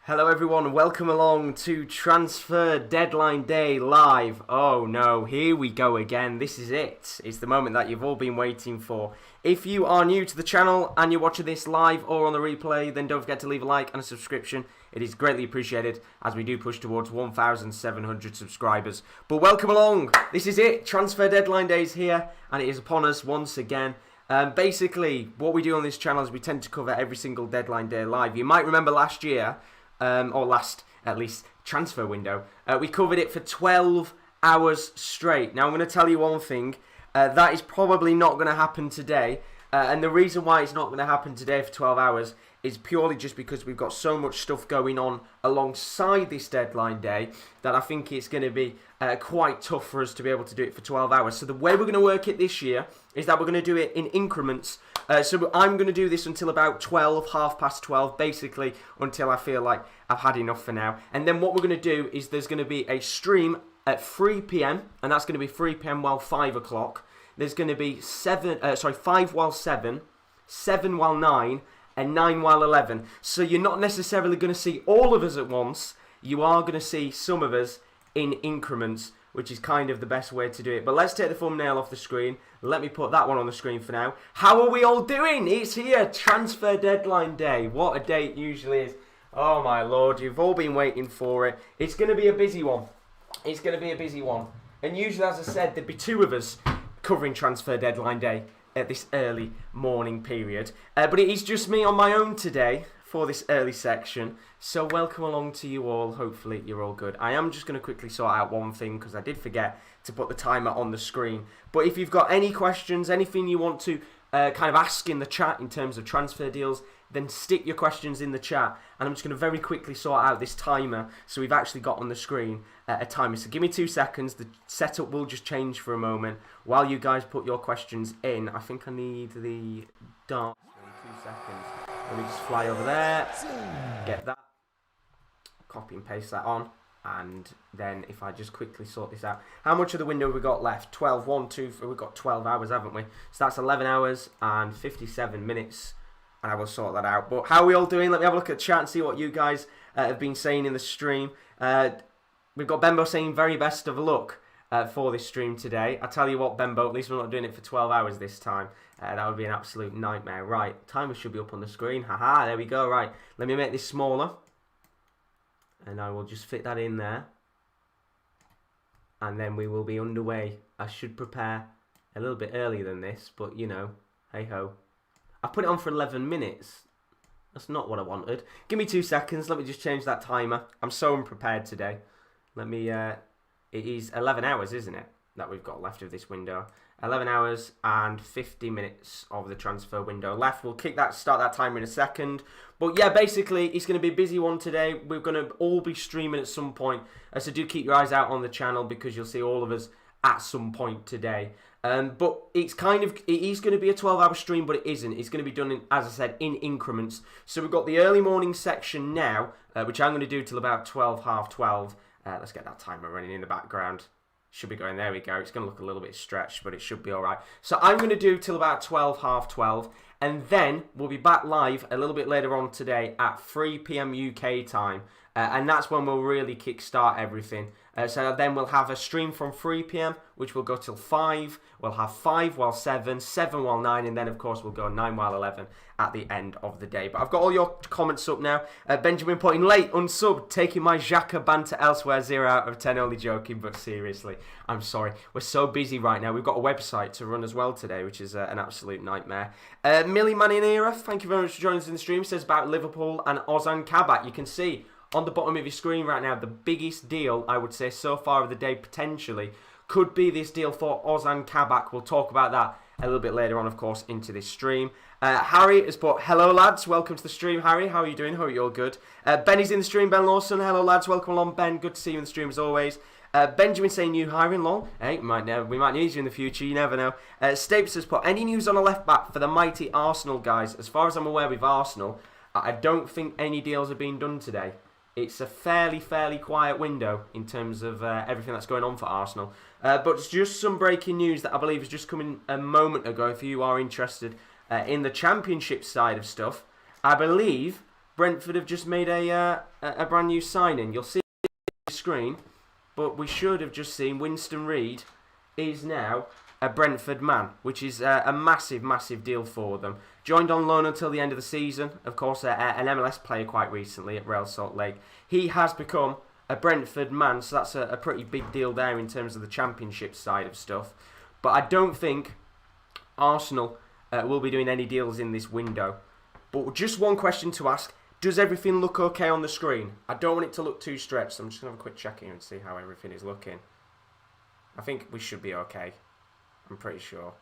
Hello everyone, welcome along to Transfer Deadline Day Live. Oh no, here we go again. This is it. It's the moment that you've all been waiting for. If you are new to the channel and you're watching this live or on the replay, then don't forget to leave a like and a subscription. It is greatly appreciated as we do push towards 1,700 subscribers. But welcome along. This is it. Transfer Deadline Day is here and it is upon us once again. Basically, what we do on this channel is we tend to cover every single Deadline Day live. You might remember last year, or last, at least, transfer window, we covered it for 12 hours straight. Now, I'm going to tell you one thing. That is probably not going to happen today. And the reason why it's not going to happen today for 12 hours is purely just because we've got so much stuff going on alongside this deadline day that I think it's going to be quite tough for us to be able to do it for 12 hours. So the way we're going to work it this year is that we're going to do it in increments. So I'm going to do this until about 12, half past 12, basically until I feel like I've had enough for now. And then what we're going to do is there's going to be a stream at 3 p.m. and that's going to be 3 p.m. while 5 o'clock. There's going to be 5 while 7, 7 while 9, and 9 while 11. So you're not necessarily going to see all of us at once. You are going to see some of us in increments, which is kind of the best way to do it. But let's take the thumbnail off the screen. Let me put that one on the screen for now. How are we all doing? It's here, Transfer Deadline Day. What a day it usually is. Oh my lord, you've all been waiting for it. It's going to be a busy one. It's going to be a busy one. And usually, as I said, there'd be two of us covering Transfer Deadline Day at this early morning period. But it is just me on my own today for this early section. So welcome along to you all. Hopefully you're all good. I am just going to quickly sort out one thing because I did forget to put the timer on the screen. But if you've got any questions, anything you want to kind of ask in the chat in terms of transfer deals, then stick your questions in the chat. And I'm just going to very quickly sort out this timer. So we've actually got on the screen a timer. So give me 2 seconds. The setup will just change for a moment while you guys put your questions in. I think I need the dart. 2 seconds. Let me just fly over there. Get that. Copy and paste that on. And then if I just quickly sort this out. How much of the window have we got left? 12, 1, 2, 3. We've got 12 hours, haven't we? So that's 11 hours and 57 minutes. And I will sort that out. But how are we all doing? Let me have a look at the chat and see what you guys have been saying in the stream. We've got Bembo saying very best of luck for this stream today. I tell you what, Bembo, at least we're not doing it for 12 hours this time. That would be an absolute nightmare. Right, timer should be up on the screen. Haha, there we go. Right, let me make this smaller. And I will just fit that in there. And then we will be underway. I should prepare a little bit earlier than this, but you know, hey ho. I put it on for 11 minutes. That's not what I wanted. Give me 2 seconds. Let me just change that timer. I'm so unprepared today. Let me, it is 11 hours, isn't it, that we've got left of this window. 11 hours and 50 minutes of the transfer window left. We'll start that timer in a second. But yeah, basically, it's going to be a busy one today. We're going to all be streaming at some point. So do keep your eyes out on the channel because you'll see all of us at some point today. But it is going to be a 12-hour stream, but it isn't. It's going to be done, as I said, in increments. So we've got the early morning section now, which I'm going to do till about 12, half 12. Let's get that timer running in the background. Should be going, there we go. It's going to look a little bit stretched, but it should be all right. So I'm going to do till about 12, half 12. And then we'll be back live a little bit later on today at 3 p.m. UK time. And that's when we'll really kickstart everything. So then we'll have a stream from 3 p.m, which will go till 5. We'll have 5 while 7, 7 while 9, and then, of course, we'll go 9 while 11 at the end of the day. But I've got all your comments up now. Benjamin putting late, unsubbed, taking my Xhaka banter elsewhere, 0 out of 10, only joking, but seriously, I'm sorry. We're so busy right now. We've got a website to run as well today, which is an absolute nightmare. Millie Maninera, thank you very much for joining us in the stream, says about Liverpool and Ozan Kabak. You can see on the bottom of your screen right now, the biggest deal, I would say, so far of the day, potentially, could be this deal for Ozan Kabak. We'll talk about that a little bit later on, of course, into this stream. Harry has put, hello, lads. Welcome to the stream, Harry. How are you doing? Hope you're all good. Benny's in the stream, Ben Lawson. Hello, lads. Welcome along, Ben. Good to see you in the stream, as always. Benjamin saying new hiring, lol. Hey, we might need you in the future. You never know. Stapes has put, any news on a left-back for the mighty Arsenal guys? As far as I'm aware with Arsenal, I don't think any deals are being done today. It's a fairly quiet window in terms of everything that's going on for Arsenal. But it's just some breaking news that I believe has just come in a moment ago. If you are interested in the Championship side of stuff, I believe Brentford have just made a brand new signing. You'll see it on the screen, but we should have just seen Winston Reid is now a Brentford man, which is a massive, massive deal for them. Joined on loan until the end of the season. Of course, an MLS player quite recently at Real Salt Lake. He has become a Brentford man, so that's a pretty big deal there in terms of the Championship side of stuff. But I don't think Arsenal will be doing any deals in this window. But just one question to ask. Does everything look okay on the screen? I don't want it to look too stretched, so I'm just going to have a quick check here and see how everything is looking. I think we should be okay. I'm pretty sure.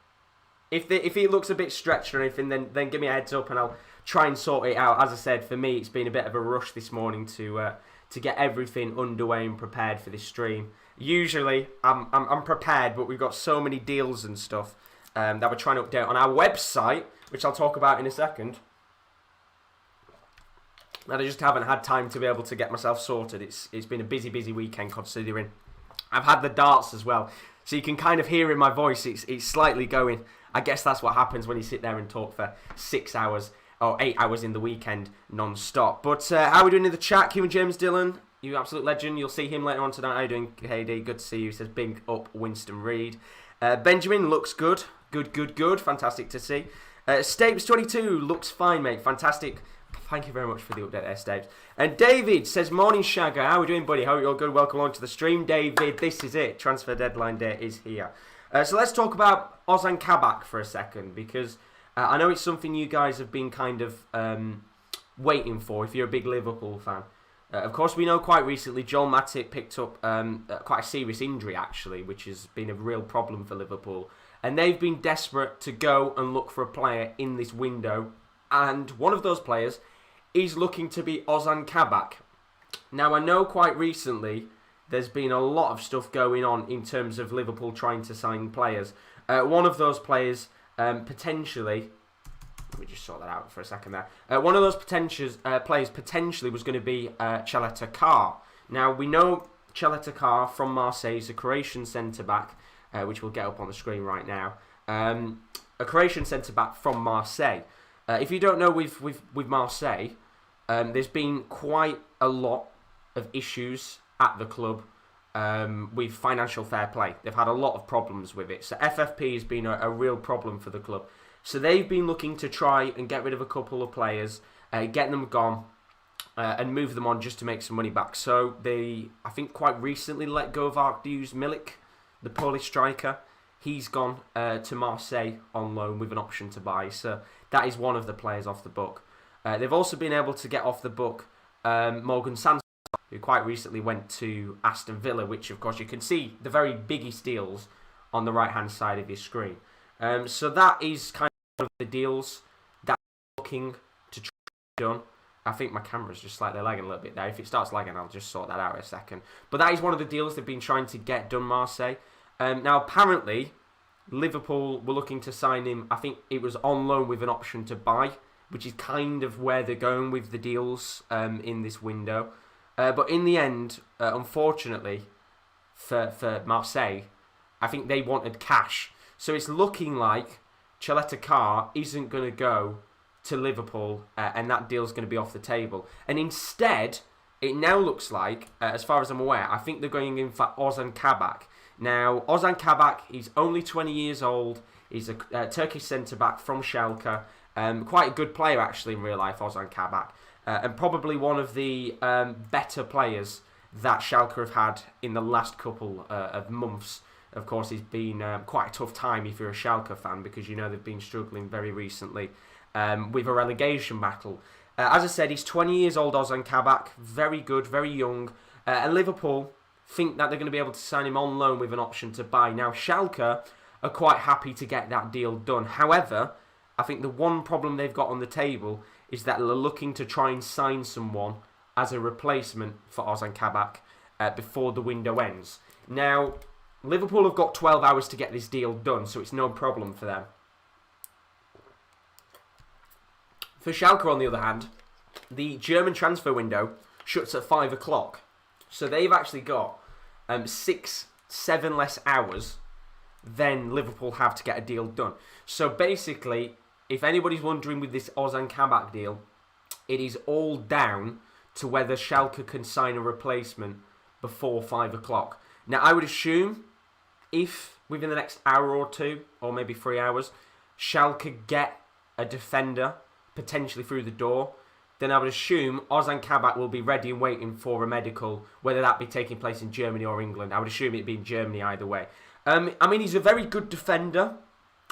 If it looks a bit stretched or anything, then give me a heads up and I'll try and sort it out. As I said, for me, it's been a bit of a rush this morning to get everything underway and prepared for this stream. Usually, I'm prepared, but we've got so many deals and stuff that we're trying to update on our website, which I'll talk about in a second. And I just haven't had time to be able to get myself sorted. It's been a busy weekend considering I've had the darts as well. So you can kind of hear in my voice, it's slightly going. I guess that's what happens when you sit there and talk for 6 hours or 8 hours in the weekend non-stop. But how are we doing in the chat? Human James Dillon, you absolute legend. You'll see him later on tonight. How are you doing, KD? Good to see you. He says big up Winston Reid. Benjamin looks good. Good. Fantastic to see. Stapes22 looks fine, mate. Fantastic. Thank you very much for the update there, Stapes. And David says, morning, Shagger. How are we doing, buddy? Hope you're all good. Welcome along to the stream. David, this is it. Transfer deadline day is here. So let's talk about Ozan Kabak for a second, because I know it's something you guys have been kind of waiting for if you're a big Liverpool fan. Of course, we know quite recently Joel Matip picked up quite a serious injury, actually, which has been a real problem for Liverpool. And they've been desperate to go and look for a player in this window. And one of those players is looking to be Ozan Kabak. Now, I know quite recently there's been a lot of stuff going on in terms of Liverpool trying to sign players. One of those players potentially... Let me just sort that out for a second there. One of those players potentially was going to be Cheleta Carr. Now, we know Cheleta Carr from Marseille is a Croatian centre-back, which we'll get up on the screen right now. A Croatian centre-back from Marseille. If you don't know, with Marseille, there's been quite a lot of issues at the club with financial fair play. They've had a lot of problems with it. So FFP has been a real problem for the club. So they've been looking to try and get rid of a couple of players, get them gone, and move them on just to make some money back. So they, I think, quite recently let go of Arkadiusz Milik, the Polish striker. He's gone to Marseille on loan with an option to buy. So that is one of the players off the book. They've also been able to get off the book Morgan Sanson, who quite recently went to Aston Villa, which, of course, you can see the very biggest deals on the right-hand side of your screen. So that is kind of one of the deals that I'm looking to try to done. I think my camera's just slightly lagging a little bit there. If it starts lagging, I'll just sort that out in a second. But that is one of the deals they've been trying to get done, Marseille. Now, apparently, Liverpool were looking to sign him. I think it was on loan with an option to buy, which is kind of where they're going with the deals in this window. But in the end, unfortunately, for Marseille, I think they wanted cash. So it's looking like Cheleta Carr isn't going to go to Liverpool, and that deal's going to be off the table. And instead, it now looks like, as far as I'm aware, I think they're going in for Ozan Kabak. Now, Ozan Kabak, he's only 20 years old. He's a Turkish centre-back from Schalke. Quite a good player, actually, in real life, Ozan Kabak. And probably one of the better players that Schalke have had in the last couple of months. Of course, it's been quite a tough time if you're a Schalke fan, because you know they've been struggling very recently with a relegation battle. As I said, he's 20 years old, Ozan Kabak. Very good, very young. And Liverpool think that they're going to be able to sign him on loan with an option to buy. Now, Schalke are quite happy to get that deal done. However, I think the one problem they've got on the table is that they're looking to try and sign someone as a replacement for Ozan Kabak before the window ends. Now, Liverpool have got 12 hours to get this deal done, so it's no problem for them. For Schalke, on the other hand, the German transfer window shuts at 5 o'clock. So they've actually got 6-7 less hours than Liverpool have to get a deal done. So basically, if anybody's wondering with this Ozan Kabak deal, it is all down to whether Schalke can sign a replacement before 5 o'clock. Now, I would assume if within the next hour or two, or maybe 3 hours, Schalke get a defender potentially through the door, then I would assume Ozan Kabak will be ready and waiting for a medical, whether that be taking place in Germany or England. I would assume it'd be in Germany either way. I mean, he's a very good defender,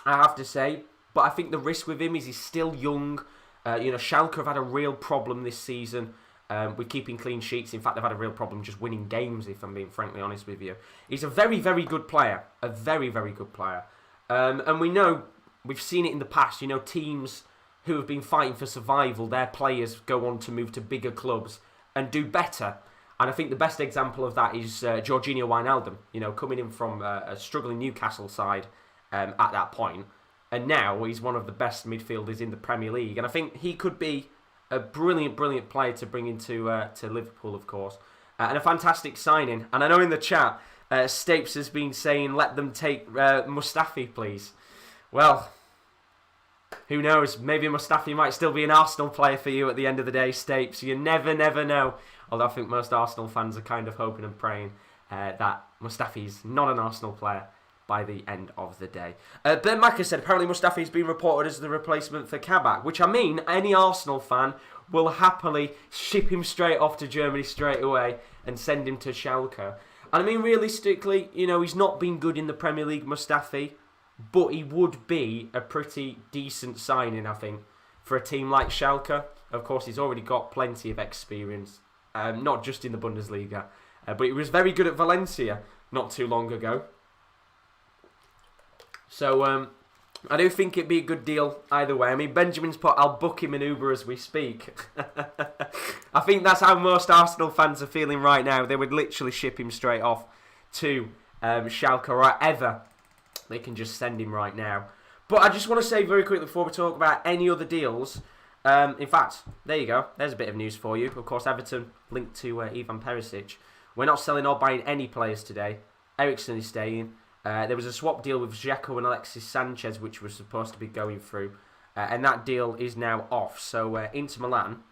I have to say, but I think the risk with him is he's still young. Schalke have had a real problem this season with keeping clean sheets. In fact, they've had a real problem just winning games, if I'm being frankly honest with you. He's a very, very good player. A very, very good player. And we know, we've seen it in the past, teams who have been fighting for survival, their players go on to move to bigger clubs and do better. And I think the best example of that is Jorginho Wijnaldum, coming in from a struggling Newcastle side at that point. And now he's one of the best midfielders in the Premier League. And I think he could be a brilliant, brilliant player to bring into to Liverpool, of course. And a fantastic signing. And I know in the chat, Stapes has been saying, let them take Mustafi, please. Well, who knows? Maybe Mustafi might still be an Arsenal player for you at the end of the day, Stapes. You never, never know. Although I think most Arsenal fans are kind of hoping and praying that Mustafi's not an Arsenal player by the end of the day. Ben Macker said, apparently Mustafi's been reported as the replacement for Kabak, which I mean, any Arsenal fan will happily ship him straight off to Germany straight away and send him to Schalke. And I mean, realistically, he's not been good in the Premier League, Mustafi, but he would be a pretty decent signing, I think, for a team like Schalke. Of course, he's already got plenty of experience, not just in the Bundesliga, but he was very good at Valencia not too long ago. So, I do think it'd be a good deal either way. I mean, Benjamin's put, I'll book him an Uber as we speak. I think that's how most Arsenal fans are feeling right now. They would literally ship him straight off to Schalke or wherever they can just send him right now. But I just want to say very quickly before we talk about any other deals. In fact, there you go. There's a bit of news for you. Of course, Everton linked to Ivan Perisic. We're not selling or buying any players today. Eriksen is staying. There was a swap deal with Dzeko and Alexis Sanchez, which was supposed to be going through. And that deal is now off. So Inter Milan,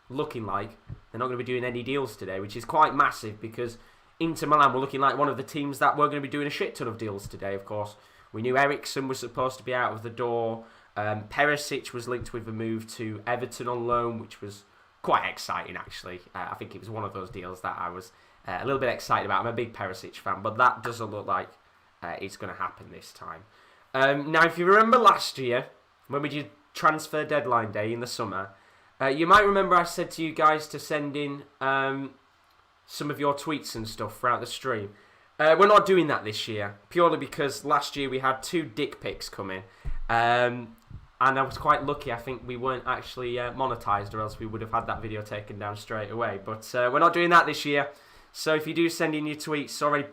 looking like they're not going to be doing any deals today, which is quite massive because Inter Milan were looking like one of the teams that were going to be doing a shit ton of deals today, of course. We knew Eriksen was supposed to be out of the door. Perisic was linked with a move to Everton on loan, which was quite exciting, actually. I think it was one of those deals that I was a little bit excited about. I'm a big Perisic fan, but that doesn't look like it's going to happen this time. Now, if you remember last year, when we did transfer deadline day in the summer, you might remember I said to you guys to send in some of your tweets and stuff throughout the stream. We're not doing that this year, purely because last year we had 2 dick pics come in. And I was quite lucky. I think we weren't actually monetized, or else we would have had that video taken down straight away. But we're not doing that this year. So if you do send in your tweets or any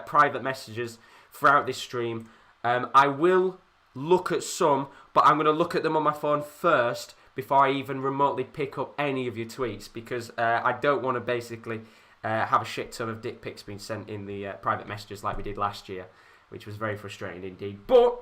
private messages throughout this stream, I will look at some, but I'm going to look at them on my phone first before I even remotely pick up any of your tweets, because I don't want to basically have a shit ton of dick pics being sent in the private messages like we did last year, which was very frustrating indeed. But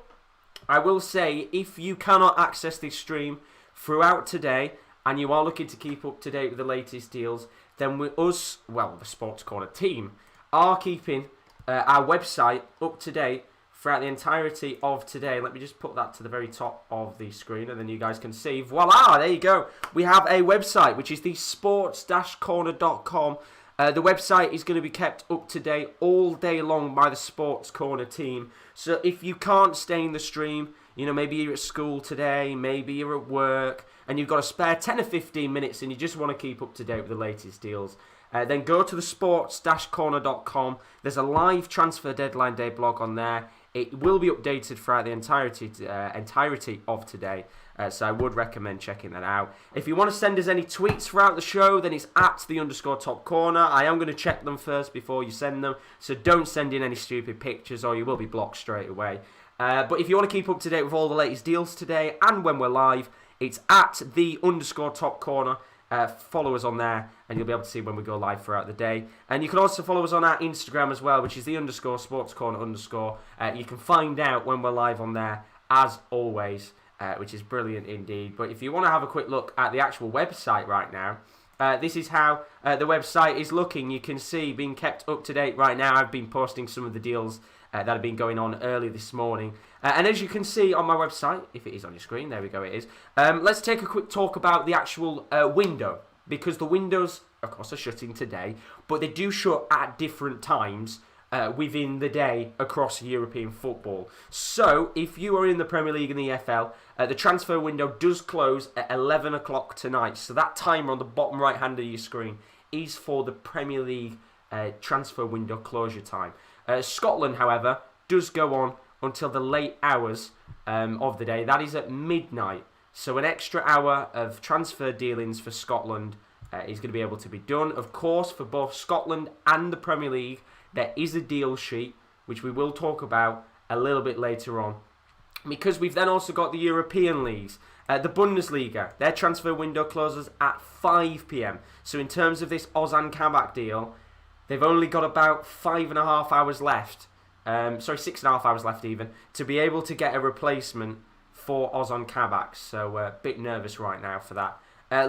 I will say, if you cannot access this stream throughout today and you are looking to keep up to date with the latest deals, then the Sports Corner team, are keeping our website up to date throughout the entirety of today. Let me just put that to the very top of the screen and then you guys can see. Voila, there you go. We have a website, which is the sports-corner.com. The website is going to be kept up to date all day long by the Sports Corner team. So if you can't stay in the stream, maybe you're at school today, maybe you're at work, and you've got a spare 10 or 15 minutes and you just want to keep up to date with the latest deals, then go to the sports-corner.com. There's a live transfer deadline day blog on there. It will be updated throughout the entirety of today, so I would recommend checking that out. If you want to send us any tweets throughout the show, then it's at @_topcorner. I am going to check them first before you send them, so don't send in any stupid pictures or you will be blocked straight away. But if you want to keep up to date with all the latest deals today and when we're live, it's at @_topcorner. Follow us on there and you'll be able to see when we go live throughout the day. And you can also follow us on our Instagram as well, which is the _sportscorner_. You can find out when we're live on there, as always. which is brilliant indeed. But if you want to have a quick look at the actual website right now, this is how the website is looking. You can see being kept up to date right now. I've been posting some of the deals that have been going on early this morning. And as you can see on my website, if it is on your screen, there we go, it is. Let's take a quick talk about the actual window, because the windows, of course, are shutting today, but they do shut at different times within the day across European football. So, if you are in the Premier League and the EFL, the transfer window does close at 11 o'clock tonight. So that timer on the bottom right hand of your screen is for the Premier League transfer window closure time. Scotland, however, does go on until the late hours of the day. That is at midnight. So an extra hour of transfer dealings for Scotland is going to be able to be done. Of course, for both Scotland and the Premier League, there is a deal sheet, which we will talk about a little bit later on. Because we've then also got the European leagues. The Bundesliga, their transfer window closes at 5 p.m. So in terms of this Ozan Kabak deal, they've only got about 5.5 hours left. 6.5 hours left even, to be able to get a replacement for Ozan Kabak. So a bit nervous right now for that.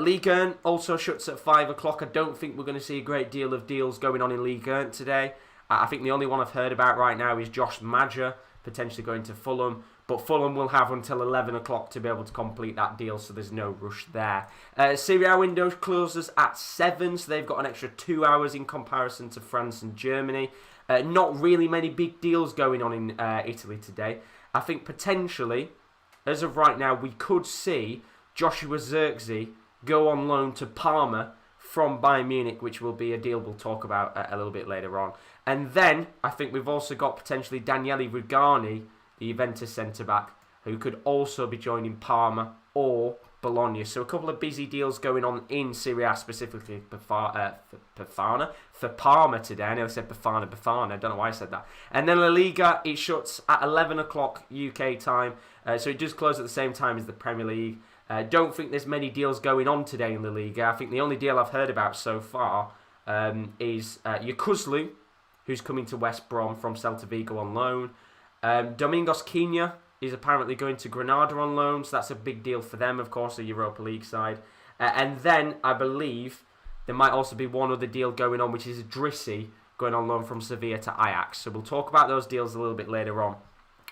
Ligue 1 also shuts at 5 o'clock. I don't think we're going to see a great deal of deals going on in Ligue 1 today. I think the only one I've heard about right now is Josh Maja potentially going to Fulham. But Fulham will have until 11 o'clock to be able to complete that deal, so there's no rush there. Serie A window closes at 7, so they've got an extra 2 hours in comparison to France and Germany. Not really many big deals going on in Italy today. I think potentially, as of right now, we could see Joshua Zirkzee go on loan to Parma from Bayern Munich, which will be a deal we'll talk about a little bit later on. And then, I think we've also got potentially Daniele Rugani, the Juventus centre-back, who could also be joining Parma or Bologna. So a couple of busy deals going on in Serie A, specifically for Parma today. I nearly said Bafana. I don't know why I said that. And then La Liga, it shuts at 11 o'clock UK time. So it does close at the same time as the Premier League. Don't think there's many deals going on today in La Liga. I think the only deal I've heard about so far is Yukuzlu, who's coming to West Brom from Celta Vigo on loan. Domingos Quina is apparently going to Granada on loan, so that's a big deal for them, of course, the Europa League side. And then, I believe, there might also be one other deal going on, which is Drissi going on loan from Sevilla to Ajax. So we'll talk about those deals a little bit later on.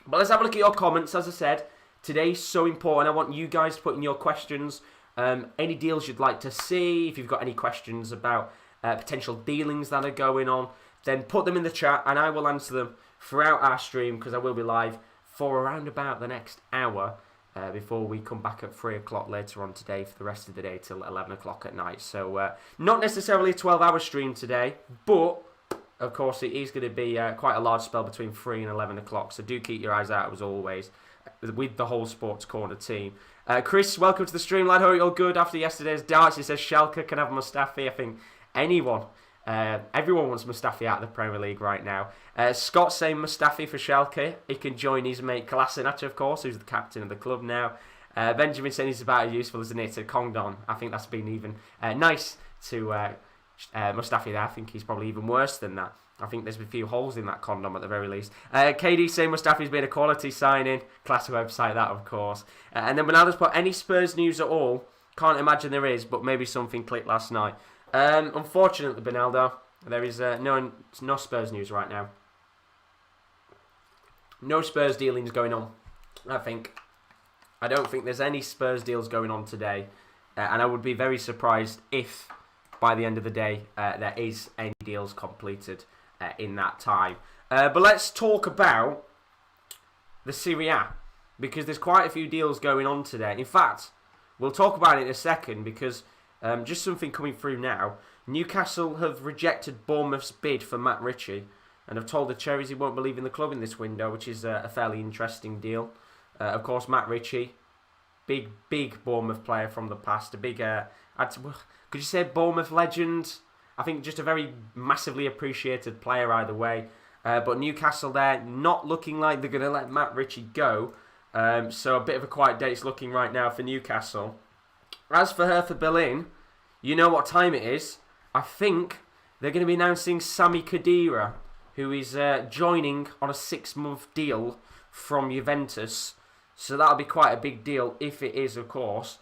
But let's have a look at your comments. As I said, today's so important. I want you guys to put in your questions, any deals you'd like to see. If you've got any questions about potential dealings that are going on, then put them in the chat and I will answer them throughout our stream, because I will be live for around about the next hour before we come back at 3 o'clock later on today for the rest of the day till 11 o'clock at night. So not necessarily a 12-hour stream today, but of course it is going to be quite a large spell between 3 and 11 o'clock. So do keep your eyes out as always with the whole Sports Corner team. Chris, welcome to the stream, lad. Hope you're good after yesterday's darts. He says Schalke can have Mustafi. I think everyone wants Mustafi out of the Premier League right now. Scott saying Mustafi for Schalke. He can join his mate Kolasinac, of course, who's the captain of the club now. Benjamin saying he's about as useful as Anita Kongdon. I think that's been even nice to Mustafi there. I think he's probably even worse than that. I think there's a few holes in that condom at the very least. KD saying Mustafi's been a quality signing. Class website that, of course. And then Bernardo's put any Spurs news at all. Can't imagine there is, but maybe something clicked last night. Unfortunately, Bernardo, there is no Spurs news right now. No Spurs dealings going on, I think. I don't think there's any Spurs deals going on today. And I would be very surprised if, by the end of the day, there is any deals completed in that time. But let's talk about the Serie A, because there's quite a few deals going on today. In fact, we'll talk about it in a second, because just something coming through now. Newcastle have rejected Bournemouth's bid for Matt Ritchie and have told the Cherries he won't believe in the club in this window, which is a fairly interesting deal. Of course, Matt Ritchie, big Bournemouth player from the past, a big, could you say Bournemouth legend? I think just a very massively appreciated player either way. But Newcastle there, not looking like they're going to let Matt Ritchie go. So a bit of a quiet day it's looking right now for Newcastle. As for Hertha Berlin, you know what time it is. I think they're going to be announcing Sami Khedira, who is joining on a 6-month deal from Juventus. So that'll be quite a big deal if it is, of course.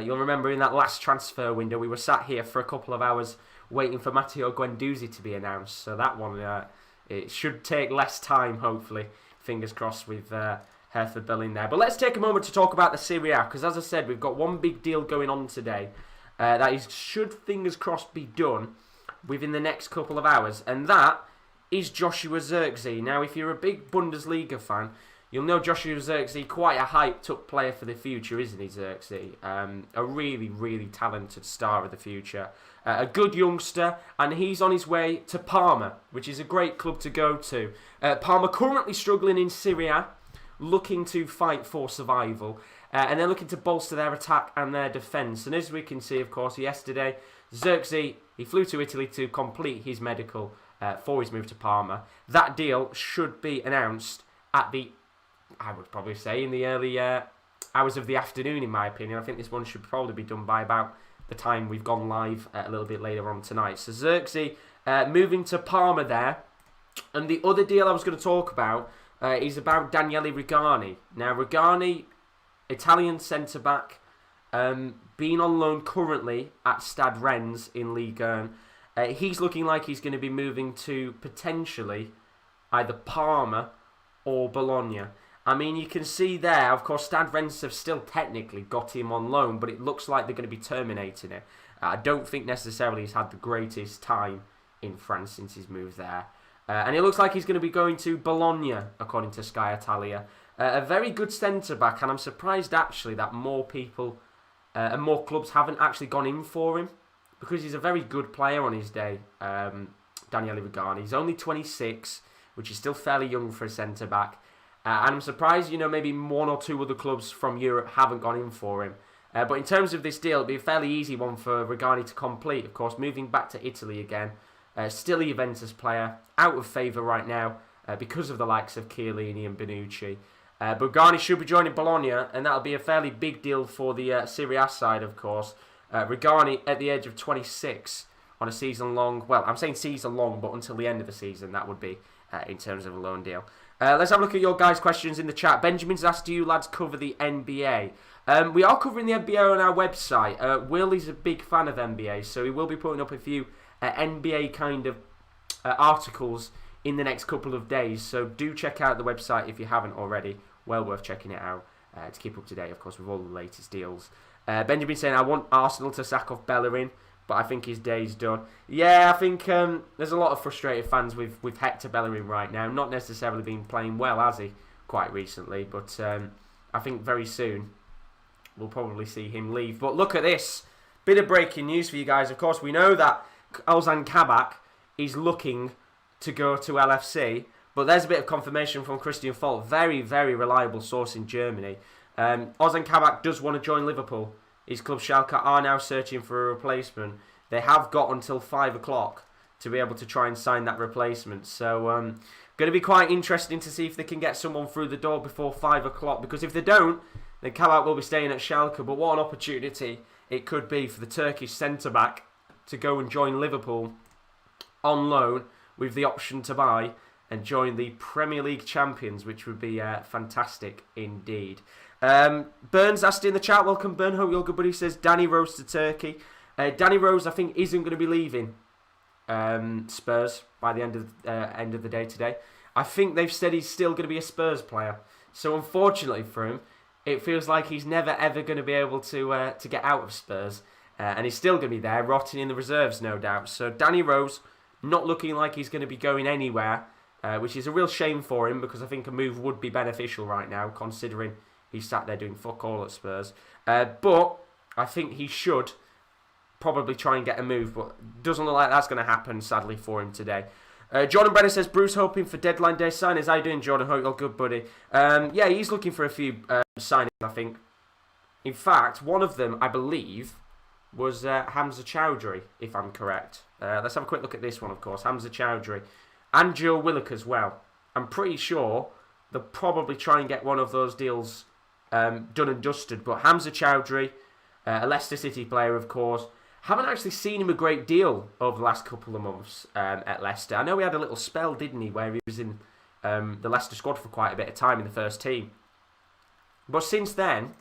You'll remember in that last transfer window, we were sat here for a couple of hours waiting for Matteo Guendouzi to be announced. So that one, it should take less time, hopefully. Fingers crossed with Hertha Berlin there. But let's take a moment to talk about the Serie A, because as I said, we've got one big deal going on today. That is, should, fingers crossed, be done within the next couple of hours. And that is Joshua Zirkzee. Now, if you're a big Bundesliga fan, you'll know Joshua Zirkzee, quite a hyped-up player for the future, isn't he, Zirkzee? A really, really talented star of the future. A good youngster, and he's on his way to Parma, which is a great club to go to. Parma currently struggling in Serie A, looking to fight for survival, and they're looking to bolster their attack and their defence. And as we can see, of course, yesterday, Zirkzee, he flew to Italy to complete his medical for his move to Parma. That deal should be announced at the, I would probably say, in the early hours of the afternoon, in my opinion. I think this one should probably be done by about the time we've gone live a little bit later on tonight. So Zirkzee moving to Parma there. And the other deal I was going to talk about is about Daniele Rugani. Now, Rugani, Italian centre-back, being on loan currently at Stade Rennes in Ligue 1. He's looking like he's going to be moving to potentially either Parma or Bologna. I mean, you can see there, of course, Stade Rennes have still technically got him on loan, but it looks like they're going to be terminating it. I don't think necessarily he's had the greatest time in France since his move there. And it looks like he's going to be going to Bologna, according to Sky Italia. A very good centre-back, and I'm surprised, actually, that more people and more clubs haven't actually gone in for him, because he's a very good player on his day, Daniele Rugani. He's only 26, which is still fairly young for a centre-back. And I'm surprised, maybe one or two other clubs from Europe haven't gone in for him. But in terms of this deal, it'll be a fairly easy one for Rugani to complete. Of course, moving back to Italy again. Still a Juventus player, out of favour right now because of the likes of Chiellini and Bonucci. But Rugani should be joining Bologna, and that'll be a fairly big deal for the Serie A side, of course. Rugani at the age of 26 on a season-long, well, I'm saying season-long, but until the end of the season, that would be in terms of a loan deal. Let's have a look at your guys' questions in the chat. Benjamin's asked, do you lads cover the NBA? We are covering the NBA on our website. Will is a big fan of NBA, so he will be putting up a few NBA kind of articles in the next couple of days. So do check out the website if you haven't already. Well worth checking it out to keep up to date, of course, with all the latest deals. Benjamin saying, I want Arsenal to sack off Bellerin, but I think his day's done. Yeah, I think there's a lot of frustrated fans with Hector Bellerin right now. Not necessarily been playing well, has he, quite recently. But I think very soon we'll probably see him leave. But look at this. Bit of breaking news for you guys. Of course, we know that Ozan Kabak is looking to go to LFC. But there's a bit of confirmation from Christian Falk. Very, very reliable source in Germany. Ozan Kabak does want to join Liverpool. His club Schalke are now searching for a replacement. They have got until 5 o'clock to be able to try and sign that replacement. So, going to be quite interesting to see if they can get someone through the door before 5 o'clock. Because if they don't, then Kabak will be staying at Schalke. But what an opportunity it could be for the Turkish centre-back to go and join Liverpool on loan with the option to buy and join the Premier League champions, which would be fantastic indeed. Burns asked in the chat, welcome Burn, hope you're good buddy, says Danny Rose to Turkey. Danny Rose I think isn't going to be leaving Spurs by the end of the day today. I think they've said he's still going to be a Spurs player. So unfortunately for him, it feels like he's never ever going to be able to get out of Spurs. And he's still going to be there, rotting in the reserves no doubt. So Danny Rose not looking like he's going to be going anywhere, which is a real shame for him because I think a move would be beneficial right now considering he's sat there doing fuck all at Spurs. But I think he should probably try and get a move, but doesn't look like that's going to happen, sadly, for him today. Jordan Brenner says, Bruce hoping for deadline day signings. How you doing, Jordan? Hope you're good, buddy. Yeah, he's looking for a few signings, I think. In fact, one of them, I believe, was Hamza Chowdhury, if I'm correct. Let's have a quick look at this one, of course. Hamza Chowdhury. And Joe Willock as well. I'm pretty sure they'll probably try and get one of those deals done and dusted. But Hamza Chowdhury, a Leicester City player, of course. Haven't actually seen him a great deal over the last couple of months at Leicester. I know he had a little spell, didn't he, where he was in the Leicester squad for quite a bit of time in the first team. But since then,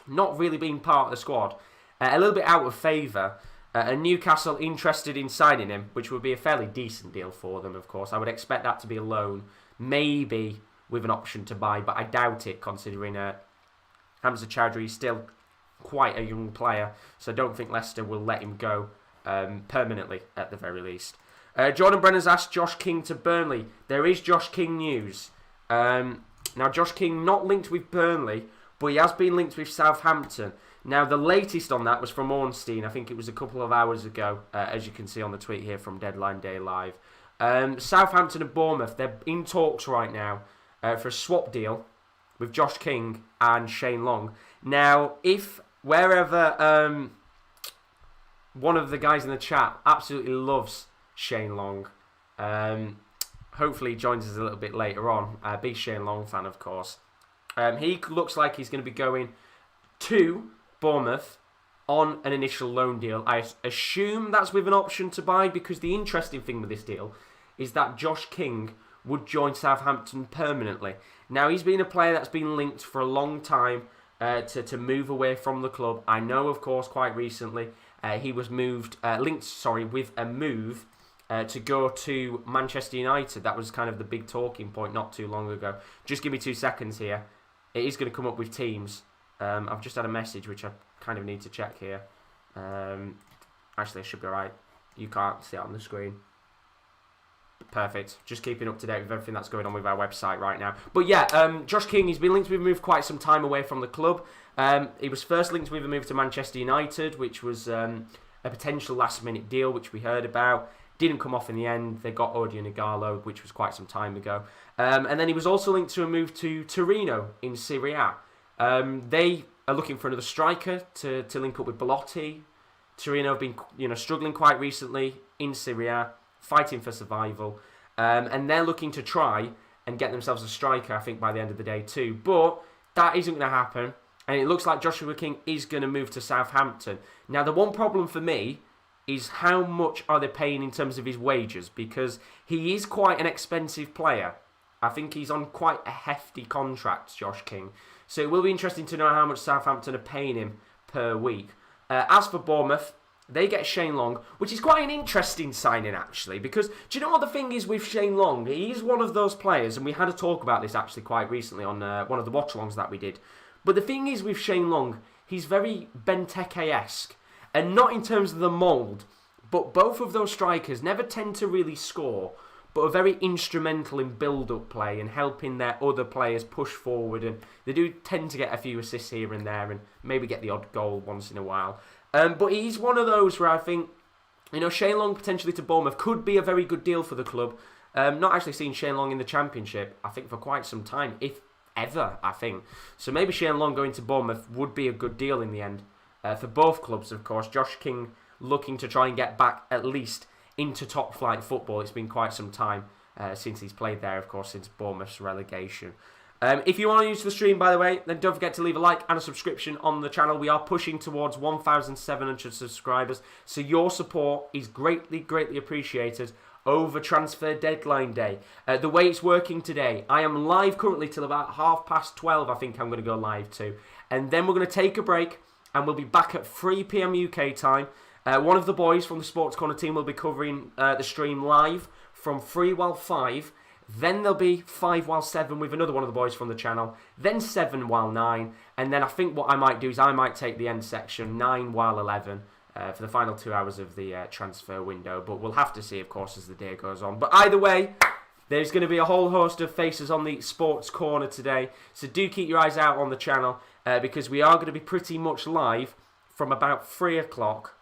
not really been part of the squad. A little bit out of favour. And Newcastle interested in signing him, which would be a fairly decent deal for them, of course. I would expect that to be a loan, maybe with an option to buy, but I doubt it, considering Hamza Chowdhury is still quite a young player, so I don't think Leicester will let him go permanently, at the very least. Jordan Brenner's asked Josh King to Burnley. There is Josh King news. Now, Josh King not linked with Burnley, but he has been linked with Southampton. Now, the latest on that was from Ornstein. I think it was a couple of hours ago, as you can see on the tweet here from Deadline Day Live. Southampton and Bournemouth, they're in talks right now for a swap deal with Josh King and Shane Long. Now, if wherever one of the guys in the chat absolutely loves Shane Long, hopefully he joins us a little bit later on. Big Shane Long fan, of course. He looks like he's going to be going to Bournemouth on an initial loan deal. I assume that's with an option to buy, because the interesting thing with this deal is that Josh King would join Southampton permanently. Now, he's been a player that's been linked for a long time to move away from the club. I know, of course, quite recently he was linked with a move to go to Manchester United. That was kind of the big talking point not too long ago. Just give me 2 seconds here. It is going to come up with teams. I've just had a message which I kind of need to check here. Actually, I should be right. You can't see it on the screen. Perfect. Just keeping up to date with everything that's going on with our website right now. But yeah, Josh King, he's been linked with a move quite some time away from the club. He was first linked with a move to Manchester United, which was a potential last-minute deal, which we heard about. Didn't come off in the end. They got Odion Ighalo, which was quite some time ago. And then he was also linked to a move to Torino in Serie A. They are looking for another striker to link up with Belotti. Torino have been struggling quite recently in Serie A, fighting for survival. And they're looking to try and get themselves a striker, I think, by the end of the day too. But that isn't going to happen. And it looks like Joshua King is going to move to Southampton. Now, the one problem for me is how much are they paying in terms of his wages, because he is quite an expensive player. I think he's on quite a hefty contract, Josh King. So it will be interesting to know how much Southampton are paying him per week. As for Bournemouth, they get Shane Long, which is quite an interesting signing, actually, because do you know what the thing is with Shane Long? He is one of those players, and we had a talk about this actually quite recently on one of the watch-alongs that we did. But the thing is with Shane Long, he's very Benteke-esque. And not in terms of the mould, but both of those strikers never tend to really score, but are very instrumental in build-up play and helping their other players push forward. And they do tend to get a few assists here and there and maybe get the odd goal once in a while. But he's one of those where I think, Shane Long potentially to Bournemouth could be a very good deal for the club. Not actually seen Shane Long in the Championship, I think, for quite some time, if ever, I think. So maybe Shane Long going to Bournemouth would be a good deal in the end. For both clubs, of course. Josh King looking to try and get back at least into top flight football. It's been quite some time since he's played there, of course, since Bournemouth's relegation. If you are new to the stream, by the way, then don't forget to leave a like and a subscription on the channel. We are pushing towards 1,700 subscribers, so your support is greatly, greatly appreciated over transfer deadline day. The way it's working today, I am live currently till about 12:30, I think I'm going to go live to. And then we're going to take a break, and we'll be back at 3 p.m. UK time. One of the boys from the Sports Corner team will be covering the stream live from 3 while 5. Then there'll be 5 while 7 with another one of the boys from the channel. Then 7 while 9. And then I think what I might do is I might take the end section 9 while 11 for the final 2 hours of the transfer window. But we'll have to see, of course, as the day goes on. But either way, there's going to be a whole host of faces on the Sports Corner today. So do keep your eyes out on the channel. Because we are going to be pretty much live from about 3 o'clock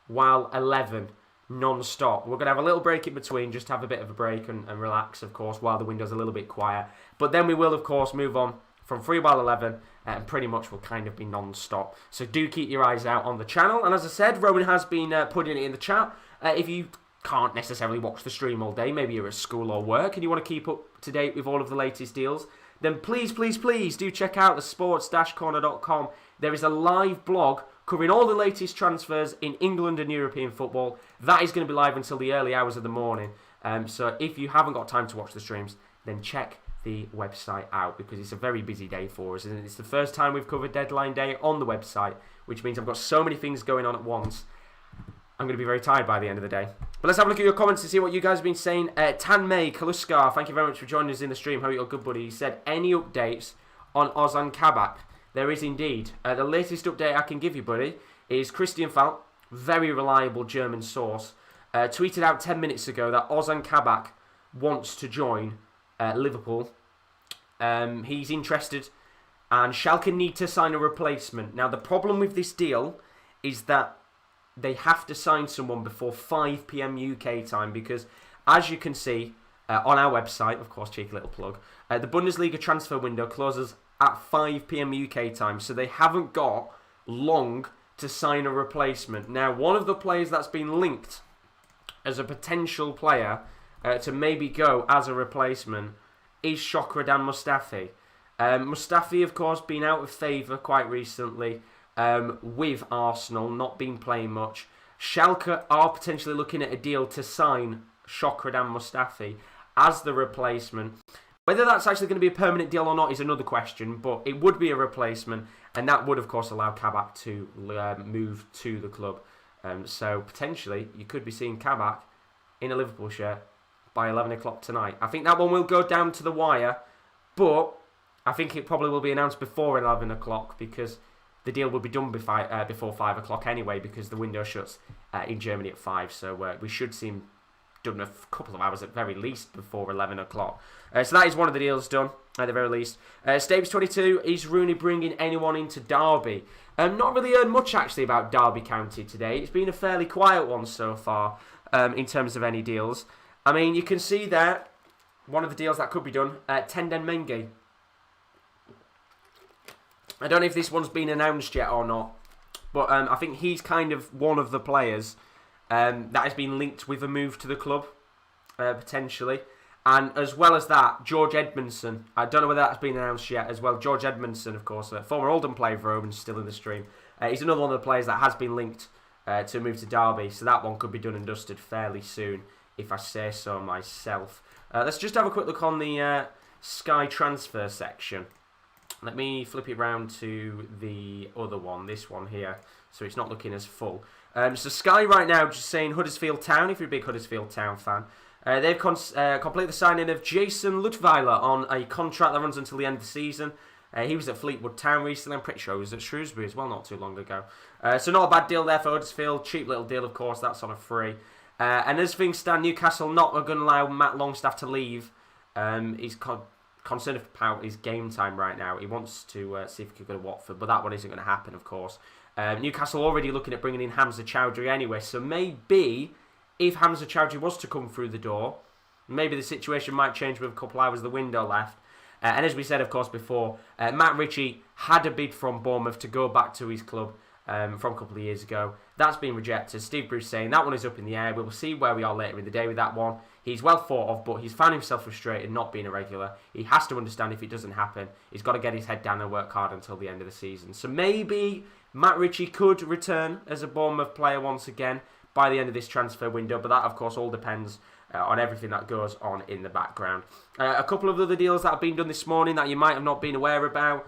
while 11 non-stop. We're going to have a little break in between, just have a bit of a break and relax, of course, while the window's a little bit quiet. But then we will, of course, move on from 3 while 11 and pretty much will kind of be non-stop. So do keep your eyes out on the channel. And as I said, Rowan has been putting it in the chat. If you can't necessarily watch the stream all day, maybe you're at school or work and you want to keep up to date with all of the latest deals, then please, please, please do check out the sports-corner.com. There is a live blog covering all the latest transfers in England and European football. That is going to be live until the early hours of the morning. So if you haven't got time to watch the streams, then check the website out because it's a very busy day for us, and it's the first time we've covered deadline day on the website, which means I've got so many things going on at once. I'm going to be very tired by the end of the day. But let's have a look at your comments to see what you guys have been saying. Tan May, Kaluskar, thank you very much for joining us in the stream. How are you all, good buddy? He said, any updates on Ozan Kabak? There is indeed. The latest update I can give you, buddy, is Christian Falk, very reliable German source, tweeted out 10 minutes ago that Ozan Kabak wants to join Liverpool. He's interested, and Schalke need to sign a replacement. Now, the problem with this deal is that they have to sign someone before 5 PM UK time because, as you can see on our website, of course, cheeky little plug, the Bundesliga transfer window closes at 5 PM UK time, so they haven't got long to sign a replacement. Now, one of the players that's been linked as a potential player to maybe go as a replacement is Shokrodan Mustafi. Mustafi, of course, been out of favour quite recently with Arsenal, not been playing much. Schalke are potentially looking at a deal to sign Shokrodan Mustafi as the replacement. Whether that's actually going to be a permanent deal or not is another question, but it would be a replacement, and that would, of course, allow Kabak to move to the club. So, potentially, you could be seeing Kabak in a Liverpool shirt by 11 o'clock tonight. I think that one will go down to the wire, but I think it probably will be announced before 11 o'clock because the deal will be done before 5 o'clock anyway because the window shuts in Germany at 5. So we should see him done a couple of hours at very least before 11 o'clock. So that is one of the deals done at the very least. Stapes 22, is Rooney bringing anyone into Derby? Not really heard much actually about Derby County today. It's been a fairly quiet one so far in terms of any deals. I mean, you can see there one of the deals that could be done. Tenden Mengi. I don't know if this one's been announced yet or not, but I think he's kind of one of the players that has been linked with a move to the club, potentially. And as well as that, George Edmondson. I don't know whether that's been announced yet as well. George Edmondson, of course, a former Oldham player for Oban, still in the stream. He's another one of the players that has been linked to move to Derby, so that one could be done and dusted fairly soon, if I say so myself. Let's just have a quick look on the Sky transfer section. Let me flip it round to the other one, this one here, so it's not looking as full. So Sky right now just saying Huddersfield Town, if you're a big Huddersfield Town fan. They've completed the signing of Jason Lutweiler on a contract that runs until the end of the season. He was at Fleetwood Town recently. I'm pretty sure he was at Shrewsbury as well not too long ago. So not a bad deal there for Huddersfield. Cheap little deal, of course. That's on a free. And as things stand, Newcastle not going to allow Matt Longstaff to leave. He's concerned about his game time right now. He wants to see if he can go to Watford, but that one isn't going to happen, of course. Newcastle already looking at bringing in Hamza Chowdhury anyway, so maybe if Hamza Chowdhury was to come through the door, maybe the situation might change with a couple hours of the window left. And as we said, of course, before, Matt Ritchie had a bid from Bournemouth to go back to his club from a couple of years ago. That's been rejected. Steve Bruce saying that one is up in the air. We will see where we are later in the day with that one. He's well thought of, but he's found himself frustrated not being a regular. He has to understand if it doesn't happen, he's got to get his head down and work hard until the end of the season. So maybe Matt Ritchie could return as a Bournemouth player once again by the end of this transfer window, but that, of course, all depends on everything that goes on in the background. A couple of other deals that have been done this morning that you might have not been aware about.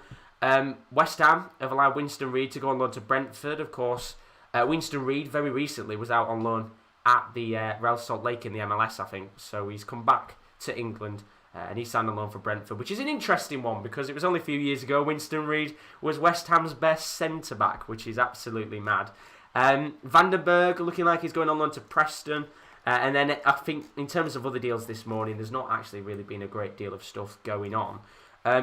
West Ham have allowed Winston Reid to go on loan to Brentford, of course. Winston Reid very recently was out on loan at the Real Salt Lake in the MLS, I think. So he's come back to England and he's signed on loan for Brentford, which is an interesting one because it was only a few years ago Winston Reid was West Ham's best centre-back, which is absolutely mad. Vandenberg looking like he's going on loan to Preston. And then I think in terms of other deals this morning, there's not actually really been a great deal of stuff going on.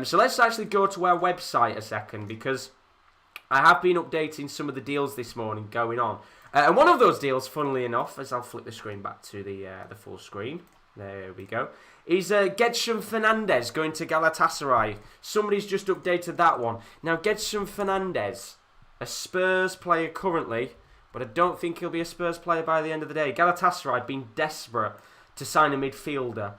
So let's actually go to our website a second because I have been updating some of the deals this morning going on. And one of those deals, funnily enough, as I'll flip the screen back to the full screen, there we go, is Gedson Fernandes going to Galatasaray. Somebody's just updated that one. Now, Gedson Fernandes, a Spurs player currently, but I don't think he'll be a Spurs player by the end of the day. Galatasaray have been desperate to sign a midfielder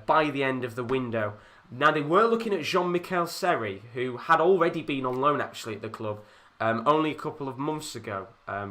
by the end of the window. Now, they were looking at Jean-Michel Seri, who had already been on loan, actually, at the club only a couple of months ago,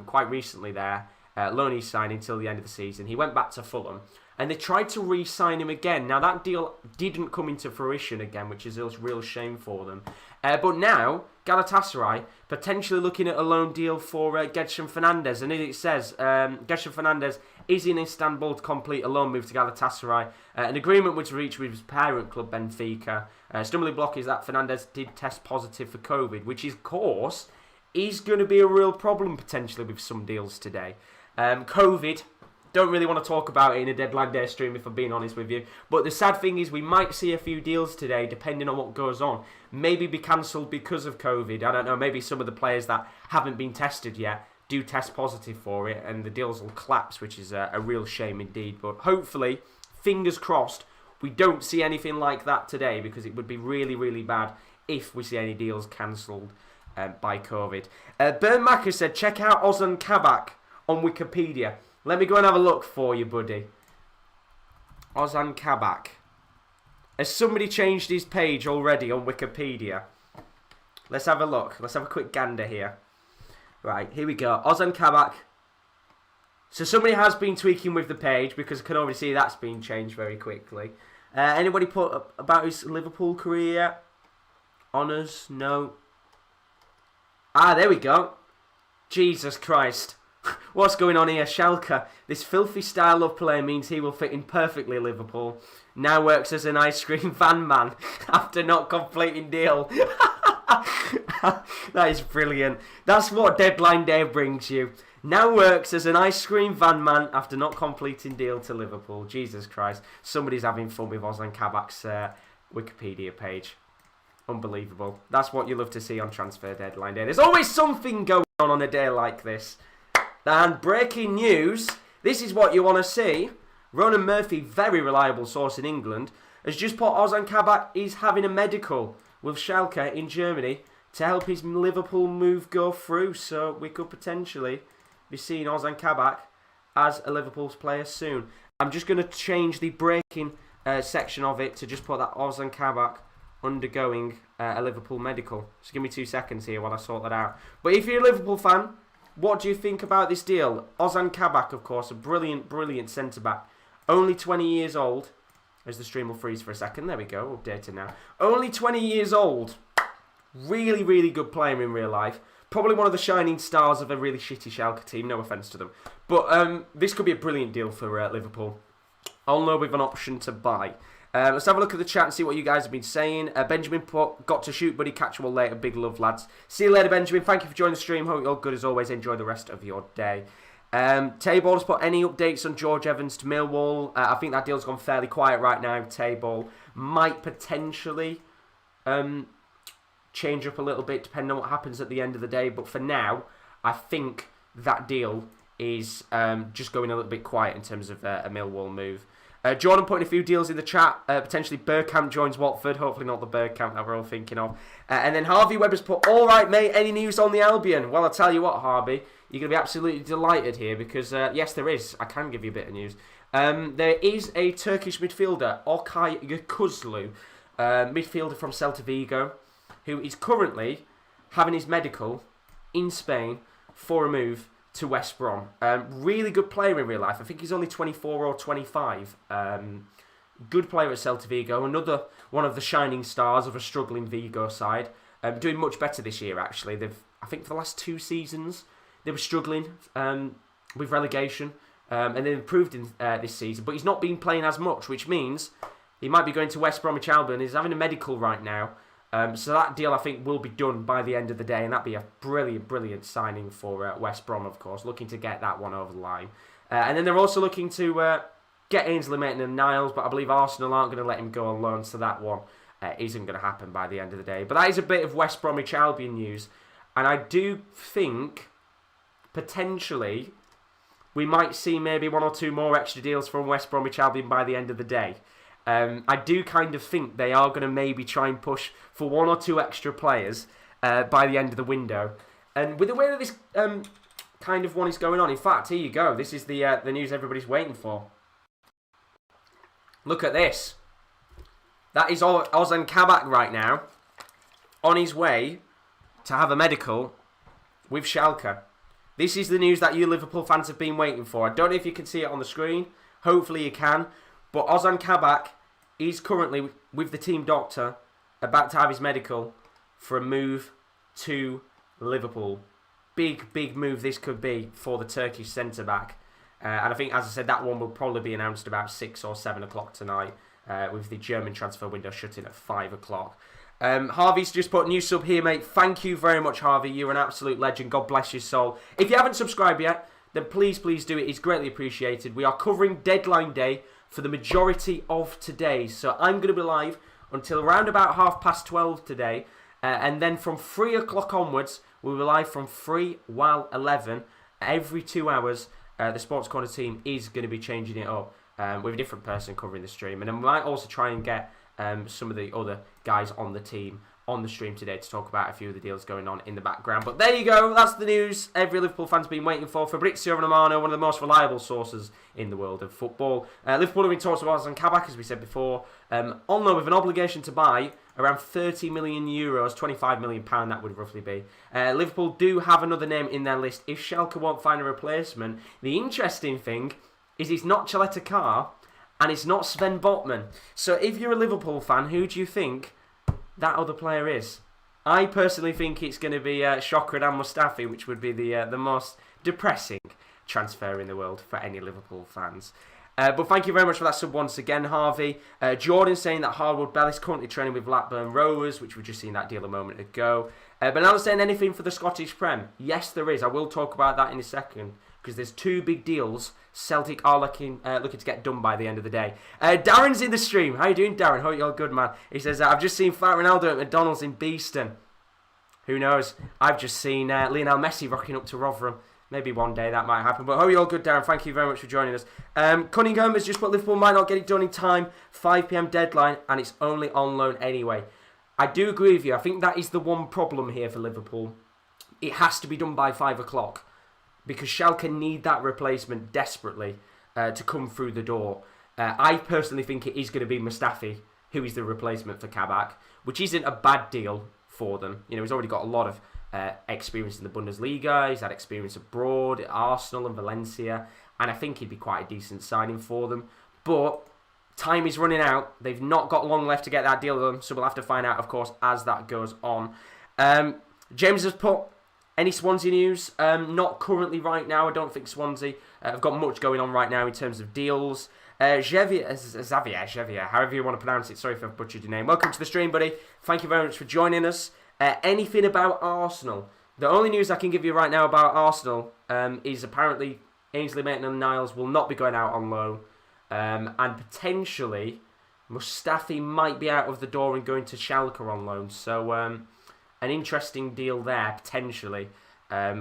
quite recently there. Loan he signed until the end of the season. He went back to Fulham. and they tried to re-sign him again. Now, that deal didn't come into fruition again, which is a real shame for them. But now, Galatasaray potentially looking at a loan deal for Gedson Fernandes. And it says Gedson Fernandes is in Istanbul to complete a loan move to Galatasaray. An agreement was reached with his parent club, Benfica. Stumbling block is that Fernandes did test positive for COVID, which is, of course, is going to be a real problem potentially with some deals today. COVID, don't really want to talk about it in a deadline day stream if I'm being honest with you. But the sad thing is we might see a few deals today depending on what goes on. Maybe be cancelled because of COVID. I don't know, maybe some of the players that haven't been tested yet do test positive for it and the deals will collapse, which is a real shame indeed. But hopefully, fingers crossed, we don't see anything like that today because it would be really, really bad if we see any deals cancelled by COVID. Bern Macker said, check out Ozan Kabak on Wikipedia. Let me go and have a look for you, buddy. Ozan Kabak. Has somebody changed his page already on Wikipedia? Let's have a look. Let's have a quick gander here. Right, here we go. Ozan Kabak. So somebody has been tweaking with the page because I can already see that's been changed very quickly. Anybody put up about his Liverpool career yet? Honours? No. Ah, there we go. Jesus Christ. What's going on here? Schalke. This filthy style of play means he will fit in perfectly at Liverpool. Now works as an ice cream van man after not completing deal. That is brilliant. That's what deadline day brings you. Now works as an ice cream van man after not completing deal to Liverpool. Jesus Christ. Somebody's having fun with Ozan Kabak's Wikipedia page. Unbelievable. That's what you love to see on transfer deadline day. There's always something going on a day like this. And breaking news, this is what you want to see. Ronan Murphy, very reliable source in England, has just put Ozan Kabak is having a medical with Schalke in Germany to help his Liverpool move go through. So we could potentially be seeing Ozan Kabak as a Liverpool player soon. I'm just going to change the breaking section of it to just put that Ozan Kabak undergoing a Liverpool medical. Just give me 2 seconds here while I sort that out. But if you're a Liverpool fan, what do you think about this deal? Ozan Kabak, of course, a brilliant, brilliant centre-back. Only 20 years old. As the stream will freeze for a second. There we go, updated now. Only 20 years old. Really, really good player in real life. Probably one of the shining stars of a really shitty Schalke team. No offence to them. But this could be a brilliant deal for Liverpool. I'll know with an option to buy. Let's have a look at the chat and see what you guys have been saying. Benjamin got to shoot, buddy. Catch you all later. Big love, lads. See you later, Benjamin. Thank you for joining the stream. Hope you're all good as always. Enjoy the rest of your day. Tayball has put any updates on George Evans to Millwall. I think that deal's gone fairly quiet right now. Tayball might potentially change up a little bit depending on what happens at the end of the day. But for now, I think that deal is just going a little bit quiet in terms of a Millwall move. Jordan putting a few deals in the chat. Potentially Bergkamp joins Watford. Hopefully not the Bergkamp that we're all thinking of. And then Harvey Webber's put, all right, mate, any news on the Albion? Well, I'll tell you what, Harvey. You're going to be absolutely delighted here because, yes, there is. I can give you a bit of news. There is a Turkish midfielder, Okay Yekuzlu, midfielder from Celta Vigo, who is currently having his medical in Spain for a move to West Brom. Really good player in real life. I think he's only 24 or 25. Good player at Celta Vigo. Another one of the shining stars of a struggling Vigo side. Doing much better this year, actually. I think for the last 2 seasons, they were struggling with relegation. And they improved in this season. But he's not been playing as much, which means he might be going to West Bromwich Albion. He's having a medical right now. So that deal, I think, will be done by the end of the day. And that'd be a brilliant, brilliant signing for West Brom, of course. Looking to get that one over the line. And then they're also looking to get Ainsley Maitland-Niles. But I believe Arsenal aren't going to let him go on loan. So that one isn't going to happen by the end of the day. But that is a bit of West Bromwich Albion news. And I do think, potentially, we might see maybe 1 or 2 more extra deals from West Bromwich Albion by the end of the day. I do kind of think they are going to maybe try and push for 1 or 2 extra players by the end of the window. And with the way that this kind of one is going on, in fact, here you go. This is the news everybody's waiting for. Look at this. That is Ozan Kabak right now on his way to have a medical with Schalke. This is the news that you Liverpool fans have been waiting for. I don't know if you can see it on the screen. Hopefully he can. But Ozan Kabak is currently, with the team doctor, about to have his medical for a move to Liverpool. Big move this could be for the Turkish centre-back. And I think, as I said, that one will probably be announced about 6 or 7 o'clock tonight, with the German transfer window shutting at 5 o'clock. Harvey's just put new sub here, mate. Thank you very much, Harvey. You're an absolute legend. God bless your soul. If you haven't subscribed yet, then please do it. It's greatly appreciated. We are covering deadline day for the majority of today. So I'm going to be live until around about 12:30 today. And then from 3 o'clock onwards, we'll be live from 3 while 11. Every 2 hours, the Sports Corner team is going to be changing it up with a different person covering the stream. And then we might also try and get some of the other guys on the team on the stream today to talk about a few of the deals going on in the background. But there you go, that's the news every Liverpool fan's been waiting for. Fabrizio Romano, one of the most reliable sources in the world of football. Liverpool have been talked about Ozan Kabak, as we said before, on loan with an obligation to buy around €30 million, £25 million that would roughly be. Liverpool do have another name in their list if Schalke won't find a replacement. The interesting thing is it's not Chaleta Carr and it's not Sven Botman. So if you're a Liverpool fan, who do you think that other player is? I personally think it's going to be Shokran Mustafi, which would be the most depressing transfer in the world for any Liverpool fans. But thank you very much for that sub once again, Harvey. Jordan saying that Hardwood Bell is currently training with Blackburn Rovers, which we just seen that deal a moment ago. But now they're saying anything for the Scottish Prem. Yes, there is. I will talk about that in a second, because there's 2 big deals Celtic are looking to get done by the end of the day. Darren's in the stream. How you doing, Darren? Hope you're good, man. He says, I've just seen Fat Ronaldo at McDonald's in Beeston. Who knows? I've just seen Lionel Messi rocking up to Rotherham. Maybe one day that might happen. But hope you're all good, Darren. Thank you very much for joining us. Cunningham has just put Liverpool might not get it done in time. 5 PM deadline, and it's only on loan anyway. I do agree with you. I think that is the one problem here for Liverpool. It has to be done by 5 o'clock. Because Schalke need that replacement desperately to come through the door. I personally think it is going to be Mustafi, who is the replacement for Kabak, which isn't a bad deal for them. You know, he's already got a lot of experience in the Bundesliga. He's had experience abroad at Arsenal and Valencia, and I think he'd be quite a decent signing for them. But time is running out. They've not got long left to get that deal done, so we'll have to find out, of course, as that goes on. James has put, any Swansea news? Not currently right now. I don't think Swansea have got much going on right now in terms of deals. Xavier, however you want to pronounce it. Sorry if I've butchered your name. Welcome to the stream, buddy. Thank you very much for joining us. Anything about Arsenal? The only news I can give you right now about Arsenal is apparently Ainsley Maitland-Niles will not be going out on loan. And potentially Mustafi might be out of the door and going to Schalke on loan. So an interesting deal there, potentially,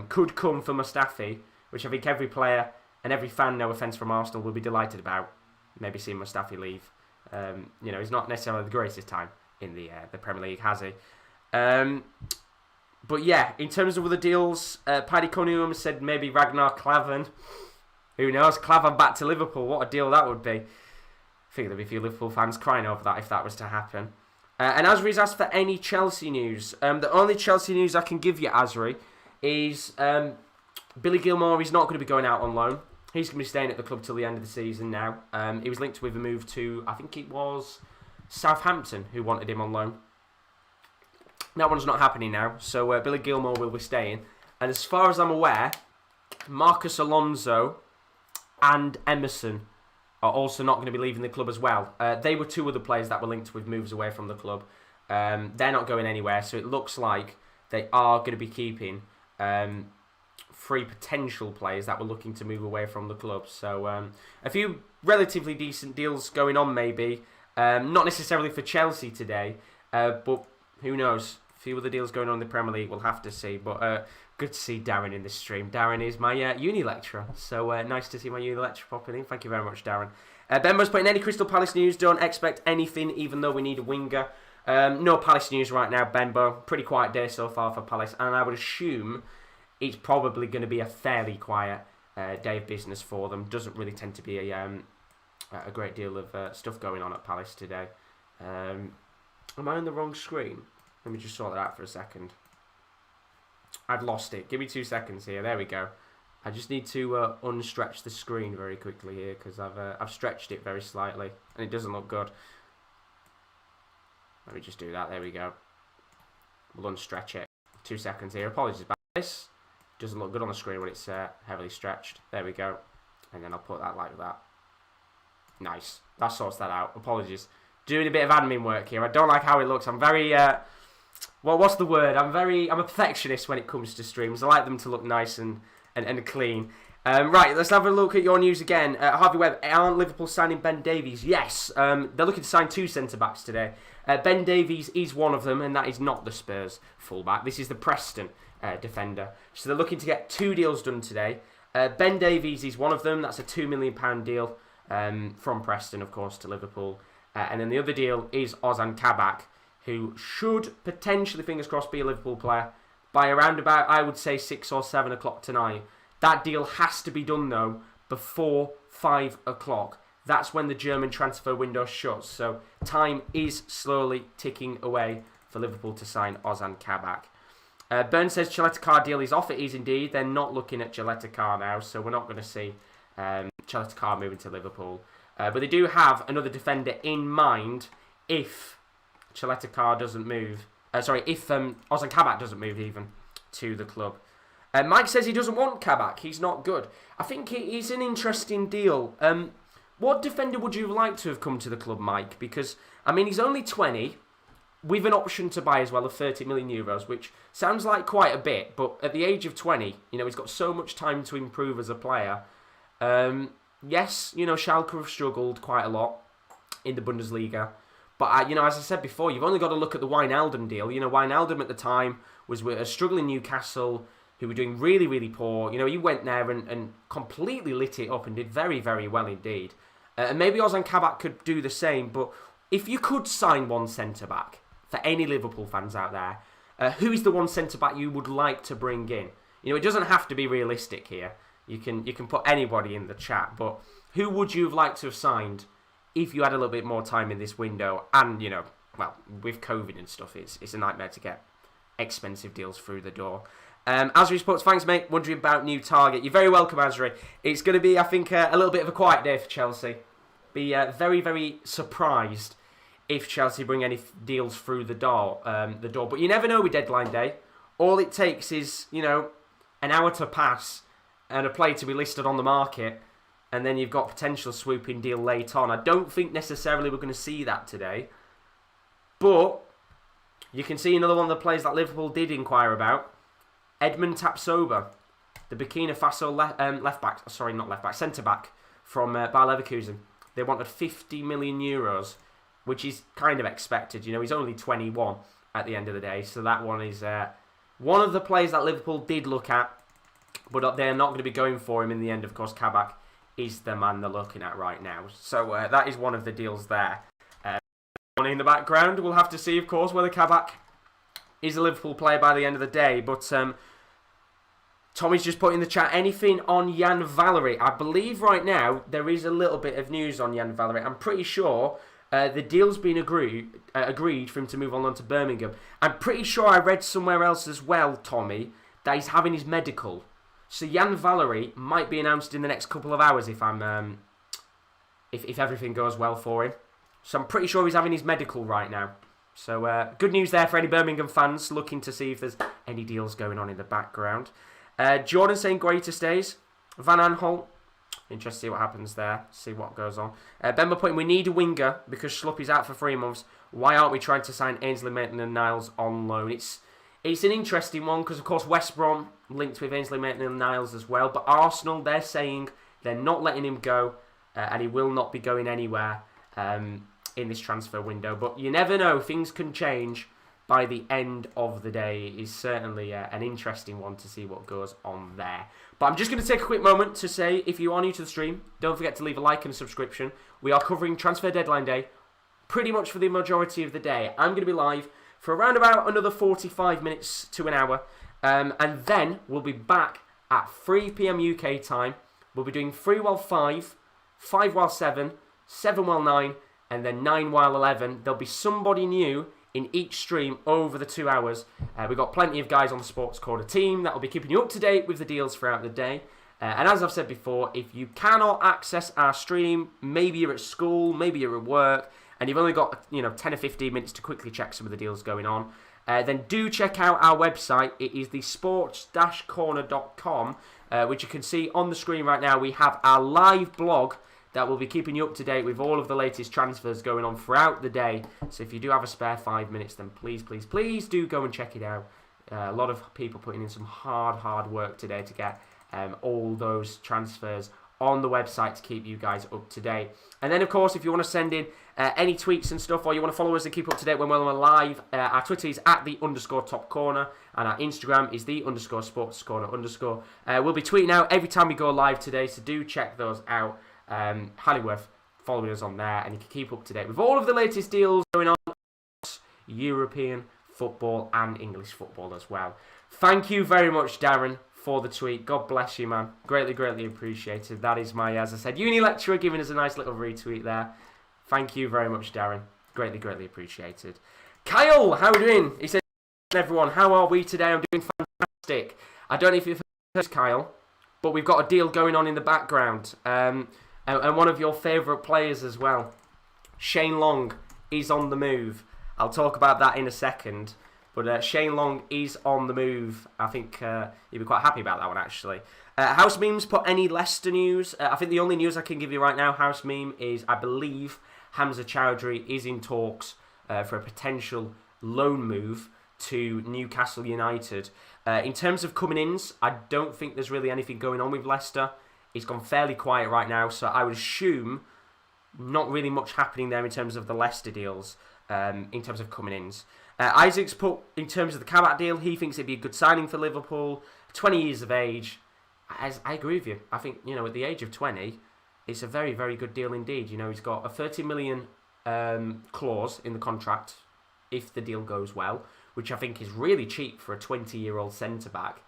could come for Mustafi, which I think every player and every fan, no offence from Arsenal, will be delighted about. Maybe seeing Mustafi leave. He's not necessarily the greatest time in the Premier League, has he? But yeah, in terms of other deals, Paddy Cunningham said maybe Ragnar Klavan. Who knows? Klavan back to Liverpool. What a deal that would be. I think there'd be a few Liverpool fans crying over that if that was to happen. And Asri's asked for any Chelsea news. The only Chelsea news I can give you, Asri, is Billy Gilmour is not going to be going out on loan. He's going to be staying at the club till the end of the season now. He was linked with a move to, I think it was Southampton, who wanted him on loan. That one's not happening now, so Billy Gilmour will be staying. And as far as I'm aware, Marcus Alonso and Emerson are also not going to be leaving the club as well. They were 2 other players that were linked with moves away from the club. They're not going anywhere, so it looks like they are going to be keeping 3 potential players that were looking to move away from the club. So a few relatively decent deals going on maybe. Not necessarily for Chelsea today, but who knows? A few other deals going on in the Premier League, we'll have to see. But good to see Darren in this stream. Darren is my uni lecturer, so nice to see my uni lecturer popping in. Thank you very much, Darren. Benbo's putting any Crystal Palace news. Don't expect anything, even though we need a winger. No Palace news right now, Benbo. Pretty quiet day so far for Palace, and I would assume it's probably going to be a fairly quiet day of business for them. Doesn't really tend to be a great deal of stuff going on at Palace today. Am I on the wrong screen? Let me just sort that out for a second. I've lost it. Give me 2 seconds here. There we go. I just need to unstretch the screen very quickly here because I've stretched it very slightly and it doesn't look good. Let me just do that. There we go. We'll unstretch it. 2 seconds here. Apologies about this. Doesn't look good on the screen when it's heavily stretched. There we go. And then I'll put that like that. Nice. That sorts that out. Apologies. Doing a bit of admin work here. I don't like how it looks. I'm very... well, what's the word? I'm a perfectionist when it comes to streams. I like them to look nice and clean. Right, let's have a look at your news again. Harvey Webb, aren't Liverpool signing Ben Davies? Yes, they're looking to sign 2 centre-backs today. Ben Davies is one of them, and that is not the Spurs fullback. This is the Preston defender. So they're looking to get 2 deals done today. Ben Davies is one of them. That's a £2 million deal from Preston, of course, to Liverpool. And then the other deal is Ozan Kabak, who should potentially, fingers crossed, be a Liverpool player by around about, I would say, 6 or 7 o'clock tonight. That deal has to be done, though, before 5 o'clock. That's when the German transfer window shuts. So time is slowly ticking away for Liverpool to sign Ozan Kabak. Burns says Cheleta deal is off. It is indeed. They're not looking at Cheleta now, so we're not going to see Cheleta moving to Liverpool. But they do have another defender in mind if Cheleta doesn't move. If Ozan Kabak doesn't move even to the club. Mike says he doesn't want Kabak. He's not good. I think he's an interesting deal. What defender would you like to have come to the club, Mike? Because, I mean, he's only 20, with an option to buy as well of 30 million euros, which sounds like quite a bit, but at the age of 20, he's got so much time to improve as a player. Yes, Schalke have struggled quite a lot in the Bundesliga. But, as I said before, you've only got to look at the Wijnaldum deal. Wijnaldum at the time was with a struggling Newcastle who were doing really, really poor. He went there and completely lit it up and did very, very well indeed. And maybe Ozan Kabak could do the same, but if you could sign one centre-back, for any Liverpool fans out there, who is the one centre-back you would like to bring in? It doesn't have to be realistic here. You can put anybody in the chat, but who would you have liked to have signed if you had a little bit more time in this window? And, with COVID and stuff, it's a nightmare to get expensive deals through the door. Asri Sports, thanks mate, wondering about new target. You're very welcome, Asri. It's going to be, I think, a little bit of a quiet day for Chelsea. Be very, very surprised if Chelsea bring any deals through the door. But you never know with deadline day. All it takes is, an hour to pass and a player to be listed on the market, and then you've got potential swooping deal late on. I don't think necessarily we're going to see that today, but you can see another one of the players that Liverpool did inquire about, Edmund Tapsoba, the Burkina Faso centre-back from Bayer Leverkusen. They wanted 50 million euros, which is kind of expected. He's only 21 at the end of the day, so that one is one of the players that Liverpool did look at, but they're not going to be going for him in the end. Of course, Kabak is the man they're looking at right now. So that is one of the deals there. In the background, we'll have to see, of course, whether Kabak is a Liverpool player by the end of the day. But Tommy's just put in the chat, anything on Jan Valery? I believe right now there is a little bit of news on Jan Valery. I'm pretty sure the deal's been agreed for him to move on to Birmingham. I'm pretty sure I read somewhere else as well, Tommy, that he's having his medical. So Jan Valery might be announced in the next couple of hours if everything goes well for him. So I'm pretty sure he's having his medical right now. So good news there for any Birmingham fans looking to see if there's any deals going on in the background. Jordan saying Guaita stays. Van Aanholt. Interested to see what happens there. See what goes on. Bemba putting, we need a winger because Schlupp is out for 3 months. Why aren't we trying to sign Ainsley Maitland-Niles on loan? It's an interesting one because, of course, West Brom linked with Ainsley Maitland-Niles as well. But Arsenal, they're saying they're not letting him go and he will not be going anywhere in this transfer window. But you never know. Things can change by the end of the day. It is certainly an interesting one to see what goes on there. But I'm just going to take a quick moment to say, if you are new to the stream, don't forget to leave a like and a subscription. We are covering transfer deadline day pretty much for the majority of the day. I'm going to be live for around about another 45 minutes to an hour. And then we'll be back at 3 p.m. UK time. We'll be doing 3 while 5, 5 while 7, 7 while 9, and then 9 while 11. There'll be somebody new in each stream over the 2 hours. We've got plenty of guys on the Sports Corner team that will be keeping you up to date with the deals throughout the day. And as I've said before, if you cannot access our stream, maybe you're at school, maybe you're at work, and you've only got 10 or 15 minutes to quickly check some of the deals going on, then do check out our website. It is the sports-corner.com, which you can see on the screen right now. We have our live blog that will be keeping you up to date with all of the latest transfers going on throughout the day. So if you do have a spare 5 minutes, then please do go and check it out. A lot of people putting in some hard work today to get all those transfers on the website to keep you guys up to date. And then, of course, if you want to send in any tweets and stuff, or you want to follow us and keep up to date when we're live, our Twitter is at @_topcorner, and our Instagram is _sportscorner_. We'll be tweeting out every time we go live today, so do check those out. Highly worth following us on there, and you can keep up to date with all of the latest deals going on, European football and English football as well. Thank you very much, Darren, for the tweet. God bless you, man. Greatly appreciated. That is my, as I said, uni lecturer giving us a nice little retweet there. Thank you very much, Darren. Greatly appreciated. Kyle, how are you doing? He said, everyone, how are we today? I'm doing fantastic. I don't know if you've heard, Kyle, but we've got a deal going on in the background. And one of your favourite players as well, Shane Long, is on the move. I'll talk about that in a second. But Shane Long is on the move. I think you'll be quite happy about that one, actually. House Memes put any Leicester news. I think the only news I can give you right now, House Meme, is I believe Hamza Chowdhury is in talks for a potential loan move to Newcastle United. In terms of coming-ins, I don't think there's really anything going on with Leicester. It's gone fairly quiet right now, so I would assume not really much happening there in terms of the Leicester deals, in terms of coming-ins. Isaac's put, in terms of the Kabak deal, he thinks it'd be a good signing for Liverpool. 20 years of age. As I agree with you. I think, at the age of 20, it's a very good deal indeed. He's got a 30 million clause in the contract if the deal goes well, which I think is really cheap for a 20-year-old centre-back.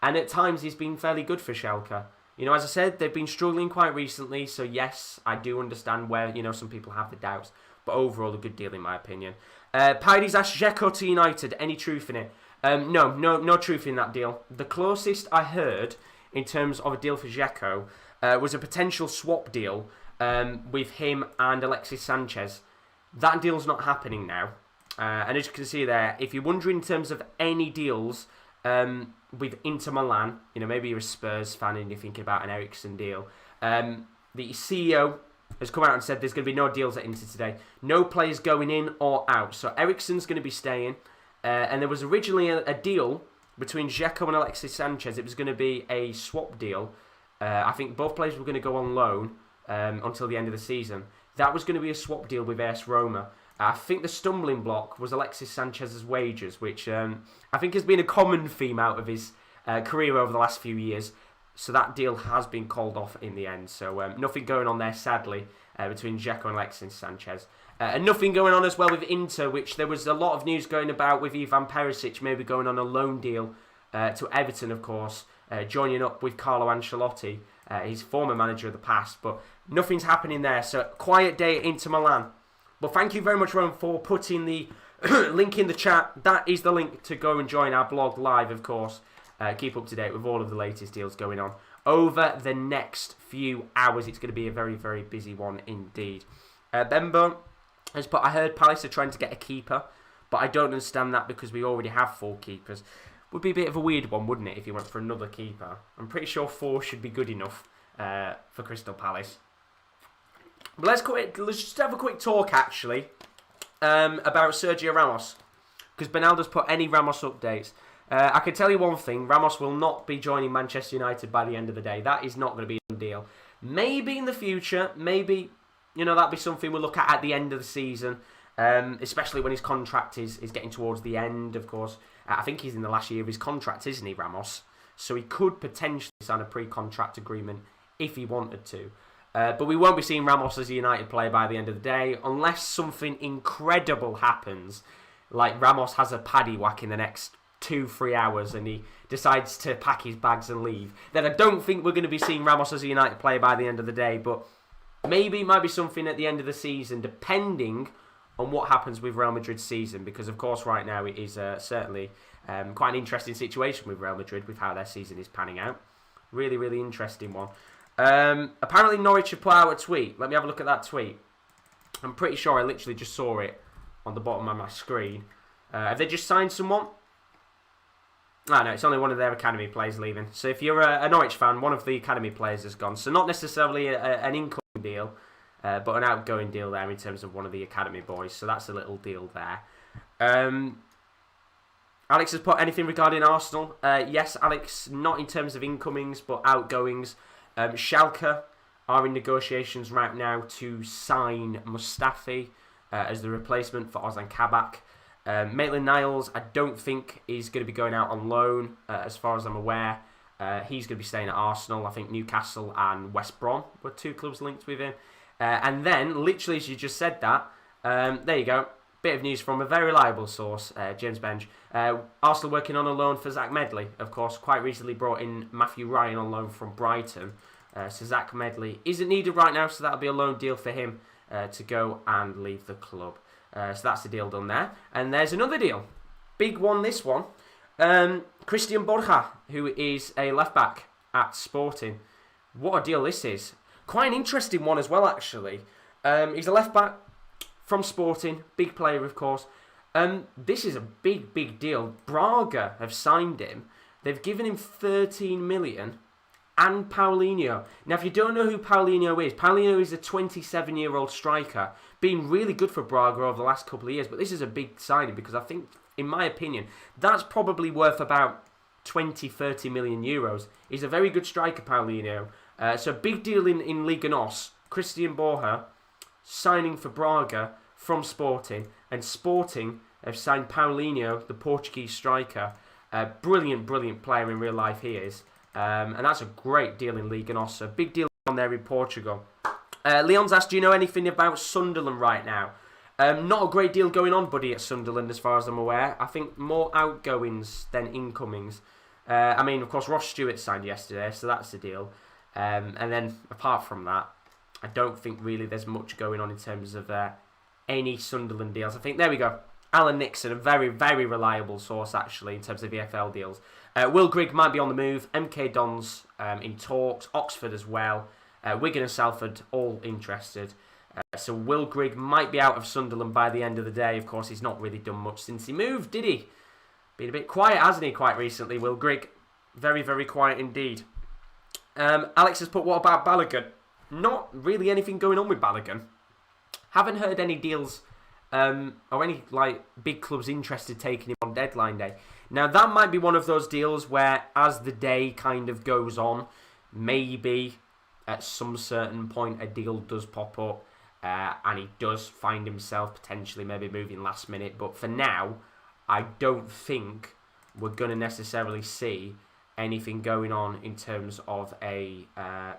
And at times, he's been fairly good for Schalke. As I said, they've been struggling quite recently, so yes, I do understand where, some people have the doubts. But overall, a good deal in my opinion. Paidy's asked Dzeko to United. Any truth in it? No truth in that deal. The closest I heard in terms of a deal for Dzeko was a potential swap deal with him and Alexis Sanchez. That deal's not happening now. And as you can see there, if you're wondering in terms of any deals with Inter Milan, maybe you're a Spurs fan and you're thinking about an Eriksen deal, the CEO has come out and said there's going to be no deals at Inter today. No players going in or out. So Eriksen's going to be staying. And there was originally a deal between Dzeko and Alexis Sanchez. It was going to be a swap deal. I think both players were going to go on loan until the end of the season. That was going to be a swap deal with AS Roma. I think the stumbling block was Alexis Sanchez's wages, which I think has been a common theme out of his career over the last few years. So that deal has been called off in the end. So nothing going on there, sadly, between Dzeko and Alexis Sanchez. And nothing going on as well with Inter, which there was a lot of news going about with Ivan Perisic maybe going on a loan deal to Everton, of course, joining up with Carlo Ancelotti, his former manager of the past. But nothing's happening there. So quiet day at Inter Milan. But thank you very much, Ron, for putting the link in the chat. That is the link to go and join our blog live, of course. Keep up to date with all of the latest deals going on. Over the next few hours, it's going to be a very busy one indeed. Bembo has put, I heard Palace are trying to get a keeper, but I don't understand that because we already have 4 keepers. Would be a bit of a weird one, wouldn't it, if you went for another keeper? I'm pretty sure 4 should be good enough for Crystal Palace. But let's just have a quick talk, actually, about Sergio Ramos. Because Benaldo's put any Ramos updates. I can tell you one thing, Ramos will not be joining Manchester United by the end of the day. That is not going to be a done deal. Maybe in the future, maybe, that'd be something we'll look at the end of the season, especially when his contract is getting towards the end, of course. I think he's in the last year of his contract, isn't he, Ramos? So he could potentially sign a pre-contract agreement if he wanted to. But we won't be seeing Ramos as a United player by the end of the day, unless something incredible happens, like Ramos has a paddy whack in the next 2-3 hours and he decides to pack his bags and leave. Then I don't think we're going to be seeing Ramos as a United player by the end of the day, but maybe it might be something at the end of the season, depending on what happens with Real Madrid's season, because of course right now it is certainly quite an interesting situation with Real Madrid with how their season is panning out. Really, really interesting one. Apparently Norwich have put out a tweet. Let me have a look at that tweet. I'm pretty sure I literally just saw it on the bottom of my screen. Have they just signed someone? No, it's only one of their academy players leaving. So if you're a Norwich fan, one of the academy players has gone. So not necessarily an incoming deal, but an outgoing deal there in terms of one of the academy boys. So that's a little deal there. Alex has put anything regarding Arsenal. Yes, Alex, not in terms of incomings, but outgoings. Schalke are in negotiations right now to sign Mustafi as the replacement for Ozan Kabak. Maitland-Niles, I don't think is going to be going out on loan, as far as I'm aware. He's going to be staying at Arsenal. I think Newcastle and West Brom were two clubs linked with him. And then, literally as you just said that, there you go. Bit of news from a very reliable source, James Benge. Arsenal working on a loan for Zach Medley. Of course, quite recently brought in Matthew Ryan on loan from Brighton. So Zach Medley isn't needed right now, so that'll be a loan deal for him to go and leave the club. So that's the deal done there. And there's another deal. Big one, this one. Christian Borja, who is a left-back at Sporting. What a deal this is. Quite an interesting one as well, actually. He's a left-back from Sporting. Big player, of course. This is a big, big deal. Braga have signed him. They've given him 13 million and Paulinho. Now, if you don't know who Paulinho is a 27-year-old striker, been really good for Braga over the last couple of years, but this is a big signing because I think, in my opinion, that's probably worth about 20-30 million euros. He's a very good striker, Paulinho. So big deal in Liga NOS. Christian Borja signing for Braga from Sporting, and Sporting have signed Paulinho, the Portuguese striker. Brilliant, brilliant player in real life he is. And that's a great deal in Liga NOS. A big deal on there in Portugal. Leon's asked, do you know anything about Sunderland right now? Not a great deal going on, buddy, at Sunderland as far as I'm aware. I think more outgoings than incomings. I mean, of course, Ross Stewart signed yesterday, so that's the deal. And then, apart from that, I don't think really there's much going on in terms of any Sunderland deals. I think, there we go. Alan Nixon, a very, very reliable source, actually, in terms of EFL deals. Will Grigg might be on the move. MK Dons in talks. Oxford as well. Wigan and Salford all interested. So Will Grigg might be out of Sunderland by the end of the day. Of course, he's not really done much since he moved, did he? Been a bit quiet, hasn't he, quite recently, Will Grigg? Very, very quiet indeed. Alex has put, what about Balogun? Not really anything going on with Balogun. Haven't heard any deals or any big clubs interested taking him on deadline day. Now, that might be one of those deals where, as the day kind of goes on, maybe at some certain point a deal does pop up and he does find himself potentially maybe moving last minute. But for now, I don't think we're going to necessarily see anything going on in terms of a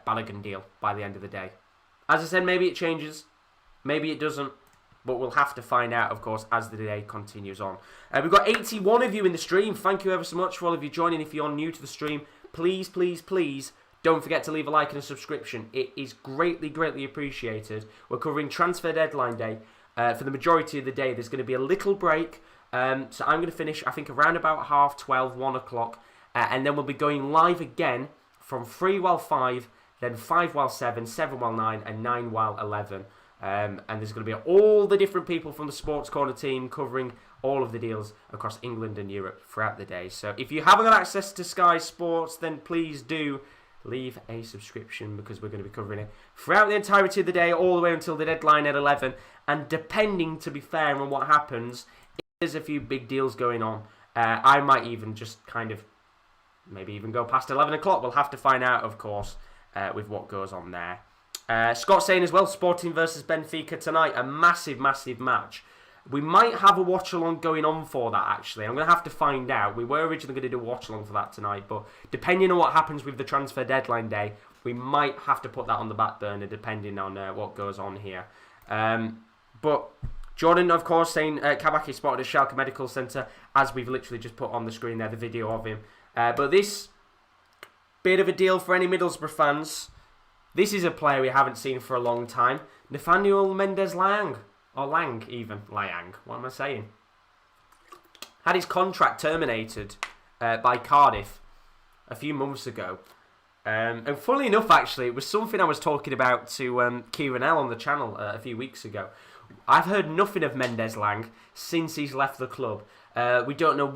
Balogun deal by the end of the day. As I said, maybe it changes, maybe it doesn't, but we'll have to find out, of course, as the day continues on. We've got 81 of you in the stream. Thank you ever so much for all of you joining. If you're new to the stream, please, please, please don't forget to leave a like and a subscription. It is greatly, greatly appreciated. We're covering transfer deadline day. For the majority of the day, there's going to be a little break. So I'm going to finish, I think, around about 12:30, 1 o'clock. And then we'll be going live again from 3 while 5, then 5 while 7, 7 while 9, and 9 while 11. And there's going to be all the different people from the Sports Corner team covering all of the deals across England and Europe throughout the day. So if you haven't got access to Sky Sports, then please do leave a subscription because we're going to be covering it throughout the entirety of the day, all the way until the deadline at 11. And depending, to be fair, on what happens, if there's a few big deals going on, I might even just kind of maybe even go past 11 o'clock. We'll have to find out, of course, with what goes on there. Scott saying as well, Sporting versus Benfica tonight, a massive, massive match. We might have a watch-along going on for that, actually. I'm going to have to find out. We were originally going to do a watch-along for that tonight, but depending on what happens with the transfer deadline day, we might have to put that on the back burner, depending on what goes on here. But Jordan, of course, saying Kabak is spotted at Schalke Medical Centre, as we've literally just put on the screen there, the video of him. But this, bit of a deal for any Middlesbrough fans. This is a player we haven't seen for a long time. Nathaniel Mendez-Laing. Or Lang, even. Liang. What am I saying? Had his contract terminated by Cardiff a few months ago. And funnily enough, actually, it was something I was talking about to Kieran L on the channel a few weeks ago. I've heard nothing of Mendes Lang since he's left the club. We don't know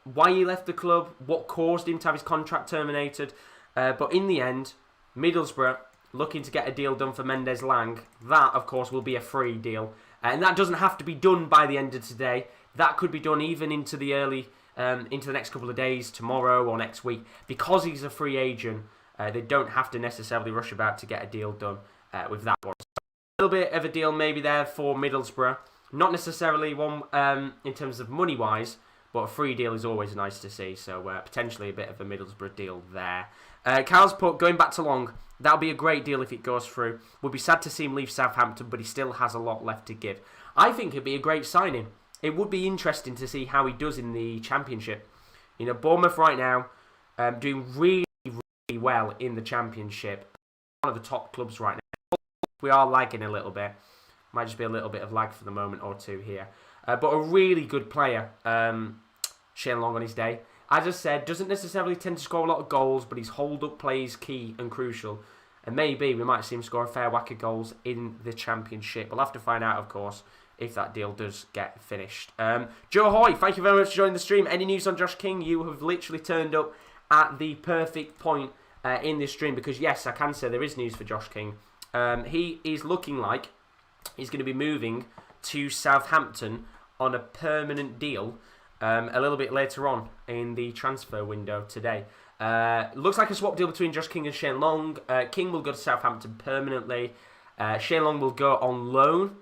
why he left the club, what caused him to have his contract terminated. But in the end, Middlesbrough looking to get a deal done for Mendes Lang. That, of course, will be a free deal. And that doesn't have to be done by the end of today. That could be done even into the next couple of days, tomorrow or next week. Because he's a free agent, they don't have to necessarily rush about to get a deal done with that one. So a little bit of a deal maybe there for Middlesbrough. Not necessarily one in terms of money-wise, but a free deal is always nice to see. So potentially a bit of a Middlesbrough deal there. Carl's put, going back to Long, that'll be a great deal if it goes through. Would be sad to see him leave Southampton, but he still has a lot left to give. I think it'd be a great signing. It would be interesting to see how he does in the Championship. You know, Bournemouth right now doing really, really well in the Championship. One of the top clubs right now. We are lagging a little bit. Might just be a little bit of lag for the moment or two here. But a really good player, Shane Long on his day. As I said, doesn't necessarily tend to score a lot of goals, but his hold-up play is key and crucial. And maybe we might see him score a fair whack of goals in the Championship. We'll have to find out, of course, if that deal does get finished. Joe Hoy, thank you very much for joining the stream. Any news on Josh King? You have literally turned up at the perfect point in this stream, because yes, I can say there is news for Josh King. He is looking like he's going to be moving to Southampton on a permanent deal a little bit later on in the transfer window today. Looks like a swap deal between Josh King and Shane Long. King will go to Southampton permanently. Shane Long will go on loan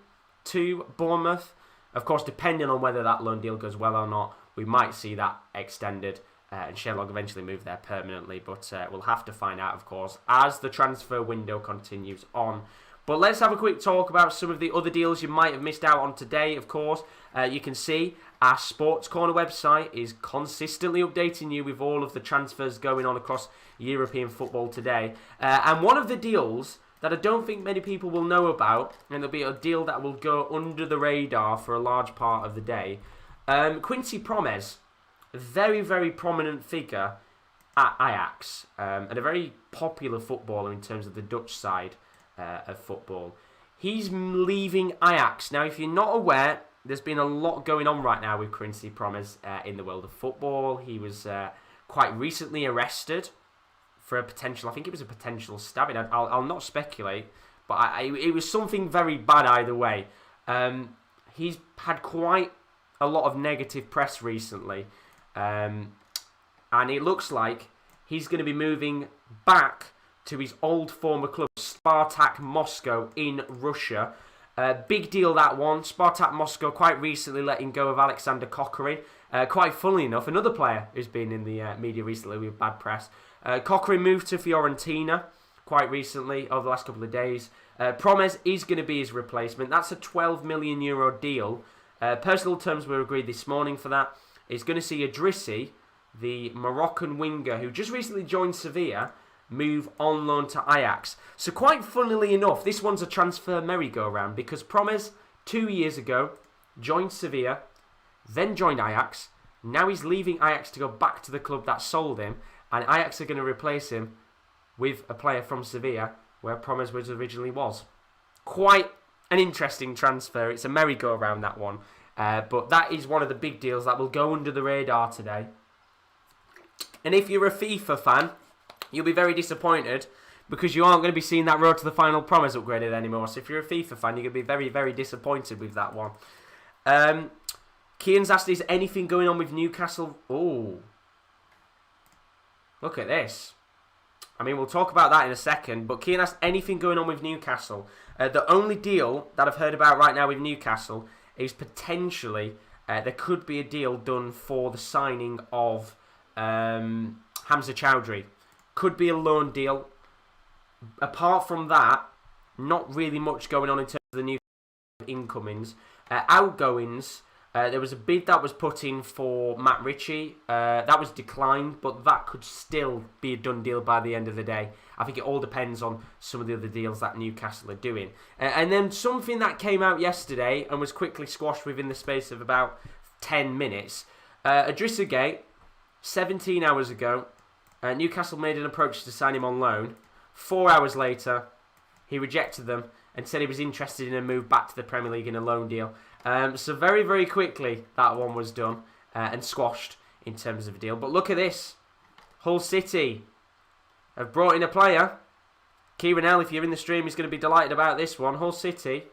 to Bournemouth. Of course, depending on whether that loan deal goes well or not, we might see that extended and Shane Long eventually move there permanently. But we'll have to find out, of course, as the transfer window continues on. But let's have a quick talk about some of the other deals you might have missed out on today, of course. You can see our Sports Corner website is consistently updating you with all of the transfers going on across European football today. And one of the deals that I don't think many people will know about, and there'll be a deal that will go under the radar for a large part of the day. Quincy Promes, a very, very prominent figure at Ajax, and a very popular footballer in terms of the Dutch side of football. He's leaving Ajax. Now, if you're not aware, there's been a lot going on right now with Quincy Promes in the world of football. He was quite recently arrested for a potential, I think it was a potential stabbing. I'll not speculate, but it was something very bad either way. He's had quite a lot of negative press recently, and it looks like he's going to be moving back to his old former club, Spartak Moscow in Russia. Big deal, that one. Spartak Moscow quite recently letting go of Alexander Kokorin. Quite funnily enough, another player who's been in the media recently with bad press. Kokorin moved to Fiorentina quite recently, over the last couple of days. Promes is going to be his replacement. That's a €12 million deal. Personal terms were agreed this morning for that. It's going to see Idrissi, the Moroccan winger who just recently joined Sevilla, move on loan to Ajax. So quite funnily enough, this one's a transfer merry-go-round, because Promes 2 years ago joined Sevilla, then joined Ajax. Now he's leaving Ajax to go back to the club that sold him, and Ajax are going to replace him with a player from Sevilla, where Promes originally was. Quite an interesting transfer. It's a merry-go-round, that one. But that is one of the big deals that will go under the radar today. And if you're a FIFA fan, you'll be very disappointed, because you aren't going to be seeing that Road to the Final Promise upgraded anymore. So if you're a FIFA fan, you're going to be very, very disappointed with that one. Kian's asked, is anything going on with Newcastle? Oh, look at this. I mean, we'll talk about that in a second, but Kian asked, anything going on with Newcastle? The only deal that I've heard about right now with Newcastle is potentially there could be a deal done for the signing of Hamza Chowdhury. Could be a loan deal. Apart from that, not really much going on in terms of the new incomings. Outgoings, there was a bid that was put in for Matt Ritchie. That was declined, but that could still be a done deal by the end of the day. I think it all depends on some of the other deals that Newcastle are doing. And then something that came out yesterday and was quickly squashed within the space of about 10 minutes. Idrissa Gueye, 17 hours ago, Newcastle made an approach to sign him on loan. 4 hours later, he rejected them and said he was interested in a move back to the Premier League in a loan deal. So very, very quickly, that one was done and squashed in terms of a deal. But look at this. Hull City have brought in a player. Kieran L, if you're in the stream, is going to be delighted about this one. Hull City,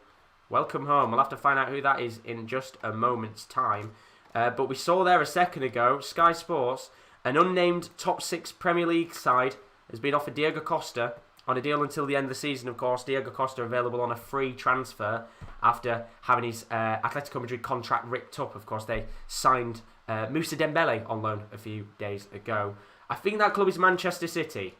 welcome home. We'll have to find out who that is in just a moment's time. But we saw there a second ago, Sky Sports, an unnamed top 6 Premier League side has been offered Diego Costa on a deal until the end of the season, of course. Diego Costa available on a free transfer after having his Atletico Madrid contract ripped up. Of course, they signed Moussa Dembele on loan a few days ago. I think that club is Manchester City.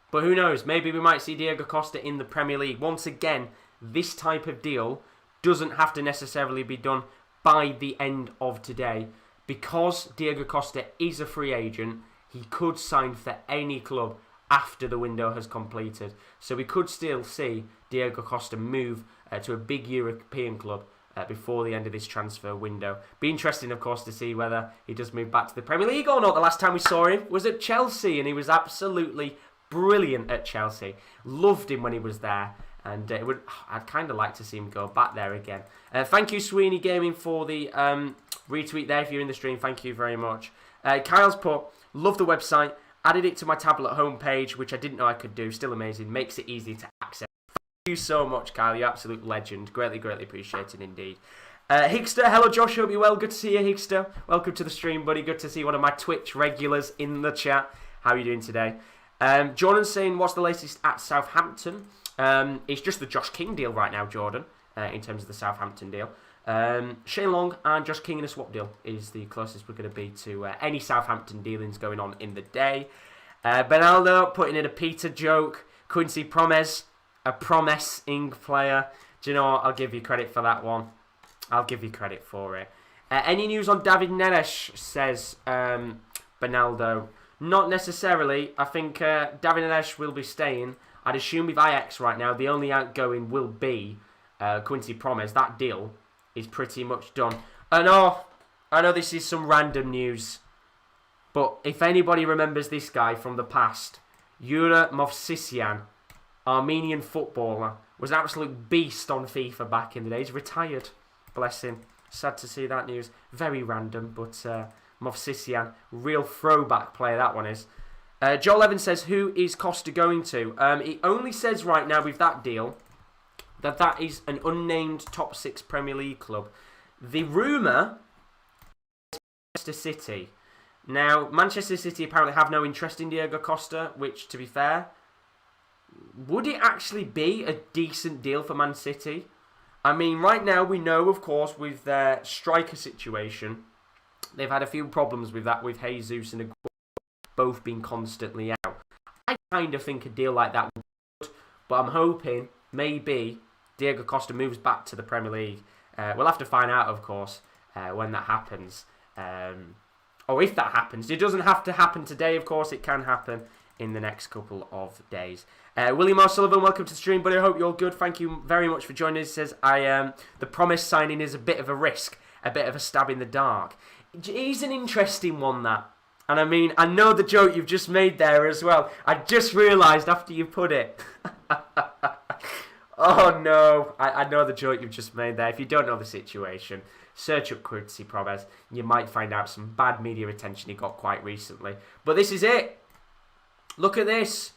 But who knows? Maybe we might see Diego Costa in the Premier League. Once again, this type of deal doesn't have to necessarily be done by the end of today. Because Diego Costa is a free agent, he could sign for any club after the window has completed. So we could still see Diego Costa move to a big European club before the end of this transfer window. Be interesting, of course, to see whether he does move back to the Premier League or not. The last time we saw him was at Chelsea, and he was absolutely brilliant at Chelsea. Loved him when he was there, and I'd kind of like to see him go back there again. Thank you, Sweeney Gaming, for the retweet there. If you're in the stream, thank you very much. Kyle's put, love the website, added it to my tablet homepage, which I didn't know I could do. Still amazing, makes it easy to access. Thank you so much, Kyle. You're absolute legend. Greatly, greatly appreciated indeed. Higster, hello Josh, hope you're well. Good to see you, Higster. Welcome to the stream, buddy. Good to see one of my Twitch regulars in the chat. How are you doing today? Jordan's saying, what's the latest at Southampton? It's just the Josh King deal right now, Jordan, in terms of the Southampton deal. Shane Long and Josh King in a swap deal is the closest we're going to be to any Southampton dealings going on in the day. Benaldo putting in a Peter joke. Quincy Promes, a promising player. Do you know what? I'll give you credit for that one. I'll give you credit for it. Any news on David Neres, says Benaldo. Not necessarily. I think David Neres will be staying. I'd assume with Ajax right now, the only outgoing will be Quincy Promes. That deal is pretty much done. I know this is some random news, but if anybody remembers this guy from the past, Yura Movsisyan, Armenian footballer, was an absolute beast on FIFA back in the day. He's retired. Bless him. Sad to see that news. Very random, but Movsisyan, real throwback player that one is. Joel Evans says, who is Costa going to? It only says right now with that deal that is an unnamed top 6 Premier League club. The rumour is Manchester City. Now, Manchester City apparently have no interest in Diego Costa, which, to be fair, would it actually be a decent deal for Man City? I mean, right now we know, of course, with their striker situation, they've had a few problems with that, with Jesus and Aguero both being constantly out. I kind of think a deal like that would be good, but I'm hoping maybe Diego Costa moves back to the Premier League. We'll have to find out, of course, when that happens. Or if that happens. It doesn't have to happen today, of course. It can happen in the next couple of days. William O'Sullivan, welcome to the stream, buddy. I hope you're all good. Thank you very much for joining us. He says, the Promise signing is a bit of a risk, a bit of a stab in the dark. He's an interesting one, that. And I mean, I know the joke you've just made there as well. I just realised after you put it. Oh no, I know the joke you've just made there. If you don't know the situation, search up Quincy Promes. You might find out some bad media attention he got quite recently. But this is it. Look at this.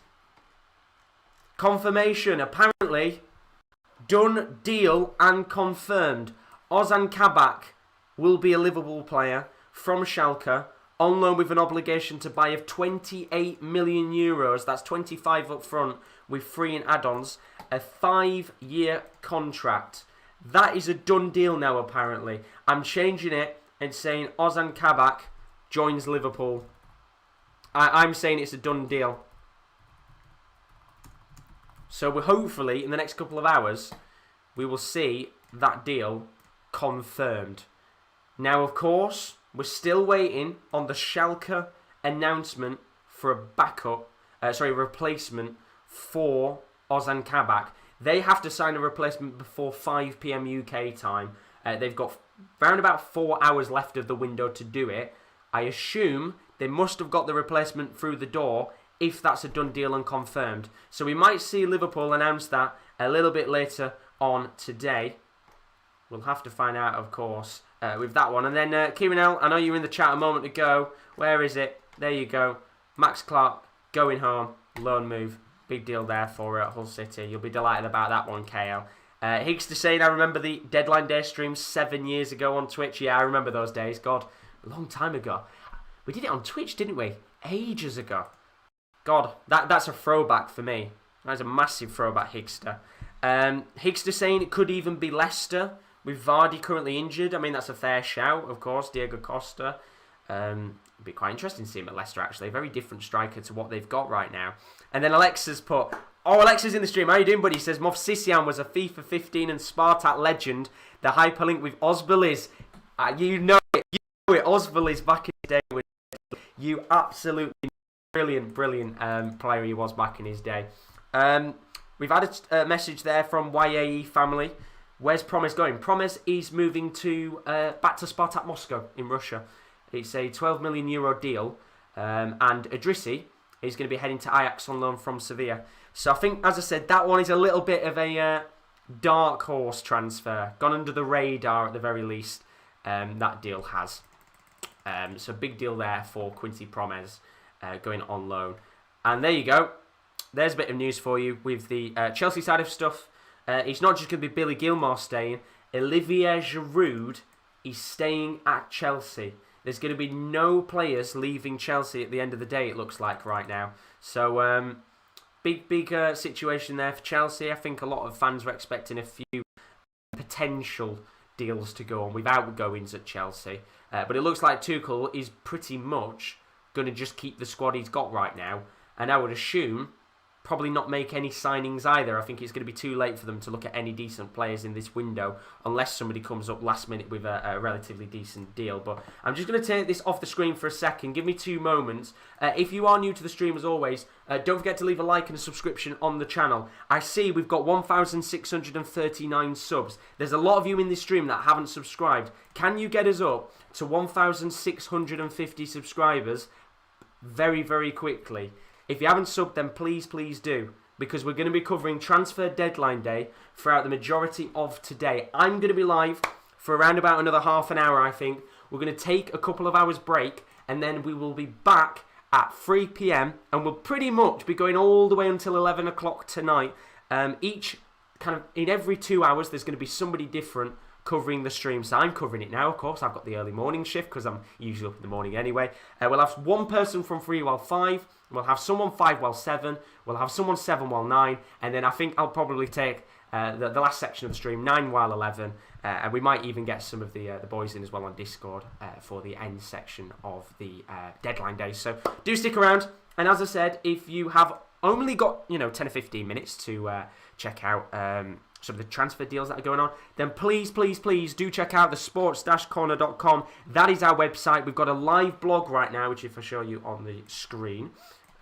Confirmation. Apparently, done deal and confirmed. Ozan Kabak will be a Liverpool player from Schalke, on loan with an obligation to buy of 28 million euros. That's 25 up front with 3 in add-ons. A 5-year contract. That is a done deal now, apparently. I'm changing it and saying Ozan Kabak joins Liverpool. I'm saying it's a done deal. So we're hopefully, in the next couple of hours, we will see that deal confirmed. Now, of course, we're still waiting on the Schalke announcement for a replacement for Ozan Kabak. They have to sign a replacement before 5 PM UK time. They've got around about 4 hours left of the window to do it. I assume they must have got the replacement through the door if that's a done deal and confirmed. So we might see Liverpool announce that a little bit later on today. We'll have to find out, of course, with that one. And then Kieran L, I know you were in the chat a moment ago. Where is it? There you go. Max Clark going home. Loan move. Big deal there for Hull City. You'll be delighted about that one, KL. Higgs saying, I remember the deadline day stream 7 years ago on Twitch. Yeah, I remember those days. God, a long time ago. We did it on Twitch, didn't we? Ages ago. God, that's a throwback for me. That's a massive throwback, Higster. Higster saying it could even be Leicester, with Vardy currently injured. I mean, that's a fair shout, of course. Diego Costa. It'd be quite interesting to see him at Leicester, actually. A very different striker to what they've got right now. And then Alexa's put... Oh, Alexa's in the stream. How you doing, buddy? He says, Movsisian was a FIFA 15 and Spartak legend. The hyperlink with Ozbil is... you know it. You know it. Ozbil is back in his day. You absolutely brilliant player he was back in his day. We've had a message there from YAE family. Where's Promes going? Promes is moving to back to Spartak Moscow in Russia. It's a €12 million deal. And Idrissi is going to be heading to Ajax on loan from Sevilla. So I think, as I said, that one is a little bit of a dark horse transfer. Gone under the radar at the very least. That deal has. So big deal there for Quincy Promes going on loan. And there you go. There's a bit of news for you with the Chelsea side of stuff. It's not just going to be Billy Gilmour staying. Olivier Giroud is staying at Chelsea. There's going to be no players leaving Chelsea at the end of the day, it looks like right now. So, big situation there for Chelsea. I think a lot of fans were expecting a few potential deals to go on with outgoings at Chelsea. But it looks like Tuchel is pretty much going to just keep the squad he's got right now. And I would assume probably not make any signings either. I think it's going to be too late for them to look at any decent players in this window unless somebody comes up last minute with a relatively decent deal. But I'm just going to take this off the screen for a second. Give me 2 moments. If you are new to the stream, as always, don't forget to leave a like and a subscription on the channel. I see we've got 1,639 subs. There's a lot of you in this stream that haven't subscribed. Can you get us up to 1,650 subscribers very, very quickly? If you haven't subbed, then please do. Because we're going to be covering transfer deadline day throughout the majority of today. I'm going to be live for around about another half an hour, I think. We're going to take a couple of hours break. And then we will be back at 3 p.m. And we'll pretty much be going all the way until 11 o'clock tonight. Each kind of, in every 2 hours, there's going to be somebody different covering the stream. So I'm covering it now, of course. I've got the early morning shift because I'm usually up in the morning anyway. We'll have one person from 3 while 5. We'll have someone 5 while 7. We'll have someone 7 while 9. And then I think I'll probably take the last section of the stream, 9 while 11. And we might even get some of the boys in as well on Discord for the end section of the deadline day. So do stick around. And as I said, if you have only got 10 or 15 minutes to check out some of the transfer deals that are going on, then please do check out the sports-corner.com. That is our website. We've got a live blog right now, which if I show you on the screen,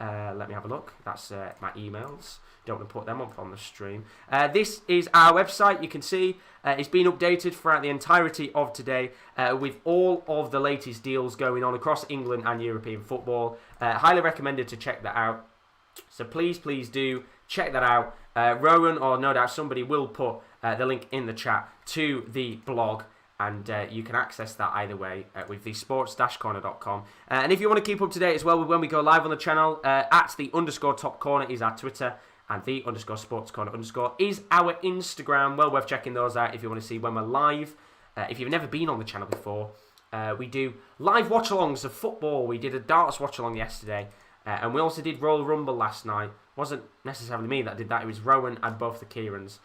let me have a look. That's my emails. Don't want to put them up on the stream. This is our website. You can see it's been updated throughout the entirety of today with all of the latest deals going on across England and European football. Highly recommended to check that out. So please do check that out. Rowan, or no doubt somebody, will put the link in the chat to the blog, and you can access that either way with the sports-corner.com. And if you want to keep up to date as well with when we go live on the channel, at the _top corner is our Twitter, and the _sports corner is our Instagram. Well worth checking those out if you want to see when we're live. If you've never been on the channel before, we do live watch-alongs of football. We did a darts watch-along yesterday. And we also did Royal Rumble last night. Wasn't necessarily me that did that. It was Rowan and both the Kierans.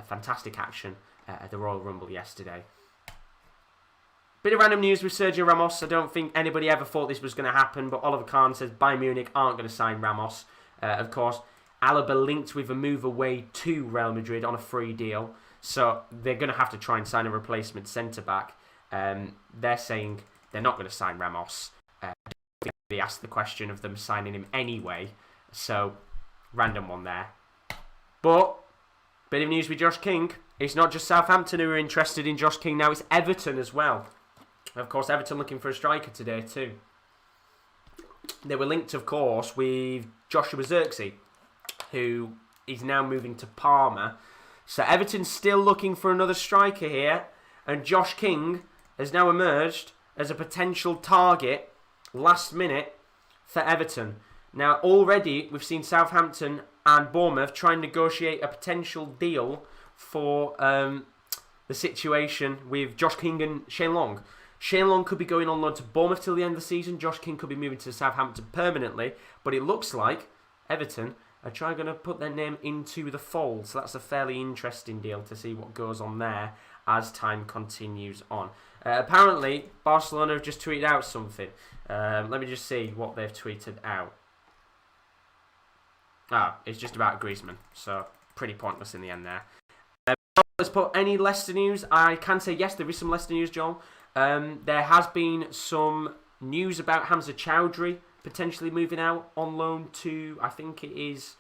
Fantastic action at the Royal Rumble yesterday. Bit of random news with Sergio Ramos. I don't think anybody ever thought this was going to happen. But Oliver Kahn says Bayern Munich aren't going to sign Ramos. Of course, Alaba linked with a move away to Real Madrid on a free deal. So they're going to have to try and sign a replacement centre-back. They're saying they're not going to sign Ramos. They asked the question of them signing him anyway, so random one there. But bit of news with Josh King. It's not just Southampton who are interested in Josh King now, it's Everton as well. Of course, Everton looking for a striker today too. they were linked, of course, with Joshua Zirkzee, who is now moving to Parma. So Everton's still looking for another striker here, and Josh King has now emerged as a potential target last minute for Everton. Now, already we've seen Southampton and Bournemouth try and negotiate a potential deal for the situation with Josh King and Shane Long. Shane Long could be going on loan to Bournemouth till the end of the season. Josh King could be moving to Southampton permanently. But it looks like Everton are going to put their name into the fold. So that's a fairly interesting deal to see what goes on there as time continues on. Apparently, Barcelona have just tweeted out something. Let me just see what they've tweeted out. It's just about Griezmann. So, pretty pointless in the end there. Let's put any Leicester news. I can say yes, there is some Leicester news, Joel. There has been some news about Hamza Chowdhury potentially moving out on loan to, I think it is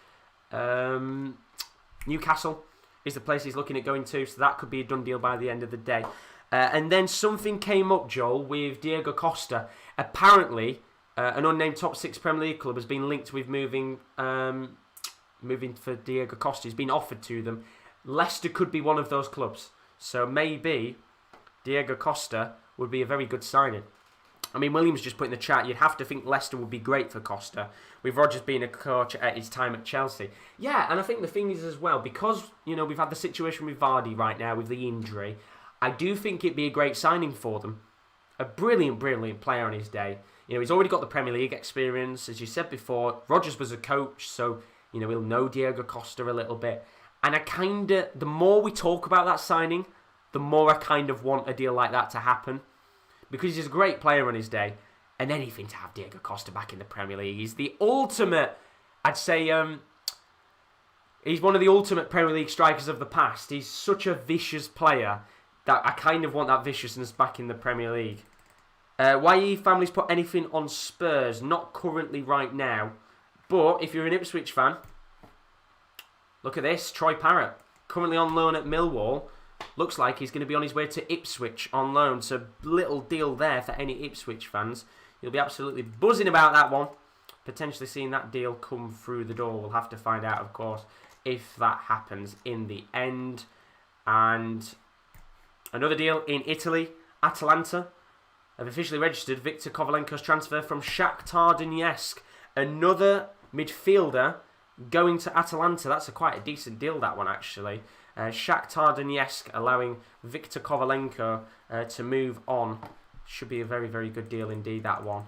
Newcastle is the place he's looking at going to, so that could be a done deal by the end of the day. And then something came up, Joel, with Diego Costa. Apparently, an unnamed top 6 Premier League club has been linked with moving for Diego Costa. He's been offered to them. Leicester could be one of those clubs, so maybe Diego Costa would be a very good signing. I mean, Williams just put in the chat, you'd have to think Leicester would be great for Costa, with Rodgers being a coach at his time at Chelsea. Yeah, and I think the thing is as well, because, we've had the situation with Vardy right now with the injury, I do think it'd be a great signing for them. A brilliant, brilliant player on his day. He's already got the Premier League experience, as you said before. Rodgers was a coach, so, he'll know Diego Costa a little bit. And the more we talk about that signing, the more I kind of want a deal like that to happen. Because he's a great player on his day. And anything to have Diego Costa back in the Premier League. He's the ultimate, I'd say, he's one of the ultimate Premier League strikers of the past. He's such a vicious player that I kind of want that viciousness back in the Premier League. YE families put anything on Spurs? Not currently right now. But if you're an Ipswich fan, look at this. Troy Parrott, currently on loan at Millwall. Looks like he's going to be on his way to Ipswich on loan. So, little deal there for any Ipswich fans. You'll be absolutely buzzing about that one. Potentially seeing that deal come through the door. We'll have to find out, of course, if that happens in the end. And another deal in Italy. Atalanta have officially registered Viktor Kovalenko's transfer from Shakhtar Donetsk. Another midfielder going to Atalanta. That's quite a decent deal, that one, actually. Shakhtar Donetsk allowing Viktor Kovalenko to move on. Should be a very, very good deal indeed, that one.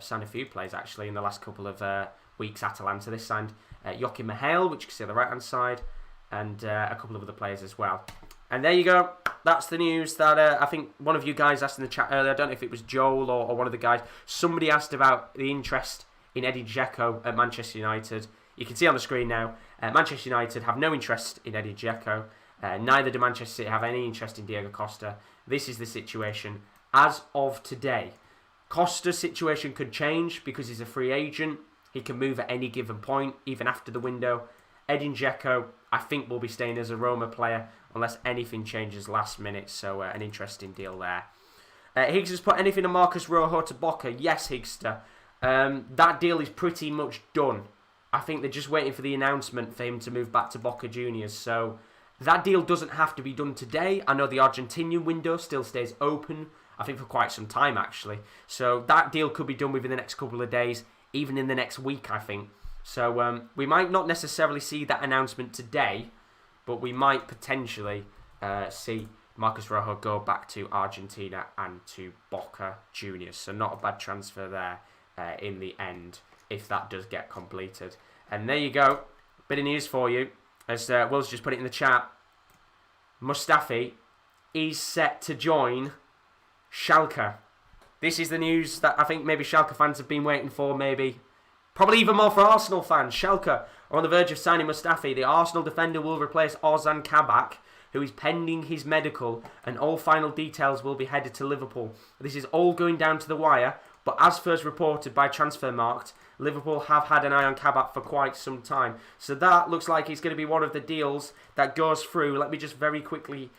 Signed a few players, actually, in the last couple of weeks, Atalanta. They signed Joachim Mihail, which you can see on the right-hand side, and a couple of other players as well. And there you go. That's the news that I think one of you guys asked in the chat earlier. I don't know if it was Joel or one of the guys. Somebody asked about the interest in Eddie Dzeko at Manchester United. You can see on the screen now, Manchester United have no interest in Eddie Dzeko. Neither do Manchester City have any interest in Diego Costa. This is the situation as of today. Costa's situation could change because he's a free agent. He can move at any given point, even after the window. Edin Dzeko, I think, will be staying as a Roma player unless anything changes last minute. So an interesting deal there. Higgs has put anything on Marcus Rojo to Boca. Yes, Higster. That deal is pretty much done. I think they're just waiting for the announcement for him to move back to Boca Juniors. So that deal doesn't have to be done today. I know the Argentinian window still stays open, I think, for quite some time, actually. So that deal could be done within the next couple of days, even in the next week, I think. So we might not necessarily see that announcement today, but we might potentially see Marcus Rojo go back to Argentina and to Boca Juniors. So not a bad transfer there in the end, if that does get completed. And there you go. Bit of news for you. As Will's just put it in the chat, Mustafi is set to join Schalke. This is the news that I think maybe Schalke fans have been waiting for, maybe. Probably even more for Arsenal fans. Schalke are on the verge of signing Mustafi. The Arsenal defender will replace Ozan Kabak, who is pending his medical, and all final details will be headed to Liverpool. This is all going down to the wire, but as first reported by Transfermarkt, Liverpool have had an eye on Kabak for quite some time. So that looks like it's going to be one of the deals that goes through. Let me just very quickly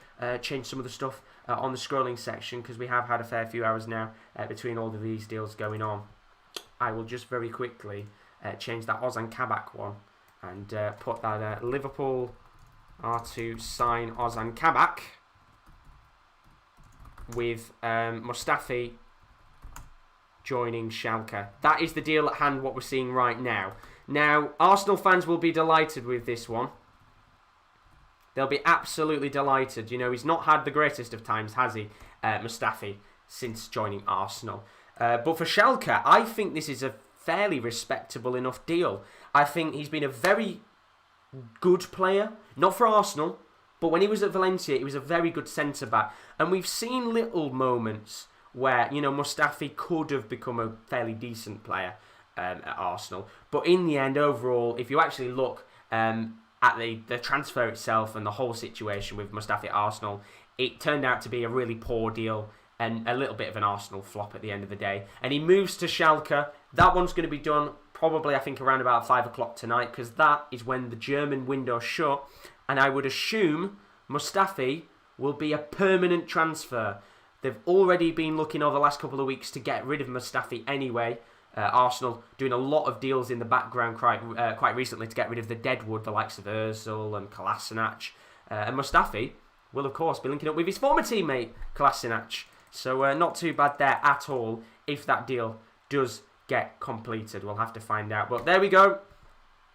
change some of the stuff on the scrolling section, because we have had a fair few hours now between all of these deals going on. I will just very quickly change that Ozan Kabak one and put that Liverpool are to sign Ozan Kabak with Mustafi joining Schalke. That is the deal at hand, what we're seeing right now. Now, Arsenal fans will be delighted with this one. They'll be absolutely delighted. You know, he's not had the greatest of times, has he, Mustafi, since joining Arsenal. But for Schalke, I think this is a fairly respectable enough deal. I think he's been a very good player, not for Arsenal, but when he was at Valencia, he was a very good centre-back. And we've seen little moments where, you know, Mustafi could have become a fairly decent player at Arsenal. But in the end, overall, if you actually look at the transfer itself and the whole situation with Mustafi at Arsenal, it turned out to be a really poor deal and a little bit of an Arsenal flop at the end of the day. And he moves to Schalke. That one's going to be done probably, I think, around about 5 o'clock tonight, because that is when the German window shut. And I would assume Mustafi will be a permanent transfer. They've already been looking over the last couple of weeks to get rid of Mustafi anyway. Arsenal doing a lot of deals in the background quite recently to get rid of the deadwood, the likes of Ozil and Kolasinac. And Mustafi will, of course, be linking up with his former teammate, Kolasinac. So not too bad there at all if that deal does get completed. We'll have to find out. But there we go.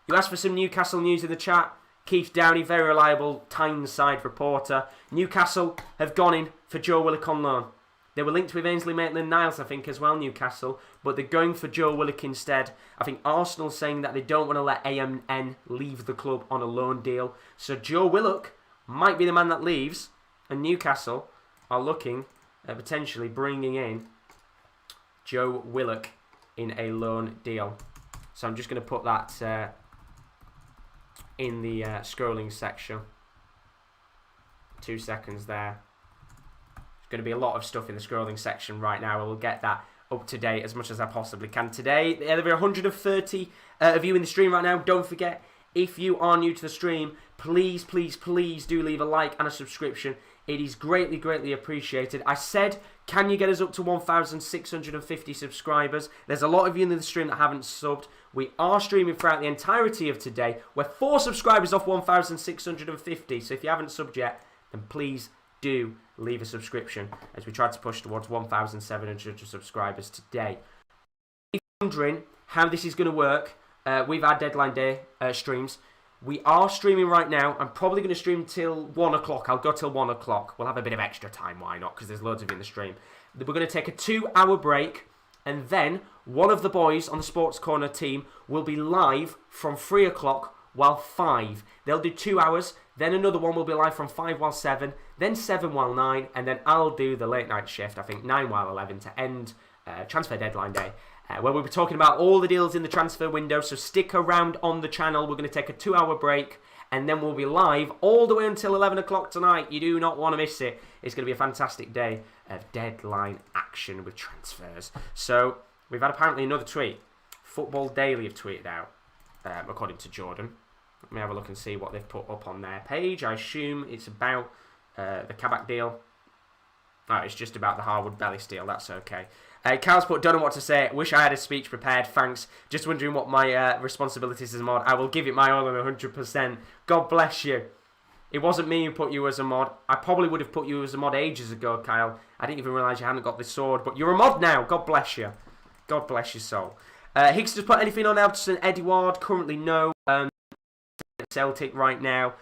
You asked for some Newcastle news in the chat. Keith Downey, very reliable Tyneside reporter. Newcastle have gone in for Joe Willock on loan. They were linked with Ainsley Maitland-Niles, I think, as well, Newcastle. But they're going for Joe Willock instead. I think Arsenal's saying that they don't want to let AMN leave the club on a loan deal. So Joe Willock might be the man that leaves. And Newcastle are looking at potentially bringing in Joe Willock in a loan deal. So I'm just going to put that in the scrolling section. 2 seconds there. There's going to be a lot of stuff in the scrolling section right now. I will get that up to date as much as I possibly can today. There are 130 of you in the stream right now. Don't forget, if you are new to the stream, please, please, please do leave a like and a subscription. It is greatly, greatly appreciated. I said, can you get us up to 1,650 subscribers? There's a lot of you in the stream that haven't subbed. We are streaming throughout the entirety of today. We're 4 subscribers off 1,650. So if you haven't subbed yet, then please do leave a subscription as we try to push towards 1,700 subscribers today. If you're wondering how this is going to work with our deadline day streams, we are streaming right now. I'm probably going to stream till 1 o'clock. I'll go till 1 o'clock. We'll have a bit of extra time. Why not? Because there's loads of you in the stream. We're going to take a 2-hour break. And then one of the boys on the Sports Corner team will be live from 3 o'clock while 5. They'll do 2 hours. Then another one will be live from 5 while 7. Then 7 while 9. And then I'll do the late night shift, I think 9 while 11 to end transfer deadline day. Where we'll be talking about all the deals in the transfer window. So stick around on the channel. We're going to take a 2-hour break. And then we'll be live all the way until 11 o'clock tonight. You do not want to miss it. It's going to be a fantastic day of deadline action with transfers. So we've had apparently another tweet. Football Daily have tweeted out, according to Jordan. Let me have a look and see what they've put up on their page. I assume it's about the Kabak deal. Oh, it's just about the Harwood Bellis deal. That's okay. Carl's put, don't know what to say. Wish I had a speech prepared. Thanks. Just wondering what my responsibilities as a mod. I will give it my all and 100%. God bless you. It wasn't me who put you as a mod. I probably would have put you as a mod ages ago, Kyle. I didn't even realise you hadn't got this sword. But you're a mod now. God bless you. God bless your soul. Higgs just put anything on Elton Edouard. Currently no. Celtic right now.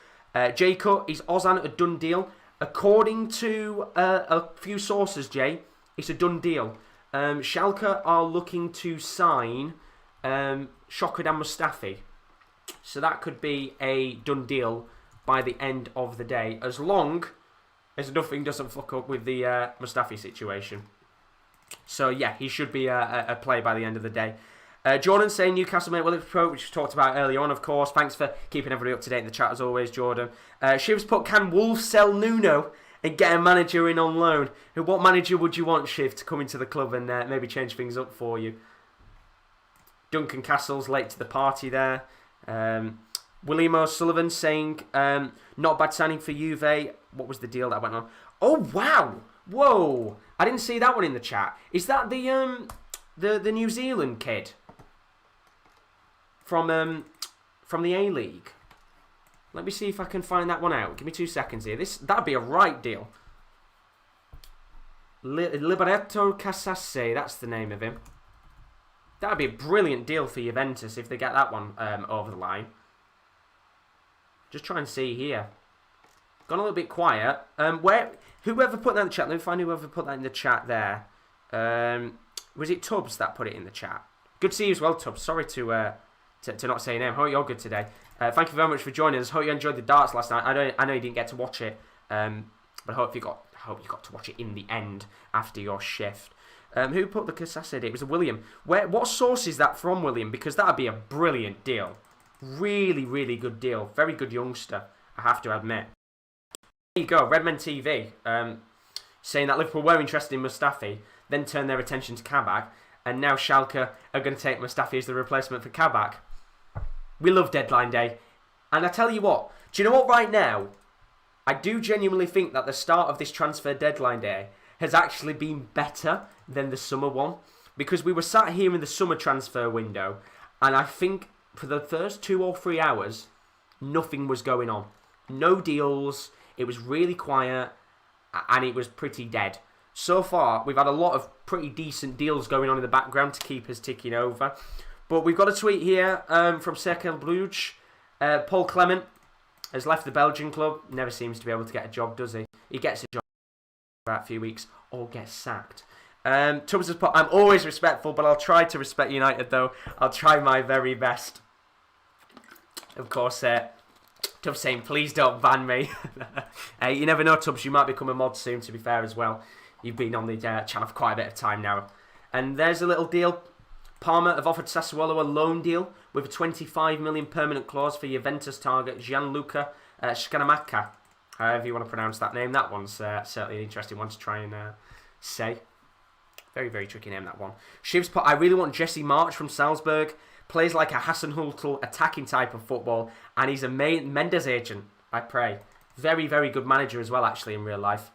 J-Cut, is Ozan a done deal? According to a few sources, Jay, it's a done deal. Schalke are looking to sign Shokodan Mustafi. So that could be a done deal by the end of the day, as long as nothing doesn't fuck up with the Mustafi situation. So yeah, he should be a play by the end of the day. Jordan saying Newcastle mate Williams Pro, which we talked about earlier on, of course. Thanks for keeping everybody up to date in the chat as always, Jordan. Shiv's put, can Wolves sell Nuno and get a manager in on loan? What manager would you want, Shiv, to come into the club and maybe change things up for you? Duncan Castle's late to the party there. William O'Sullivan saying, not bad signing for Juve. What was the deal that went on? Oh, wow. Whoa. I didn't see that one in the chat. Is that the the New Zealand kid from the A-League. Let me see if I can find that one out. Give me 2 seconds here. That'd be a right deal. Liberato Casase, that's the name of him. That'd be a brilliant deal for Juventus if they get that one over the line. Just try and see here. Gone a little bit quiet. Whoever put that in the chat, let me find whoever put that in the chat there. Was it Tubbs that put it in the chat? Good to see you as well, Tubbs. Sorry to not say your name. Hope you're good today. Thank you very much for joining us. Hope you enjoyed the darts last night. I know you didn't get to watch it, but I hope you got to watch it in the end after your shift. Who put the Casase in? It was a William. What source is that from, William? Because that'd be a brilliant deal. Really, really good deal. Very good youngster, I have to admit. There you go, Redmen TV, saying that Liverpool were interested in Mustafi, then turned their attention to Kabak, and now Schalke are going to take Mustafi as the replacement for Kabak. We love deadline day. And I tell you what, do you know what right now? I do genuinely think that the start of this transfer deadline day has actually been better than the summer one. Because we were sat here in the summer transfer window, and I think for the first 2 or 3 hours, nothing was going on. No deals, it was really quiet, and it was pretty dead. So far, we've had a lot of pretty decent deals going on in the background to keep us ticking over. But we've got a tweet here from Cercle Bruges. Paul Clement has left the Belgian club. Never seems to be able to get a job, does he? He gets a job for about a few weeks or gets sacked. Tubbs has put, I'm always respectful, but I'll try to respect United, though. I'll try my very best. Of course, Tubbs saying, please don't ban me. Hey, you never know, Tubbs. You might become a mod soon, to be fair, as well. You've been on the channel for quite a bit of time now. And there's a little deal. Parma have offered Sassuolo a loan deal with a 25 million permanent clause for Juventus target Gianluca Scamacca. However you want to pronounce that name. That one's certainly an interesting one to try and say. Very, very tricky name, that one. Shiv's put, I really want Jesse March from Salzburg. Plays like a Hassan Hultl attacking type of football. And he's a Mendes agent, I pray. Very, very good manager as well, actually, in real life.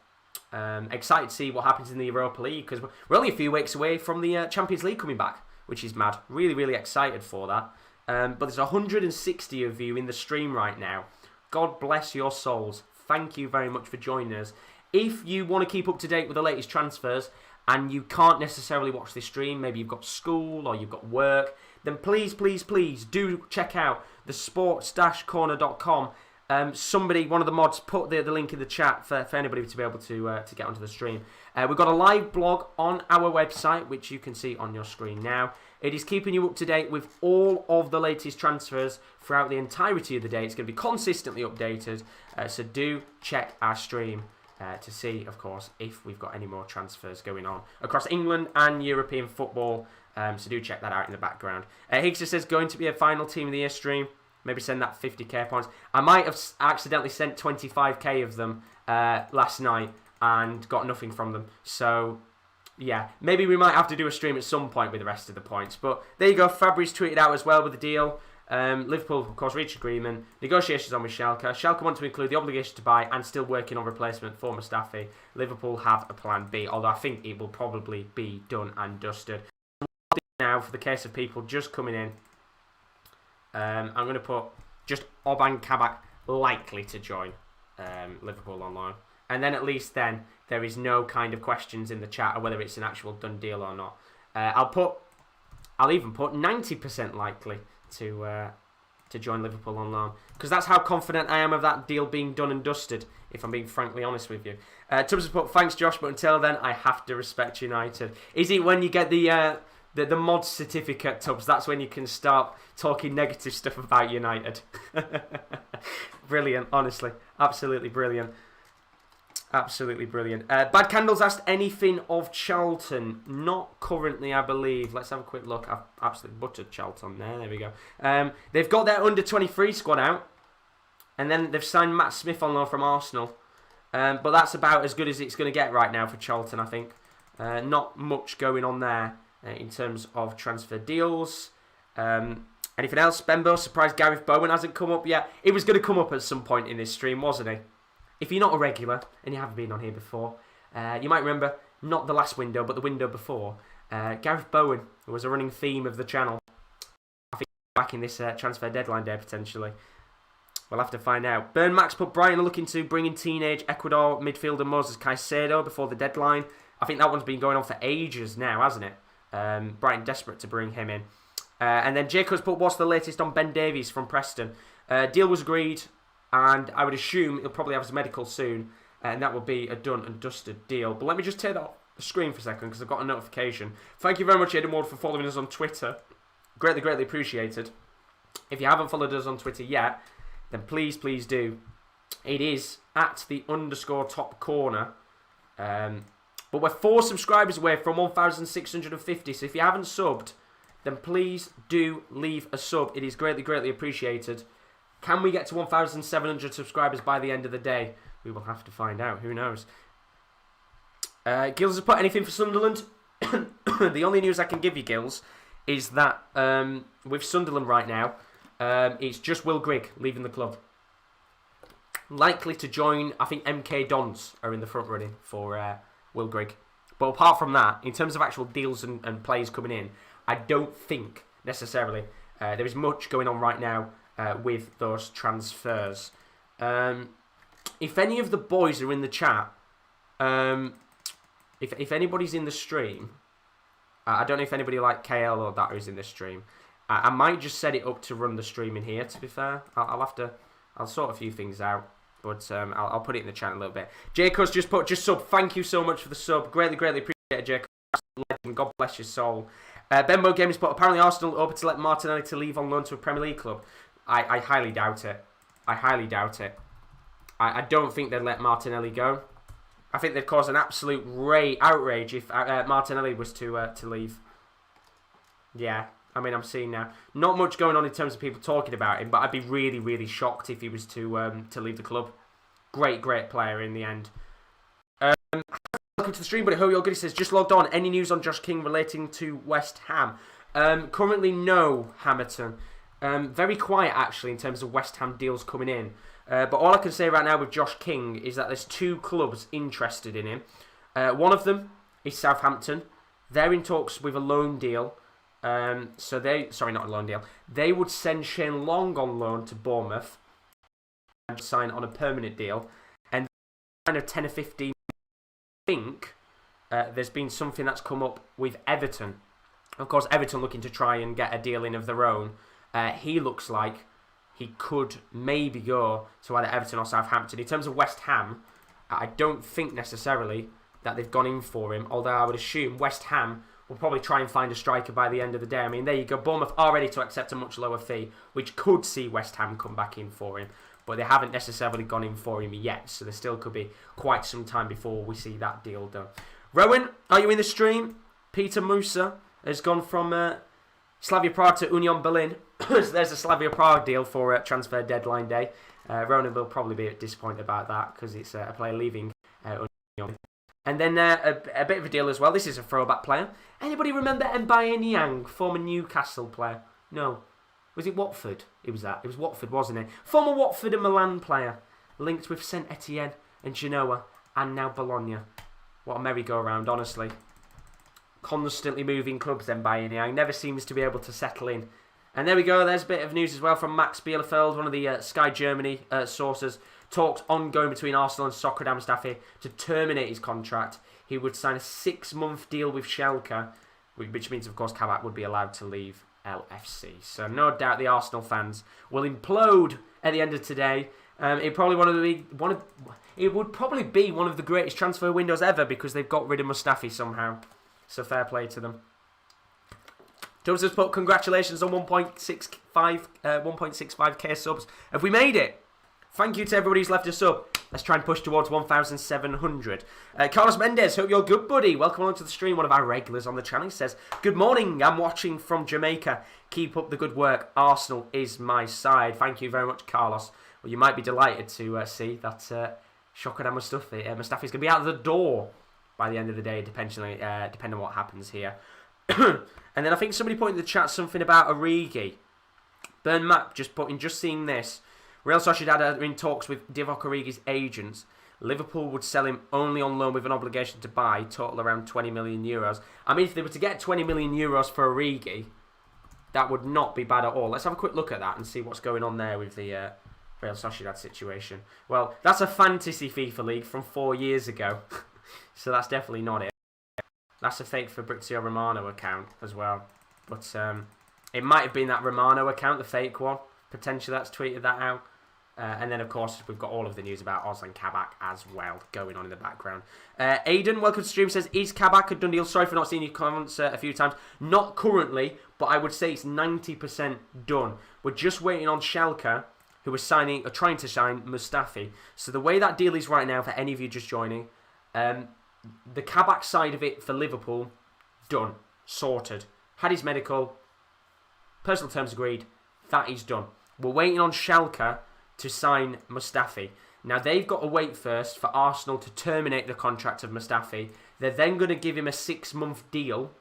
Excited to see what happens in the Europa League, because we're only a few weeks away from the Champions League coming back, which is mad. Really, really excited for that. But there's 160 of you in the stream right now. God bless your souls. Thank you very much for joining us. If you want to keep up to date with the latest transfers and you can't necessarily watch this stream, maybe you've got school or you've got work, then please, please, please do check out the sports-corner.com. Somebody, one of the mods, put the link in the chat for anybody to be able to get onto the stream. We've got a live blog on our website, which you can see on your screen now. It is keeping you up to date with all of the latest transfers throughout the entirety of the day. It's going to be consistently updated, so do check our stream to see, of course, if we've got any more transfers going on across England and European football. So do check that out in the background. Higgs just says, going to be a final team of the year stream. Maybe send that 50k points. I might have accidentally sent 25k of them last night and got nothing from them. So, yeah, maybe we might have to do a stream at some point with the rest of the points. But there you go. Fabry's tweeted out as well with the deal. Liverpool, of course, reached agreement. Negotiations on with Schalke. Schalke want to include the obligation to buy and still working on replacement for Mustafi. Liverpool have a plan B, although I think it will probably be done and dusted. Now, for the case of people just coming in, I'm going to put just Orban Kabak likely to join Liverpool on loan. And then at least then there is no kind of questions in the chat or whether it's an actual done deal or not. I'll even put 90% likely to join Liverpool on loan, because that's how confident I am of that deal being done and dusted, if I'm being frankly honest with you. Tubbs has put, thanks Josh, but until then I have to respect United. Is it when you get the mod certificate, Tubbs, that's when you can start talking negative stuff about United? Brilliant, honestly. Absolutely brilliant. Absolutely brilliant. Bad Candles asked anything of Charlton. Not currently, I believe. Let's have a quick look. I've absolutely buttered Charlton there. There we go. They've got their under-23 squad out. And then they've signed Matt Smith on loan from Arsenal. But that's about as good as it's going to get right now for Charlton, I think. Not much going on there in terms of transfer deals. Anything else? Bembo, surprised Gareth Bowen hasn't come up yet. It was going to come up at some point in this stream, wasn't he? If you're not a regular and you haven't been on here before, you might remember, not the last window, but the window before, Gareth Bowen, who was a running theme of the channel. I think back in this transfer deadline day, potentially. We'll have to find out. Burn Max put Brighton are looking to bring in teenage Ecuador midfielder Moses Caicedo before the deadline. I think that one's been going on for ages now, hasn't it? Brighton desperate to bring him in. And then Jacobs put, what's the latest on Ben Davies from Preston? Deal was agreed, and I would assume he'll probably have his medical soon, and that will be a done and dusted deal. But let me just take that off the screen for a second, because I've got a notification. Thank you very much, Aidan Ward, for following us on Twitter. Greatly, greatly appreciated. If you haven't followed us on Twitter yet, then please, please do. It is at @_top_corner. But we're 4 subscribers away from 1,650. So if you haven't subbed, then please do leave a sub. It is greatly, greatly appreciated. Can we get to 1,700 subscribers by the end of the day? We will have to find out. Who knows? Gills has put anything for Sunderland. The only news I can give you, Gills, is that with Sunderland right now, it's just Will Grigg leaving the club. Likely to join, I think MK Dons are in the front running for Will Grigg. But apart from that, in terms of actual deals and players coming in, I don't think necessarily there is much going on right now with those transfers. If any of the boys are in the chat, if anybody's in the stream, I don't know if anybody like KL or that is in the stream. I might just set it up to run the stream in here, to be fair. I'll sort a few things out. But I'll put it in the chat a little bit. Jacobs just sub. Thank you so much for the sub. Greatly, greatly appreciate it, Jacobs. God bless your soul. Benbow Games put, apparently Arsenal open to let Martinelli to leave on loan to a Premier League club. I highly doubt it. I highly doubt it. I don't think they'd let Martinelli go. I think they'd cause an absolute outrage if Martinelli was to leave. Yeah. I mean, I'm seeing now. Not much going on in terms of people talking about him, but I'd be really, really shocked if he was to leave the club. Great, great player in the end. Welcome to the stream, but Ho Goody says, just logged on. Any news on Josh King relating to West Ham? Currently, no, Hamilton. Very quiet, actually, in terms of West Ham deals coming in. But all I can say right now with Josh King is that there's 2 clubs interested in him. One of them is Southampton. They're in talks with a loan deal. Sorry, not a loan deal. They would send Shane Long on loan to Bournemouth and sign on a permanent deal. And kind of 10 or 15, I think there's been something that's come up with Everton. Of course, Everton looking to try and get a deal in of their own. He looks like he could maybe go to either Everton or Southampton. In terms of West Ham, I don't think necessarily that they've gone in for him, although I would assume West Ham will probably try and find a striker by the end of the day. I mean, there you go. Bournemouth are ready to accept a much lower fee, which could see West Ham come back in for him. But they haven't necessarily gone in for him yet, so there still could be quite some time before we see that deal done. Rowan, are you in the stream? Peter Musa has gone from Slavia Prague to Union Berlin. So there's a Slavia Prague deal for transfer deadline day. Rowan will probably be disappointed about that because it's a player leaving Union. And then a bit of a deal as well. This is a throwback player. Anybody remember Mbaye Niang, former Newcastle player? No. Was it Watford? It was that. It was Watford, wasn't it? Former Watford and Milan player. Linked with Saint Etienne and Genoa and now Bologna. What a merry-go-round, honestly. Constantly moving clubs, Mbaye Niang. Never seems to be able to settle in. And there we go. There's a bit of news as well from Max Bielefeld, one of the Sky Germany sources. Talks ongoing between Arsenal and Soccer Mustafi to terminate his contract. He would sign a 6-month deal with Schalke, which means, of course, Kabak would be allowed to leave LFC. So no doubt the Arsenal fans will implode at the end of today. It would probably be one of the greatest transfer windows ever because they've got rid of Mustafi somehow. So fair play to them. Tubbs has put congratulations on 1.65k subs. Have we made it? Thank you to everybody who's left a sub. Let's try and push towards 1,700. Carlos Mendez, hope you're good, buddy. Welcome along to the stream. One of our regulars on the channel. He says, good morning. I'm watching from Jamaica. Keep up the good work. Arsenal is my side. Thank you very much, Carlos. Well, you might be delighted to see that Shokoda Mustafi's going to be out of the door by the end of the day, depending on what happens here. And then I think somebody put in the chat something about Origi. Burn Map just seeing this. Real Sociedad are in talks with Divock Origi's agents. Liverpool would sell him only on loan with an obligation to buy, total around 20 million euros. I mean, if they were to get 20 million euros for Origi, that would not be bad at all. Let's have a quick look at that and see what's going on there with the Real Sociedad situation. Well, that's a fantasy FIFA league from 4 years ago, so that's definitely not it. That's a fake Fabrizio Romano account as well, but it might have been that Romano account, the fake one. Potentially that's tweeted that out. And then, of course, we've got all of the news about Ozan Kabak as well going on in the background. Aidan, welcome to stream, says, is Kabak a done deal? Sorry for not seeing your comments a few times. Not currently, but I would say it's 90% done. We're just waiting on Schalke, who are trying to sign Mustafi. So the way that deal is right now, for any of you just joining, the Kabak side of it for Liverpool, done, sorted. Had his medical, personal terms agreed, that is done. We're waiting on Schalke to sign Mustafi. Now, they've got to wait first for Arsenal to terminate the contract of Mustafi. They're then going to give him a 6-month deal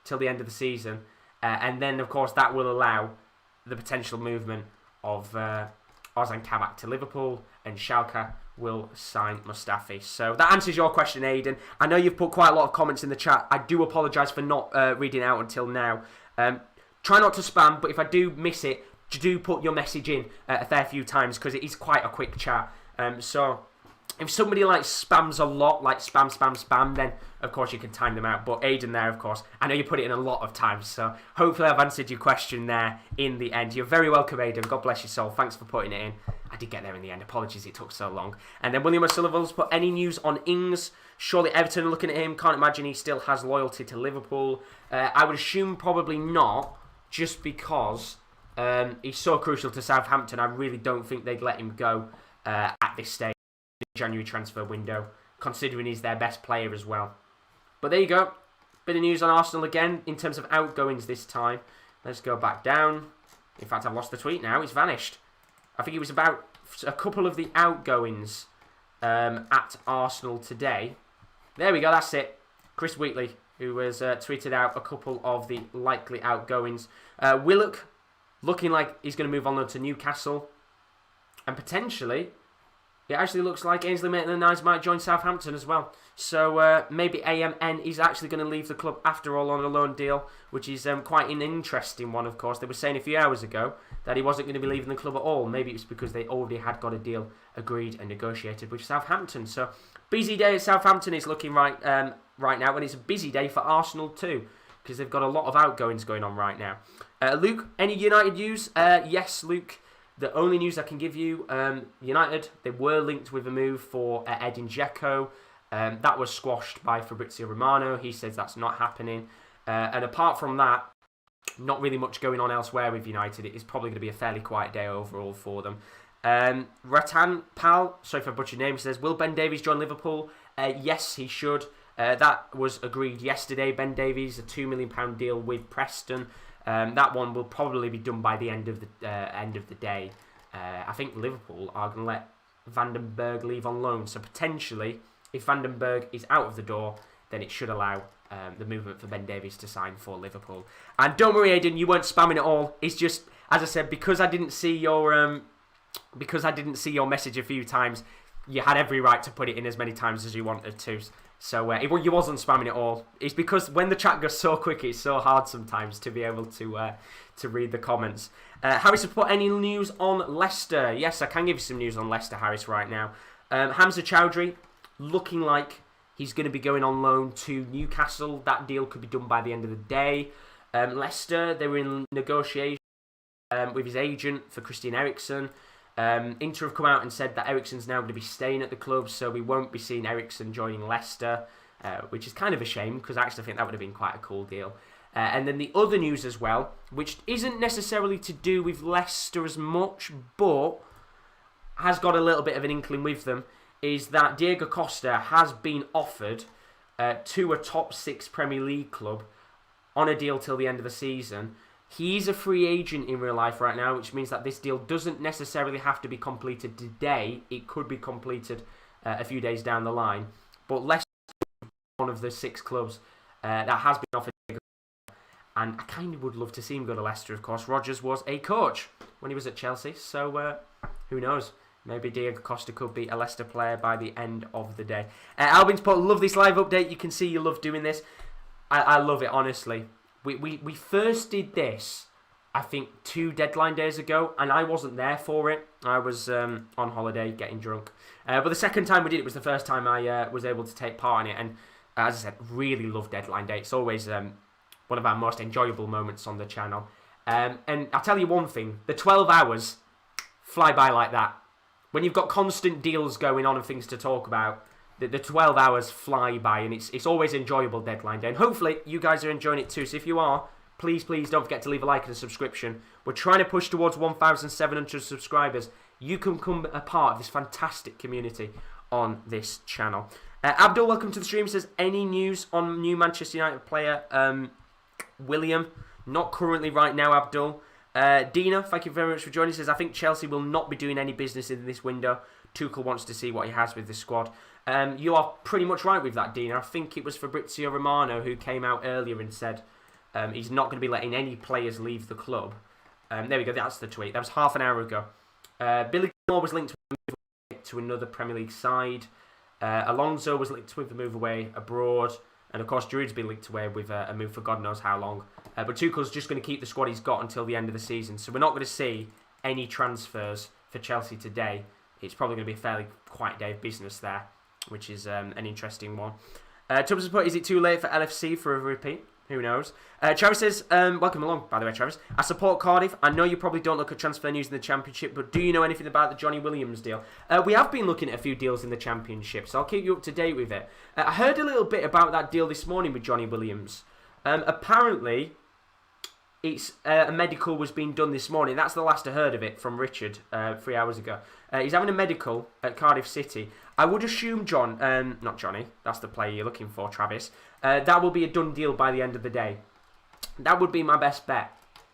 till the end of the season. And then, of course, that will allow the potential movement of Ozan Kabak to Liverpool, and Schalke will sign Mustafi. So that answers your question, Aidan. I know you've put quite a lot of comments in the chat. I do apologise for not reading out until now. Try not to spam, but if I do miss it, do put your message in a fair few times, because it is quite a quick chat. So if somebody spams a lot, like spam, then of course you can time them out. But Aidan there, of course, I know you put it in a lot of times, so hopefully I've answered your question there in the end. You're very welcome, Aidan. God bless your soul. Thanks for putting it in. I did get there in the end. Apologies it took so long. And then William O'Sullivan's put, any news on Ings? Surely Everton are looking at him. Can't imagine he still has loyalty to Liverpool. I would assume probably not, just because he's so crucial to Southampton. I really don't think they'd let him go at this stage in the January transfer window, considering he's their best player as well. But there you go. Bit of news on Arsenal again in terms of outgoings this time. Let's go back down. In fact, I've lost the tweet now. It's vanished. I think it was about a couple of the outgoings at Arsenal today. There we go. That's it. Chris Wheatley, who has tweeted out a couple of the likely outgoings. Willock, looking like he's going to move on to Newcastle. And potentially, it actually looks like Ainsley Maitland-Niles might join Southampton as well. So maybe AMN is actually going to leave the club after all on a loan deal, which is quite an interesting one, of course. They were saying a few hours ago that he wasn't going to be leaving the club at all. Maybe it's because they already had got a deal agreed and negotiated with Southampton. So busy day at Southampton is looking right now, and it's a busy day for Arsenal too, because they've got a lot of outgoings going on right now. Luke, any United news? Yes, Luke. The only news I can give you, United, they were linked with a move for Edin Dzeko. That was squashed by Fabrizio Romano. He says that's not happening. And apart from that, not really much going on elsewhere with United. It is probably going to be a fairly quiet day overall for them. Ratan Pal, sorry if I butchered your name, says, will Ben Davies join Liverpool? Yes, he should. That was agreed yesterday. Ben Davies, a £2 million deal with Preston. That one will probably be done by the end of the day. I think Liverpool are going to let Van den Berg leave on loan. So potentially, if Van den Berg is out of the door, then it should allow the movement for Ben Davies to sign for Liverpool. And don't worry, Aidan, you weren't spamming at all. It's just, as I said, because I didn't see your message a few times, you had every right to put it in as many times as you wanted to. So you wasn't spamming at all. It's because when the chat goes so quick, it's so hard sometimes to be able to read the comments. Harris, have put any news on Leicester? Yes, I can give you some news on Leicester, Harris, right now. Hamza Chowdhury, looking like he's going to be going on loan to Newcastle. That deal could be done by the end of the day. Leicester, they were in negotiation with his agent for Christian Eriksen. Inter have come out and said that Eriksen's now going to be staying at the club, so we won't be seeing Eriksen joining Leicester, which is kind of a shame, because I actually think that would have been quite a cool deal. And then the other news as well, which isn't necessarily to do with Leicester as much, but has got a little bit of an inkling with them, is that Diego Costa has been offered to a top 6 Premier League club on a deal till the end of the season. He's a free agent in real life right now, which means that this deal doesn't necessarily have to be completed today. It could be completed a few days down the line. But Leicester is one of the 6 clubs that has been offered. And I kind of would love to see him go to Leicester, of course. Rodgers was a coach when he was at Chelsea, so who knows? Maybe Diego Costa could be a Leicester player by the end of the day. Albin's put, love this live update. You can see you love doing this. I love it, honestly. We first did this, I think, 2 deadline days ago, and I wasn't there for it. I was on holiday, getting drunk. But the second time we did it was the first time I was able to take part in it. And as I said, really love deadline day. It's always one of our most enjoyable moments on the channel. And I'll tell you one thing. The 12 hours fly by like that. When you've got constant deals going on and things to talk about, the 12 hours fly by, and it's always enjoyable deadline day. And hopefully you guys are enjoying it too. So if you are, please don't forget to leave a like and a subscription. We're trying to push towards 1,700 subscribers. You can become a part of this fantastic community on this channel. Abdul, welcome to the stream. Says, any news on new Manchester United player William? Not currently right now, Abdul. Dina, thank you very much for joining. Says, I think Chelsea will not be doing any business in this window. Tuchel wants to see what he has with the squad. You are pretty much right with that, Dina. I think it was Fabrizio Romano who came out earlier and said he's not going to be letting any players leave the club. There we go, that's the tweet. That was half an hour ago. Billy Gilmore was linked to another Premier League side. Alonso was linked with a move away abroad. And of course, Giroud's been linked away with a move for God knows how long. But Tuchel's just going to keep the squad he's got until the end of the season. So we're not going to see any transfers for Chelsea today. It's probably going to be a fairly quiet day of business there, which is an interesting one. Tubbs put, is it too late for LFC for a repeat? Who knows? Travis says, welcome along, by the way, Travis. I support Cardiff. I know you probably don't look at transfer news in the Championship, but do you know anything about the Johnny Williams deal? We have been looking at a few deals in the Championship, so I'll keep you up to date with it. I heard a little bit about that deal this morning with Johnny Williams. Apparently, it's a medical was being done this morning. That's the last I heard of it from Richard 3 hours ago. He's having a medical at Cardiff City. I would assume not Johnny, that's the player you're looking for, Travis. That will be a done deal by the end of the day. That would be my best bet.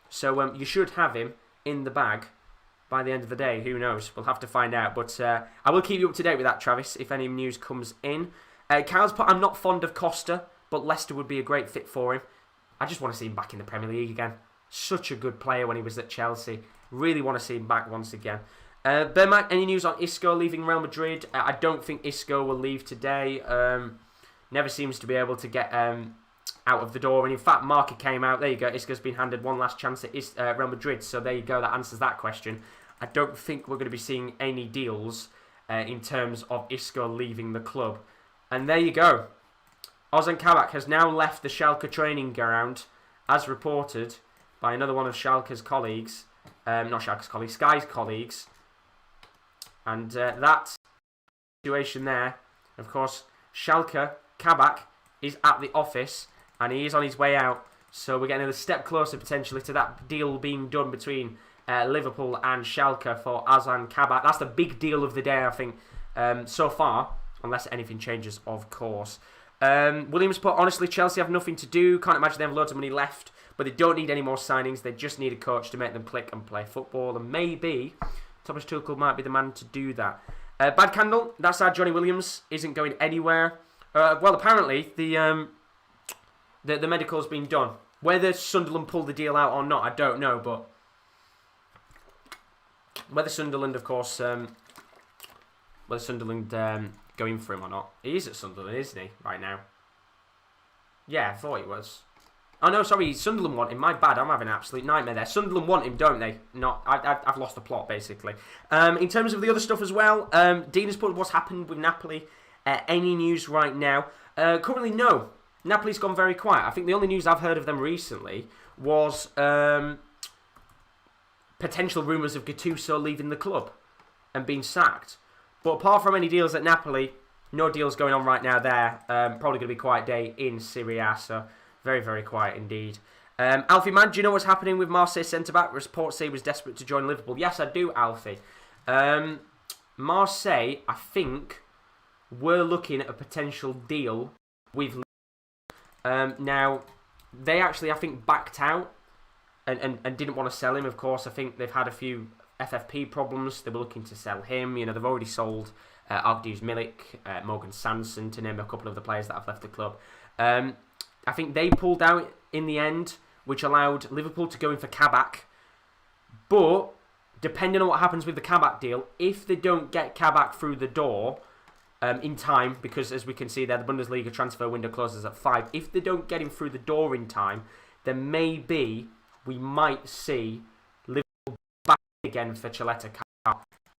So you should have him in the bag by the end of the day. Who knows? We'll have to find out. But I will keep you up to date with that, Travis, if any news comes in. Kyle's put, I'm not fond of Costa, but Leicester would be a great fit for him. I just want to see him back in the Premier League again. Such a good player when he was at Chelsea. Really want to see him back once again. Bermac, any news on Isco leaving Real Madrid? I don't think Isco will leave today. Never seems to be able to get out of the door. And in fact, Marca came out. There you go. Isco's been handed one last chance at Real Madrid. So there you go. That answers that question. I don't think we're going to be seeing any deals in terms of Isco leaving the club. And there you go. Ozan Kabak has now left the Schalke training ground, as reported by another one of Schalke's colleagues. Not Schalke's colleagues, Sky's colleagues. And that situation there, of course, Schalke, Kabak, is at the office and he is on his way out. So we're getting a step closer potentially to that deal being done between Liverpool and Schalke for Ozan Kabak. That's the big deal of the day, I think, so far, unless anything changes, of course. Williams put, honestly, Chelsea have nothing to do. Can't imagine they have loads of money left, but they don't need any more signings. They just need a coach to make them click and play football. And maybe Thomas Tuchel might be the man to do that. Bad Candle, that side, Johnny Williams isn't going anywhere. Well, apparently, the medical's been done. Whether Sunderland pulled the deal out or not, I don't know. But whether Sunderland, of course, going for him or not. He is at Sunderland, isn't he, right now? Yeah, I thought he was. Oh, no, sorry, Sunderland want him. My bad, I'm having an absolute nightmare there. Sunderland want him, don't they? I've lost the plot, basically. In terms of the other stuff as well, Dean has put what's happened with Napoli. Any news right now? Currently, no. Napoli's gone very quiet. I think the only news I've heard of them recently was potential rumours of Gattuso leaving the club and being sacked. But apart from any deals at Napoli, no deals going on right now there. Probably going to be a quiet day in Serie A, so very, very quiet indeed. Alfie, man, do you know what's happening with Marseille centre-back? Reports say he was desperate to join Liverpool. Yes, I do, Alfie. Marseille, I think, were looking at a potential deal with Liverpool. Now, they actually, I think, backed out and didn't want to sell him, of course. I think they've had a few FFP problems. They were looking to sell him. You know, they've already sold Argdius Milik, Morgan Sanson, to name a couple of the players that have left the club. I think they pulled out in the end, which allowed Liverpool to go in for Kabak. But depending on what happens with the Kabak deal, if they don't get Kabak through the door in time, because as we can see there, the Bundesliga transfer window closes at 5. If they don't get him through the door in time, then maybe we might see Liverpool back again for Chaleta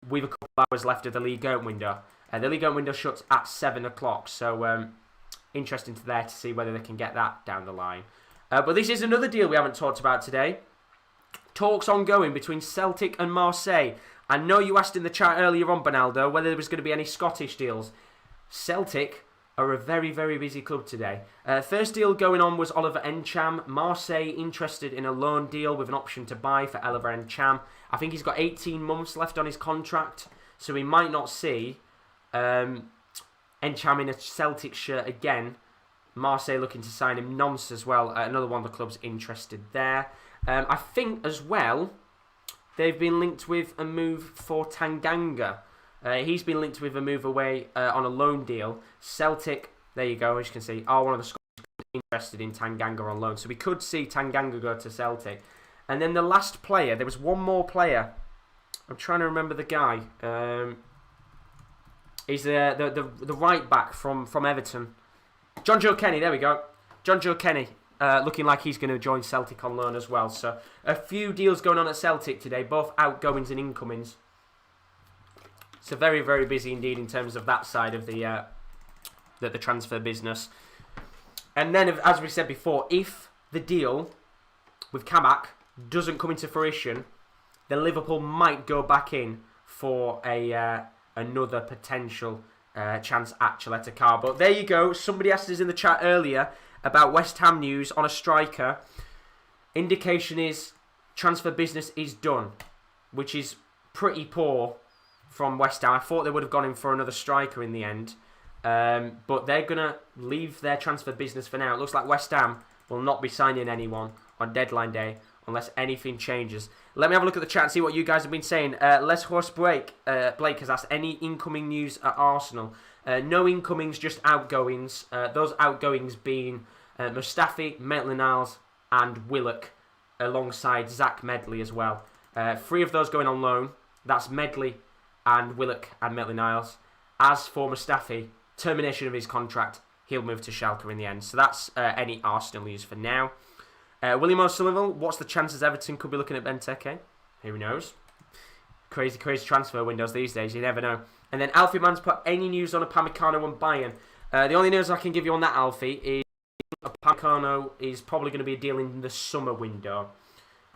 with a couple of hours left of the League One window. The League One window shuts at 7 o'clock, so interesting to see whether they can get that down the line. But this is another deal we haven't talked about today. Talks ongoing between Celtic and Marseille. I know you asked in the chat earlier on, Bonaldo, whether there was going to be any Scottish deals. Celtic are a very, very busy club today. First deal going on was Oliver Encham. Marseille interested in a loan deal with an option to buy for Oliver Encham. I think he's got 18 months left on his contract, so we might not see Encham in a Celtic shirt again. Marseille looking to sign him. Nonce as well, another one of the clubs interested there. I think as well, they've been linked with a move for Tanganga. He's been linked with a move away on a loan deal. Celtic, there you go, as you can see, are one of the Scottish clubs interested in Tanganga on loan. So we could see Tanganga go to Celtic. And then the last player, there was one more player. I'm trying to remember the guy. He's the right back from Everton. John Joe Kenny, there we go. John Joe Kenny. Looking like he's going to join Celtic on loan as well. So a few deals going on at Celtic today, both outgoings and incomings. So very, very busy indeed in terms of that side of the transfer business. And then, as we said before, if the deal with Kabak doesn't come into fruition, then Liverpool might go back in for another potential chance at Chaleta. But there you go. Somebody asked us in the chat earlier about West Ham news on a striker. Indication is transfer business is done, which is pretty poor from West Ham. I thought they would have gone in for another striker in the end, but they're going to leave their transfer business for now. It looks like West Ham will not be signing anyone on deadline day unless anything changes. Let me have a look at the chat and see what you guys have been saying. Les Horst Blake has asked, any incoming news at Arsenal? No incomings, just outgoings. Those outgoings being Mustafi, Maitland-Niles and Willock, alongside Zach Medley as well. 3 of those going on loan. That's Medley and Willock and Maitland-Niles. As for Mustafi, termination of his contract, he'll move to Schalke in the end. So that's any Arsenal news for now. William O'Sullivan, what's the chances Everton could be looking at Benteke? Who knows? Crazy, crazy transfer windows these days, you never know. And then Alfie Man's put any news on Upamecano and Bayern. The only news I can give you on that, Alfie, is Upamecano is probably going to be a deal in the summer window.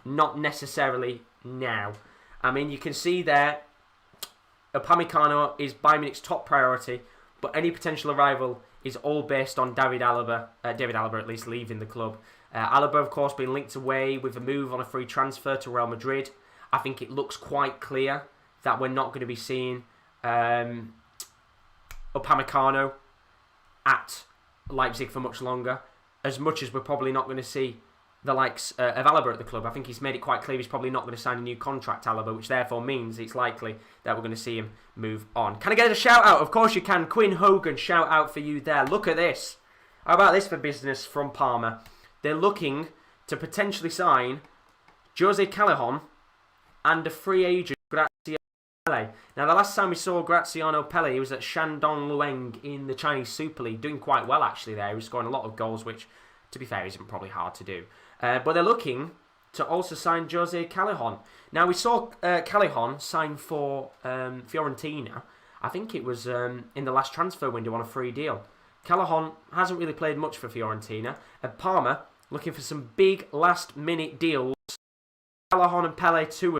Not necessarily now. I mean, you can see there, Upamecano is Bayern Munich's top priority, but any potential arrival is all based on David Alaba at least leaving the club. Alaba, of course, being linked away with a move on a free transfer to Real Madrid. I think it looks quite clear that we're not going to be seeing Upamecano at Leipzig for much longer, as much as we're probably not going to see the likes of Alaba at the club. I think he's made it quite clear he's probably not going to sign a new contract, Alaba, which therefore means it's likely that we're going to see him move on. Can I get a shout out? Of course you can. Quinn Hogan, shout out for you there. Look at this. How about this for business from Parma? They're looking to potentially sign Jose Callejon and a free agent, Graziano Pelle. Now, the last time we saw Graziano Pelle, he was at Shandong Lueng in the Chinese Super League, doing quite well actually there. He was scoring a lot of goals, which, to be fair, isn't probably hard to do. But they're looking to also sign Jose Callejon. Now, we saw Callejon sign for Fiorentina. I think it was in the last transfer window on a free deal. Callejon hasn't really played much for Fiorentina. And Parma looking for some big last-minute deals. Callejon and Pelle too.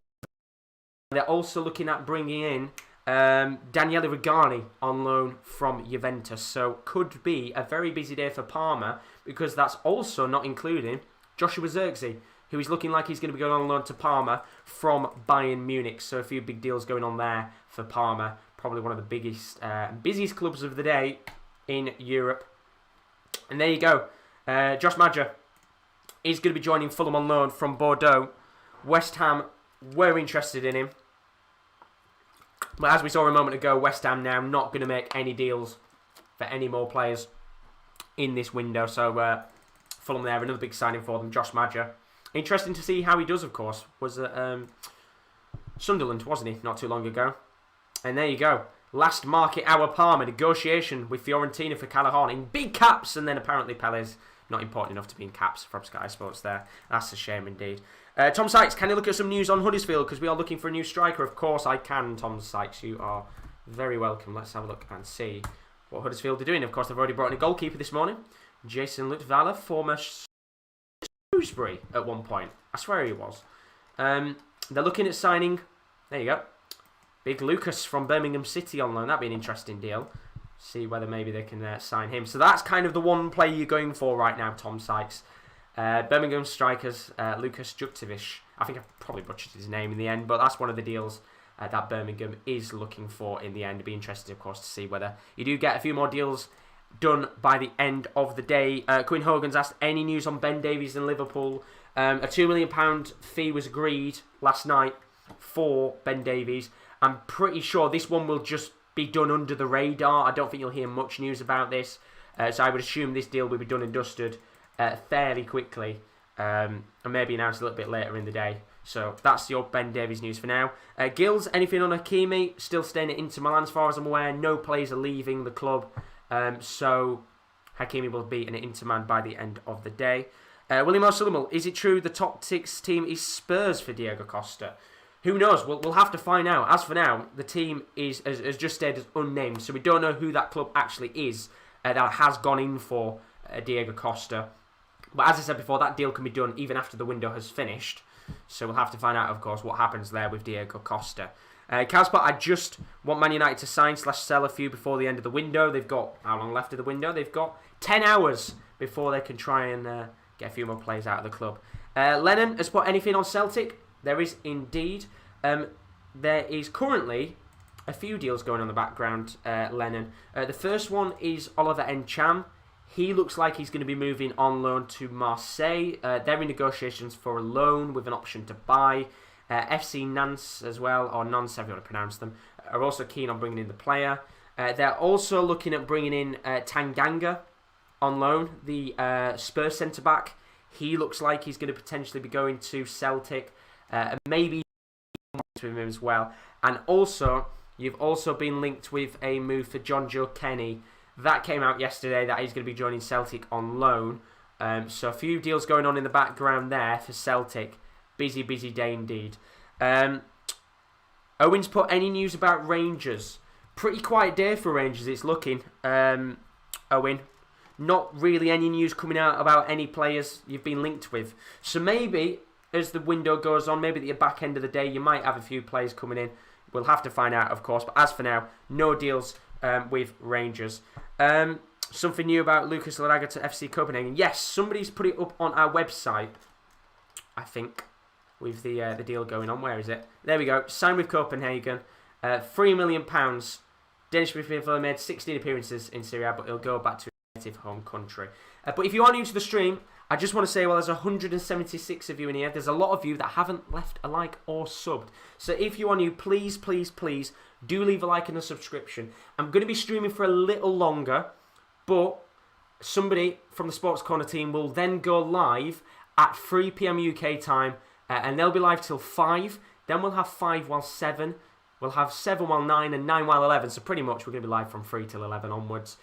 They're also looking at bringing in Daniele Rugani on loan from Juventus. So could be a very busy day for Parma, because that's also not including Joshua Zirkzee, who is looking like he's going to be going on loan to Parma from Bayern Munich. So a few big deals going on there for Parma. Probably one of the biggest, busiest clubs of the day in Europe. And there you go. Josh Maja is going to be joining Fulham on loan from Bordeaux. West Ham were interested in him. But as we saw a moment ago, West Ham now not going to make any deals for any more players in this window. So Fulham there, another big signing for them, Josh Maja. Interesting to see how he does, of course. Was Sunderland, wasn't he, not too long ago? And there you go. Last market hour Parma negotiation with Fiorentina for Callejón in big caps, and then apparently Pele's not important enough to be in caps from Sky Sports there. That's a shame indeed. Tom Sykes, can you look at some news on Huddersfield? Because we are looking for a new striker. Of course I can, Tom Sykes. You are very welcome. Let's have a look and see what Huddersfield are doing. Of course, they've already brought in a goalkeeper this morning. Jason Lutvala, former Shrewsbury at one point. I swear he was. They're looking at signing... There you go. Big Lucas from Birmingham City on loan. That'd be an interesting deal. See whether maybe they can sign him. So that's kind of the one player you're going for right now, Tom Sykes. Birmingham strikers, Lucas Juktovic. I think I've probably butchered his name in the end, but that's one of the deals that Birmingham is looking for in the end. It'd be interesting, of course, to see whether you do get a few more deals done by the end of the day. Quinn Hogan's asked, any news on Ben Davies in Liverpool? A £2 million fee was agreed last night for Ben Davies. I'm pretty sure this one will just be done under the radar. I don't think you'll hear much news about this. So I would assume this deal will be done and dusted fairly quickly, and maybe announced a little bit later in the day. So that's your Ben Davies news for now. Gills, anything on Hakimi? Still staying at Inter Milan as far as I'm aware. No players are leaving the club. So Hakimi will be an Inter man by the end of the day. William O'Sullivan, is it true the top 6 team is Spurs for Diego Costa? Who knows? We'll have to find out. As for now, the team has just stayed as unnamed, so we don't know who that club actually is that has gone in for Diego Costa. But as I said before, that deal can be done even after the window has finished. So we'll have to find out, of course, what happens there with Diego Costa. Calspot, I just want Man United to sign/sell a few before the end of the window. They've got, how long left of the window? They've got 10 hours before they can try and get a few more players out of the club. Lennon has put anything on Celtic? There is indeed. There is currently a few deals going on in the background, Lennon. The first one is Oliver Ncham. He looks like he's going to be moving on loan to Marseille. They're in negotiations for a loan with an option to buy. FC Nantes as well, or Nantes, however you want to pronounce them, are also keen on bringing in the player. They're also looking at bringing in Tanganga on loan, the Spurs centre-back. He looks like he's going to potentially be going to Celtic. Maybe with him as well. And also, you've also been linked with a move for John Joe Kenny. That came out yesterday that he's going to be joining Celtic on loan. So a few deals going on in the background there for Celtic. Busy, busy day indeed. Owen's put any news about Rangers. Pretty quiet day for Rangers, it's looking. Owen, not really any news coming out about any players you've been linked with. So maybe, as the window goes on, maybe at the back end of the day, you might have a few players coming in. We'll have to find out, of course. But as for now, no deals with Rangers. Something new about Lucas Laraga to FC Copenhagen. Yes, somebody's put it up on our website, I think, with the deal going on. Where is it? There we go. Signed with Copenhagen. £3 million. Danish midfielder made 16 appearances in Serie A, but he'll go back to his native home country. But if you are new to the stream, I just want to say, well, there's 176 of you in here. There's a lot of you that haven't left a like or subbed. So if you are new, please, please, please do leave a like and a subscription. I'm going to be streaming for a little longer, but somebody from the Sports Corner team will then go live at 3 PM UK time, and they'll be live till 5. Then we'll have 5 while 7. We'll have 7 while 9 and 9 while 11. So pretty much we're going to be live from 3 till 11 onwards.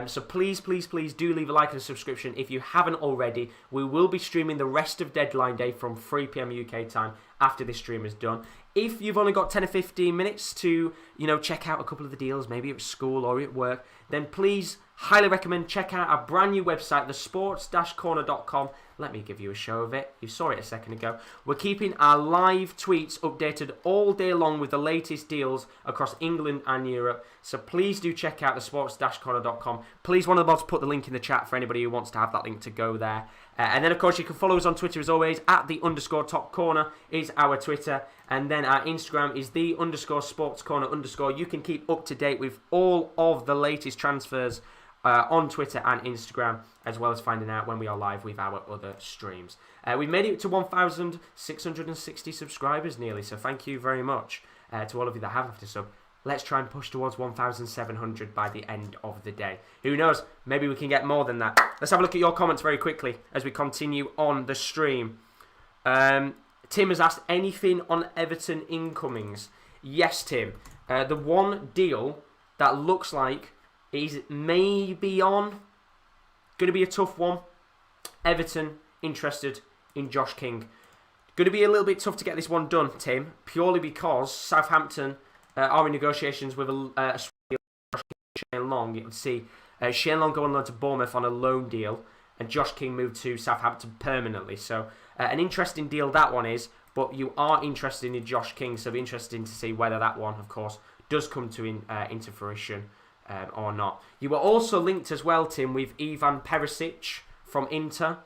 So please, please, please do leave a like and a subscription if you haven't already. We will be streaming the rest of Deadline Day from 3 PM UK time after this stream is done. If you've only got 10 or 15 minutes to, check out a couple of the deals, maybe at school or at work, then please, highly recommend check out our brand new website, thesports-corner.com. Let me give you a show of it. You saw it a second ago. We're keeping our live tweets updated all day long with the latest deals across England and Europe. So please do check out thesports-corner.com. Please, one of the mods put the link in the chat for anybody who wants to have that link to go there. And then, of course, you can follow us on Twitter as always. At @_topcorner is our Twitter. And then our Instagram is _sportscorner_. You can keep up to date with all of the latest transfers on Twitter and Instagram, as well as finding out when we are live with our other streams. We've made it to 1,660 subscribers nearly, so thank you very much to all of you that have left a sub. Let's try and push towards 1,700 by the end of the day. Who knows? Maybe we can get more than that. Let's have a look at your comments very quickly as we continue on the stream. Tim has asked anything on Everton incomings. Yes, Tim. The one deal that looks like is maybe on, going to be a tough one. Everton interested in Josh King. Going to be a little bit tough to get this one done, Tim, purely because Southampton are in negotiations with a Shane Long. You can see Shane Long go on loan to Bournemouth on a loan deal, and Josh King moved to Southampton permanently. So an interesting deal that one is, but you are interested in Josh King, so it'll be interesting to see whether that one, of course, does come to into fruition or not. You were also linked as well, Tim, with Ivan Perisic from Inter,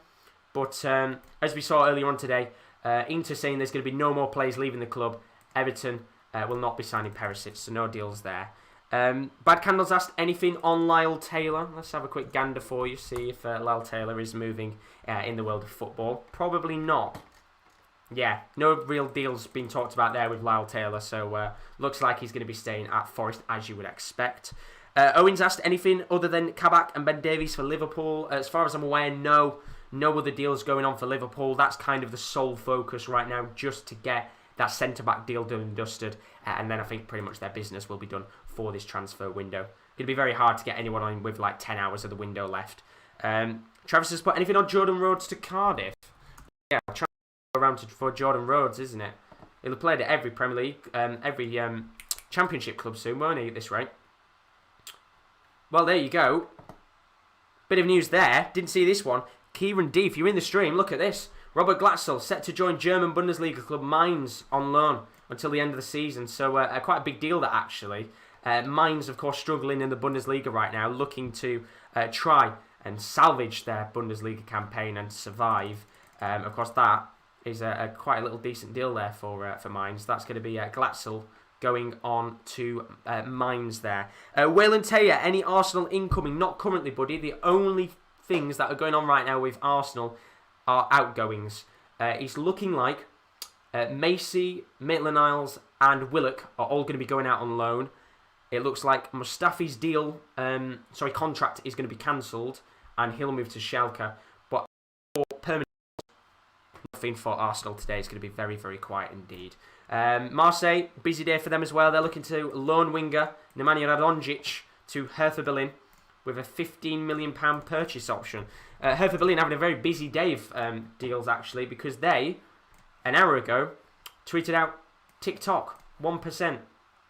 but as we saw earlier on today, Inter saying there's going to be no more players leaving the club. Everton will not be signing Perisic, so no deals there. Bad Candles asked anything on Lyle Taylor. Let's have a quick gander for you, see if Lyle Taylor is moving in the world of football. Probably not. Yeah, no real deals being talked about there with Lyle Taylor, so looks like he's going to be staying at Forest, as you would expect. Owens asked anything other than Kabak and Ben Davies for Liverpool. As far as I'm aware, no other deals going on for Liverpool. That's kind of the sole focus right now, just to get that centre-back deal done and dusted, and then I think pretty much their business will be done for this transfer window. It's going to be very hard to get anyone on with like 10 hours of the window left. Travis has put anything on Jordan Rhodes to Cardiff. Yeah, I'll try to go around for Jordan Rhodes, isn't it? He'll have played at every Premier League, every Championship club soon, won't he, at this rate? Well, there you go. Bit of news there. Didn't see this one. Kieran D, if you're in the stream, look at this. Robert Glatzel set to join German Bundesliga club Mainz on loan until the end of the season. So quite a big deal that actually. Mainz, of course, struggling in the Bundesliga right now, looking to try and salvage their Bundesliga campaign and survive. Of course, that is quite a little decent deal there for Mainz. That's going to be Glatzel going on to Mainz there. Waylon Taylor, any Arsenal incoming? Not currently, buddy. The only things that are going on right now with Arsenal are outgoings. It's looking like Macy, Maitland-Niles and Willock are all going to be going out on loan. It looks like Mustafi's contract is going to be cancelled and he'll move to Schalke. But for permanent, nothing for Arsenal today. It's going to be very, very quiet indeed. Marseille, busy day for them as well. They're looking to loan winger Nemanja Radonjic to Hertha Berlin with a £15 million purchase option. Hertha Berlin having a very busy day of deals, actually, because they, an hour ago, tweeted out TikTok, 1%,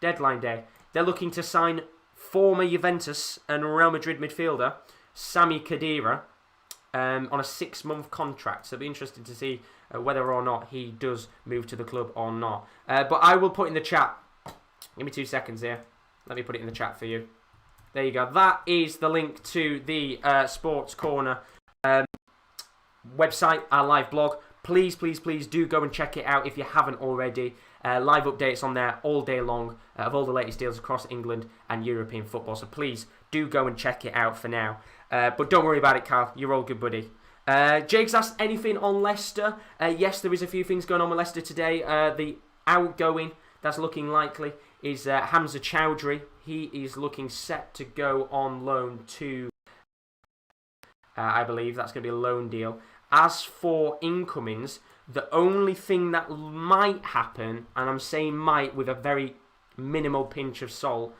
deadline day. They're looking to sign former Juventus and Real Madrid midfielder Sami Khedira on a 6-month contract. So it'll be interesting to see whether or not he does move to the club or not. But I will put in the chat. Give me 2 seconds here. Let me put it in the chat for you. There you go. That is the link to the Sports Corner website, our live blog. Please, please, please do go and check it out if you haven't already. Live updates on there all day long of all the latest deals across England and European football. So please do go and check it out for now. But don't worry about it, Carl. You're all good, buddy. Jake's asked anything on Leicester. Yes, there is a few things going on with Leicester today. The outgoing that's looking likely is Hamza Chowdhury. He is looking set to go on loan to, I believe that's going to be a loan deal. As for incomings, the only thing that might happen, and I'm saying might with a very minimal pinch of salt,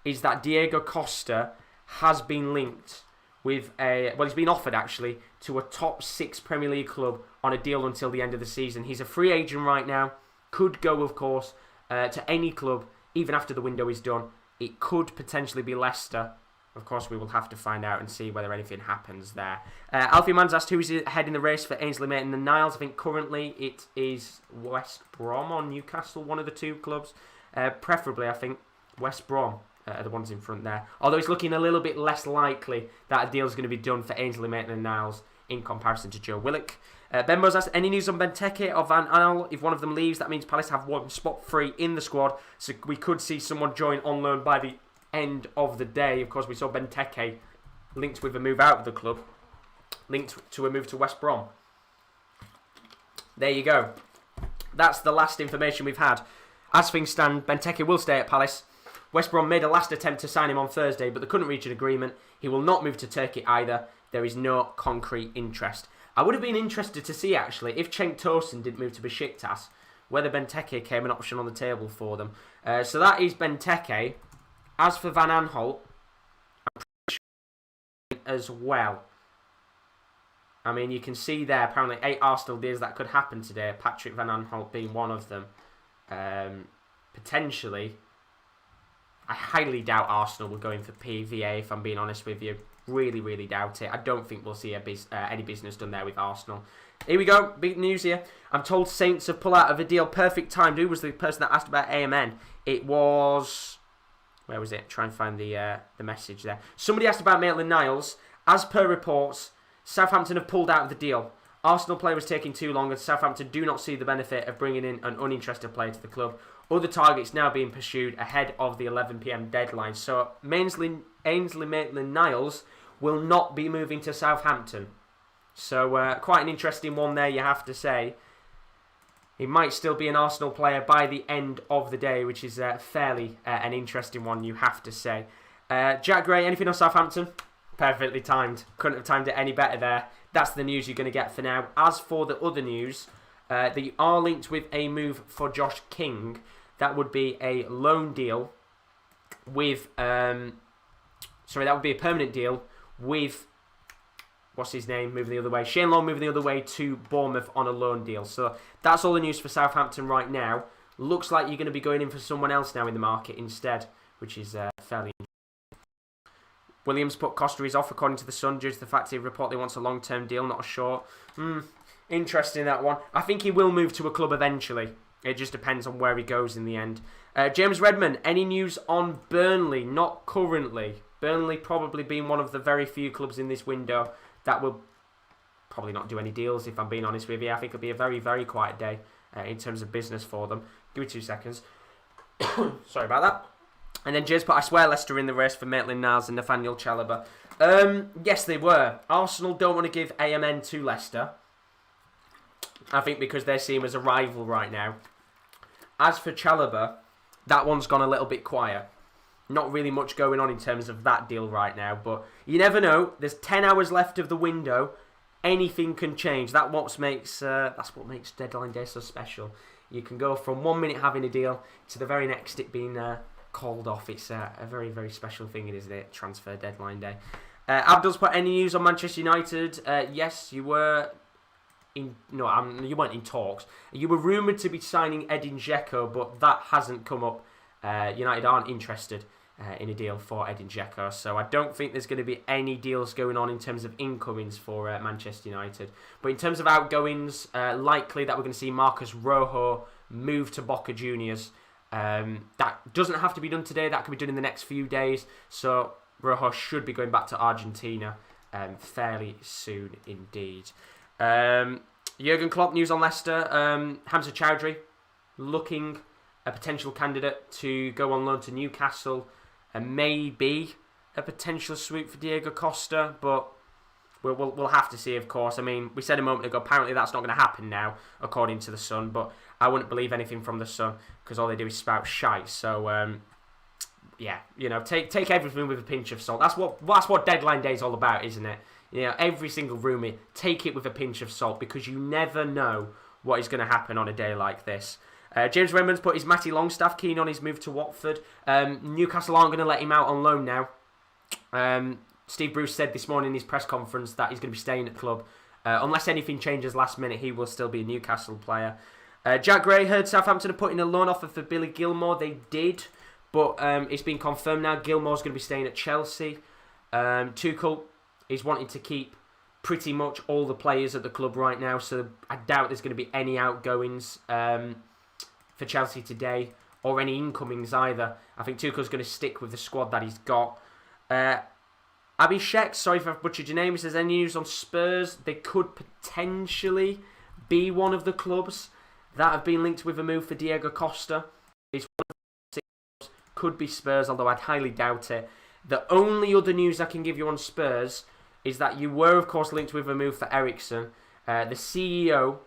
is that Diego Costa has been linked with he's been offered actually to a top 6 Premier League club on a deal until the end of the season. He's a free agent right now, could go, of course, to any club even after the window is done. It could potentially be Leicester. Of course, we will have to find out and see whether anything happens there. Alfie Man's asked who is ahead in the race for Ainsley Maitland-Niles. I think currently it is West Brom or Newcastle, one of the two clubs. Preferably, I think, West Brom are the ones in front there. Although it's looking a little bit less likely that a deal is going to be done for Ainsley Maitland-Niles in comparison to Joe Willock. Ben Mo's asked, any news on Benteke or Van Aanholt? If one of them leaves, that means Palace have one spot free in the squad. So we could see someone join on loan by the end of the day. Of course, we saw Benteke linked with a move out of the club, linked to a move to West Brom. There you go. That's the last information we've had. As things stand, Benteke will stay at Palace. West Brom made a last attempt to sign him on Thursday, but they couldn't reach an agreement. He will not move to Turkey either. There is no concrete interest. I would have been interested to see, actually, if Cenk Tosun didn't move to Besiktas, whether Benteke came an option on the table for them. So that is Benteke. As for Van Aanholt, I'm pretty sure as well. I mean, you can see there, apparently 8 Arsenal deals that could happen today, Patrick Van Aanholt being one of them. Potentially, I highly doubt Arsenal will go in for PVA, if I'm being honest with you. Really, really doubt it. I don't think we'll see any business done there with Arsenal. Here we go. Big news here. I'm told Saints have pulled out of a deal. Perfect time. Who was the person that asked about AMN? It was... Where was it? Try and find the message there. Somebody asked about Maitland-Niles. As per reports, Southampton have pulled out of the deal. Arsenal player was taking too long and Southampton do not see the benefit of bringing in an uninterested player to the club. Other targets now being pursued ahead of the 11 PM deadline. So Ainsley Maitland-Niles will not be moving to Southampton. So quite an interesting one there, you have to say. He might still be an Arsenal player by the end of the day, which is fairly an interesting one, you have to say. Jack Gray, anything on Southampton? Perfectly timed. Couldn't have timed it any better there. That's the news you're going to get for now. As for the other news, they are linked with a move for Josh King. That would be a loan deal with... that would be a permanent deal with... What's his name? Moving the other way. Shane Long moving the other way to Bournemouth on a loan deal. So that's all the news for Southampton right now. Looks like you're going to be going in for someone else now in the market instead, which is fairly interesting. Williams put Costa is off according to the Sun due to the fact he reportedly wants a long-term deal, not a short. Interesting that one. I think he will move to a club eventually. It just depends on where he goes in the end. James Redmond, any news on Burnley? Not currently. Burnley probably being one of the very few clubs in this window that will probably not do any deals, if I'm being honest with you. I think it'll be a very, very quiet day in terms of business for them. Give me 2 seconds. Sorry about that. And then James put, I swear Leicester in the race for Maitland-Niles and Nathaniel Chalobah. Yes, they were. Arsenal don't want to give AMN to Leicester. I think because they see him as a rival right now. As for Chalobah, that one's gone a little bit quiet. Not really much going on in terms of that deal right now, but you never know. There's 10 hours left of the window. Anything can change. That's what makes deadline day so special. You can go from 1 minute having a deal to the very next it being called off. It's a very, very special thing, isn't it? Transfer deadline day. Abdul's put any news on Manchester United? Yes, you were. You weren't in talks. You were rumoured to be signing Edin Dzeko, but that hasn't come up. United aren't interested in a deal for Edin Dzeko, so I don't think there's going to be any deals going on in terms of incomings for Manchester United. But in terms of outgoings, likely that we're going to see Marcus Rojo move to Boca Juniors. That doesn't have to be done today. That could be done in the next few days. So Rojo should be going back to Argentina fairly soon indeed. Jurgen Klopp news on Leicester. Hamza Chowdhury looking a potential candidate to go on loan to Newcastle, and maybe a potential swoop for Diego Costa, but we'll have to see, of course. I mean, we said a moment ago, apparently that's not going to happen now, according to the Sun, but I wouldn't believe anything from the Sun, because all they do is spout shite. So, yeah, take everything with a pinch of salt. That's what deadline day is all about, isn't it? Every single rumour, take it with a pinch of salt, because you never know what is going to happen on a day like this. James Redmond's put, is Matty Longstaff keen on his move to Watford? Newcastle aren't going to let him out on loan now. Steve Bruce said this morning in his press conference that he's going to be staying at the club. Unless anything changes last minute, he will still be a Newcastle player. Jack Gray heard Southampton are putting a loan offer for Billy Gilmour. They did, but it's been confirmed now. Gilmour's going to be staying at Chelsea. Tuchel is wanting to keep pretty much all the players at the club right now, so I doubt there's going to be any outgoings for Chelsea today, or any incomings either. I think Tuchel's going to stick with the squad that he's got. Abhishek, sorry if I've butchered your name, he says, any news on Spurs? They could potentially be one of the clubs that have been linked with a move for Diego Costa. It's one of the clubs, could be Spurs, although I'd highly doubt it. The only other news I can give you on Spurs is that you were, of course, linked with a move for Eriksen. The CEO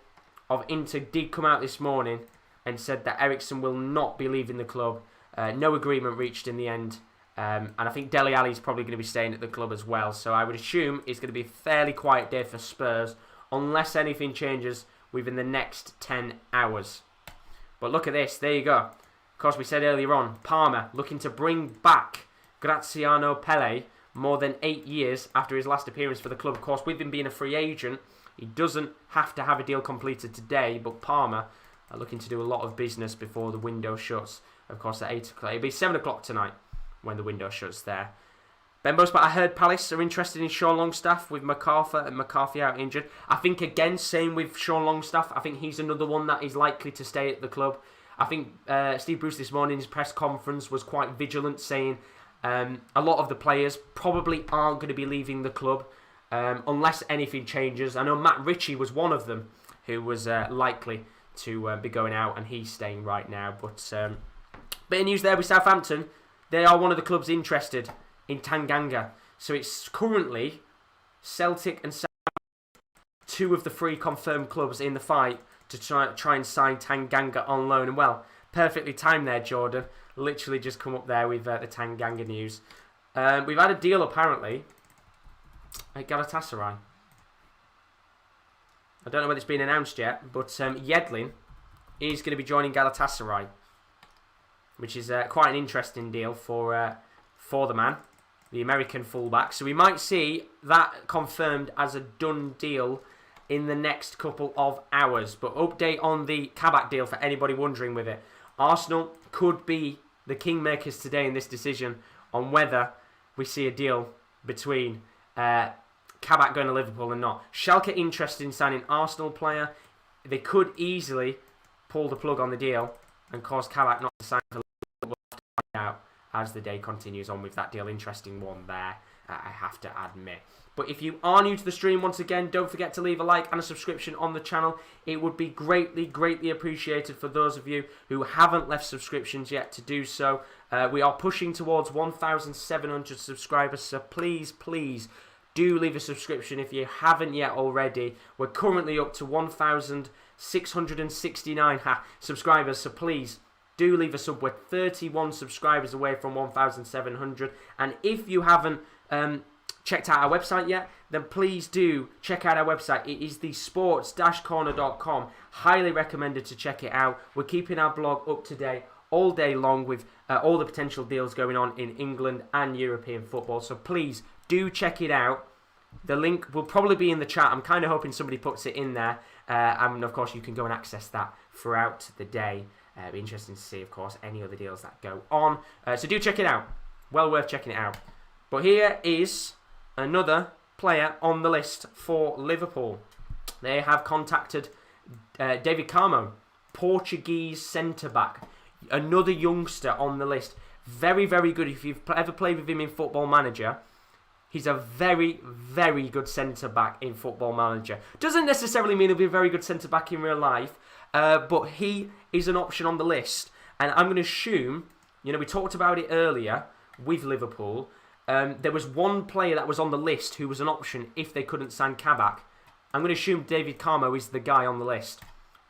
of Inter did come out this morning and said that Eriksen will not be leaving the club. No agreement reached in the end. And I think Dele Alli is probably going to be staying at the club as well. So I would assume it's going to be a fairly quiet day for Spurs unless anything changes within the next 10 hours. But look at this, there you go. Of course, we said earlier on, Parma looking to bring back Graziano Pelle more than 8 years after his last appearance for the club. Of course, with him being a free agent, he doesn't have to have a deal completed today, but Parma are looking to do a lot of business before the window shuts. Of course, at 8 o'clock. It'll be 7 o'clock tonight when the window shuts there. Ben Bosman, I heard Palace are interested in Sean Longstaff with MacArthur and McCarthy out injured. I think, again, same with Sean Longstaff. I think he's another one that is likely to stay at the club. I think Steve Bruce this morning in his press conference was quite vigilant, saying a lot of the players probably aren't going to be leaving the club unless anything changes. I know Matt Ritchie was one of them who was likely to be going out, and he's staying right now. But bit of news there with Southampton. They are one of the clubs interested in Tanganga. So it's currently Celtic and Southampton, two of the three confirmed clubs in the fight to try and sign Tanganga on loan. And well, perfectly timed there, Jordan. Literally just come up there with the Tanganga news. We've had a deal apparently at Galatasaray. I don't know whether it's been announced yet, but Yedlin is going to be joining Galatasaray, which is quite an interesting deal for the man, the American fullback. So we might see that confirmed as a done deal in the next couple of hours. But update on the Kabak deal for anybody wondering with it. Arsenal could be the kingmakers today in this decision on whether we see a deal between Kabak going to Liverpool and not. Schalke interested in signing Arsenal player. They could easily pull the plug on the deal and cause Kabak not to sign for Liverpool. We'll have to find out as the day continues on with that deal. Interesting one there, I have to admit. But if you are new to the stream, once again, don't forget to leave a like and a subscription on the channel. It would be greatly, greatly appreciated for those of you who haven't left subscriptions yet to do so. We are pushing towards 1,700 subscribers, so please, please do leave a subscription if you haven't yet already. We're currently up to 1,669 subscribers, so please do leave a sub. We're 31 subscribers away from 1,700. And if you haven't checked out our website yet, then please do check out our website. It is the sports-corner.com. Highly recommended to check it out. We're keeping our blog up to date all day long with all the potential deals going on in England and European football. So please do check it out. The link will probably be in the chat. I'm kind of hoping somebody puts it in there. And of course, you can go and access that throughout the day. It'll be interesting to see, of course, any other deals that go on. So do check it out. Well worth checking it out. But here is another player on the list for Liverpool. They have contacted David Carmo, Portuguese centre-back. Another youngster on the list. Very, very good. If you've ever played with him in Football Manager, he's a very, very good centre-back in Football Manager. Doesn't necessarily mean he'll be a very good centre-back in real life, but he is an option on the list. And I'm going to assume, we talked about it earlier with Liverpool. There was one player that was on the list who was an option if they couldn't sign Kabak. I'm going to assume David Carmo is the guy on the list.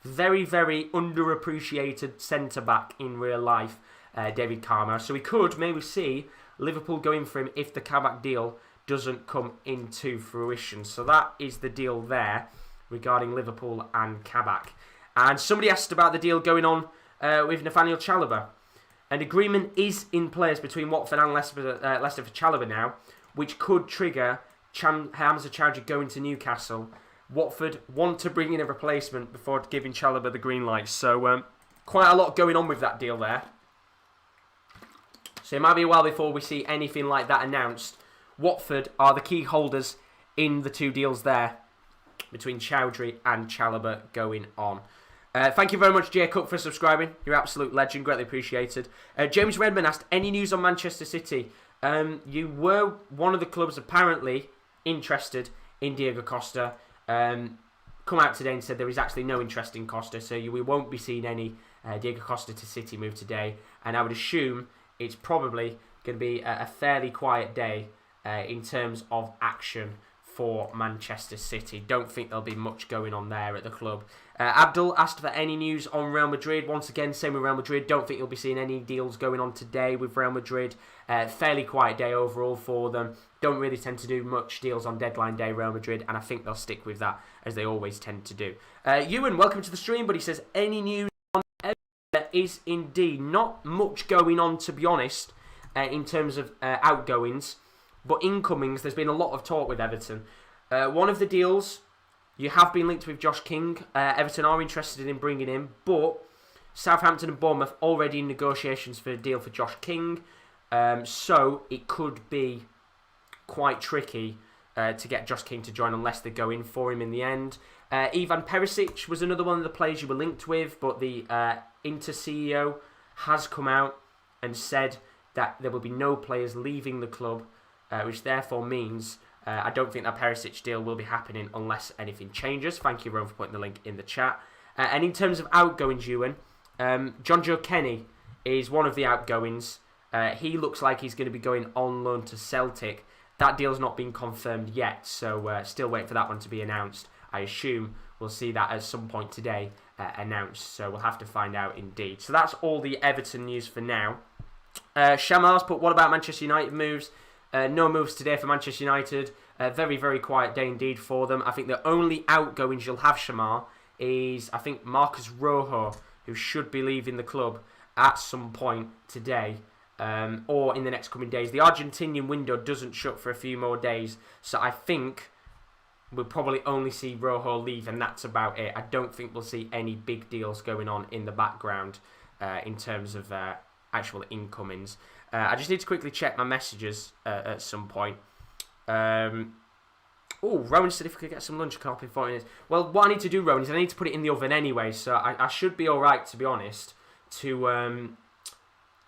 Very, very underappreciated centre-back in real life, David Carmo. So we could maybe see Liverpool going for him if the Kabak deal doesn't come into fruition. So that is the deal there regarding Liverpool and Kabak. And somebody asked about the deal going on with Nathaniel Chalobah. An agreement is in place between Watford and Leicester for Chalobah now, which could trigger Hamza Chowdhury going to Newcastle. Watford want to bring in a replacement before giving Chalobah the green light. So quite a lot going on with that deal there. So it might be a while before we see anything like that announced. Watford are the key holders in the two deals there between Chowdhury and Chalobah going on. Thank you very much, Jay Cook, for subscribing. You're an absolute legend. Greatly appreciated. James Redman asked, any news on Manchester City? You were one of the clubs apparently interested in Diego Costa. Come out today and said there is actually no interest in Costa, so we won't be seeing any Diego Costa to City move today. And I would assume it's probably going to be a fairly quiet day in terms of action for Manchester City. Don't think there'll be much going on there at the club. Abdul asked for any news on Real Madrid. Once again, same with Real Madrid. Don't think you'll be seeing any deals going on today with Real Madrid. Fairly quiet day overall for them. Don't really tend to do much deals on deadline day, Real Madrid, and I think they'll stick with that as they always tend to do. Ewan, welcome to the stream, but he says, any news on Everton? There is indeed not much going on, to be honest, in terms of outgoings. But incomings, there's been a lot of talk with Everton. One of the deals, you have been linked with Josh King. Everton are interested in bringing him, but Southampton and Bournemouth already in negotiations for a deal for Josh King. So it could be quite tricky to get Josh King to join unless they go in for him in the end. Ivan Perisic was another one of the players you were linked with, but the Inter CEO has come out and said that there will be no players leaving the club, which therefore means I don't think that Perisic deal will be happening unless anything changes. Thank you, Rome, for putting the link in the chat. And in terms of outgoings, Ewan, John Joe Kenny is one of the outgoings. He looks like he's going to be going on loan to Celtic. That deal's not been confirmed yet, so still waiting for that one to be announced. I assume we'll see that at some point today announced, so we'll have to find out indeed. So that's all the Everton news for now. Shamar's put, what about Manchester United moves? No moves today for Manchester United. Very, very quiet day indeed for them. I think the only outgoings you'll have, Shamar, is I think Marcus Rojo, who should be leaving the club at some point today. Or in the next coming days. The Argentinian window doesn't shut for a few more days, so I think we'll probably only see Rojo leave, and that's about it. I don't think we'll see any big deals going on in the background in terms of actual incomings. I just need to quickly check my messages at some point. Rowan said if we could get some lunch, can't be 40 minutes. Well, what I need to do, Rowan, is I need to put it in the oven anyway, so I should be alright, to be honest, to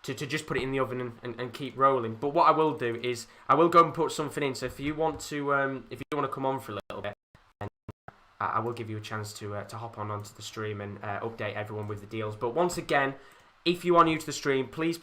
just put it in the oven and keep rolling. But what I will do is I will go and put something in. So if you want to come on for a little bit, and I will give you a chance to hop onto the stream and update everyone with the deals. But once again, if you are new to the stream, please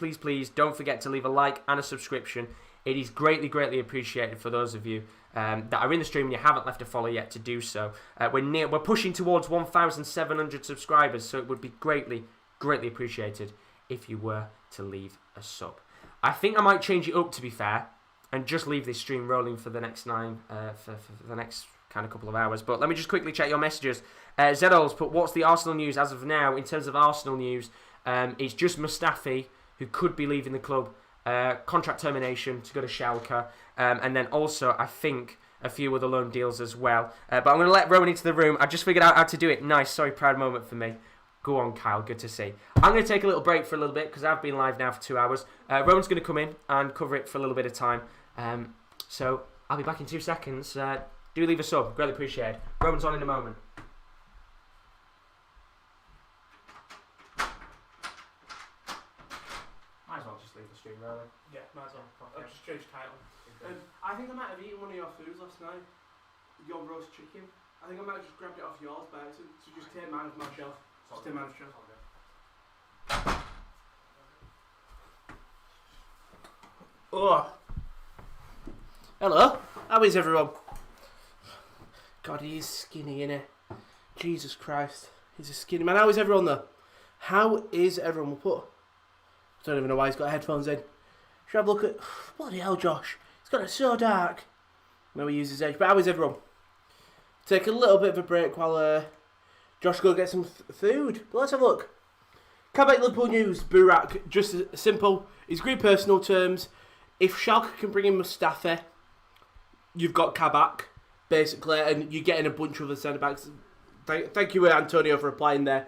don't forget to leave a like and a subscription. It is greatly appreciated for those of you that are in the stream and you haven't left a follow yet to do so. We're pushing towards 1,700 subscribers, so it would be greatly appreciated if you were to leave a sub. I think I might change it up, to be fair, and just leave this stream rolling for the next for the next kind of couple of hours. But let me just quickly check your messages. Zedol's put, what's the Arsenal news as of now? In terms of Arsenal news, it's just Mustafi, who could be leaving the club. Contract termination to go to Schalke. And then also, I think, a few other loan deals as well. But I'm going to let Rowan into the room. I just figured out how to do it. Nice, sorry, proud moment for me. Go on, Kyle. Good to see. I'm going to take a little break for a little bit because I've been live now for 2 hours. Rowan's going to come in and cover it for a little bit of time. So I'll be back in 2 seconds. Do leave a sub. Greatly appreciated. Rowan's on in a moment. Might as well just leave the stream rolling. Yeah, might as well. Okay. I'll just change title. I think I might have eaten one of your foods last night. Your roast chicken. I think I might have just grabbed it off yours by accident. So just take mine off my shelf. Just take mine off the shelf. Oh. Hello. How is everyone? God, he is skinny, innit? Jesus Christ. He's a skinny man. How is everyone though? How is everyone? I don't even know why he's got headphones in. Should I have a look at... Bloody hell, Josh. It's got it so dark. No, he uses edge. But how is everyone? Take a little bit of a break while Josh go get some food. But let's have a look. Kabak Liverpool news. Burak. Just simple. He's agreed personal terms. If Schalke can bring in Mustafi, you've got Kabak, basically, and you're getting a bunch of other centre-backs. Thank you, Antonio, for replying there.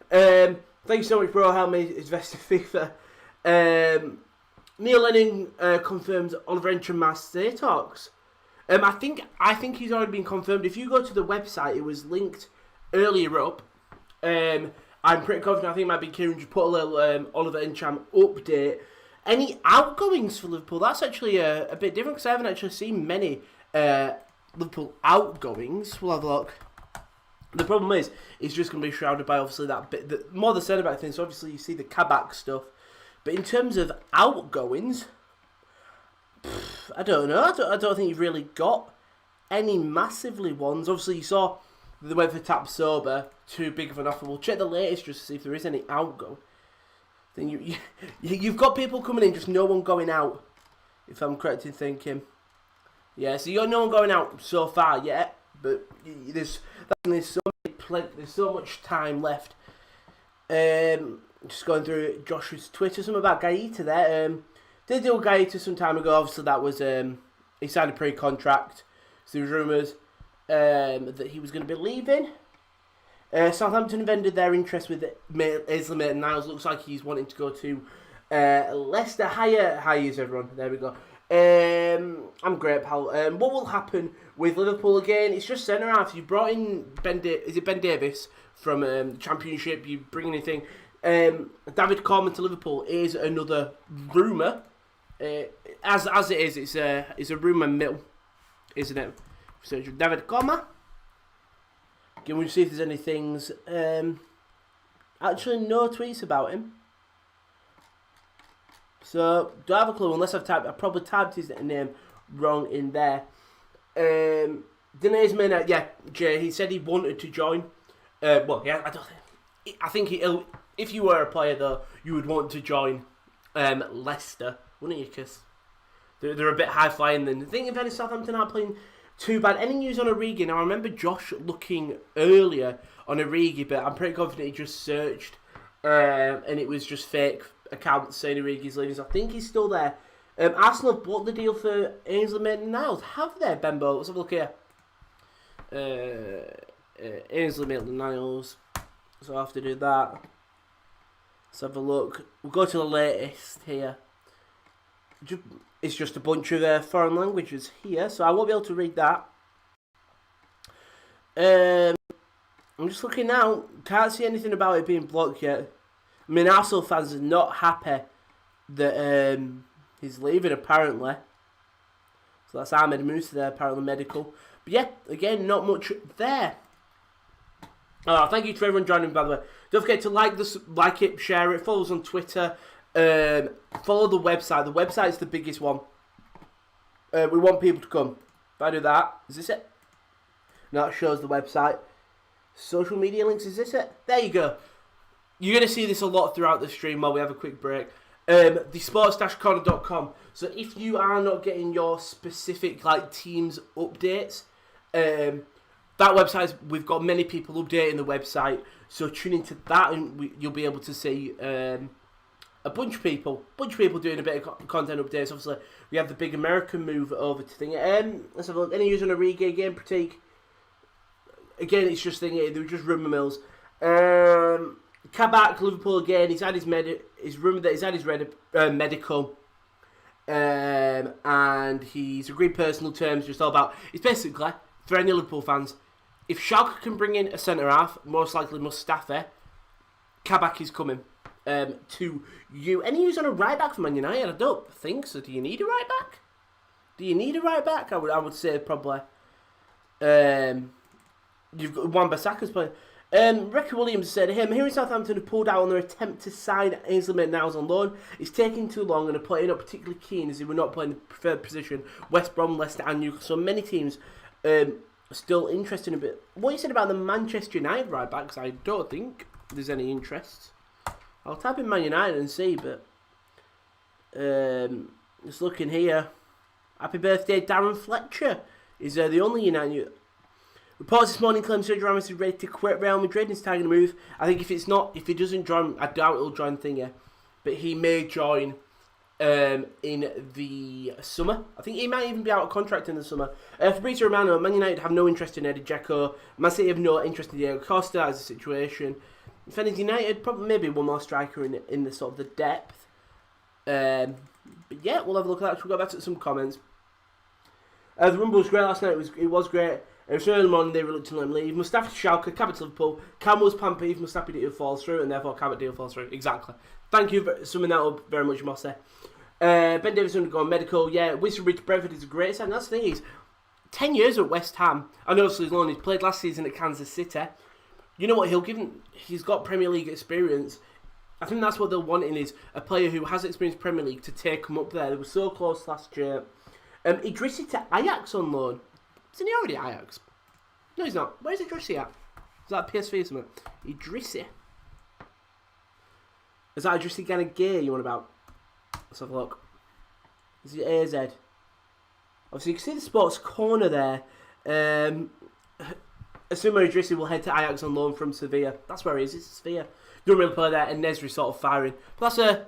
Thank you so much, bro. Help me. It's vested FIFA. Neil Lennon confirms Oliver Entram stay talks. I think he's already been confirmed. If you go to the website, it was linked earlier up. I'm pretty confident. I think it might be Kieran just put a little Oliver Entram update. Any outgoings for Liverpool? That's actually a bit different because I haven't actually seen many Liverpool outgoings. We'll have a look. The problem is, it's just going to be shrouded by obviously that bit, more the centre back thing. So obviously you see the Kabak stuff, but in terms of outgoings, I don't know. I don't think you've really got any massively ones. Obviously, you saw they went for Tapsoba, too big of an offer. We'll check the latest just to see if there is any outgo. Then you've got people coming in, just no one going out, if I'm correct in thinking. Yeah, so you got no one going out so far yet, but there's so much time left. Just going through Josh's Twitter, something about Gaeta there. Did deal with Gaeta some time ago. Obviously, that was he signed a pre-contract. So there was rumours that he was going to be leaving. Southampton have ended their interest with Ainsley Maitland-Niles. Looks like he's wanting to go to Leicester. Highers, everyone. There we go. I'm great, pal. What will happen with Liverpool again? It's just centre half. You brought in Ben Davis from the Championship. You bring anything. David Coleman to Liverpool is another rumour. As it is, it's a rumour mill, isn't it? So David Coleman. Again, we'll see if there's any things. Actually, no tweets about him. So, don't have a clue unless I probably typed his name wrong in there. Denise Mena, Jay, he said he wanted to join. I think if you were a player though, you would want to join Leicester, wouldn't you? Because they're a bit high flying. Then I think if any Southampton aren't playing too bad. Any news on Origi? Now I remember Josh looking earlier on Origi, but I'm pretty confident he just searched and it was just fake accounts saying Origi's leaving. So I think he's still there. Arsenal bought the deal for Ainsley Maitland-Niles. Have they, Bembo? Let's have a look here. Ainsley Maitland-Niles. So I have to do that. Let's have a look. We'll go to the latest here. It's just a bunch of foreign languages here, so I won't be able to read that. I'm just looking now. Can't see anything about it being blocked yet. I mean, Arsenal fans are not happy that he's leaving, apparently. So that's Ahmed Musa there, apparently medical. But yeah, again, not much there. Oh, thank you to everyone joining, by the way. Don't forget to like it, share it, follow us on Twitter. Follow the website. The website's the biggest one. We want people to come. If I do that, is this it? No, it shows the website. Social media links, is this it? There you go. You're going to see this a lot throughout the stream while we have a quick break. Thesports-corner.com. So if you are not getting your specific teams updates, that website, we've got many people updating the website. So tune into that and you'll be able to see a bunch of people doing a bit of content updates. Obviously, we have the big American move over to thing. Let's have a look. Any news on Origi again, Pratik? Again, it's just thingy. They were just rumour mills. Kabak, Liverpool again. He's had his rumour that he's had his medical, and he's agreed personal terms. Just all about. It's basically for any Liverpool fans. If Schalke can bring in a centre half, most likely Mustafi, Kabak is coming. To you. Any news on a right back for Man United? I don't think so. Do you need a right back? I would say probably. You've got Wan-Bissaka's playing. Ricky Williams said, here in Southampton have pulled out on their attempt to sign Ainsley Maitland-Niles on loan. It's taking too long and a player not particularly keen as they were not playing the preferred position. West Brom, Leicester and Newcastle. So many teams still interested in a bit. What you said about the Manchester United right back, because I don't think there's any interest. I'll type in Man United and see, but just looking here. Happy birthday, Darren Fletcher. Is the only United. Reports this morning claim Sergio Ramos is ready to quit Real Madrid and is tagging a move. I think if he doesn't join, I doubt he'll join Thingy, but he may join in the summer. I think he might even be out of contract in the summer. Fabrizio Romano, Man United have no interest in Eddie Dzeko. Man City have no interest in Diego Costa as a situation. If anything, United probably maybe one more striker in the sort of the depth. But yeah, we'll have a look at that. We'll go back to some comments. The Rumble was great last night. It was great. It was early in the morning. They reluctantly let him leave. Mustafi to Schalke, Cabot to Liverpool. Cam was Pampeeve. Mustafi deal falls through, and therefore Cabot deal falls through. Exactly. Thank you for summing that up very much, Mosse. Ben Davis undergoing medical. Yeah, Winston Reid to Brentford is a great sign. That's the thing. He's 10 years at West Ham. I know he's long. He's played last season at Kansas City. You know what? He's got Premier League experience. I think that's what they're wanting is a player who has experienced Premier League to take them up there. They were so close last year. Idrissi to Ajax on loan. Isn't he already at Ajax? No, he's not. Where's Idrissi at? Is that PSV or something? Idrissi. Is that Idrissi Gana Gear you want about? Let's have a look. Is it AZ? Obviously, you can see the sports corner there. Assuming Idrissi will head to Ajax on loan from Sevilla. That's where he is. It's Sevilla. Don't really play there, and Nesri sort of firing. But that's a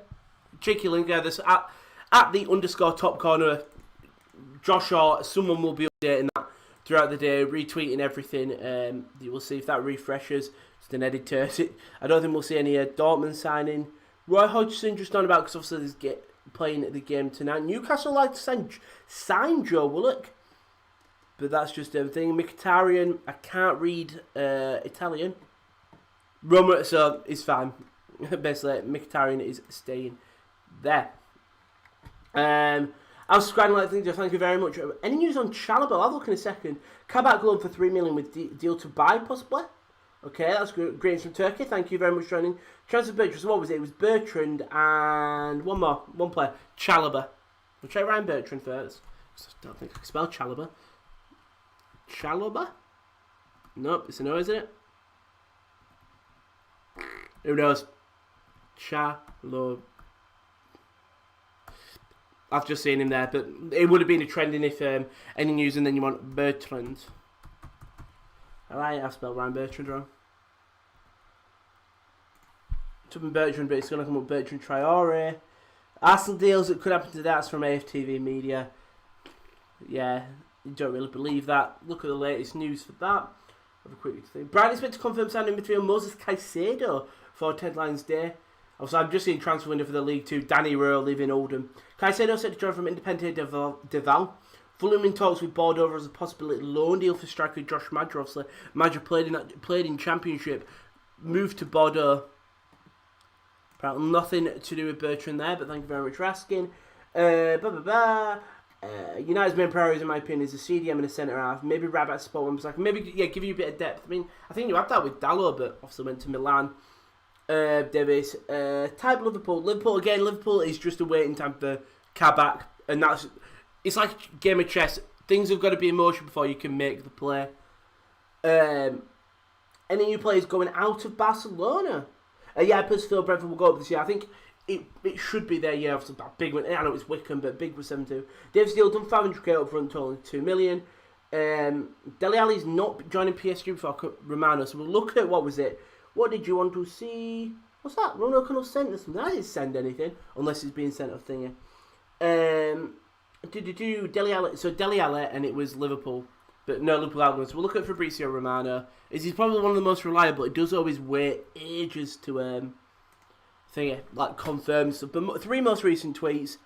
cheeky link there. That's at the _top corner. Josh or someone will be updating that throughout the day, retweeting everything. You will see if that refreshes. Just an editor. I don't think we'll see any Dortmund signing. Roy Hodgson just on about because obviously he's playing at the game tonight. Newcastle like to sign Joe Willock, but that's just everything. Mkhitaryan, I can't read Italian. Roma, so it's fine. Basically, Mkhitaryan is staying there. I was subscribing like things. Thank you very much. Any news on Chalobah? I'll look in a second. Kabak loan for 3 million with deal to buy possibly. Okay, that's great from Turkey. Thank you very much for joining. Transfer Bertrand. So what was it? It was Bertrand and one player. Chalobah. We'll try Ryan Bertrand first. I don't think I can spell Chalobah. Chalobah? Nope, it's a no, isn't it? Who knows? Chalobah. I've just seen him there, but it would have been a trending if any news and then you want Bertrand. Alright, I've spelled Ryan Bertrand wrong. Took me Bertrand, but it's going to come up Bertrand Traore. Arsenal deals that could happen to that's from AFTV Media. Yeah, you don't really believe that. Look at the latest news for that. Have a quick thing. Brighton expect to confirm signing midfielder Moses Caicedo for Deadline's Day. Also, I'm just seeing transfer window for the League 2. Danny Rowe leaving Oldham. Caicedo set to join from Independiente Deval. Fulham in talks with Bordeaux as a possibility loan deal for striker Josh Madger. Obviously, Madger played in Championship, moved to Bordeaux. Apparently nothing to do with Bertrand there, but thank you very much for asking. United's main priority, in my opinion, is a CDM and a centre half. Maybe Rabat spot one, like maybe give you a bit of depth. I mean, I think you had that with Dalot, but obviously went to Milan. Davis, type Liverpool again. Liverpool is just a waiting time for Kabak, and it's like a game of chess. Things have got to be in motion before you can make the play. Any new players going out of Barcelona? Yeah, Phil Brentford will go up this year. I think it should be their year. Obviously, that big one. I know it's Wickham, but big was 7-2. Dave's deal done 500k up front, totaling 2 million. Dele Alli's not joining PSG before Romano, so we'll look at what was it. What did you want to see? What's that? Ronald O'Connell sent us something. I didn't send anything unless it's being sent off thingy. Dele Alli. So Dele Alli, and it was Liverpool. But no Liverpool outgoing. So we'll look at Fabrizio Romano. He's probably one of the most reliable. It does always wait ages to confirm stuff. But 3 most recent tweets.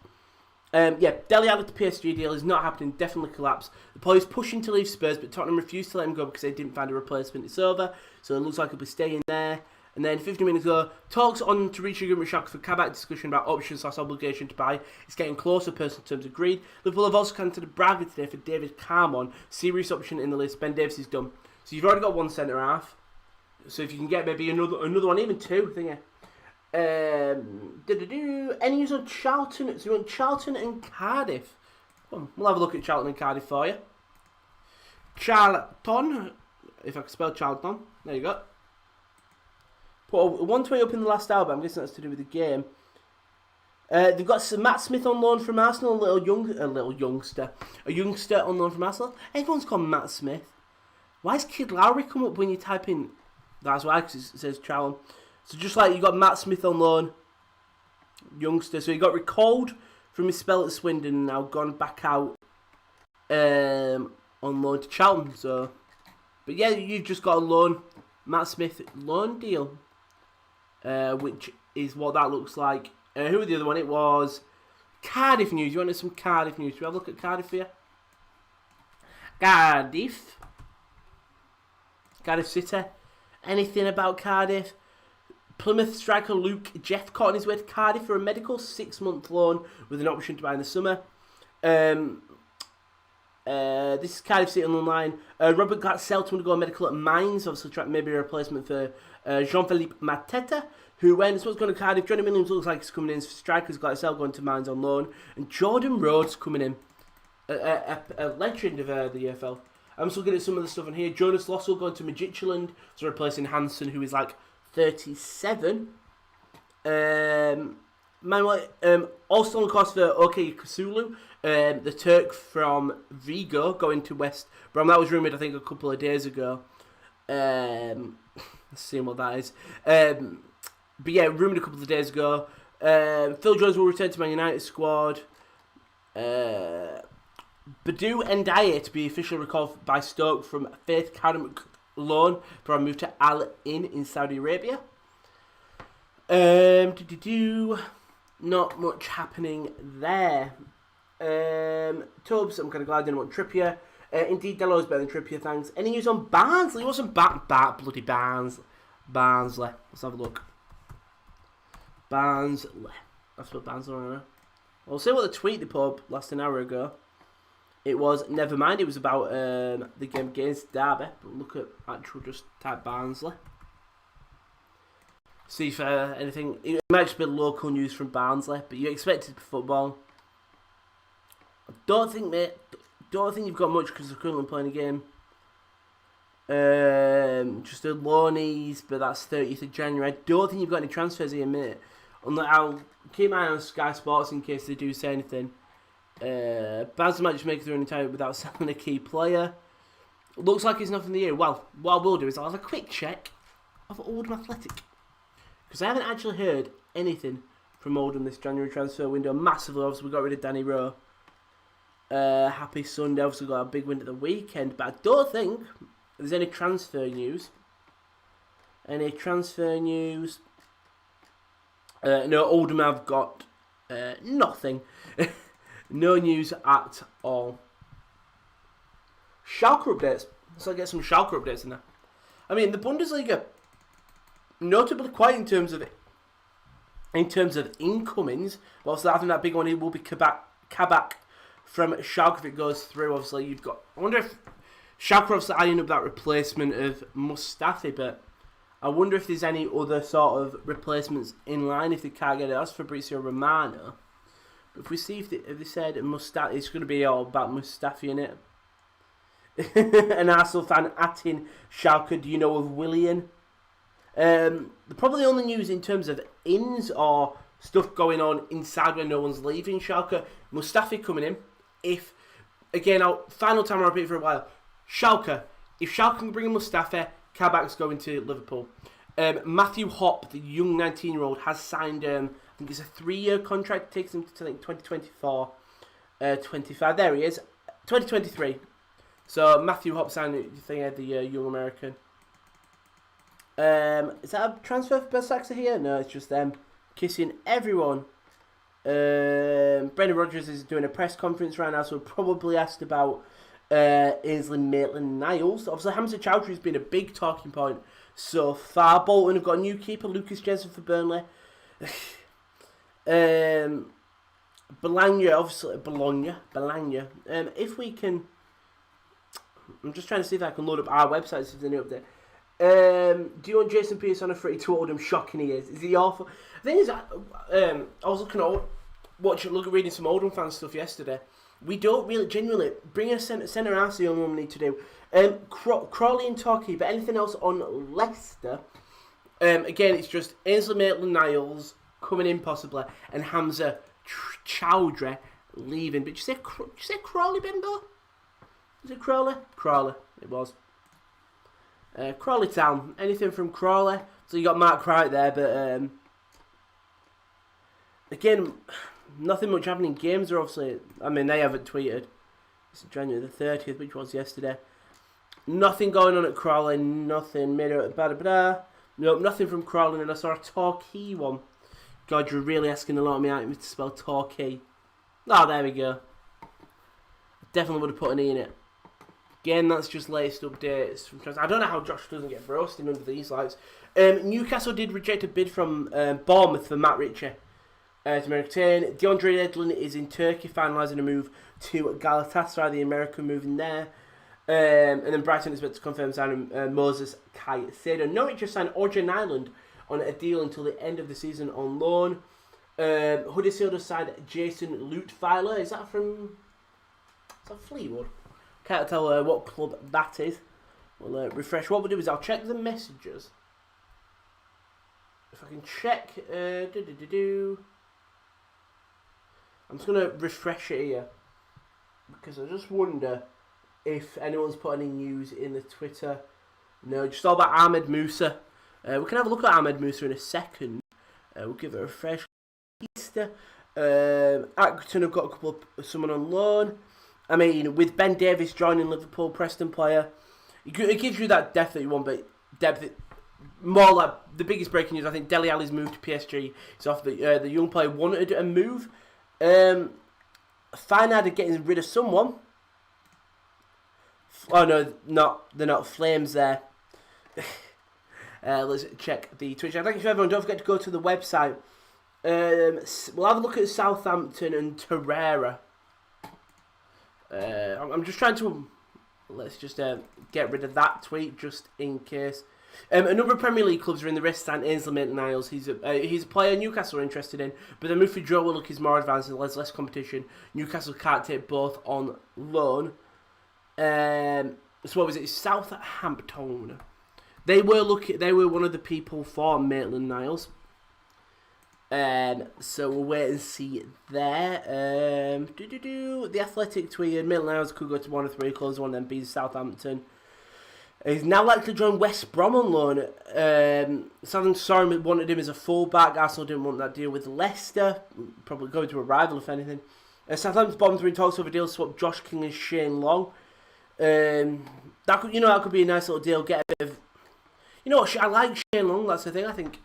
Dele Alli to PSG deal is not happening. Definitely collapsed. The player's pushing to leave Spurs, but Tottenham refused to let him go because they didn't find a replacement. It's over. So it looks like he'll be staying there. And then 50 minutes ago, talks on to reach agreement with Schalke for Kabak, discussion about options / obligation to buy. It's getting closer, personal terms agreed. Liverpool have also contacted Braga today for David Carmon, serious option in the list. Ben Davies is done. So you've already got one centre half. So if you can get maybe another one, even two, thingy. Any news on Charlton? So you want Charlton and Cardiff? Well, we'll have a look at Charlton and Cardiff for you. Charlton, if I can spell Charlton, there you go. Put one tweet up in the last hour, but I'm guessing that's to do with the game. They've got some Matt Smith on loan from Arsenal, a youngster on loan from Arsenal. Everyone's called Matt Smith. Why does Kid Lowry come up when you type in? That's why, because it says Charlton. So just like you got Matt Smith on loan, youngster. So he got recalled from his spell at Swindon and now gone back out on loan to Charlton. So, but yeah, you've just got a loan, Matt Smith loan deal, which is what that looks like. Who was the other one? It was Cardiff news. You wanted some Cardiff news? Should we have a look at Cardiff here? Cardiff City. Anything about Cardiff? Plymouth striker Luke Jeffcott on his way to Cardiff for a medical 6-month loan with an option to buy in the summer. This is Cardiff City online. Robert Glatzelton to go on medical at Mainz, obviously trying maybe a replacement for Jean-Philippe Mateta, who went. So what's going to Cardiff? Johnny Williams looks like he's coming in. Strikers Glatzel going to Mainz on loan, and Jordan Rhodes coming in, a legend of the EFL. I'm just looking at some of the stuff in here. Jonas Lossell going to Midtjylland, so replacing Hansen, who is like 37. Also on course for OK Kusulu, the Turk from Vigo going to West Brom. That was rumoured, I think, a couple of days ago. Let's see what that is. But yeah, rumoured a couple of days ago. Phil Jones will return to Man United squad. Badou Ndiaye to be officially recalled by Stoke from Faith Academic loan for a move to Al Ain in Saudi Arabia. Not much happening there. Tubbs, I'm kind of glad I didn't want Trippier. Indeed, Delo's better than Trippier, thanks. Any news on Barnsley? It wasn't bloody Barnsley. Let's have a look. Barnsley. That's what Barnsley are. I'll say what the tweet they put up last an hour ago. It was, never mind, it was about the game against Derby. But look at actual, just type Barnsley. See if anything, it might just be local news from Barnsley, but you expected football. I don't think you've got much because they're currently playing a game. Just a loanies, but that's 30th of January. I don't think you've got any transfers here, mate. I'll keep my eye on Sky Sports in case they do say anything. Barnsley might just make it through an entire without selling a key player. Looks like it's nothing in the year. Well, what I will do is I'll have a quick check of Oldham Athletic. Because I haven't actually heard anything from Oldham this January transfer window. Massively, obviously, we got rid of Danny Rowe. Happy Sunday, obviously got a big win at the weekend. But I don't think there's any transfer news. No, Oldham have got nothing. No news at all. Schalke updates. Let's get some Schalke updates in there. I mean, the Bundesliga, notably quiet in terms of incomings. Well, so I think that big one will be Kabak from Schalke if it goes through. Obviously, you've got. I wonder if Schalke are obviously eyeing up that replacement of Mustafi, but I wonder if there's any other sort of replacements in line if they can't get it. That's Fabrizio Romano. But if we see if they said Mustafi, it's going to be all about Mustafi in it. An Arsenal fan atting Schalke, do you know of Willian? Probably the only news in terms of ins or stuff going on inside when no one's leaving Schalke. Mustafi coming in. If, again, final time I'll repeat for a while. Schalke, if Schalke can bring in Mustafi, Kabak's going to Liverpool. Matthew Hopp, the young 19-year-old, has signed, I think it's a 3-year contract. It takes him to 2024, 25. There he is, 2023. So Matthew Hopp signed the young American. Is that a transfer for Besiktas here? No, it's just them kissing everyone. Brendan Rodgers is doing a press conference right now, so probably asked about Ainsley Maitland-Niles. Obviously, Hamza Chowdhury has been a big talking point so far. Bolton have got a new keeper, Lucas Jensen for Burnley. Bologna, obviously, Bologna. If we can, I'm just trying to see if I can load up our website if there's any update. Do you want Jason Pearce on a free to Oldham? Shocking he is. Is he awful? The thing is, I was looking at reading some Oldham fan stuff yesterday. We don't really, genuinely, bring a centre half the only one we need to do. Crawley and Torquay, but anything else on Leicester? Again, it's just Ainsley Maitland-Niles coming in possibly, and Hamza Chowdhury leaving. But did you say Crawley, Bimbo? Is it Crawley? Crawley, it was. Crawley Town, anything from Crawley. So you got Mark Wright there, but again, nothing much happening. Games are obviously, I mean, they haven't tweeted. It's January the 30th, which was yesterday. Nothing going on at Crawley, nothing. Nope, nothing from Crawley, and I saw a Torquay one. God, you're really asking a lot of me out to spell Torquay. Oh, there we go. Definitely would have put an E in it. Again, that's just latest updates. I don't know how Josh doesn't get roasted under these lights. Newcastle did reject a bid from Bournemouth for Matt Ritchie to return. DeAndre Edlin is in Turkey, finalising a move to Galatasaray, the American moving there. And then Brighton is about to confirm signing Moses Caicedo. Norwich just signed Orjan Island on a deal until the end of the season on loan. Huddersfield has signed Jason Lutfiler. Is that Fleetwood? Can't tell what club that is. We'll refresh. What we'll do is I'll check the messages. If I can check... I'm just going to refresh it here. Because I just wonder if anyone's put any news in the Twitter. No, just all about Ahmed Musa. We can have a look at Ahmed Musa in a second. We'll give it a refresh. Easter. Accrington have got a couple of someone on loan. I mean, with Ben Davies joining Liverpool, Preston player, it gives you that depth that you want, but depth. More like the biggest breaking news. I think Dele Alli's moved to PSG. It's off the young player wanted a move. Feyenoord are getting rid of someone. Oh no, they're not. Flames there. Let's check the Twitch. Thank you for everyone. Don't forget to go to the website. We'll have a look at Southampton and Torreira. I'm just trying to... Let's just get rid of that tweet just in case. A number of Premier League clubs are in the race stand. Ainsley Maitland-Niles. He's a player Newcastle are interested in, but the move for Joe Willock is more advanced and there's less competition. Newcastle can't take both on loan. So what was it? Southampton. They were one of the people for Maitland-Niles. So we'll wait and see there. The Athletic tweeted Maitland-Niles could go to one of three clubs, one of them being Southampton. He's now likely to join West Brom on loan. Southampton wanted him as a fullback. Arsenal didn't want that deal with Leicester. Probably going to a rival if anything. Southampton's bottom three talks over deals swap Josh King and Shane Long. That could be a nice little deal. Get a bit of, I like Shane Long. That's the thing. I think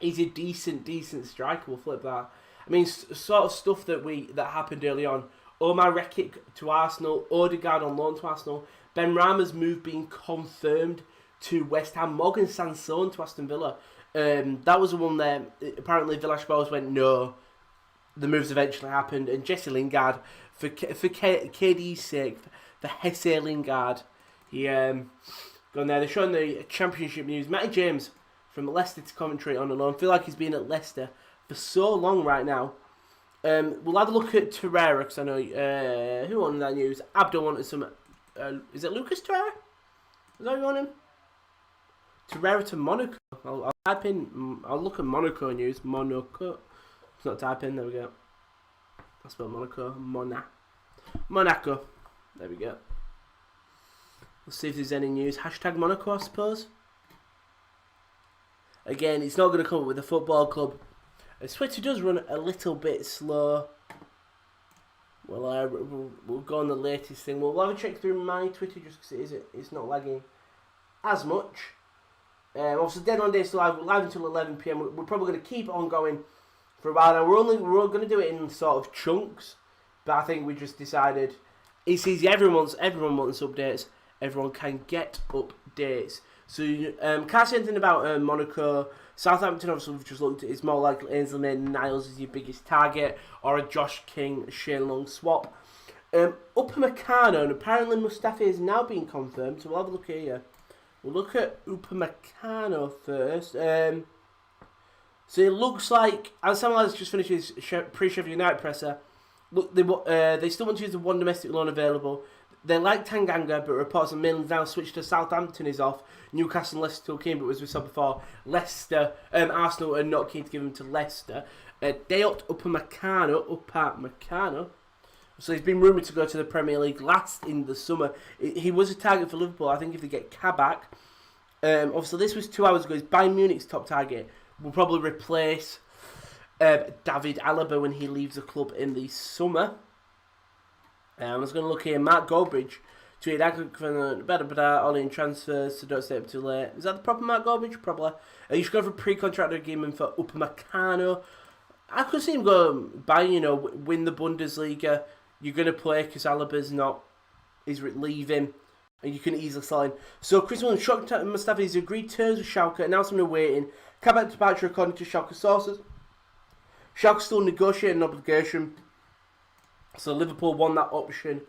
he's a decent striker. We'll flip that. I mean, sort of stuff that happened early on. Omar Rekik to Arsenal. Odegaard on loan to Arsenal. Ben Rama's move being confirmed to West Ham. Morgan Sanson to Aston Villa. That was the one there. Apparently, Villas-Boas went no. The moves eventually happened, and Jesse Lingard for KD's sake, for Hesse Lingard, he gone there. They're showing the Championship news. Matty James from Leicester to commentary on alone. Feel like he's been at Leicester for so long right now. We'll have a look at Torreira because I know who wanted that news. Abdul wanted some. Is it Lucas Torreira? Is that who you want him? Torreira to Monaco. I'll type in. I'll look at Monaco news. Monaco. It's not type in. There we go. I spelled Monaco. Monaco. There we go. Let's see if there's any news. Hashtag Monaco, I suppose. Again, it's not going to come up with a football club. Twitter does run a little bit slow. Well, we'll go on the latest thing. We'll have a check through my Twitter just because it's not lagging as much. Obviously, Deadline Day is still live until 11 PM. We're probably going to keep it on going for a while now. We're going to do it in sort of chunks, but I think we just decided it's easy. Everyone wants updates. Everyone can get updates. So can't say anything about Monaco. Southampton, obviously, we've just looked at. It's more likely Ainsley Maitland-Niles is your biggest target, or a Josh King, Shane Long swap. Upamecano, and apparently Mustafi is now being confirmed. So we'll have a look here. We'll look at Upamecano first. So it looks like, as Sam Ladders just finished his pre-Sheffield United presser, look, they still want to use the one domestic loan available. They like Tanganga, but reports that Maitland now switched to Southampton is off. Newcastle and Leicester still keen, but as we saw before, Arsenal are not keen to give him to Leicester. Dayot Upamecano. So he's been rumoured to go to the Premier League last in the summer. He was a target for Liverpool. I think if they get Kabak. Obviously, this was 2 hours ago. He's Bayern Munich's top target. Will probably replace David Alaba when he leaves the club in the summer. I was going to look here. Mark Goldbridge tweeted, Ollie in transfers, so don't stay up too late. Is that the proper Mark Goldbridge? Probably. You should go for a pre-contract agreement for Upamecano. I could see him go by, win the Bundesliga. You're going to play because Alaba's is leaving, and you can easily sell him. So Chris Williams, Mustafi has agreed terms with Schalke, announcement awaiting. Kabak departure according to Schalke sources. Schalke still negotiating an obligation. So Liverpool won that option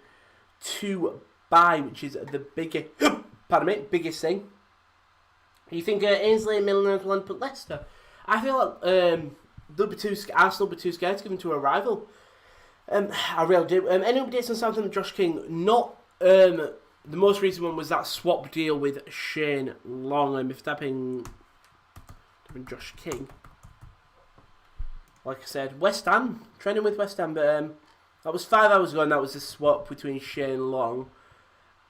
to buy, which is the biggest thing. You think Ainsley Maitland will end up Leicester? I feel like Arsenal will be too scared to give him to a rival. I really do. Any updates on Southampton? Josh King, not The most recent one was that swap deal with Shane Long. I'm tapping Josh King. Like I said, West Ham, training with West Ham, but that was 5 hours ago, and that was a swap between Shane Long.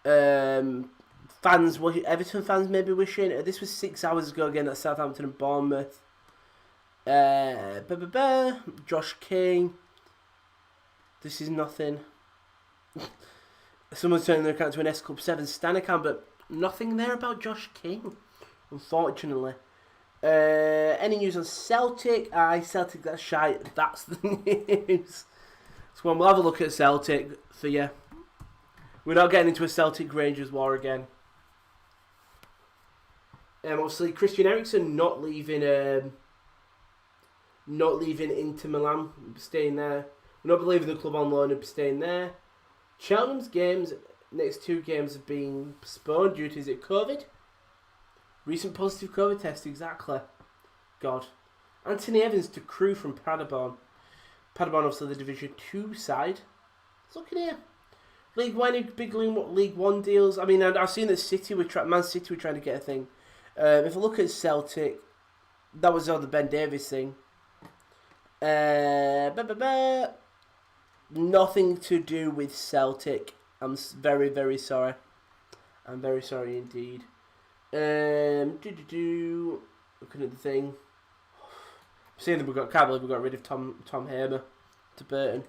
Everton fans maybe wishing. This was 6 hours ago again at Southampton and Bournemouth. Josh King. This is nothing. Someone's turning their account to an S Club 7 Stan account, but nothing there about Josh King, unfortunately. Any news on Celtic? Celtic, that's shite. That's the news. So we'll have a look at Celtic for you. We're not getting into a Celtic Rangers war again. Obviously, Christian Eriksen not leaving Inter Milan, staying there. We're not leaving the club on loan and staying there. Cheltenham's games, next 2 games have been postponed due to, is it COVID? Recent positive COVID test, exactly. God. Anthony Evans to Crewe from Paderborn. Paderborn, obviously, the Division 2 side. Let's look at here. League 1, big League 1 deals. I mean, I've seen that Man City were trying to get a thing. If I look at Celtic, that was all the Ben Davies thing. Nothing to do with Celtic. I'm very, very sorry. I'm very sorry indeed. Looking at the thing. Seeing that can't believe we got rid of Tom Hamer to Burton.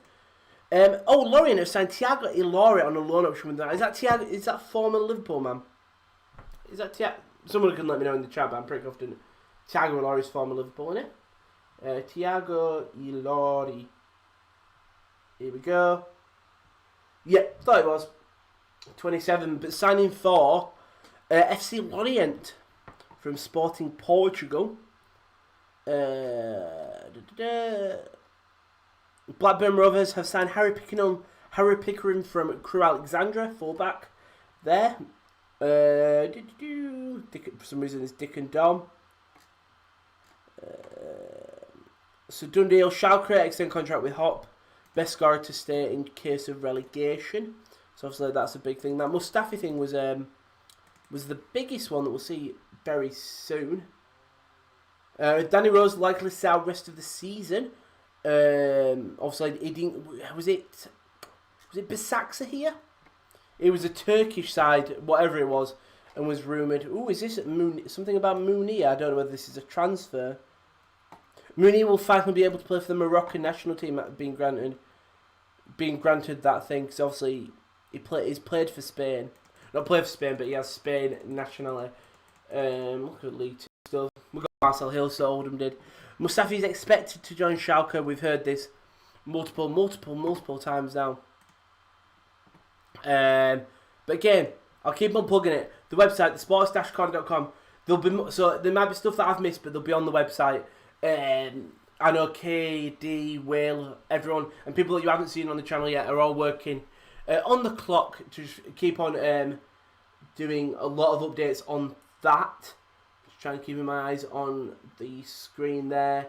Lorient have signed Thiago Ilori on a loan option with that. Is that former Liverpool man? Is that Thiago? Someone can let me know in the chat, but I'm pretty confident Thiago Ilori is former Liverpool, isn't it? Thiago Ilori. Here we go. Yeah, thought it was 27, but signing for FC Lorient from Sporting Portugal. Blackburn Rovers have signed Harry Pickering from Crewe Alexandra, fullback there. For some reason it's Dick and Dom. So Dundee Schalke extend contract with Hop. Best scorer to stay in case of relegation. So obviously that's a big thing. That Mustafi thing was the biggest one that we'll see very soon. Danny Rose likely to stay out rest of the season. Obviously he didn't. Was it Besiktas here? It was a Turkish side, whatever it was, and was rumoured. Is this something about Mooney? I don't know whether this is a transfer. Mooney will finally be able to play for the Moroccan national team, being granted that thing, because obviously he's played for Spain. Not played for Spain, but he has Spain nationally. Look at League 2 stuff. We've got Marcel Hill, so Oldham did. Mustafi is expected to join Schalke. We've heard this multiple times now. But again, I'll keep on plugging it. The website, thesports-corner.com. There might be stuff that I've missed, but they'll be on the website. I know KD, Will, everyone, and people that you haven't seen on the channel yet are all working on the clock to keep on doing a lot of updates on that. Just trying to keep my eyes on the screen there.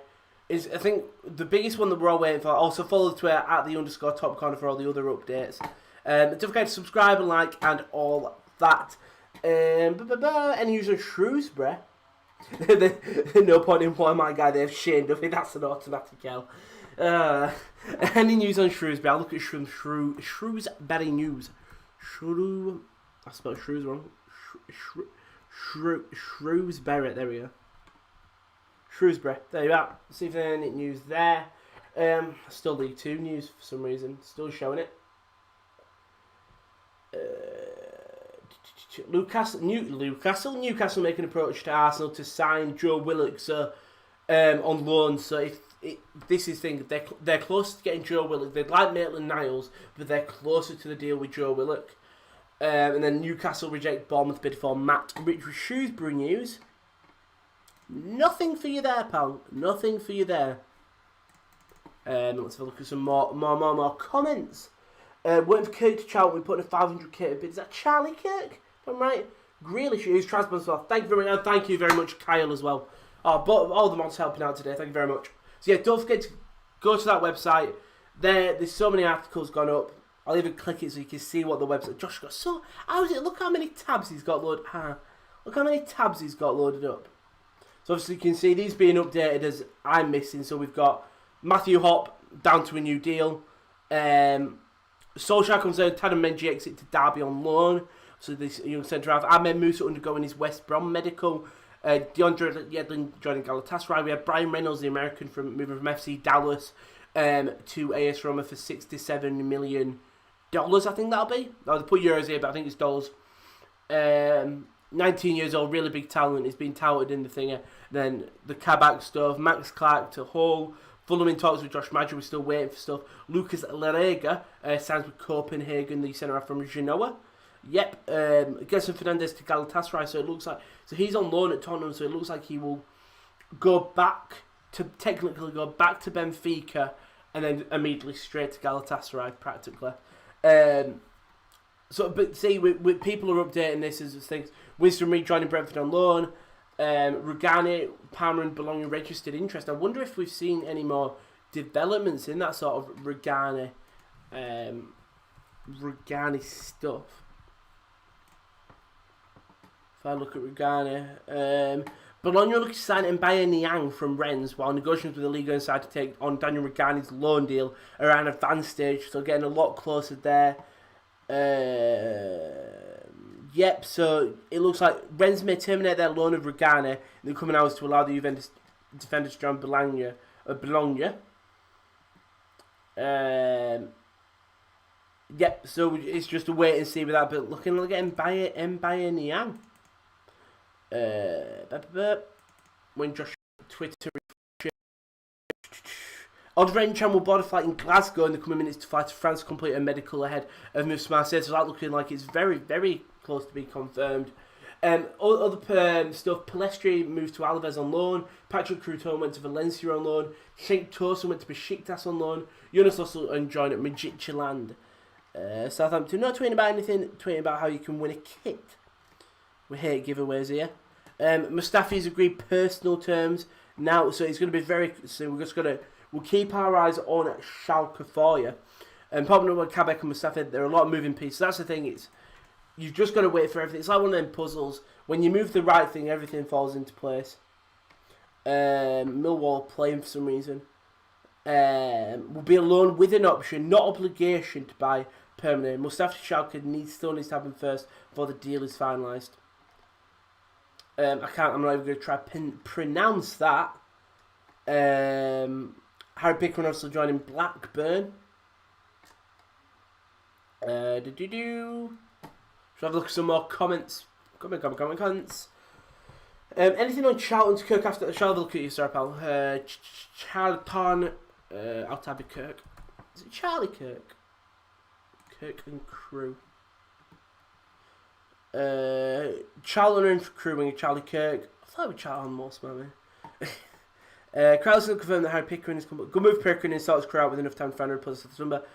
I think the biggest one that we're all waiting for. Also follow the Twitter at @_topcorner for all the other updates. Don't forget to subscribe and like and all that. Any news on Shrewsbury? No point in why my guy there, Shane Duffy, that's an automatic L. Any news on Shrewsbury? I'll look at Shrewsbury news. I spelled Shrews wrong. Shrewsbury, there we go. Shrewsbury, there you are. See if there's any news there. Still League 2 news for some reason, still showing it. Newcastle make an approach to Arsenal to sign Joe Willock on loan. So this is thing, they're closer to getting Joe Willock. They'd like Maitland-Niles, but they're closer to the deal with Joe Willock. And then Newcastle reject Bournemouth bid for Matt Rich with Shrewsbury news. Nothing for you there, pal. Nothing for you there. Let's have a look at some more comments. Waiting for Kirk to shout. We're putting a 500k bid. Is that Charlie Kirk? If I'm right. Grealish, who's transplant as well. Thank you very much. And thank you very much, Kyle, as well. But all the mods helping out today. Thank you very much. So yeah, don't forget to go to that website. There's so many articles gone up. I'll even click it so you can see what the website. Josh got so. How is it? Look how many tabs he's got loaded. Look how many tabs he's got loaded up. So obviously you can see these being updated as I'm missing. So we've got Matthew Hop down to a new deal. Solskjaer comes down. Tadham Menji exit to Derby on loan. So this young centre half. Ahmed Musa undergoing his West Brom medical. DeAndre Yedlin joining Galatasaray. We had Brian Reynolds, the American, moving from FC Dallas to AS Roma for $67 million. I think that'll be. No, they put euros here, but I think it's dollars. 19 years old, really big talent. He's been touted in the thinger. Then the Kabak stuff. Max Clark to Hull. Fulham in talks with Josh Madger. We're still waiting for stuff. Lucas Larega signs with Copenhagen, the centre half from Genoa. Yep, Gerson Fernandez to Galatasaray. So it looks like he's on loan at Tottenham. So it looks like he will technically go back to Benfica and then immediately straight to Galatasaray practically. But see, people are updating this as things. Winston Reid joining Brentford on loan. Rugani, Palmer and Bologna registered interest. I wonder if we've seen any more developments in that sort of Rugani stuff. If I look at Rugani, Bologna looks to sign Mbaye Niang from Rennes, while negotiations with the league inside to take on Daniel Rugani's loan deal are at an advanced stage, so getting a lot closer there. Yep, so it looks like Rennes may terminate their loan of Rugani in the coming hours to allow the Juventus defender to join Bologna. Yep, so it's just a wait and see with that, but looking like Mbaye Niang. When Josh Twitter Odd Renchan will board a flight in Glasgow in the coming minutes to fly to France to complete a medical ahead of moves to Marseille, so that looking like it's very, very close to being confirmed. Other stuff, Palestri moved to Alaves on loan, Patrick Crouton went to Valencia on loan, Cenk Tosun went to Besiktas on loan, Jonas also joined at Midtjylland. Southampton, not tweeting about anything, tweeting about how you can win a kit. We hate giveaways here. Mustafi's agreed personal terms now, so it's going to be very. So we'll keep our eyes on Schalke for you. And probably with Kabak and Mustafi, there are a lot of moving pieces. That's the thing. You've just got to wait for everything. It's like one of them puzzles. When you move the right thing, everything falls into place. Millwall playing for some reason. Will be a loan with an option, not obligation to buy permanent. Mustafi Schalke still needs to happen first before the deal is finalised. I'm not even going to try pronounce that. Harry Pickering also joining Blackburn. Should have a look at some more comments. Comments. Anything on Charlton to Kirk after? Shall I have a look at you, sir, pal? Charlton. I'll type it Kirk. Is it Charlie Kirk? Kirk and Crew. Charlton and crewing Charlie Kirk. I thought it was Charlton most, man. Krauss will confirm that Harry Pickering is good move. Pickering and sorts crew out with enough time to find a replacement for the number.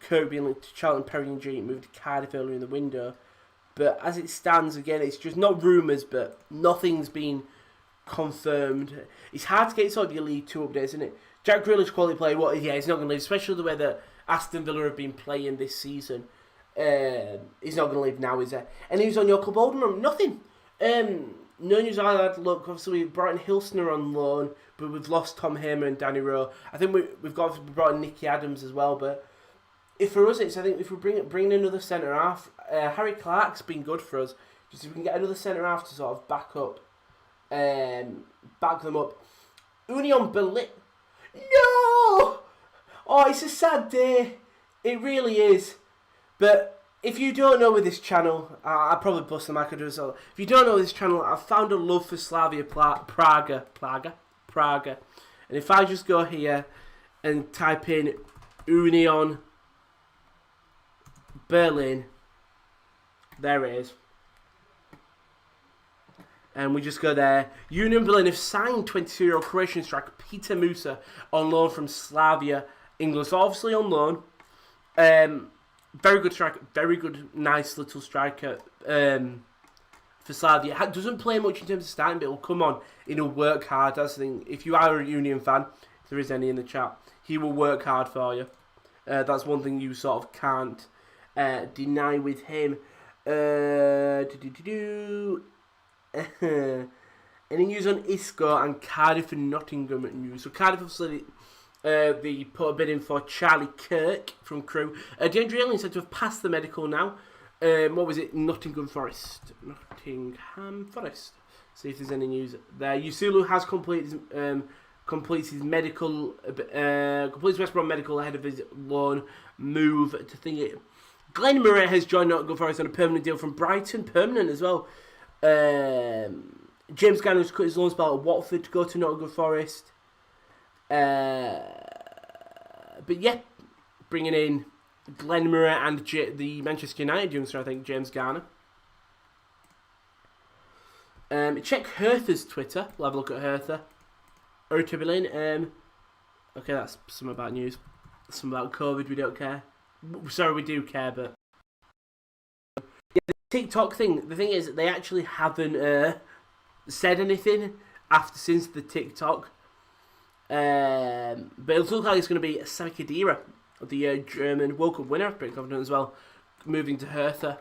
Kirk being linked to Charlton, Perry and G moved to Cardiff earlier in the window. But as it stands, again, it's just not rumours, but nothing's been confirmed. It's hard to get sort of your League 2 updates, isn't it? Jack Grealish, quality player, he's not going to leave, especially the way that Aston Villa have been playing this season. He's not going to leave now, is there? And he was on your club, Oldham, nothing. No news I had. Look, obviously we brought in Hilsner on loan, but we've lost Tom Hamer and Danny Rowe. I think we brought in Nicky Adams as well, but for us, I think if we bring in another centre half, Harry Clark's been good for us. Just if we can get another centre half to sort of back them up. Union Berlin. No! Oh, it's a sad day. It really is. But if you don't know with this channel, I'll probably bust the mic and do this all. If you don't know this channel, I've found a love for Slavia Praga. And if I just go here and type in Union Berlin, there it is. And we just go there. Union Berlin have signed 22-year-old Croatian striker Peter Musa on loan from Slavia, England. So obviously on loan. Very good striker. Very good, nice little striker for Slavia. Doesn't play much in terms of starting, but he'll come on. He'll work hard. That's the thing. If you are a Union fan, if there is any in the chat, he will work hard for you. That's one thing you sort of can't deny with him. Any news on Isco and Cardiff and Nottingham news? So Cardiff obviously they put a bid in for Charlie Kirk from Crewe. DeAndre Ayling said to have passed the medical now. What was it? Nottingham Forest. See if there's any news there. Yusulu has completed his medical, completes West Brom medical ahead of his loan move to thingy. Glenn Murray has joined Nottingham Forest on a permanent deal from Brighton, permanent as well. James Garner has cut his loan spell at Watford to go to Nottingham Forest. But yeah, bringing in Glenn Murray and the Manchester United youngster, I think, James Garner. Check Hertha's Twitter. We'll have a look at Hertha. Hertha Berlin. Okay, that's some about news. Some about COVID. We don't care. Sorry, we do care, but yeah, the TikTok thing. The thing is, they actually haven't said anything since the TikTok. But it looks like it's going to be Sami Khedira, the German World Cup winner. I'm pretty confident as well, moving to Hertha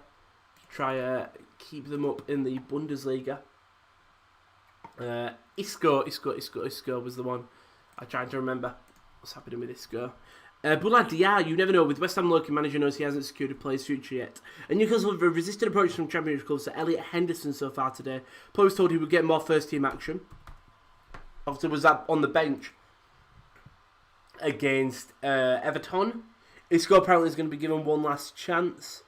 to try keep them up in the Bundesliga. Isco was the one I tried to remember what's happening with Isco. Boulaye Dia, you never know. With West Ham local manager knows he hasn't secured a player's future yet. And Newcastle have resisted approach from Championship clubs to Elliot Henderson so far today. Paul was told he would get more first team action. Obviously, was that on the bench against Everton. Isco apparently is going to be given one last chance.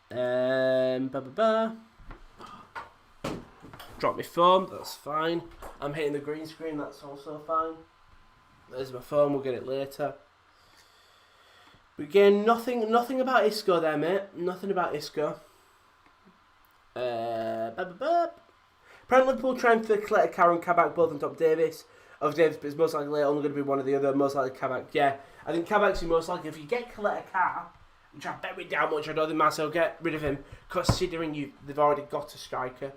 Drop my phone, that's fine. I'm hitting the green screen, that's also fine. There's my phone, we'll get it later. But again, nothing about Isco there, mate. Nothing about Isco. Apparently Liverpool trying for Coletta, Karen, Kabak, both on top of Davis. Of Davis, but it's most likely only going to be one of the other. Most likely Kabak. Yeah, I think Kabak's the most likely. If you get Coletta Car, which I bet we down much, I don't think Marcel get rid of him, considering they've already got a striker.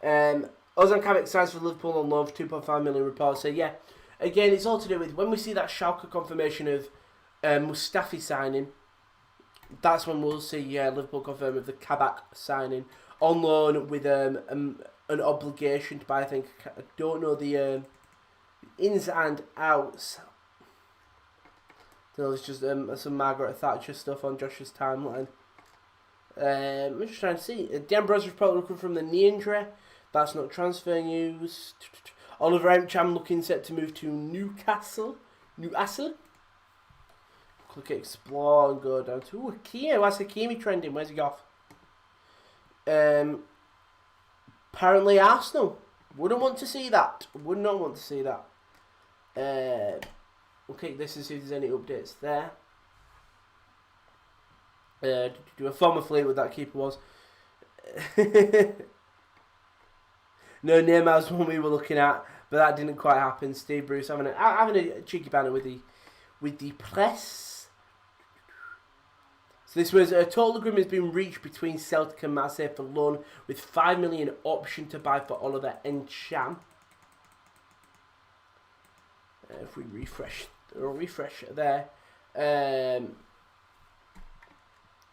Ozan Kabak signs for Liverpool on loan for 2.5 million. Reports say, yeah. Again, it's all to do with when we see that Schalke confirmation of Mustafi signing. That's when we'll see Liverpool confirm of the Kabak signing on loan with an obligation to buy. I think I don't know the ins and outs. There's just some Margaret Thatcher stuff on Josh's timeline. I'm just trying to see. Dan Bros probably looking from the knee injury. That's not transfer news. Oliver Emcham looking set to move to Newcastle. Click explore and go down to Hakimi. Why's Hakimi trending? Where's he off? Apparently Arsenal. Wouldn't want to see that. Would not want to see that. Okay, this is if there's any updates there. Do a former Fleetwood that keeper was. No, Neymar's one we were looking at, but that didn't quite happen. Steve Bruce having a cheeky banter with the press. So this was a total agreement has been reached between Celtic and Marseille for loan with 5 million option to buy for Oliver Encham. If we refresh there.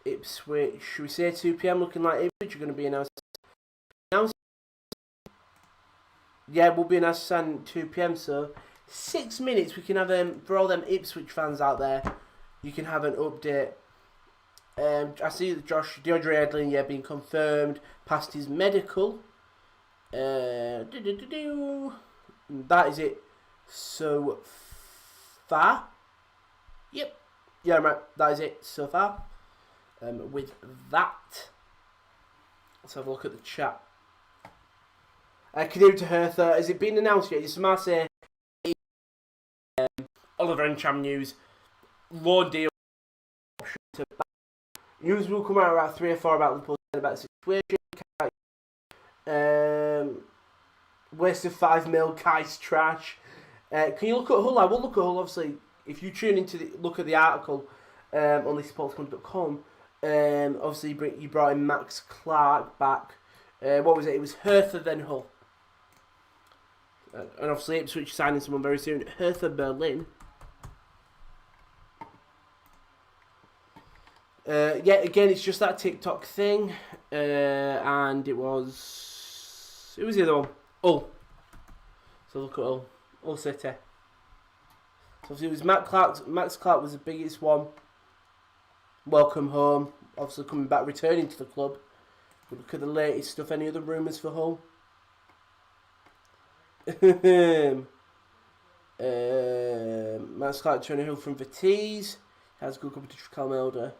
Ipswich, should we say 2 PM? Looking like Ipswich are going to be announced. Yeah, we'll be announced at 2 PM. So 6 minutes. We can have for all them Ipswich fans out there. You can have an update. I see that DeAndre Edlin, being confirmed past his medical. That is it so far. Yep. Yeah, right. That is it so far. With that, let's have a look at the chat. Canoe to Hertha. Has it been announced yet? It's Marseille. Oliver Encham news. Loan deal. News will come out about 3 or 4 about Liverpool about the situation. Waste of 5 mil. Kai's trash. Can you look at Hull? I will look at Hull. Obviously, if you tune into look at the article on thesportscon.com, obviously you brought in Max Clark back. What was it? It was Hertha then Hull. And obviously Ipswich signing someone very soon. Hertha Berlin. Yeah, again, it's just that TikTok thing, and it was the other one. Hull. So look at Hull City. So obviously it was Max Clark was the biggest one. Welcome home. Obviously coming back, returning to the club. We'll look at the latest stuff. Any other rumours for Hull? Max Clark turning Hull from Vitesse. Has good competition for Calmelda.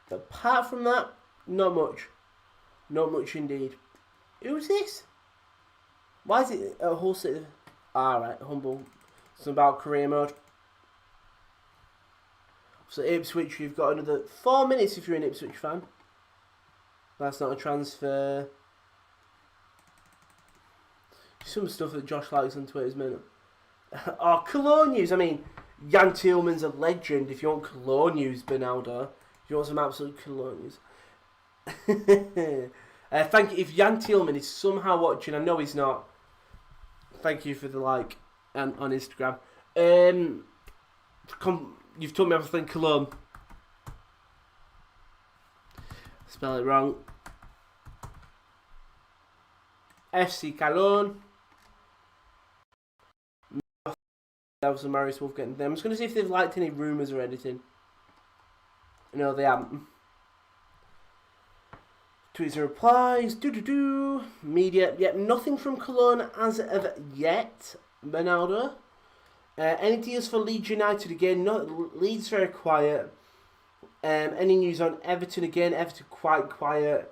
But apart from that, not much. Not much indeed. Who's this? Why is it a Hull City? Right, humble. Something about career mode. So Ipswich, you've got another 4 minutes if you're an Ipswich fan. That's not a transfer. Some stuff that Josh likes on Twitter is meant. Oh, Cologne news. I mean, Jan Thielmann's a legend. If you want Cologne news, Bernardo. If you want some absolute Cologne news. Thank you. If Jan Thielmann is somehow watching, I know he's not. Thank you for the like on Instagram. You've told me everything Cologne. Spell it wrong. FC Cologne. That was the Marius Wolf getting them. I'm just going to see if they've liked any rumours or anything. No, they haven't. Tweets and replies. Media. Yep, nothing from Cologne as of yet. Bernardo. Any deals for Leeds United again? No, Leeds very quiet. Any news on Everton again? Everton quite quiet.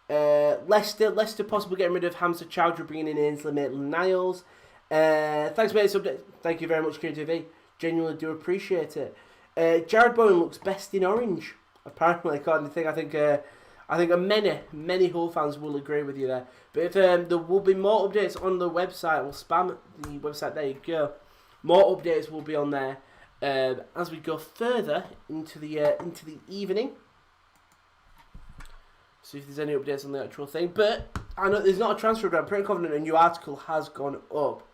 Leicester possibly getting rid of Hamza Chowdhury, bringing in Ainsley Maitland-Niles. Thanks for this update. Thank you very much, KTV. Genuinely do appreciate it. Jared Bowen looks best in orange. Apparently, according to the thing, I think many Hull fans will agree with you there. But if there will be more updates on the website, we'll spam the website. There you go. More updates will be on there as we go further into the evening. See if there's any updates on the actual thing. But I know there's not a transfer, but I'm pretty confident a new article has gone up.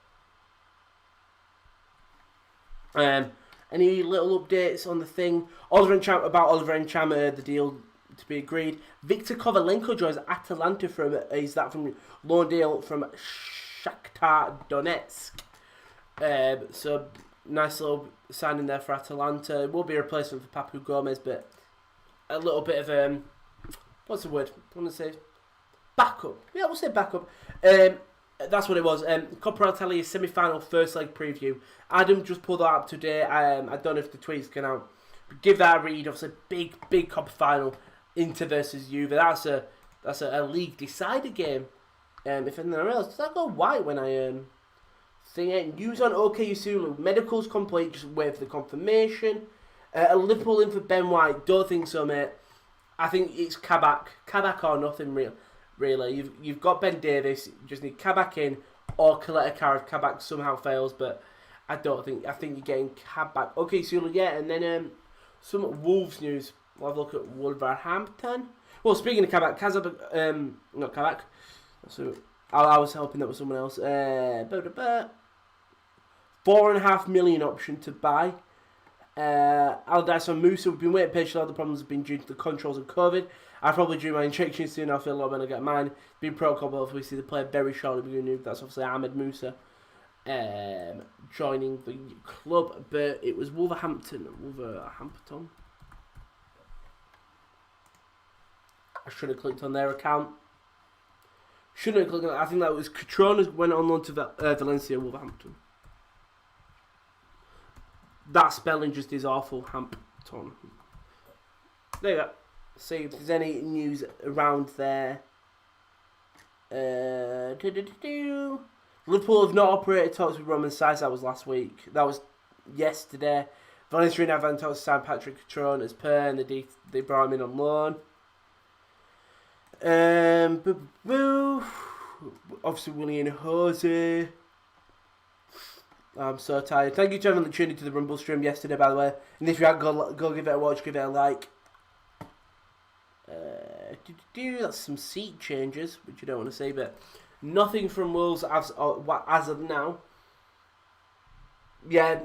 Any little updates on the thing? Oliver Encham, the deal to be agreed. Viktor Kovalenko joins Atalanta from loan deal from Shakhtar Donetsk. So nice little signing there for Atalanta. It will be a replacement for Papu Gomez, but a little bit of what's the word? I want to say backup. Yeah, we'll say backup. That's what it was. Coppa Italia semi-final first leg preview. Adam just pulled that up today. I don't know if the tweets can out. But give that a read. Obviously, big Coppa final. Inter versus Juve. That's a league decider game. If anything else, does that go white when I thing it? News on OK Usulu. Medical's complete. Just wait for the confirmation. A Liverpool in for Ben White. Don't think so, mate. I think it's Kabak or nothing real. Really, you've got Ben Davis. You just need Kabak in or Coletta Carr if Kabak somehow fails. But I think you're getting Kabak. Okay, so yeah, and then some Wolves news. We'll have a look at Wolverhampton. Well, speaking of Kabak, not Kabak. So I was helping that with someone else. 4.5 million option to buy. Aldarson Musa, we've been waiting patiently. The problems have been due to the controls of COVID. I'll probably do my injection soon. I'll feel a lot when I get mine. Been protocol, but obviously the player very shortly being new. That's obviously Ahmed Musa joining the club. But it was Wolverhampton. I should have clicked on their account. Shouldn't have clicked on it. I think that was Catrona went on loan to Valencia, Wolverhampton. That spelling just is awful. Hampton. There you go. See if there's any news around there. Liverpool have not operated talks with Roman Saiz. That was last week. That was yesterday. Valencia and Avan talks to sign Patrick Catrona as per, and they brought him in on loan. Obviously, William Jose. I'm so tired. Thank you to everyone that tuned into the Rumble stream yesterday, by the way. And if you haven't, go give it a watch, give it a like. That's some seat changes, which you don't want to see, but nothing from Wolves as of now. Yeah,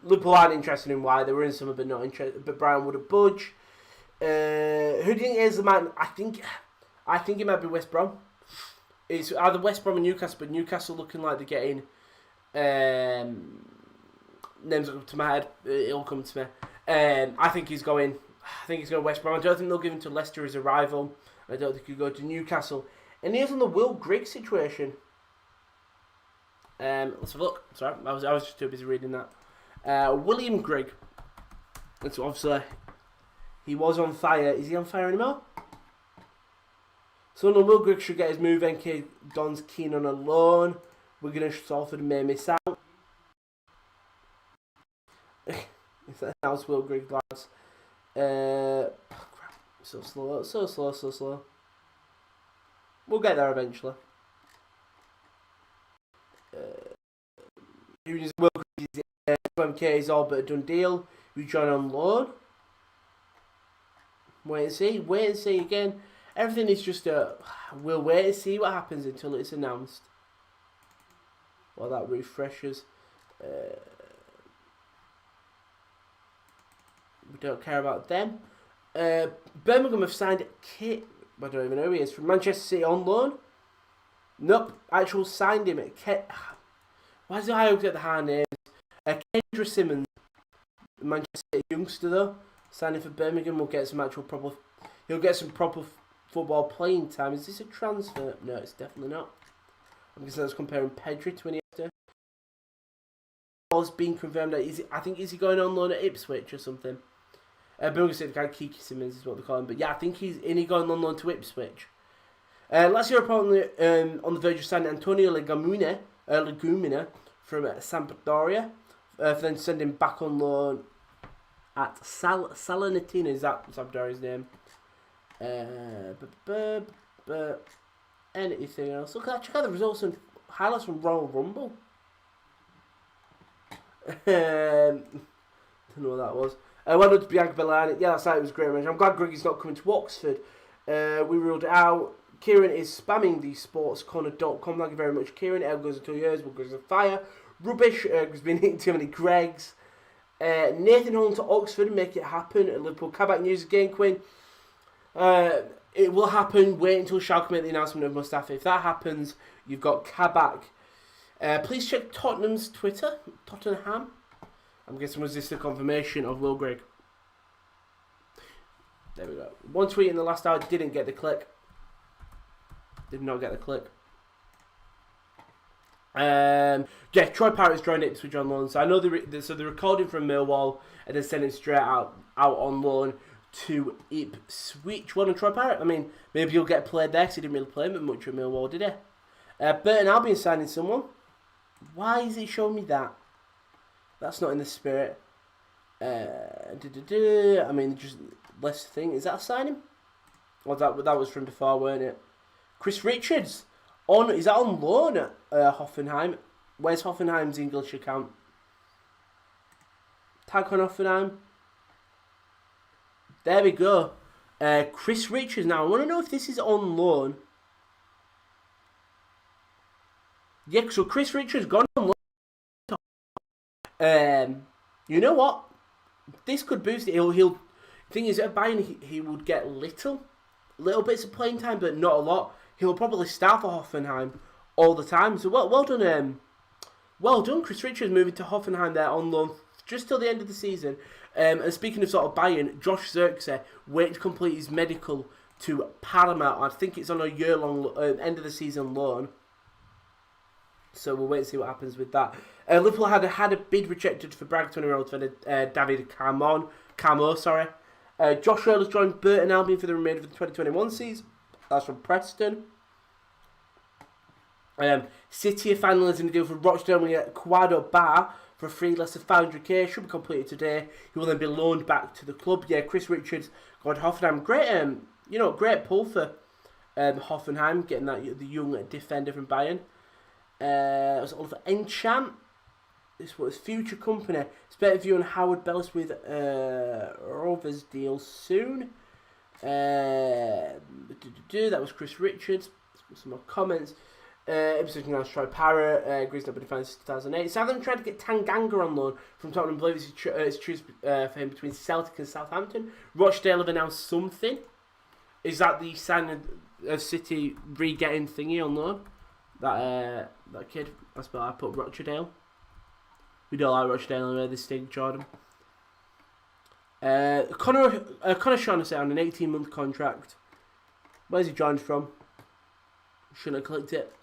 Liverpool aren't interested in why they were in some, but not interested. But Brian would have budge. Who do you think is the man? I think it might be West Brom. It's either West Brom and Newcastle, but Newcastle looking like they're getting names that come to my head. It'll come to me. I think he's going West Brom. I don't think they'll give him to Leicester as a rival. I don't think he'll go to Newcastle. And here's on the Will Grigg situation. Let's have a look. Sorry, I was just too busy reading that. William Grigg. That's obviously he was on fire. Is he on fire anymore? So Will Grigg should get his move. NK Don's keen on a loan. We're gonna Salford may miss out. That's Will Grigg, lads. Crap. So slow. We'll get there eventually. Will Grigg is 2MK is all but a done deal. We join on loan. Wait and see again. Everything is just we'll wait and see what happens until it's announced. While that refreshes. We don't care about them. Birmingham have signed Kit. I don't even know who he is. From Manchester City on loan. Nope. Actual signed him at Kit. Why does I always get the high names? Kendra Simmons. Manchester City youngster though. Signing for Birmingham will get some actual proper. He'll get some proper football playing time. Is this a transfer? No, it's definitely not. I'm guessing that's comparing Pedri to Iniesta. Has been confirmed that is he going on loan at Ipswich or something? Birmingham City guy Kiki Simmons is what they call him, but yeah, I think he's going on loan to Ipswich. Last year, apparently, on the verge of signing Antonio Legumina from Sampdoria, for then send him back on loan at Salernitana. Is that Sampdoria's name? But anything else? Look, check out the results and highlights from Royal Rumble. Don't know what that was. Well done to Bianca Bellani. Yeah, that's right, it was a great match. I'm glad Griggy's not coming to Oxford. We ruled it out. Kieran is spamming the sportscorner.com. Thank you very much, Kieran. El goes in 2 years. Will goes on fire. Rubbish. Has been hitting too many Gregs. Nathan Holm to Oxford. Make it happen. Liverpool Kabak news again, Quinn. It will happen. Wait until Schalke make the announcement of Mustafi. If that happens, you've got Kabak. Please check Tottenham's Twitter. Tottenham. I'm guessing was this the confirmation of Will Grigg. There we go. One tweet in the last hour didn't get the click. Did not get the click. Yeah, Troy Parrott's joined Ipswich on loan. So I know they're recording from Millwall and then sending straight out on loan to Ipswich. Well done, Troy Parrott. I mean, maybe he'll get played there because he didn't really play much at Millwall, did he? Burton Albion signing someone. Why is it showing me that? That's not in the spirit. I mean, just less thing. Is that a signing? Well, that was from before, weren't it? Chris Richards is that on loan at Hoffenheim? Where's Hoffenheim's English account? Tag on Hoffenheim. There we go. Chris Richards. Now I want to know if this is on loan. Yeah, so Chris Richards gone on loan. You know what? This could boost it. He'll. Thing is, at Bayern, he would get little bits of playing time, but not a lot. He'll probably start for Hoffenheim all the time. So well done, Chris Richards moving to Hoffenheim there on loan just till the end of the season. And speaking of sort of Bayern, Josh Zirkzee waiting to complete his medical to Paramount. I think it's on a year-long end of the season loan. So we'll wait and see what happens with that. Liverpool had a bid rejected for Bragg 20-year-old for David Camo. Josh Earl has joined Burton Albion for the remainder of the 2021 season. That's from Preston. City are finalising a deal for Rochdale winger Quado Bar for a fee less than 500k. Should be completed today. He will then be loaned back to the club. Yeah, Chris Richards going to Hoffenheim. Great pull for Hoffenheim, getting the young defender from Bayern. It was Oliver Enchant. This was future company. Expect view on Howard Bellis with Rovers deal soon. That was Chris Richards. Let's put some more comments. Ipswich now try Parrott. Greece not been defined since 2008. Southampton tried to get Tanganga on loan from Tottenham. I believe it's choose for him between Celtic and Southampton. Rochdale have announced something. Is that the sign of City re-getting thingy on loan? That kid. That's what I put Rochdale. We don't like Rochdale anyway, this stage, Jordan. Connor Shaughnessy on an 18-month contract. Where's he joined from? Shouldn't have clicked it.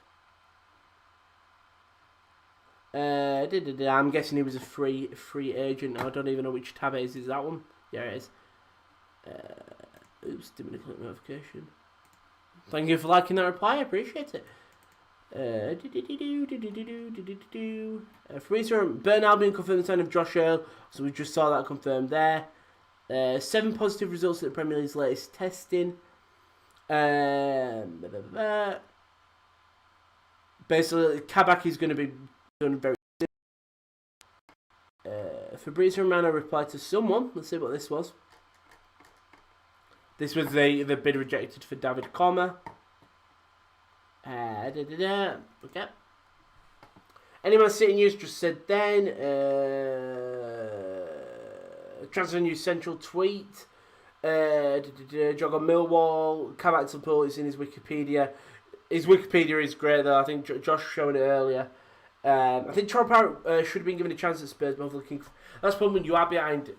I'm guessing he was a free agent. I don't even know which tab it is. Is that one? Yeah, it is. Oops, didn't mean to click notification. Thank you for liking that reply. I appreciate it. For me, Burn Albion confirmed the sign of Josh Earl, so we just saw that confirmed there. 7 positive results at the Premier League's latest testing. Basically, Kabak is going to be done very soon. Fabrizio Romano replied to someone. Let's see what this was. This was the bid rejected for David Coma. Okay. Any Man City news just said then. Transfer News Central tweet. Jog on Millwall. Kabak support is in his Wikipedia. His Wikipedia is great though. I think Josh showed it earlier. I think Troy Parrott should have been given a chance at Spurs, but looking. That's the problem when you are behind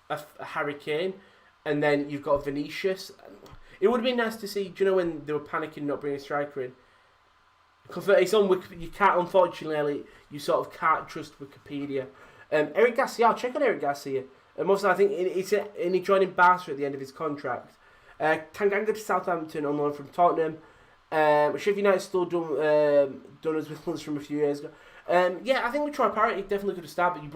a Harry Kane, and then you've got Vinicius. It would have been nice to see. Do you know when they were panicking not bringing a striker in? It's on Wikipedia. You can't, unfortunately, you sort of can't trust Wikipedia. Eric Garcia, I'll check on Eric Garcia. Mostly, I think he joining Barca at the end of his contract. Tanganga to Southampton on loan from Tottenham. Sheffield United still done as with from a few years ago. Yeah, I think with Troy Parrott, he definitely could have started, but they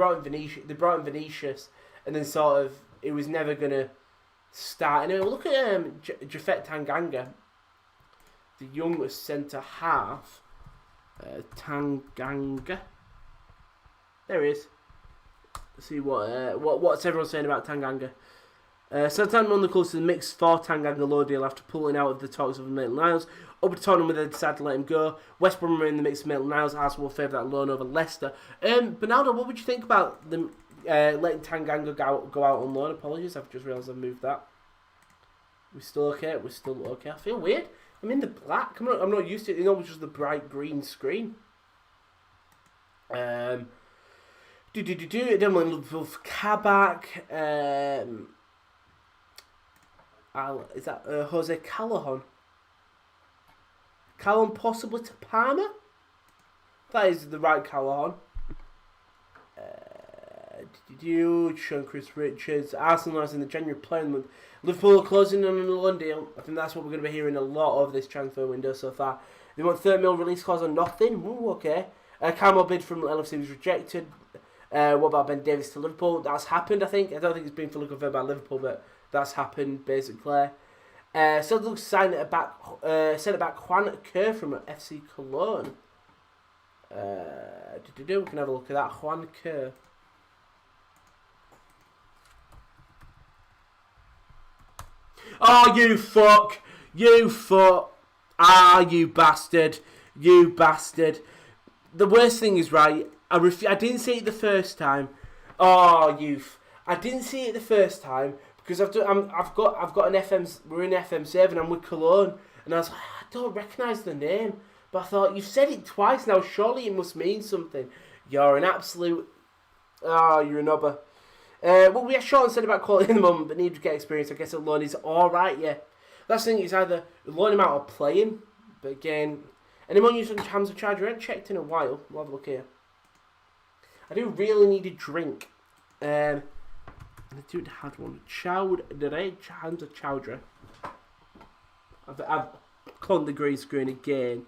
brought in Vinicius, and then sort of it was never gonna start. Anyway, we'll look at Japhet Tanganga, the youngest centre half. Tanganga, there he is. Let's see what's everyone saying about Tanganga. Southampton on the close to the mix for Tanganga low deal after pulling out of the talks of Maitland-Niles. Up to Tottenham where they decided to let him go. West Brom are in the mix of Maitland-Niles. Arsenal will favour that loan over Leicester. Bernardo, what would you think about them letting Tanganga go out on loan? Apologies, I've just realised I've moved that. We're still okay? We're still okay. I feel weird. I'm in the black. I'm not used to it. You know, it's just the bright green screen. Then we'll look for Kabak. Is that Jose Callahan? Callahan possibly to Parma? That is the right Callahan. Sean Chris Richards. Arsenal is in the January playing month. Liverpool are closing on an loan deal. I think that's what we're going to be hearing a lot of this transfer window so far. They want 30 mil release clause on nothing. Ooh, okay. Carmel bid from LFC was rejected. What about Ben Davies to Liverpool? That's happened, I think. I don't think it's been fully confirmed by Liverpool, but that's happened, basically. Celtic signed it back Juan Kerr from FC Cologne. We can have a look at that. Juan Kerr. Oh, you fuck! You fuck! Ah, you bastard! You bastard! The worst thing is, right, I didn't see it the first time. Oh, I didn't see it the first time because I've got an FM. We're in FM7. I'm with Cologne, and I was like, I don't recognise the name, but I thought you've said it twice now. Surely it must mean something. You're an absolute. Oh, you're an obber. Well, we are short and said about quality in the moment, but need to get experience. I guess a loan is all right. Yeah, that's the thing. Is either loan him out or play him. But again, anyone using Hamza Charger? I haven't checked in a while. We'll have a look here. I do really need a drink. I do have one. Hamza Chowdhury. I've cloned the green screen again.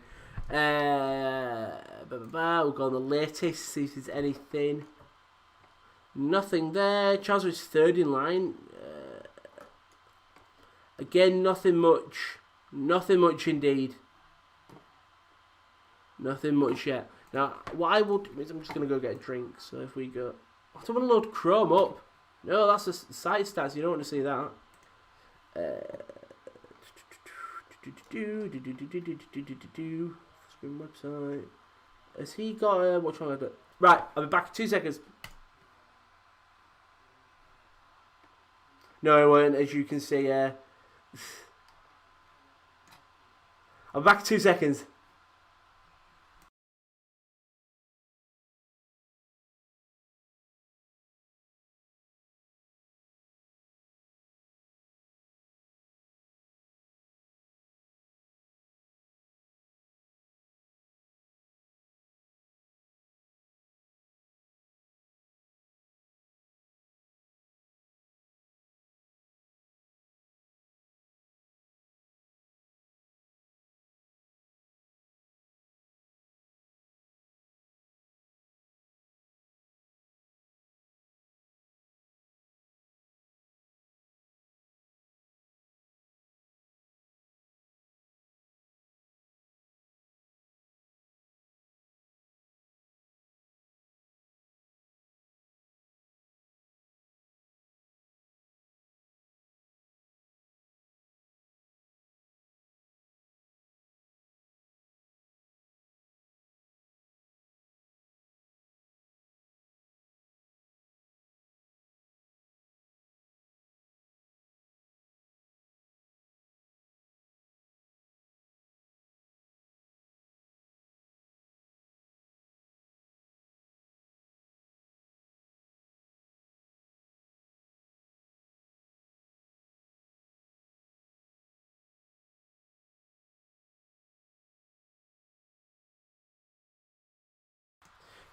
We'll go on the latest, see if there's anything. Nothing there. Chowdhury's third in line. Again, nothing much. Nothing much indeed. Nothing much yet. Now, what I will do is I'm just going to go get a drink. So if we go... I don't want to load Chrome up. No, that's the site stats. You don't want to see that. Screen website. Has he got what's wrong with it? Right, I'll be back in 2 seconds. No, I won't, as you can see. I'll be back in 2 seconds.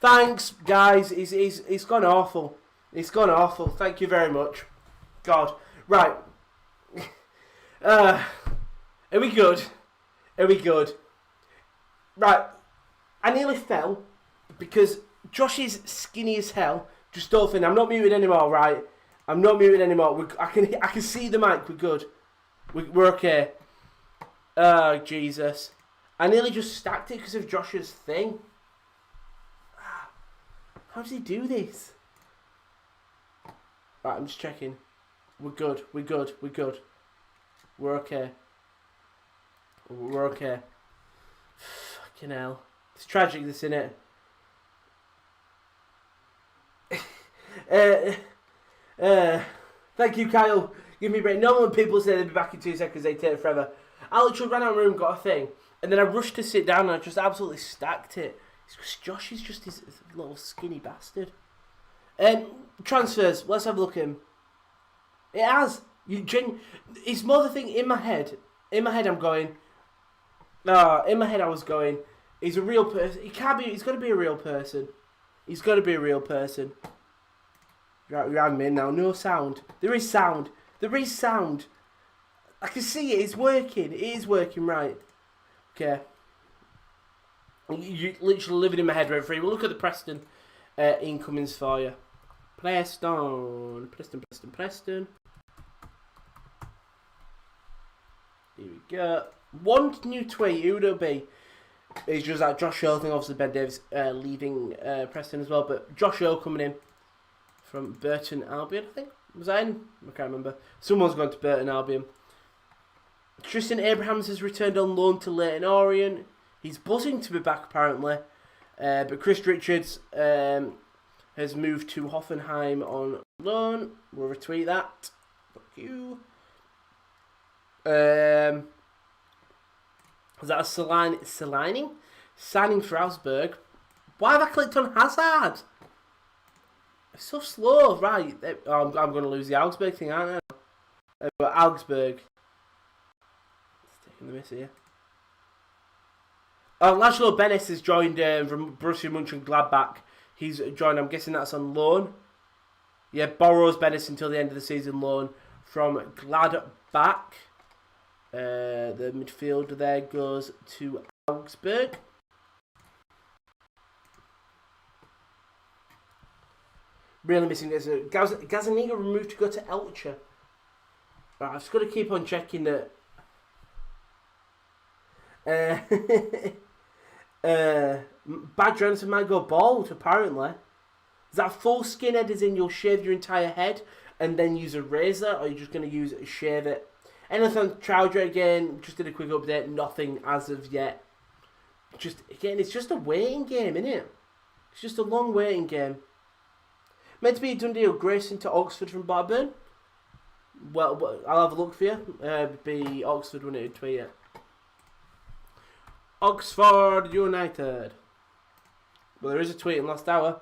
Thanks, guys. It's gone awful. It's gone awful. Thank you very much. God. Right. Are we good? Are we good? Right. I nearly fell because Josh is skinny as hell. Just don't think. I'm not muted anymore, right? I'm not muted anymore. I can see the mic. We're good. We're okay. Oh, Jesus. I nearly just stacked it because of Josh's thing. How does he do this? Right, I'm just checking. We're good. We're good. We're good. We're okay. We're okay. Fucking hell. It's tragic, this, isn't it? Thank you, Kyle. Give me a break. No, when people say they'll be back in 2 seconds, they take forever. I literally ran out of the room, got a thing, and then I rushed to sit down and I just absolutely stacked it. It's because Josh is just this little skinny bastard. Transfers. Let's have a look at him. It has. It's more the thing in my head. In my head, I'm going. In my head, I was going. He's a real person. He can't be. He's got to be a real person. He's got to be a real person. Right, we have him in now. No sound. There is sound. There is sound. I can see it. It's working. It is working right. Okay. You literally living in my head rent free. We'll look at the Preston incomings for you. Preston. Here we go. One new tweet. Who would it be? It's just like Josh Earl thing. Obviously, Ben Davis leaving Preston as well. But Josh Earl coming in from Burton Albion, I think. Was that in? I can't remember. Someone's going to Burton Albion. Tristan Abrahams has returned on loan to Leyton Orient. He's buzzing to be back, apparently. But Chris Richards has moved to Hoffenheim on loan. We'll retweet that. Fuck you. Is that a signing? Signing for Augsburg. Why have I clicked on Hazard? It's so slow. Right. I'm going to lose the Augsburg thing, aren't I? But Augsburg. It's taking the miss here. Laszlo Benes has joined from Borussia Mönchengladbach. He's joined, I'm guessing that's on loan. Yeah, borrows Benes until the end of the season loan from Gladbach. The midfielder there goes to Augsburg. Really missing this. Gazaniga removed to go to Elche. Right, I've just got to keep on checking that. Bad Johnson might go bald, apparently. Is that full skinhead as in you'll shave your entire head and then use a razor, or are you just going to shave it? Anything Chowdhury again, just did a quick update, nothing as of yet. It's just a waiting game, isn't it? It's just a long waiting game. Meant to be Dundee or Grayson to Oxford from Blackburn. Well, I'll have a look for you. Be Oxford when it tweet it. Oxford United. Well, there is a tweet in last hour.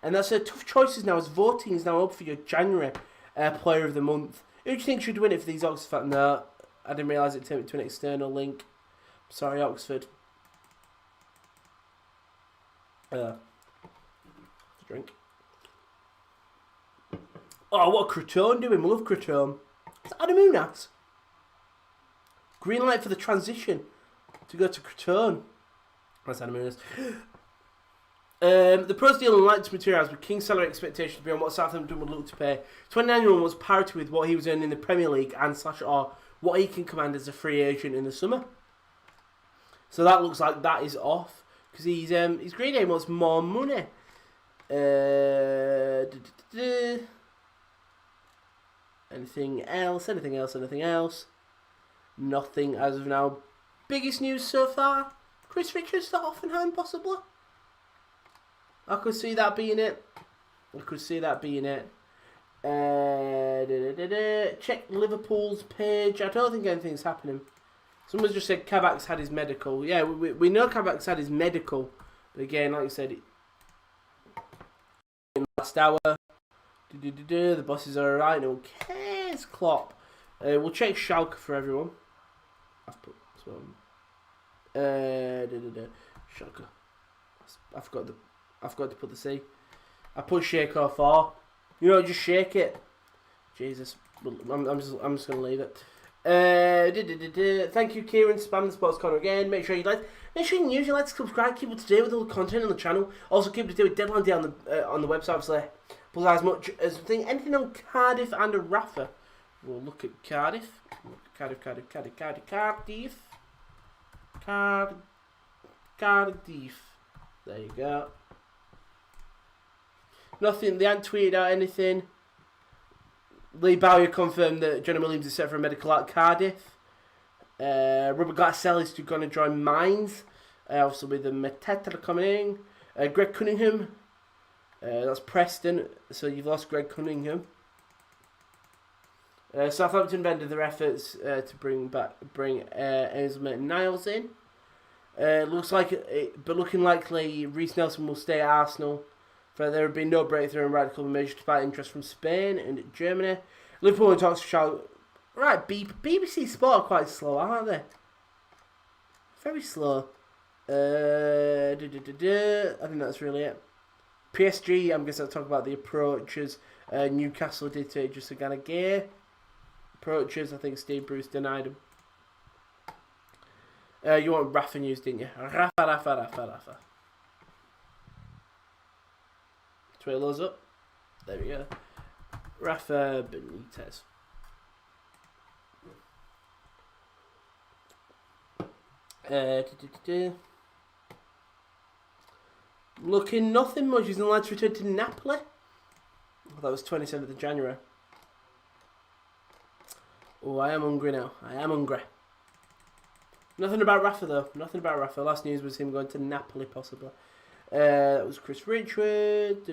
And that's tough choices now, as voting is now up for your January Player of the Month. Who do you think should win it for these Oxford fans? No, I didn't realise it turned to an external link. Sorry, Oxford. Drink. Oh, what Crotone doing? We love Crotone. It's Adam Unas. Green light for the transition to go to Crotone. That's Adam Unas. The pros deal unlikely to materialise with King's salary expectations beyond what Southampton would look to pay. 29-year-old was parity with what he was earning in the Premier League and or what he can command as a free agent in the summer. So that looks like that is off because he's greedy, wants more money. Anything else? Nothing as of now. Biggest news so far: Chris Richards to Hoffenheim, possibly. I could see that being it. Check Liverpool's page. I don't think anything's happening. Someone's just said Kabak's had his medical. Yeah, we know Kabak's had his medical. But again, like I said, in last hour, the bosses are alright. No one cares, Klopp. We'll check Schalke for everyone. I've put Schalke. I forgot to put the C. I put shake 04. You know, just shake it. Jesus, I'm just gonna leave it. Thank you, Kieran. Spam the Sports Corner again. Make sure you like, subscribe, keep up to date with all the content on the channel. Also, keep up to date with Deadline Day on the website. Obviously, plus as much as anything on Cardiff and Rafa. We'll look at Cardiff. Cardiff. There you go. Nothing. They haven't tweeted out anything. Lee Bowyer confirmed that Johnny Williams is set for a medical at Cardiff. Robert Glatzel is going to join Mines. Obviously with the Mateta coming in. Greg Cunningham. That's Preston. So you've lost Greg Cunningham. Southampton ended their efforts to bring Ainsworth and Niles in. Looking likely Reece Nelson will stay at Arsenal. For there have been no breakthrough in radical measures despite interest from Spain and Germany. Liverpool and talks to Charlotte. Right, BBC Sport are quite slow, aren't they? Very slow. I think that's really it. PSG, I'm guessing I'll talk about the approaches. Newcastle did to just a kind of gear. Approaches, I think Steve Bruce denied them. You want Rafa news, didn't you? Rafa. Tweet those up. There we go. Rafa Benitez. Looking nothing much. He's allowed to return to Napoli. Oh, that was 27th of January. Oh, I am hungry now. Nothing about Rafa though. Last news was him going to Napoli possibly. That was Chris Richards.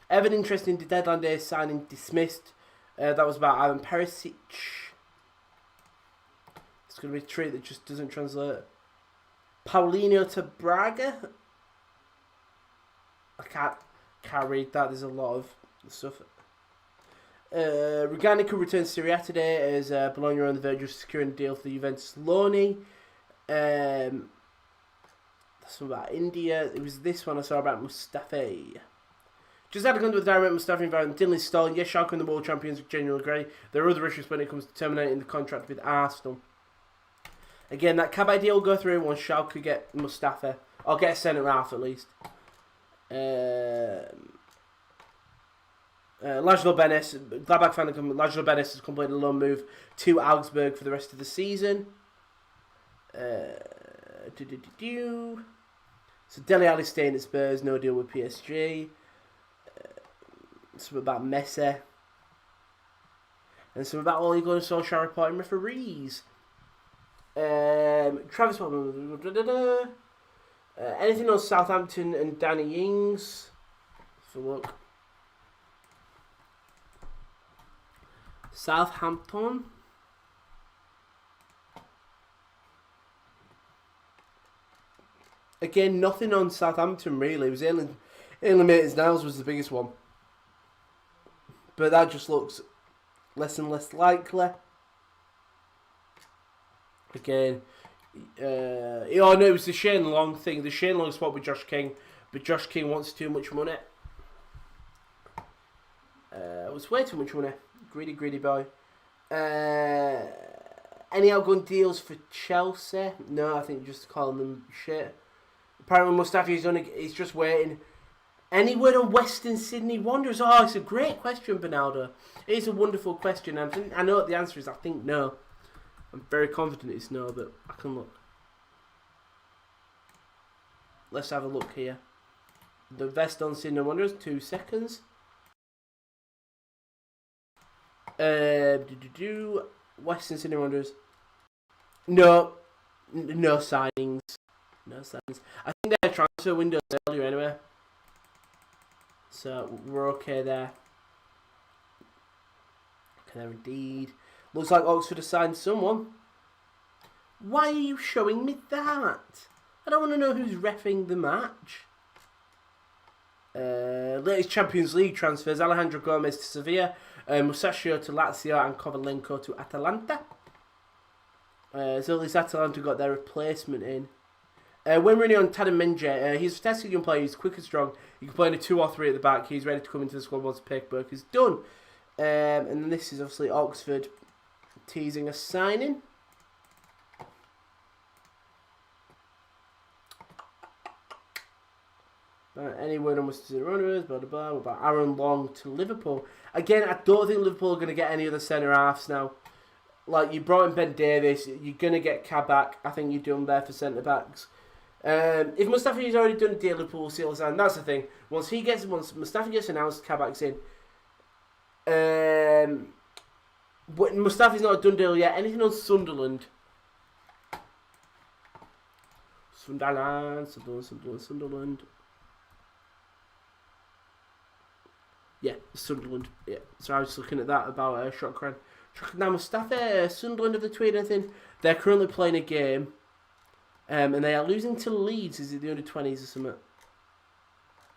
Evan interested in the deadline day signing dismissed. That was about Ivan Perisic. It's going to be a trait that just doesn't translate. Paulinho to Braga. I can't read that. There's a lot of stuff. Regani could return to Serie A today as Bologna are on the verge of securing a deal for the Juventus loanee. That's about India. It was this one I saw about Mustafi. Just had to come to the direct Mustafi environment. Dylan Stone. Yes, Schalke and the world champions genuinely agree. There are other issues when it comes to terminating the contract with Arsenal. Again, that cab idea will go through once Schalke get Mustafi. Or get a centre half at least. Laszlo Benes, Gladbach fan, Laszlo Benes has completed a loan move to Augsburg for the rest of the season. So Dele Alli staying at Spurs, no deal with PSG. Some about Messi. And some about Ole Gunnar Solskjaer reporting referees. Travis. Anything on Southampton and Danny Ings? Let's have a look. Southampton. Again, nothing on Southampton really. It was Ailing Maitland-Niles was the biggest one. But that just looks less and less likely. Again, no, it was the Shane Long thing. The Shane Long spot with Josh King, but Josh King wants too much money. It was way too much money. Greedy boy. Any outgoing deals for Chelsea? No, I think just calling them shit. Apparently Mustafi's he's just waiting. Any word on Western Sydney Wanderers? Oh, it's a great question, Bernardo. It is a wonderful question. I know what the answer is. I think no. I'm very confident it's no, but I can look. Let's have a look here. The Western Sydney Wanderers, 2 seconds. Western Sydney Wanderers. No signings. No signings. I think their transfer window's earlier anyway. So we're okay there. Okay, there indeed. Looks like Oxford has signed someone. Why are you showing me that? I don't want to know who's reffing the match. Latest Champions League transfers: Alejandro Gomez to Sevilla, Musacchio to Lazio, and Kovalenko to Atalanta. So at least Atalanta got their replacement in. When running on Tadam Menje, he's a fantastic young player. He's quick and strong. He can play in a 2 or 3 at the back. He's ready to come into the squad once paperwork is done. And then this is obviously Oxford teasing a signing. Any word on Western Runners, blah, blah, blah, about Aaron Long to Liverpool. Again, I don't think Liverpool are going to get any other centre-halves now. Like, you brought in Ben Davies, you're going to get Kabak. I think you're done there for centre-backs. If Mustafi's already done a deal, Liverpool will seal sign. That's the thing. Once Mustafi gets announced, Kabak's in. But Mustafi's not a done deal yet. Anything on Sunderland? Sunderland. Yeah, Sunderland. Yeah, so I was looking at that about Shotcran. Now Mustafi, Sunderland have they tweeted anything? They're currently playing a game, and they are losing to Leeds. Is it the under-20s or something?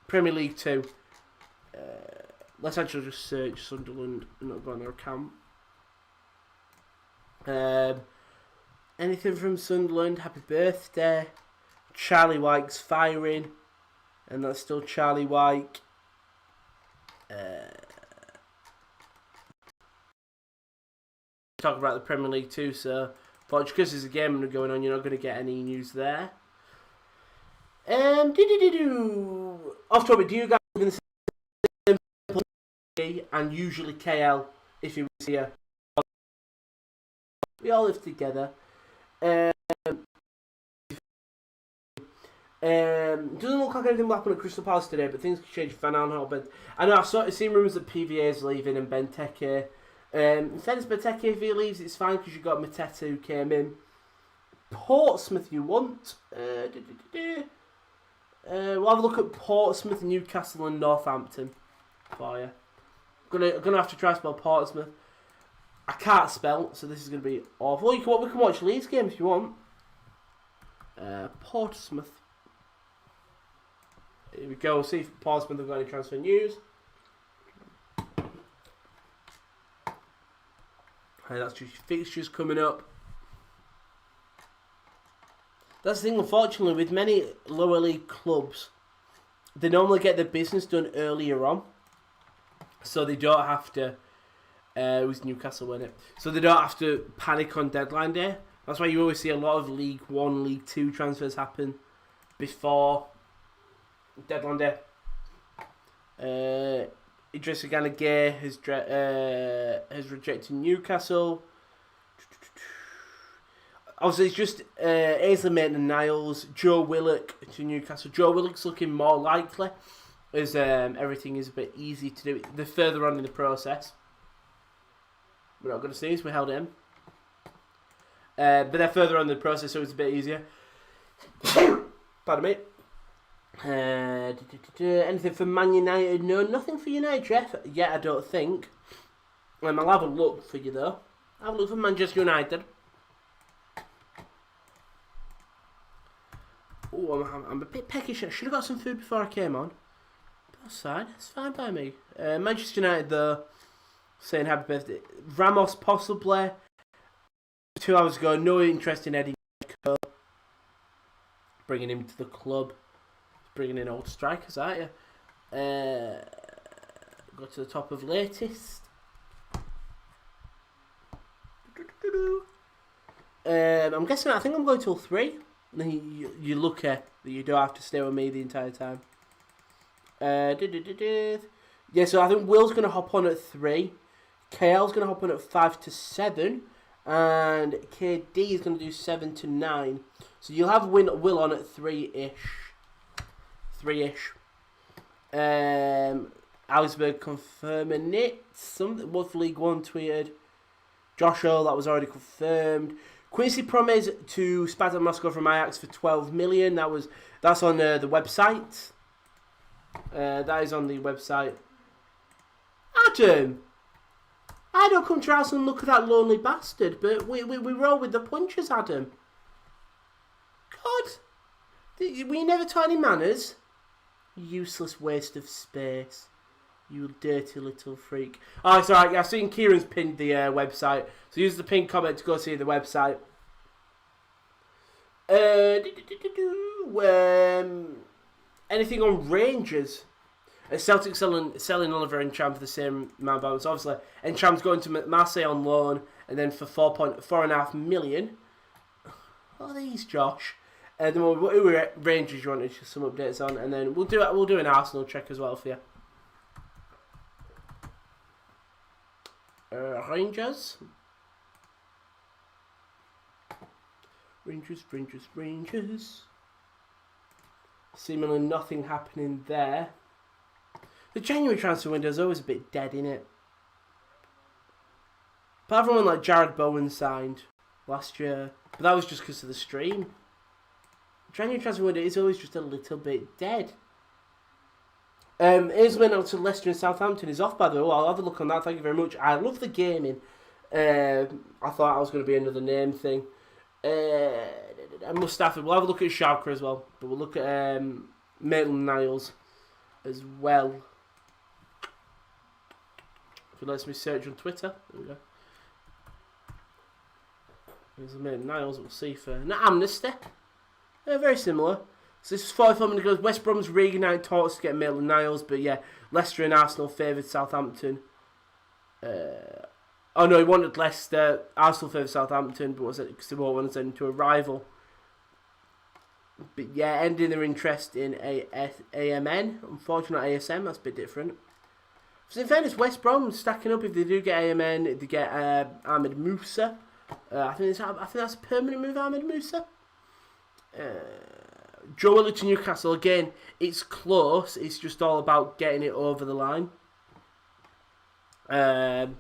Premier League 2. Let's actually just search Sunderland and not go on their account. Anything from Sunderland? Happy birthday. Charlie White's firing, and that's still Charlie White. Talk about the Premier League too, so but because there's a game going on, you're not going to get any news there. Off topic, do you guys live in the same place and usually KL if you was here? We all live together. Doesn't look like anything will happen at Crystal Palace today, but things can change for Van Aanholt. I know I've seen rumours that PVA is leaving and Benteke. In fairness, Benteke, if he leaves, it's fine because you've got Mateta who came in. Portsmouth, you want? We'll have a look at Portsmouth, Newcastle, and Northampton for you. I'm gonna have to try to spell Portsmouth. I can't spell, so this is gonna be awful. We can watch Leeds game if you want. Portsmouth. Here we go. See if Portsmouth have got any transfer news. Hey, that's just fixtures coming up. That's the thing, unfortunately, with many lower league clubs, they normally get their business done earlier on. So they don't have to... it was Newcastle, wasn't it? So they don't have to panic on deadline day. That's why you always see a lot of League 1, League 2 transfers happen before deadline day. Idrissa Gana Gueye has rejected Newcastle. Obviously, it's just Ainsley Maitland-Niles, Joe Willock to Newcastle. Joe Willock's looking more likely, as everything is a bit easy to do. They're further on in the process. We're not going to see this. We held him. But they're further on in the process, so it's a bit easier. Pardon me. Anything for Man United? No, nothing for United, Jeff. Yet, I don't think. I'll have a look for you, though. Have a look for Manchester United. Oh, I'm a bit peckish. I should have got some food before I came on. But that's fine. It's fine by me. Manchester United, though, saying happy birthday. Ramos, possibly. 2 hours ago, no interest in Eddie Cole. Bringing him to the club. Bringing in old strikers, aren't you? Go to the top of latest. I'm guessing, I think I'm going till 3. And then you're lucky that you don't have to stay with me the entire time. Yeah, so I think Will's going to hop on at 3. KL's going to hop on at 5 to 7. And KD is going to do 7 to 9. So you'll have Will on at 3-ish. 3-ish. Augsburg confirming it. What League One tweeted. Josh Earl, that was already confirmed. Quincy Promes to Spartak Moscow from Ajax for 12 million. That's on the website. That is on the website. Adam, I don't come to your house and look at that lonely bastard, but we roll with the punches, Adam. God, we never taught any manners. Useless waste of space. You dirty little freak. Oh, it's alright. I've seen Kieran's pinned the website. So use the pinned comment to go see the website. Anything on Rangers? Celtic selling Oliver Encham for the same amount of balance. Obviously, Encham's going to Marseille on loan, and then for 4.5 million. What are these, Josh? Then who Rangers you wanted some updates on, and then we'll do an Arsenal check as well for you. Rangers. Seemingly nothing happening there. The January transfer window is always a bit dead, innit? Apart from when like Jared Bowen signed last year, but that was just because of the stream. January transfer window is always just a little bit dead. Here's went out to Leicester and Southampton is off, by the way. I'll have a look on that. Thank you very much. I love the gaming. I thought I was going to be another name thing. And Mustafi. We'll have a look at Schalke as well, but we'll look at Maitland-Niles as well. If it lets me search on Twitter, there we go. There's Maitland-Niles. We'll see for Amnesty. Very similar. So this is 44 minutes ago. West Brom's reignited talks to get Maitland-Niles, but yeah, Leicester and Arsenal favoured Southampton. Oh no, he wanted Leicester. Arsenal favoured Southampton, but was it because they won't want to send him to a rival? But yeah, ending their interest in AMN. Unfortunately, ASM, that's a bit different. So in fairness, West Brom stacking up. If they do get AMN, they get Ahmed Musa. I think that's a permanent move, Ahmed Musa. Joe Willock to Newcastle, again, it's close, it's just all about getting it over the line. That's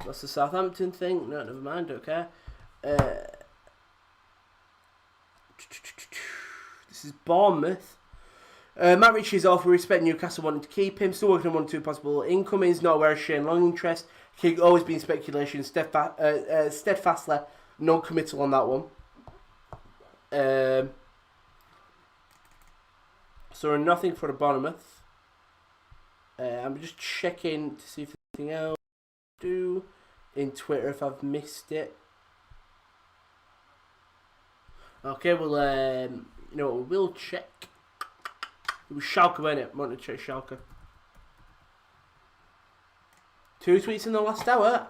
the Southampton thing, no, never mind, don't care. This is Bournemouth. Matt Ritchie's off, we respect Newcastle wanting to keep him, still working on 1 or 2 possible incomings, not aware of Shane Long interest, always been speculation, steadfastly non-committal on that one. So nothing for the Bournemouth. I'm just checking to see if there's anything else to do in Twitter if I've missed it. Okay, well, you know what, we'll check. It was Schalke, wasn't it? I wanted to check Schalke. 2 tweets in the last hour.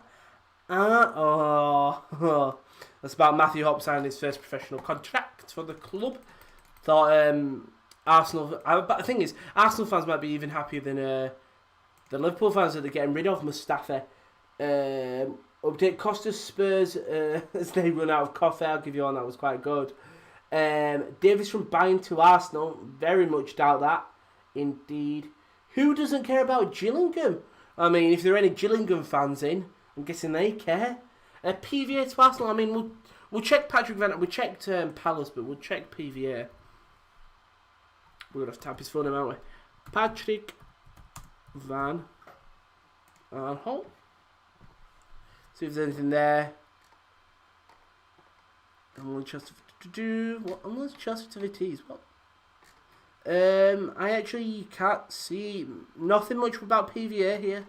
That's about Matthew Hopp signing his first professional contract for the club. Thought Arsenal. But the thing is, Arsenal fans might be even happier than the Liverpool fans that they're getting rid of Mustafi. Update Costa's Spurs as they run out of coffee. I'll give you one, that was quite good. Davis from Bayern to Arsenal. Very much doubt that. Indeed. Who doesn't care about Gillingham? I mean, if there are any Gillingham fans in, I'm guessing they care. PVA to Arsenal. I mean, we'll check Patrick Van. We checked Palace, but we'll check PVA. We're gonna have to tap his phone in, aren't we? Patrick Van Aanholt. See if there's anything there. Unless Chesterfield what? I actually can't see nothing much about PVA here.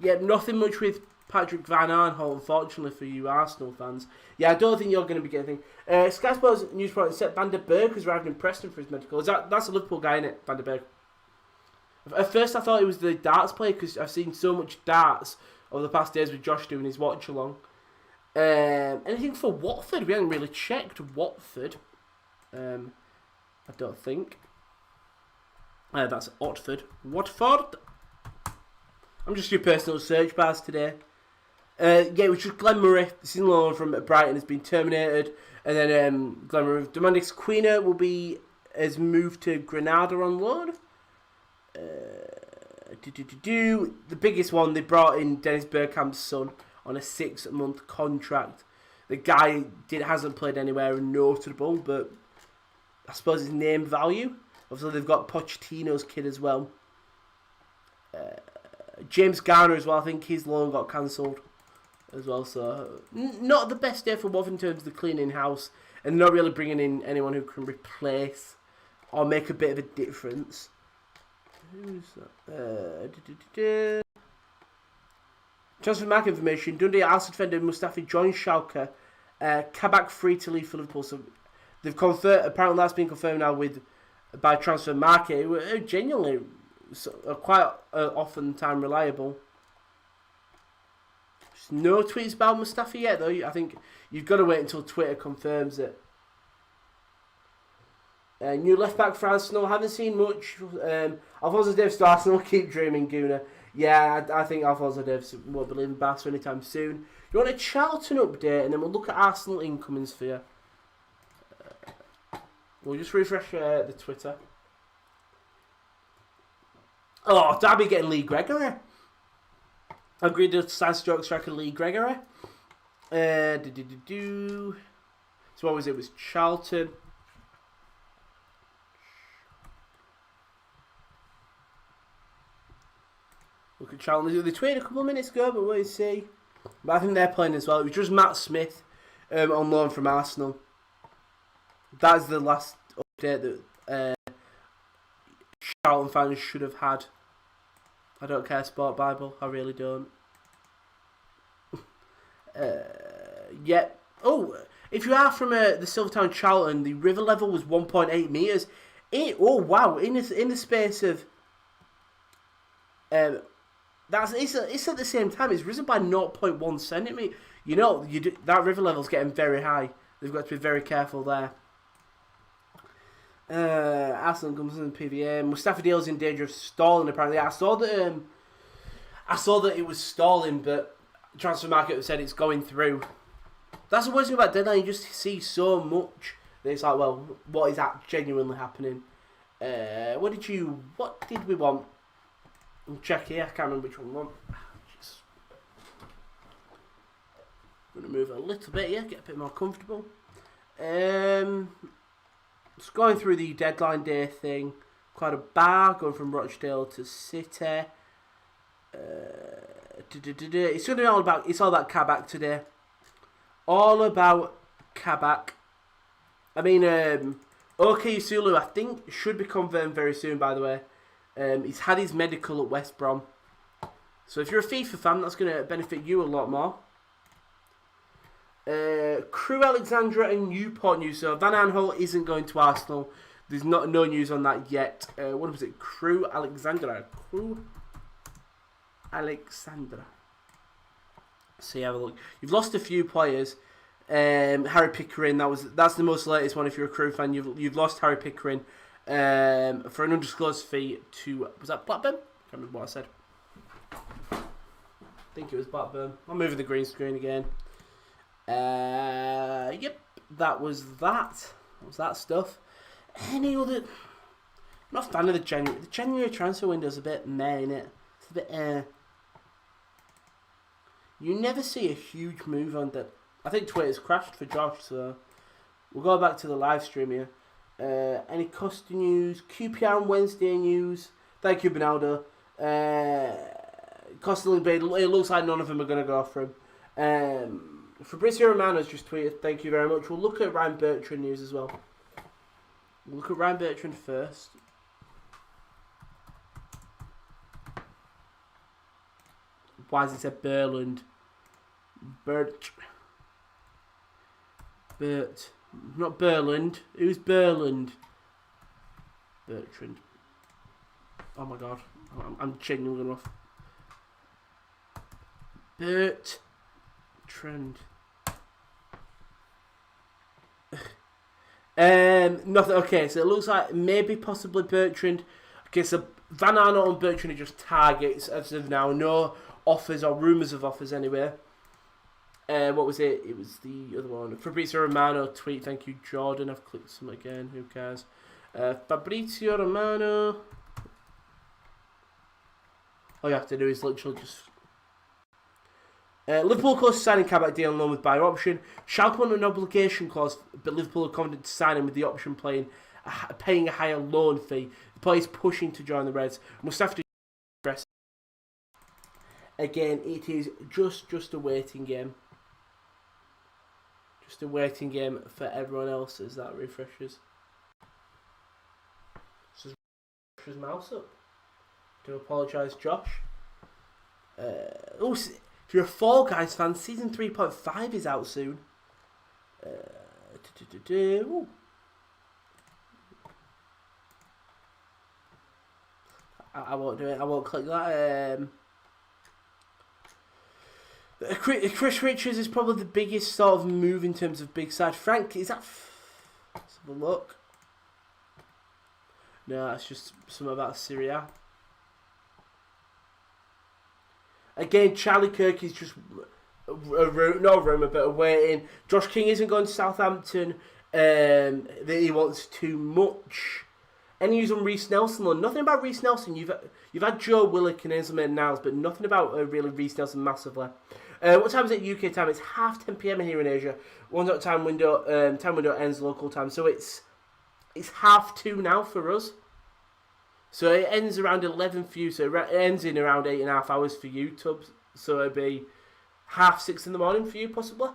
Yeah, nothing much with Patrick Van Aanholt, unfortunately for you Arsenal fans. Yeah, I don't think you're going to be getting anything. Sky Sports news report said Van der Berg has arrived in Preston for his medical. That's a Liverpool guy, isn't it, Van der Berg? At first I thought it was the darts player because I've seen so much darts over the past days with Josh doing his watch along. Anything for Watford? We haven't really checked Watford. I don't think. That's Watford. Watford. I'm just your personal search bars today. Yeah, it was just Glenn Murray. This is loan from Brighton has been terminated, and then Glenn Murray. Dominic Quina has moved to Granada on loan. The biggest one, they brought in Dennis Bergkamp's son on a 6-month contract. The guy hasn't played anywhere notable, but I suppose his name value. Obviously, they've got Pochettino's kid as well. James Garner as well. I think his loan got cancelled as well. So not the best day for Watford in terms of the cleaning house, and not really bringing in anyone who can replace or make a bit of a difference. Who's that? Transfer market information. Dundee Arsenal defender Mustafi joins Schalke. Kabak free to leave for Liverpool. So they've confirmed. Apparently that's been confirmed now by Transfer Market. Genuinely, quite often time reliable. There's no tweets about Mustafi yet, though. I think you've got to wait until Twitter confirms it. New left back for Arsenal. Haven't seen much. Alphonso Davies to Arsenal. Keep dreaming, Gooner. Yeah, I think Alphonso Davies won't be leaving Barca anytime soon. You want a Charlton update, and then we'll look at Arsenal incomings for you. We'll just refresh the Twitter. Oh, Derby getting Lee Gregory. Agreed to sign stroke striker Lee Gregory. So what was it? It was Charlton. Look at Charlton. They tweeted a couple of minutes ago, but we'll see. But I think they're playing as well. It was just Matt Smith on loan from Arsenal. That's the last update that Charlton fans should have had. I don't care, Sport Bible. I really don't. Yeah. Oh, if you are from the Silvertown Charlton, the river level was 1.8 metres. Oh, wow. In the space of... It's at the same time. It's risen by 0.1 centimetre. You know, that river level's getting very high. They've got to be very careful there. Arsenal comes in the PVA. Mustafi Deal's in danger of stalling. Apparently, I saw that it was stalling, but Transfer Market said it's going through. That's the worst thing about deadline. You just see so much that it's like, well, what is that genuinely happening? What did we want? We'll check here. I can't remember which one we want. I'm going to move a little bit here, get a bit more comfortable. Just going through the deadline day thing. Quite a bar going from Rochdale to City. It's going to be all about Kabak today. All about Kabak. I mean, OK Sulu, I think, should be confirmed very soon, by the way. He's had his medical at West Brom. So if you're a FIFA fan, that's going to benefit you a lot more. Crew Alexandra and Newport news. So Van Aanholt isn't going to Arsenal. There's no news on that yet. What was it? Crew Alexandra. See, have a look. You've lost a few players. Harry Pickering. That's the most latest one. If you're a Crew fan, you've lost Harry Pickering for an undisclosed fee to, was that Blackburn? I can't remember what I said. I think it was Blackburn. I'm moving the green screen again. Yep, that was that. What was that stuff? Any other? I'm not a fan of the January. The January transfer window's a bit meh, innit? It's a bit You never see a huge move on that. I think Twitter's crashed for Josh, so we'll go back to the live stream here. Any Costa news? QPR on Wednesday news. Thank you, Benaldo. Costa Link Bay, it looks like none of them are going to go for him. Fabrizio Romano's just tweeted, thank you very much. We'll look at Ryan Bertrand news as well. We'll look at Ryan Bertrand first. Why does it say Berland? Bert. Not Berland. Who's Berland? Bertrand. Oh my god. I'm genuinely going off. Bertrand. Nothing. Okay, so it looks like maybe possibly Bertrand. Okay, so Van Arnold and Bertrand are just targets as of now. No offers or rumours of offers anyway. What was it? It was the other one. Fabrizio Romano tweet. Thank you, Jordan. I've clicked some again. Who cares? Fabrizio Romano. All you have to do is literally just. Liverpool close to signing Kabak deal on loan with buy option. Schalke want an obligation clause, but Liverpool are confident to sign him with the option paying a higher loan fee. The player is pushing to join the Reds. Mustafi press. Again, it is just a waiting game. Just a waiting game for everyone else as that refreshes. Just refresh his mouse up. Do apologise, Josh. If you're a Fall Guys fan, season 3.5 is out soon. I won't do it. I won't click that. Chris Richards is probably the biggest sort of move in terms of big side. Frank, is that... Let's have a look. No, that's just something about Syria. Again, Charlie Kirk is just no rumour, but a waiting. Josh King isn't going to Southampton. That he wants too much. Any news on Reece Nelson? Though? Nothing about Reece Nelson. You've had Joe Willock and Ismail Niles, but nothing about really Reece Nelson massively. What time is it UK time? It's 10:30 PM here in Asia. One time window ends local time, so it's 2:30 now for us. So it ends around 11 for you, so it ends in around 8.5 hours for you, Tubbs. So it'd be 6:30 in the morning for you, possibly.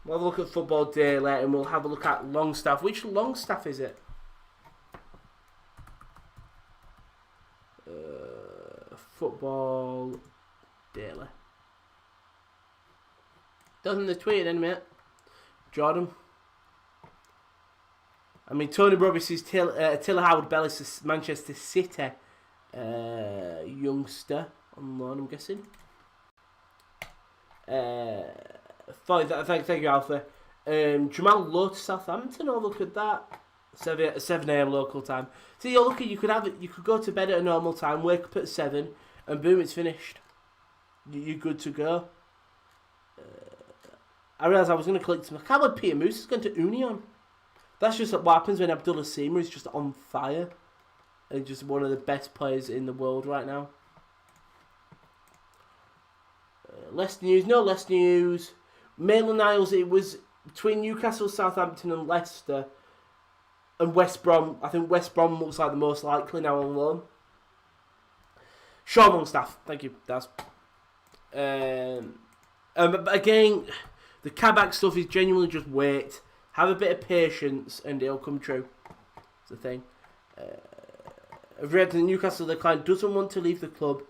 We'll have a look at Football Day later, and we'll have a look at Longstaff. Which Longstaff is it? Football Daily. Doesn't the tweet in a minute. Jordan. I mean, Tony Robbins is Tiller Howard Bellis, Manchester City youngster on loan, I'm guessing. Thank you, Alpha. Jamal Lowe to Southampton. Oh, look at that. 7 AM local time. So you're lucky. You could go to bed at a normal time, wake up at 7, and boom, it's finished. You're good to go. I realised I was going to click to. I can't believe Peter Moose is going to Union. That's just what happens when Abdullah Seema is just on fire. And just one of the best players in the world right now. Less news. No less news. Maitland-Niles, it was between Newcastle, Southampton and Leicester. And West Brom. I think West Brom looks like the most likely now on loan. Sean Longstaff. Thank you, Daz. But again, the Kabak stuff is genuinely just wait. Have a bit of patience and it'll come true. It's the thing. I've read that Newcastle, the client doesn't want to leave the club.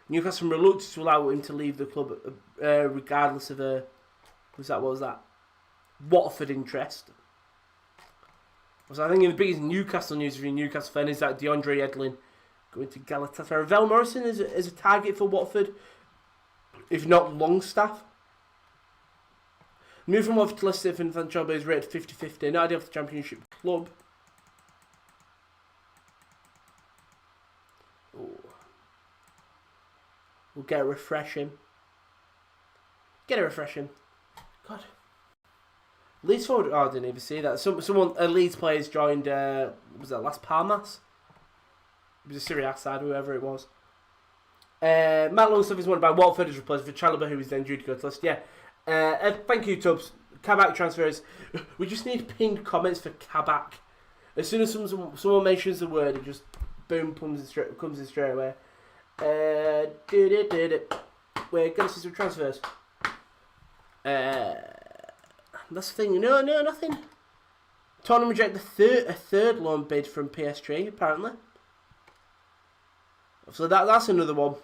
Newcastle reluctant to allow him to leave the club regardless of what was that? Watford interest. So I think the biggest Newcastle news for Newcastle fan is that DeAndre Edlin going to Galatasaray. Vel Morrison is a target for Watford, if not Longstaff. Move from Watford to Leicester and Fanchoba is rated 50-50. Not ideal for the Championship club. Ooh. We'll get a refreshing. God. Leeds forward. Oh, I didn't even see that. A Leeds player's joined. Was that Las Palmas? It was a Syria side, whoever it was. Matt Longstaff is wanted by Watford as replacement for Chalobah, who is then due to go to Leicester. Yeah. Thank you, Tubbs. Kabak transfers. We just need pinned comments for Kabak. As soon as someone mentions the word, it just boom comes in straight away. We're gonna see some transfers. That's the thing. No, nothing. Tottenham reject a third loan bid from PSG apparently. So that's another one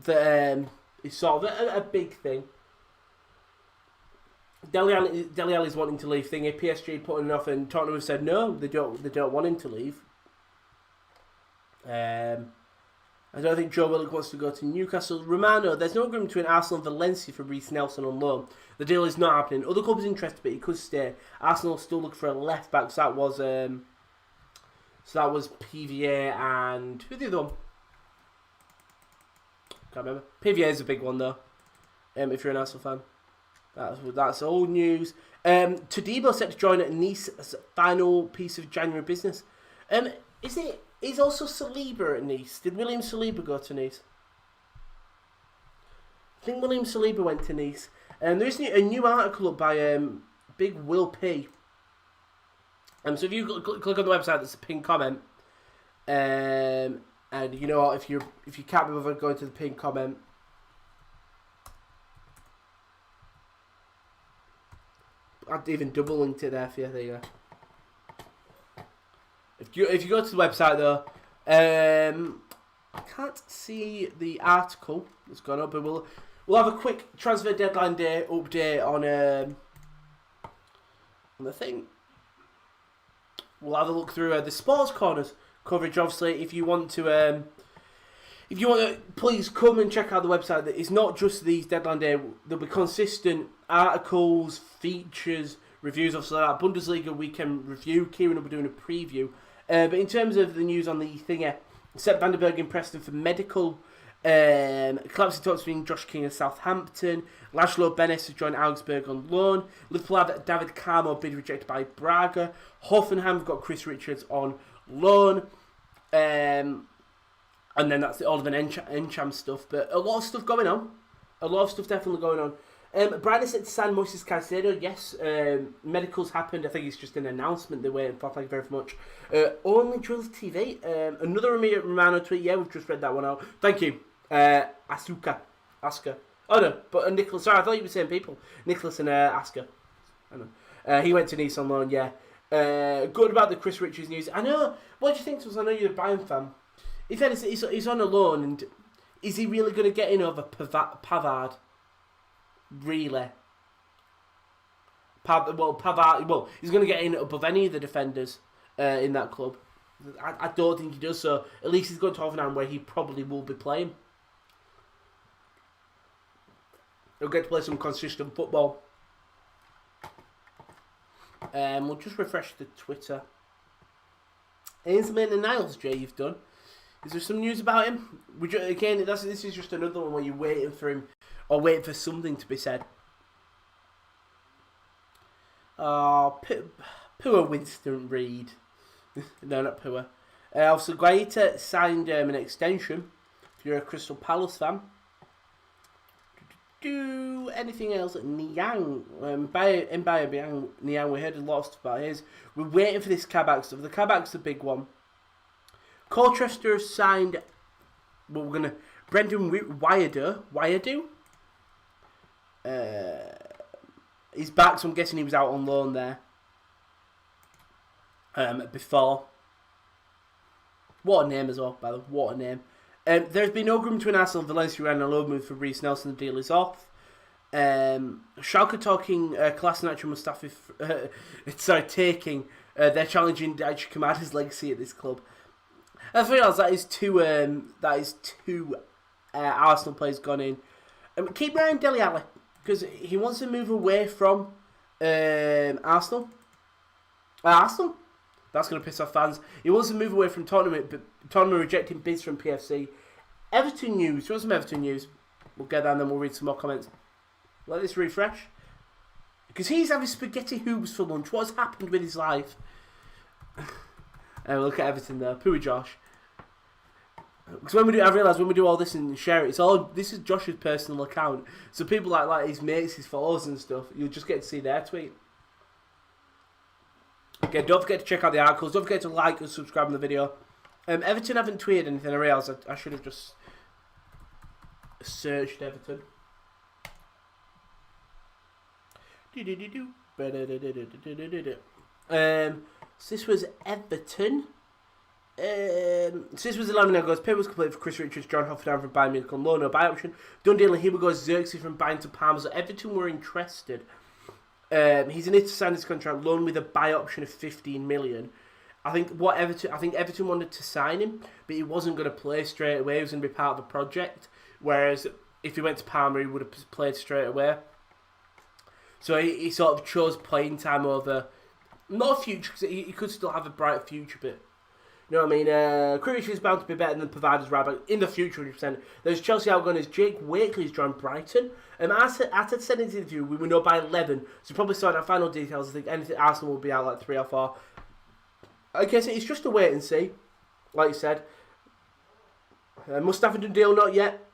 that is sort of a big thing. Dele Alli's wanting to leave. Thingy PSG putting an offer, and Tottenham have said no, they don't want him to leave. I don't think Joe Willock wants to go to Newcastle. Romano, there's no agreement between Arsenal and Valencia for Reece Nelson on loan. The deal is not happening. Other clubs interested, but he could stay. Arsenal still looking for a left back. So that was PVA and who's the other one? Can't remember. PVA is a big one though. If you're an Arsenal fan. That's old news. Todibo set to join at Nice as a final piece of January business. Is also Saliba at Nice? Did William Saliba go to Nice? I think William Saliba went to Nice. There is a new article up by Big Will P. So if you click on the website, there's a pinned comment. And you know what? If you can't be bothered going to the pinned comment. I'd even double linked it there for you. There you go. If you go to the website though, I can't see the article that's gone up, but we'll have a quick transfer deadline day update on the thing. We'll have a look through the sports corners coverage. Obviously, if you want to, please come and check out the website. That it's not just these deadline day. There'll be consistent articles, features, reviews. Obviously, that Bundesliga weekend review. Kieran will be doing a preview. But in terms of the news on the thingy, Sepp Vandenberg in Preston for medical. Collapsing talks between Josh King and Southampton. Laszlo Benes has joined Augsburg on loan. Liverpool have David Carmo bid rejected by Braga. Hoffenheim have got Chris Richards on loan. And then that's all of an Encham stuff. But a lot of stuff going on. A lot of stuff definitely going on. Brighton said to sign Moises Caicedo. Yes, medicals happened. I think it's just an announcement they're waiting for. Thank you very much. Only Drills TV. Another Romano tweet. Yeah, we've just read that one out. Thank you. Aska. Oh no, but Nicholas. Sorry, I thought you were saying people. Nicholas and Aska. I know. He went to Nice on loan. Yeah. Good about the Chris Richards news. I know. What do you think, Tubbs? I know you're a Bayern fan. If anything, he's on a loan, and is he really going to get in over Pavard? Really? Pavard. Well, he's going to get in above any of the defenders in that club. I don't think he does. So at least he's going to Hoffenheim, where he probably will be playing. He'll get to play some consistent football. We'll just refresh the Twitter. Ainsley and Niles, Jay, you've done. Is there some news about him? This is just another one where you're waiting for him, or waiting for something to be said. Oh, poor Winston Reid. No, not poor. Also, Guaita signed an extension. If you're a Crystal Palace fan. Do anything else? Niang, Niang. We heard a lot of stuff about his. We're waiting for this Kabak stuff. The Kabak's the big one. Colchester signed. Well, we're gonna Brendan Wyadu. He's back, so I'm guessing he was out on loan there. Before. What a name as well, by the way. What a name. There's been no agreement between Arsenal and Valencia and a loan move for Reece Nelson. The deal is off. Schalke talking Kolasinac and Mustafi. Taking they're challenging Daichi Kamada's legacy at this club. I realise that is two Arsenal players gone in. Keep Ryan Dele Alli, because he wants to move away from Arsenal. Arsenal? That's going to piss off fans. He wants to move away from Tottenham, but Tottenham rejecting bids from PFC. Everton news. Do you want some Everton news? We'll get that and then we'll read some more comments. Let this refresh. Because he's having spaghetti hoops for lunch. What's happened with his life? Look at Everton there. Pooey Josh. Because I realise when we do all this and share it, this is Josh's personal account. So people like his mates, his followers and stuff, you'll just get to see their tweet. Okay, don't forget to check out the articles. Don't forget to like and subscribe on the video. Everton haven't tweeted anything. I realise I should have just searched Everton. So this was Everton. So this was 11 goes. Paper was completed for Chris Richards, John Hoffenheim from Bayern Munich on loan or buy option. Done deal, and here we go. Xerxes from Bayern to Parma. So Everton were interested. He's in it to sign his contract, loan with a buy option of 15 million. I think Everton wanted to sign him, but he wasn't going to play straight away. He was going to be part of the project. Whereas if he went to Parma, he would have played straight away. So he sort of chose playing time over not a future, because he could still have a bright future, but you know what I mean? Krunic is bound to be better than Pavard's right in the future, 100%. There's Chelsea outgoings. Jake Wakely's joined Brighton. Arteta said in his interview, we will know by 11, so probably sorting out final details. I think anything Arsenal will be out like 3 or 4. I guess it's just a wait and see, like you said. Mustafa done deal, not yet.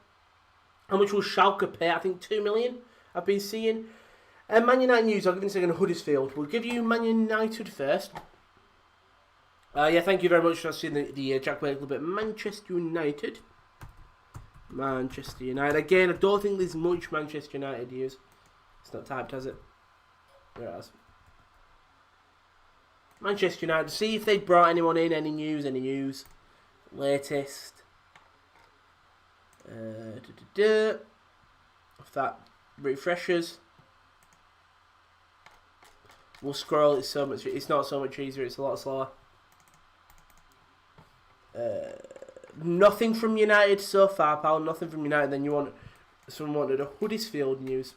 How much will Schalke pay? I think 2 million, I've been seeing. Man United news, I'll give you a second. Huddersfield. We'll give you Man United first. Yeah, thank you very much for seeing the Jack Wakely bit. Manchester United. Manchester United. Again, I don't think there's much Manchester United news. It's not typed, has it? There it has. Manchester United. See if they brought anyone in. Any news. Latest. If that refreshes. We'll scroll. It's not so much easier. It's a lot slower. Nothing from United so far, pal. Nothing from United. Then someone wanted a Huddersfield news.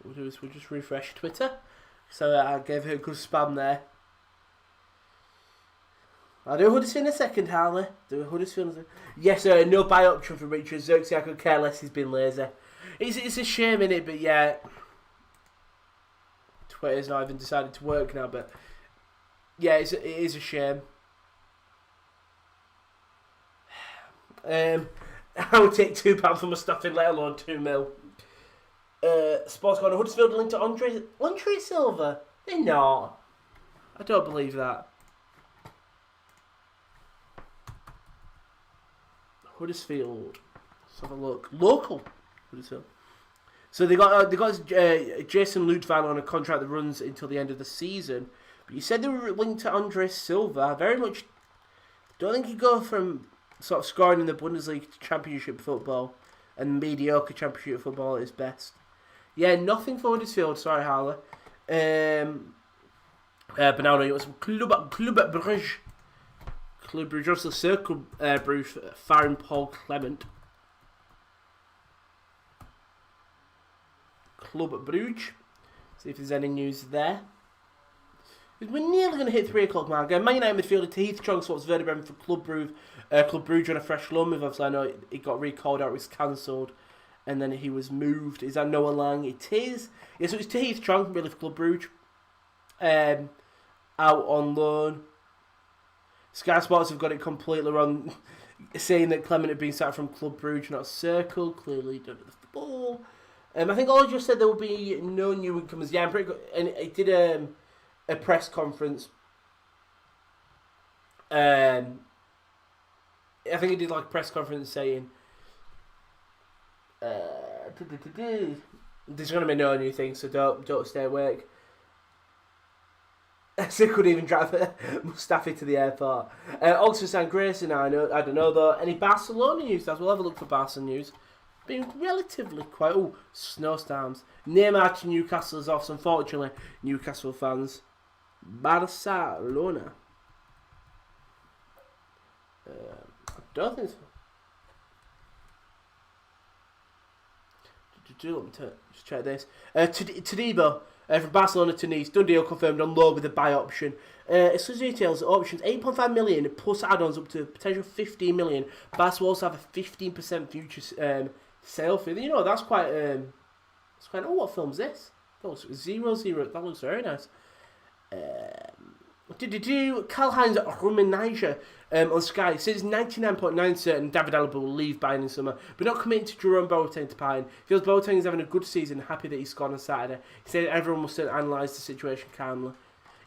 We'll just refresh Twitter. So I gave her a good spam there. I'll do Huddersfield in a second, Harley. Yes, no buy option for Richard. Xerxes, I could care less. He's been lazy. It's a shame, innit? But yeah, Twitter's not even decided to work now. But yeah, it is a shame. I would take £2 for my stuffing, let alone 2 mil. Sports Corner. Huddersfield linked to Andre Silva. They're not. I don't believe that. Huddersfield. Let's have a look. Local Huddersfield. So they got Jason Ludwig on a contract that runs until the end of the season. But you said they were linked to Andre Silva. Very much. Don't think you go from sort of scoring in the Bundesliga to Championship football and mediocre Championship football at its best. Yeah, nothing for Huddersfield. Sorry, Harley. But now it was Club Brugge. Club Brugge, also Circle Bruges, Farron Paul Clement. Club Brugge. See if there's any news there. We're nearly going to hit 3 o'clock mark. Man United midfielder Heath Chong swaps Werder Bremen for Club Brugge on a fresh loan move. Obviously, I know it got recalled out, it was cancelled, and then he was moved. Is that Noah Lang? It is. Yeah, so it's Heath Chong really for Club Brugge. Out on loan. Sky Sports have got it completely wrong, saying that Clement had been sacked from Club Brugge, not Circle. Clearly done at the football. I think all just said there will be no new incomers. Yeah, I'm pretty good. And it did a press conference. I think it did like a press conference saying there's going to be no new things, so don't stay awake. So couldn't even drive Mustafi to the airport. Oxford signed Grayson. I don't know though. Any Barcelona news? We'll have a look for Barcelona news. Been relatively quiet. Oh, snowstorms. Neymar to Newcastle is off. Unfortunately, Newcastle fans. Barcelona. I don't think so. Let me just check this. Todibo. From Barcelona to Nice, done deal confirmed on loan with a buy option. Exclusive details, options 8.5 million plus add-ons up to potential 15 million. Barca will also have a 15% future sale fee. You know, that's quite. Oh, what film's this? Oh, so 0-0. That looks very nice. Karl-Heinz Rummenigge on Sky says 99.9 certain David Alaba will leave Bayern in summer, but not committing to Jerome Boateng to Bayern. Feels Boateng is having a good season, happy that he's gone on Saturday. He said everyone must analyse the situation calmly.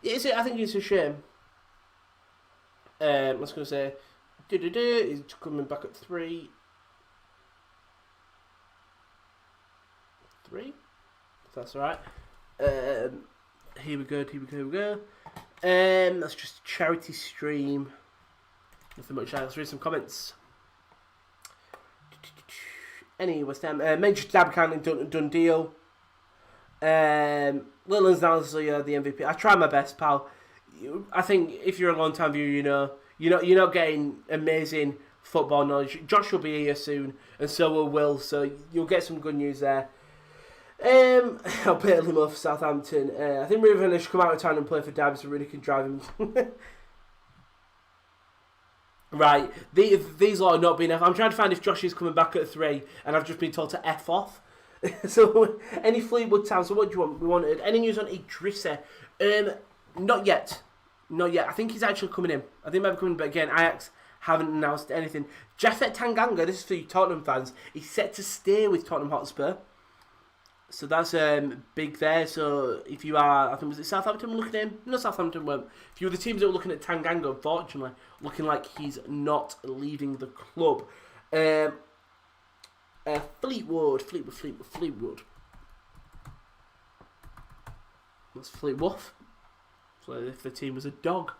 I think it's a shame. I was going to say, he's coming back at 3. 3? If that's alright. Here we go. That's just a charity stream. Nothing much else. Let's read some comments. Any West Ham. Manchester Derby kindly done deal. Little's honestly the MVP. I try my best, pal. I think if you're a long time viewer, you're not getting amazing football knowledge. Josh will be here soon, and so will Will. So you'll get some good news there. I'll pay him off Southampton. I think Ruben should come out of town and play for Derby so really can drive him. Right, these lot are not being F. I'm trying to find if Josh is coming back at 3, and I've just been told to F off. So, any Fleetwood Town. So, what do you want? We wanted any news on Idrissa? Not yet. I think he's actually coming in. I think he might be coming, but again, Ajax haven't announced anything. Japhet Tanganga, this is for you Tottenham fans, he's set to stay with Tottenham Hotspur. So that's big there. So if you are, I think was it Southampton looking at him? No, Southampton weren't. If you were the teams that were looking at Tanganga, unfortunately, looking like he's not leaving the club. Fleetwood. That's Fleetwood. So if the team was a dog.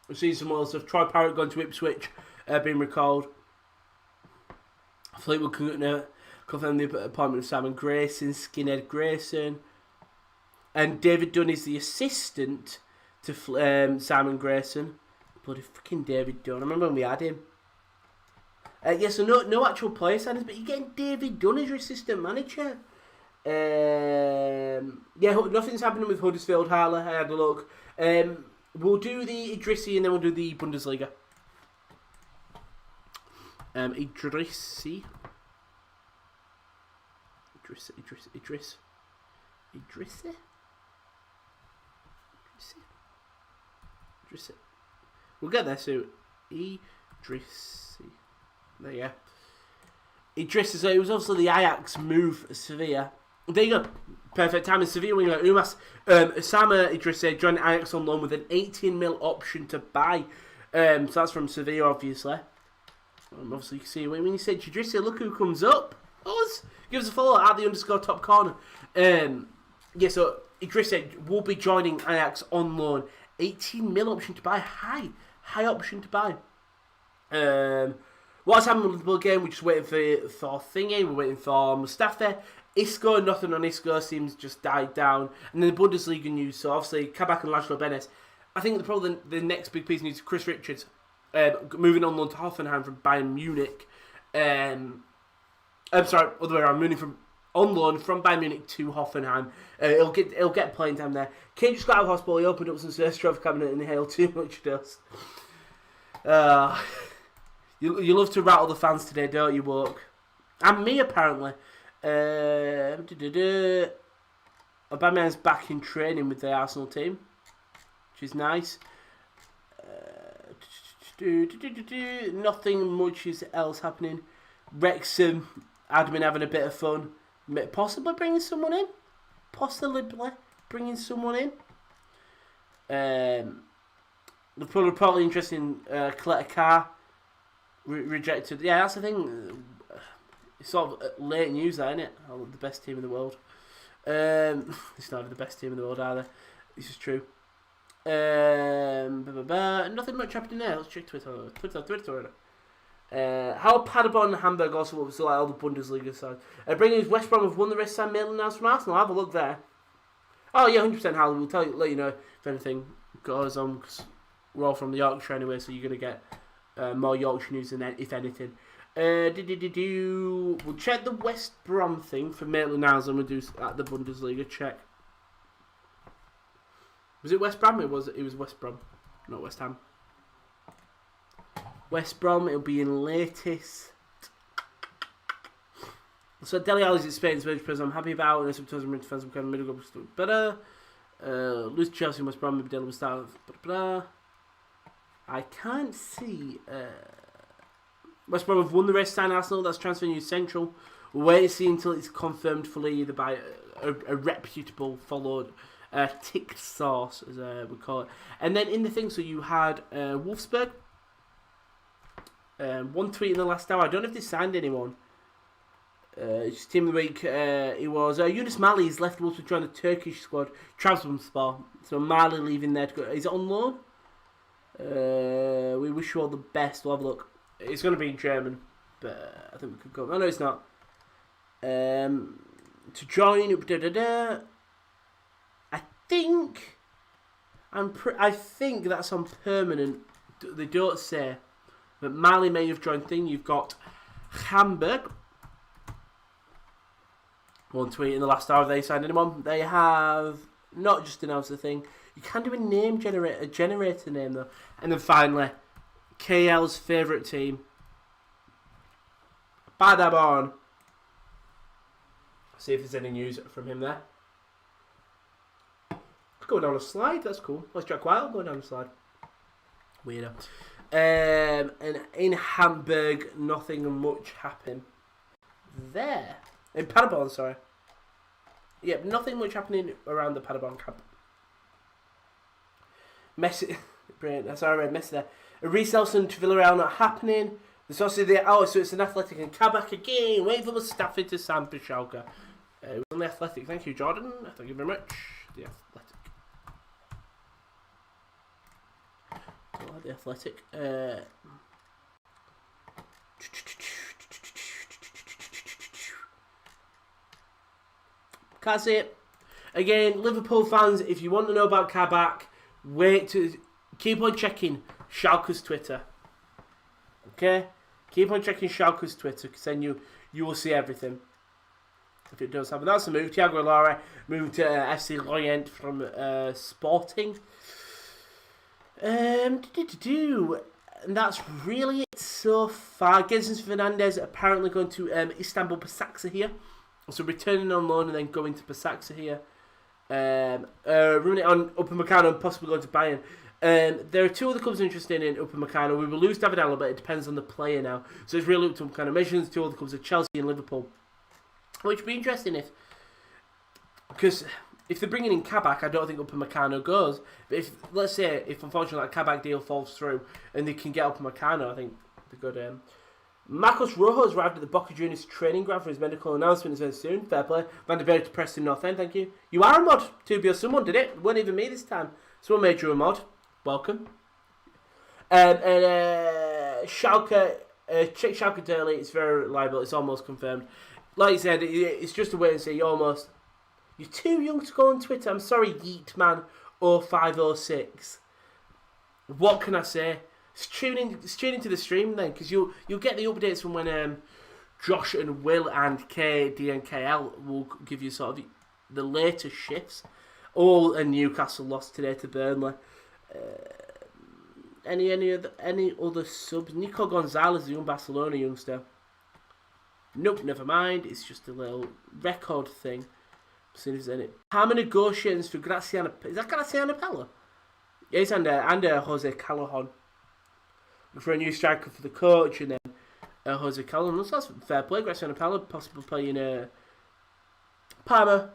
We've seen some more stuff. Troy Parrott going to Ipswich, being recalled. Fleetwood confirmed the appointment of Simon Grayson, Skinhead Grayson. And David Dunn is the assistant to Simon Grayson. Bloody freaking David Dunn. I remember when we had him. So no actual player signings, but you're getting David Dunn as your assistant manager. Nothing's happening with Huddersfield, Harley. I had a look. We'll do the Idrissi and then we'll do the Bundesliga. Idrissi. We'll get there soon. Idrissi. There you go. Idrissi, so it was also the Ajax move Sevilla. There you go. Perfect time in Sevilla when you got Umas. Osama Idrissi joined Ajax on loan with an 18 mil option to buy. So that's from Sevilla, obviously. Obviously, you can see when you say Idrissi, look who comes up. Us. Give us a follow at the _top corner. So Idrissi will be joining Ajax on loan. 18 mil option to buy. High option to buy. What's happening with the Liverpool game? We're just waiting for Thingy. We're waiting for Mustafi. Isco, nothing on Isco. Seems just died down. And then the Bundesliga news. So obviously, Kabak and Laszlo Benes. I think probably the next big piece news is Chris Richards. Moving on loan to Hoffenheim from Bayern Munich. I'm sorry, other way around. Moving on loan from Bayern Munich to Hoffenheim. He'll get playing time there. Kane just got out of hospital. He opened up some Surstrov cabinet and inhaled too much dust. You love to rattle the fans today, don't you, Woke? And me, apparently. Aubameyang's back in training with the Arsenal team, which is nice. Nothing much else happening. Wrexham, admin having a bit of fun. Possibly bringing someone in. Liverpool are probably interested in Coletta Carr. Rejected. Yeah, that's the thing. It's sort of late news, that, isn't it? Oh, the best team in the world. It's not the best team in the world either. This is true. Nothing much happening there. Let's check Twitter. How Paderborn and Hamburg also was like all the Bundesliga sides. Bringing West Brom have won the rest of Sam Maitland announced from Arsenal. Have a look there. Oh yeah, 100% Hal. We'll let you know if anything goes on, because we're all from the Yorkshire anyway, so you're gonna get more Yorkshire news than if anything. We'll check the West Brom thing for Maitland-Niles and we'll do at the Bundesliga check. Was it West Brom? It was West Brom, not West Ham. West Brom, it'll be in latest. So Dele Alli's in Spain, which I'm happy about, and sometimes I'm fans become middle better. Lose to Chelsea, West Brom, maybe Dele will start. I can't see. West Brom have won the race to sign Arsenal. That's transfer news central. We'll wait and see until it's confirmed fully, either by a reputable, followed, ticked source, as we call it. And then in the thing, so you had Wolfsburg. One tweet in the last hour. I don't know if they signed anyone. It's team of the week. It was Yunus Mali has left Wolves to join the Turkish squad, Trabzonspor. So Mali leaving there to go. Is it on loan? We wish you all the best. We'll have a look. It's going to be in German, but I think we could go. Oh no, it's not. To join, I think I think that's on permanent. They don't say, but Mali may have joined thing. You've got Hamburg. One tweet in the last hour, they signed anyone. They have not just announced the thing. You can do a name generator name though. And then finally, KL's favourite team, Paderborn. See if there's any news from him there. Go down a slide, that's cool. Let's Jack Wild going down a slide. Weirdo. And in Hamburg, nothing much happened there. In Paderborn, sorry. Yep, nothing much happening around the Paderborn camp. Messi, brilliant. Sorry, I read Messi there. A Reselson to Villarreal not happening. There's also the so it's an Athletic and Kabak again. Wait for Mustafi to Sam for Schalke. It was on the Athletic. Thank you, Jordan. Thank you very much. The Athletic. I like the Athletic. Can't see it. Again, Liverpool fans, if you want to know about Kabak, wait to keep on checking Schalke's Twitter. Okay? Keep on checking Schalke's Twitter, because then you will see everything. If it does happen. That's a move. Thiago Lara moved to FC Lorient from Sporting. And that's really it so far. Gedson Fernandez apparently going to Istanbul Basaksehir. So returning on loan and then going to Basaksehir. Running on Upamecano and possibly going to Bayern. There are two other clubs interested in Upamecano. We will lose David Alaba. It depends on the player now. So it's really up to Upamecano. Mentions two other clubs are Chelsea and Liverpool. Which would be interesting because if they're bringing in Kabak, I don't think Upamecano goes. But let's say if unfortunately that Kabak deal falls through and they can get Upamecano, I think they're good. Marcos Rojo has arrived at the Boca Juniors training ground for his medical announcement very soon. Fair play. Van der Berg to Preston North End, thank you. You are a mod. Tubio, someone did it. It wasn't even me this time. Someone made you a mod. Welcome. Schalke, check Schalke daily. It's very reliable. It's almost confirmed. Like you said, it's just a wait and see. You're too young to go on Twitter. I'm sorry, Yeetman0506. What can I say? Tune into the stream then, because you'll get the updates from when Josh and Will and KD and KL will give you sort of the latest shifts. And Newcastle lost today to Burnley. Any other subs? Nico Gonzalez, the young Barcelona youngster. Nope, never mind. It's just a little record thing. Seeing if there's any. Hammer negotiations for Graziano. Is that Graziano Pella? Yeah, he's under Jose Callahan. For a new striker for the coach, and then Jose Callahan. So that's fair play. Graziano Pella possibly playing Parma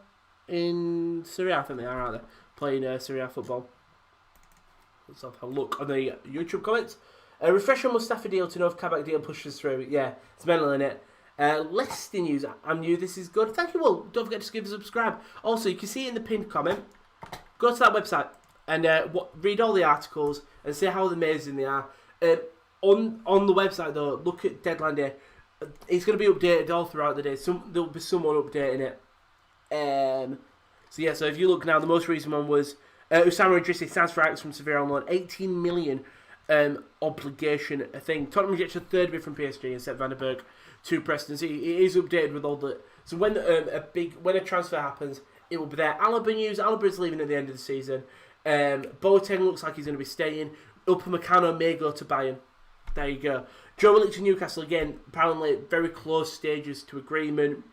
in Serie A. I think they are, aren't they? Playing Serie A football. Let's have a look on the YouTube comments. Refresh on Mustafi deal to know if Kabak deal pushes through. Yeah, it's mental in it. Leicester news. I'm new. This is good. Thank you all. Don't forget to give a subscribe. Also, you can see in the pinned comment. Go to that website and read all the articles and see how amazing they are. On the website though, look at deadline day. It's going to be updated all throughout the day. There'll be someone updating it. So if you look now, the most recent one was Usama Idrissi stands for Ajax from Sevilla on loan. 18 million obligation. I think Tottenham gets a third bid from PSG and set Van der Berg to Preston. So it is updated with all the. So when a transfer happens, it will be there. Alaba news. Alaba is leaving at the end of the season. Boateng looks like he's going to be staying. Upamecano may go to Bayern. There you go. Joe Willock to Newcastle again. Apparently very close stages to agreement.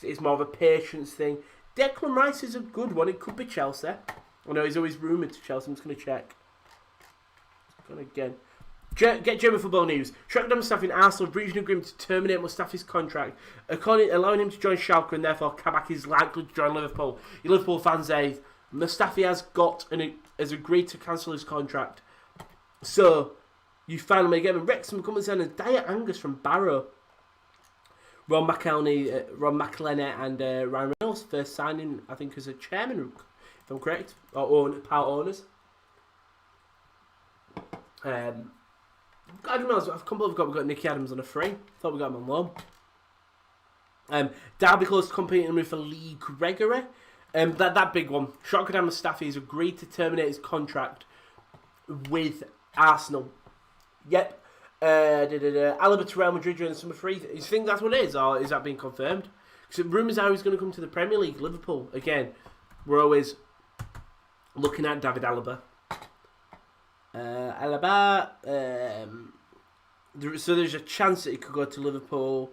it's more of a patience thing. Declan Rice is a good one. It could be Chelsea. I know he's always rumoured to Chelsea. I'm just going to check. Again. Get German football news. Shakhtar Mustafi and Arsenal have reached an agreement to terminate Mustafi's contract, allowing him to join Schalke, and therefore Kabak is likely to join Liverpool. You Liverpool fans say Mustafi has agreed to cancel his contract. So you finally get him. Wrexham comes in and Dire Angus from Barrow. Ron McElhenney and Ryan Reynolds first signing, I think, as a chairman, if I'm correct, or part owners. I don't know. I can't believe we got Nicky Adams on a free. Thought we got him on loan. Derby close to competing for Lee Gregory. That big one. Shotgun Mustafi has agreed to terminate his contract with Arsenal. Yep. Alaba to Real Madrid during the summer free. Do you think that's what it is, or is that being confirmed? Because rumours are he's going to come to the Premier League. Liverpool again. We're always looking at David Alaba. So there's a chance that he could go to Liverpool.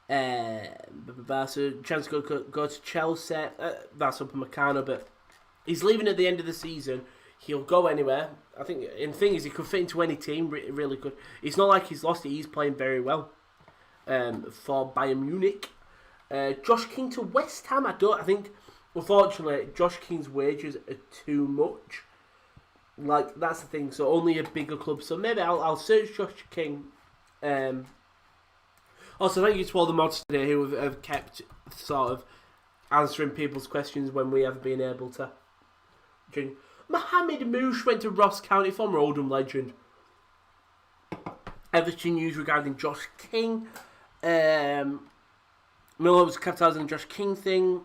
So a chance to go to Chelsea. That's up in Meccano, but he's leaving at the end of the season. He'll go anywhere. I think. And the thing is, he could fit into any team. Really good. It's not like he's lost it. He's playing very well. For Bayern Munich. Josh King to West Ham. I think. Unfortunately, Josh King's wages are too much. Like, that's the thing. So only a bigger club. So maybe I'll search Josh King. Also, thank you to all the mods today who have kept sort of answering people's questions when we haven't been able to. Mohamed Moosh went to Ross County, former Oldham legend. Everton news regarding Josh King. Miller was capitalising on the Josh King thing.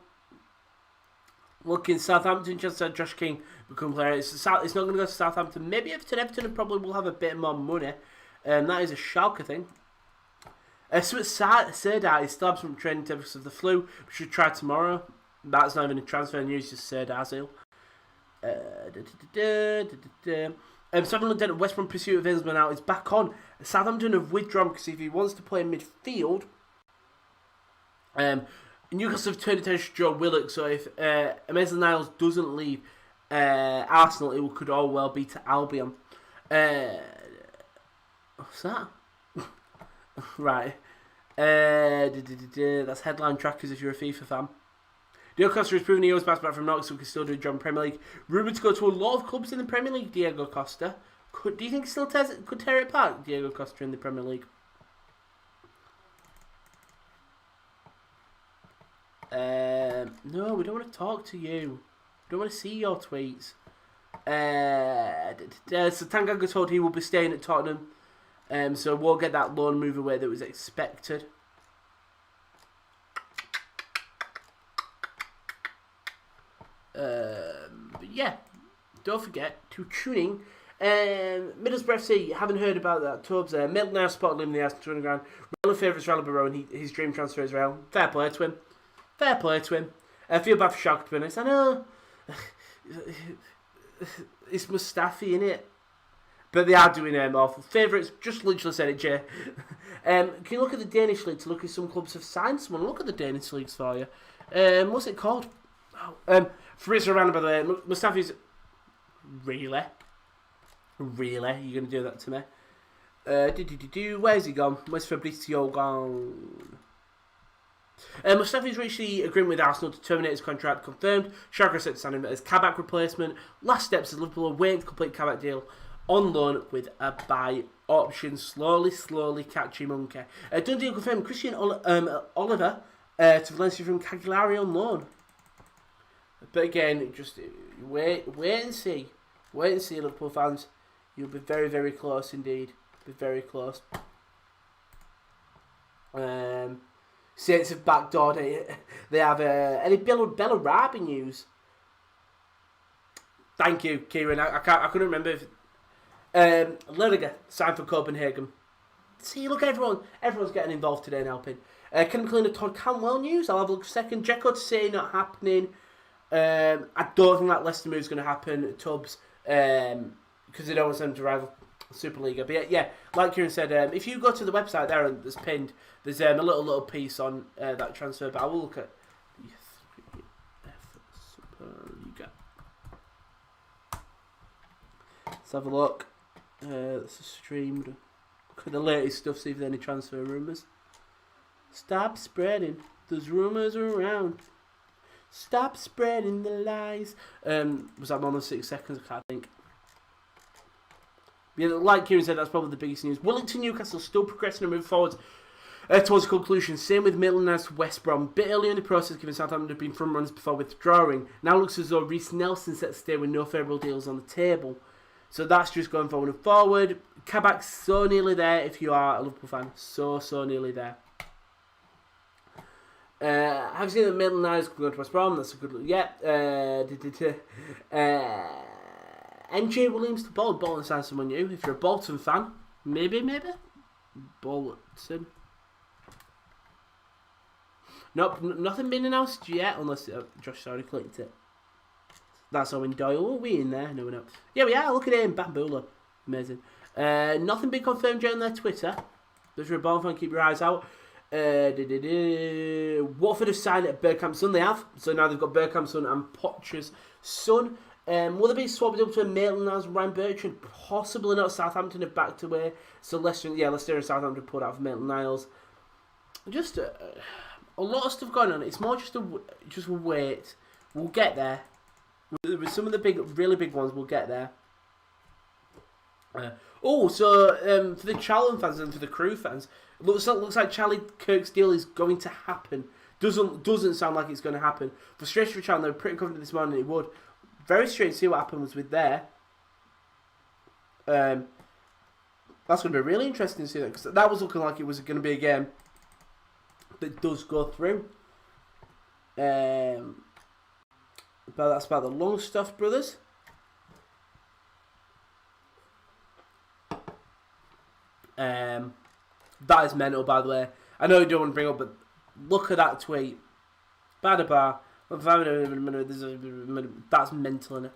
Looking Southampton, just said Josh King become player. It's not going to go to Southampton. Maybe Everton probably will have a bit more money. That is a Schalke thing. Serdar is still absent from training because of the flu. We should try tomorrow. That's not even a transfer news, just Serdar's ill. Southampton at West Brom pursuit of Hillsman now is back on. Southampton have withdrawn because if he wants to play in midfield, Newcastle have turned attention to Joe Willock. So if Mason Niles doesn't leave Arsenal, it could all well be to Albion. What's that? Right. That's headline trackers if you're a FIFA fan. Diego Costa has proven he owes back from Knox, so he can still do a job in Premier League. Rumoured to go to a lot of clubs in the Premier League, Diego Costa. Do you think he still could tear it apart, Diego Costa, in the Premier League? No, we don't want to talk to you. We don't want to see your tweets. So Tanganga told he will be staying at Tottenham. So we'll get that loan move away that was expected. But yeah, don't forget to tune in. Middlesbrough FC, haven't heard about that. Tubbs, Milton now spotted him in the Aston Underground. Real favourites Real Barone, his dream transfer is Real. Fair play to him. I feel bad for Schalke, to be honest. I know. It's Mustafi, innit? But they are doing awful. Favourites, just literally said it, Jay. Can you look at the Danish league to look if some clubs have signed someone? Look at the Danish leagues for you. What's it called? Fritz around, by the way. Mustafi's... Really? Really? You're going to do that to me? Where's he gone? Where's Fabrizio gone? Mustafi's reached the agreement with Arsenal to terminate his contract. Confirmed. Schalke set to sign him as Kabak replacement. Last steps as Liverpool are waiting to complete Kabak deal on loan with a buy option. Slowly catchy monkey. Done deal confirmed. Christian Oliver to Valencia from Cagliari on loan. But again, just wait and see. Wait and see, Liverpool fans. You'll be very, very close indeed. Be very close. Saints have backdoored it. They have any Bellarabi news. Thank you, Kieran. I couldn't remember if Leriga signed for Copenhagen. See, look, everyone's getting involved today and helping. Can we clean the Todd Cantwell news? I'll have a look a second. Jekyll to say not happening. I don't think that Leicester move is going to happen. Tubbs, because they don't want them to rival Superliga. But yeah, like Kieran said, if you go to the website there and there's pinned, there's a little piece on that transfer. But I will look at Let's have a look. This is streamed. Look at the latest stuff, see if there's any transfer rumours. Stop spreading those rumours around. Stop spreading the lies. Was that more than 6 seconds? I can't think. Yeah, like Kieran said, that's probably the biggest news. Wellington Newcastle still progressing and moving forward towards a conclusion. Same with Maitland Niles West Brom. Bit earlier in the process, given Southampton had been front runners before withdrawing. Now looks as though Reece Nelson set to stay with no favourable deals on the table. So that's just going forward and forward. Kabak's so nearly there if you are a Liverpool fan. So nearly there. Have you seen that Maitland Niles going to West Brom? That's a good look. Yeah. NJ Williams to Bolton. Bolton signs someone new. If you're a Bolton fan, maybe. Bolton. Nope, nothing been announced yet, unless Josh already clicked it. That's Owen Doyle. Are we in there? No, we're not. Yeah, we are. Look at him. Bamboula. Amazing. Nothing been confirmed yet on their Twitter. If you're a Bolton fan, keep your eyes out. Watford have signed at Bergkamp's son. They have. So now they've got Bergkamp's son and Potcher's son. Will they be swapped up to a Maitland Niles and Ryan Bertrand? Possibly not. Southampton have backed away. So Leicester and Southampton put out for Maitland Niles. Just a lot of stuff going on. It's more just wait. We'll get there. With some of the really big ones, we'll get there. For the Charlton fans and for the Crew fans, looks like Charlie Kirk's deal is going to happen. Doesn't sound like it's going to happen. Frustration for Charlton. They were pretty confident this morning it would. Very strange to see what happens with there. That's going to be really interesting to see that, because that was looking like it was going to be a game that does go through. But that's about the Longstaff brothers. That is mental, by the way. I know you don't want to bring up, but look at that tweet. Badabar. That's mental, innit?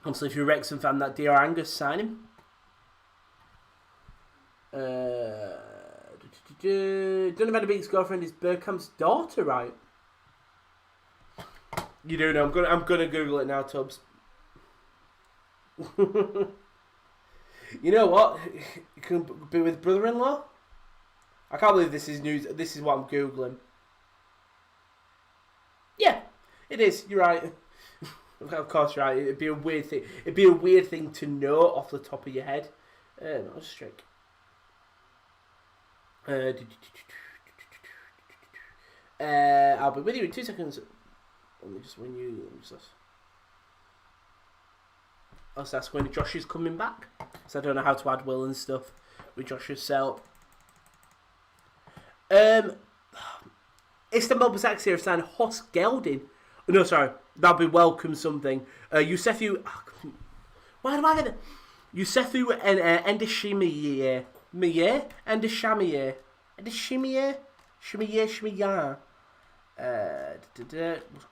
Obviously, if you're a Wrexham fan, that Dr. Angus sign him. Donovan de Beek's girlfriend is Bergkamp's daughter, right? You do know. I'm gonna Google it now, Tubbs. You know what? You can be with brother-in-law. I can't believe this is news. This is what I'm googling. Yeah, it is. You're right. Of course, you're right. It'd be a weird thing. It'd be a weird thing to know off the top of your head. Not a strike. I'll be with you in 2 seconds. Let me just win you. So that's when Josh is coming back. So I don't know how to add Will and stuff with Josh's setup. Istanbul Basaksehir have signed Hos Gelding. No, sorry. That'll be welcome something. Yusefu... why do I get it? Yusefu and Endeshimiye. Endeshamiye. Shimiya.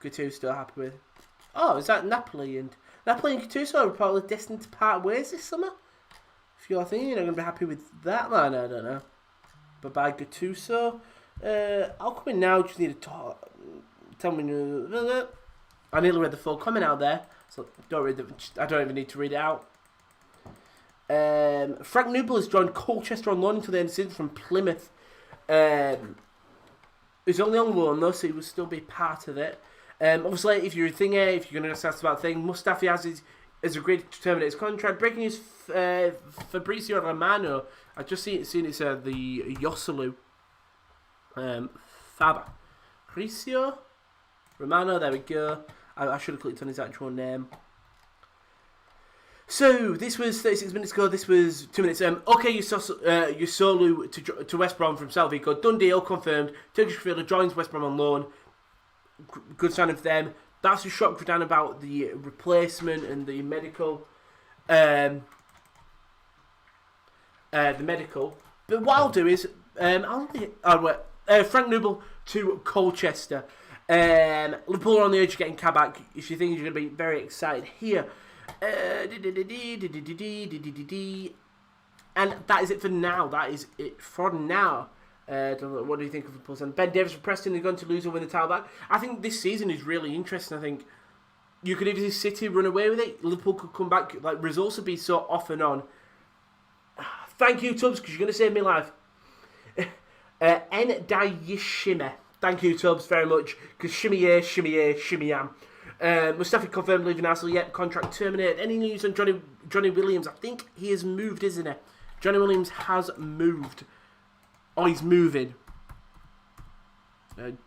Gattuso still happy with. Oh, is that Napoli and Gattuso are reportedly destined to part ways this summer? If you're thinking you're not going to be happy with that, man, I don't know. But by Gattuso, I'll come in now. Just need to talk. Tell me. I nearly read the full comment out there, so I don't even need to read it out. Frank Noble has joined Colchester on loan until the end of the season from Plymouth. He's only on loan though, so he will still be part of it. Obviously, if you're going to ask about thing, Mustafi has agreed to terminate his contract. Breaking news: Fabrizio Romano. I just seen it's the Yosselu. Fabrizio Romano. There we go. I should have clicked on his actual name. So, this was 36 minutes ago. This was 2 minutes. Yusolu to West Brom from Salvico. Done deal, confirmed. Turkish midfielder joins West Brom on loan. Good sign of them. That's a shock for Dan about the replacement and the medical. The medical. But what I'll do is, Frank Noble to Colchester. Liverpool are on the edge of getting Kabak. If you think you're going to be very excited here. And that is it for now. What do you think of Liverpool? Ben Davies for Preston is going to lose or win the title back. I think this season is really interesting. I think You could either see City run away with it, Liverpool could come back. Like, results would be so off and on. Thank you, Tubbs, because you're going to save me life. N-Dayishime. Thank you, Tubbs, very much. Because shimmy yam. Mustafi confirmed leaving Arsenal. Yep, contract terminated. Any news on Johnny Williams? I think he has moved, isn't he? Johnny Williams has moved. Oh, he's moving.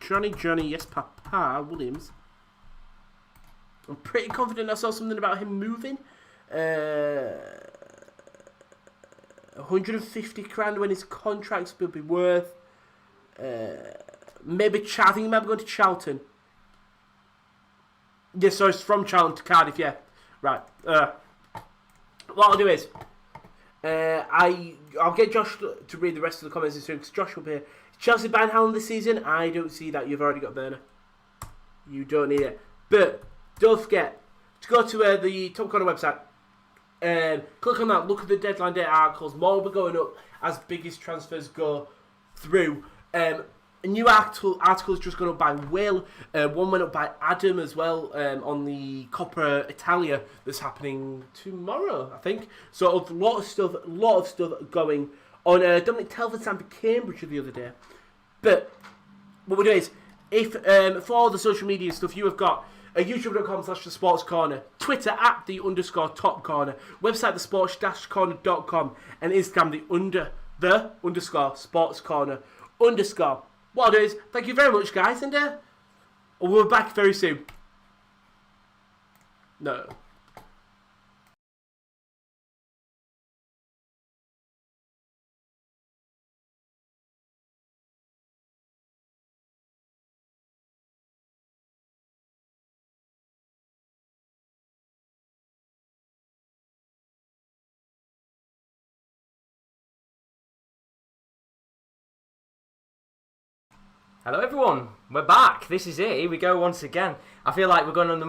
Johnny, yes, Papa Williams. I'm pretty confident I saw something about him moving. 150 grand when his contracts will be worth. Maybe I think he might be going to Charlton. Yeah, so it's from Charlton to Cardiff, yeah. Right. What I'll do is, I'll get Josh to read the rest of the comments this week, because Josh will be here. Chelsea buying Haaland this season? I don't see that. You've already got Werner. You don't need it. But don't forget to go to the Top Corner website. Click on that. Look at the deadline day articles. More will be going up as biggest transfers go through. A new article is just going up by Will. One went up by Adam as well on the Coppa Italia that's happening tomorrow, I think. So a lot of stuff going on. Dominic Telford signed for Cambridge the other day. But what we do is, if for all the social media stuff, you have got youtube.com/thesportscorner, Twitter @the_top corner, website thesports-corner.com, and Instagram _sportscorner_. What I'll do is, thank you very much, guys, and we'll be back very soon. No. Hello everyone, we're back. This is it. Here we go once again. I feel like we're going on the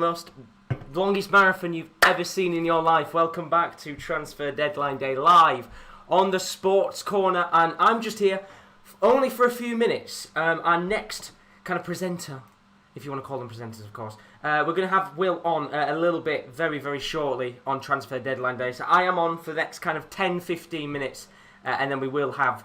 longest marathon you've ever seen in your life. Welcome back to Transfer Deadline Day live on the Sports Corner, and I'm just here only for a few minutes. Our next kind of presenter, if you want to call them presenters, of course. We're going to have Will on a little bit very, very shortly on Transfer Deadline Day. So I am on for the next kind of 10-15 minutes, and then we will have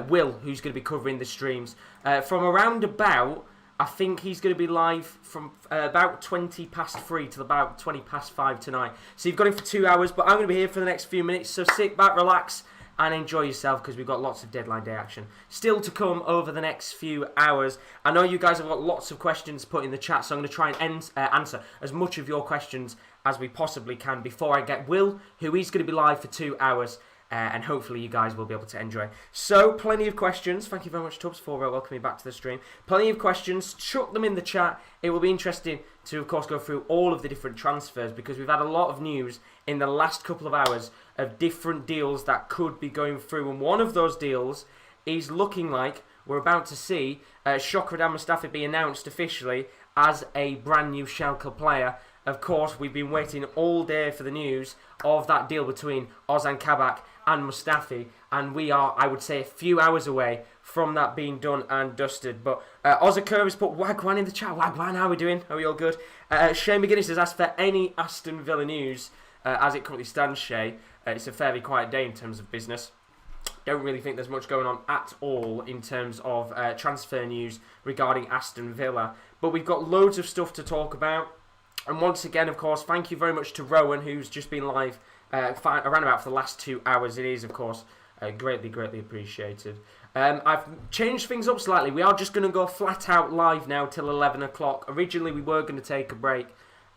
Will, who's going to be covering the streams. From around about, I think he's going to be live from about 3:20 till about 5:20 tonight. So you've got him for 2 hours, but I'm going to be here for the next few minutes. So sit back, relax, and enjoy yourself, because we've got lots of deadline day action still to come over the next few hours. I know you guys have got lots of questions put in the chat, so I'm going to try and answer as much of your questions as we possibly can before I get Will, who is going to be live for 2 hours. And hopefully you guys will be able to enjoy. So, plenty of questions. Thank you very much, Tubbs, for welcoming me back to the stream. Plenty of questions. Chuck them in the chat. It will be interesting to, of course, go through all of the different transfers, because we've had a lot of news in the last couple of hours of different deals that could be going through. And one of those deals is looking like we're about to see Shokran Mustafi be announced officially as a brand new Schalke player. Of course, we've been waiting all day for the news of that deal between Ozan Kabak and Mustafi, and we are, I would say, a few hours away from that being done and dusted. But Ozakir has put Wagwan in the chat. Wagwan, how are we doing? Are we all good? Shane McGuinness has asked for any Aston Villa news as it currently stands, Shay. It's a fairly quiet day in terms of business. Don't really think there's much going on at all in terms of transfer news regarding Aston Villa. But we've got loads of stuff to talk about. And once again, of course, thank you very much to Rowan, who's just been live around about for the last 2 hours. It is, of course, greatly, greatly appreciated. I've changed things up slightly. We are just going to go flat out live now till 11 o'clock. Originally, we were going to take a break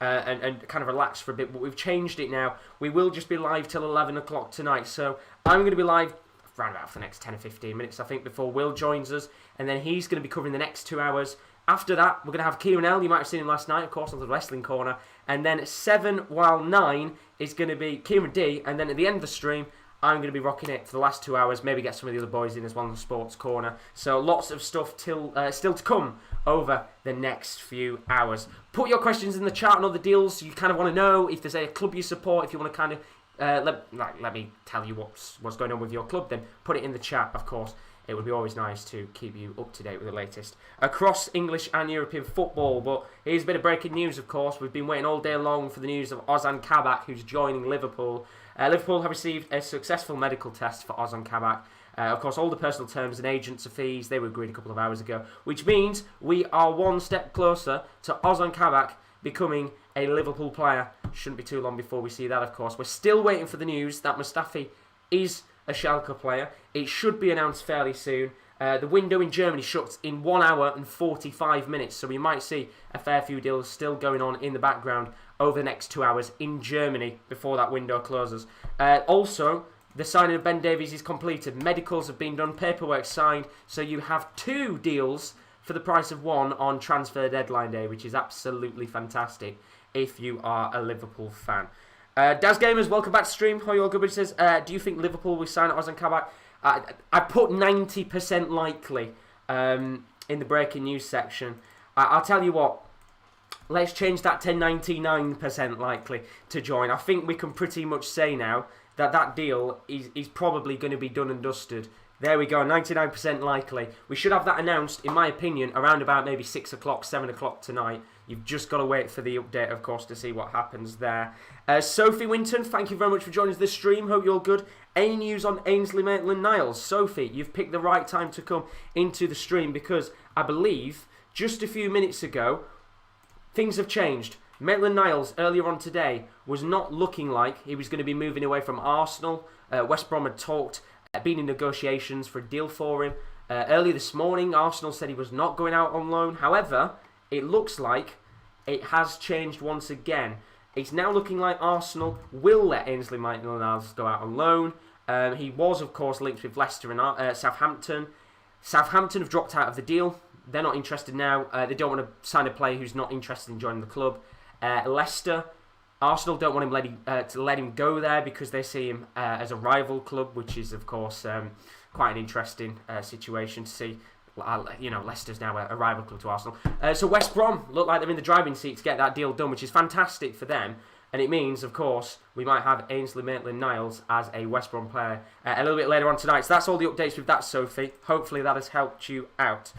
and kind of relax for a bit, but we've changed it now. We will just be live till 11 o'clock tonight. So I'm going to be live around about for the next 10 or 15 minutes, I think, before Will joins us. And then he's going to be covering the next 2 hours. After that, we're going to have Kieran L. You might have seen him last night, of course, on the Wrestling Corner. And then 7 while 9 is going to be Kieran D. And then at the end of the stream, I'm going to be rocking it for the last 2 hours. Maybe get some of the other boys in as well on the Sports Corner. So lots of stuff still to come over the next few hours. Put your questions in the chat on other deals you kind of want to know. If there's a club you support, if you want to kind of let me tell you what's going on with your club, then put it in the chat, of course. it would be always nice to keep you up to date with the latest across English and European football. But here's a bit of breaking news, of course. We've been waiting all day long for the news of Ozan Kabak, who's joining Liverpool. Liverpool have received a successful medical test for Ozan Kabak. Of course, all the personal terms and agency fees, they were agreed a couple of hours ago, which means we are one step closer to Ozan Kabak becoming a Liverpool player. Shouldn't be too long before we see that, of course. We're still waiting for the news that Mustafi is a Schalke player. It should be announced fairly soon. The window in Germany shuts in 1 hour and 45 minutes, so we might see a fair few deals still going on in the background over the next 2 hours in Germany before that window closes. Also, the signing of Ben Davies is completed. Medicals have been done, paperwork signed, so you have 2 deals for the price of 1 on transfer deadline day, which is absolutely fantastic if you are a Liverpool fan. Daz Gamers, welcome back to stream. How are you all good? He says, do you think Liverpool will sign Ozan Kabak? I put 90% likely in the breaking news section. I'll tell you what, let's change that to 99% likely to join. I think we can pretty much say now that deal is probably going to be done and dusted. There we go, 99% likely. We should have that announced, in my opinion, around about maybe 6 o'clock, 7 o'clock tonight. You've just got to wait for the update, of course, to see what happens there. Sophie Winton, thank you very much for joining this stream. Hope you're all good. Any news on Ainsley Maitland-Niles? Sophie, you've picked the right time to come into the stream because I believe just a few minutes ago, things have changed. Maitland-Niles, earlier on today, was not looking like he was going to be moving away from Arsenal. West Brom had talked, been in negotiations for a deal for him. Earlier this morning, Arsenal said he was not going out on loan. However, it looks like it has changed once again. It's now looking like Arsenal will let Ainsley Maitland-Niles go out on loan. He was, of course, linked with Leicester and Southampton. Southampton have dropped out of the deal. They're not interested now. They don't want to sign a player who's not interested in joining the club. Leicester, Arsenal don't want him to let him go there because they see him as a rival club, which is, of course, quite an interesting situation to see. Leicester's now a rival club to Arsenal. So West Brom look like they're in the driving seat to get that deal done, which is fantastic for them. And it means, of course, we might have Ainsley Maitland-Niles as a West Brom player a little bit later on tonight. So that's all the updates with that, Sophie. Hopefully that has helped you out.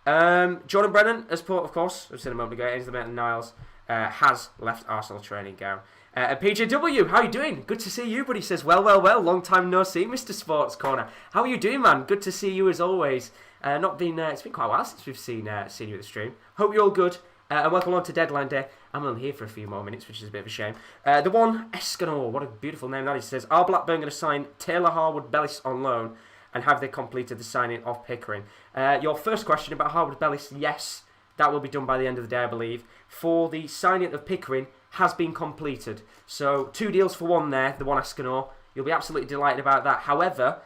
Jordan Brennan, as part, of course, I've said a moment ago, Ainsley Maitland-Niles has left Arsenal training ground. PJW, how are you doing? Good to see you, buddy. Says, well. Long time no see, Mr. Sports Corner. How are you doing, man? Good to see you as always. It's been quite a while since we've seen you at the stream. Hope you're all good. And welcome on to Deadline Day. I'm only here for a few more minutes, which is a bit of a shame. The one, Escanor, what a beautiful name that is. Says, are Blackburn going to sign Taylor Harwood-Bellis on loan? And have they completed the signing of Pickering? Your first question about Harwood-Bellis, yes, that will be done by the end of the day, I believe. For the signing of Pickering, has been completed. So 2 deals for 1 there, the one Escanor. You'll be absolutely delighted about that. However,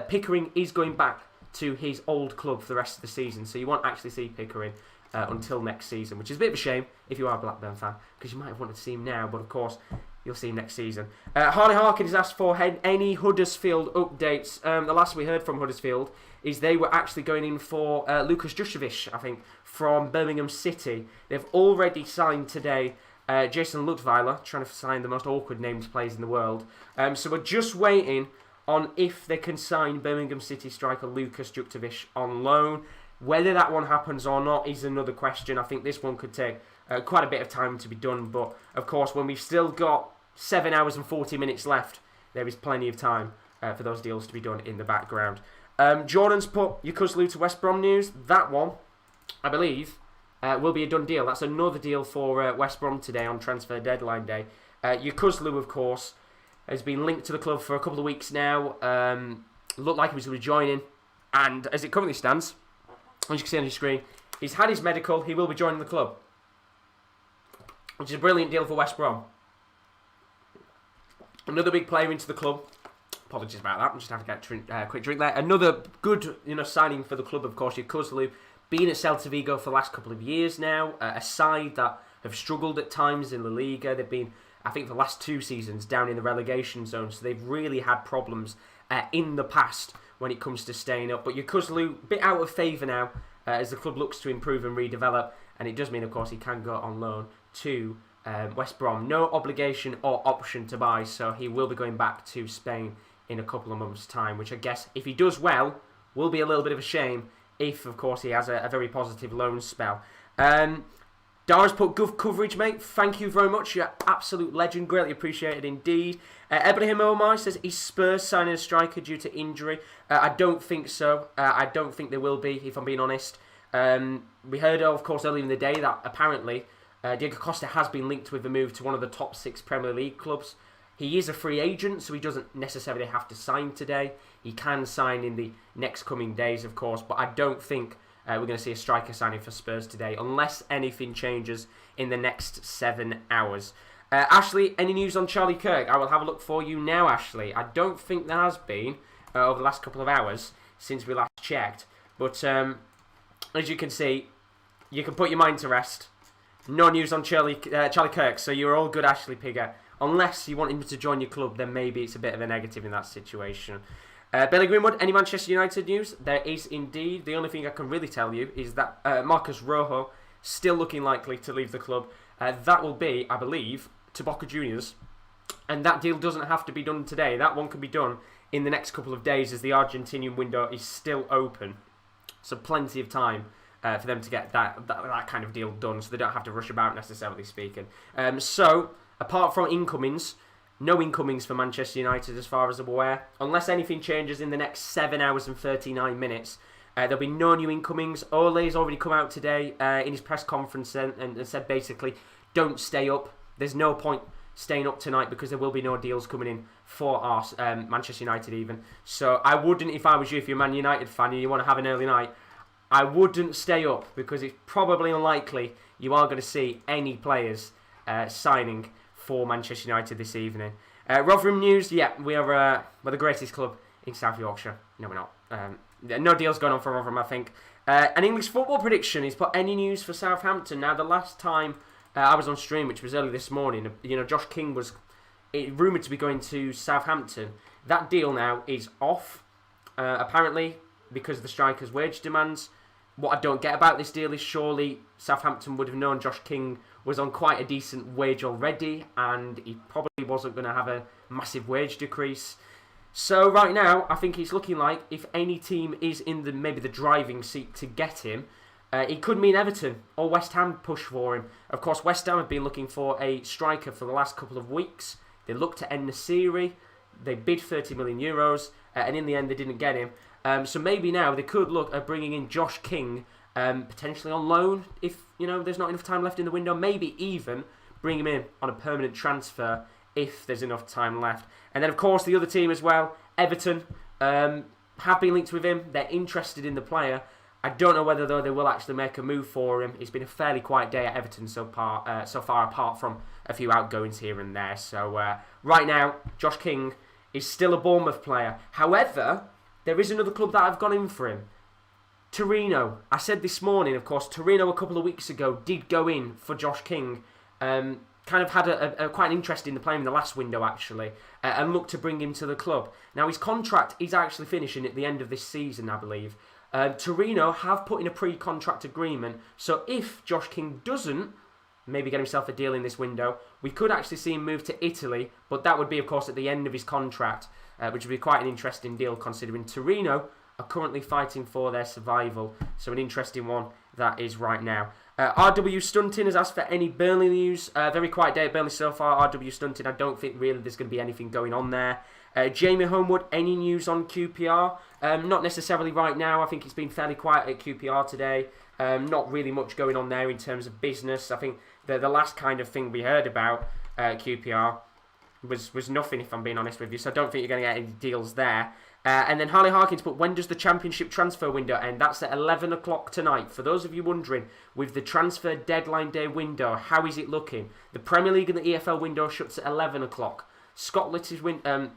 Pickering is going back to his old club for the rest of the season, so you won't actually see Pickering until next season, which is a bit of a shame if you are a Blackburn fan, because you might have wanted to see him now, but of course you'll see him next season. Harley Harkin has asked for any Huddersfield updates. The last we heard from Huddersfield is they were actually going in for Lukas Jušević, I think, from Birmingham City. They've already signed today Jason Lutweiler, trying to sign the most awkward named players in the world. So we're just waiting on if they can sign Birmingham City striker Lukas Jušević on loan. Whether that one happens or not is another question. I think this one could take quite a bit of time to be done. But, of course, when we've still got 7 hours and 40 minutes left, there is plenty of time for those deals to be done in the background. Jordan's put Yukuzlu to West Brom news. That one, I believe, will be a done deal. That's another deal for West Brom today on transfer deadline day. Yukuzlu, of course, has been linked to the club for a couple of weeks now. Looked like he was going to be joining. And as it currently stands, as you can see on your screen, he's had his medical. He will be joining the club, which is a brilliant deal for West Brom. Another big player into the club. Apologies about that. I'm just having to get a quick drink there. Another good signing for the club, of course, Yukuzlu. Been at Celta Vigo for the last couple of years now. A side that have struggled at times in La Liga. They've been, I think, the last 2 seasons down in the relegation zone. So they've really had problems in the past when it comes to staying up. But Yukuzlu, a bit out of favour now as the club looks to improve and redevelop. And it does mean, of course, he can go on loan to West Brom. No obligation or option to buy. So he will be going back to Spain in a couple of months' time. Which I guess, if he does well, will be a little bit of a shame if, of course, he has a very positive loan spell. Dara's put good coverage, mate. Thank you very much. You're an absolute legend. Greatly appreciated indeed. Ibrahim Omar says, is Spurs signing a striker due to injury? I don't think so. I don't think there will be, if I'm being honest. We heard, of course, earlier in the day that apparently Diego Costa has been linked with the move to one of the top 6 Premier League clubs. He is a free agent, so he doesn't necessarily have to sign today. He can sign in the next coming days, of course, but I don't think we're going to see a striker signing for Spurs today, unless anything changes in the next 7 hours. Ashley, any news on Charlie Kirk? I will have a look for you now, Ashley. I don't think there has been over the last couple of hours since we last checked. But as you can see, you can put your mind to rest. No news on Charlie Kirk, so you're all good, Ashley Pigger. Unless you want him to join your club, then maybe it's a bit of a negative in that situation. Billy Greenwood, any Manchester United news? There is indeed. The only thing I can really tell you is that Marcus Rojo still looking likely to leave the club. That will be, I believe, to Boca Juniors. And that deal doesn't have to be done today. That one can be done in the next couple of days as the Argentinian window is still open. So plenty of time for them to get that kind of deal done, so they don't have to rush about, necessarily speaking. So, apart from incomings, no incomings for Manchester United as far as I'm aware. Unless anything changes in the next 7 hours and 39 minutes, there'll be no new incomings. Ole's already come out today in his press conference and said basically, don't stay up. There's no point staying up tonight because there will be no deals coming in for us, Manchester United even. So I wouldn't, if I was you, if you're a Man United fan and you want to have an early night, I wouldn't stay up because it's probably unlikely you are going to see any players signing for Manchester United this evening. Rotherham news, yeah, we're the greatest club in South Yorkshire. No, we're not. No deals going on for Rotherham, I think. An English football prediction. He's put any news for Southampton. Now, the last time I was on stream, which was early this morning, Josh King was rumoured to be going to Southampton. That deal now is off, apparently, because of the striker's wage demands. What I don't get about this deal is surely Southampton would have known Josh King was on quite a decent wage already, and he probably wasn't going to have a massive wage decrease. So right now, I think it's looking like if any team is in maybe the driving seat to get him, it could mean Everton or West Ham push for him. Of course, West Ham have been looking for a striker for the last couple of weeks. They looked at En-Nesyri. They bid €30 million, and in the end, they didn't get him. So maybe now they could look at bringing in Josh King, potentially on loan if there's not enough time left in the window. Maybe even bring him in on a permanent transfer if there's enough time left. And then, of course, the other team as well, Everton, have been linked with him. They're interested in the player. I don't know whether, though, they will actually make a move for him. It's been a fairly quiet day at Everton so far, apart from a few outgoings here and there. So right now, Josh King is still a Bournemouth player. However, there is another club that have gone in for him. Torino. I said this morning, of course, Torino a couple of weeks ago did go in for Josh King. Kind of had a quite an interest in the player in the last window, actually, and looked to bring him to the club. Now, his contract is actually finishing at the end of this season, I believe. Torino have put in a pre-contract agreement, so if Josh King doesn't maybe get himself a deal in this window, we could actually see him move to Italy, but that would be, of course, at the end of his contract, which would be quite an interesting deal considering Torino are currently fighting for their survival, so an interesting one that is right now. RW Stunting has asked for any Burnley news. Very quiet day at Burnley so far. RW Stunting, I don't think really there's going to be anything going on there. Jamie Homewood, any news on QPR? Not necessarily right now. I think it's been fairly quiet at QPR today. Not really much going on there in terms of business. I think the last kind of thing we heard about QPR was nothing, if I'm being honest with you. So I don't think you're going to get any deals there. And then Harley Harkins put, when does the Championship transfer window end? That's at 11 o'clock tonight. For those of you wondering, with the transfer deadline day window, how is it looking? The Premier League and the EFL window shuts at 11 o'clock. Scottish window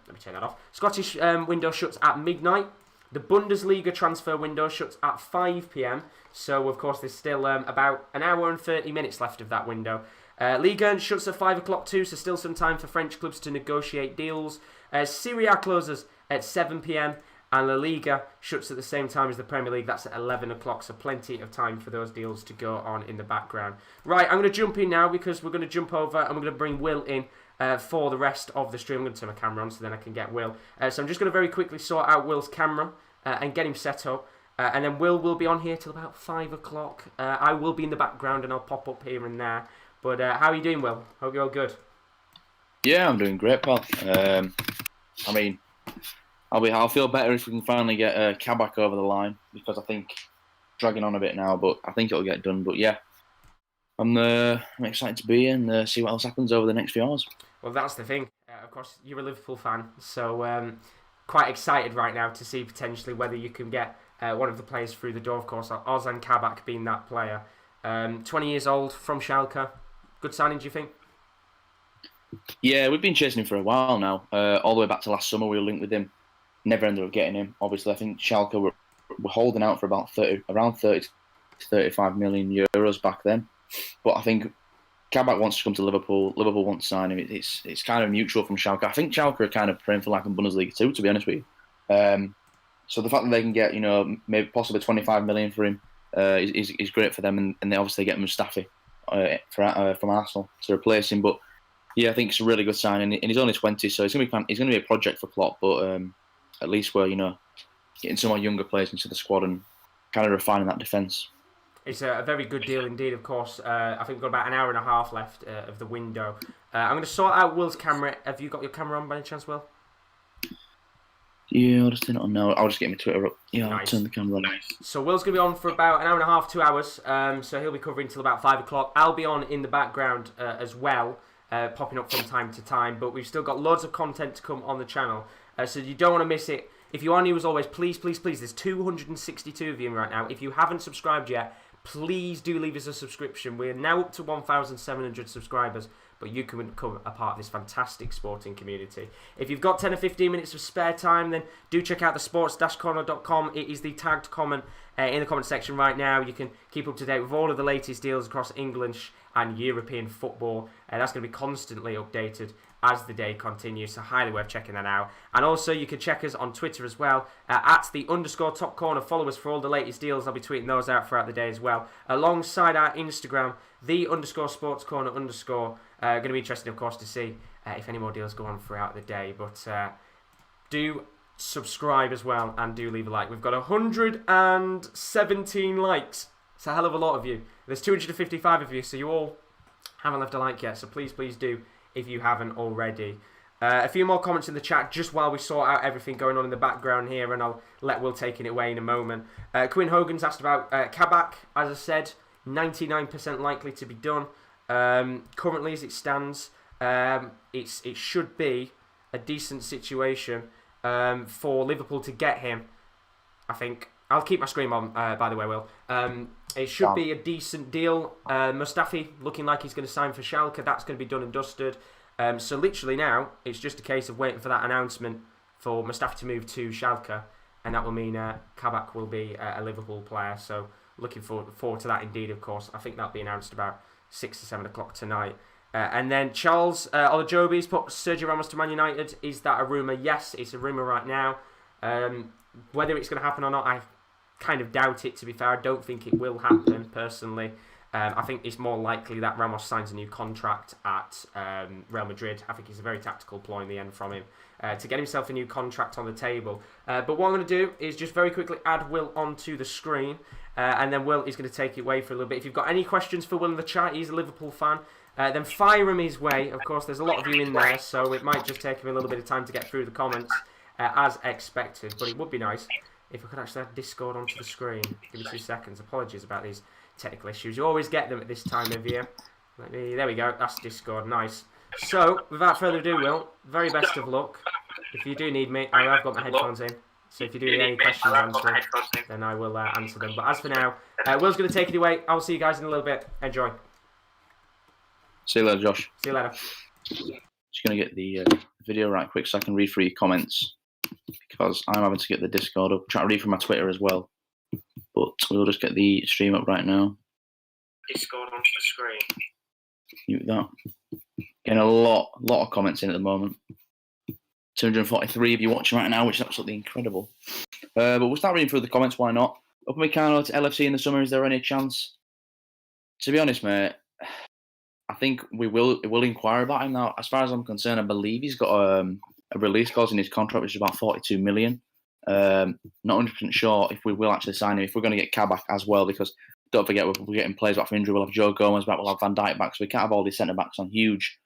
shuts at midnight. The Bundesliga transfer window shuts at 5 p.m. So, of course, there's still about an hour and 30 minutes left of that window. Ligue 1 shuts at 5 o'clock too, so still some time for French clubs to negotiate deals. Serie A closes at 7 p.m. and La Liga shuts at the same time as the Premier League. That's at 11 o'clock, so plenty of time for those deals to go on in the background. Right, I'm going to jump in now because we're going to jump over and we're going to bring Will in for the rest of the stream. I'm going to turn my camera on so then I can get Will. So I'm just going to very quickly sort out Will's camera and get him set up. And then Will be on here till about 5 o'clock. I will be in the background and I'll pop up here and there. But how are you doing, Will? Hope you're all good. Yeah, I'm doing great, pal. I mean, I'll feel better if we can finally get Kabak over the line, because I think dragging on a bit now, but I think it'll get done. But yeah, I'm excited to be here and see what else happens over the next few hours. Well, that's the thing. Of course, you're a Liverpool fan, so quite excited right now to see potentially whether you can get one of the players through the door. Of course, Ozan Kabak being that player. 20 years old, from Schalke. Good signing, do you think? Yeah, we've been chasing him for a while now. All the way back to last summer, we were linked with him. Never ended up getting him. Obviously, I think Schalke were holding out for about around 30 to 35 million euros back then. But I think Kabak wants to come to Liverpool. Liverpool wants to sign him. It's kind of mutual from Schalke. I think Schalke are kind of praying for like a Bundesliga too, to be honest with you. So the fact that they can get, maybe possibly 25 million for him is great for them, and they obviously get Mustafi from Arsenal to replace him. But yeah, I think it's a really good signing, and he's only 20, so it's going to be a project for Klopp. But at least we're getting some more younger players into the squad and kind of refining that defence. It's a very good deal indeed, of course. I think we've got about an hour and a half left of the window. I'm going to sort out Will's camera. Have you got your camera on by any chance, Will? Yeah, I'll just turn it on now. I'll just get my Twitter up. Yeah, nice. I'll turn the camera on. So Will's going to be on for about an hour and a half, 2 hours. So he'll be covering till about 5 o'clock. I'll be on in the background as well, popping up from time to time. But we've still got loads of content to come on the channel. So you don't want to miss it. If you are new as always, please, there's 262 of you right now. If you haven't subscribed yet, please do leave us a subscription. We're now up to 1,700 subscribers, but you can become a part of this fantastic sporting community. If you've got 10 or 15 minutes of spare time, then do check out the sports-corner.com. It is the tagged comment in the comment section right now. You can keep up to date with all of the latest deals across English and European football. That's going to be constantly updated as the day continues, so highly worth checking that out. And also, you can check us on Twitter as well, at @the_top corner. Follow us for all the latest deals. I'll be tweeting those out throughout the day as well, alongside our Instagram, _sportscorner_. Going to be interesting, of course, to see if any more deals go on throughout the day. But do subscribe as well, and do leave a like. We've got 117 likes. It's a hell of a lot of you. There's 255 of you, so you all haven't left a like yet. So please do, if you haven't already. A few more comments in the chat just while we sort out everything going on in the background here, and I'll let Will take it away in a moment. Quinn Hogan's asked about Kabak. As I said, 99% likely to be done. Currently, as it stands, it should be a decent situation for Liverpool to get him. I think I'll keep my screen on. By the way, Will. It should be a decent deal. Mustafi looking like he's going to sign for Schalke. That's going to be done and dusted. So literally now, it's just a case of waiting for that announcement for Mustafi to move to Schalke, and that will mean Kabak will be a Liverpool player. So looking forward to that indeed, of course. I think that'll be announced about 6 to 7 o'clock tonight. And then Charles Olajobi's put Sergio Ramos to Man United. Is that a rumour? Yes, it's a rumour right now. Whether it's going to happen or not, I kind of doubt it, to be fair. I don't think it will happen, personally. I think it's more likely that Ramos signs a new contract at Real Madrid. I think it's a very tactical ploy in the end from him to get himself a new contract on the table. But what I'm going to do is just very quickly add Will onto the screen, and then Will is going to take it away for a little bit. If you've got any questions for Will in the chat, he's a Liverpool fan, then fire him his way. Of course, there's a lot of you in there, so it might just take him a little bit of time to get through the comments, as expected. But it would be nice if I could actually add Discord onto the screen. Give me 2 seconds. Apologies about these technical issues. You always get them at this time of year. There we go. That's Discord. Nice. So, without further ado, Will, very best of luck. If you do need me, I've got my headphones in. So if you do need any questions answered, then I will answer them. But as for now, Will's going to take it away. I'll see you guys in a little bit. Enjoy. See you later, Josh. See you later. Just going to get the video right quick so I can read through your comments, because I'm having to get the Discord up. Try to read from my Twitter as well. But we'll just get the stream up right now. Discord onto the screen. Mute that. Getting a lot of comments in at the moment. 243 of you watching right now, which is absolutely incredible. But we'll start reading through the comments, why not? Upamecano to LFC in the summer, is there any chance? To be honest, mate, I think we'll inquire about him now. As far as I'm concerned, I believe he's got a release clause in his contract, which is about 42 million. Not 100% sure if we will actually sign him, if we're going to get Kabak as well, because don't forget, we're getting players back from injury. We'll have Joe Gomez back, we'll have Van Dijk back, so we can't have all these centre-backs on huge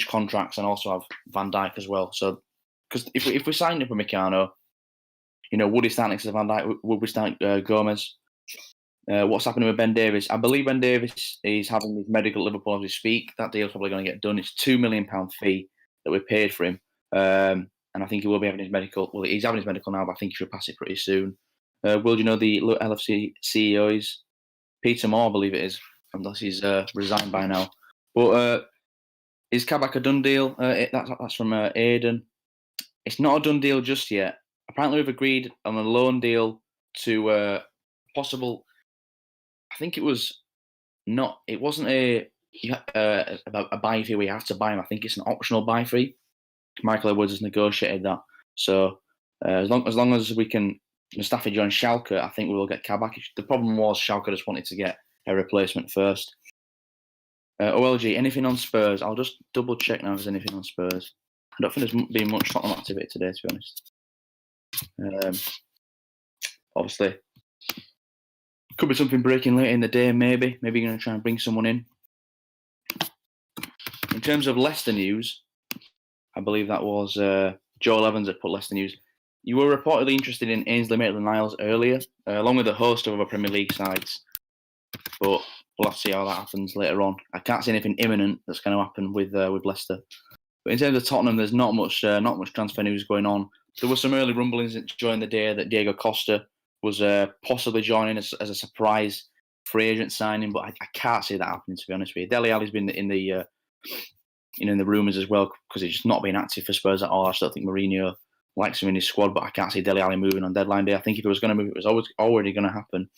contracts and also have Van Dijk as well. So, because if we signed Upamecano, would he start next to Van Dijk? Would we start Gomez? What's happening with Ben Davies? I believe Ben Davies is having his medical at Liverpool as we speak. That deal's probably going to get done. It's £2 million fee that we paid for him. And I think he will be having his medical. Well, he's having his medical now, but I think he should pass it pretty soon. Will, do you know the LFC CEO is? Peter Moore, I believe it is, unless he's resigned by now. But is Kabak a done deal? That's from Aiden. It's not a done deal just yet. Apparently, we've agreed on a loan deal to possible. I think it was not. It wasn't a buy fee where you have to buy him. I think it's an optional buy fee. Michael Edwards has negotiated that. So as long as we can Mustafi join Schalke, I think we will get Kabak. The problem was Schalke just wanted to get a replacement first. OLG, anything on Spurs? I'll just double check now if there's anything on Spurs. I don't think there's been much Tottenham activity today, to be honest. Obviously, could be something breaking later in the day, maybe. Maybe you're going to try and bring someone in. In terms of Leicester news, I believe that was Joel Evans that put Leicester news. You were reportedly interested in Ainsley Maitland-Niles earlier, along with a host of other Premier League sides. But we'll have to see how that happens later on. I can't see anything imminent that's going to happen with Leicester. But in terms of Tottenham, there's not much transfer news going on. There were some early rumblings during the day that Diego Costa was possibly joining as a surprise free agent signing, but I can't see that happening, to be honest with you. Dele Alli's been in the rumours as well, because he's just not been active for Spurs at all. I still think Mourinho likes him in his squad, but I can't see Dele Alli moving on deadline day. I think if it was going to move, it was already going to happen.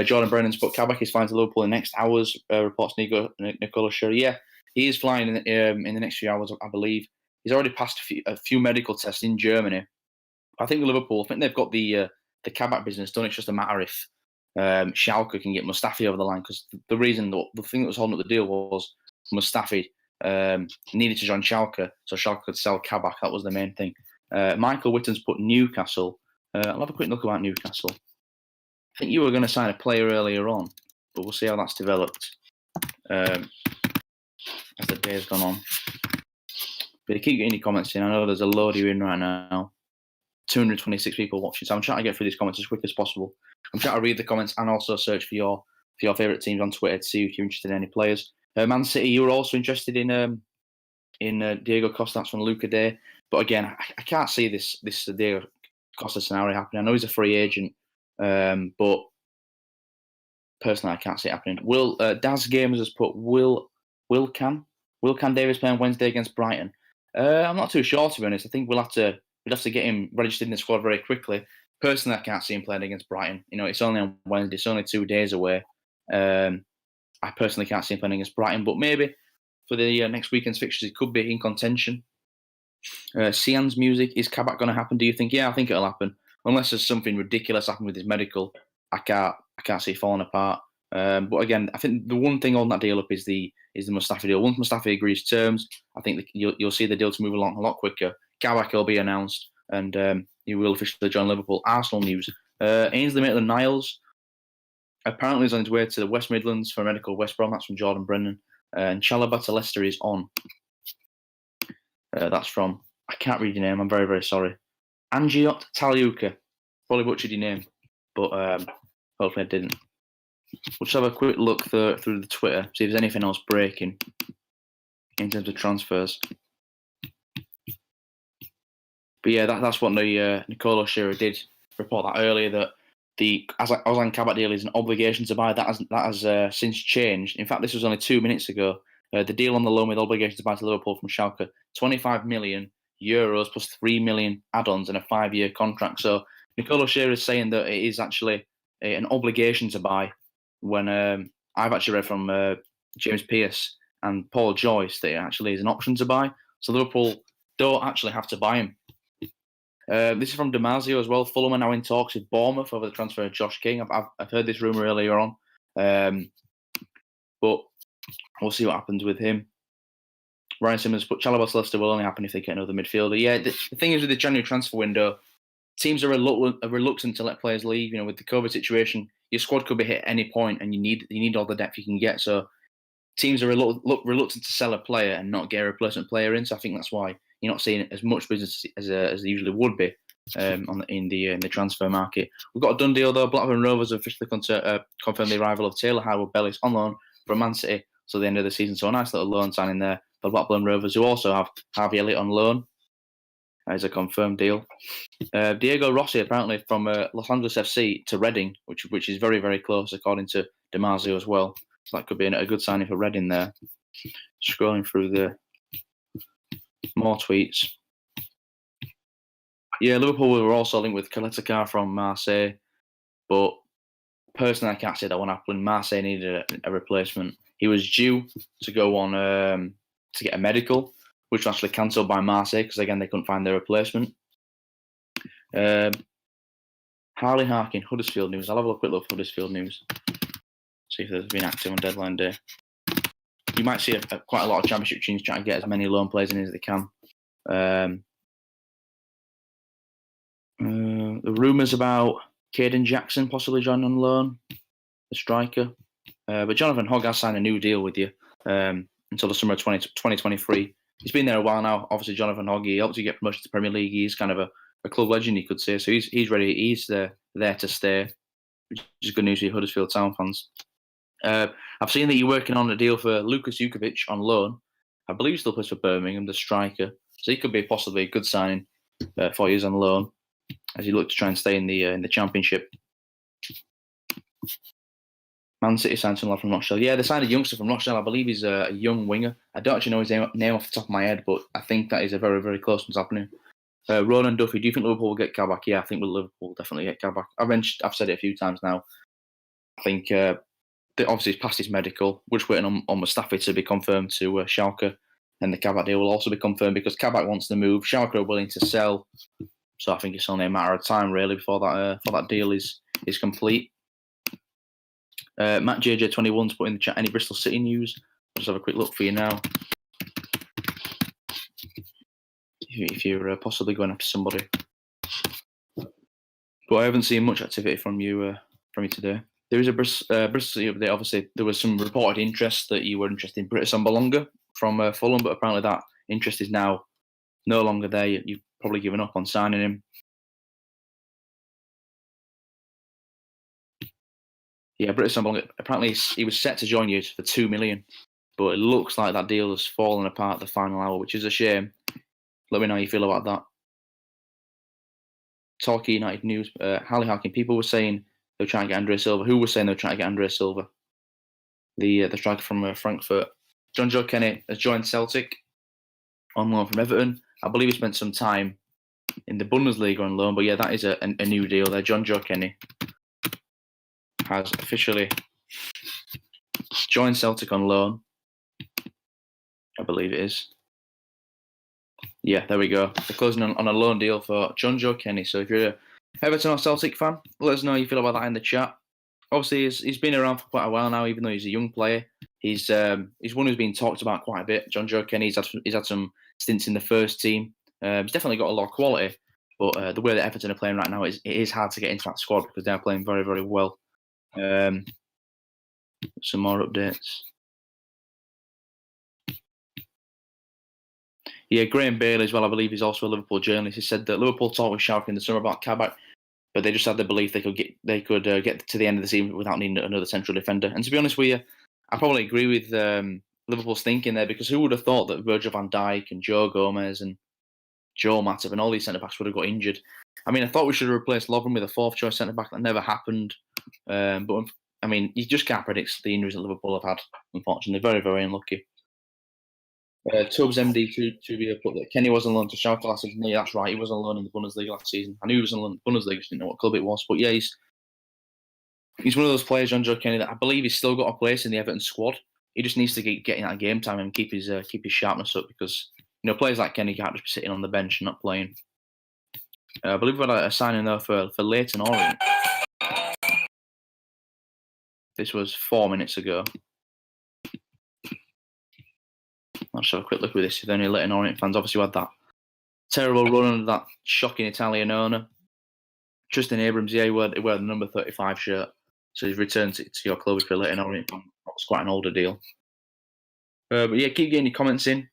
Jordan Brennan's put Kabak is flying to Liverpool in the next hours, reports Nicola Sherry. Yeah, he is flying in the next few hours, I believe. He's already passed a few medical tests in Germany. I think Liverpool, they've got the Kabak business done. It's just a matter if Schalke can get Mustafi over the line, because the thing that was holding up the deal was Mustafi needed to join Schalke, so Schalke could sell Kabak. That was the main thing. Michael Witten's put Newcastle. I'll have a quick look about Newcastle. I think you were going to sign a player earlier on, but we'll see how that's developed as the day's gone on. But you keep getting your comments in. I know there's a load of you in right now. 226 people watching, so I'm trying to get through these comments as quick as possible. I'm trying to read the comments and also search for your favourite teams on Twitter to see if you're interested in any players. Man City, you were also interested in Diego Costa. That's from Luca Day. But again, I can't see this Diego Costa scenario happening. I know he's a free agent, but personally, I can't see it happening. Daz Gamers has put Will Can Davis play on Wednesday against Brighton? I'm not too sure, to be honest. I think we'd have to get him registered in the squad very quickly. Personally, I can't see him playing against Brighton. It's only on Wednesday. It's only 2 days away. I personally can't see him playing against Brighton, but maybe for the next weekend's fixtures, it could be in contention. Sian's music, is Kabak going to happen? Do you think? Yeah, I think it'll happen. Unless there's something ridiculous happening with his medical, I can't see it falling apart. But again, I think the one thing on that deal up is the Mustafi deal. Once Mustafi agrees terms, I think you'll see the deal to move along a lot quicker. Kabak will be announced, and he will officially join Liverpool. Arsenal news: Ainsley Maitland-Niles apparently is on his way to the West Midlands for medical. West Brom. That's from Jordan Brennan. And Chalobah to Leicester is on. That's from, I can't read your name. I'm very, very sorry. Angiot Taliuka. Probably butchered your name, but hopefully I didn't. We'll just have a quick look through the Twitter, see if there's anything else breaking in terms of transfers. But yeah, that's what the Nicola Shearer did report that earlier, that the Ozan Kabak deal is an obligation to buy. That has since changed. In fact, this was only 2 minutes ago. The deal on the loan with obligation to buy to Liverpool from Schalke, €25 million plus 3 million add-ons and a 5-year contract. So Nicola Shearer is saying that it is actually an obligation to buy. When I've actually read from James Pearce and Paul Joyce that it actually is an option to buy. So Liverpool don't actually have to buy him. This is from Damasio as well. Fulham are now in talks with Bournemouth over the transfer of Josh King. I've heard this rumour earlier on. But we'll see what happens with him. Ryan Simmons put Chalobah to Leicester will only happen if they get another midfielder. Yeah, the thing is with the January transfer window, teams are reluctant to let players leave. You know, with the COVID situation, your squad could be hit at any point, and you need all the depth you can get. So teams are reluctant to sell a player and not get a replacement player in. So I think that's why you're not seeing as much business as they usually would be in the transfer market. We've got a done deal though. Blackburn Rovers have officially confirmed the arrival of Taylor Howard-Bellis on loan from Man City till the end of the season. So a nice little loan signing there for Blackburn Rovers, who also have Harvey Elliott on loan. That is a confirmed deal. Diego Rossi apparently from Los Angeles FC to Reading, which is very, very close according to DiMarzio as well. So that could be a good signing for Reading there. Scrolling through the more tweets. Yeah, Liverpool were also linked with Kaletakar from Marseille, but personally I can't say that won't happen. Marseille needed a replacement. He was due to go on to get a medical, which was actually cancelled by Marseille because again they couldn't find their replacement. Harley Harkin, Huddersfield news. I'll have a quick look for Huddersfield news. See if there's been active on deadline day. You might see quite a lot of Championship teams trying to get as many loan players in as they can. The rumours about Caden Jackson possibly joining on loan, the striker. But Jonathan Hogg has signed a new deal with you until the summer of 2023. He's been there a while now. Obviously, Jonathan Hogg, he helped you get promotion to the Premier League. He's kind of a club legend, you could say. So he's ready. He's there to stay, which is good news for you Huddersfield Town fans. I've seen that you're working on a deal for Lukas Jukovic on loan. I believe he still plays for Birmingham, the striker. So he could be possibly a good signing for you on loan as you look to try and stay in the Championship. Man City signed someone from Rochdale. Yeah, they signed a youngster from Rochdale. I believe he's a young winger. I don't actually know his name off the top of my head, but I think that is a very, very close one's happening. Ronan Duffy, do you think Liverpool will get Kabak? Yeah, I think Liverpool will definitely get Kabak. I've said it a few times now. I think obviously he's passed his medical. We're just waiting on Mustafi to be confirmed to Schalke, and the Kabak deal will also be confirmed because Kabak wants to move. Schalke are willing to sell, so I think it's only a matter of time really before that deal is complete. Matt JJ21's put in the chat any Bristol City news. I'll just have a quick look for you now. If you're possibly going after somebody, but I haven't seen much activity from you today. There is a Bristol City update. Obviously, there was some reported interest that you were interested in Britt Assombalonga from Fulham, but apparently that interest is now no longer there. You've probably given up on signing him. Yeah, Britt Assombalonga, apparently he was set to join you for $2 million, but it looks like that deal has fallen apart at the final hour, which is a shame. Let me know how you feel about that. Torquay United news. Harley Harkin, people were saying they were trying to get Andre Silva. Who was saying they were trying to get Andre Silva? The striker from Frankfurt. John Joe Kenny has joined Celtic on loan from Everton. I believe he spent some time in the Bundesliga on loan, but yeah, that is a new deal there. John Joe Kenny has officially joined Celtic on loan. I believe it is. Yeah, there we go. They're closing on a loan deal for John Joe Kenny. So if you're a Everton or Celtic fan, let us know how you feel about that in the chat. Obviously, he's been around for quite a while now, even though he's a young player. He's one who's been talked about quite a bit. John Joe Kenny, he's had some stints in the first team. He's definitely got a lot of quality, but the way that Everton are playing right now, it is hard to get into that squad because they're playing very, very well. Some more updates. Yeah, Graham Bailey as well, I believe he's also a Liverpool journalist. He said that Liverpool talked with Schalke in the summer about Kabak, but they just had the belief they could get to the end of the season without needing another central defender. And to be honest with you, I probably agree with Liverpool's thinking there, because who would have thought that Virgil van Dijk and Joe Gomez and Joe Matip and all these centre-backs would have got injured. I mean, I thought we should have replaced Lovren with a fourth-choice centre-back. That never happened. But, I mean, you just can't predict the injuries that Liverpool have had, unfortunately. Very, very unlucky. Tubbs MD2 put that Kenny was on loan to Schalke last season. Yeah, that's right. He was on loan in the Bundesliga last season. I knew he was on loan in the Bundesliga. I just didn't know what club it was. But yeah, he's one of those players, John Joe Kenny, that I believe he's still got a place in the Everton squad. He just needs to get in that game time and keep his sharpness up, because players like Kenny can't just be sitting on the bench and not playing. I believe we had a signing there for Leyton Orient. This was 4 minutes ago. Let's have a quick look at this. If any Leyton Orient fans, obviously we had that terrible run under that shocking Italian owner. Tristan Abrams, he wear the number 35 shirt. So he's returned to your club if you're letting on it. It's quite an older deal. But yeah, keep getting your comments in.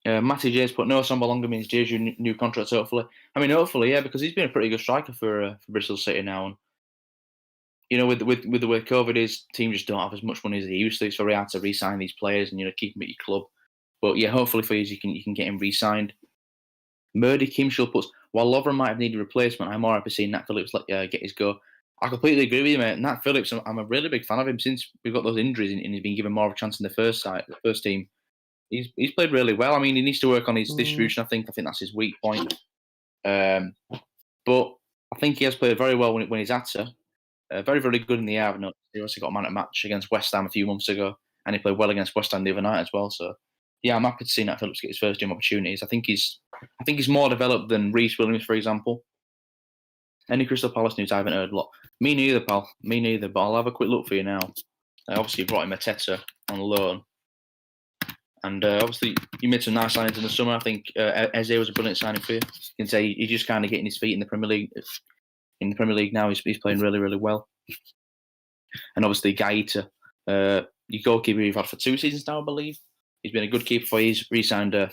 Matty J's put no Samba longer means J's your new contract, hopefully. I mean, hopefully, yeah, because he's been a pretty good striker for Bristol City now. And, with the way COVID is, teams just don't have as much money as they used to. It's very hard to re-sign these players and, keep them at your club. But yeah, hopefully for you can get him re-signed. Murdy Kimshall puts, while Lovren might have needed a replacement, I'm more happy seeing Nat Phillips get his go. I completely agree with you, mate. Nat Phillips, I'm a really big fan of him since we've got those injuries and he's been given more of a chance in the first team. He's played really well. I mean, he needs to work on his distribution. I think that's his weak point. But I think he has played very well when he's at her. Very, very good in the air. He also got a man at match against West Ham a few months ago, and he played well against West Ham the other night as well. So, yeah, I'm happy to see Nat Phillips get his first team opportunities. I think he's more developed than Reece Williams, for example. Any Crystal Palace news I haven't heard a lot. Me neither, pal. Me neither. But I'll have a quick look for you now. Obviously, you brought him Mateta on loan. And obviously, you made some nice signings in the summer. I think Eze was a brilliant signing for you. You can say he's just kind of getting his feet in the Premier League. In the Premier League now, he's playing really, really well. And obviously, Gaeta, your goalkeeper you've had for 2 seasons now, I believe. He's been a good keeper for you. He's re-signed a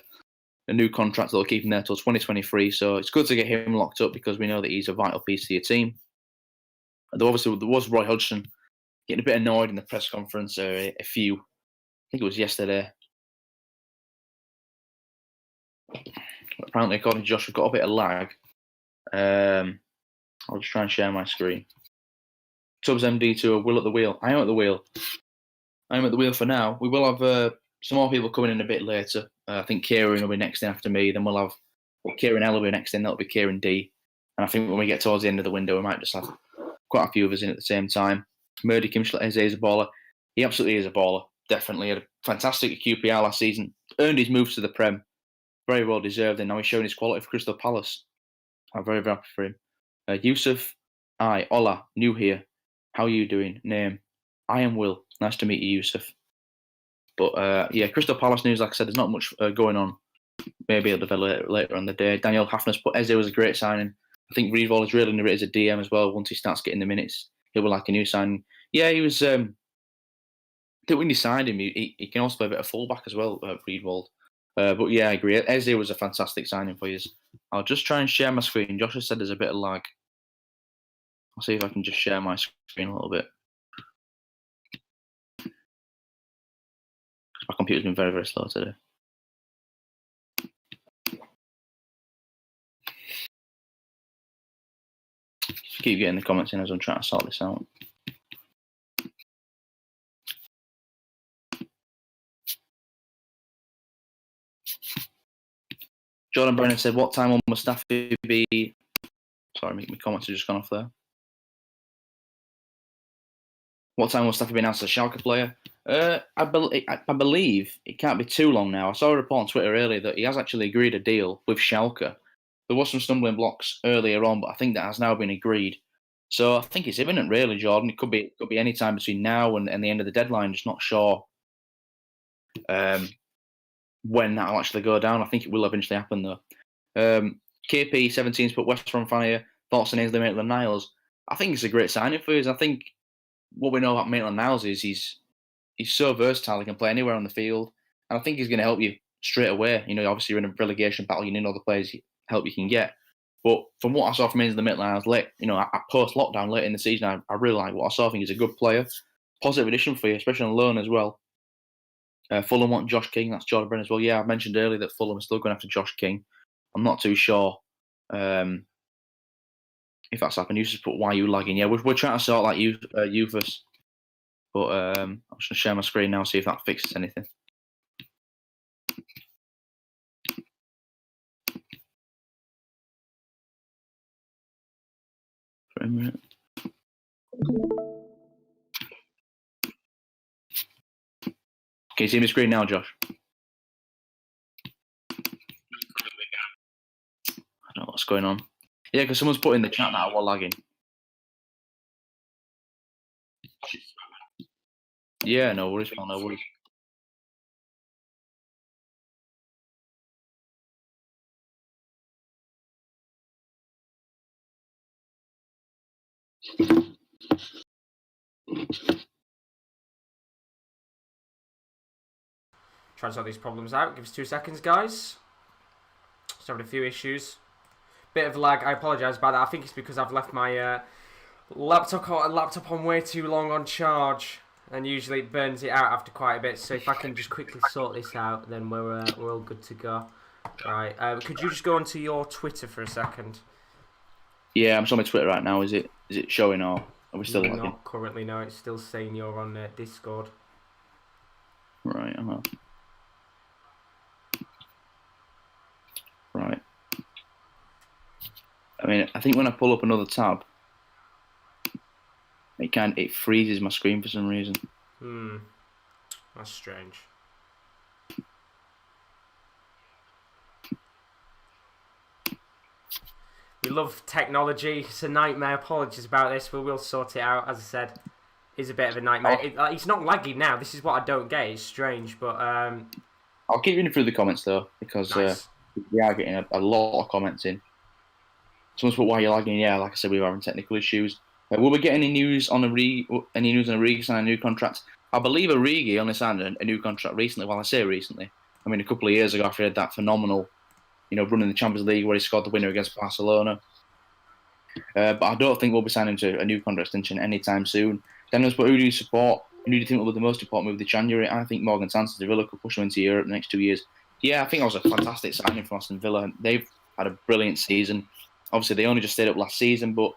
new contract that'll keep him there till 2023. So it's good to get him locked up because we know that he's a vital piece to your team. Though obviously, there was Roy Hodgson getting a bit annoyed in the press conference I think it was yesterday. Apparently, according to Josh, we've got a bit of lag. I'll just try and share my screen. Tubbs MD to a Will at the wheel. I am at the wheel. I'm at the wheel for now. We will have some more people coming in a bit later. I think Kieran will be next in after me. Then we'll have Kieran L will be next in. That'll be Kieran D. And I think when we get towards the end of the window, we might just have quite a few of us in at the same time. Murdy Kimshall is a baller. He absolutely is a baller. Definitely had a fantastic QPR last season. Earned his move to the Prem. Very well deserved. And now he's showing his quality for Crystal Palace. I'm very, very happy for him. Yusuf, Ola, new here. How are you doing? Name, I am Will. Nice to meet you, Yusuf. But yeah, Crystal Palace news, like I said, there's not much going on. Maybe it'll develop later on the day. Daniel Hafner's put Eze was a great signing. I think Reedwall is really underrated as a DM as well. Once he starts getting the minutes, he'll be like a new signing. Yeah, he was. I think when you signed him, he can also play a bit of fullback as well, Reedwall. But yeah, I agree. Eze was a fantastic signing for you. I'll just try and share my screen. Josh has said there's a bit of lag. I'll see if I can just share my screen a little bit. My computer's been very, very slow today. Just keep getting the comments in as I'm trying to sort this out. Jordan Brennan said, what time will Mustafi be? Sorry, my comments have just gone off there. What time will Mustafi be announced as a Schalke player? I believe it can't be too long now. I saw a report on Twitter earlier that he has actually agreed a deal with Schalke. There was some stumbling blocks earlier on, but I think that has now been agreed. So I think it's imminent, really, Jordan. It could be any time between now and the end of the deadline. Just not sure when that'll actually go down. I think it will eventually happen, though. KP17's put West Brom fan here. Thoughts on Ainsley Maitland-Niles? I think it's a great signing for us. I think what we know about Maitland-Niles is he's so versatile. He can play anywhere on the field, and I think he's going to help you straight away. Obviously you're in a relegation battle. You need all the players help you can get. But from what I saw from Ainsley Maitland-Niles late, post lockdown late in the season, I really like what I saw. I think he's a good player, positive addition for you, especially on loan as well. Fulham want Josh King. That's Jordan Brennan as well. Yeah, I mentioned earlier that Fulham are still going after Josh King. I'm not too sure if that's happened. You just put why you lagging. Yeah, we're trying to sort like Euphus. But I'm just going to share my screen now, see if that fixes anything. For a minute. Can you see my screen now, Josh? I don't know what's going on. Yeah, because someone's put in the chat that we're lagging. Yeah, no worries, man, no worries. Try to sort these problems out. Give us 2 seconds, guys. Just having a few issues. Bit of lag. I apologise about that. I think it's because I've left my laptop on way too long on charge, and usually it burns it out after quite a bit. So if I can just quickly sort this out, then we're all good to go. Right. Could you just go onto your Twitter for a second? Yeah, I'm on my Twitter right now. Is it showing or are we still lagging? Not currently. No, it's still saying you're on Discord. Right. Right. I mean, I think when I pull up another tab, it freezes my screen for some reason. That's strange. We love technology. It's a nightmare. Apologies about this. We will sort it out. As I said, it's a bit of a nightmare. It's not laggy now. This is what I don't get. It's strange, but I'll keep reading through the comments though, because nice. we are getting a lot of comments in. Someone's put, why you're lagging? Yeah, like I said, we were having technical issues. Will we get any news on Origi signing a new contract? I believe Origi only signed a new contract recently. Well, I say recently. I mean, a couple of years ago, after he had that phenomenal, run in the Champions League where he scored the winner against Barcelona. But I don't think we'll be signing to a new contract extension anytime soon. Daniel's put, who do you support? Who do you think will be the most important move of January? I think Morgan Sanson, Villa could push him into Europe the next 2 years. Yeah, I think that was a fantastic signing from Aston Villa. They've had a brilliant season. Obviously, they only just stayed up last season, but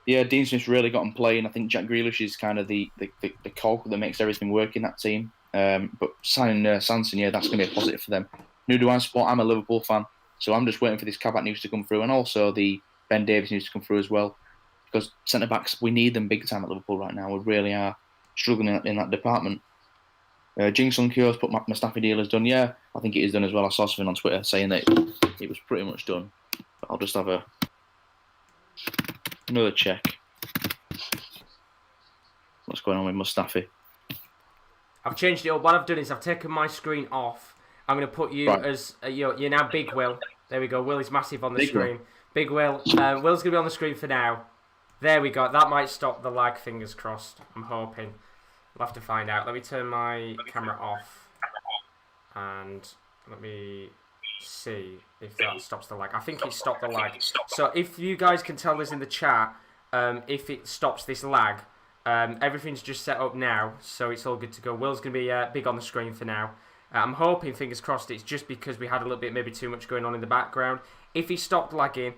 yeah, Dean Smith's really got them playing. I think Jack Grealish is kind of the cog that makes everything work in that team. But signing Sanson, yeah, that's going to be a positive for them. Who do I support? I'm a Liverpool fan, so I'm just waiting for this Kabak news to come through, and also the Ben Davies news to come through as well. Because centre backs, we need them big time at Liverpool right now. We really are struggling in that department. Jing Sung Kyo's put Mustafi deal is done. Yeah, I think it is done as well. I saw something on Twitter saying that it was pretty much done. But I'll just have another check. What's going on with Mustafi? I've changed it up. What I've done is I've taken my screen off. I'm going to put you as you're now Big Will. There we go. Will is massive on the screen. Big Will. Will's going to be on the screen for now. There we go. That might stop the lag. Fingers crossed. I'm hoping. We'll have to find out. Let me turn my camera off, and let me see if that stops the lag. I think it stopped the lag. So if you guys can tell us in the chat if it stops this lag, everything's just set up now, so it's all good to go. Will's going to be big on the screen for now. I'm hoping, fingers crossed, it's just because we had a little bit, maybe too much going on in the background. If he stopped lagging,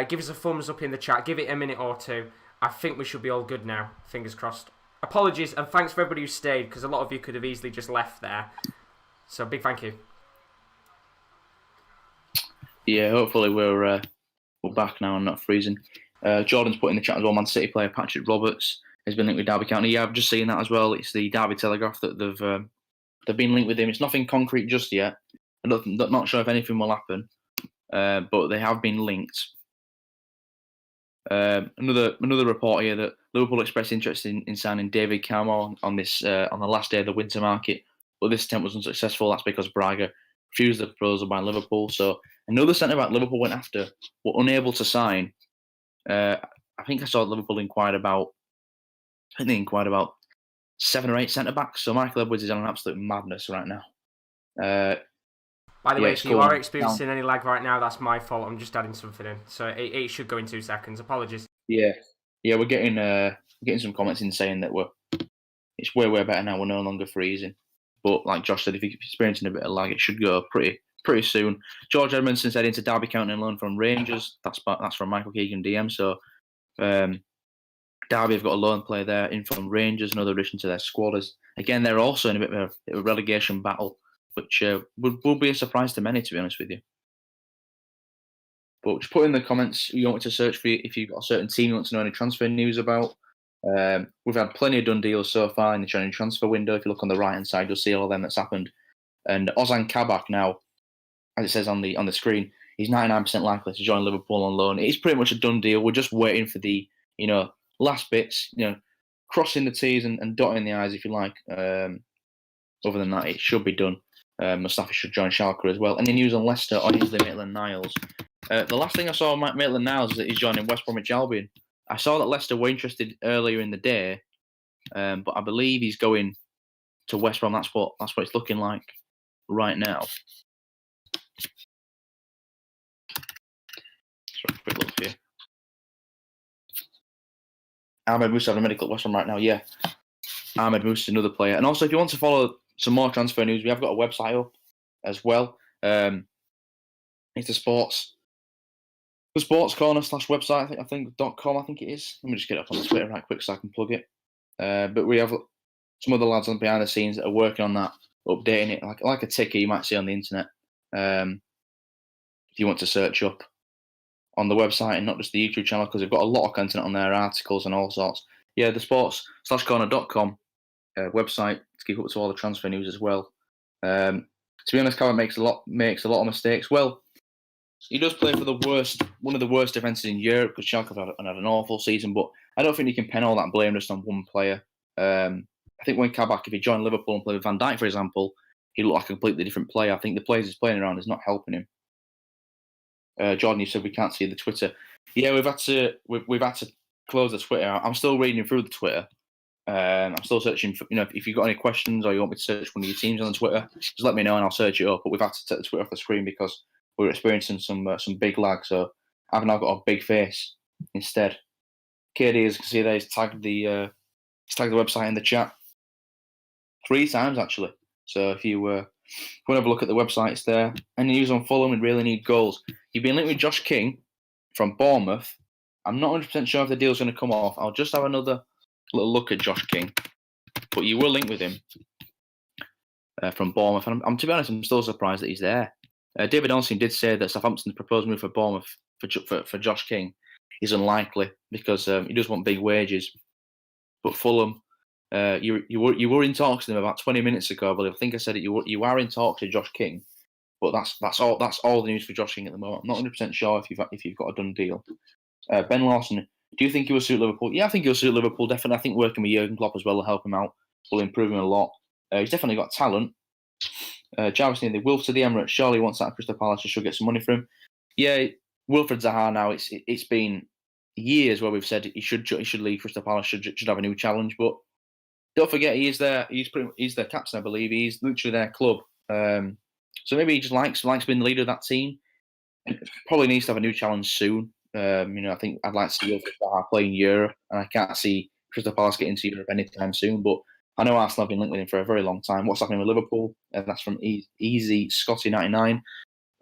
give us a thumbs up in the chat. Give it a minute or two. I think we should be all good now. Fingers crossed. Apologies, and thanks for everybody who stayed, because a lot of you could have easily just left there. So, big thank you. Yeah, hopefully we're back now and not freezing. Jordan's put in the chat as well, Man City player Patrick Roberts has been linked with Derby County. Yeah, I've just seen that as well. It's the Derby Telegraph that they've been linked with him. It's nothing concrete just yet. I'm not sure if anything will happen, but they have been linked. Another report here that Liverpool expressed interest in signing David Carmo on the last day of the winter market, but this attempt was unsuccessful. That's because Braga refused the proposal by Liverpool. So another centre-back Liverpool went after were unable to sign. I think I saw Liverpool inquired about 7 or 8 centre-backs. So Michael Edwards is on an absolute madness right now. By the way, if you are experiencing any lag right now, that's my fault. I'm just adding something in. So it should go in 2 seconds. Apologies. Yeah, we're getting some comments in saying that it's way better now. We're no longer freezing. But like Josh said, if you're experiencing a bit of lag, it should go pretty soon. George Edmondson said into Derby County and loan from Rangers. That's from Michael Keegan DM. So Derby have got a loan player there in from Rangers, another addition to their squad. Again, they're also in a bit of a relegation battle, which would be a surprise to many, to be honest with you. But just put in the comments you want to search for if you've got a certain team you want to know any transfer news about. We've had plenty of done deals so far in the January transfer window. If you look on the right-hand side, you'll see all of them that's happened. And Ozan Kabak now, as it says on the screen, he's 99% likely to join Liverpool on loan. It's pretty much a done deal. We're just waiting for the last bits, crossing the T's and dotting the I's, if you like. Other than that, it should be done. Mustafi should join Schalke as well. Any news on Leicester or Ainsley Maitland-Niles? The last thing I saw of Maitland-Niles is that he's joining West Bromwich Albion. I saw that Leicester were interested earlier in the day, but I believe he's going to West Brom. That's what it's looking like right now. Let's have a quick look here. Ahmed Musa having a medical at West Brom right now. Yeah, Ahmed Musa is another player. And also, if you want to follow some more transfer news, we have got a website up as well. It's the sports corner /website. I think .com. I think it is. Let me just get it up on the Twitter right quick so I can plug it. But we have some other lads on behind the scenes that are working on that, updating it like a ticker you might see on the internet. If you want to search up on the website and not just the YouTube channel, because they've got a lot of content on there, articles and all sorts. Yeah, the sports /corner.com website to keep up to all the transfer news as well. To be honest, Callum makes a lot of mistakes. Well, he does play for one of the worst defences in Europe, because Schalke have had an awful season, but I don't think you can pen all that blame just on one player. I think when Kabak, if he joined Liverpool and played with Van Dijk, for example, he looked like a completely different player. I think the players he's playing around is not helping him. Jordan, you said we can't see the Twitter. Yeah, we've had to close the Twitter. I'm still reading through the Twitter. I'm still searching for, if you've got any questions or you want me to search one of your teams on Twitter, just let me know and I'll search it up. But we've had to take the Twitter off the screen because we're experiencing some big lag. So I've now got a big face instead. KD, as you can see there, he's tagged the website in the chat 3 times actually. So if you want to have a look at the website, it's there. Any news on Fulham? We really need goals. You've been linked with Josh King from Bournemouth. I'm not 100% sure if the deal's going to come off. I'll just have another little look at Josh King. But you will link with him from Bournemouth. And I'm to be honest, I'm still surprised that he's there. David Olsen did say that Southampton's proposed move for Bournemouth for Josh King is unlikely because he does want big wages. But Fulham, you were in talks with them about 20 minutes ago, I believe. I think I said it. You are in talks with Josh King, but that's all the news for Josh King at the moment. I'm not 100% sure if you've got a done deal. Ben Lawson, do you think he will suit Liverpool? Yeah, I think he'll suit Liverpool, definitely. I think working with Jurgen Klopp as well will help him out, will improve him a lot. He's definitely got talent. Jarvis near the Wilf to the Emirates. Surely he wants that at Crystal Palace. Should get some money for him. Yeah, Wilfred Zaha now. It's been years where we've said he should leave Crystal Palace. Should have a new challenge. But don't forget, he's their captain, I believe. He's literally their club. So maybe he just likes being the leader of that team. Probably needs to have a new challenge soon. I think I'd like to see Wilfred Zaha play in Europe, and I can't see Crystal Palace get into Europe anytime soon. But I know Arsenal have been linked with him for a very long time. What's happening with Liverpool? That's from Easy Scotty 99.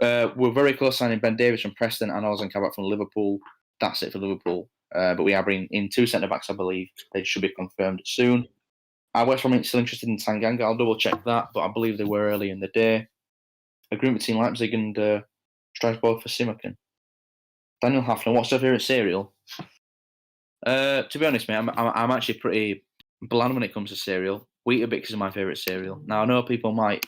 We're very close signing Ben Davies from Preston and Ozan Kabak from Liverpool. That's it for Liverpool. But we are bringing in 2 centre backs, I believe. They should be confirmed soon. West Brom still interested in Tanganga. I'll double check that, but I believe they were early in the day. Agreement between Leipzig and Strasbourg for Simakan. Daniel Hafner, what's your favourite cereal? To be honest, mate, I'm actually pretty bland when it comes to cereal. Weetabix is my favourite cereal. Now I know people might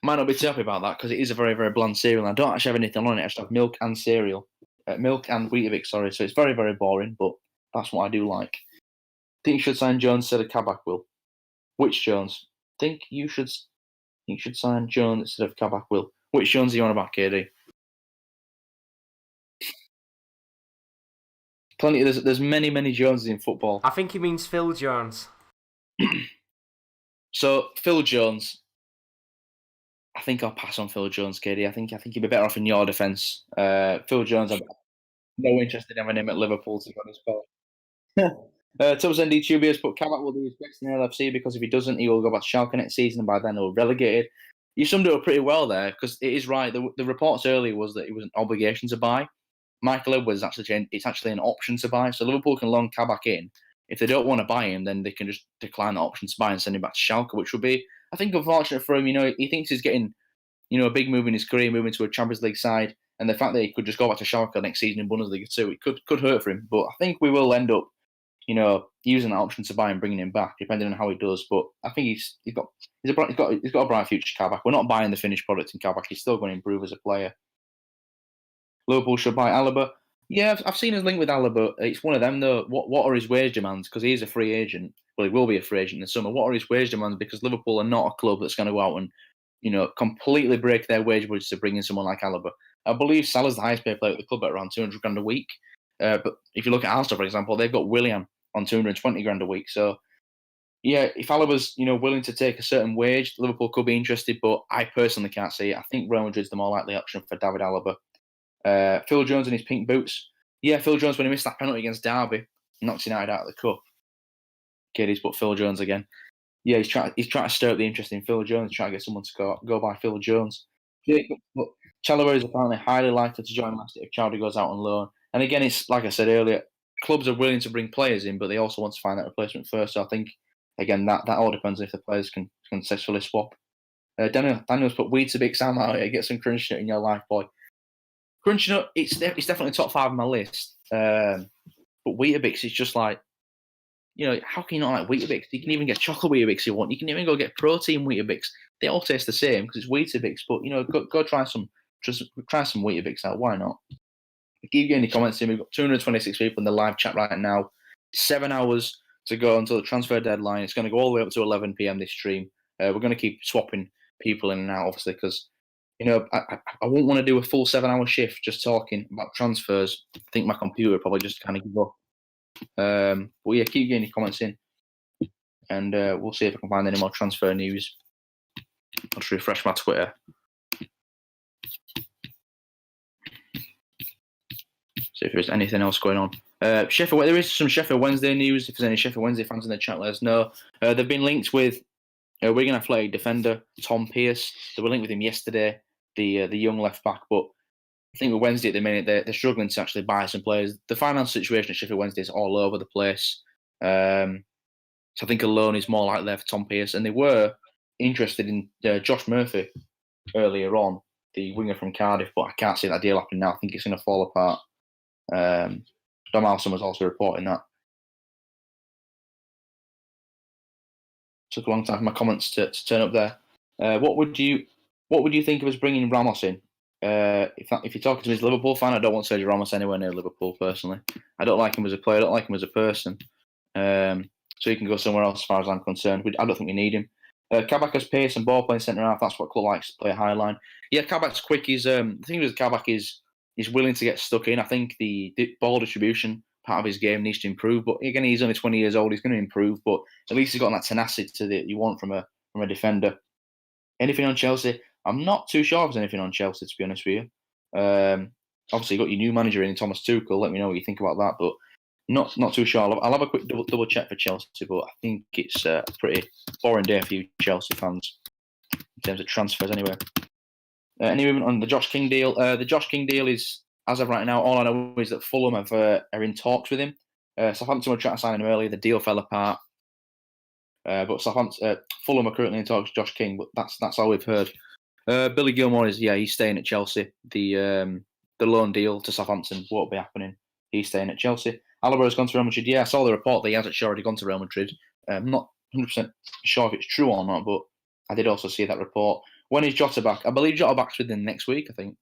not be too happy about that because it is a very, very bland cereal. I don't actually have anything on it. I just have milk and cereal, milk and Weetabix. Sorry, so it's very, very boring, but that's what I do like. Think you should sign Jones instead of Kabak, Will? Which Jones? Think you should sign Jones instead of Kabak, Will? Which Jones are you on about, KD? Plenty. There's many Joneses in football. I think he means Phil Jones. So Phil Jones, I think I'll pass on Phil Jones, KD. I think he'd be better off in your defence. Phil Jones, I'm no interest in having him at Liverpool, to be honest. Tubbs ND Tubius, but Kabak will do his best in LFC because if he doesn't, he will go back to Schalke next season, and by then he'll be relegated. You summed it up pretty well there because it is right. The reports earlier was that it was an obligation to buy. Michael Edwards it's actually an option to buy. So Liverpool can loan Kabak in. If they don't want to buy him, then they can just decline the option to buy and send him back to Schalke, which would be, I think, unfortunate for him. He thinks he's getting, a big move in his career, moving to a Champions League side, and the fact that he could just go back to Schalke next season in Bundesliga too, it could hurt for him. But I think we will end up, using that option to buy and bringing him back, depending on how he does. But I think he's got a bright future, Kabak. We're not buying the finished product in Kabak. He's still going to improve as a player. Liverpool should buy Alaba. Yeah, I've seen his link with Alaba. It's one of them, though. What are his wage demands? Because he is a free agent. Well, he will be a free agent in the summer. What are his wage demands? Because Liverpool are not a club that's going to go out and, completely break their wage budget to bring in someone like Alaba. I believe Salah's the highest paid player at the club at around 200 grand a week. But if you look at Arsenal, for example, they've got Willian on 220 grand a week. So, yeah, if Alaba's willing to take a certain wage, Liverpool could be interested. But I personally can't see it. I think Real Madrid's the more likely option for David Alaba. Phil Jones in his pink boots. Yeah, Phil Jones, when he missed that penalty against Derby, knocked United out of the cup. Kiddies, but Phil Jones again. Yeah, he's trying to stir up the interest in Phil Jones, trying to get someone to go by Phil Jones. But Chalobah is apparently highly likely to join Leicester if Chowdhury goes out on loan. And again, it's like I said earlier, clubs are willing to bring players in, but they also want to find that replacement first. So I think, again, that all depends if the players can successfully swap. Daniel's put Weetabix out here, get some crunch nut in your life, boy. Crunch nut, it's definitely top 5 on my list. But Weetabix is just like, how can you not like Weetabix? You can even get chocolate Weetabix if you want. You can even go get protein Weetabix. They all taste the same because it's Weetabix. But go try some Weetabix out. Why not? Keep getting any comments in. We've got 226 people in the live chat right now. 7 hours to go until the transfer deadline. It's going to go all the way up to 11 p.m. this stream. We're going to keep swapping people in and out, obviously, because I won't want to do a full 7-hour shift just talking about transfers. I think my computer would probably just kind of give up. But yeah, keep getting your comments in, and we'll see if I can find any more transfer news. I'll just refresh my Twitter. See if there's anything else going on. There is some Sheffield Wednesday news. If there's any Sheffield Wednesday fans in the chat, let us know. They've been linked with Wigan Athletic defender Tom Pearce. They were linked with him yesterday, the young left back, but I think with Wednesday at the minute, they're struggling to actually buy some players. The financial situation at Sheffield Wednesday is all over the place. So I think a loan is more likely there for Tom Pearce. And they were interested in Josh Murphy earlier on, the winger from Cardiff, but I can't see that deal happening now. I think it's going to fall apart. Dom Alston was also reporting that. Took a long time for my comments to turn up there. What would you think of us bringing Ramos in? If you're talking to me as a Liverpool fan, I don't want Sergio Ramos anywhere near Liverpool personally. I don't like him as a player. I don't like him as a person. So he can go somewhere else as far as I'm concerned. I don't think we need him. Kabak has pace and ball playing centre half. That's what club likes to play a high line. Yeah, Kabak's quick. The thing with Kabak is he's willing to get stuck in. I think the ball distribution part of his game needs to improve. But again, he's only 20 years old. He's going to improve. But at least he's got that tenacity that you want from a defender. Anything on Chelsea? I'm not too sure if there's anything on Chelsea, to be honest with you. Obviously, you got your new manager in, Thomas Tuchel. Let me know what you think about that. But not too sure. I'll have a quick double check for Chelsea, but I think it's a pretty boring day for you Chelsea fans in terms of transfers anyway. Any movement on the Josh King deal? The Josh King deal is, as of right now, all I know is that Fulham are in talks with him. Southampton were trying to sign him earlier. The deal fell apart. But Fulham are currently in talks with Josh King, but that's all we've heard. Billy Gilmore he's staying at Chelsea. The loan deal to Southampton won't be happening. He's staying at Chelsea. Alaba has gone to Real Madrid. Yeah, I saw the report that he has actually already gone to Real Madrid. I'm not 100% sure if it's true or not, but I did also see that report. When is Jota back? I believe Jota back's within next week, I think.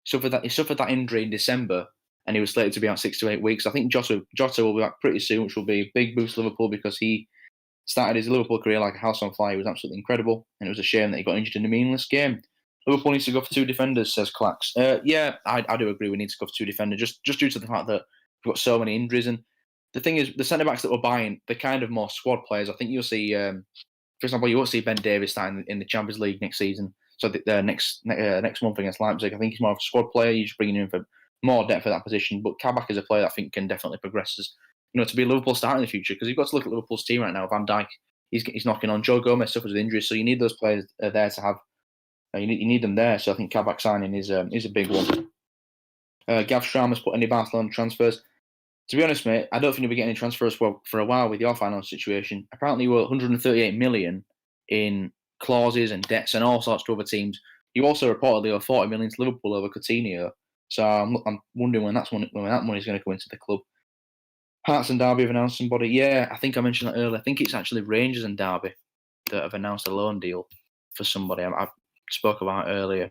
He suffered that injury in December, and he was slated to be out 6 to 8 weeks. I think Jota will be back pretty soon, which will be a big boost to Liverpool because he started his Liverpool career like a house on fire. He was absolutely incredible, and it was a shame that he got injured in a meaningless game. Liverpool needs to go for 2 defenders, says Clax. Yeah, I do agree we need to go for 2 defenders, just due to the fact that we've got so many injuries. And the thing is, the centre-backs that we're buying, they're kind of more squad players. I think you'll see, for example, you won't see Ben Davies starting in the Champions League next season. So next month against Leipzig, I think he's more of a squad player. You're just bringing him in for more depth at that position. But Kabak is a player that I think can definitely progress to be a Liverpool star in the future, because you've got to look at Liverpool's team right now. Van Dijk, he's knocking on. Joe Gomez suffers with injuries, so you need those players there to have. You need them there. So I think Kabak signing is a big one. Gav Stram has put any Barcelona transfers. To be honest, mate, I don't think you'll be getting any transfers for a while with your financial situation. Apparently, you were 138 million in clauses and debts and all sorts to other teams. You also reportedly owe 40 million to Liverpool over Coutinho. So I'm wondering when that money is going to come into the club. Hearts and Derby have announced somebody. Yeah, I think I mentioned that earlier. I think it's actually Rangers and Derby that have announced a loan deal for somebody I spoke about earlier.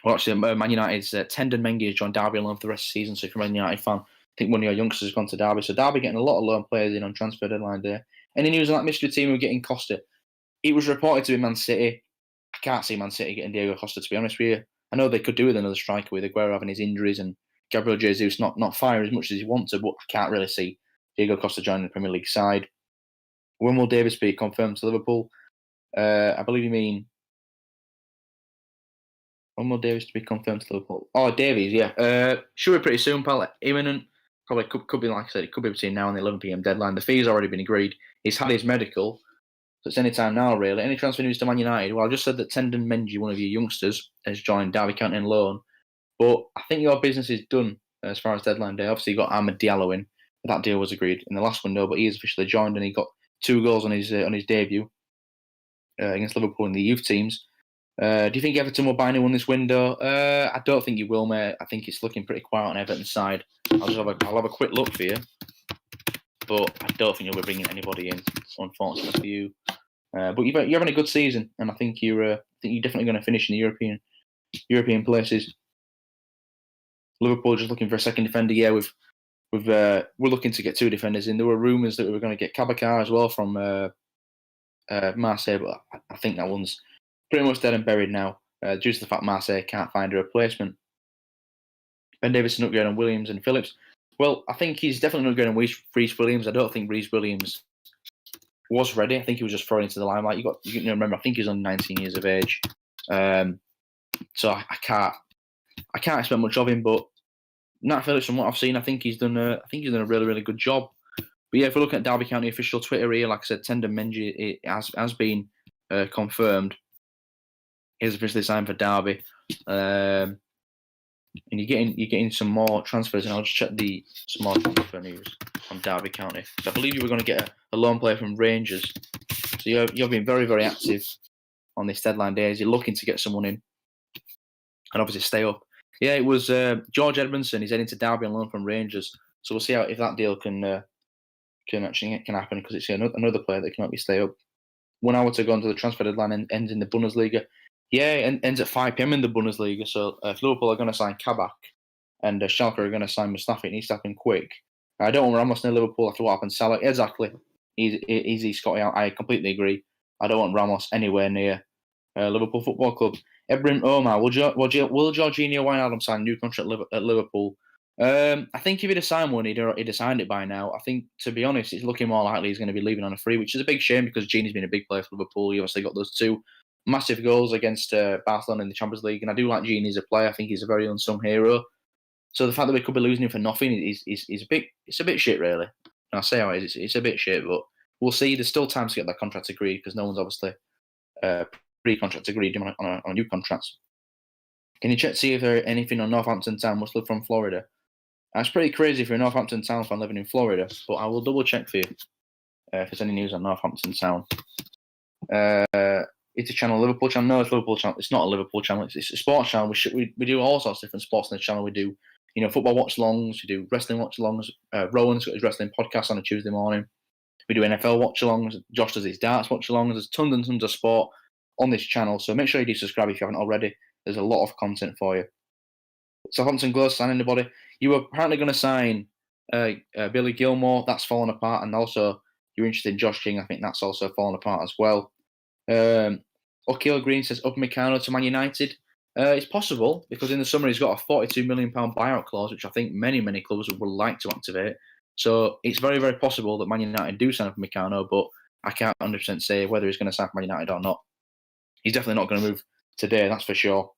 Well, actually, Man United's Tendon Mengi has joined Derby alone for the rest of the season. So if you're a Man United fan, I think one of your youngsters has gone to Derby. So Derby getting a lot of loan players in on transfer deadline day. Any news on that mystery team who are getting Costa? It was reported to be Man City. I can't see Man City getting Diego Costa, to be honest with you. I know they could do with another striker with Aguero having his injuries and Gabriel Jesus not firing as much as he wants to, but I can't really see Diego Costa joining the Premier League side. When will Davies be confirmed to Liverpool? I believe you mean when will Davies be confirmed to Liverpool? Oh, Davies, yeah. Should be pretty soon, pal. Imminent. Probably could be, like I said, it could be between now and the 11 p.m. deadline. The fee's already been agreed. He's had his medical, so it's any time now, really. Any transfer news to Man United? Well, I just said that Tendon Menji, one of your youngsters, has joined Derby County on loan. But I think your business is done as far as deadline day. Obviously, you got Ahmed Diallo in. That deal was agreed in the last window, but he has officially joined and he got 2 goals on his debut against Liverpool in the youth teams. Do you think Everton will buy anyone this window? I don't think you will, mate. I think it's looking pretty quiet on Everton's side. I'll have a quick look for you, but I don't think you'll be bringing anybody in, unfortunately for you. But you're having a good season, and I think you're definitely going to finish in the European places. Liverpool just looking for a second defender. Yeah, we're looking to get 2 defenders in. There were rumours that we were going to get Kabakar as well from Marseille, but I think that one's pretty much dead and buried now, due to the fact Marseille can't find a replacement. Ben Davies is upgrading on Williams and Phillips. Well, I think he's definitely upgrading on Reece Williams. I don't think Reece Williams was ready. I think he was just thrown into the limelight. You remember, I think he's on 19 years of age. So I can't expect much of him, but Nat Phillips, from what I've seen, I think he's done a really, really good job. But yeah, if we're looking at Derby County official Twitter here, like I said, Tendon Menji has been confirmed. He's officially signed for Derby, and you're getting some more transfers. And I'll just check some more transfer news on Derby County. So I believe you were going to get a loan player from Rangers. So you've been very, very active on this deadline day. You're looking to get someone in, and obviously stay up. Yeah, it was George Edmondson. He's heading to Derby on loan from Rangers. So we'll see if that deal can happen, because it's another player that can help you stay up. 1 hour to go until the transfer deadline and ends in the Bundesliga. Yeah, and ends at 5 p.m. in the Bundesliga. So if Liverpool are going to sign Kabak and Schalke are going to sign Mustafi, it needs to happen quick. I don't want Ramos near Liverpool after what happened. Salah, exactly. Easy Scotty out. I completely agree. I don't want Ramos anywhere near Liverpool Football Club. Ebrahim Omar, will Jorginho Wijnaldum sign a new contract at Liverpool? I think if he'd have signed one, he'd have signed it by now. I think, to be honest, it's looking more likely he's going to be leaving on a free, which is a big shame because Gini's been a big player for Liverpool. He obviously got those 2 massive goals against Barcelona in the Champions League, and I do like Gini as a player. I think he's a very unsung hero. So the fact that we could be losing him for nothing is a bit shit, really. And I'll say how it is. It's a bit shit, but we'll see. There's still time to get that contract agreed because no one's obviously pre-contract agreed on new contracts. Can you check to see if there are anything on Northampton Town must live from Florida? That's pretty crazy for a Northampton Town fan living in Florida, but I will double check for you if there's any news on Northampton Town. It's a channel, Liverpool channel. No, it's Liverpool channel. It's not a Liverpool channel. It's a sports channel. We do all sorts of different sports on the channel. We do, football watch-alongs. We do wrestling watch-alongs. Rowan's got his wrestling podcast on a Tuesday morning. We do NFL watch-alongs. Josh does his darts watch-alongs. There's tons and tons of sport on this channel. So make sure you do subscribe if you haven't already. There's a lot of content for you. Southampton Glow sign anybody? You were apparently going to sign Billy Gilmore. That's fallen apart. And also, you're interested in Josh King. I think that's also fallen apart as well. O'Keefe Green says Upamecano to Man United. It's possible because in the summer he's got a £42 million buyout clause, which I think many clubs would like to activate. So it's very, very possible that Man United do sign Upamecano, but I can't 100% say whether he's going to sign for Man United or not. He's definitely not going to move today, that's for sure.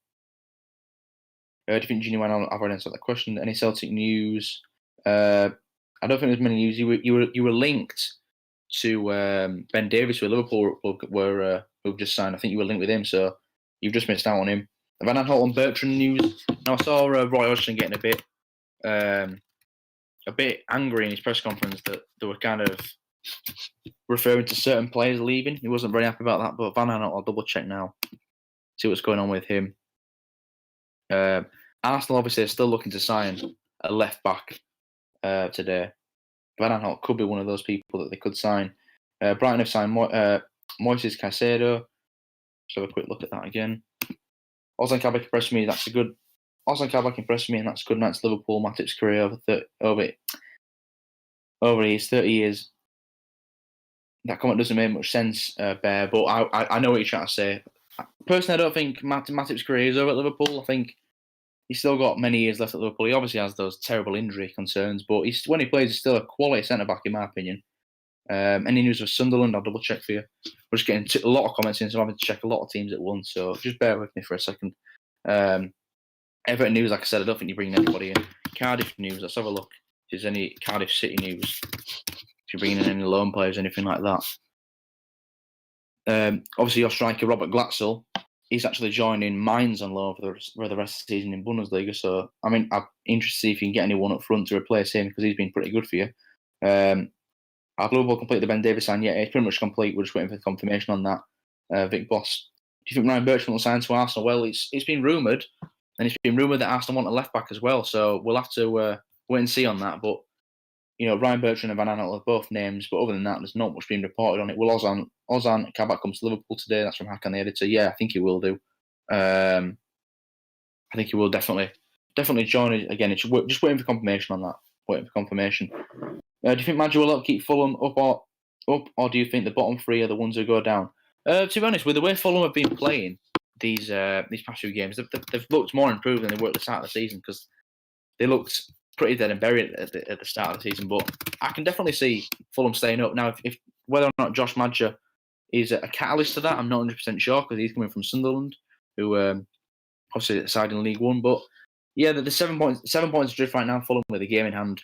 Do you think Gini Wijnaldum? I've already answered that question. Any Celtic news? I don't think there's many news. You were linked to Ben Davies, who Liverpool who've just signed. I think you were linked with him, so you've just missed out on him. Van Aanholt and Bertrand news. Now I saw Roy Hodgson getting a bit angry in his press conference that they were kind of referring to certain players leaving. He wasn't very happy about that, but Van Aanholt, I'll double check now, see what's going on with him. Arsenal obviously are still looking to sign a left back today. Van Aanholt could be one of those people that they could sign. Brighton have signed Moises Caicedo. Let's have a quick look at that again. Ozan Kabak impressed me. Ozan Kabak impressed me, and that's good. That's Liverpool. Matip's career over his 30 years. That comment doesn't make much sense, Bear, but I know what you're trying to say. Personally, I don't think Matip's career is over at Liverpool. I think he's still got many years left at Liverpool. He obviously has those terrible injury concerns, but when he plays, he's still a quality centre back in my opinion. Any news of Sunderland? I'll double check for you. We're just getting a lot of comments in, so I'm having to check a lot of teams at once. So just bear with me for a second. Everton news, like I said, I don't think you're bringing anybody in. Cardiff news, let's have a look. If there's any Cardiff City news, if you're bringing in any loan players, anything like that. Obviously, your striker Robert Glatzel, he's actually joining Mainz on loan for the rest of the season in Bundesliga. So, I mean, I'm interested to see if you can get anyone up front to replace him because he's been pretty good for you. Have Liverpool completed the Ben Davies sign? Yeah, it's pretty much complete. We're just waiting for confirmation on that. Vic Boss, do you think Ryan Bertrand will sign to Arsenal? Well, it's been rumoured, and it's been rumoured that Arsenal want a left back as well. So we'll have to wait and see on that. But Ryan Bertrand and Van Aanholt are both names, but other than that, there's not much being reported on it. Will Ozan Kabak comes to Liverpool today? That's from Hakan, the editor. Yeah, I think he will do. I think he will definitely join it again. It's just waiting for confirmation on that. Waiting for confirmation. Do you think Madge will help keep Fulham up, or do you think the bottom three are the ones who go down? To be honest, with the way Fulham have been playing these past few games, they've looked more improved than they were at the start of the season because they looked pretty dead and buried at the start of the season. But I can definitely see Fulham staying up. Now, if whether or not Josh Madger is a catalyst to that, I'm not 100% sure because he's coming from Sunderland, who obviously side in League One. But yeah, the 7 points adrift right now, Fulham with a game in hand.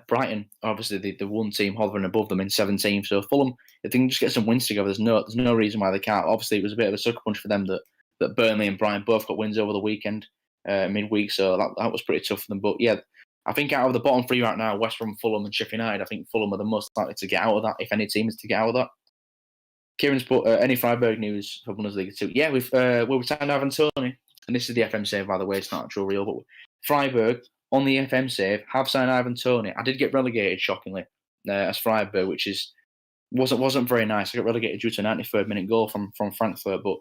Brighton, obviously the one team hovering above them in 17th. So Fulham, if they can just get some wins together, there's no reason why they can't. Obviously, it was a bit of a sucker punch for them that Burnley and Brighton both got wins over the weekend, midweek. So that was pretty tough for them. But yeah, I think out of the bottom three right now, West Brom, Fulham, and Sheffield United, I think Fulham are the most likely to get out of that, if any team is to get out of that. Kieran's put any Freiburg news for Bundesliga 2. Yeah, we've signed Ivan Toney, and this is the FM save, by the way. It's not actual real, but Freiburg on the FM save have signed Ivan Toney. I did get relegated shockingly as Freiburg, which wasn't very nice. I got relegated due to a 93rd minute goal from Frankfurt. But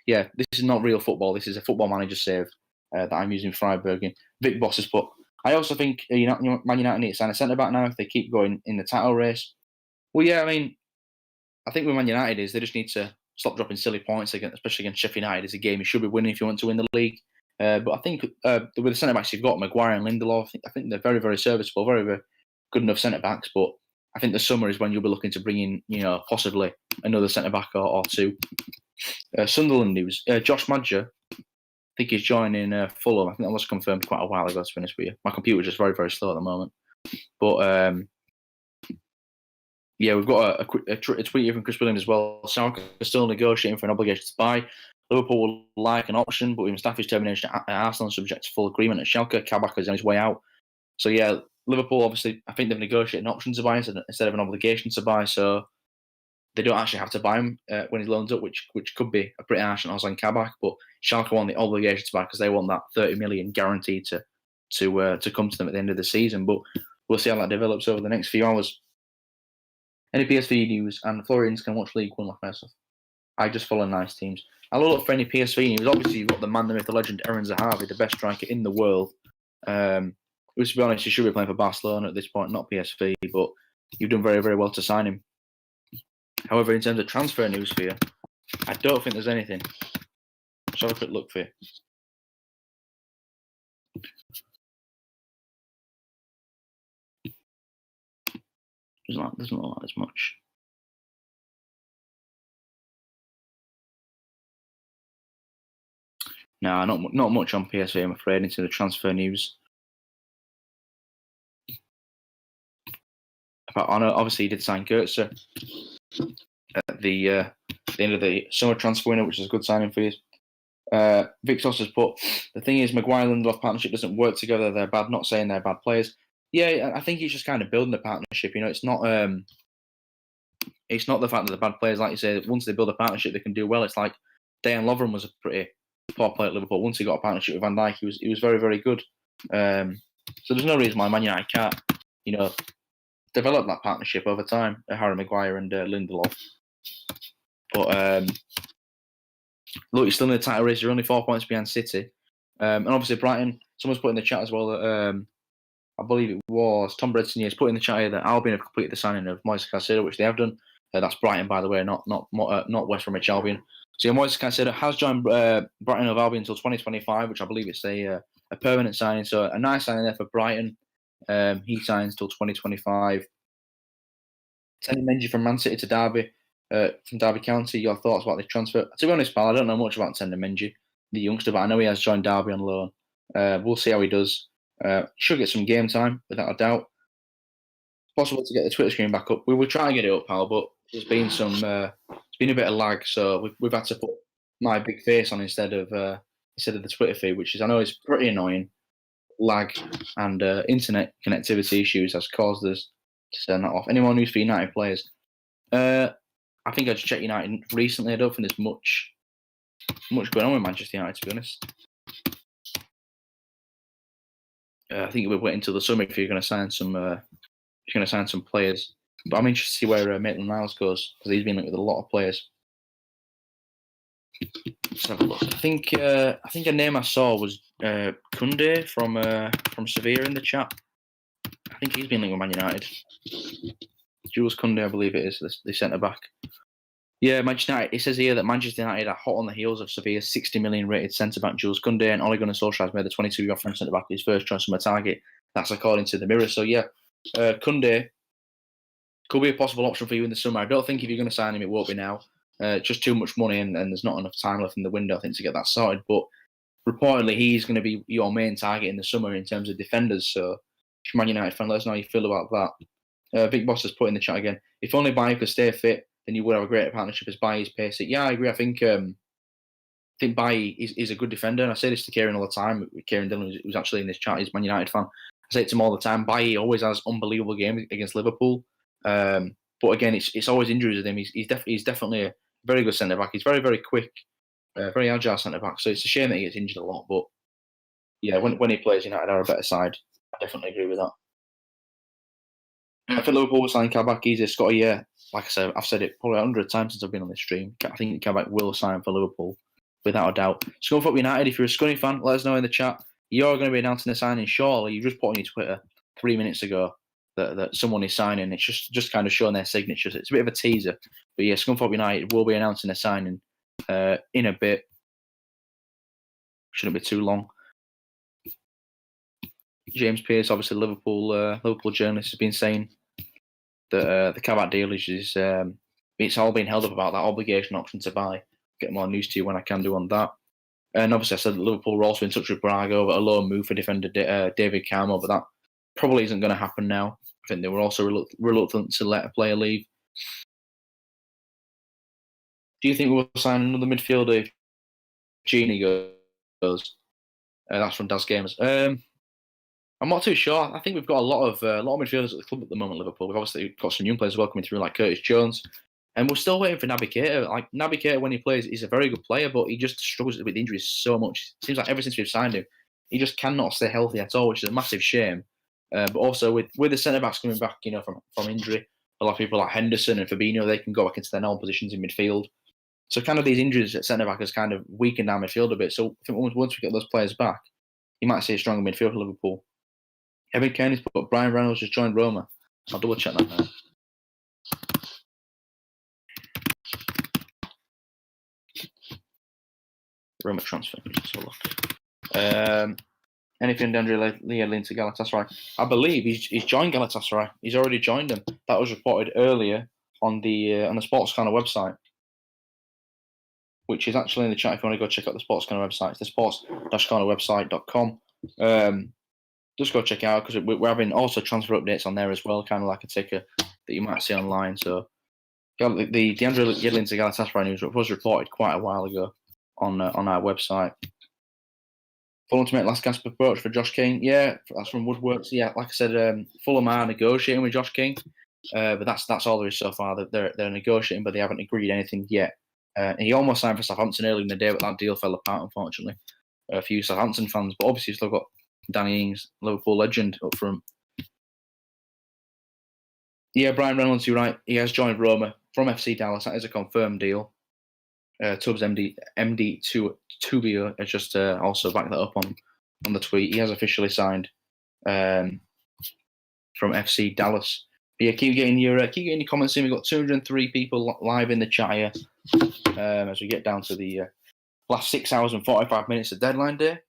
yeah, this is not real football. This is a football manager save that I'm using Freiburg in. Vic Boss has put. I also think Man United need to sign a centre back now if they keep going in the title race. Well, yeah, I mean, I think with Man United is they just need to stop dropping silly points especially against Sheffield United. It's a game you should be winning if you want to win the league. But I think with the centre backs you've got, Maguire and Lindelof, I think they're very, very serviceable, very, very good enough centre backs. But I think the summer is when you'll be looking to bring in, possibly another centre back or two. Sunderland news: Josh Madger, I think he's joining Fulham. I think that was confirmed quite a while ago. To be honest with you, my computer is just very, very slow at the moment. But yeah, we've got a tweet here from Chris Williams as well. Schalke is still negotiating for an obligation to buy. Liverpool will like an option, but with Mustafi's termination at Arsenal subject to full agreement at Schalke, Kabak is on his way out. So yeah, Liverpool obviously, I think they've negotiated an option to buy instead of an obligation to buy. So they don't actually have to buy him when he loans up, which could be a pretty harsh on Ozan Kabak. But Schalke want the obligation to buy because they want that 30 million guaranteed to come to them at the end of the season. But we'll see how that develops over the next few hours. Any PSV news? And Florians can watch League One like myself. I just follow nice teams. I'll look for any PSV news. Obviously, you've got the man, the myth, the legend, Aaron Zahavi, the best striker in the world. Which, to be honest, he should be playing for Barcelona at this point, not PSV, but you've done very, very well to sign him. However, in terms of transfer news for you, I don't think there's anything. Let's have a quick look for you. Doesn't look like there's much. No, not much on PSV, I'm afraid, into the transfer news. I know, obviously, he did sign Goetze at the end of the summer transfer window, which is a good signing for you. Vic Sauce has put, the thing is, Maguire and Lindelof partnership doesn't work together. They're bad, not saying they're bad players. Yeah, I think he's just kind of building a partnership. It's not the fact that they're bad players. Like you say, once they build a partnership, they can do well. It's like Dejan Lovren was a pretty poor player at Liverpool. Once he got a partnership with Van Dijk, he was very, very good. So there's no reason why Man United can't, develop that partnership over time. Harry Maguire and Lindelof. But look, you're still in the title race. You're only 4 points behind City, and obviously Brighton. Someone's put in the chat as well that I believe it was Tom Bredson. Has put in the chat here that Albion have completed the signing of Moise Caicedo, which they have done. That's Brighton, by the way, not West Bromwich Albion. So yeah, Moise Caicedo has joined Brighton of Albion until 2025, which I believe it's a a permanent signing. So a nice signing there for Brighton. He signs till 2025. Tendon Menji from Man City to Derby, from Derby County. Your thoughts about this transfer? To be honest, pal, I don't know much about Tendon Menji, the youngster, but I know he has joined Derby on loan. We'll see how he does. Should get some game time, without a doubt. Possible to get the Twitter screen back up. We will try and get it up, pal, but there's been some. It's been a bit of lag, so we've had to put my big face on instead of the Twitter feed, which I know is pretty annoying. Lag and internet connectivity issues has caused us to turn that off. Any more news for United players? I think I just checked United recently. I don't think there's much going on with Manchester United, to be honest. I think we're waiting until the summer if you're going to sign some players. But I'm interested to see where Maitland-Niles goes, because he's been linked with a lot of players. Let's have a look. I think a name I saw was Koundé from Sevilla in the chat. I think he's been linked with Man United. Jules Koundé, I believe it is, the centre back. Yeah, Manchester United. It says here that Manchester United are hot on the heels of Sevilla's 60 million rated centre back Jules Koundé, and Ole Gunnar Solskjaer has made the 22-year-old French centre back his first choice summer target. That's according to the Mirror. So yeah, Koundé could be a possible option for you in the summer. I don't think if you're going to sign him, it won't be now. Just too much money, and there's not enough time left in the window, I think, to get that sorted. But reportedly, he's going to be your main target in the summer in terms of defenders. So, if you're a Man United fan, let us know how you feel about that. Vic Boss has put in the chat again. If only Bailly could stay fit, then you would have a greater partnership as Bailly's pace it. Yeah, I agree. I think Bailly is a good defender, and I say this to Kieran all the time. Kieran Dillon, who's actually in this chat, he's a Man United fan. I say it to him all the time. Bailly always has unbelievable games against Liverpool. But again, it's always injuries with him. He's definitely a very good centre back. He's very, very quick, very agile centre back. So it's a shame that he gets injured a lot. But yeah, when he plays, United are a better side. I definitely agree with that. I think Liverpool will sign Kabak easy. Scotty, yeah. Like I said, I've said it probably 100 times since I've been on this stream. I think Kabak will sign for Liverpool, without a doubt. Scunthorpe United, if you're a Scunny fan, let us know in the chat. You're going to be announcing the signing shortly. You just put on your Twitter 3 minutes ago that someone is signing. It's just kind of showing their signatures. It's a bit of a teaser. But yeah, Scunthorpe United will be announcing a signing in a bit. Shouldn't be too long. James Pearce, obviously Liverpool journalist, has been saying that the Kabak deal is it's all been held up about that obligation option to buy. Get more news to you when I can do on that. And obviously I said that Liverpool were also in touch with Braga over a loan move for defender David Carmo, but that probably isn't going to happen now. I think they were also reluctant to let a player leave. Do you think we'll sign another midfielder if Gini goes? That's from Das Gamers. I'm not too sure. I think we've got a lot of midfielders at the club at the moment, Liverpool. We've obviously got some young players coming through, like Curtis Jones. And we're still waiting for Naby Keita. Like, Naby Keita, when he plays, he's a very good player, but he just struggles with injuries so much. It seems like ever since we've signed him, he just cannot stay healthy at all, which is a massive shame. But also, with the centre-backs coming back, from injury, a lot of people like Henderson and Fabinho, they can go back into their normal positions in midfield. So kind of these injuries at centre-back has kind of weakened our midfield a bit. So I think once we get those players back, you might see a stronger midfield for Liverpool. Evan Kenny's put Brian Reynolds just joined Roma. I'll double check that now. Roma transfer. Let's have a look. Anything D'Andre Lealin to Galatasaray? I believe he's joined Galatasaray. He's already joined them. That was reported earlier on the Sports Corner website, which is actually in the chat if you want to go check out the Sports Corner website. It's the sports-cornerwebsite.com. Just go check it out, because we're having also transfer updates on there as well, kind of like a ticker that you might see online. So the D'Andre Lealin to Galatasaray news was reported quite a while ago on our website. Fulham to make last gasp approach for Josh King. Yeah, that's from Woodworks. Yeah, like I said, Fulham are negotiating with Josh King, but that's all there is so far. They're negotiating, but they haven't agreed anything yet. He almost signed for Southampton early in the day, but that deal fell apart, unfortunately. A few Southampton fans, but obviously still got Danny Ings, Liverpool legend, up front. Yeah, Brian Reynolds, you're right. He has joined Roma from FC Dallas. That is a confirmed deal. Tubbs MD Tubio has just also backed that up on the tweet. He has officially signed from FC Dallas. But yeah, keep getting your comments in. We've got 203 people live in the chat here as we get down to the last 6 hours and 45 minutes of deadline day.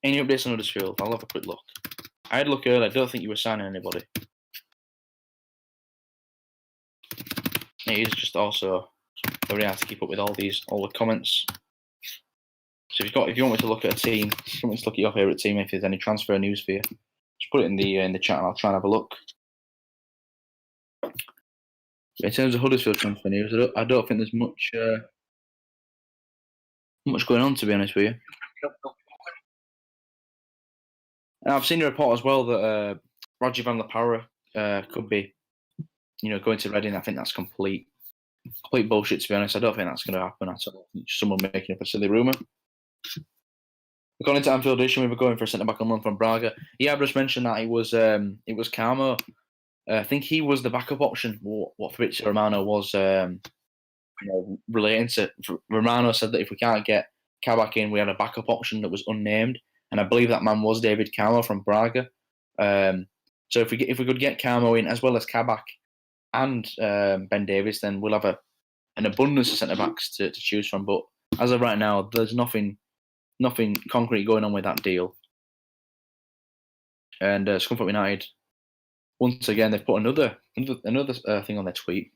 Any updates on Huddersfield? I'll have a quick look. I had a look earlier. I don't think you were signing anybody. It is just also very hard to keep up with all the comments. So if you want me to look at a team, if you want me to look at your favourite team, if there's any transfer news for you, just put it in the chat and I'll try and have a look. In terms of Huddersfield transfer news, I don't think there's much going on, to be honest with you. And I've seen a report as well that Roger van der Power could be, going to Reading. I think that's complete bullshit, to be honest. I don't think that's going to happen at all. It's someone making up a silly rumour. According to Anfield Edition, we were going for a centre-back on loan from Braga. Yeah, I just mentioned that it was Carmo. I think he was the backup option. What Fabrizio Romano was relating to. Romano said that if we can't get Kabak in, we had a backup option that was unnamed, and I believe that man was David Carmo from Braga. So if we could get Carmo in as well as Kabak and Ben Davies, then we'll have an abundance of centre backs to choose from. But as of right now, there's nothing concrete going on with that deal. And Scunthorpe United, once again, they've put another thing on their tweet,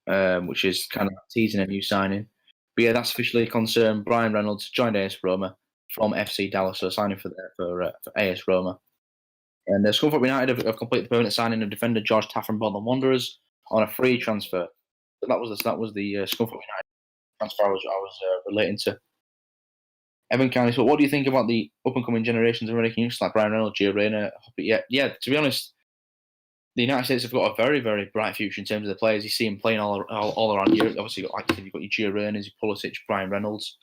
which is kind of teasing a new signing. But yeah, that's officially confirmed. Brian Reynolds joined AS Roma from FC Dallas, so signing for AS Roma. And Scunthorpe United have completed the permanent signing of defender George Taff from Bolton Wanderers on a free transfer. So that was the Scunthorpe United transfer I was relating to. Evan County, so what do you think about the up-and-coming generations of American youths like Brian Reynolds, Gio Reyna? Yeah, to be honest, the United States have got a very, very bright future in terms of the players. You see them playing all around Europe. Obviously, you've got your Gio Reynas, your Pulisic, Brian Reynolds,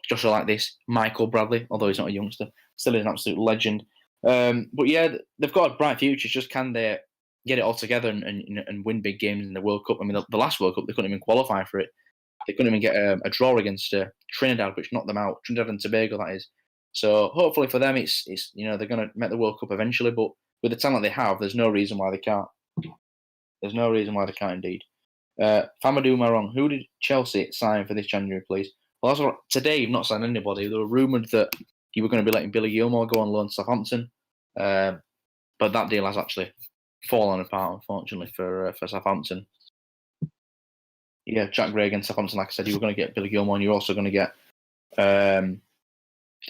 Joshua like this, Michael Bradley, although he's not a youngster, still is an absolute legend. But yeah, they've got a bright future. It's just can they get it all together and win big games in the World Cup? I mean, the last World Cup, they couldn't even qualify for it. They couldn't even get a draw against Trinidad, which knocked them out. Trinidad and Tobago, that is. So hopefully for them, it's they're going to make the World Cup eventually. But with the talent they have, there's no reason why they can't. There's no reason why they can't, indeed. Famadou Marong, who did Chelsea sign for this January, please? Well, as of today, you've not signed anybody. They were rumoured that you were going to be letting Billy Gilmore go on loan to Southampton, but that deal has actually fallen apart, unfortunately, for Southampton. Yeah, Jack Gray against Southampton, like I said, you were going to get Billy Gilmore and you're also going to get the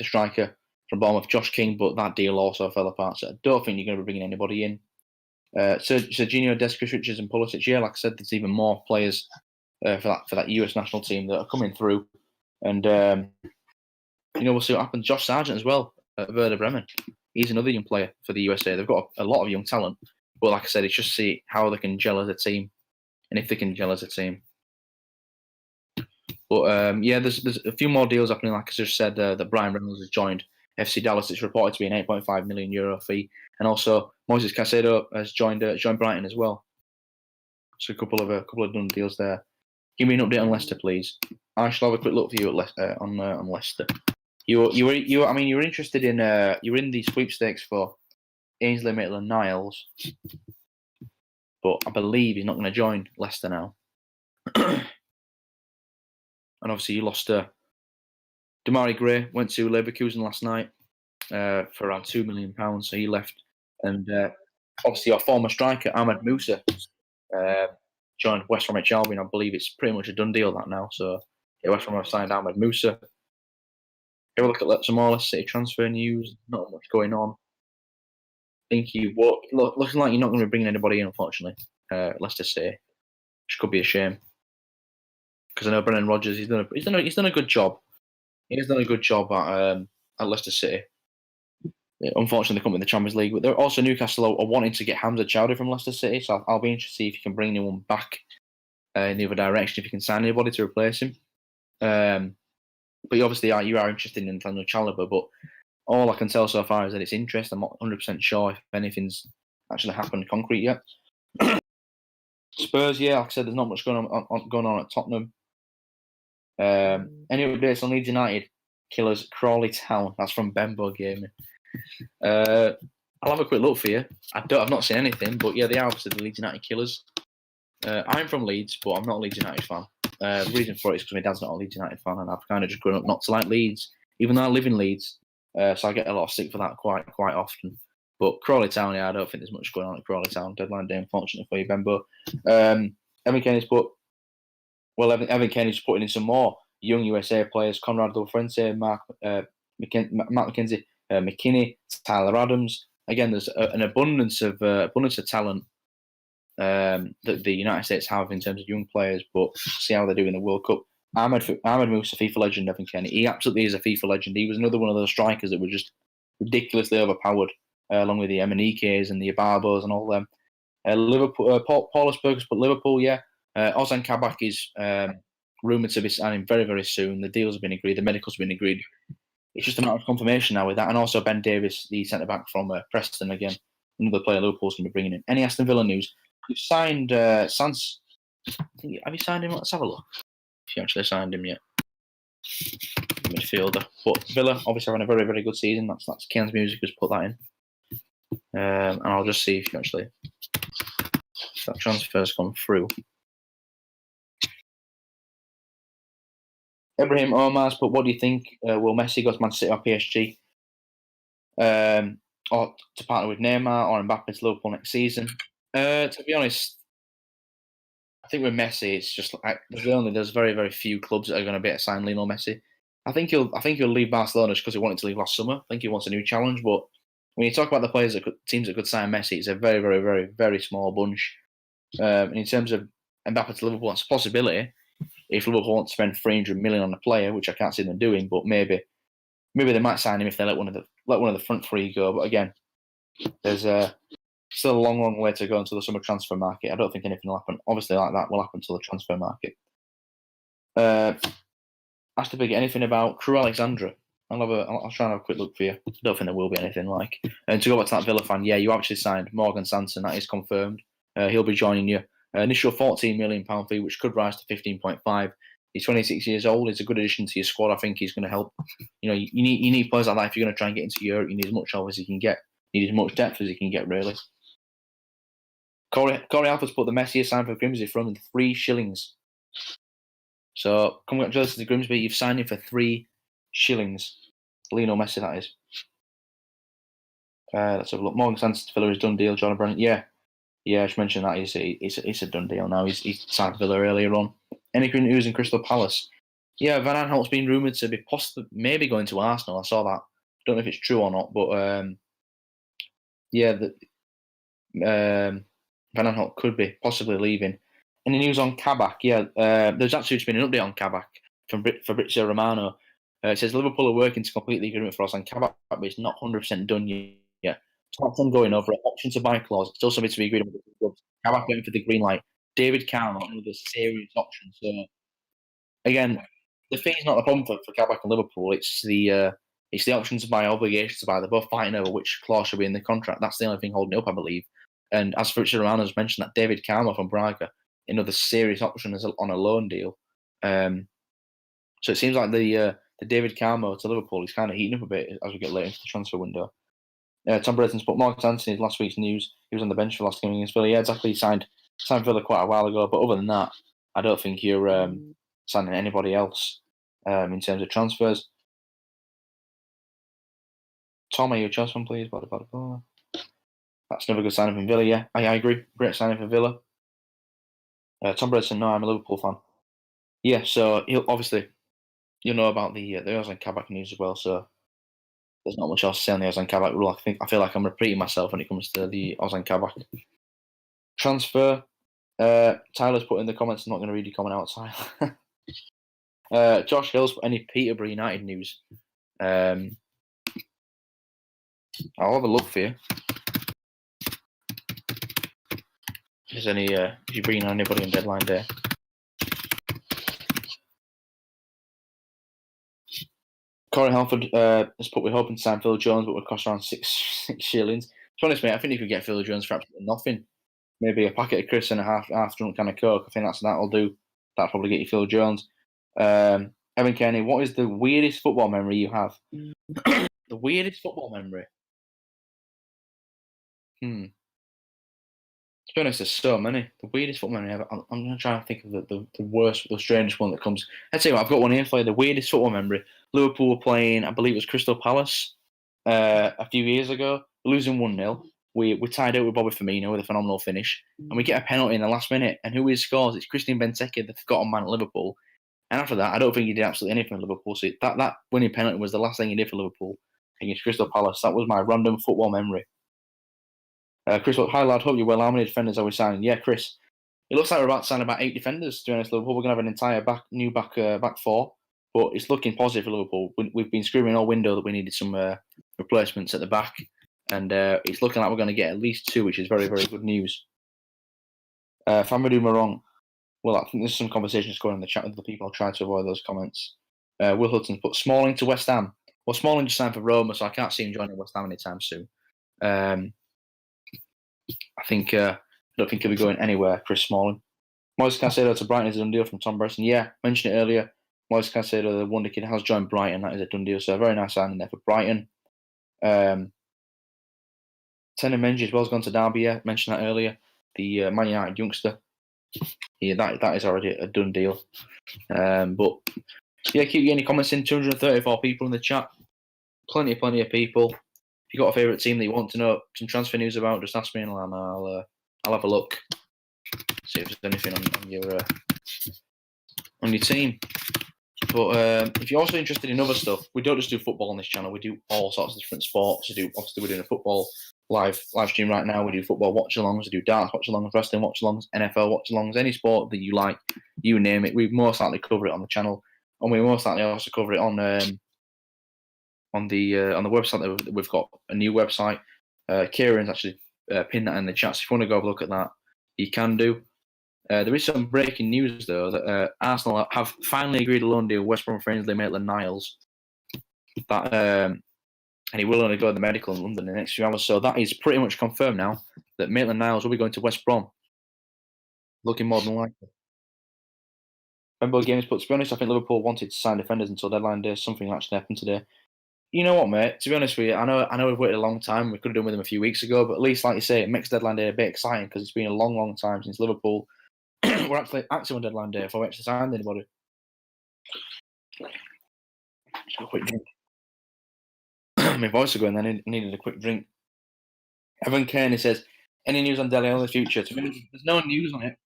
striker from Bournemouth, Josh King, but that deal also fell apart. So I don't think you're going to be bringing anybody in. Serginho Dest, Chris Richards and Pulisic, yeah, like I said, there's even more players for that US national team that are coming through. And, we'll see what happens. Josh Sargent as well at Werder Bremen. He's another young player for the USA. They've got a lot of young talent. But like I said, it's just see how they can gel as a team and if they can gel as a team. But there's a few more deals happening. Like I just said, that Brian Reynolds has joined FC Dallas. It's reported to be an €8.5 million fee, and also Moises Caicedo has joined Brighton as well. So a couple of done deals there. Give me an update on Leicester, please. I shall have a quick look for you at on Leicester. You were interested in you were in the sweepstakes for Ainsley Maitland-Niles, but I believe he's not going to join Leicester now. And obviously, you lost Damari Gray, went to Leverkusen last night for around £2 million, so he left. And obviously, our former striker, Ahmed Musa, joined West Bromwich Albion. I believe it's pretty much a done deal that now. So, yeah, West Brom have signed Ahmed Musa. Have a look at some more Leicester City transfer news. Not much going on. Looking like you're not going to be bringing anybody in, unfortunately. Leicester City, which could be a shame. Because I know Brendan Rodgers, he's done a good job. He has done a good job at Leicester City. Yeah, unfortunately, they couldn't win the Champions League. But they're also Newcastle are wanting to get Hamza Chowdhury from Leicester City, so I'll be interested to see if you can bring anyone back in the other direction, if you can sign anybody to replace him. But obviously, you are interested in Nathaniel Chalobah, but all I can tell so far is that it's interest. I'm not 100% sure if anything's actually happened concrete yet. Spurs, yeah, like I said, there's not much going on at Tottenham. Any updates on Leeds United? Killers Crawley Town. That's from Bembo Gaming. I'll have a quick look for you. I've not seen anything, but yeah, they are obviously the Leeds United Killers. I'm from Leeds, but I'm not a Leeds United fan. The reason for it is because my dad's not a Leeds United fan, and I've kind of just grown up not to like Leeds. Even though I live in Leeds, So I get a lot of stick for that quite often. But Crawley Town, I don't think there's much going on at Crawley Town. Deadline day, unfortunately for you, Benbow. Evan Kenny's Evan Kenny's putting in some more young USA players: Conrad Del Fuente, Matt McKenzie, McKinney, Tyler Adams. Again, there's an abundance of talent that the United States have in terms of young players. But see how they do in the World Cup. Ahmed Musa, FIFA legend, Evan Kenny. He absolutely is a FIFA legend. He was another one of those strikers that were just ridiculously overpowered, along with the Emenike's and the Ababos and all them. Liverpool, Paulus Burgess, but Liverpool, yeah. Ozan Kabak is rumoured to be signing very, very soon. The deals have been agreed. The medicals have been agreed. It's just a matter of confirmation now with that. And also Ben Davis, the centre-back from Preston, again, another player Liverpool's going to be bringing in. Any Aston Villa news? You've signed Sans. Have you signed him? Let's have a look. If you actually signed him yet. Midfielder. But Villa, obviously, having a very, very good season. That's Kane's Music who's put that in. And I'll just see if that transfer's gone through. Ibrahim Omar's put, what do you think? Will Messi go to Man City or PSG? Or to partner with Neymar or Mbappe to Liverpool next season? To be honest, I think with Messi, it's just like there's very, very few clubs that are going to be able to sign Lionel Messi. I think he'll leave Barcelona just because he wanted to leave last summer. I think he wants a new challenge. But when you talk about the teams that could sign Messi, it's a very, very, very, very small bunch. And in terms of Mbappe to Liverpool, that's a possibility. If Liverpool want to spend 300 million on a player, which I can't see them doing, but maybe they might sign him if they let one of the front three go. But again, there's still a long, long way to go until the summer transfer market. I don't think anything will happen. Obviously, like that will happen until the transfer market. Asked to be anything about Crew Alexandra. I'll try and have a quick look for you. I don't think there will be anything like. And to go back to that Villa fan, yeah, you actually signed Morgan Sanson. That is confirmed. He'll be joining you. Initial £14 million fee, which could rise to 15.5. He's 26 years old. He's a good addition to your squad. I think he's going to help. You need players like that if you're going to try and get into Europe. You need as much help as you can get. You need as much depth as you can get, really. Corey Alford's put the Messi signed for Grimsby for only 3 shillings. So congratulations to Grimsby. You've signed him for 3 shillings. Lionel Messi, that is. Let's have a look. Morgan Sanson to Villa is done deal. John Brennan, yeah. Yeah, I should mention that. It's a done deal now. He's signed Villa earlier on. Any news in Crystal Palace? Yeah, Van Aanholt's been rumoured to be maybe going to Arsenal. I saw that. Don't know if it's true or not, but Van Aanholt could be possibly leaving. Any news on Kabak? Yeah, there's actually just been an update on Kabak from Fabrizio Romano. It says Liverpool are working to complete the agreement for us on Kabak, but it's not 100% done yet. Talks ongoing over an option to buy clause. Still something to be agreed on with the clubs. Kabak waiting for the green light. David Carroll, another serious option. So again, the fee's not the problem for Kabak and Liverpool. It's the option to buy, obligation to buy. They're both fighting over which clause should be in the contract. That's the only thing holding it up, I believe. And as Fabrizio Romano has mentioned, that David Carroll from Braga, another serious option on a loan deal. So it seems like the David Carmo to Liverpool is kind of heating up a bit as we get later into the transfer window. Tom Britton's put Mark Anthony last week's news. He was on the bench for last game against Villa. Yeah, exactly. He signed Villa quite a while ago. But other than that, I don't think you're signing anybody else in terms of transfers. Tom, are you a Chelsea fan, please? That's another good signing from Villa. Yeah, I agree. Great signing for Villa. Tom Britton, no, I'm a Liverpool fan. Yeah, so he'll obviously you'll know about the Ozan Kabak news as well. So there's not much else to say on the Ozan Kabak rule. I feel like I'm repeating myself when it comes to the Ozan Kabak transfer. Tyler's put in the comments. I'm not going to read your comment out, Tyler. Josh Hill's put any Peterborough United news. I'll have a look for you. If there's any, if you bring on anybody on deadline day. Corey Halford has put, we're hoping to sign Phil Jones, but would cost around 6 shillings. To be honest, mate, I think you could get Phil Jones for absolutely nothing. Maybe a packet of crisps and a half drunk can of Coke. I think that'll do. That'll probably get you Phil Jones. Evan Kenny, what is the weirdest football memory you have? The weirdest football memory? To be honest, there's so many. The weirdest football memory ever. I'm going to try and think of the worst, the strangest one that comes. I'd say I've got one here for you. The weirdest football memory. Liverpool were playing, I believe it was Crystal Palace. a few years ago, losing 1-0. We tied out with Bobby Firmino with a phenomenal finish, and we get a penalty in the last minute. And who scores? It's Christian Benteke, the forgotten man at Liverpool. And after that, I don't think he did absolutely anything for Liverpool. So that winning penalty was the last thing he did for Liverpool against Crystal Palace. That was my random football memory. Chris, hi lad, hope you're well. How many defenders are we signing? Yeah, Chris, it looks like we're about to sign about 8 defenders. To be honest, Liverpool, we're going to have an entire back four, but it's looking positive for Liverpool. We've been screaming all window that we needed some replacements at the back, and it's looking like we're going to get at least 2, which is very, very good news. Famadou Marong, well, I think there's some conversations going on in the chat with the people. I'll try to avoid those comments. Will Hutton put Smalling to West Ham. Well, Smalling just signed for Roma, so I can't see him joining West Ham anytime soon. I don't think he'll be going anywhere, Chris Smalling. Moise Caicedo to Brighton is a done deal from Tom Bresson. Yeah, mentioned it earlier. Moise Caicedo, the wonder kid, has joined Brighton. That is a done deal. So a very nice signing there for Brighton. Tenan Menji as well has gone to Derby. Yeah, mentioned that earlier. The Man United youngster. Yeah, that is already a done deal. But yeah, keep getting your comments in. 234 people in the chat. Plenty of people. If you've got a favourite team that you want to know some transfer news about, just ask me and I'll have a look. See if there's anything on your team. But if you're also interested in other stuff, we don't just do football on this channel. We do all sorts of different sports. Obviously, we're doing a football live stream right now. We do football watch-alongs. We do darts watch-alongs, wrestling watch-alongs, NFL watch-alongs, any sport that you like, you name it. We most likely cover it on the channel, and we most likely also cover it on the website that we've got a new website. Kieran's actually pinned that in the chat. So if you want to go have a look at that, you can do. There is some breaking news though that Arsenal have finally agreed a loan deal with West Brom friendly Maitland-Niles. That and he will only go to the medical in London in the next few hours. So that is pretty much confirmed now that Maitland-Niles will be going to West Brom. Looking more than likely. Bembo Games, but to be honest, I think Liverpool wanted to sign defenders until deadline day. Something actually happened today. You know what, mate? To be honest with you, I know we've waited a long time. We could have done with them a few weeks ago, but at least, like you say, it makes deadline day a bit exciting because it's been a long, long time since Liverpool we're actually on deadline day before we actually signed anybody. Just a quick drink. My voice is going. I needed a quick drink. Evan Kearney says, "Any news on Dele Alli's future?" To be honest, there's no news on it.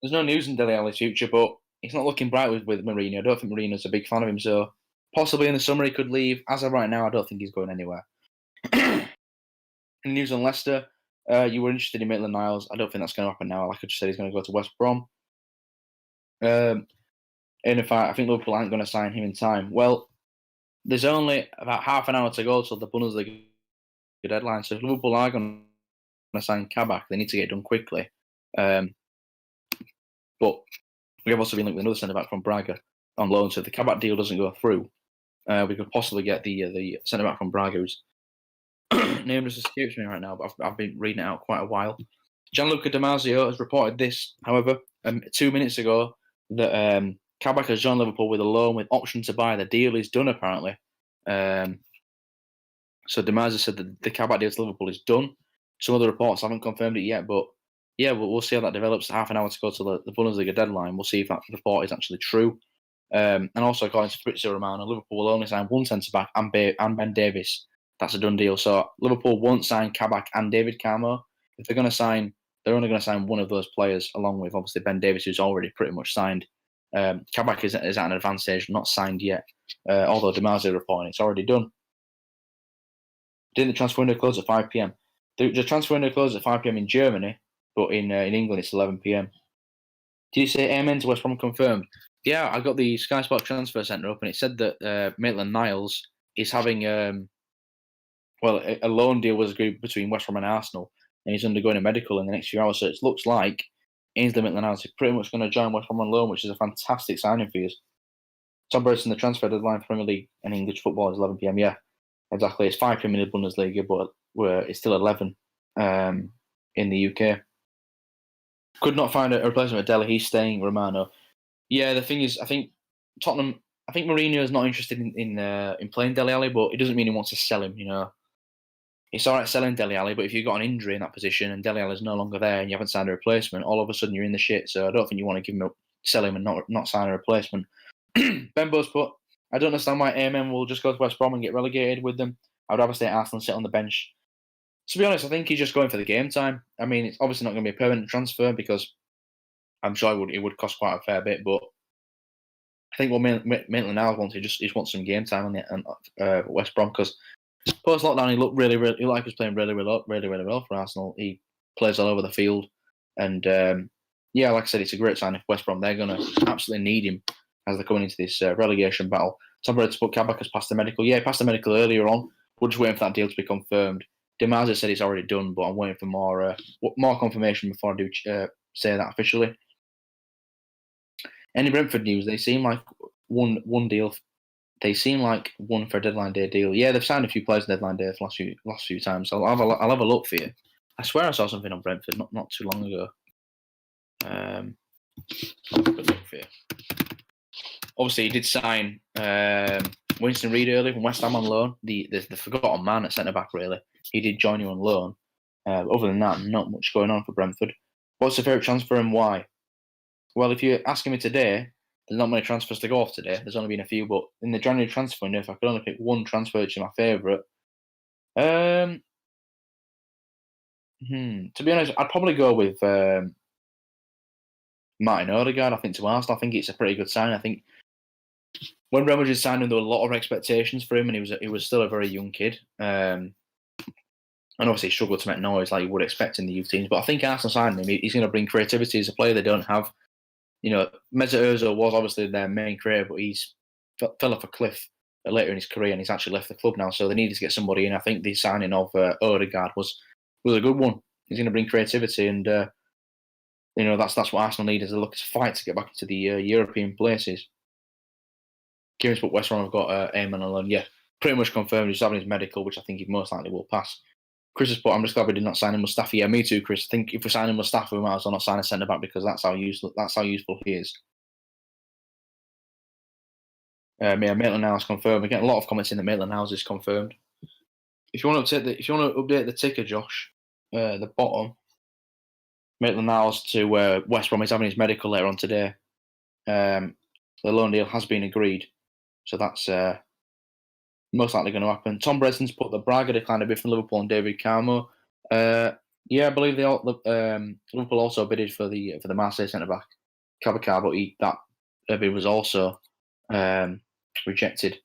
There's no news on Dele Alli's future, but it's not looking bright with Mourinho. I don't think Mourinho's a big fan of him, so possibly in the summer he could leave. As of right now, I don't think he's going anywhere. News on Leicester. You were interested in Maitland-Niles. I don't think that's going to happen now. Like I just said, he's going to go to West Brom. And in fact, I think Liverpool aren't going to sign him in time. Well, there's only about half an hour to go till the Bundesliga deadline. So if Liverpool are going to sign Kabak, they need to get it done quickly. But we have also been linked with another centre-back from Braga on loan. So if the Kabak deal doesn't go through, we could possibly get the centre-back from Braga, who's name just escapes me right now, but I've been reading it out quite a while. Gianluca Damasio has reported this, however, 2 minutes ago, that Kabak has joined Liverpool with a loan with option to buy. The deal is done, apparently. So Damasio said that the Kabak deal to Liverpool is done. Some other reports haven't confirmed it yet, but yeah, we'll see how that develops. Half an hour to go to the Bundesliga deadline. We'll see if that report is actually true. And also, according to Fabrizio Romano, Liverpool will only sign one centre-back and Ben Davies. That's a done deal. So Liverpool won't sign Kabak and David Carmo. If they're going to sign, they're only going to sign one of those players, along with obviously Ben Davies, who's already pretty much signed. Kabak is at an advanced stage, not signed yet. Although Damasio reporting it's already done. Didn't the transfer window close at 5 p.m? The transfer window closes at 5 p.m. in Germany, but in England it's 11 p.m. Did you say amen to West Brom confirmed? Yeah, I got the Sky Sports Transfer Centre up, and it said that Maitland-Niles is having a loan deal was agreed between West Brom and Arsenal, and he's undergoing a medical in the next few hours. So it looks like Ainsley Maitland-Niles is pretty much going to join West Brom on loan, which is a fantastic signing for you. Tom Burson, the transfer deadline for Premier League and English football is 11 p.m. Yeah, exactly. It's 5 p.m. in the Bundesliga, but it's still 11 in the UK. Could not find a replacement for Dele. He's staying. Romano. Yeah, the thing is, I think Tottenham. I think Mourinho is not interested in playing Dele Alli, but it doesn't mean he wants to sell him. You know, it's all right selling Dele Alli, but if you've got an injury in that position and Dele Alli is no longer there and you haven't signed a replacement, all of a sudden you're in the shit. So I don't think you want to sell him and not sign a replacement. Bembo's put, I don't understand why AMM will just go to West Brom and get relegated with them. I'd rather stay at Arsenal and sit on the bench. To be honest, I think he's just going for the game time. I mean, it's obviously not going to be a permanent transfer because I'm sure it would cost quite a fair bit. But I think what Maitland-Niles wants, he just wants some game time on West Brom because post lockdown he looked he looked like he was playing really well for Arsenal. He plays all over the field, and like I said, it's a great sign if West Brom they're going to absolutely need him as they're coming into this relegation battle. Tom Brady put Kabak has passed the medical. Yeah, he passed the medical earlier on. We're just waiting for that deal to be confirmed. Dimarzio said it's already done, but I'm waiting for more confirmation before I do say that officially. Any Brentford news? They seem like one deal. They seem like one for a deadline day deal. Yeah, they've signed a few players on deadline day the last few times. So I'll have a look for you. I swear I saw something on Brentford not too long ago. I'll have a quick look for you. Obviously, he did sign Winston Reid early from West Ham on loan. The forgotten man at centre back, really. He did join you on loan. Other than that, not much going on for Brentford. What's your favourite transfer and why? Well, if you're asking me today, there's not many transfers to go off today. There's only been a few, but in the January transfer window, if I could only pick one transfer which is my favourite, to be honest, I'd probably go with Martin Odegaard. I think to Arsenal, I think it's a pretty good sign. I think when Real Madrid signed him, there were a lot of expectations for him, and he was still a very young kid. And obviously, he struggled to make noise like you would expect in the youth teams. But I think Arsenal signing him, he's going to bring creativity as a player they don't have. You know, Mesut Ozil was obviously their main creator, but he's fell off a cliff later in his career, and he's actually left the club now. So they needed to get somebody in. I think the signing of Odegaard was a good one. He's going to bring creativity, and that's what Arsenal need, is they look to fight to get back into the European places. Kieran's put West Brom have got Eamon on loan. Yeah, pretty much confirmed. He's having his medical, which I think he most likely will pass. Chris has put, I'm just glad we did not sign him Mustafi. Yeah, me too, Chris. I think if we're signing Mustafi, we might as well not sign a centre back because that's how useful he is. Maitland-Niles confirmed. We're getting a lot of comments in that Maitland-Niles is confirmed. If you want to update the ticker, Josh, the bottom, Maitland-Niles to West Brom is having his medical later on today. The loan deal has been agreed, so that's most likely going to happen. Tom Bredson's put the Braga declined a bid from Liverpool and David Carmo. I believe Liverpool also bidded for the Marseille centre back Kabak, but that bid was also rejected.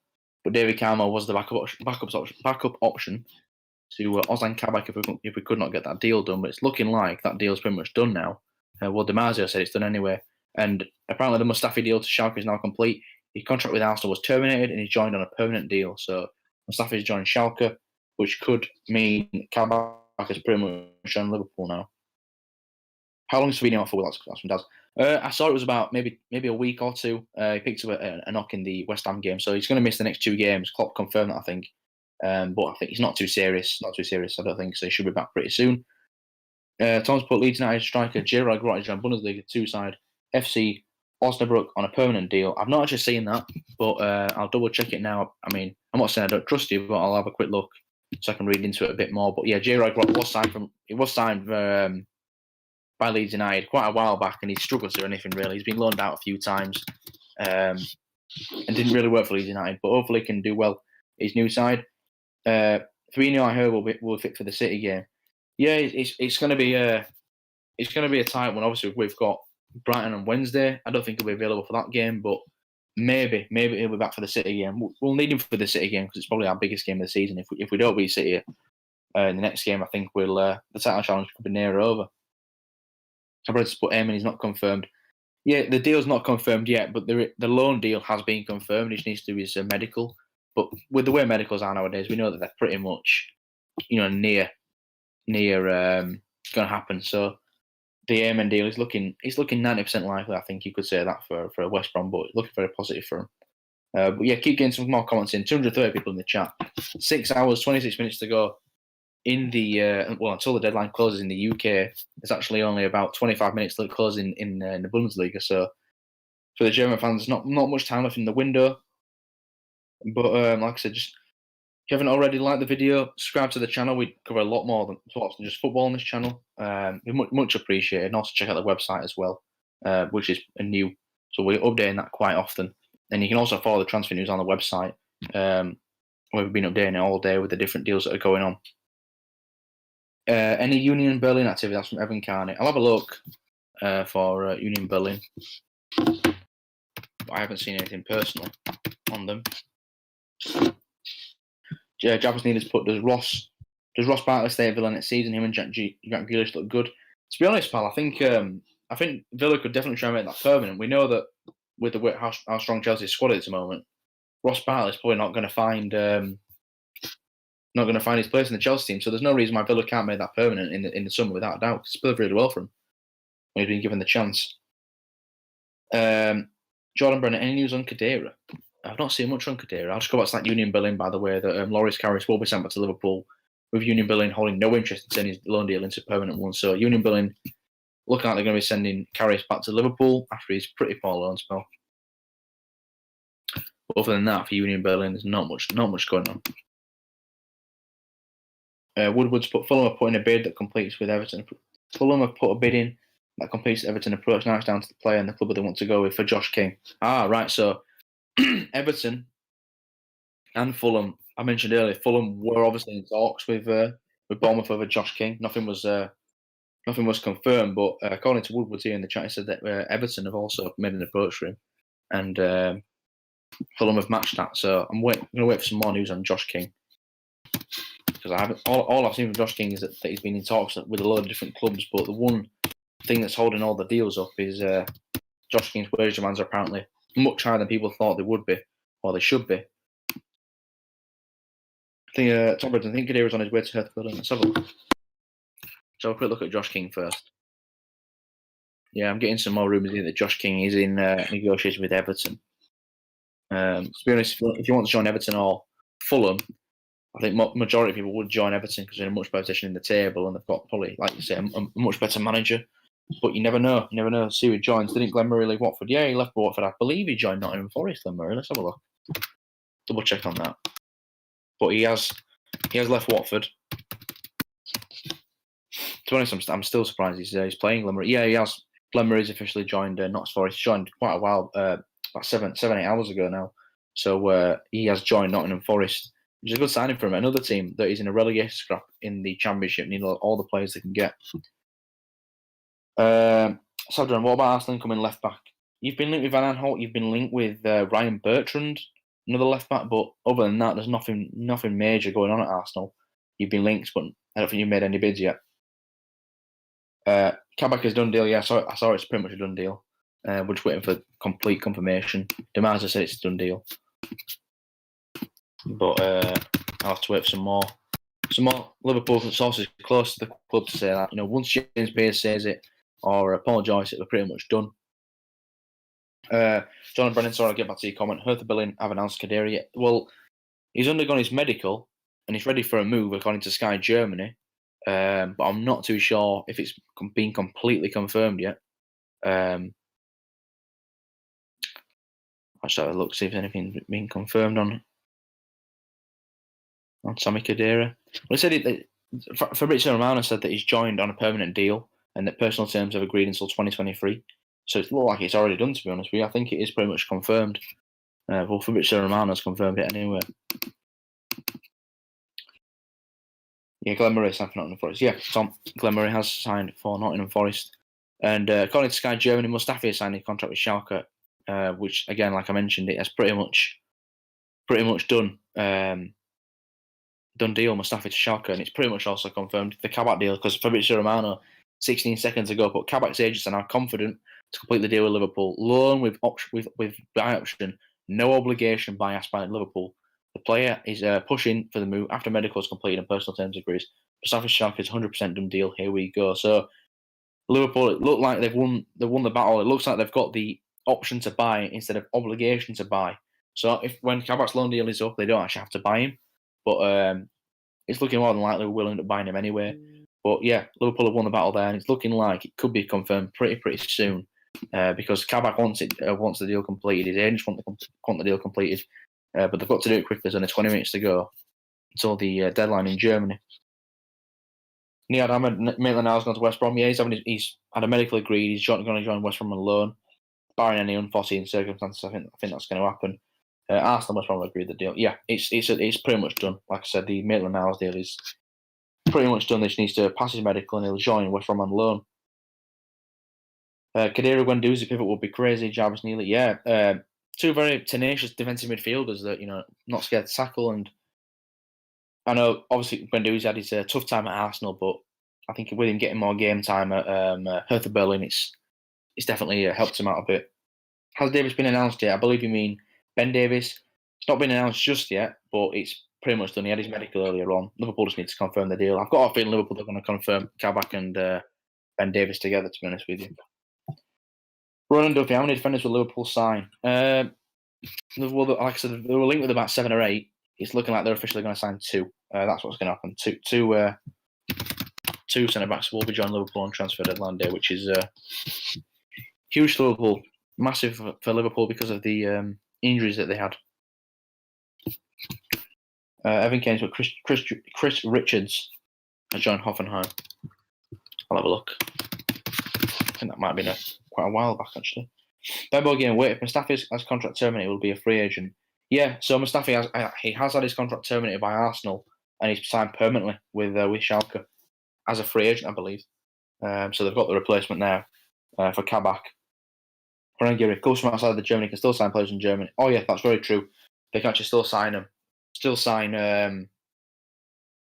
But David Carmo was the backup option to Ozan Kabak if we could not get that deal done. But it's looking like that deal's pretty much done now. Dimarzio said it's done anyway. And apparently the Mustafi deal to Schalke is now complete. His contract with Arsenal was terminated and he's joined on a permanent deal. So Mustafi's joined Schalke, which could mean Kabak is pretty much on Liverpool now. How long is Savini out for? That's from Daz. I saw it was about maybe a week or two. He picked up a knock in the West Ham game, so he's going to miss the next 2 games. Klopp confirmed that, I think. But I think he's not too serious. I don't think so. He should be back pretty soon. Tom's put Leeds United striker Gerard Grotty on Bundesliga 2 side FC Osnabrück on a permanent deal. I've not actually seen that, but I'll double check it now. I mean, I'm not saying I don't trust you, but I'll have a quick look so I can read into it a bit more. But yeah, Gerard Grotty was signed by Leeds United quite a while back, and he's struggled to do anything really. He's been loaned out a few times and didn't really work for Leeds United, but hopefully he can do well his new side. Firmino, I heard, will fit for the City game. Yeah, it's going to be a tight one. Obviously, we've got Brighton on Wednesday. I don't think he'll be available for that game, but maybe he'll be back for the City game. We'll need him for the City game because it's probably our biggest game of the season. If we don't beat City in the next game, I think the title challenge could be near over. I've read to put Eamon, he's not confirmed. Yeah, the deal's not confirmed yet, but the loan deal has been confirmed. He just needs to do his medical. But with the way medicals are nowadays, we know that they're pretty much, near going to happen. So the Eamon deal is looking 90% likely. I think you could say that for West Brom, but looking very positive for him. But yeah, keep getting some more comments in. 230 people in the chat. 6 hours, 26 minutes to go. In the until the deadline closes in the UK, there's actually only about 25 minutes till it closes in the Bundesliga. So for the German fans, not much time left in the window. But like I said, just if you haven't already liked the video, subscribe to the channel. We cover a lot more than just football on this channel. Much appreciated. And also check out the website as well, which is new. So we're updating that quite often. And you can also follow the transfer news on the website. We've been updating it all day with the different deals that are going on. Any Union Berlin activity? That's from Evan Carney. I'll have a look for Union Berlin. I haven't seen anything personally on them. Jabbers Needers put, does Ross Bartley stay at Villa next season? Him and Jack Grealish look good. To be honest, pal, I think Villa could definitely try and make that permanent. We know that with how strong Chelsea's squad is at the moment, Ross Bartley's probably not going to find his place in the Chelsea team. So there's no reason why Villa can't make that permanent in the summer without a doubt. It's played really well for him when he's been given the chance. Jordan Brennan, any news on Khedira? I've not seen much on Khedira. I'll just go back to that Union Berlin, by the way, that Loris Karius will be sent back to Liverpool, with Union Berlin holding no interest in sending his loan deal into a permanent one. So Union Berlin looking like they're going to be sending Karius back to Liverpool after his pretty poor loan spell. But other than that, for Union Berlin, there's not much going on. Woodward's put Fulham have put in a bid that competes with Everton. Fulham have put a bid in that competes with Everton approach. Now it's down to the player and the club that they want to go with for Josh King. Right. So Everton and Fulham. I mentioned earlier, Fulham were obviously in talks with Bournemouth over Josh King. Nothing was confirmed, but according to Woodward here in the chat, he said that Everton have also made an approach for him, and Fulham have matched that. So I'm going to wait for some more news on Josh King, because I haven't. All I've seen from Josh King is that he's been in talks with a load of different clubs, but the one thing that's holding all the deals up is Josh King's wage demands are apparently much higher than people thought they would be, or they should be. I think Tom Bridden, I think Khedira's on his way to Hertha Berlin. Let's have a look. So have a quick look at Josh King first. Yeah, I'm getting some more rumours here that Josh King is in negotiation with Everton. To be honest, if you want to join Everton or Fulham, I think majority of people would join Everton because they're in a much better position in the table and they've got probably, like you say, a much better manager. But you never know. You never know. See who joins. Didn't Glenn Murray leave Watford? Yeah, he left Watford. I believe he joined Nottingham Forest, Glenn Murray. Let's have a look. Double check on that. But he has left Watford. To be honest, I'm still surprised he's playing Glenn Murray. Yeah, he has. Glenn Murray's officially joined Nottingham Forest. He joined quite a while, about 7-8 hours ago now. So he has joined Nottingham Forest, which is a good signing for him. Another team that is in a relegation scrap in the Championship, need all the players they can get. Sadran, what about Arsenal coming left back? You've been linked with Van Aanholt. You've been linked with Ryan Bertrand, another left back. But other than that, there's nothing major going on at Arsenal. You've been linked, but I don't think you've made any bids yet. Kabak is done deal. Yeah, I saw it's pretty much a done deal. We're just waiting for complete confirmation. Demaza said it's a done deal, but I'll have to wait for some more Liverpool sources close to the club to say that. Once James Pearce says it or Paul Joyce, we're pretty much done. John Brennan, sorry, I'll get back to your comment. Hertha Berlin have announced Khedira yet. Well, he's undergone his medical and he's ready for a move according to Sky Germany. But I'm not too sure if it's been completely confirmed yet. Let's have a look, see if anything's been confirmed on Sami Khedira. Well, he said Fabrizio Romano said that he's joined on a permanent deal and that personal terms have agreed until 2023. So it looks like it's already done, to be honest with you. I think it is pretty much confirmed. Well, Fabrizio Romano's confirmed it anyway. Yeah, Glenn Murray signed for Nottingham Forest. Yeah, Tom, Glenn Murray has signed for Nottingham Forest. And according to Sky Germany, Mustafi has signed a contract with Schalke, which, again, like I mentioned, it has pretty much done. Done deal, Mustafi to Schalke, and it's pretty much also confirmed the Kabak deal because Fabrizio Romano, 16 seconds ago, but Kabak's agents are now confident to complete the deal with Liverpool. Loan with buy option, no obligation buy asked by Liverpool. The player is pushing for the move after medical is completed and personal terms agrees. Mustafi Schalke is 100% done deal. Here we go. So Liverpool, it looked like they've won the battle. It looks like they've got the option to buy instead of obligation to buy. So when Kabak's loan deal is up, they don't actually have to buy him. But it's looking more than likely we're willing to buy him anyway. But yeah, Liverpool have won the battle there, and it's looking like it could be confirmed pretty soon because Kabak wants the deal completed. His agents want the deal completed, but they've got to do it quickly. There's only 20 minutes to go until the deadline in Germany. Niad Ahmed, Maitland-Niles gone to West Brom. Yeah, he's had a medical agreed. He's going to join West Brom on loan, barring any unforeseen circumstances. I think that's going to happen. Arsenal must probably agree with the deal. Yeah, it's pretty much done. Like I said, the Maitland-Niles deal is pretty much done. They just needs to pass his medical and he'll join West Brom on loan. Kadira Guendouzi pivot would be crazy. Jarvis Neely, yeah. Two very tenacious defensive midfielders that, not scared to tackle. And I know, obviously, Guendouzi had his tough time at Arsenal, but I think with him getting more game time at Hertha Berlin, it's definitely helped him out a bit. Has Davis been announced yet? I believe you mean Ben Davis. It's not been announced just yet, but it's pretty much done. He had his medical earlier on. Liverpool just need to confirm the deal. I've got a feeling Liverpool are going to confirm Kabak and Ben Davis together, to be honest with you. Ronan Duffy, how many defenders will Liverpool sign? Well, like I said, they were linked with about 7 or 8. It's looking like they're officially going to sign 2. That's what's going to happen. Two centre-backs will be joining Liverpool on transfer deadline day, which is huge for Liverpool. Massive for Liverpool because of the injuries that they had. Evan Kane's got Chris Richards has joined Hoffenheim. I'll have a look. I think that might have been quite a while back, actually. Bebo again, wait, if Mustafi's contract terminated, will be a free agent. Yeah, so Mustafi has had his contract terminated by Arsenal and he's signed permanently with Schalke as a free agent, I believe. So they've got the replacement there for Kabak. Rangiri, coach from outside of Germany can still sign players in Germany. Oh yeah, that's very true. They can actually still sign them.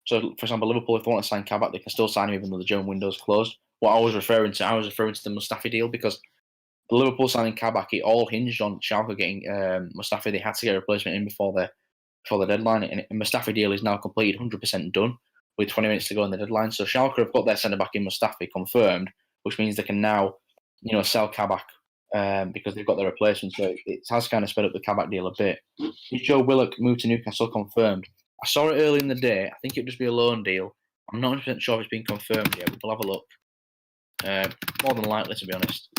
So, for example, Liverpool, if they want to sign Kabak, they can still sign him even though the German window's closed. What I was referring to the Mustafi deal because the Liverpool signing Kabak, it all hinged on Schalke getting Mustafi. They had to get a replacement in before the deadline, and the Mustafi deal is now completed, 100% done, with 20 minutes to go on the deadline. So Schalke have got their centre back in Mustafi confirmed, which means they can now, sell Kabak because they've got their replacement. So it has kind of sped up the Kabak deal a bit. Is Joe Willock moved to Newcastle confirmed? I saw it early in the day. I think it would just be a loan deal. I'm not 100% sure if it's been confirmed yet. We'll have a look. More than likely, to be honest.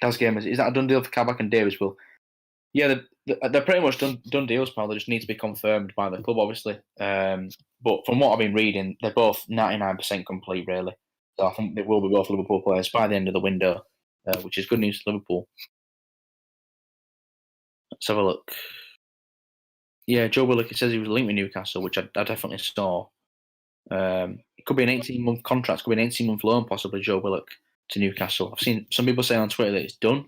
Daz Gamers, is that a done deal for Kabak and Davis? Will? Yeah, they're pretty much done deals, pal. They just need to be confirmed by the club, obviously. But from what I've been reading, they're both 99% complete, really. So I think they will be both Liverpool players by the end of the window, which is good news for Liverpool. Let's have a look. Yeah, Joe Willock, it says he was linked with Newcastle, which I definitely saw. It could be an 18-month contract, it could be an 18-month loan, possibly, Joe Willock to Newcastle. I've seen some people say on Twitter that it's done,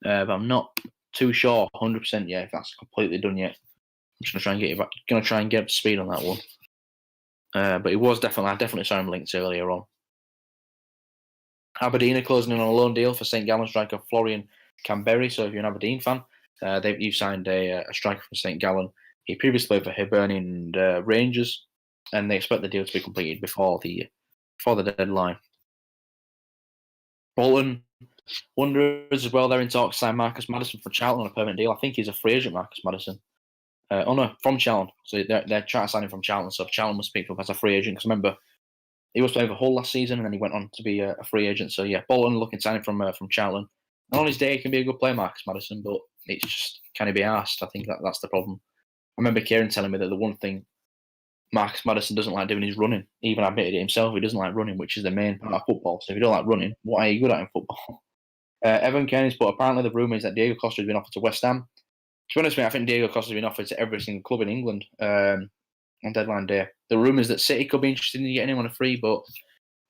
but I'm not too sure 100% yet if that's completely done yet. I'm just going to try and get up to speed on that one. But it was I definitely saw him linked earlier on. Aberdeen are closing in on a loan deal for St Gallen striker Florian Canberry. So if you're an Aberdeen fan, you've signed a striker from St Gallen. He previously played for Hibernian and Rangers, and they expect the deal to be completed before the deadline. Bolton Wanderers as well. They're in talks to sign Marcus Maddison from Charlton on a permanent deal. I think he's a free agent, Marcus Maddison. From Charlton. So they're trying to sign him from Charlton. So Charlton must pick him up as a free agent. Because remember, he was playing for Hull last season, and then he went on to be a free agent. So yeah, Bolton looking to sign him from Charlton. And on his day, he can be a good player, Marcus Maddison, but it's just, can he be asked? I think that's the problem. I remember Kieran telling me that the one thing Marcus Maddison doesn't like doing is running. He even admitted it himself. He doesn't like running, which is the main part of football. So if you don't like running, what are you good at in football? Evan Kenny's, but apparently the rumour is that Diego Costa has been offered to West Ham. To be honest with me, I think Diego Costa has been offered to every single club in England on deadline day. The rumours that City could be interested in getting him on a free, but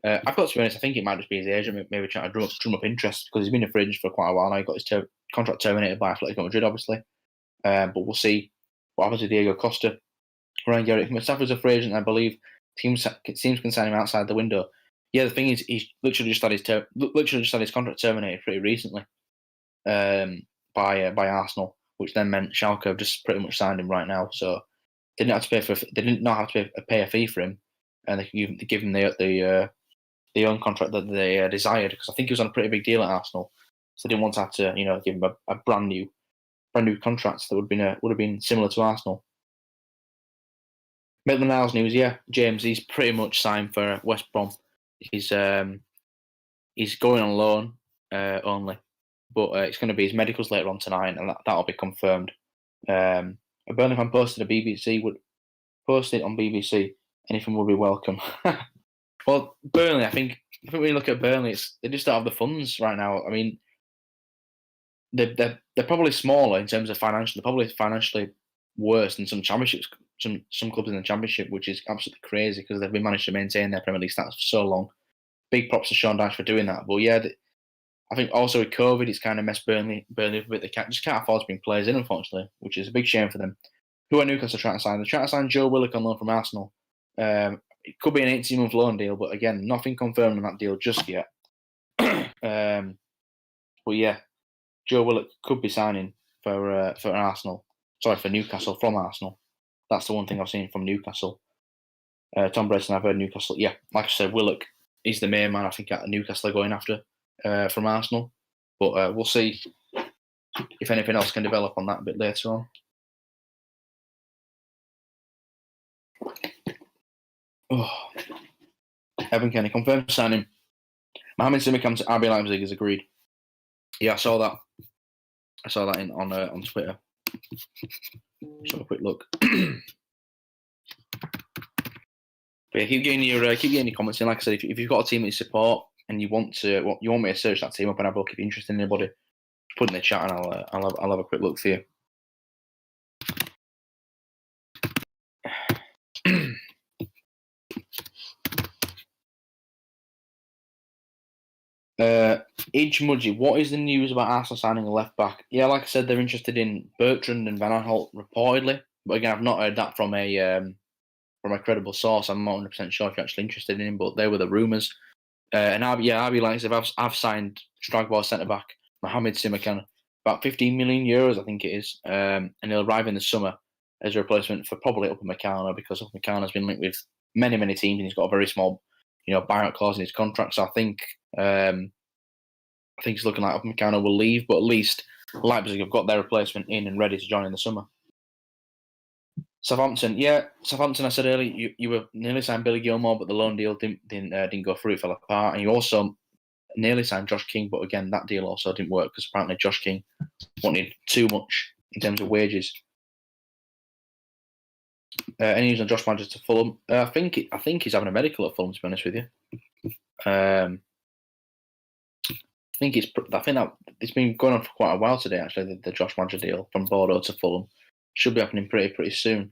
I've got to be honest, I think it might just be his agent maybe trying to drum up interest because he's been a free agent for quite a while now. He got his contract terminated by Atletico Madrid, obviously. But we'll see what happens with Diego Costa. Ryan Garrett, Mustafi's a free agent, I believe. Teams can sign him outside the window. Yeah, the thing is, he's literally just had his contract terminated pretty recently by Arsenal, which then meant Schalke have just pretty much signed him right now. So they didn't have to pay a fee for him, and they give him the own contract that they desired, because I think he was on a pretty big deal at Arsenal, so they didn't want to have to give him a brand new contract that would have been similar to Arsenal. Maitland-Niles news, yeah, James, he's pretty much signed for West Brom. He's going on loan only, but it's going to be his medicals later on tonight, and that'll be confirmed. A Burnley fan posted would post it on BBC. Anything will be welcome. Well, Burnley, I think when you look at Burnley, they just don't have the funds right now. I mean, they're probably smaller in terms of financial. They're probably financially worse than some championships, some clubs in the Championship, which is absolutely crazy because they've been managed to maintain their Premier League status for so long. Big props to Sean Dyche for doing that. But yeah, I think also with COVID, it's kind of messed Burnley up a bit. They just can't afford to bring players in, unfortunately, which is a big shame for them. Who are Newcastle trying to sign? They're trying to sign Joe Willock on loan from Arsenal. It could be an 18-month loan deal, but again, nothing confirmed on that deal just yet. But yeah, Joe Willock could be signing for Arsenal. Sorry, for Newcastle from Arsenal. That's the one thing I've seen from Newcastle. Tom Bredson, I've heard Newcastle. Yeah, like I said, Willock is the main man I think at Newcastle are going after from Arsenal. But we'll see if anything else can develop on that a bit later on. Oh. Evan Kenny confirmed signing. Mohamed Simicam to RB Leipzig is agreed. Yeah, I saw that. I saw that on Twitter. Just have a quick look. But yeah, keep getting your comments in. Like I said, if you've got a team that you support and you want me to search that team up and have a look if you're interested in anybody, put in the chat and I'll have a quick look for you. Idge Mudgy, what is the news about Arsenal signing a left back? Yeah, like I said, they're interested in Bertrand and Van Aanholt reportedly, but again, I've not heard that from a credible source. I'm not 100% sure if you're actually interested in him, but they were the rumours. And RB Leipzig have signed Strasbourg centre back Mohamed Simicam, about 15 million euros, I think it is, and he'll arrive in the summer as a replacement for probably Upamecano because Upamecano's been linked with many teams and he's got a very small, buyout clause in his contract. So I think it's looking like Upamecano will leave, but at least Leipzig have got their replacement in and ready to join in the summer. Southampton, I said earlier you were nearly signed Billy Gilmore, but the loan deal didn't go through. It fell apart, and you also nearly signed Josh King, but again that deal also didn't work because apparently Josh King wanted too much in terms of wages. Any news on Josh Madgett to Fulham? I think he's having a medical at Fulham. To be honest with you, I think that it's been going on for quite a while today. Actually, the Josh Madgett deal from Bordeaux to Fulham should be happening pretty soon.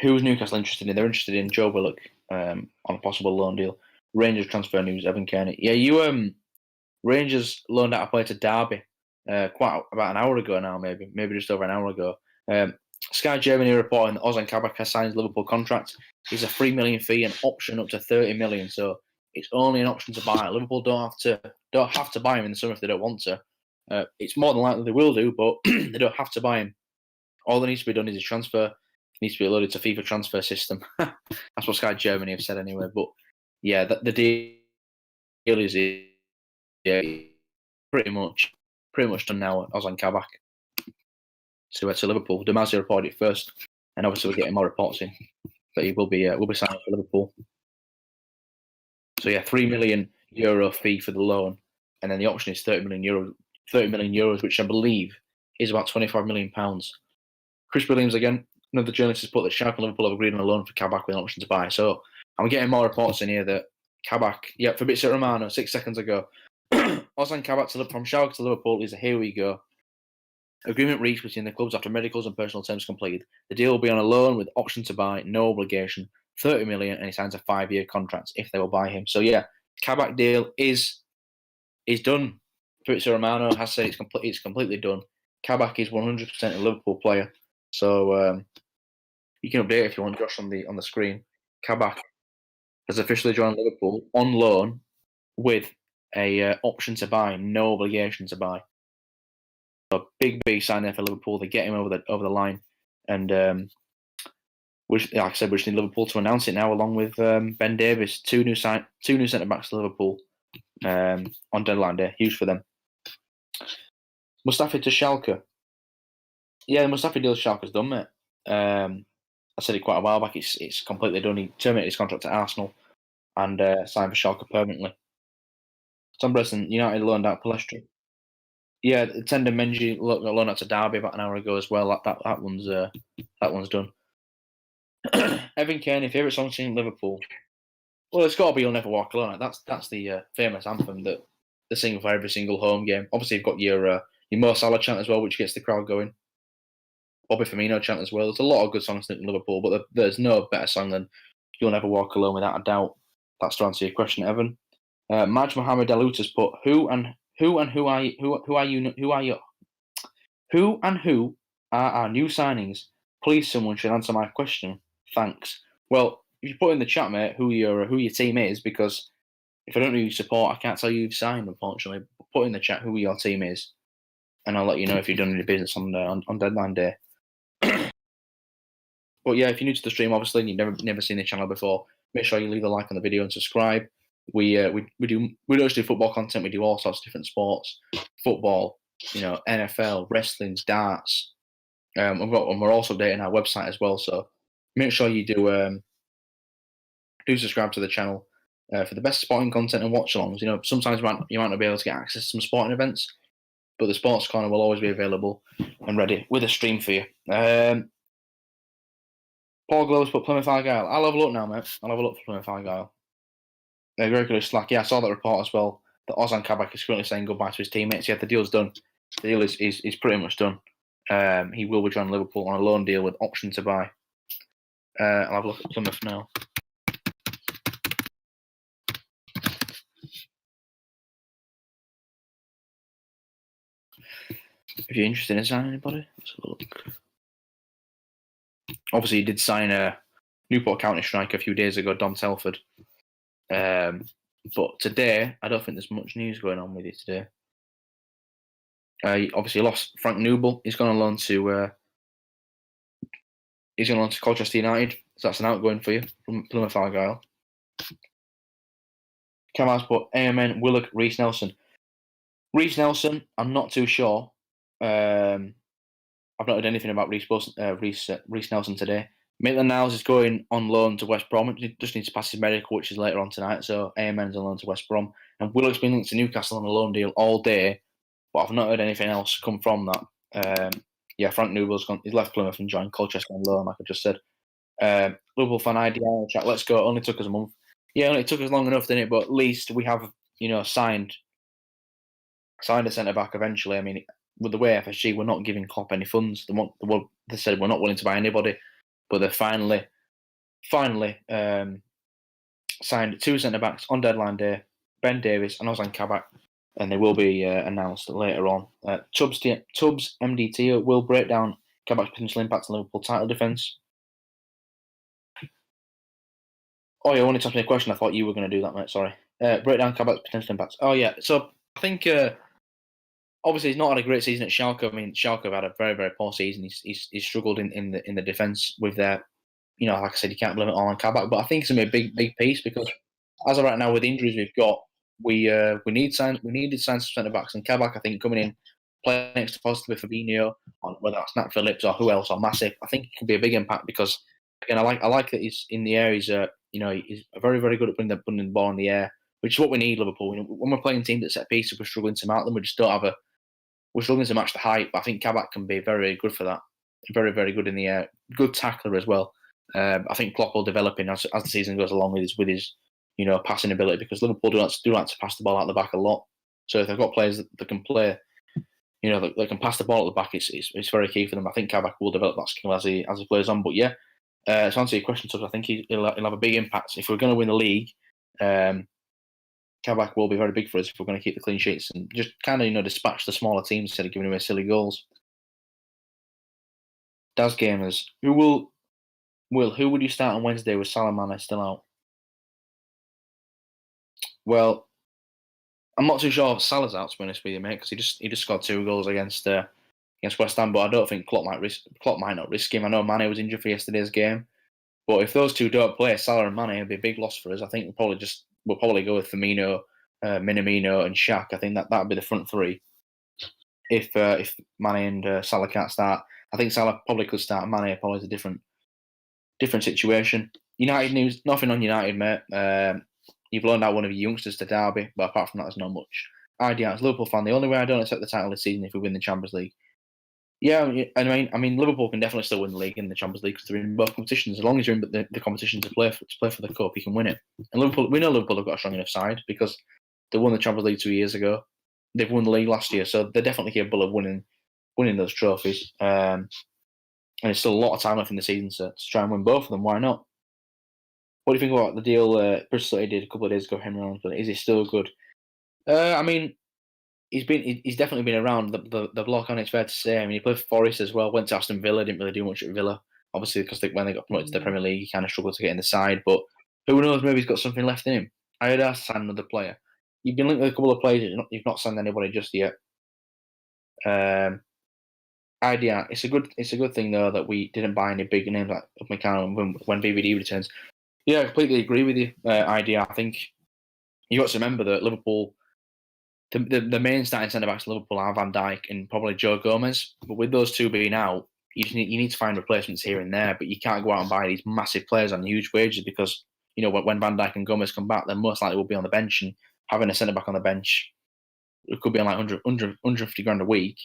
Who is Newcastle interested in? They're interested in Joe Willock on a possible loan deal. Rangers transfer news. Evan Kearney. Yeah, Rangers loaned out a player to Derby about an hour ago now, maybe just over an hour ago. Sky Germany reporting that Ozan Kabak has signed his Liverpool contract. He's a $3 million fee and option up to $30 million. So it's only an option to buy. Liverpool don't have to buy him in the summer if they don't want to. It's more than likely they will do, but they don't have to buy him. All that needs to be done is his transfer. He needs to be loaded to FIFA transfer system. That's what Sky Germany have said anyway. But yeah, the deal is pretty much done now. Ozan Kabak to Liverpool. Demasia reported it first, and obviously we're getting more reports in that he will be signing for Liverpool. So yeah, €3 million fee for the loan, and then the option is €30 million, which I believe is about £25 million. Chris Williams again, another journalist has put that Schalke and Liverpool have agreed on a loan for Kabak with an option to buy. So I'm getting more reports in here that Kabak, Fabrizio Romano 6 seconds ago, Ozan Kabak from Schalke to Liverpool is a here we go. Agreement reached between the clubs after medicals and personal terms completed. The deal will be on a loan with option to buy, no obligation, $30 million, and he signs a 5-year contract if they will buy him. So yeah, Kabak deal is done. Fabrizio Romano has said it's completely done. Kabak is 100% a Liverpool player. So you can update if you want, Josh, on the screen. Kabak has officially joined Liverpool on loan with a option to buy, no obligation to buy. A big sign there for Liverpool. They get him over the line, and like I said, we just need Liverpool to announce it now, along with Ben Davies, two new centre backs to Liverpool on deadline day. Huge for them. Mustafi to Schalke. Yeah, the Mustafi deal Schalke's done, mate. I said it quite a while back. It's completely done. He terminated his contract at Arsenal and signed for Schalke permanently. Tom Bresson, United loaned out Palestri. Yeah, Tender Menji loaned out to Derby about an hour ago as well. That one's done. Evan Kearney, favourite song singing Liverpool. Well, it's got to be "You'll Never Walk Alone." That's the famous anthem that the single for every single home game. Obviously, you've got your Mo Salah chant as well, which gets the crowd going. Bobby Firmino chant as well. There's a lot of good songs in Liverpool, but there's no better song than "You'll Never Walk Alone" without a doubt. That's to answer your question, Evan. Maj Mohammed Alout has put who are our new signings? Please, someone should answer my question. Thanks. Well, if you put in the chat, mate, who your team is, because if I don't know who you support, I can't tell you you've signed, unfortunately. Put in the chat who your team is, and I'll let you know if you've done any business on deadline day. But yeah, if you're new to the stream, obviously, and you've never seen the channel before, make sure you leave a like on the video and subscribe. We don't just do football content. We do all sorts of different sports, football, NFL, wrestling, darts. And we're also updating our website as well. So make sure you do subscribe to the channel for the best sporting content and watch-alongs. Sometimes you might not be able to get access to some sporting events, but the Sports Corner will always be available and ready with a stream for you. Paul Gloves put Plymouth Argyle. I'll have a look now, mate. I'll have a look for Plymouth Argyle. Regular Slack. Yeah, I saw that report as well. That Ozan Kabak is currently saying goodbye to his teammates. Yeah, the deal's done. The deal is pretty much done. He will be joining Liverpool on a loan deal with option to buy. I'll have a look at Plymouth now. If you're interested in signing anybody, let's have a look. Obviously, he did sign a Newport County striker a few days ago, Dom Telford. But today, I don't think there's much news going on with it today. Obviously, lost Frank Noble. He's gone on loan to Colchester United. So that's an outgoing for you from Plymouth Argyle. Camar's put AMN, Willock, Reece Nelson. Reece Nelson, I'm not too sure. I've not heard anything about Reece Nelson today. Maitland-Niles is going on loan to West Brom. He just needs to pass his medical, which is later on tonight. So AMN's on loan to West Brom. And Willock's been linked to Newcastle on a loan deal all day, but I've not heard anything else come from that. Frank Newell's gone. He's left Plymouth and joined Colchester on loan, like I just said. Liverpool fan idea chat. Let's go. It only took us a month. Yeah, it took us long enough, didn't it? But at least we have, signed a centre back eventually. I mean, with the way FSG, we're not giving Klopp any funds. They said we're not willing to buy anybody, but they finally signed 2 centre backs on deadline day: Ben Davies and Ozan Kabak, and they will be announced later on. Tubbs MDT will break down Kabak's potential impact on Liverpool title defence. Oh, yeah, I wanted to ask me a question. I thought you were going to do that, mate. Sorry. Break down Kabak's potential impacts. Oh, yeah. So I think obviously he's not had a great season at Schalke. I mean, Schalke have had a very, very poor season. He's struggled in the defence with their, like I said, you can't blame it all on Kabak. But I think it's going to be a big piece because as of right now, with the injuries we've got, we needed to sign some centre backs, and Kabak, I think, coming in, playing next to positive with Fabinho, whether that's Nat Phillips or who else or Massive, I think it can be a big impact because again, I like that he's in the air. He's he's very, very good at putting the ball in the air, which is what we need, Liverpool. When we're playing teams that set pieces, we're struggling to mount them. We're struggling to match the height. But I think Kabak can be very, very good for that. Very, very good in the air. Good tackler as well. I think Klopp will develop him as the season goes along with his passing ability, because Liverpool do like to pass the ball out the back a lot. So if they've got players that can play, that can pass the ball at the back, it's very key for them. I think Kabak will develop that skill as he plays on. But yeah, to answer your question, Tubbs, I think he'll have a big impact. If we're going to win the league, Kabak will be very big for us if we're going to keep the clean sheets and just kind of dispatch the smaller teams instead of giving away silly goals. Daz Gamers, who would you start on Wednesday with Salah Mane still out? Well, I'm not too sure if Salah's out, to be honest with you, mate, because he just scored 2 goals against West Ham, but I don't think Klopp might not risk him. I know Mane was injured for yesterday's game, but if those two don't play, Salah and Mane, it'd be a big loss for us. I think we'll probably go with Firmino, Minamino, and Shaq. I think that'd be the front 3. If Mane and Salah can't start, I think Salah probably could start. Mane probably is a different situation. United news, nothing on United, mate. You've loaned out one of your youngsters to Derby, but apart from that, there's not much. Idea as a Liverpool fan, the only way I don't accept the title this season if we win the Champions League. Yeah, I mean, Liverpool can definitely still win the league and the Champions League because they're in both competitions. As long as you're in the competition to play for the cup, you can win it. And we know Liverpool have got a strong enough side because They won the Champions League 2 years ago. They've won the league last year, so they're definitely capable of winning those trophies. And there's still a lot of time left in the season to try and win both of them. Why not? What do you think about the deal Bristol City did a couple of days ago, Henry Rollins? Is it still good? I mean, he's definitely been around the block on. It's fair to say. I mean, he played for Forest as well. Went to Aston Villa. Didn't really do much at Villa, obviously, because when they got promoted to the Premier League, he kind of struggled to get in the side. But who knows? Maybe he's got something left in him. I heard us sign another player. You've been linked with a couple of players. You've not signed anybody just yet. Idea. It's a good thing though that we didn't buy any big names like McCann when VVD returns. Yeah, I completely agree with you. Idea. I think you got to remember that Liverpool, the main starting centre backs Liverpool are Van Dijk and probably Joe Gomez. But with those two being out, you need to find replacements here and there. But you can't go out and buy these massive players on huge wages because when Van Dijk and Gomez come back, then most likely will be on the bench, and having a centre back on the bench, it could be on like 150 grand a week.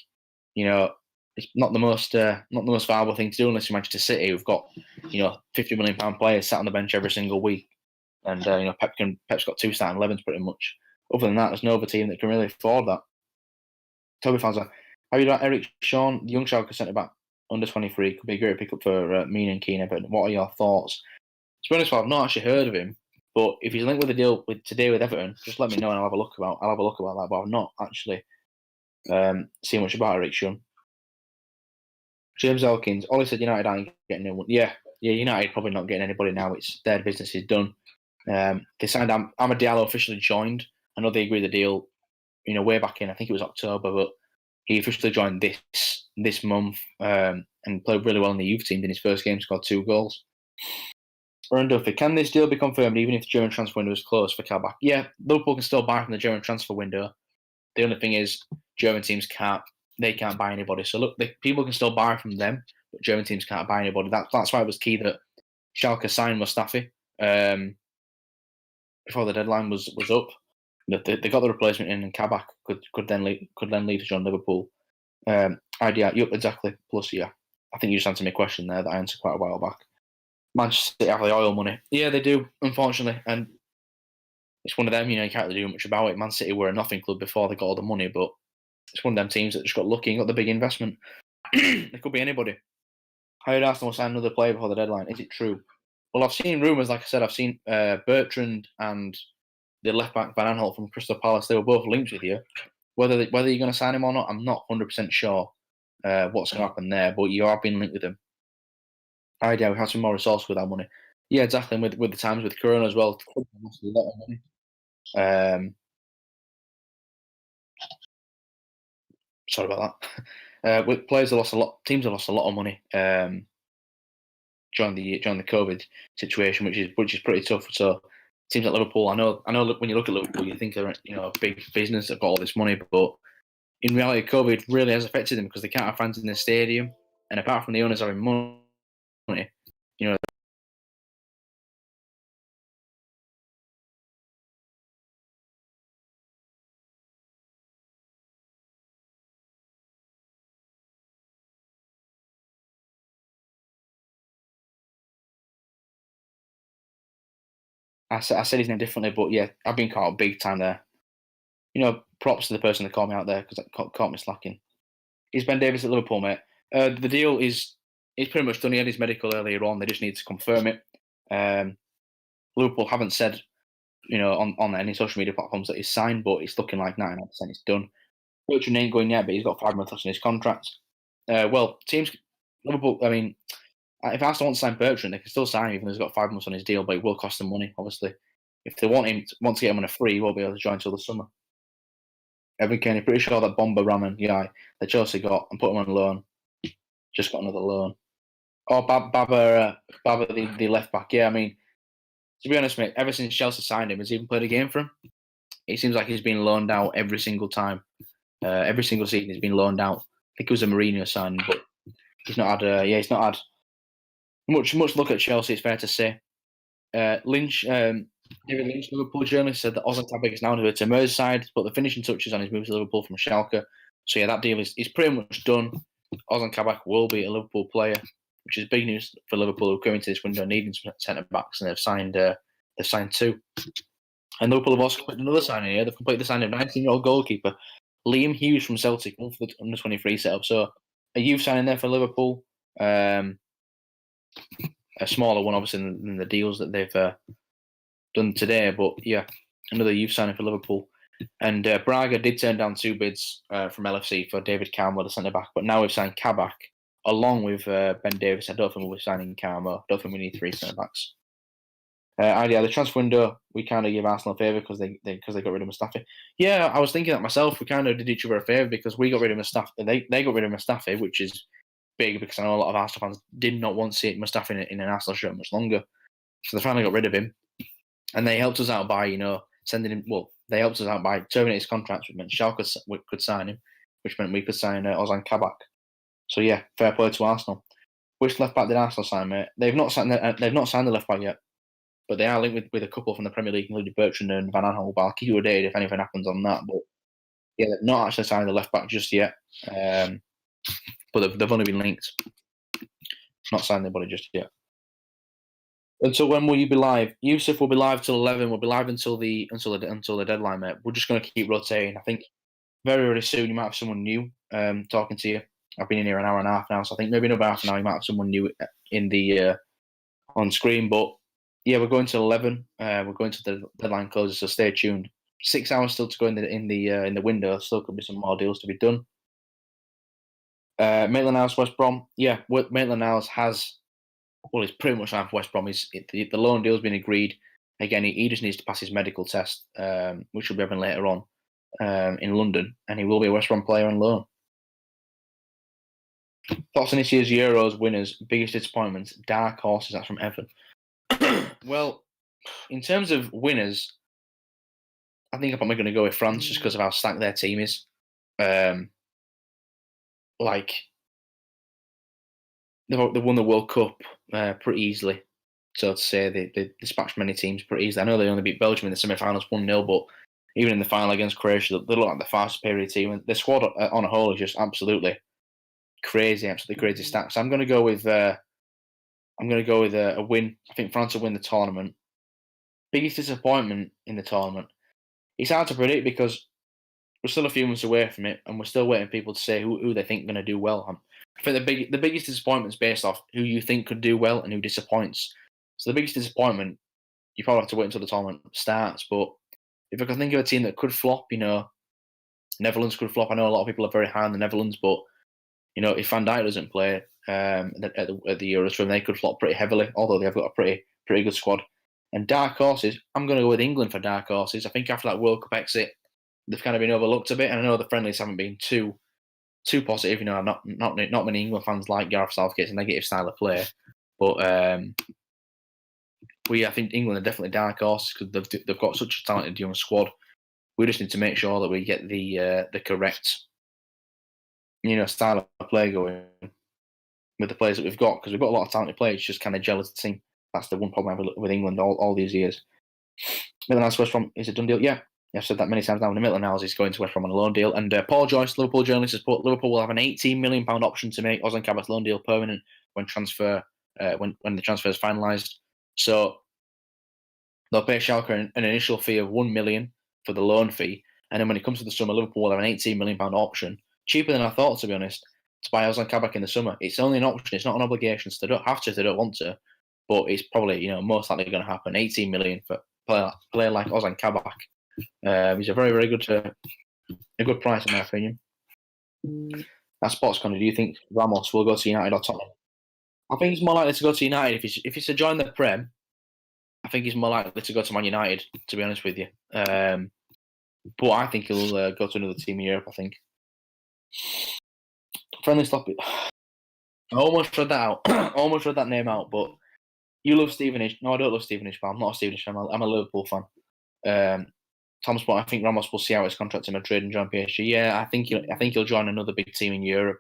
It's not the most viable thing to do unless you're Manchester City, who've got £50 million players sat on the bench every single week, and Pep's got 2 starting 11s pretty much. Other than that, there's no other team that can really afford that. Toby fans, how you doing, Eric Sean, the young Schalke centre back under 23 could be a great pickup for me and Keane. But what are your thoughts? To be honest, I've not actually heard of him, but if he's linked with a deal today with Everton, just let me know and I'll have a look about that. But I've not actually seen much about Eric Sean. James Elkins, Ollie said United aren't getting anyone. Yeah, United probably not getting anybody now. It's their business is done. They signed Amad Diallo officially joined. I know they agreed the deal, way back in, I think it was October, but he officially joined this month and played really well in the youth team. In his first game, scored 2 goals. Aaron Duffy, can this deal be confirmed even if the German transfer window is closed for Kabak? Yeah, Liverpool can still buy from the German transfer window. The only thing is German teams can't buy anybody. So look, people can still buy from them, but German teams can't buy anybody. That's why it was key that Schalke signed Mustafi before the deadline was up. They got the replacement in, and Kabak could then leave to join Liverpool. Idea, yep, exactly. Plus, yeah, I think you just answered my question there that I answered quite a while back. Manchester City have the oil money. Yeah, they do, unfortunately, and it's one of them. You can't really do much about it. Man City were a nothing club before they got all the money, but it's one of them teams that just got lucky and got the big investment. It could be anybody. I heard Arsenal will sign another player before the deadline. Is it true? Well, I've seen rumours, like I said, I've seen Bertrand and the left-back Van Aanholt from Crystal Palace. They were both linked with you. Whether you're going to sign him or not, I'm not 100% sure what's going to happen there, but you are being linked with him. Idea, we have some more resources with our money. Yeah, exactly, and with the times with Corona as well, a lot of money. Sorry about that. With players have lost a lot. Teams have lost a lot of money during the COVID situation, which is pretty tough. So teams like Liverpool, I know. When you look at Liverpool, you think they're a big business. They've got all this money, but in reality, COVID really has affected them because they can't have fans in the stadium, and apart from the owners having money, I said his name differently, but yeah, I've been caught big time there. Props to the person that called me out there because that caught me slacking. Is Ben Davies at Liverpool, mate? The deal is pretty much done. He had his medical earlier on. They just need to confirm it. Liverpool haven't said, on any social media platforms that he's signed, but it's looking like 99% it's done. Bertrand ain't going yet, but he's got 5 months left in his contract. Liverpool, I mean, if Arsenal want to sign Bertrand, they can still sign him even though he's got 5 months on his deal, but it will cost them money, obviously. If they want to get him on a free, he won't be able to join until the summer. Evan Kenny, pretty sure that Bomber Raman, that Chelsea got and put him on loan, just got another loan. Oh, Baba, the left back. Yeah, I mean, to be honest, mate, ever since Chelsea signed him, has he even played a game for him? It seems like he's been loaned out every single time. Every single season he's been loaned out. I think it was a Mourinho signing, but he's not had much look at Chelsea. It's fair to say. David Lynch, Liverpool journalist, said that Ozan Kabak is now moved to Merseyside, but the finishing touches on his move to Liverpool from Schalke. So yeah, that deal is pretty much done. Ozan Kabak will be a Liverpool player, which is big news for Liverpool, who go into this window needing some centre backs, and they've signed 2. And Liverpool have also completed another signing here. They've completed the signing of 19-year-old goalkeeper Liam Hughes from Celtic, one for the under-23 setup. So a youth signing there for Liverpool. A smaller one, obviously, than the deals that they've done today. But yeah, another youth signing for Liverpool. And Braga did turn down 2 bids from LFC for David Carmo, the centre-back. But now we've signed Kabak along with Ben Davis. I don't think we'll be signing Carmo. I don't think we need 3 centre-backs. The transfer window, we kind of give Arsenal a favour because they got rid of Mustafi. Yeah, I was thinking that myself. We kind of did each other a favour because we got rid of Mustafi. They got rid of Mustafi, which is big because I know a lot of Arsenal fans did not want to see Mustafi in an Arsenal shirt much longer. So they finally got rid of him. And they helped us out by, sending him. Well, they helped us out by terminating his contract, which meant Schalke could sign him, which meant we could sign Ozan Kabak. So yeah, fair play to Arsenal. Which left back did Arsenal sign, mate? They've not signed the left back yet, but they are linked with a couple from the Premier League, including Bertrand and Van Aanholt. I'll keep you updated if anything happens on that. But yeah, they've not actually signed the left back just yet. But they've only been linked. Not signed anybody just yet. Until when will you be live? Yusuf will be live till 11. We'll be live until the deadline, mate. We're just going to keep rotating. I think very, very soon you might have someone new talking to you. I've been in here an hour and a half now, so I think maybe in about half an hour you might have someone new in the on screen. But yeah, we're going to 11. We're going to the deadline closes, so stay tuned. 6 hours still to go in the window. Still could be some more deals to be done. Maitland-Niles, West Brom. Yeah, Maitland-Niles has. Well, it's pretty much like West Brom. The loan deal's been agreed. Again, he just needs to pass his medical test, which will be having later on in London, and he will be a West Brom player on loan. Thoughts on this year's Euros winners, biggest disappointments, dark horses? That's from Evan. Well, in terms of winners, I think I'm probably going to go with France just because of how stacked their team is. They won the World Cup pretty easily, so to say. They dispatched many teams pretty easily. I know they only beat Belgium in the semi-finals 1-0, but even in the final against Croatia, they look like the far superior team. And the squad on a whole is just absolutely crazy stacked. So I'm going to go with a win. I think France will win the tournament. Biggest disappointment in the tournament. It's hard to predict because we're still a few months away from it, and we're still waiting for people to say who they think are going to do well. I think the biggest disappointment is based off who you think could do well and who disappoints. So the biggest disappointment, you probably have to wait until the tournament starts. But if I can think of a team that could flop, Netherlands could flop. I know a lot of people are very high on the Netherlands, but if Van Dijk doesn't play at the Euros, they could flop pretty heavily. Although they've got a pretty good squad. And dark horses, I'm going to go with England for dark horses. I think after that World Cup exit, they've kind of been overlooked a bit, and I know the friendlies haven't been too positive. Not many England fans like Gareth Southgate's negative style of play, but I think England are definitely dark horses because they've got such a talented young squad. We just need to make sure that we get the correct style of play going with the players that we've got, because we've got a lot of talented players, just kind of jealous of the team. That's the one problem I have with England all these years. Maitland-Niles West Brom is a done deal. Yeah, I've said that many times now. Maitland-Niles is going to West Brom on a loan deal. And Paul Joyce, Liverpool journalist, has put Liverpool will have an £18 million option to make Ozan Kabak's loan deal permanent when the transfer is finalised. So they'll pay Schalke an initial fee of £1 million for the loan fee, and then when it comes to the summer, Liverpool will have an £18 million option, cheaper than I thought, to be honest, to buy Ozan Kabak in the summer. It's only an option; it's not an obligation. So they don't have to if they don't want to, but it's probably most likely going to happen. £18 million for a player like Ozan Kabak. He's a very, very good a good price in my opinion. That spot's going to. Do you think Ramos will go to United or Tottenham? I think he's more likely to go to United if he's to join the Prem. I think he's more likely to go to Man United, to be honest with you. But I think he'll go to another team in Europe, I think. Friendly stop it. I almost read that out. Almost read that name out, but you love Stevenage. No, I don't love Stevenage, but I'm not a Stevenage fan. I'm a Liverpool fan. Tom Spot, I think Ramos will see out his contract in Madrid and join PSG. Yeah, I think he'll join another big team in Europe.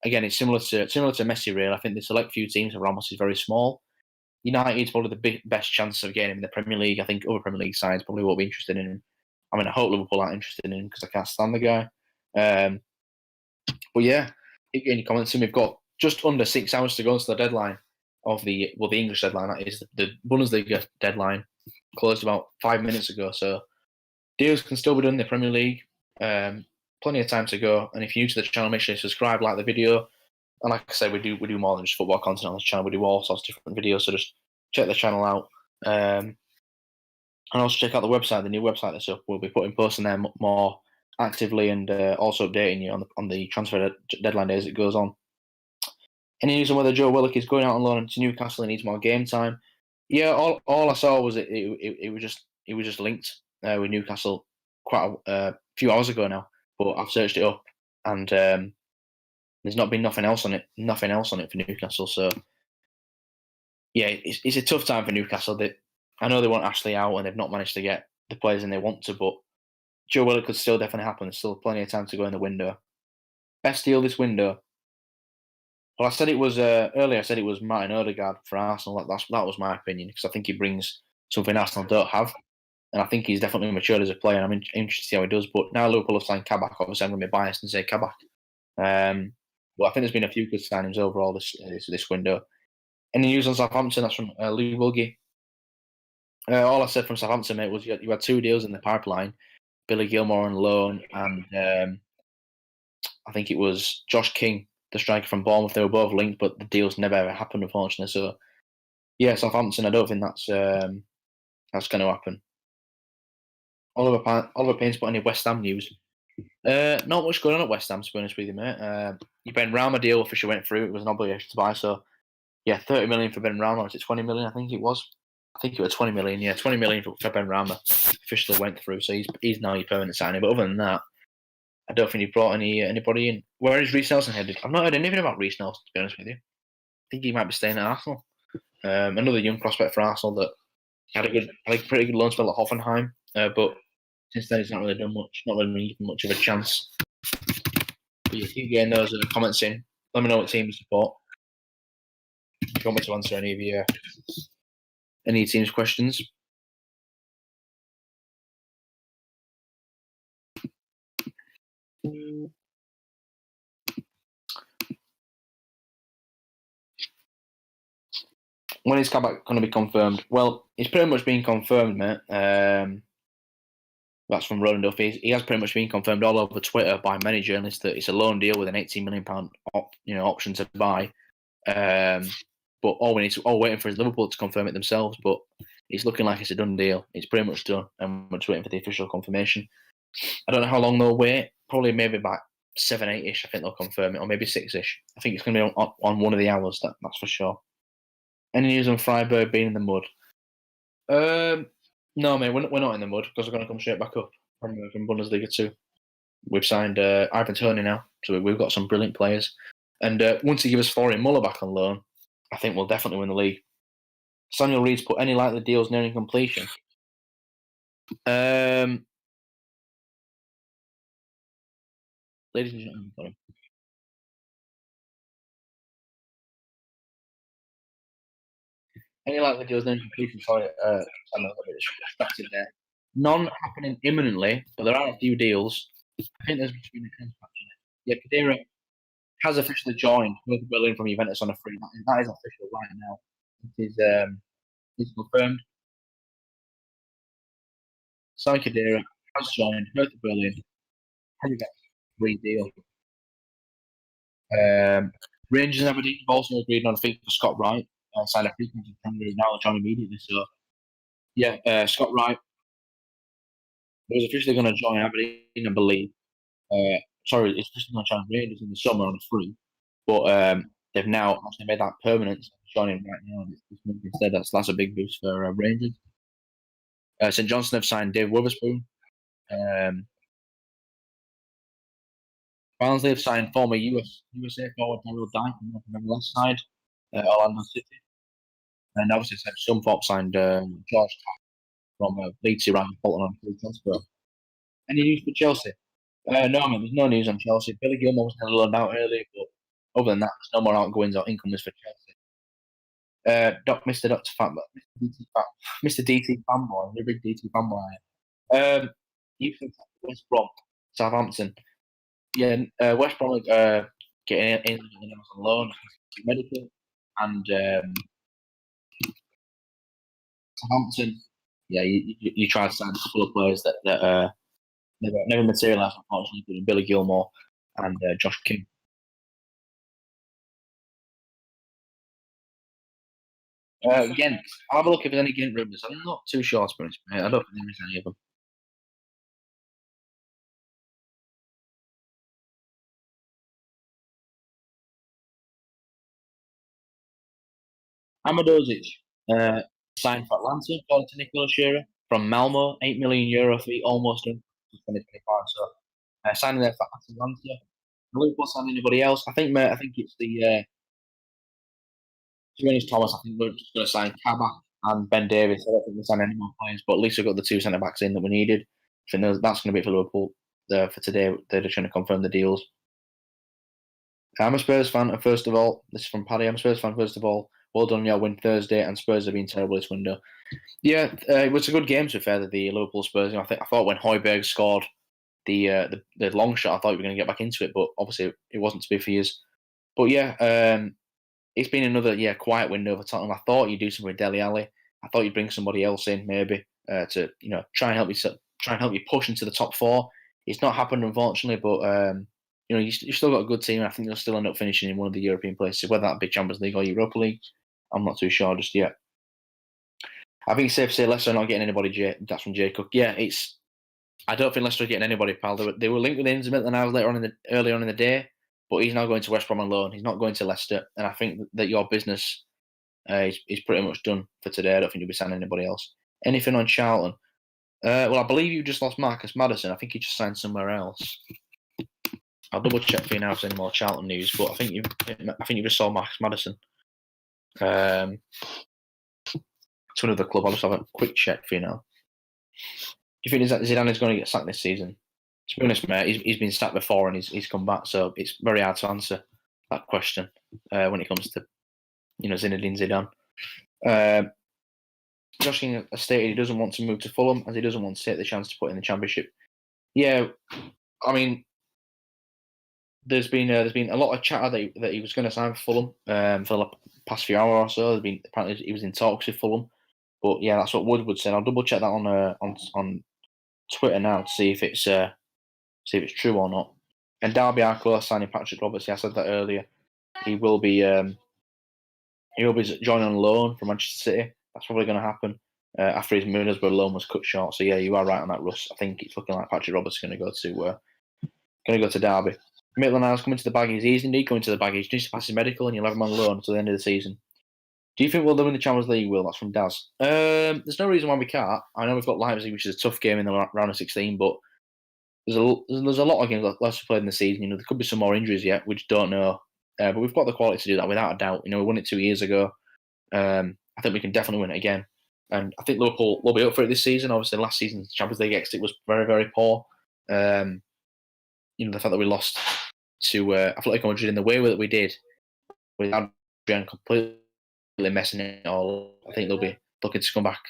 Again, it's similar to Messi, really. I think the select few teams of Ramos is very small. United's probably the best chance of getting him in the Premier League. I think other Premier League sides probably won't be interested in him. I mean, I hope Liverpool aren't interested in him because I can't stand the guy. But yeah, keep getting your comments in. We've got just under 6 hours to go until the deadline of the English deadline. That is the Bundesliga deadline. closed about 5 minutes ago. So deals can still be done in the Premier League. Plenty of time to go. And if you're new to the channel, make sure you subscribe, like the video. And like I said, we do more than just football content on this channel. We do all sorts of different videos. So just check the channel out. And also check out the website, the new website that's up. We'll be putting posts on there more actively and also updating you on the transfer deadline day as it goes on. Any news on whether Joe Willock is going out on loan to Newcastle and needs more game time? Yeah, all I saw was it was just linked with Newcastle quite a few hours ago now. But I've searched it up and there's not been nothing else on it for Newcastle. So yeah, it's a tough time for Newcastle. I know they want Ashley out and they've not managed to get the players in they want to, but Joe Willock could still definitely happen. There's still plenty of time to go in the window. Best deal this window. Well, I said it was earlier. I said it was Martin Odegaard for Arsenal. That was my opinion because I think he brings something Arsenal don't have, and I think he's definitely matured as a player. And I'm interested to see how he does. But now Liverpool have signed Kabak. Obviously, I'm going to be biased and say Kabak. Well, I think there's been a few good signings overall this window. Any news on Southampton? That's from Lee Wilgie. All I said from Southampton, mate, was you had 2 deals in the pipeline: Billy Gilmore on loan, and I think it was Josh King, the striker from Bournemouth. They were both linked, but the deals never ever happened, unfortunately. So, yeah, Southampton. I don't think that's going to happen. Oliver Payne's put any West Ham news? Not much going on at West Ham, to be honest with you, mate. Your Ben Rama deal officially went through. It was an obligation to buy. So, yeah, 30 million for Ben Rama. Was it 20 million? I think it was. I think it was 20 million. Yeah, 20 million for Ben Rama officially went through. So he's now your permanent signing. But other than that, I don't think he brought anybody in. Where is Reece Nelson headed? I've not heard anything about Reece Nelson, to be honest with you. I think he might be staying at Arsenal. Another young prospect for Arsenal that had a pretty good loan spell at Hoffenheim, but since then he's not really done much. Not really given much of a chance. But yeah, keep getting those comments in. Let me know what team you support. If you want me to answer any of your team's questions. When is Kabak going to be confirmed? Well, it's pretty much been confirmed, mate. That's from Roland Duffy. He has pretty much been confirmed all over Twitter by many journalists that it's a loan deal with an £18 million option to buy. But all waiting for is Liverpool to confirm it themselves. But it's looking like it's a done deal. It's pretty much done, and we're just waiting for the official confirmation. I don't know how long they'll wait. Probably maybe about 7, 8-ish. I think they'll confirm it, or maybe 6-ish. I think it's going to be on one of the hours. That's for sure. Any news on Freiburg being in the mud? No, mate, we're not in the mud because we're going to come straight back up from Bundesliga 2. We've signed Ivan Toney now, so we've got some brilliant players. And once he gives us Florian Muller back on loan, I think we'll definitely win the league. Samuel Reed's put any likely deals nearing completion. Ladies and gentlemen, sorry. Any likely deals nearing completion? Sorry, I'm a little bit distracted there. None happening imminently, but there are a few deals. I think there's between the actually. Yeah, Kadira has officially joined with Berlin from Juventus on a free. That is official right now. It is confirmed. Sami Khedira has joined Hertha Berlin. Has got a free deal. Rangers and Aberdeen have also agreed on a fee for Scott Wright. Signed a free contract now join immediately. So yeah, Scott Wright was officially going to join Aberdeen, I believe. Sorry, it's officially going to join Rangers in the summer on a free, but they've now actually made that permanent. Joining right now this month instead. That's a big boost for Rangers. St Johnstone have signed Dave Witherspoon. Barnsley have signed former USA forward Daryl Dike from the left side, Orlando City. And obviously, Scunthorpe signed George from Leeds around Bolton on free transfer. Any news for Chelsea? No, man, there's no news on Chelsea. Billy Gilmore was loaned out earlier, but other than that, there's no more outgoings or incomings for Chelsea. Mr. DT fanboy, you're a big DT fanboy. You think West Brom, Southampton? Yeah, West Brom getting in on loan, medical, and Southampton yeah, you try to sign a couple of players that never materialised, unfortunately, Billy Gilmore and Josh King. Again, I'll have a look if there's any Ghent rumours. I'm not too sure, to be honest, mate. I don't think there is any of them. Amadozic signed for Atlanta, according to Nicola Shearer, from Malmo, €8 million fee, almost done for 2025. So signing there for Atlanta. Liverpool sign anybody else? I think, mate. I think it's the. To be honest, Thomas, I think we're just going to sign Kabak and Ben Davies. I don't think we'll sign any more players, but at least we've got the two centre backs in that we needed. I think that's going to be it for Liverpool for today. They're just trying to confirm the deals. I'm a Spurs fan, and first of all, this is from Paddy. I'm a Spurs fan, first of all. Well done, your win Thursday, and Spurs have been terrible this window. Yeah, it was a good game, to be fair, the Liverpool Spurs. I thought when Højbjerg scored the long shot, I thought we were going to get back into it, but obviously it wasn't to be for years. But yeah, it's been another quiet window for Tottenham. I thought you'd do something with Dele Alli. I thought you'd bring somebody else in maybe to try and help you push into the top four. It's not happened unfortunately, but you've still got a good team. And I think you'll still end up finishing in one of the European places, whether that be Champions League or Europa League. I'm not too sure just yet. I think it's safe to say Leicester are not getting anybody. That's from Jay Cook. Yeah, I don't think Leicester are getting anybody, pal. They were linked with Inter Milan earlier on in the day. But he's now going to West Brom on loan. He's not going to Leicester. And I think that your business is pretty much done for today. I don't think you'll be signing anybody else. Anything on Charlton? Well, I believe you just lost Marcus Maddison. I think he just signed somewhere else. I'll double check for you now if there's any more Charlton news. But I think you just saw Marcus Maddison to another club. I'll just have a quick check for you now. Do you think Zidane is going to get sacked this season? To be honest, mate, he's been sacked before and he's come back, so it's very hard to answer that question when it comes to Zinedine Zidane. Josh King has stated he doesn't want to move to Fulham as he doesn't want to take the chance to put in the Championship. Yeah, I mean, there's been a lot of chatter that he was going to sign for Fulham for the past few hours or so. Apparently he was in talks with Fulham, but yeah, that's what Woodward said. I'll double check that on Twitter now to see if it's true or not. And Derby are close signing Patrick Roberts. Yeah, I said that earlier. He will be joining on loan from Manchester City. That's probably going to happen after his Middlesbrough loan was cut short. So yeah, you are right on that, Russ. I think it's looking like Patrick Roberts is going to go to Derby. Maitland-Niles coming to the Baggies. He's indeed coming to the Baggies. He needs to pass his medical, and you'll have him on loan until the end of the season. Do you think we'll win the Champions League, Will? That's from Daz. There's no reason why we can't. I know we've got Leipzig, which is a tough game in the round of 16, but there's a lot of games left to play in the season. There could be some more injuries yet. We just don't know. But we've got the quality to do that without a doubt. We won it 2 years ago. I think we can definitely win it again. And I think Liverpool will be up for it this season. Obviously, last season's Champions League exit was very, very poor. The fact that we lost to Atletico Madrid in the way that we did, without Adrian completely messing it all up, I think they'll be looking to come back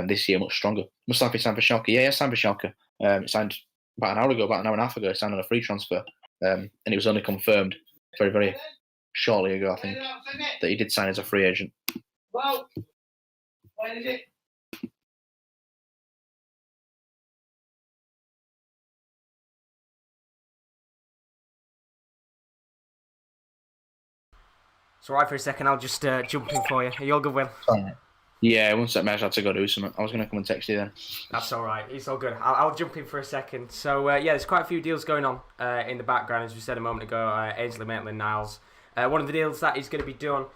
this year much stronger. Mustafi signed for Schalke. Yeah, signed for Schalke. It signed about an hour and a half ago. He signed on a free transfer. And it was only confirmed very, very shortly ago, I think, that he did sign as a free agent. Well, when is it? It's alright for a second, I'll just jump in for you. Are you all good, Will? Yeah, one sec, mate. I had to go do something. I was going to come and text you then. That's alright. It's all good. I'll jump in for a second. So, there's quite a few deals going on in the background, as we said a moment ago. Ainsley Maitland-Niles. One of the deals that is going to be done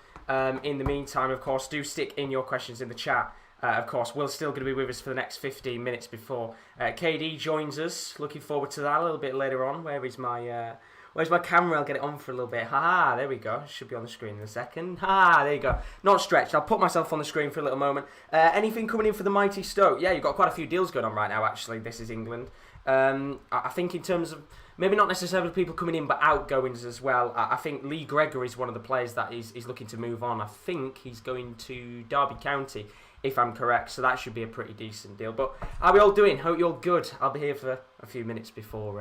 in the meantime, of course, do stick in your questions in the chat. Of course, Will's still going to be with us for the next 15 minutes before KD joins us. Looking forward to that a little bit later on. Where's my camera? I'll get it on for a little bit. Ha, there we go. Should be on the screen in a second. Ha, there you go. Not stretched. I'll put myself on the screen for a little moment. Anything coming in for the mighty Stoke? Yeah, you've got quite a few deals going on right now, actually. This is England. I think in terms of, maybe not necessarily people coming in, but outgoings as well. I think Lee Gregor is one of the players that is looking to move on. I think he's going to Derby County, if I'm correct. So that should be a pretty decent deal. But how are we all doing? Hope you're all good. I'll be here for a few minutes before,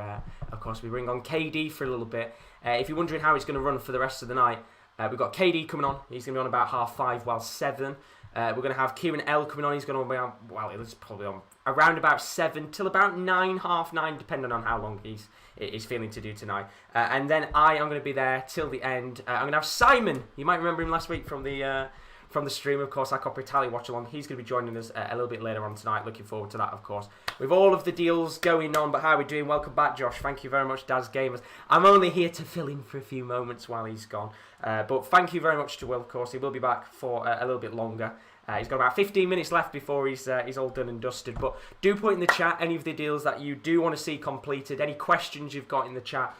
of course, we bring on KD for a little bit. If you're wondering how it's going to run for the rest of the night, we've got KD coming on. He's going to be on about 5:30, while 7. We're going to have Kieran L coming on. He's going to be on, well, it's probably on around about 7 till about 9, half 9, depending on how long he's feeling to do tonight. And then I am going to be there till the end. I'm going to have Simon. You might remember him last week from the stream, of course, our Copper Italia watch along. He's going to be joining us a little bit later on tonight. Looking forward to that, of course. With all of the deals going on, but how are we doing? Welcome back, Josh. Thank you very much, Daz Gamers. I'm only here to fill in for a few moments while he's gone. But thank you very much to Will, of course. He will be back for a little bit longer. He's got about 15 minutes left before he's all done and dusted. But do put in the chat any of the deals that you do want to see completed, any questions you've got in the chat.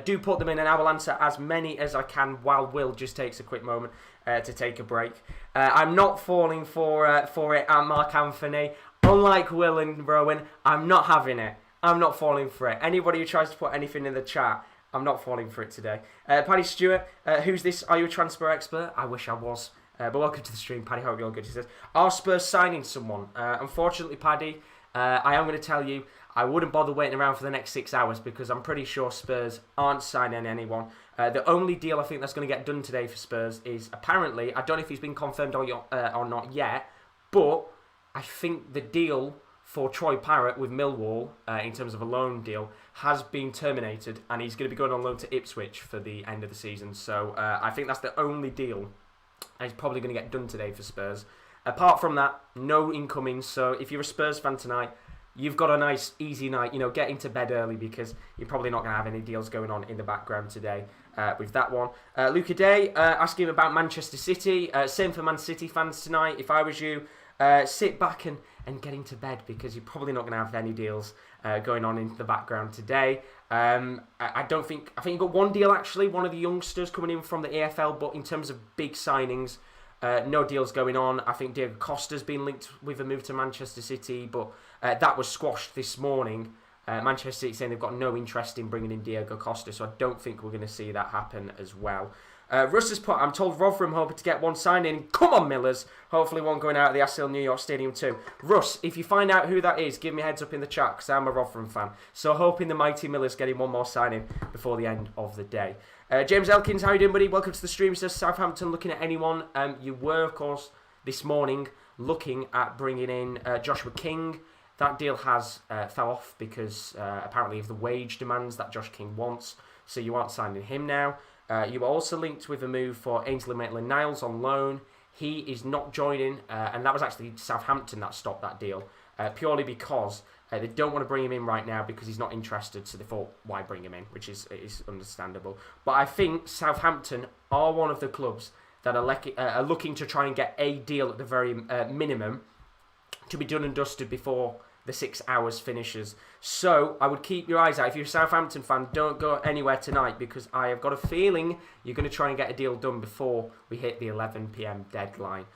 Do put them in and I will answer as many as I can while Will just takes a quick moment to take a break. I'm not falling for it at Mark Anthony. Unlike Will and Rowan, I'm not having it. I'm not falling for it. Anybody who tries to put anything in the chat, I'm not falling for it today. Paddy Stewart, who's this? Are you a transfer expert? I wish I was. But welcome to the stream, Paddy. Hope you're all good. He says, are Spurs signing someone? Unfortunately, Paddy, I am going to tell you, I wouldn't bother waiting around for the next 6 hours because I'm pretty sure Spurs aren't signing anyone. The only deal I think that's going to get done today for Spurs is apparently, I don't know if he's been confirmed or not yet, but I think the deal for Troy Parrott with Millwall, in terms of a loan deal, has been terminated and he's going to be going on loan to Ipswich for the end of the season. So I think that's the only deal that's probably going to get done today for Spurs. Apart from that, no incomings. So if you're a Spurs fan tonight, you've got a nice, easy night. Get into bed early because you're probably not going to have any deals going on in the background today with that one. Luca Day asking about Manchester City. Same for Man City fans tonight. If I was you, sit back and get into bed because you're probably not going to have any deals going on in the background today. I think you've got one deal actually, one of the youngsters coming in from the EFL, but in terms of big signings, no deals going on. I think Diego Costa's been linked with a move to Manchester City, but that was squashed this morning. Manchester City saying they've got no interest in bringing in Diego Costa, so I don't think we're going to see that happen as well. Russ has put, I'm told Rotherham hoping to get one signed in. Come on, Millers. Hopefully one going out of the ASL New York Stadium too. Russ, if you find out who that is, give me a heads up in the chat because I'm a Rotherham fan. So hoping the mighty Millers getting one more signing before the end of the day. James Elkins, how you doing, buddy? Welcome to the stream. Says Southampton looking at anyone. You were, of course, this morning looking at bringing in Joshua King. That deal has fell off because apparently of the wage demands that Josh King wants. So you aren't signing him now. You were also linked with a move for Ainsley Maitland-Niles on loan. He is not joining, and that was actually Southampton that stopped that deal, purely because they don't want to bring him in right now because he's not interested, so they thought, why bring him in, which is understandable. But I think Southampton are one of the clubs that are looking to try and get a deal at the very minimum to be done and dusted before the 6 hours finishes. So I would keep your eyes out. If you're a Southampton fan, don't go anywhere tonight because I have got a feeling you're going to try and get a deal done before we hit the 11 PM deadline.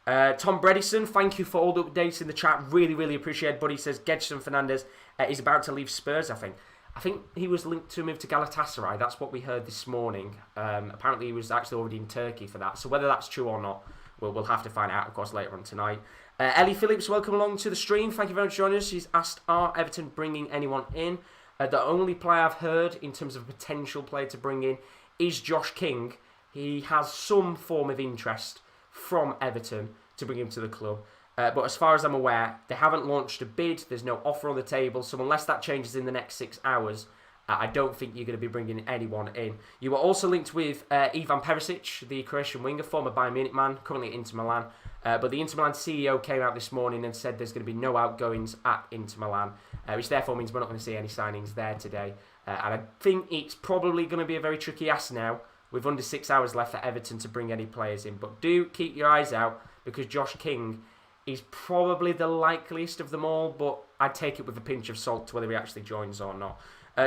Tom Bredison, thank you for all the updates in the chat. Really, really appreciate it. Buddy says Gedson Fernandez is about to leave Spurs, I think. I think he was linked to a move to Galatasaray. That's what we heard this morning. Apparently he was actually already in Turkey for that. So whether that's true or not, we'll have to find out, of course, later on tonight. Ellie Phillips, welcome along to the stream. Thank you very much for joining us. She's asked, are Everton bringing anyone in? The only player I've heard in terms of potential player to bring in is Josh King. He has some form of interest from Everton to bring him to the club. But as far as I'm aware, they haven't launched a bid. There's no offer on the table. So unless that changes in the next 6 hours, I don't think you're going to be bringing anyone in. You were also linked with Ivan Perisic, the Croatian winger, former Bayern Munich man, currently at Inter Milan. But the Inter Milan CEO came out this morning and said there's going to be no outgoings at Inter Milan, which therefore means we're not going to see any signings there today. And I think it's probably going to be a very tricky ask now, with under 6 hours left for Everton to bring any players in. But do keep your eyes out, because Josh King is probably the likeliest of them all, but I'd take it with a pinch of salt to whether he actually joins or not.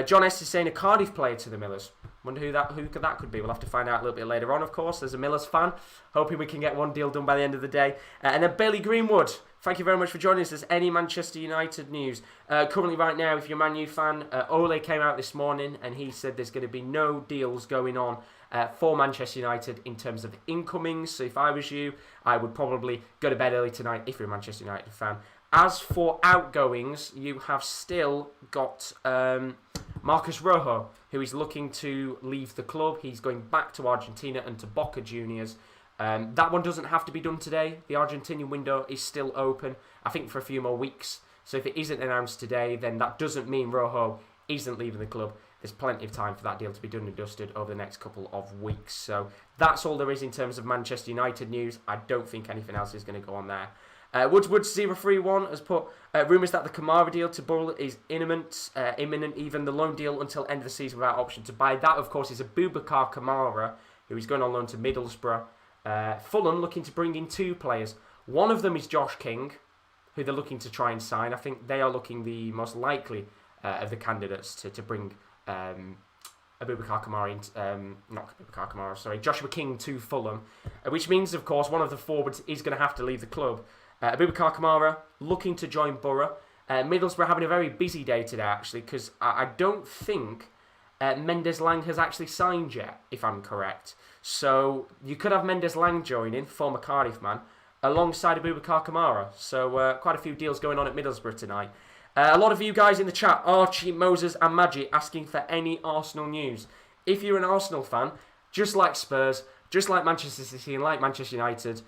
John S is saying a Cardiff player to the Millers. Wonder who that could be. We'll have to find out a little bit later on, of course. As a Millers fan, hoping we can get one deal done by the end of the day. And then Bailey Greenwood, thank you very much for joining us. There's any Manchester United news. Currently right now, if you're a Man U fan, Ole came out this morning and he said there's going to be no deals going on for Manchester United in terms of incomings. So if I was you, I would probably go to bed early tonight if you're a Manchester United fan. As for outgoings, you have still got Marcus Rojo, who is looking to leave the club. He's going back to Argentina and to Boca Juniors. That one doesn't have to be done today. The Argentinian window is still open, I think, for a few more weeks. So if it isn't announced today, then that doesn't mean Rojo isn't leaving the club. There's plenty of time for that deal to be done and dusted over the next couple of weeks. So that's all there is in terms of Manchester United news. I don't think anything else is going to go on there. Woodswood031 has put rumours that the Kamara deal to Borough is imminent, even the loan deal until end of the season without option to buy. That, of course, is Abubakar Kamara, who is going on loan to Middlesbrough. Fulham looking to bring in 2 players. One of them is Josh King, who they're looking to try and sign. I think they are looking the most likely of the candidates to bring Abubakar Kamara, Joshua King to Fulham, which means, of course, one of the forwards is going to have to leave the club. Abubakar Kamara looking to join Borough. Middlesbrough having a very busy day today, actually, because I don't think Mendes Lang has actually signed yet, if I'm correct. So you could have Mendes Lang joining, former Cardiff man, alongside Abubakar Kamara. So quite a few deals going on at Middlesbrough tonight. A lot of you guys in the chat, Archie, Moses and Maggie, asking for any Arsenal news. If you're an Arsenal fan, just like Spurs, just like Manchester City and like Manchester United,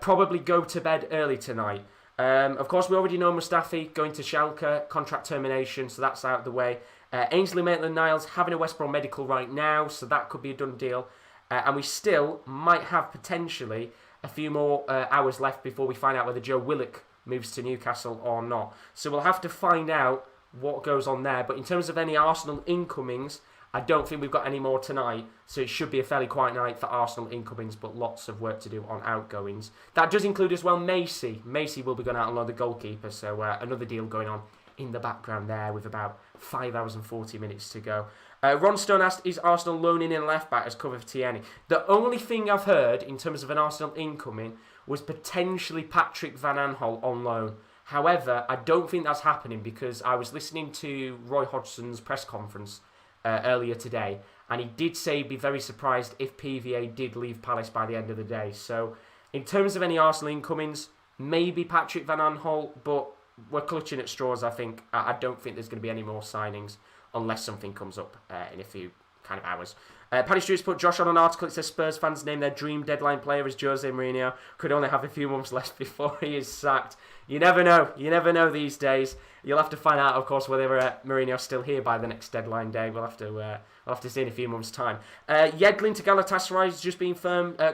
probably go to bed early tonight. Of course, we already know Mustafi going to Schalke, contract termination, so that's out of the way. Ainsley Maitland-Niles having a West Brom medical right now, so that could be a done deal. And we still might have potentially a few more hours left before we find out whether Joe Willock moves to Newcastle or not. So we'll have to find out what goes on there. But in terms of any Arsenal incomings, I don't think we've got any more tonight. So it should be a fairly quiet night for Arsenal incomings, but lots of work to do on outgoings. That does include as well Macy. Macy will be going out on loan, the goalkeeper. So another deal going on in the background there with about 5 hours and 40 minutes to go. Ron Stone asked, is Arsenal loaning in left back as cover for Tierney? The only thing I've heard in terms of an Arsenal incoming was potentially Patrick Van Aanholt on loan. However, I don't think that's happening because I was listening to Roy Hodgson's press conference earlier today, and he did say he'd be very surprised if PVA did leave Palace by the end of the day. So, in terms of any Arsenal incomings, maybe Patrick Van Aanholt, but we're clutching at straws, I think. I don't think there's going to be any more signings unless something comes up in a few kind of hours. Paddy Stewart's put Josh on an article. It says Spurs fans name their dream deadline player as Jose Mourinho. Could only have a few months left before he is sacked. You never know. You never know these days. You'll have to find out, of course, whether Mourinho's still here by the next deadline day. We'll have to see in a few months' time. Yedlin to Galatasaray has just been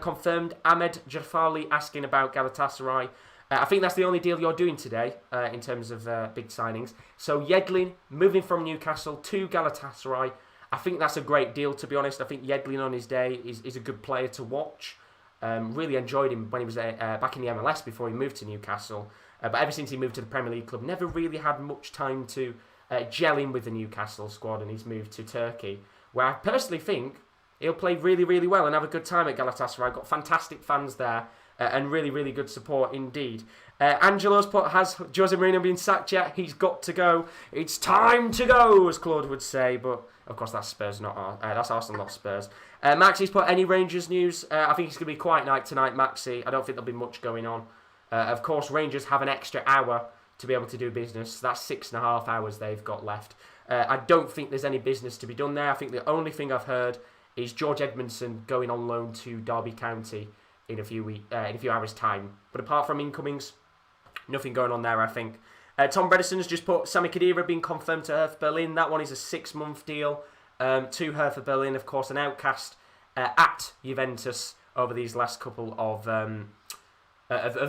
confirmed. Ahmed Jafali asking about Galatasaray. I think that's the only deal you're doing today in terms of big signings. So Yedlin moving from Newcastle to Galatasaray. I think that's a great deal, to be honest. I think Yedlin on his day is a good player to watch. Really enjoyed him when he was back in the MLS before he moved to Newcastle. But ever since he moved to the Premier League club, never really had much time to gel in with the Newcastle squad, and he's moved to Turkey, where I personally think he'll play really, really well and have a good time at Galatasaray. Got fantastic fans there and really, really good support indeed. Angelo's put, has Jose Mourinho been sacked yet? He's got to go. It's time to go, as Claude would say, but of course that's Spurs, that's Arsenal, not Spurs. Maxie's put, any Rangers news? I think it's going to be a quiet night tonight, Maxie. I don't think there'll be much going on. Of course, Rangers have an extra hour to be able to do business. So that's 6.5 hours they've got left. I don't think there's any business to be done there. I think the only thing I've heard is George Edmondson going on loan to Derby County in a few hours' time. But apart from incomings, nothing going on there, I think. Tom Bredeson's just put Sami Khedira being confirmed to Hertha Berlin. That one is a 6-month deal to Hertha Berlin. Of course, an outcast at Juventus over these last couple of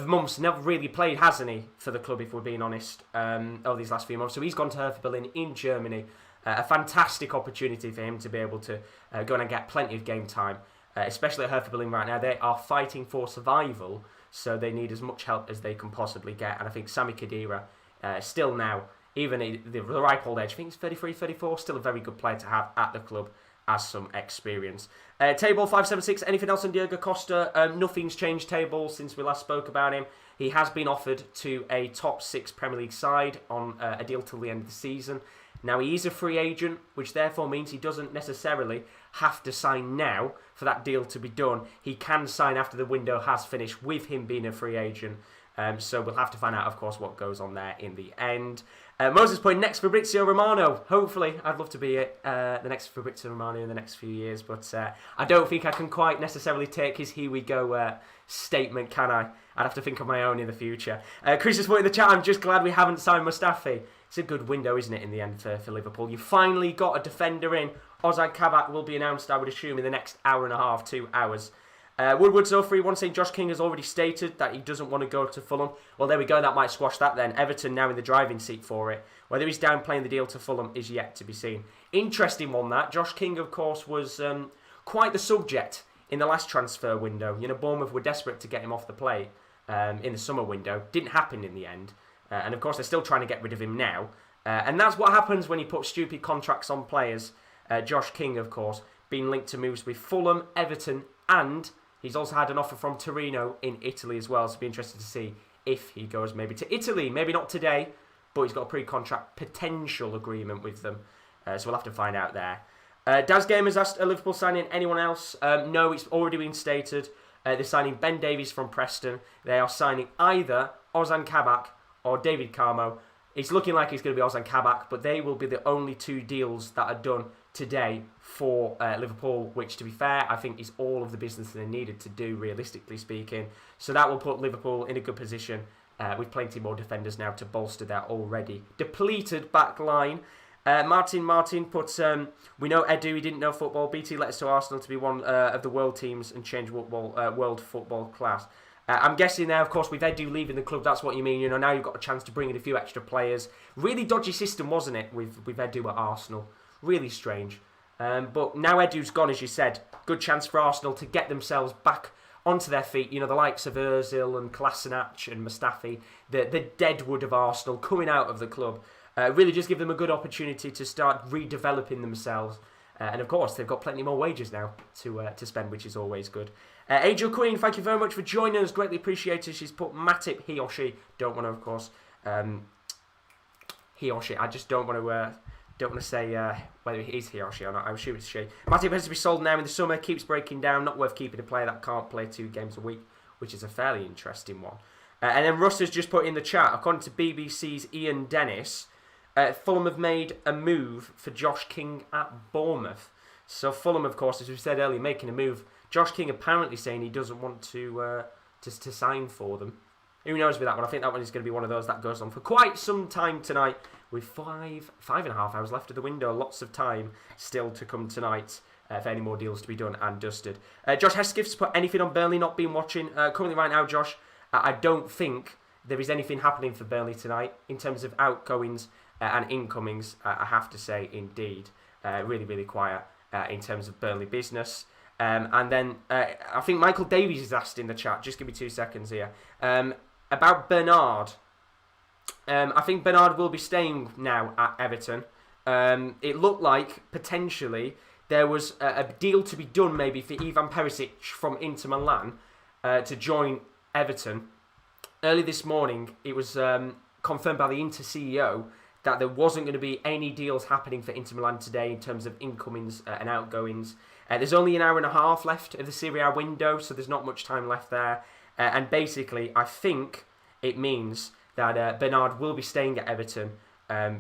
months. Never really played, hasn't he, for the club, if we're being honest, over these last few months. So he's gone to Hertha Berlin in Germany. A fantastic opportunity for him to be able to go and get plenty of game time, especially at Hertha Berlin right now. They are fighting for survival, so they need as much help as they can possibly get. And I think Sami Khedira, still now, even at the ripe old age, I think he's 33, 34, still a very good player to have at the club, as some experience. Table 576, anything else on Diego Costa? Nothing's changed, Table, since we last spoke about him. He has been offered to a top 6 Premier League side on a deal till the end of the season. Now, he is a free agent, which therefore means he doesn't necessarily have to sign now for that deal to be done. He can sign after the window has finished with him being a free agent. So we'll have to find out, of course, what goes on there in the end. Moses point, next Fabrizio Romano. Hopefully, I'd love to be the next Fabrizio Romano in the next few years, but I don't think I can quite necessarily take his here we go statement, can I? I'd have to think of my own in the future. Chris has put in the chat, I'm just glad we haven't signed Mustafi. It's a good window, isn't it, in the end for Liverpool? You finally got a defender in. Ozan Kabak will be announced, I would assume, in the next hour and a half, 2 hours. Woodward Zofri once saying Josh King has already stated that he doesn't want to go to Fulham. Well, there we go. That might squash that then. Everton now in the driving seat for it. Whether he's downplaying the deal to Fulham is yet to be seen. Interesting one, that. Josh King, of course, was quite the subject in the last transfer window. You know, Bournemouth were desperate to get him off the plate in the summer window. Didn't happen in the end. And, of course, they're still trying to get rid of him now. And that's what happens when you put stupid contracts on players. Josh King, of course, being linked to moves with Fulham, Everton, and he's also had an offer from Torino in Italy as well, so be interested to see if he goes maybe to Italy. Maybe not today, but he's got a pre-contract potential agreement with them, so we'll have to find out there. Daz Gamers asked, are Liverpool signing anyone else? No, it's already been stated. They're signing Ben Davies from Preston. They are signing either Ozan Kabak or David Carmo. It's looking like it's going to be Ozan Kabak, but they will be the only 2 deals that are done today for Liverpool, which, to be fair, I think is all of the business that they needed to do, realistically speaking. So that will put Liverpool in a good position with plenty more defenders now to bolster their already depleted back line. Martin puts, we know Edu, he didn't know football. BT let us to Arsenal to be one of the world teams and change world football class. I'm guessing now, of course, with Edu leaving the club, that's what you mean. You know, now you've got a chance to bring in a few extra players. Really dodgy system, wasn't it, with Edu at Arsenal? Really strange. But now Edu's gone, as you said. Good chance for Arsenal to get themselves back onto their feet. You know, the likes of Ozil and Kolasinac and Mustafi, the deadwood of Arsenal coming out of the club. Really just give them a good opportunity to start redeveloping themselves. And of course, they've got plenty more wages now to spend, which is always good. Angel Queen, thank you very much for joining us. Greatly appreciated. She's put Matip, he or she. Don't want to, of course, he or she. I just don't want to say whether it is he or she or not. I'm sure it's she. Matip has to be sold now in the summer. Keeps breaking down. Not worth keeping a player that can't play 2 games a week, which is a fairly interesting one. And then Russ has just put in the chat, according to BBC's Ian Dennis, Fulham have made a move for Josh King at Bournemouth. So Fulham, of course, as we said earlier, making a move. Josh King apparently saying he doesn't want to sign for them. Who knows with that one? I think that one is going to be one of those that goes on for quite some time tonight, with 5.5 hours left of the window. Lots of time still to come tonight for any more deals to be done and dusted. Josh Hesketh's put anything on Burnley, not been watching. Currently right now, Josh, I don't think there is anything happening for Burnley tonight in terms of outgoings and incomings. I have to say, indeed. Really, really quiet in terms of Burnley business. And then I think Michael Davies is asked in the chat, just give me 2 seconds here, about Bernard. I think Bernard will be staying now at Everton. It looked like, potentially, there was a deal to be done maybe for Ivan Perisic from Inter Milan to join Everton. Early this morning, it was confirmed by the Inter CEO that there wasn't going to be any deals happening for Inter Milan today in terms of incomings and outgoings. There's only an hour and a half left of the Serie A window, so there's not much time left there. And basically, I think it means that Bernard will be staying at Everton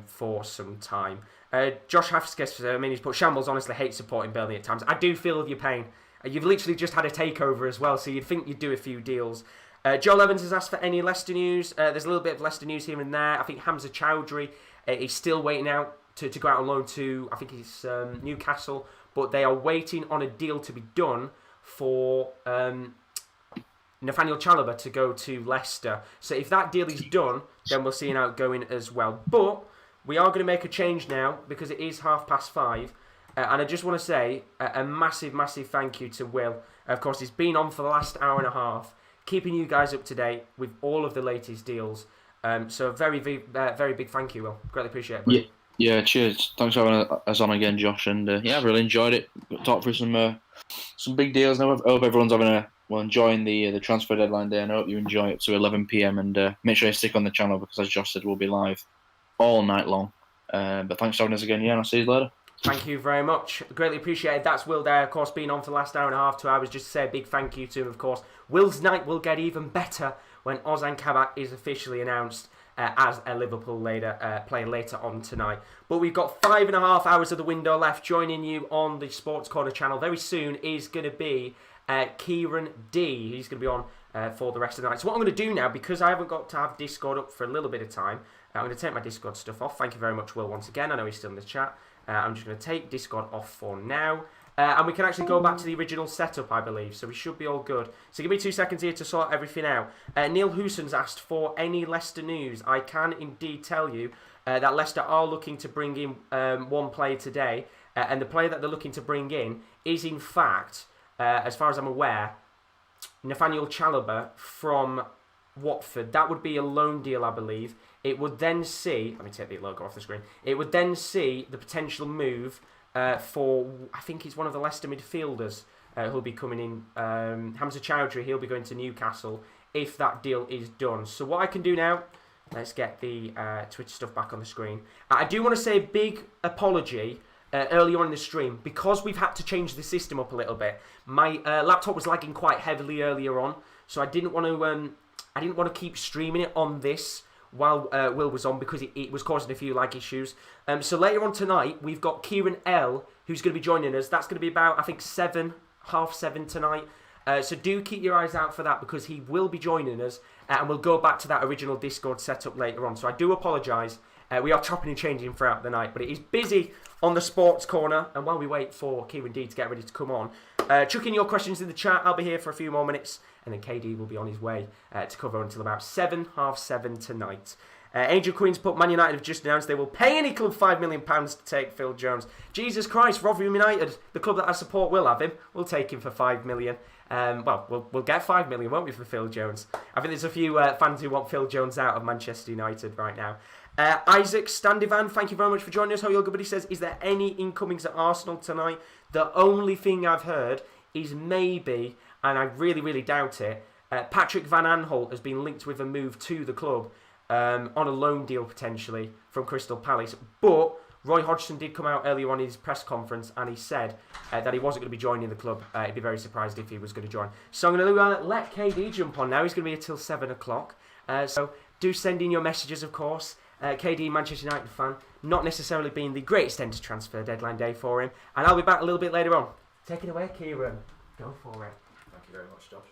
for some time. Josh Hafskes, he's put, Shambles honestly hates supporting Burnley at times. I do feel your pain. You've literally just had a takeover as well, so you'd think you'd do a few deals. Joel Evans has asked for any Leicester news. There's a little bit of Leicester news here and there. I think Hamza Chowdhury is still waiting out to go out on loan to, I think it's Newcastle, but they are waiting on a deal to be done for Nathaniel Chalobah to go to Leicester. So if that deal is done, then we'll see an outgoing as well. But we are going to make a change now because it is 5:30. And I just want to say a massive, massive thank you to Will. Of course, he's been on for the last hour and a half, keeping you guys up to date with all of the latest deals. So very big thank you, Will. Greatly appreciate it, buddy. Yeah, cheers. Thanks for having us on again, Josh. And yeah, I've really enjoyed it. Talked through some big deals. Now I hope everyone's enjoying the transfer deadline day. And I hope you enjoy it to 11 PM. And make sure you stick on the channel because, as Josh said, we'll be live all night long. But thanks for having us again. Yeah, and I'll see you later. Thank you very much. Greatly appreciated. That's Will there, of course, being on for the last hour and a half, 2 hours. Just to say a big thank you to him, of course. Will's night will get even better when Ozan Kabak is officially announced as a Liverpool player later on tonight. But we've got 5.5 hours of the window left. Joining you on the Sports Corner channel very soon is going to be Kieran D. He's going to be on for the rest of the night. So what I'm going to do now, because I haven't got to have Discord up for a little bit of time, I'm going to take my Discord stuff off. Thank you very much, Will, once again. I know he's still in the chat. I'm just going to take Discord off for now. And we can actually go back to the original setup, I believe. So we should be all good. So give me 2 seconds here to sort everything out. Neil Hoosen's asked for any Leicester news. I can indeed tell you that Leicester are looking to bring in one player today. And the player that they're looking to bring in is, in fact, as far as I'm aware, Nathaniel Chalobah from Watford. That would be a loan deal, I believe. It would then see... Let me take the logo off the screen. It would then see the potential move... for, I think it's one of the Leicester midfielders who'll be coming in. Hamza Chowdhury, he'll be going to Newcastle if that deal is done. So what I can do now, let's get the Twitter stuff back on the screen. I do want to say a big apology early on in the stream because we've had to change the system up a little bit. My laptop was lagging quite heavily earlier on, so I didn't want to keep streaming it on this while Will was on because it was causing a few lag issues. So later on tonight, we've got Kieran L, who's going to be joining us. That's going to be about, I think, 7:30 tonight. So do keep your eyes out for that because he will be joining us and we'll go back to that original Discord setup later on. So I do apologise. We are chopping and changing throughout the night, but it is busy on the Sports Corner. And while we wait for Kieran D to get ready to come on, chuck in your questions in the chat. I'll be here for a few more minutes. And then KD will be on his way to cover until about 7:30 tonight. Angel Queen's put Man United have just announced they will pay any club £5 million to take Phil Jones. Jesus Christ, Rotherham United, the club that I support, will have him. We'll take him for £5 million. We'll get £5 million, won't we, for Phil Jones? I think there's a few fans who want Phil Jones out of Manchester United right now. Isaac Standivan, thank you very much for joining us. How your good buddy says, is there any incomings at Arsenal tonight? The only thing I've heard is maybe... and I really, really doubt it, Patrick Van Aanholt has been linked with a move to the club on a loan deal potentially from Crystal Palace. But Roy Hodgson did come out earlier on in his press conference and he said that he wasn't going to be joining the club. He'd be very surprised if he was going to join. So I'm going to let KD jump on now. He's going to be here till 7 o'clock. So do send in your messages, of course. KD, Manchester United fan, not necessarily being the greatest end to transfer deadline day for him. And I'll be back a little bit later on. Take it away, Kieran. Go for it. Thank you very much, Josh.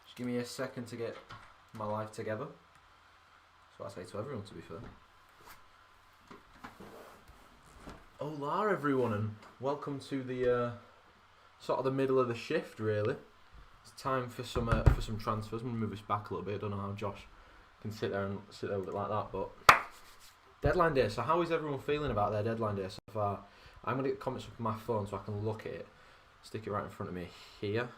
Just give me a second to get my life together. That's what I say to everyone, to be fair. Hola, everyone, and welcome to the sort of the middle of the shift, really. It's time for some transfers. I'm going to move this back a little bit. I don't know how Josh can sit there with it like that, but deadline day. So how is everyone feeling about their deadline day so far? I'm going to get comments from my phone so I can look at it. Stick it right in front of me here.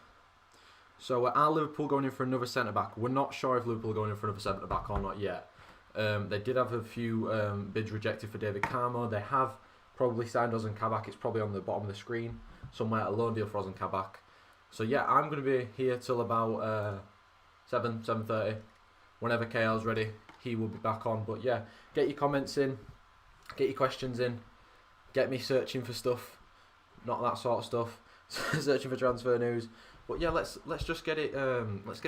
So are Liverpool going in for another centre-back? We're not sure if Liverpool are going in for another centre-back or not yet. They did have a few bids rejected for David Carmo. They have probably signed Ozan Kabak. It's probably on the bottom of the screen somewhere, a loan deal for Ozan Kabak. So yeah, I'm going to be here till about 7:30. Whenever KL's ready, he will be back on. But yeah, get your comments in, get your questions in. Get me searching for stuff, not that sort of stuff. Searching for transfer news, but yeah, let's just get it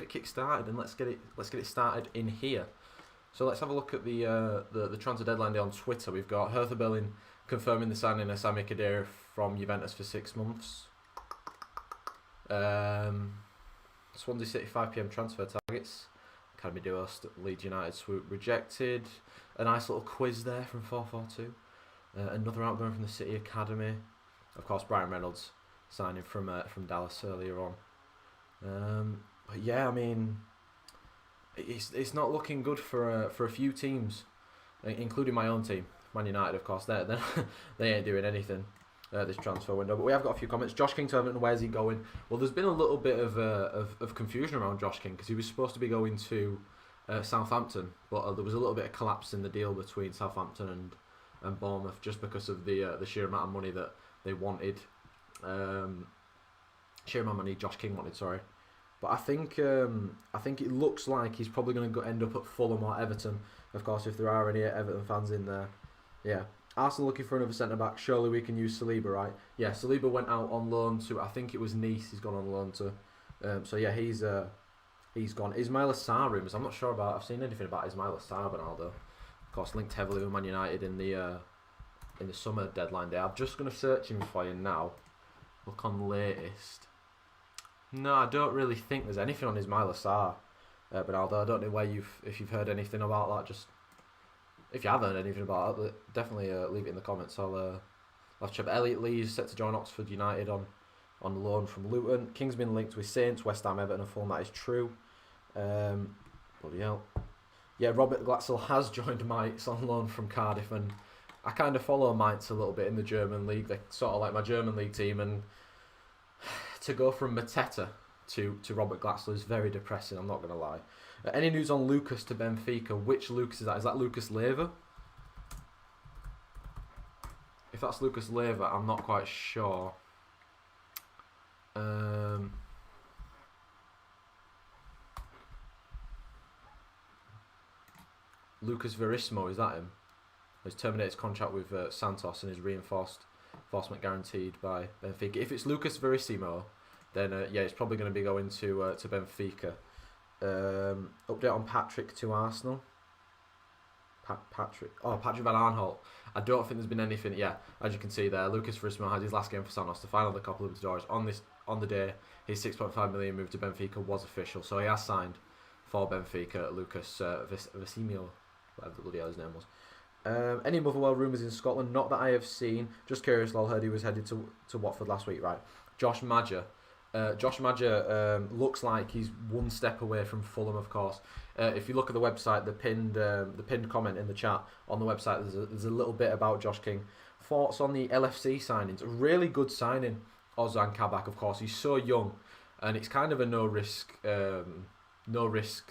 kick started and let's get it started in here. So let's have a look at the transfer deadline day on Twitter. We've got Hertha Berlin confirming the signing of Sami Khedira from Juventus for 6 months. Swansea City 5 PM transfer targets. Academy duo Leeds United swoop rejected. A nice little quiz there from 442. Another outgoing from the City Academy. Of course, Brian Reynolds signing from Dallas earlier on. But yeah, I mean, it's not looking good for a few teams, including my own team, Man United. Of course, they ain't doing anything this transfer window. But we have got a few comments. Josh King to Everton, where's he going? Well, there's been a little bit of confusion around Josh King because he was supposed to be going to Southampton, but there was a little bit of collapse in the deal between Southampton and Bournemouth just because of the sheer amount of money that they wanted. Sheer amount of money Josh King wanted, sorry. But I think it looks like he's probably going to end up at Fulham or Everton. Of course, if there are any Everton fans in there. Yeah. Arsenal looking for another centre-back. Surely we can use Saliba, right? Yeah, Saliba went out on loan to, I think it was Nice he's gone on loan to. So yeah, he's gone. Ismail Assar rumours. I'm not sure about. I've seen anything about Ismail Assar, Bernardo. Of course, linked heavily with Man United in the summer deadline day. I'm just going to search him for you now. Look on latest. No, I don't really think there's anything on Ismail Assar, Bernardo. I don't know if you've heard anything about that. Just if you have heard anything about it, definitely leave it in the comments. I'll check. Elliot Lee is set to join Oxford United on loan from Luton. King's been linked with Saints, West Ham, Everton, and Fulham. That is true. Bloody hell. Yeah, Robert Glatzel has joined Mainz on loan from Cardiff, and I kind of follow Mainz a little bit in the German league. They're sort of like my German league team, and to go from Mateta to Robert Glatzel is very depressing, I'm not going to lie. Any news on Lucas to Benfica? Which Lucas is that? Is that Lucas Leiva? If that's Lucas Leiva, I'm not quite sure. Lucas Verismo, is that him? He's terminated his contract with Santos and is reinforcement guaranteed by Benfica. If it's Lucas Verissimo, then yeah, it's probably going to be going to Benfica. Update on Patrick to Arsenal. Patrick Van Aanholt. I don't think there's been anything. Yeah, as you can see there, Lucas Verissimo had his last game for Santos, the final of the Copa Libertadores. On the day, his 6.5 million move to Benfica was official, so he has signed for Benfica. Lucas Verissimo, whatever the bloody hell his name was. Any Motherwell rumours in Scotland? Not that I have seen. Just curious. I heard he was headed to Watford last week. Right, Josh Madger. Looks like he's one step away from Fulham, of course. If you look at the website, the pinned comment in the chat on the website, there's a little bit about Josh King. Thoughts on the LFC signings? A really good signing, Ozan Kabak. Of course, he's so young, and it's kind of a no risk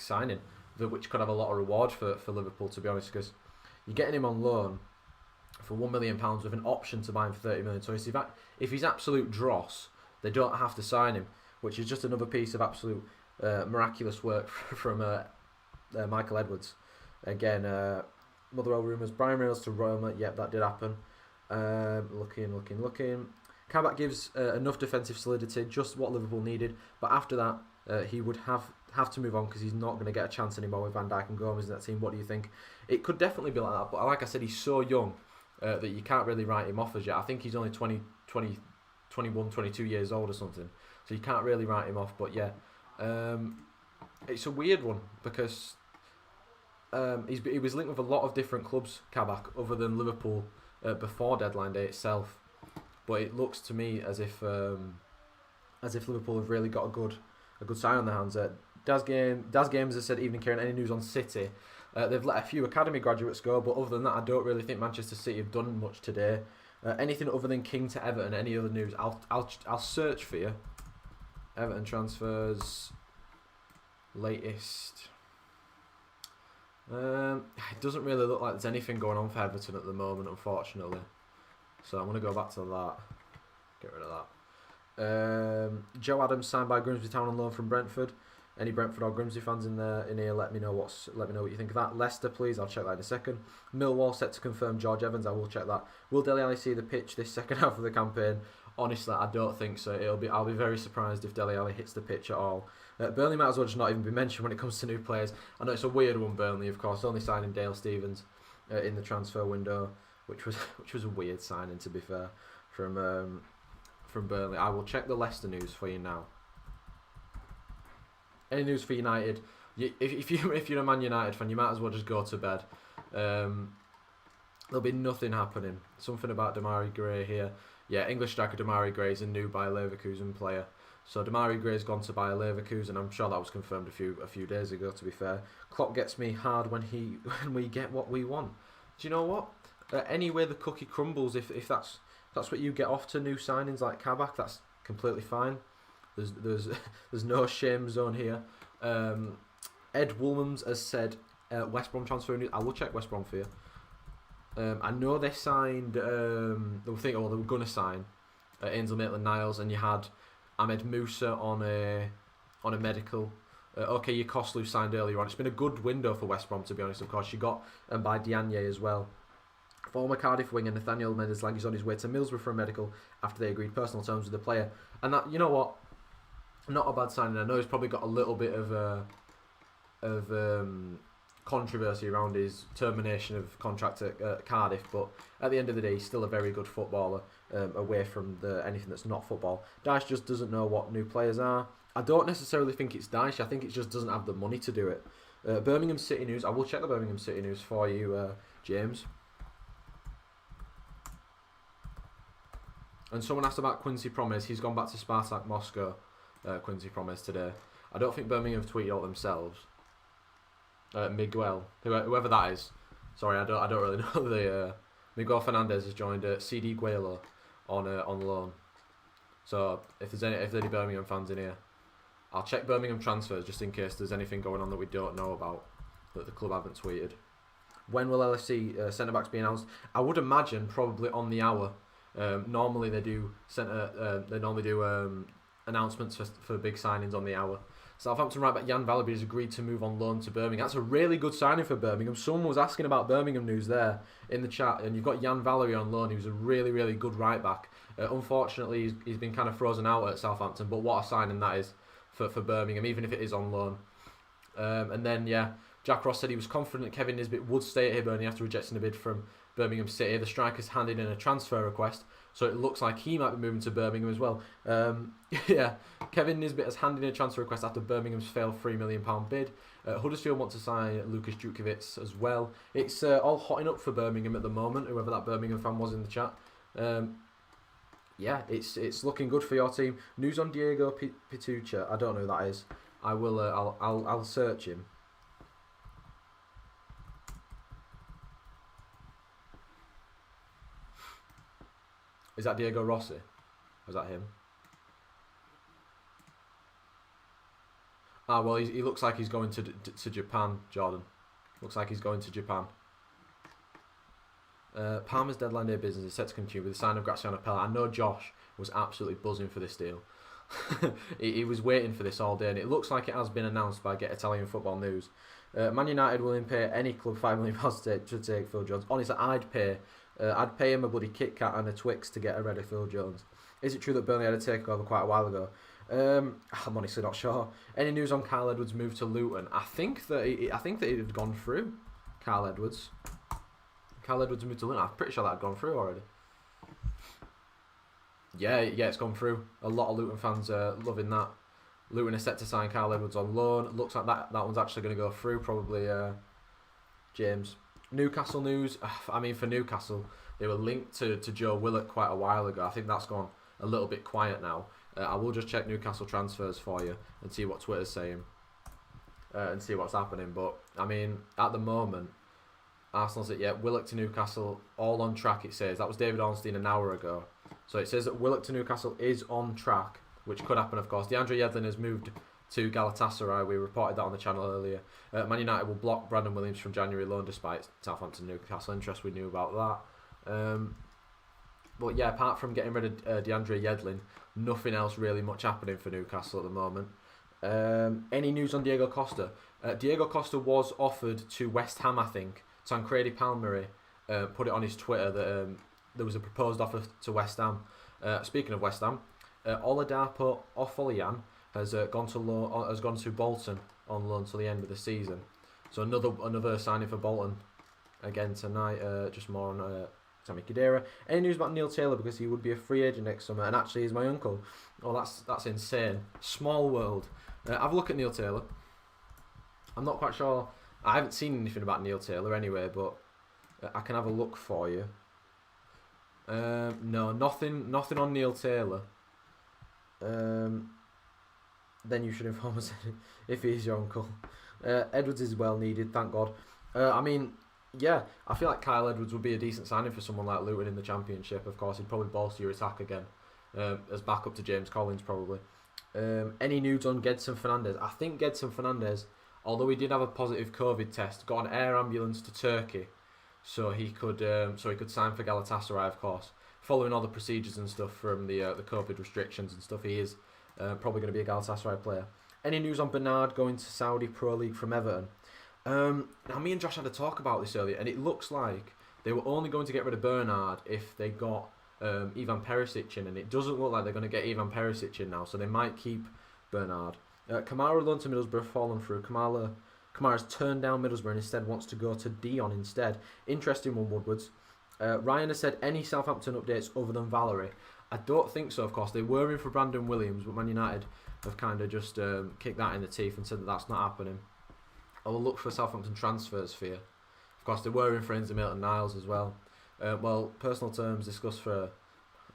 signing, which could have a lot of reward for Liverpool, to be honest, because you're getting him on loan for £1 million with an option to buy him for 30 million. So if he's absolute dross, they don't have to sign him, which is just another piece of absolute miraculous work from Michael Edwards. Again, Motherwell rumours, Brian Reynolds to Roma. Yep, that did happen. Looking. Kabak gives enough defensive solidity, just what Liverpool needed. But after that, he would have to move on because he's not going to get a chance anymore with Van Dijk and Gomez in that team. What do you think? It could definitely be like that. But like I said, he's so young that you can't really write him off as yet. I think he's only 21, 22 years old or something, so you can't really write him off. But yeah, it's a weird one because he was linked with a lot of different clubs, Kabak, other than Liverpool before deadline day itself. But it looks to me as if Liverpool have really got a good sign on their hands. Daz Games has said, evening Kieran, any news on City? They've let a few academy graduates go, but other than that, I don't really think Manchester City have done much today. Anything other than King to Everton? Any other news? I'll search for you. Everton transfers latest. It doesn't really look like there's anything going on for Everton at the moment, unfortunately. So I'm gonna go back to that. Get rid of that. Joe Adams signed by Grimsby Town on loan from Brentford. Any Brentford or Grimsby fans in here? Let me know what you think of that. Leicester, please. I'll check that in a second. Millwall set to confirm George Evans. I will check that. Will Dele Alli see the pitch this second half of the campaign? Honestly, I don't think so. I'll be very surprised if Dele Alli hits the pitch at all. Burnley might as well just not even be mentioned when it comes to new players. I know it's a weird one, Burnley, of course, only signing Dale Stephens in the transfer window, which was a weird signing, to be fair, from Burnley. I will check the Leicester news for you now. Any news for United? If you're a Man United fan, you might as well just go to bed. There'll be nothing happening. Something about Damari Gray here. Yeah, English striker Damari Gray is a new Bayer Leverkusen player. So Damari Gray's gone to Bayer Leverkusen. I'm sure that was confirmed a few days ago, to be fair. Klopp gets me hard when we get what we want. Do you know what? Anyway, the cookie crumbles. If that's what you get off to new signings like Kabak, that's completely fine. There's no shame zone here. Ed Woolmans has said West Brom transfer news. I will check West Brom for you. I know they signed. They were going to sign Ainsley Maitland-Niles, and you had Ahmed Musa on a medical. Okay, Yokoslu signed earlier on. It's been a good window for West Brom, to be honest. Of course, you got by Diagne as well. Former Cardiff winger Nathaniel Mendes-Lang is on his way to Middlesbrough for a medical after they agreed personal terms with the player. And that, you know what? not a bad signing. I know he's probably got a little bit of controversy around his termination of contract at Cardiff, but at the end of the day, he's still a very good footballer. Away from anything that's not football, Dyche just doesn't know what new players are. I don't necessarily think it's Dyche. I think it just doesn't have the money to do it. Birmingham City news. I will check the Birmingham City news for you, James. And someone asked about Quincy Promes. He's gone back to Spartak Moscow. Quincy Promes today. I don't think Birmingham have tweeted out themselves. Miguel, whoever that is. Sorry, I don't really know the. Miguel Fernandez has joined CD Guelo on loan. So if there's any Birmingham fans in here, I'll check Birmingham transfers just in case there's anything going on that we don't know about that the club haven't tweeted. When will LFC centre backs be announced? I would imagine probably on the hour. Normally they do announcements for big signings on the hour. Southampton right back Jan Vallaby has agreed to move on loan to Birmingham. That's a really good signing for Birmingham. Someone was asking about Birmingham news there in the chat, and you've got Jan Vallaby on loan, who's a really, really good right back. Unfortunately, he's been kind of frozen out at Southampton, but what a signing that is for Birmingham, even if it is on loan. And then, Jack Ross said he was confident Kevin Nisbet would stay at Hibernian after rejecting a bid from Birmingham City. The striker's handed in a transfer request, so it looks like he might be moving to Birmingham as well. Kevin Nisbet has handed in a transfer request after Birmingham's failed £3 million bid. Huddersfield want to sign Lucas Djukovic as well. It's all hotting up for Birmingham at the moment, whoever that Birmingham fan was in the chat. It's looking good for your team. News on Diego Pitucha. I don't know who that is. I will. I'll search him. Is that Diego Rossi? Or is that him? Well, he looks like he's going to Japan, Jordan. Looks like he's going to Japan. Parma's deadline day business is set to continue with the sign of Graziano Pella. I know Josh was absolutely buzzing for this deal. he was waiting for this all day, and it looks like it has been announced by Get Italian Football News. Man United will pay any club £5 million to take Phil Jones. Honestly, I'd pay him a bloody Kit Kat and a Twix to get a red of Phil Jones. Is it true that Burnley had a takeover quite a while ago? I'm honestly not sure. Any news on Carl Edwards' move to Luton? I think that it had gone through. Carl Edwards moved to Luton. I'm pretty sure that had gone through already. Yeah, it's gone through. A lot of Luton fans are loving that. Luton are set to sign Carl Edwards on loan. Looks like that one's actually going to go through, probably, James. Newcastle news. I mean, for Newcastle, they were linked to Joe Willock quite a while ago. I think that's gone a little bit quiet now. I will just check Newcastle transfers for you and see what Twitter's saying and see what's happening. But, I mean, at the moment, Arsenal's Willock to Newcastle, all on track, it says. That was David Ornstein an hour ago. So it says that Willock to Newcastle is on track, which could happen, of course. DeAndre Yedlin has moved to Galatasaray. We reported that on the channel earlier. Man United will block Brandon Williams from January loan despite Southampton Newcastle interest. We knew about that. But yeah, apart from getting rid of DeAndre Yedlin, nothing else really much happening for Newcastle at the moment. Any news on Diego Costa? Diego Costa was offered to West Ham, I think. Tancredi Palmieri put it on his Twitter that there was a proposed offer to West Ham. Speaking of West Ham, Oladapo Ofolian has gone to Bolton on loan till the end of the season. So another signing for Bolton again tonight. Just more on Sammy Khedira. Any news about Neil Taylor, because he would be a free agent next summer, and actually he's my uncle. Oh, that's insane. Small world. Have a look at Neil Taylor. I'm not quite sure. I haven't seen anything about Neil Taylor anyway, but I can have a look for you. No, nothing on Neil Taylor. Then you should inform us if he is your uncle. Edwards is well needed, thank God. I mean, yeah, I feel like Kyle Edwards would be a decent signing for someone like Luton in the Championship. Of course, he'd probably bolster your attack again, as backup to James Collins probably. Any news on Gedson Fernandez? I think Gedson Fernandez, although he did have a positive COVID test, got an air ambulance to Turkey, so he could sign for Galatasaray, of course. Following all the procedures and stuff from the COVID restrictions and stuff, he is probably going to be a Galatasaray player. Any news on Bernard going to Saudi Pro League from Everton? Now, me and Josh had a talk about this earlier, and it looks like they were only going to get rid of Bernard if they got Ivan Perisic in, and it doesn't look like they're going to get Ivan Perisic in now, so they might keep Bernard. Kamara loaned to Middlesbrough, fallen through. Kamara's turned down Middlesbrough and instead wants to go to Dion instead. Interesting one, Woodwards. Ryan has said, any Southampton updates other than Valerie? I don't think so, of course. They were in for Brandon Williams, but Man United have kind of just kicked that in the teeth and said that that's not happening. I will look for Southampton transfers for you. Of course, they were in for Maitland-Niles as well. Well, personal terms discussed for...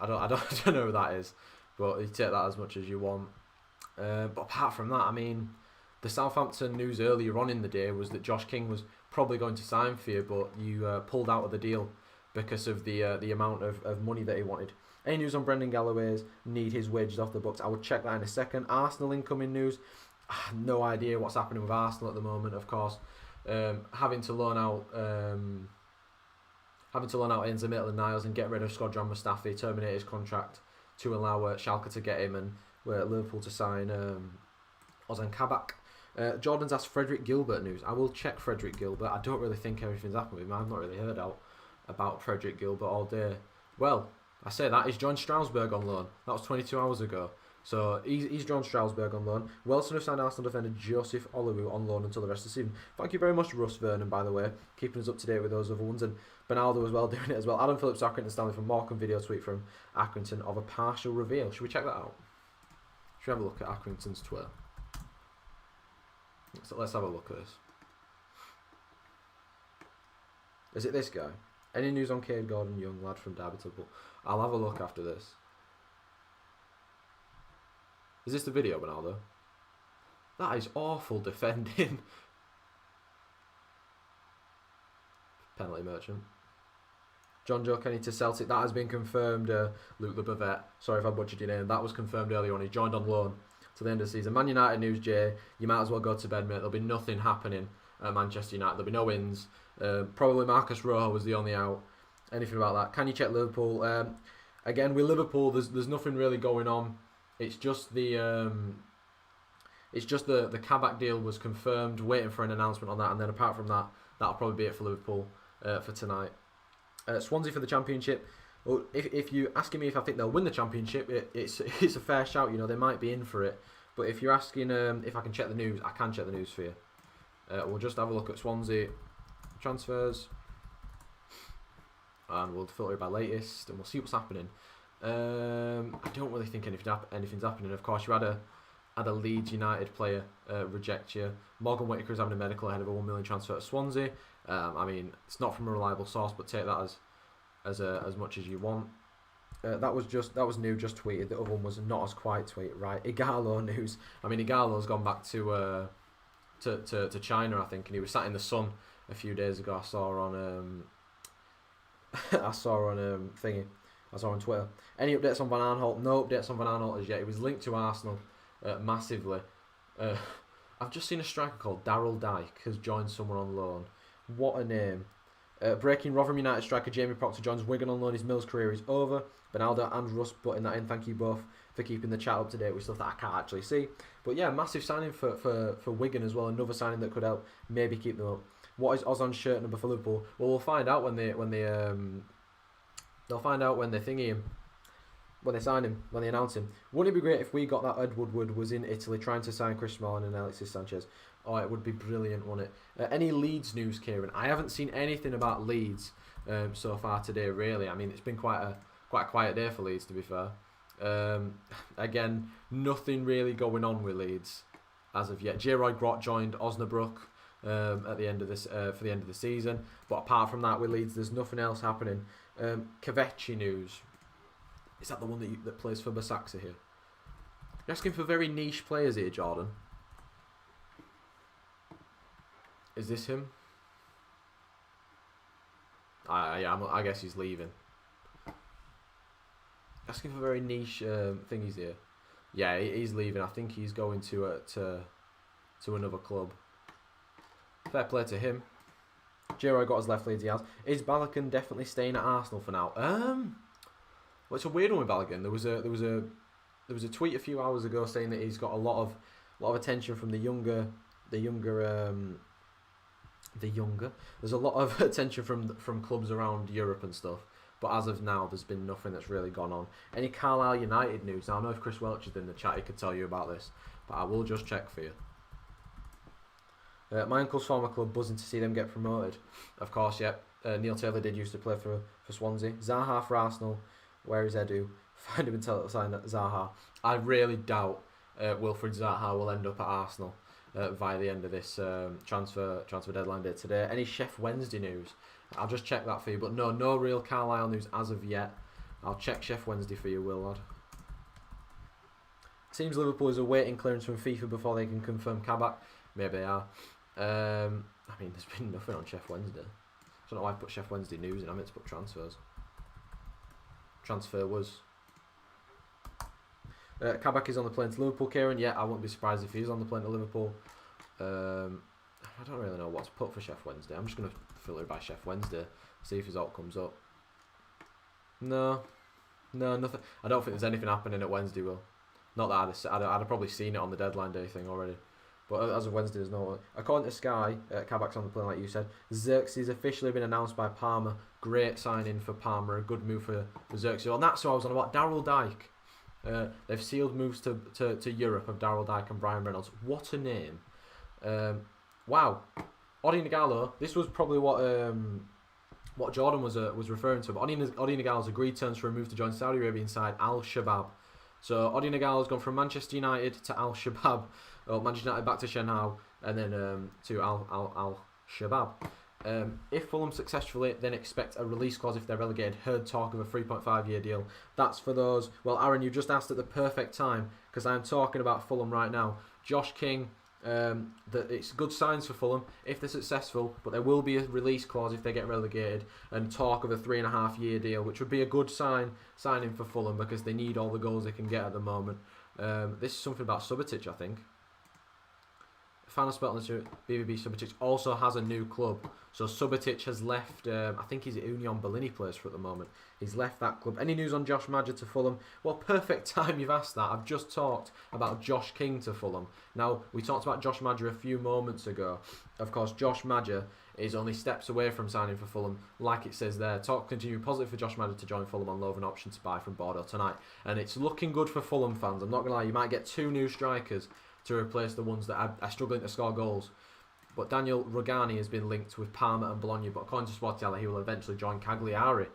I don't know who that is, but you take that as much as you want. But apart from that, I mean, the Southampton news earlier on in the day was that Josh King was probably going to sign for you, but you pulled out of the deal because of the amount of money that he wanted. Any news on Brendan Galloway's need his wages off the books? I would check that in a second. Arsenal incoming news. No idea what's happening with Arsenal at the moment, of course. Having to loan out Enzo Maitland-Niles and get rid of Skodran Mustafi, terminate his contract to allow Schalke to get him, and Liverpool to sign Ozan Kabak. Jordan's asked Frederick Gilbert news. I will check Frederick Gilbert. I don't really think everything's happened with him. I've not really heard about Frederick Gilbert all day. Well, I say that, he's joined Strasbourg on loan. That was 22 hours ago. So he's joined Strasbourg on loan. Wilson have signed Arsenal defender Joseph Oluwu on loan until the rest of the season. Thank you very much, Russ Vernon, by the way, keeping us up to date with those other ones. And Bernardo as well, doing it as well. Adam Phillips, Accrington Stanley from Morecambe, video tweet from Accrington of a partial reveal. Should we check that out? Should we have a look at Accrington's Twitter? So let's have a look at this. Is it this guy? Any news on Cade Gordon Young, lad from Derby Temple? I'll have a look after this. Is this the video, Bernardo? That is awful defending. Penalty merchant. John Joe Kenny to Celtic. That has been confirmed. Luke the Bavet. Sorry if I butchered your name. That was confirmed earlier on. He joined on loan to the end of the season. Man United news, Jay. You might as well go to bed, mate. There'll be nothing happening at Manchester United. There'll be no wins. Probably Marcus Rojo was the only out. Anything about that? Can you check Liverpool? Again, with Liverpool, there's nothing really going on. It's just the Kabak deal was confirmed. Waiting for an announcement on that, and then apart from that, that'll probably be it for Liverpool for tonight. Swansea for the Championship. Well, if you're asking me if I think they'll win the Championship, it's a fair shout. You know, they might be in for it. But if you're asking if I can check the news, I can check the news for you. We'll just have a look at Swansea transfers, and we'll filter it by latest, and we'll see what's happening. I don't really think anything's happening. Of course, you had a Leeds United player reject you. Morgan Whittaker is having a medical ahead of a $1 million transfer to Swansea. I mean, it's not from a reliable source, but take that as much as you want. That was new, just tweeted. The other one was not as quite tweeted, right? Igalo news. I mean, Igalo's gone back to China, I think, and he was sat in the sun a few days ago. I saw on Twitter. Any updates on Van Aanholt? No updates on Van Aanholt as yet. He was linked to Arsenal massively. I've just seen a striker called Daryl Dyke has joined someone on loan. What a name. Breaking Rotherham United striker Jamie Proctor joins Wigan on loan. His Mills career is over. Bernardo and Russ putting that in. Thank you both for keeping the chat up to date with stuff that I can't actually see. But yeah, massive signing for Wigan as well. Another signing that could help maybe keep them up. What is Ozan's shirt number for Liverpool? Well, we'll find out when they thingy him, when they sign him, when they announce him. Wouldn't it be great if we got that Ed Woodward was in Italy trying to sign Chris Smalling and Alexis Sanchez? Oh, it would be brilliant, wouldn't it? Any Leeds news, Kieran? I haven't seen anything about Leeds so far today, really. I mean, it's been quite a quiet day for Leeds, to be fair. Again, nothing really going on with Leeds as of yet. J. Roy Grott joined Osnabrück at the end of this for the end of the season, but apart from that, with Leeds, there's nothing else happening. Kavecci news. Is that the one that plays for Basaksehir here? You're asking for very niche players here, Jordan. Is this him? I guess he's leaving. Asking for very niche thingies here. Yeah, he's leaving. I think he's going to another club. Fair play to him. J-Roy got his left Leeds, he has. Is Balogun definitely staying at Arsenal for now? Well, it's a weird one with Balogun. There was a tweet a few hours ago saying that he's got a lot of attention from the younger. There's a lot of attention from clubs around Europe and stuff. But as of now, there's been nothing that's really gone on. Any Carlisle United news? Now, I know if Chris Welch is in the chat, he could tell you about this, but I will just check for you. My uncle's former club, buzzing to see them get promoted. Of course, yep. Neil Taylor did used to play for Swansea. Zaha for Arsenal. Where is Edu? Find him and tell it to sign Zaha. I really doubt Wilfried Zaha will end up at Arsenal via the end of this transfer deadline day today. Any Chef Wednesday news? I'll just check that for you. But no real Carlisle news as of yet. I'll check Chef Wednesday for you, Will, lad. Seems Liverpool is awaiting clearance from FIFA before they can confirm Kabak. Maybe they are. I mean, there's been nothing on Chef Wednesday. I don't know why I put Chef Wednesday news in. I meant to put transfers. Transfer was. Kabak is on the plane to Liverpool, Kieran. Yeah, I wouldn't be surprised if he is on the plane to Liverpool. I don't really know what to put for Chef Wednesday. I'm just going to filter by Chef Wednesday, see if his alt comes up. No, nothing. I don't think there's anything happening at Wednesday, Will. Not that I'd have probably seen it on the deadline day thing already. But as of Wednesday, there's no. According to Sky, Kabak's on the plane, like you said. Xerxes officially been announced by Parma. Great signing for Parma. A good move for Xerxes. And that's what I was on about. Daryl Dike. They've sealed moves to Europe of Daryl Dike and Brian Reynolds. What a name. Wow. Odi Nagalo. This was probably what Jordan was referring to. But Odi Nagalo's agreed terms for a move to join Saudi Arabian side Al Shabab. So Odi Nagalo's gone from Manchester United to Al Shabab. Manchester United back to Shenhao, and then to Al Shabab. If Fulham successfully, then expect a release clause if they're relegated. Heard talk of a 3.5-year deal. That's for those. Well, Aaron, you've just asked at the perfect time because I'm talking about Fulham right now. Josh King, that it's good signs for Fulham if they're successful, but there will be a release clause if they get relegated, and talk of a 3.5-year deal, which would be a good signing for Fulham because they need all the goals they can get at the moment. This is something about Subotic, I think. Final spell on the BVB. Subotic also has a new club. So Subotic has left, I think he's at Union Berlin he plays for at the moment. He's left that club. Any news on Josh Maja to Fulham? Well, perfect time you've asked that. I've just talked about Josh King to Fulham. Now, we talked about Josh Maja a few moments ago. Of course, Josh Maja is only steps away from signing for Fulham. Like it says there, talk continue positive for Josh Maja to join Fulham on loan with an option to buy from Bordeaux tonight. And it's looking good for Fulham fans. I'm not going to lie, you might get 2 new strikers to replace the ones that are struggling to score goals. But Daniel Rugani has been linked with Parma and Bologna, but according to Sportiella, he will eventually join Cagliari.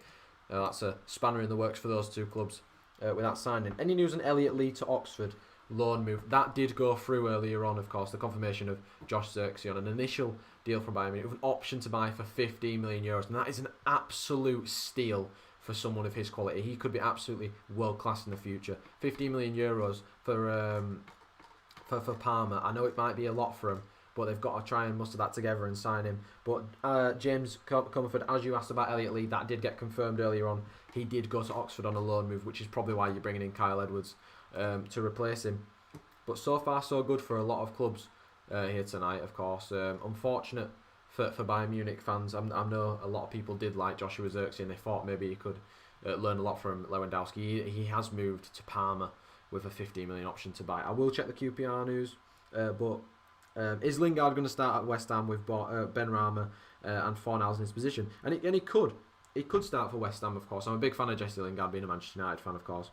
That's a spanner in the works for those 2 clubs without signing. Any news on Elliot Lee to Oxford? Loan move. That did go through earlier on, of course, the confirmation of Josh Xerxes on an initial deal from Bayern Munich with an option to buy for €15 million. And that is an absolute steal for someone of his quality. He could be absolutely world-class in the future. €15 million for Parma. I know it might be a lot for him, but they've got to try and muster that together and sign him. But James Comerford, as you asked about Elliot Lee, that did get confirmed earlier on. He did go to Oxford on a loan move, which is probably why you're bringing in Kyle Edwards to replace him. But so far, so good for a lot of clubs here tonight, of course. Unfortunate for Bayern Munich fans. I know a lot of people did like Joshua Xerxes and they thought maybe he could learn a lot from Lewandowski. He has moved to Parma with a 15 million option to buy. I will check the QPR news, but is Lingard going to start at West Ham with Ben Rama and Fornals in his position? And he could start for West Ham, of course. I'm a big fan of Jesse Lingard, being a Manchester United fan, of course.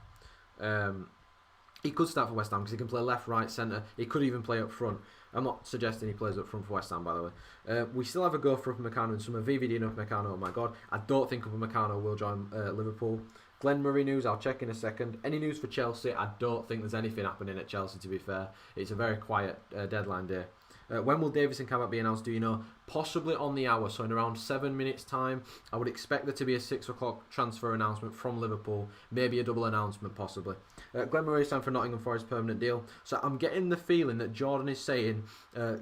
He could start for West Ham because he can play left, right, centre. He could even play up front. I'm not suggesting he plays up front for West Ham, by the way. We still have a go for Upamecano and summer. VVD and Upamecano, oh my god. I don't think Upamecano will join Liverpool. Glenn Murray news, I'll check in a second. Any news for Chelsea? I don't think there's anything happening at Chelsea, to be fair. It's a very quiet deadline day. When will Davis and Kabak be announced, do you know? Possibly on the hour, so in around 7 minutes time. I would expect there to be a 6 o'clock transfer announcement from Liverpool. Maybe a double announcement, possibly. Glenn Murray signed for Nottingham Forest permanent deal. So I'm getting the feeling that Jordan is saying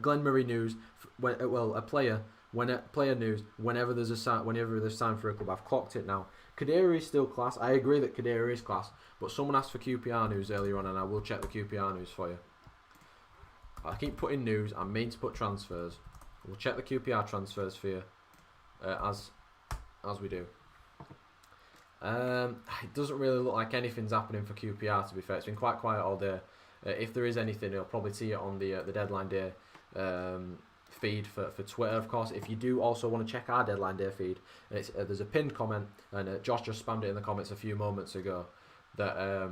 Glenn Murray news, player news, whenever there's signed for a club. I've clocked it now. Kadira is still class. I agree that Kadira is class, but someone asked for QPR news earlier on, and I will check the QPR news for you. I keep putting news. I mean to put transfers. We'll check the QPR transfers for you as we do. It doesn't really look like anything's happening for QPR, to be fair. It's been quite quiet all day. If there is anything, you'll probably see it on the deadline day feed for Twitter, of course. If you do also want to check our deadline day feed, and there's a pinned comment, and Josh just spammed it in the comments a few moments ago. The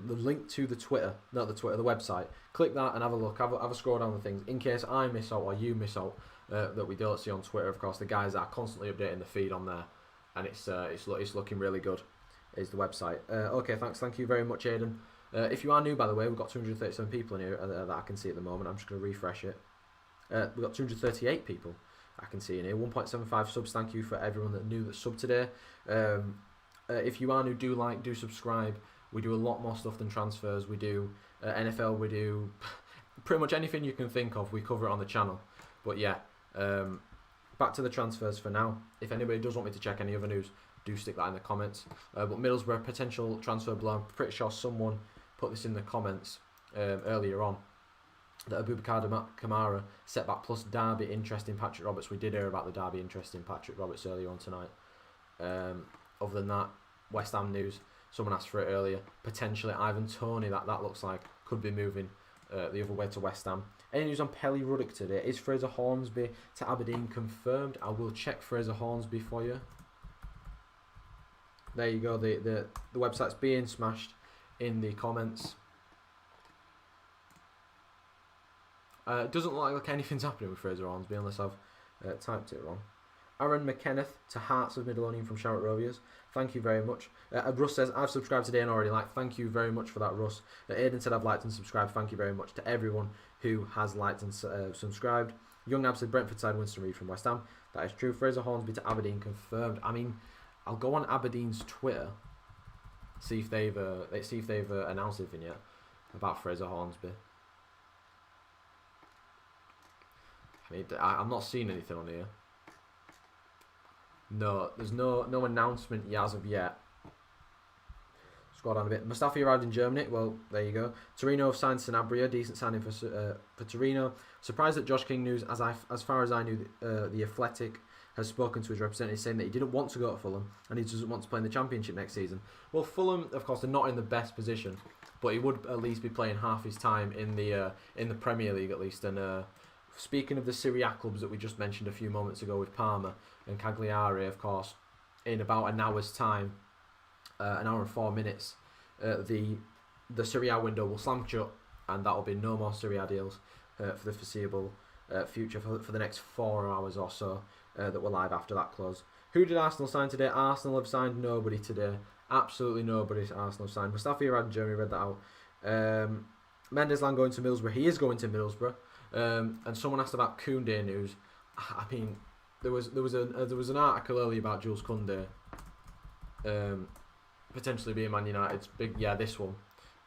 link to the Twitter, not the Twitter, the website. Click that and have a look. Have a scroll down the things in case I miss out or you miss out that we don't see on Twitter. Of course, the guys are constantly updating the feed on there, and it's looking really good. Is the website. Okay, thank you very much, Aidan. If you are new, by the way, we've got 237 people in here that I can see at the moment. I'm just going to refresh it. We've got 238 people I can see in here. 1.75 subs. Thank you for everyone that subbed today. If you are new, do subscribe. We do a lot more stuff than transfers. We do NFL. We do pretty much anything you can think of. We cover it on the channel. But yeah, back to the transfers for now. If anybody does want me to check any other news, do stick that in the comments. But Middlesbrough potential transfer blow. I'm pretty sure someone put this in the comments earlier on, that Abubakar Kamara setback plus Derby interest in Patrick Roberts. We did hear about the Derby interest in Patrick Roberts earlier on tonight. Other than that, West Ham news. Someone asked for it earlier. Potentially Ivan Toney, that looks like could be moving the other way to West Ham. Any news on Pelly Ruddock today? Is Fraser Hornsby to Aberdeen confirmed? I will check Fraser Hornsby for you. There you go. The website's being smashed in the comments. It doesn't look like anything's happening with Fraser Hornsby unless I've typed it wrong. Aaron McKenneth to Hearts of Midlothian from Charlotte Rovers. Thank you very much. Russ says, I've subscribed today and already liked. Thank you very much for that, Russ. Aidan said, I've liked and subscribed. Thank you very much to everyone who has liked and subscribed. Young Nab said, Brentford side Winston Reid from West Ham. That is true. Fraser Hornsby to Aberdeen confirmed. I mean, I'll go on Aberdeen's Twitter, see if they've announced anything yet about Fraser Hornsby. I mean, I'm not seeing anything on here. No, there's no announcement as of yet. Scroll down a bit. Mustafi arrived in Germany. Well, there you go. Torino have signed Sanabria. Decent signing for Torino. Surprised at Josh King news. As far as I knew, the Athletic has spoken to his representative saying that he didn't want to go to Fulham and he doesn't want to play in the Championship next season. Well, Fulham, of course, are not in the best position, but he would at least be playing half his time in the Premier League at least. And speaking of the Serie A clubs that we just mentioned a few moments ago with Parma and Cagliari, of course, in about an hour's time, an hour and 4 minutes, the Serie A window will slam shut, and that will be no more Serie A deals for the foreseeable future for the next 4 hours or so that were live after that close. Who did Arsenal sign today? Arsenal have signed nobody today. Absolutely nobody. Arsenal have signed. Mustafi Arad and Jeremy read that out. Mendesland going to Middlesbrough. He is going to Middlesbrough. And someone asked about Koundé news. I mean, there was an article earlier about Jules Koundé potentially being Man United's big. Yeah, this one.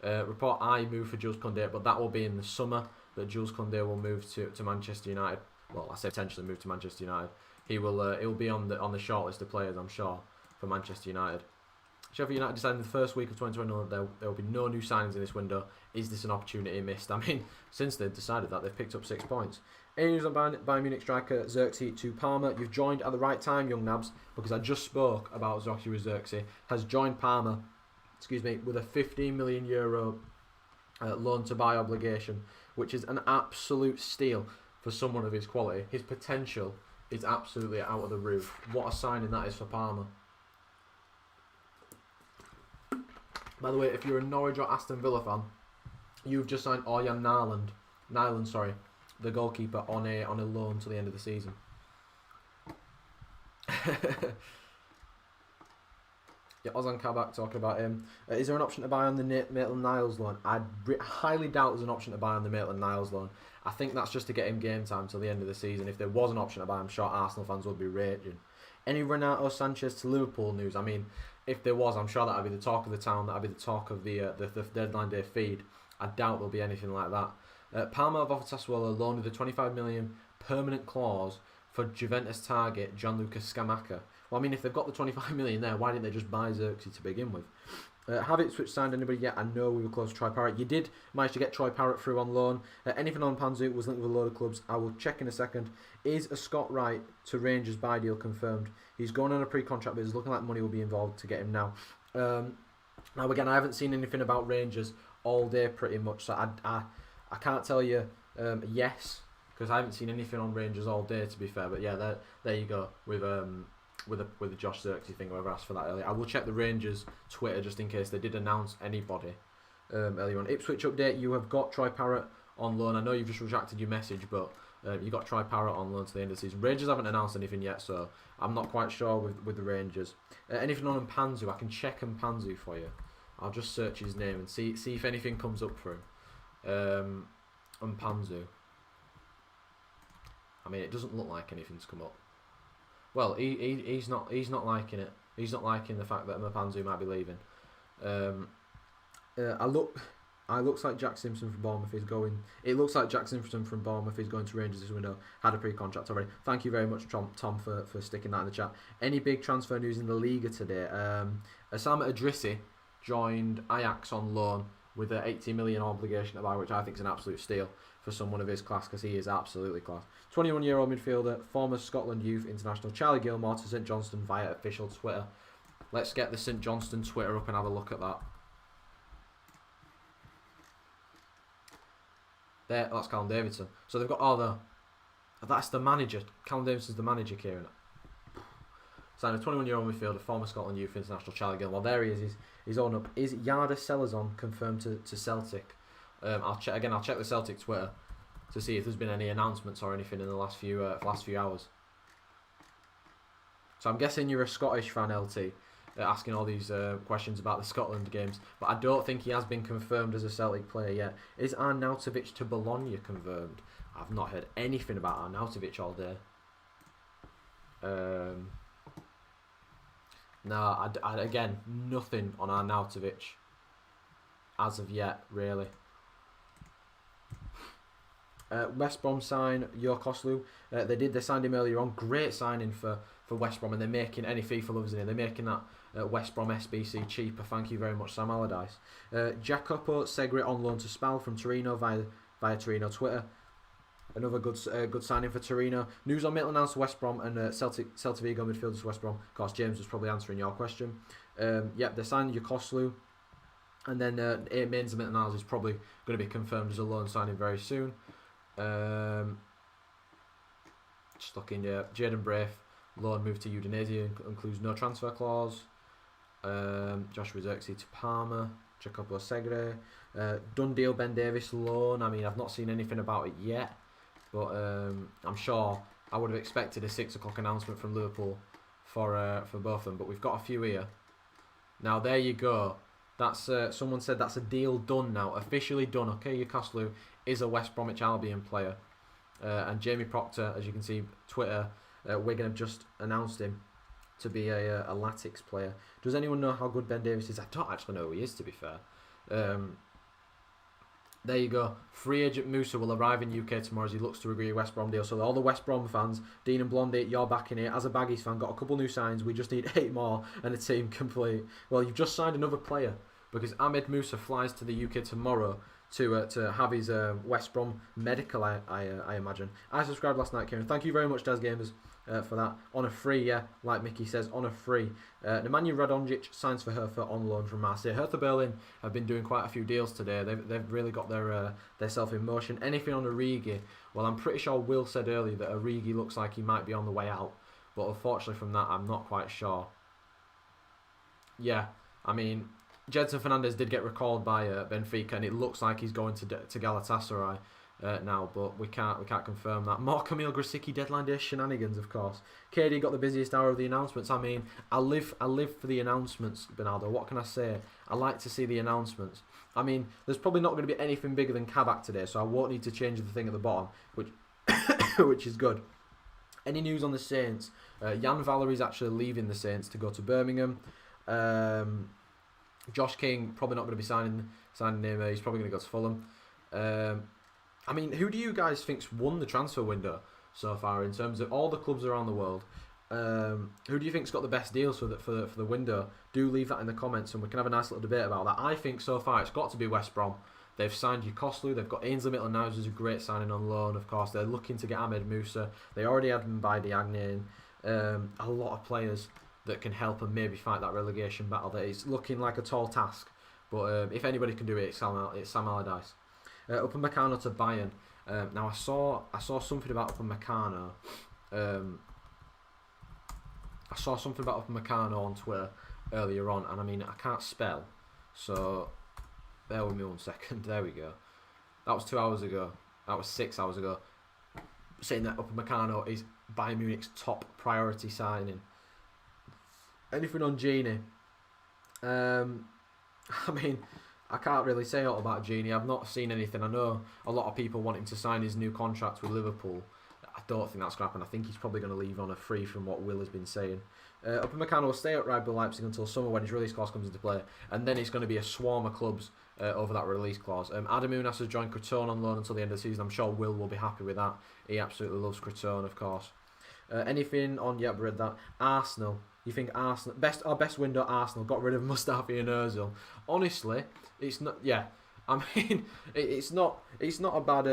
Report I move for Jules Koundé, but that will be in the summer that Jules Koundé will move to Manchester United. Well, I say potentially move to Manchester United. He'll be on the shortlist of players, I'm sure, for Manchester United. Sheffield United decided in the first week of 2021 there will be no new signings in this window. Is this an opportunity missed? I mean, since they've decided that, they've picked up 6 points. Any news on Bayern Munich striker Xerxes to Parma? You've joined at the right time, young Nabs, because I just spoke about Xerxes has joined Parma, with a €15 million loan to buy obligation, which is an absolute steal for someone of his quality. His potential is absolutely out of the roof. What a signing that is for Parma. By the way, if you're a Norwich or Aston Villa fan, you've just signed Orjan Nyland, the goalkeeper, on a loan till the end of the season. Yeah, Ozan Kabak talking about him. Is there an option to buy on the Maitland-Niles loan? I highly doubt there's an option to buy on the Maitland-Niles loan. I think that's just to get him game time till the end of the season. If there was an option to buy, I'm sure Arsenal fans would be raging. Any Renato Sanchez to Liverpool news? I mean, if there was, I'm sure that would be the talk of the town. That would be the talk of the deadline day feed. I doubt there'll be anything like that. Parma have offered Sassuolo a loan with a 25 million permanent clause for Juventus target Gianluca Scamacca. Well, I mean, if they've got the 25 million there, why didn't they just buy Xerxes to begin with? Have Ipswich signed anybody yet? I know we were close to Troy Parrott. You did manage to get Troy Parrott through on loan. Anything on Panzu was linked with a load of clubs. I will check in a second. Is a Scott Wright to Rangers buy deal confirmed? He's going on a pre-contract, but it's looking like money will be involved to get him now. Now, again, I haven't seen anything about Rangers all day pretty much, so I can't tell you Yes, because I haven't seen anything on Rangers all day, to be fair. But yeah, there you go with the Josh Xerxes thing. Whoever asked for that earlier, I will check the Rangers Twitter just in case they did announce anybody earlier on. Ipswich update: you have got Troy Parrott on loan. I know you've just retracted your message, but you got Troy Parrott on loan to the end of the season. Rangers haven't announced anything yet, so I'm not quite sure with the Rangers. Anything on Mpanzu? I can check Mpanzu for you. I'll just search his name and see if anything comes up for him. Mpanzu. I mean, it doesn't look like anything's come up. Well, he's not liking it. He's not liking the fact that Mpanzu might be leaving. It looks like Jack Simpson from Bournemouth is going. It looks like Jack Simpson from Bournemouth is going to Rangers this window. Had a pre-contract already. Thank you very much, Tom, for sticking that in the chat. Any big transfer news in the Liga today? Osama Idrissi joined Ajax on loan with an 80 million obligation to buy, which I think is an absolute steal for someone of his class, because he is absolutely class. 21-year-old midfielder, former Scotland youth international Charlie Gilmore to St Johnstone via official Twitter. Let's get the St Johnstone Twitter up and have a look at that. There, that's Callum Davidson. So they've got that's the manager. Callum Davidson's the manager, Kieran. Signed a 21-year-old midfielder, former Scotland youth international Charlie Gilmore. There he is. He's on up. Is Yarda Selazon confirmed to Celtic? I'll check the Celtic Twitter to see if there's been any announcements or anything in the last few hours. So I'm guessing you're a Scottish fan, LT, asking all these questions about the Scotland games, but I don't think he has been confirmed as a Celtic player yet. Is Arnautovic to Bologna confirmed? I've not heard anything about Arnautovic all day. No, again, nothing on Arnautovic as of yet, really. West Brom sign Jo Koslu. They signed him earlier on. Great signing for West Brom, and they're making any FIFA lovers in here. They're making that West Brom SBC cheaper. Thank you very much, Sam Allardyce. Jacopo Segre on loan to Spal from Torino via Torino Twitter. Another good signing for Torino. News on Maitland-Niles to West Brom and Celta Vigo midfielders to West Brom. Of course, James was probably answering your question. Yep, they signed Jo Koslu. And then Mains of Maitland-Niles is probably going to be confirmed as a loan signing very soon. Just looking, Jaden Braith, loan move to Udinese, includes no transfer clause. Joshua Xerxes to Parma, Jacopo Segre. Done deal, Ben Davis loan. I mean, I've not seen anything about it yet, but I'm sure I would have expected a 6 o'clock announcement from Liverpool for both of them. But we've got a few here. Now there you go. That's someone said that's a deal done now, officially done. Okay, Koslu is a West Bromwich Albion player, and Jamie Proctor, as you can see, Twitter, Wigan have just announced him to be a Latics player. Does anyone know how good Ben Davis is? I don't actually know who he is, to be fair. There you go. Free agent Musa will arrive in UK tomorrow as he looks to agree a West Brom deal. So all the West Brom fans, Dean and Blondie, you're back in here. As a Baggies fan, got a couple new signs. We just need 8 more and a team complete. Well, you've just signed another player because Ahmed Musa flies to the UK tomorrow to have his West Brom medical, I imagine. I subscribed last night, Kieran. Thank you very much, Des Gamers, for that. On a free, yeah, like Mickey says, on a free. Nemanja Radonjic signs for Hertha on loan from Marseille. Hertha Berlin have been doing quite a few deals today. They've really got their self in motion. Anything on Origi? Well, I'm pretty sure Will said earlier that Origi looks like he might be on the way out, but unfortunately from that, I'm not quite sure. Yeah, I mean, Jedson Fernandez did get recalled by Benfica, and it looks like he's going to Galatasaray now, but we can't confirm that. More Kamil Grosicki deadline day shenanigans, of course. KD got the busiest hour of the announcements. I mean, I live for the announcements, Bernardo. What can I say? I like to see the announcements. I mean, there's probably not going to be anything bigger than Kabak today, so I won't need to change the thing at the bottom, which is good. Any news on the Saints? Jan Valerie's actually leaving the Saints to go to Birmingham. Josh King probably not going to be signing him. He's probably going to go to Fulham. I mean, who do you guys think's won the transfer window so far in terms of all the clubs around the world? Who do you think's got the best deals for the window? Do leave that in the comments, and we can have a nice little debate about that. I think so far it's got to be West Brom. They've signed Koslu. They've got Ainsley Maitland-Niles, who's a great signing on loan. Of course, they're looking to get Ahmed Musa. They already had him by Diagne. A lot of players that can help and maybe fight that relegation battle. That is looking like a tall task, but if anybody can do it, it's Sam Allardyce. Upamecano to Bayern. Now I saw something about Upamecano. I saw something about Upamecano on Twitter earlier on, and I mean I can't spell, so bear with me 1 second. There we go. That was 2 hours ago. That was 6 hours ago. Saying that Upamecano is Bayern Munich's top priority signing. Anything on Gini? I mean, I can't really say a lot about Gini. I've not seen anything. I know a lot of people want him to sign his new contract with Liverpool. I don't think that's going to happen. I think he's probably going to leave on a free from what Will has been saying. Upamecano will stay at RB Leipzig until summer when his release clause comes into play, and then it's going to be a swarm of clubs over that release clause. Adam Unas has joined Crotone on loan until the end of the season. I'm sure Will be happy with that. He absolutely loves Crotone, of course. Anything on? Yep, read that. Arsenal. You think Arsenal best window? Arsenal got rid of Mustafi and Özil. Honestly, it's not. Yeah, I mean, it's not a bad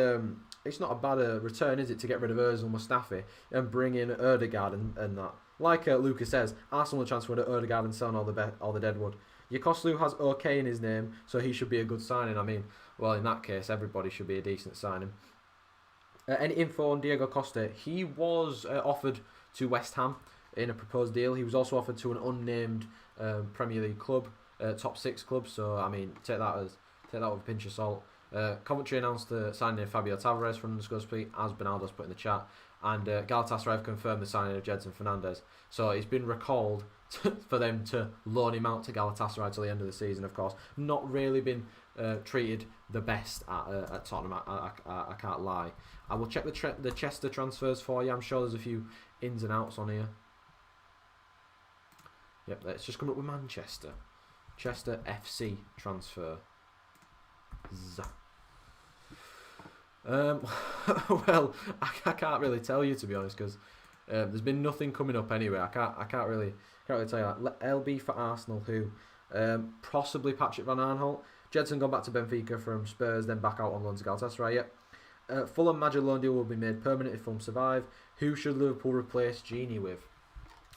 return, is it, to get rid of Özil, Mustafi and bring in Ødegaard and that. Like Lucas says, Arsenal will transfer to Ødegaard and selling all the deadwood. Yokoslu has OK in his name, so he should be a good signing. I mean, well, in that case, everybody should be a decent signing. Any info on Diego Costa? He was offered to West Ham in a proposed deal. He was also offered to an unnamed Premier League club, top 6 club. So I mean, take that with a pinch of salt. Coventry announced the signing of Fabio Tavares from the Speak, as Bernardo's put in the chat, and Galatasaray have confirmed the signing of Jedson Fernandez. So he's been recalled for them to loan him out to Galatasaray till the end of the season. Of course, not really been treated the best at Tottenham. I can't lie. I will check the Chester transfers for you. I'm sure there's a few ins and outs on here. Yep, let's just come up with Manchester. Chester FC transfer. Well, I can't really tell you, to be honest, because there's been nothing coming up anyway. I can't really tell you that. LB for Arsenal, who possibly Patrick Van Aanholt. Jedson gone back to Benfica from Spurs, then back out on loan to Galatasaray. Yep. Fulham Major loan deal will be made permanent if Fulham survive. Who should Liverpool replace Gini with?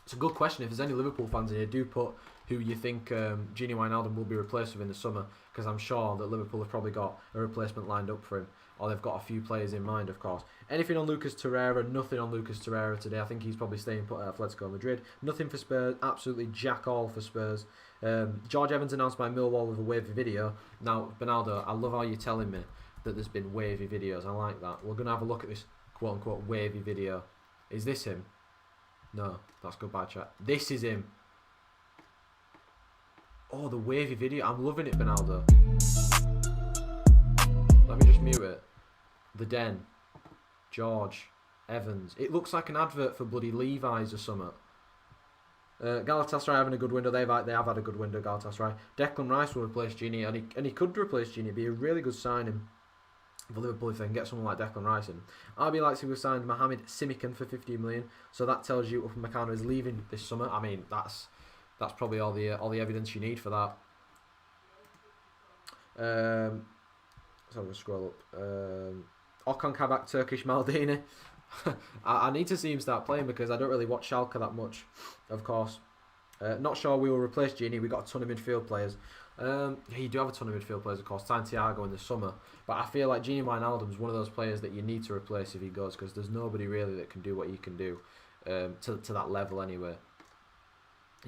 It's a good question. If there's any Liverpool fans in here, do put who you think Gini Wijnaldum will be replaced with in the summer, because I'm sure that Liverpool have probably got a replacement lined up for him, or they've got a few players in mind, of course. Anything on Lucas Torreira? Nothing on Lucas Torreira today. I think he's probably staying put at Atletico Madrid. Nothing for Spurs. Absolutely jack all for Spurs. George Evans announced by Millwall with a wavy video. Now, Bernardo, I love how you're telling me that there's been wavy videos. I like that. We're going to have a look at this quote-unquote wavy video. Is this him? No, that's goodbye chat. This is him. Oh, the wavy video. I'm loving it, Bernardo. Let me just mute it. The Den. George Evans. It looks like an advert for bloody Levi's or something. Galatasaray having a good window. They have had a good window, Galatasaray. Declan Rice will replace Gini, and he could replace Gini. It'd be a really good signing for Liverpool if they can get someone like Declan Rice in. RB Leipzig have signed Mohamed Simikan for 15 million, so that tells you Upamecano is leaving this summer. I mean, that's probably all the evidence you need for that. So we'll scroll up. Okan Kabak, Turkish Maldini. I need to see him start playing because I don't really watch Schalke that much, of course. Not sure we will replace Gini. We got a ton of midfield players. You do have a ton of midfield players, of course. Santiago in the summer, but I feel like Gini Wijnaldum is one of those players that you need to replace if he goes, because there's nobody really that can do what he can do to that level anyway.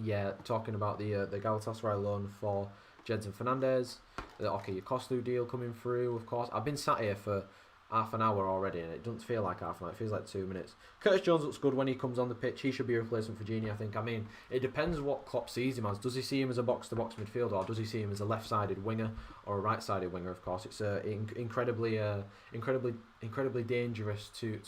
Yeah, talking about the Galatasaray loan for Jedson Fernandez, the Yokoslu deal coming through, of course. I've been sat here for half an hour already, and it doesn't feel like half an hour. It feels like 2 minutes. Curtis Jones looks good when he comes on the pitch. He should be a replacement for Gini, I think. I mean, it depends what Klopp sees him as. Does he see him as a box-to-box midfielder, or does he see him as a left-sided winger or a right-sided winger? Of course, it's incredibly dangerous to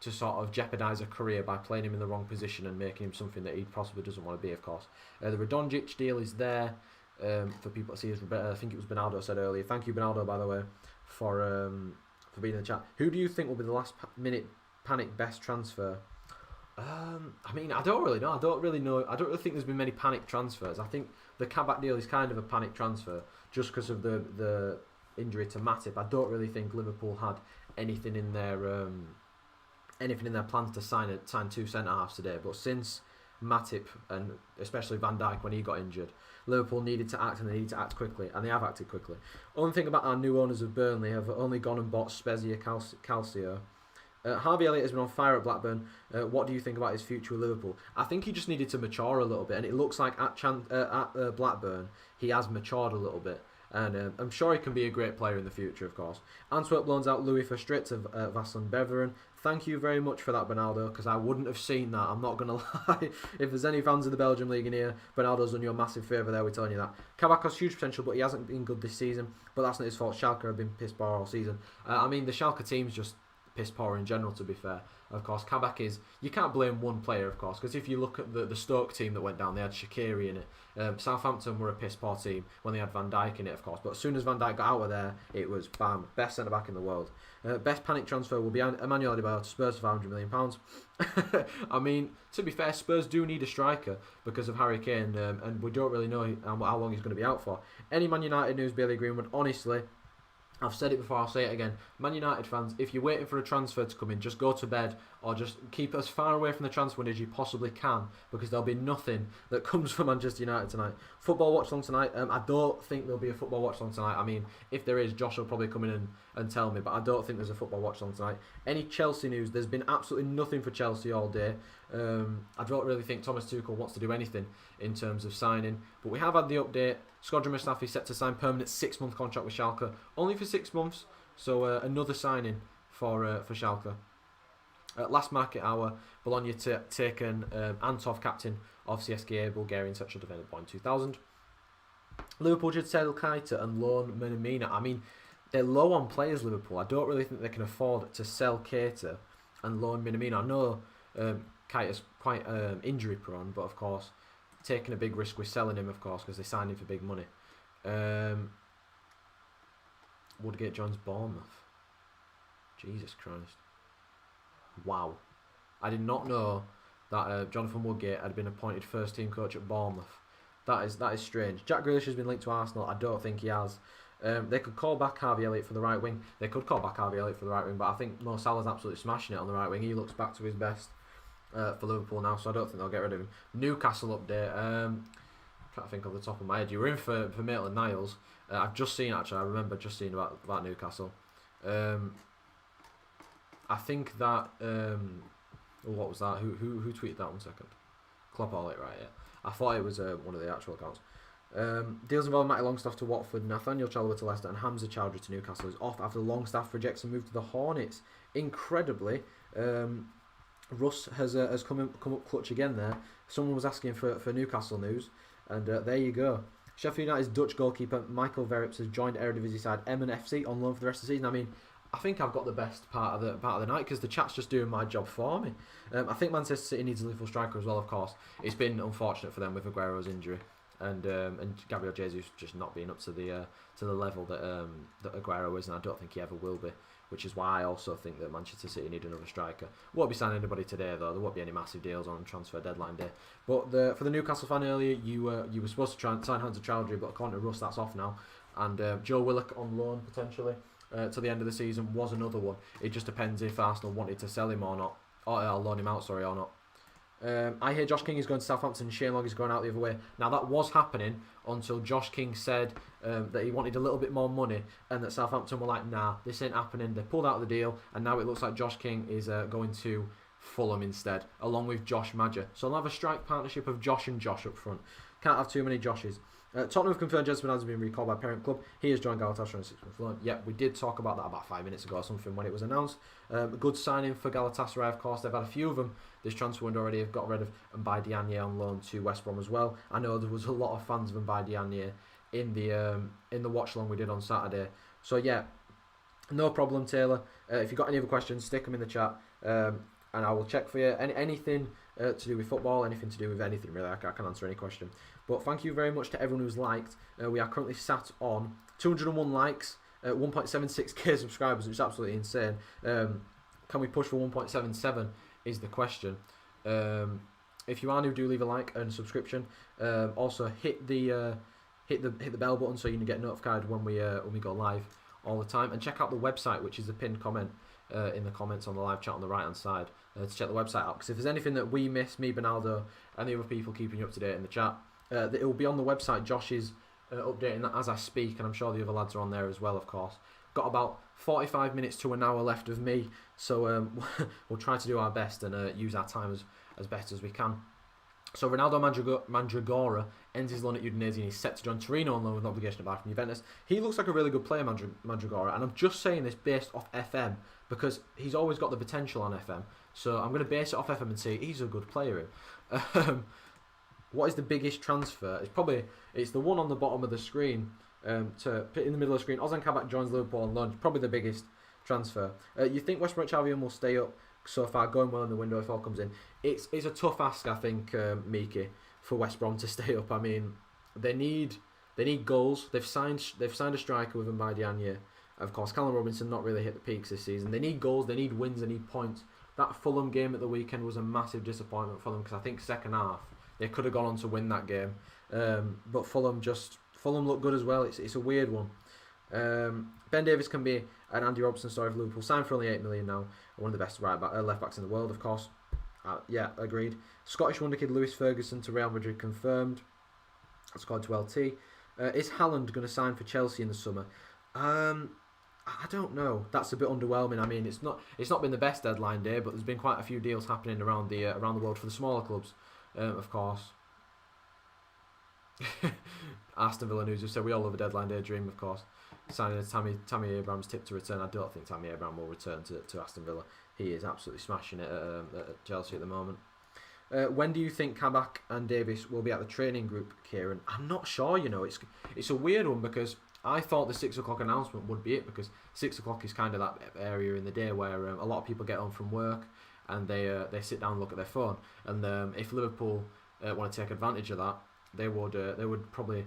sort of jeopardise a career by playing him in the wrong position and making him something that he possibly doesn't want to be, of course. The Radonjic deal is there for people to see. I think it was Bernardo said earlier. Thank you, Bernardo, by the way, for being in the chat. Who do you think will be the last-minute panic best transfer? I mean, I don't really know. I don't really think there's been many panic transfers. I think the Kabak deal is kind of a panic transfer just because of the injury to Matip. I don't really think Liverpool had anything in their plans to sign two centre halves today. But since Matip and especially Van Dijk when he got injured. Liverpool needed to act, and they needed to act quickly, and they have acted quickly. Only thing about our new owners of Burnley have only gone and bought Spezia Calcio. Harvey Elliott has been on fire at Blackburn. What do you think about his future with Liverpool? I think he just needed to mature a little bit, and it looks like at Blackburn he has matured a little bit. And I'm sure he can be a great player in the future, of course. Antwerp loans out Louis Verstrit of Vassal Beveren. Thank you very much for that, Bernardo, because I wouldn't have seen that. I'm not going to lie. If there's any fans of the Belgian League in here, Bernardo's done you a massive favour there, we're telling you that. Kabak has huge potential, but he hasn't been good this season. But that's not his fault. Schalke have been piss poor all season. I mean, the Schalke team's just piss poor in general, to be fair. Of course, Kabak is... You can't blame one player, of course, because if you look at the Stoke team that went down, they had Shaqiri in it. Southampton were a piss poor team when they had Van Dijk in it, of course. But as soon as Van Dijk got out of there, it was bam, best centre-back in the world. Best panic transfer will be Emmanuel Adebayor to Spurs for £500 million. I mean, to be fair, Spurs do need a striker because of Harry Kane, and we don't really know how long he's going to be out for. Any Man United news, Bailey Greenwood, honestly... I've said it before, I'll say it again. Man United fans, if you're waiting for a transfer to come in, just go to bed or just keep as far away from the transfer window as you possibly can, because there'll be nothing that comes from Manchester United tonight. Football watch long tonight. I don't think there'll be a football watch long tonight. I mean, if there is, Josh will probably come in and tell me, but I don't think there's a football watch long tonight. Any Chelsea news? There's been absolutely nothing for Chelsea all day. I don't really think Thomas Tuchel wants to do anything in terms of signing, but we have had the update. Skodran Mustafi set to sign permanent 6-month contract with Schalke, only for 6 months, so another signing for Schalke. Last market hour, Bologna taken Antov, captain of CSKA, Bulgarian central defender, born 2000. Liverpool should sell Keita and loan Minamino. I mean, they're low on players, Liverpool. I don't really think they can afford to sell Keita and loan Minamino. I know Keita's quite injury prone, but of course, taking a big risk with selling him, of course, because they signed him for big money. Woodgate joins Bournemouth. Jesus Christ. Wow. I did not know that Jonathan Woodgate had been appointed first team coach at Bournemouth. That is strange. Jack Grealish has been linked to Arsenal. I don't think he has. They could call back Harvey Elliott for the right wing. But I think Mo Salah's absolutely smashing it on the right wing. He looks back to his best for Liverpool now, so I don't think they'll get rid of him. Newcastle update. Can't think off the top of my head. You were in for Maitland-Niles. I've just seen, actually. I remember just seeing about Newcastle. I think that... what was that? Who tweeted that? 1 second. Klopp all it, right, yeah. I thought it was one of the actual accounts. Deals involving Matty Longstaff to Watford, Nathaniel Chalobah to Leicester, and Hamza Chowdhury to Newcastle is off after Longstaff rejects a move to the Hornets. Incredibly, Russ has come up clutch again there. Someone was asking for Newcastle news, and there you go. Sheffield United's Dutch goalkeeper Michael Verrips has joined Eredivisie side Emmen FC on loan for the rest of the season. I mean, I think I've got the best part of the night because the chat's just doing my job for me. I think Manchester City needs a Liverpool striker as well, of course. It's been unfortunate for them with Aguero's injury and Gabriel Jesus just not being up to the level that Aguero is, and I don't think he ever will be. Which is why I also think that Manchester City need another striker. Won't be signing anybody today though. There won't be any massive deals on transfer deadline day. But for the Newcastle fan earlier, you were supposed to try and sign Hamza Chowdhury, but according to Russ, that's off now. And Joe Willock on loan potentially to the end of the season was another one. It just depends if Arsenal wanted to sell him or not, or loan him out, or not. I hear Josh King is going to Southampton and Shane Long is going out the other way. Now that was happening until Josh King said that he wanted a little bit more money and that Southampton were like, nah, this ain't happening. They pulled out of the deal and now it looks like Josh King is going to Fulham instead, along with Josh Madger. So I'll have a strike partnership of Josh and Josh up front. Can't have too many Joshes. Tottenham have confirmed Jesse Bernardo has been recalled by parent club. He has joined Galatasaray on a 6-month loan. Yep, we did talk about that about 5 minutes ago or something when it was announced. A good signing for Galatasaray, of course. They've had a few of them this transfer window already. Have got rid of Mbaye Diagne on loan to West Brom as well. I know there was a lot of fans of Mbaye Diagne in the watch long we did on Saturday. So yeah, no problem, Taylor. If you've got any other questions, stick them in the chat, and I will check for you. Anything to do with football, anything to do with anything really, I can answer any question. But thank you very much to everyone who's liked. We are currently sat on 201 likes, 1.76k subscribers, which is absolutely insane. Can we push for 1.77 is the question. If you are new, do leave a like and a subscription. Also hit the bell button so you can get notified when we go live all the time. And check out the website, which is the pinned comment in the comments on the live chat on the right hand side to check the website out. Because if there's anything that we miss, me, Bernardo, and the other people keeping you up to date in the chat, it will be on the website. Josh is updating that as I speak, and I'm sure the other lads are on there as well, of course. Got about 45 minutes to an hour left of me, so we'll try to do our best and use our time as best as we can. So Ronaldo Mandragora ends his loan at Udinese and he's set to join Torino on loan with an obligation to buy from Juventus. He looks like a really good player, Mandragora, and I'm just saying this based off FM because he's always got the potential on FM. So I'm going to base it off FM and say he's a good player. What is the biggest transfer? It's the one on the bottom of the screen. To put in the middle of the screen, Ozan Kabak joins Liverpool on loan. Probably the biggest transfer. You think West Bromwich Albion will stay up so far, going well in the window if all comes in? It's a tough ask, I think, Miki, for West Brom to stay up. I mean, they need goals. They've signed a striker with Mbadianye. Of course, Callum Robinson not really hit the peaks this season. They need goals. They need wins. They need points. That Fulham game at the weekend was a massive disappointment for them because I think second half they could have gone on to win that game, but Fulham look good as well. It's a weird one. Ben Davies can be an Andy Robertson story of Liverpool. Signed for only 8 million now. One of the best left backs in the world, of course. Yeah, agreed. Scottish wonder kid Lewis Ferguson to Real Madrid confirmed. That's gone to LT. Is Haaland going to sign for Chelsea in the summer? I don't know. That's a bit underwhelming. I mean, it's not been the best deadline day, but there's been quite a few deals happening around the world for the smaller clubs, of course. Aston Villa news just said we all love a deadline day dream, of course. Signing Tammy Abraham's tip to return. I don't think Tammy Abraham will return to Aston Villa. He is absolutely smashing it at Chelsea at the moment. When do you think Kabak and Davis will be at the training group, Kieran? I'm not sure, It's a weird one because I thought the 6 o'clock announcement would be it because 6 o'clock is kind of that area in the day where a lot of people get home from work and they sit down and look at their phone. And if Liverpool want to take advantage of that, they would probably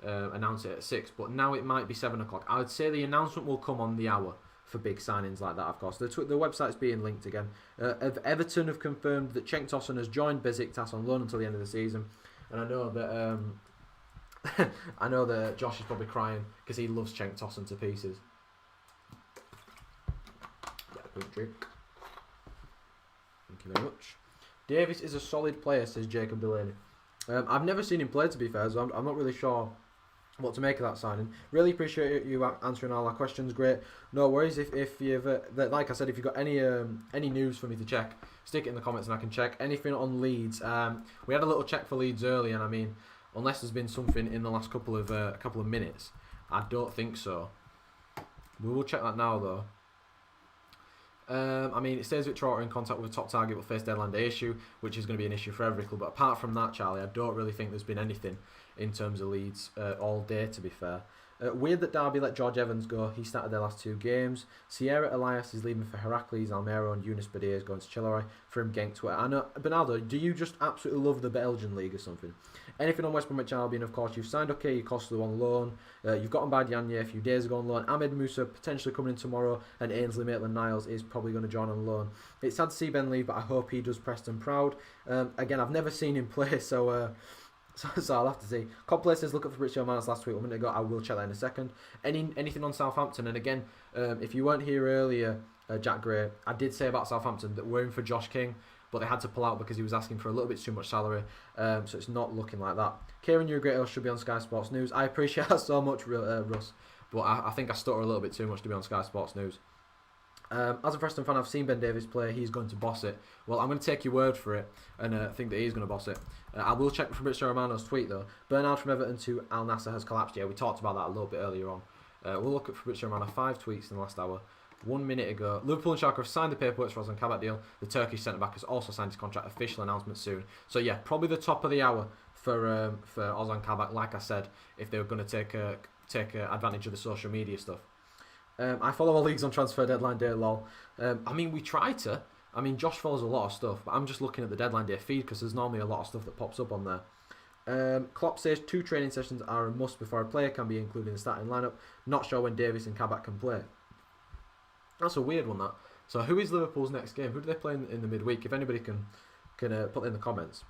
announce it at 6, but now it might be 7 o'clock. I would say the announcement will come on the hour for big signings like that, of course. The website's being linked again. Everton have confirmed that Cenk Tosun has joined Besiktas on loan until the end of the season, and I know that Josh is probably crying because he loves Cenk Tosun to pieces. Get a quick drink. Thank you very much. Davis is a solid player, says Jacob Delaney. I've never seen him play, to be fair, so I'm not really sure what to make of that signing. Really appreciate you answering all our questions. Great. No worries. If you've like I said, if you've got any news for me to check, stick it in the comments and I can check. Anything on Leeds? We had a little check for Leeds early, and I mean, unless there's been something in the last couple of minutes, I don't think so. We will check that now though. I mean, it says Victor are in contact with a top target will face deadline day issue, which is going to be an issue for every club. But apart from that, Charlie, I don't really think there's been anything in terms of Leeds all day, to be fair. Weird that Derby let George Evans go. He started their last 2 games. Sierra Elias is leaving for Heracles, Almero, and Yunus Badia is going to Chilleroy from Genk to it. I know, Bernardo, do you just absolutely love the Belgian league or something? Anything on West Bromwich Albion, of course, you've signed Okay Costa on loan. You've got Mbadianye a few days ago on loan. Ahmed Musa potentially coming in tomorrow, and Ainsley Maitland-Niles is probably going to join on loan. It's sad to see Ben leave, but I hope he does Preston proud. Again, I've never seen him play, so I'll have to see. Cop Play says, look at Fabrizio Manus last week, 1 minute ago. I will check that in a second. Anything on Southampton? And again, if you weren't here earlier, Jack Gray, I did say about Southampton that we're in for Josh King, but they had to pull out because he was asking for a little bit too much salary. So it's not looking like that. Kieran, you're a great host, should be on Sky Sports News. I appreciate that so much, Russ, but I think I stutter a little bit too much to be on Sky Sports News. As a Preston fan, I've seen Ben Davies play. He's going to boss it. Well, I'm going to take your word for it and think that he's going to boss it. I will check Fabrizio Romano's tweet, though. Bernard from Everton to Al Nassr has collapsed. Yeah, we talked about that a little bit earlier on. We'll look at Fabrizio Romano. 5 tweets in the last hour. 1 minute ago. Liverpool and Schalke have signed the paperwork for Ozan Kabak deal. The Turkish centre-back has also signed his contract. Official announcement soon. So, yeah, probably the top of the hour for Ozan Kabak, like I said, if they were going to take advantage of the social media stuff. I follow all leagues on transfer deadline day, lol. I mean, we try to. I mean, Josh follows a lot of stuff, but I'm just looking at the deadline day feed because there's normally a lot of stuff that pops up on there. Klopp says 2 training sessions are a must before a player can be included in the starting lineup. Not sure when Davis and Kabak can play. That's a weird one, that. So who is Liverpool's next game? Who do they play in the midweek? If anybody can put in the comments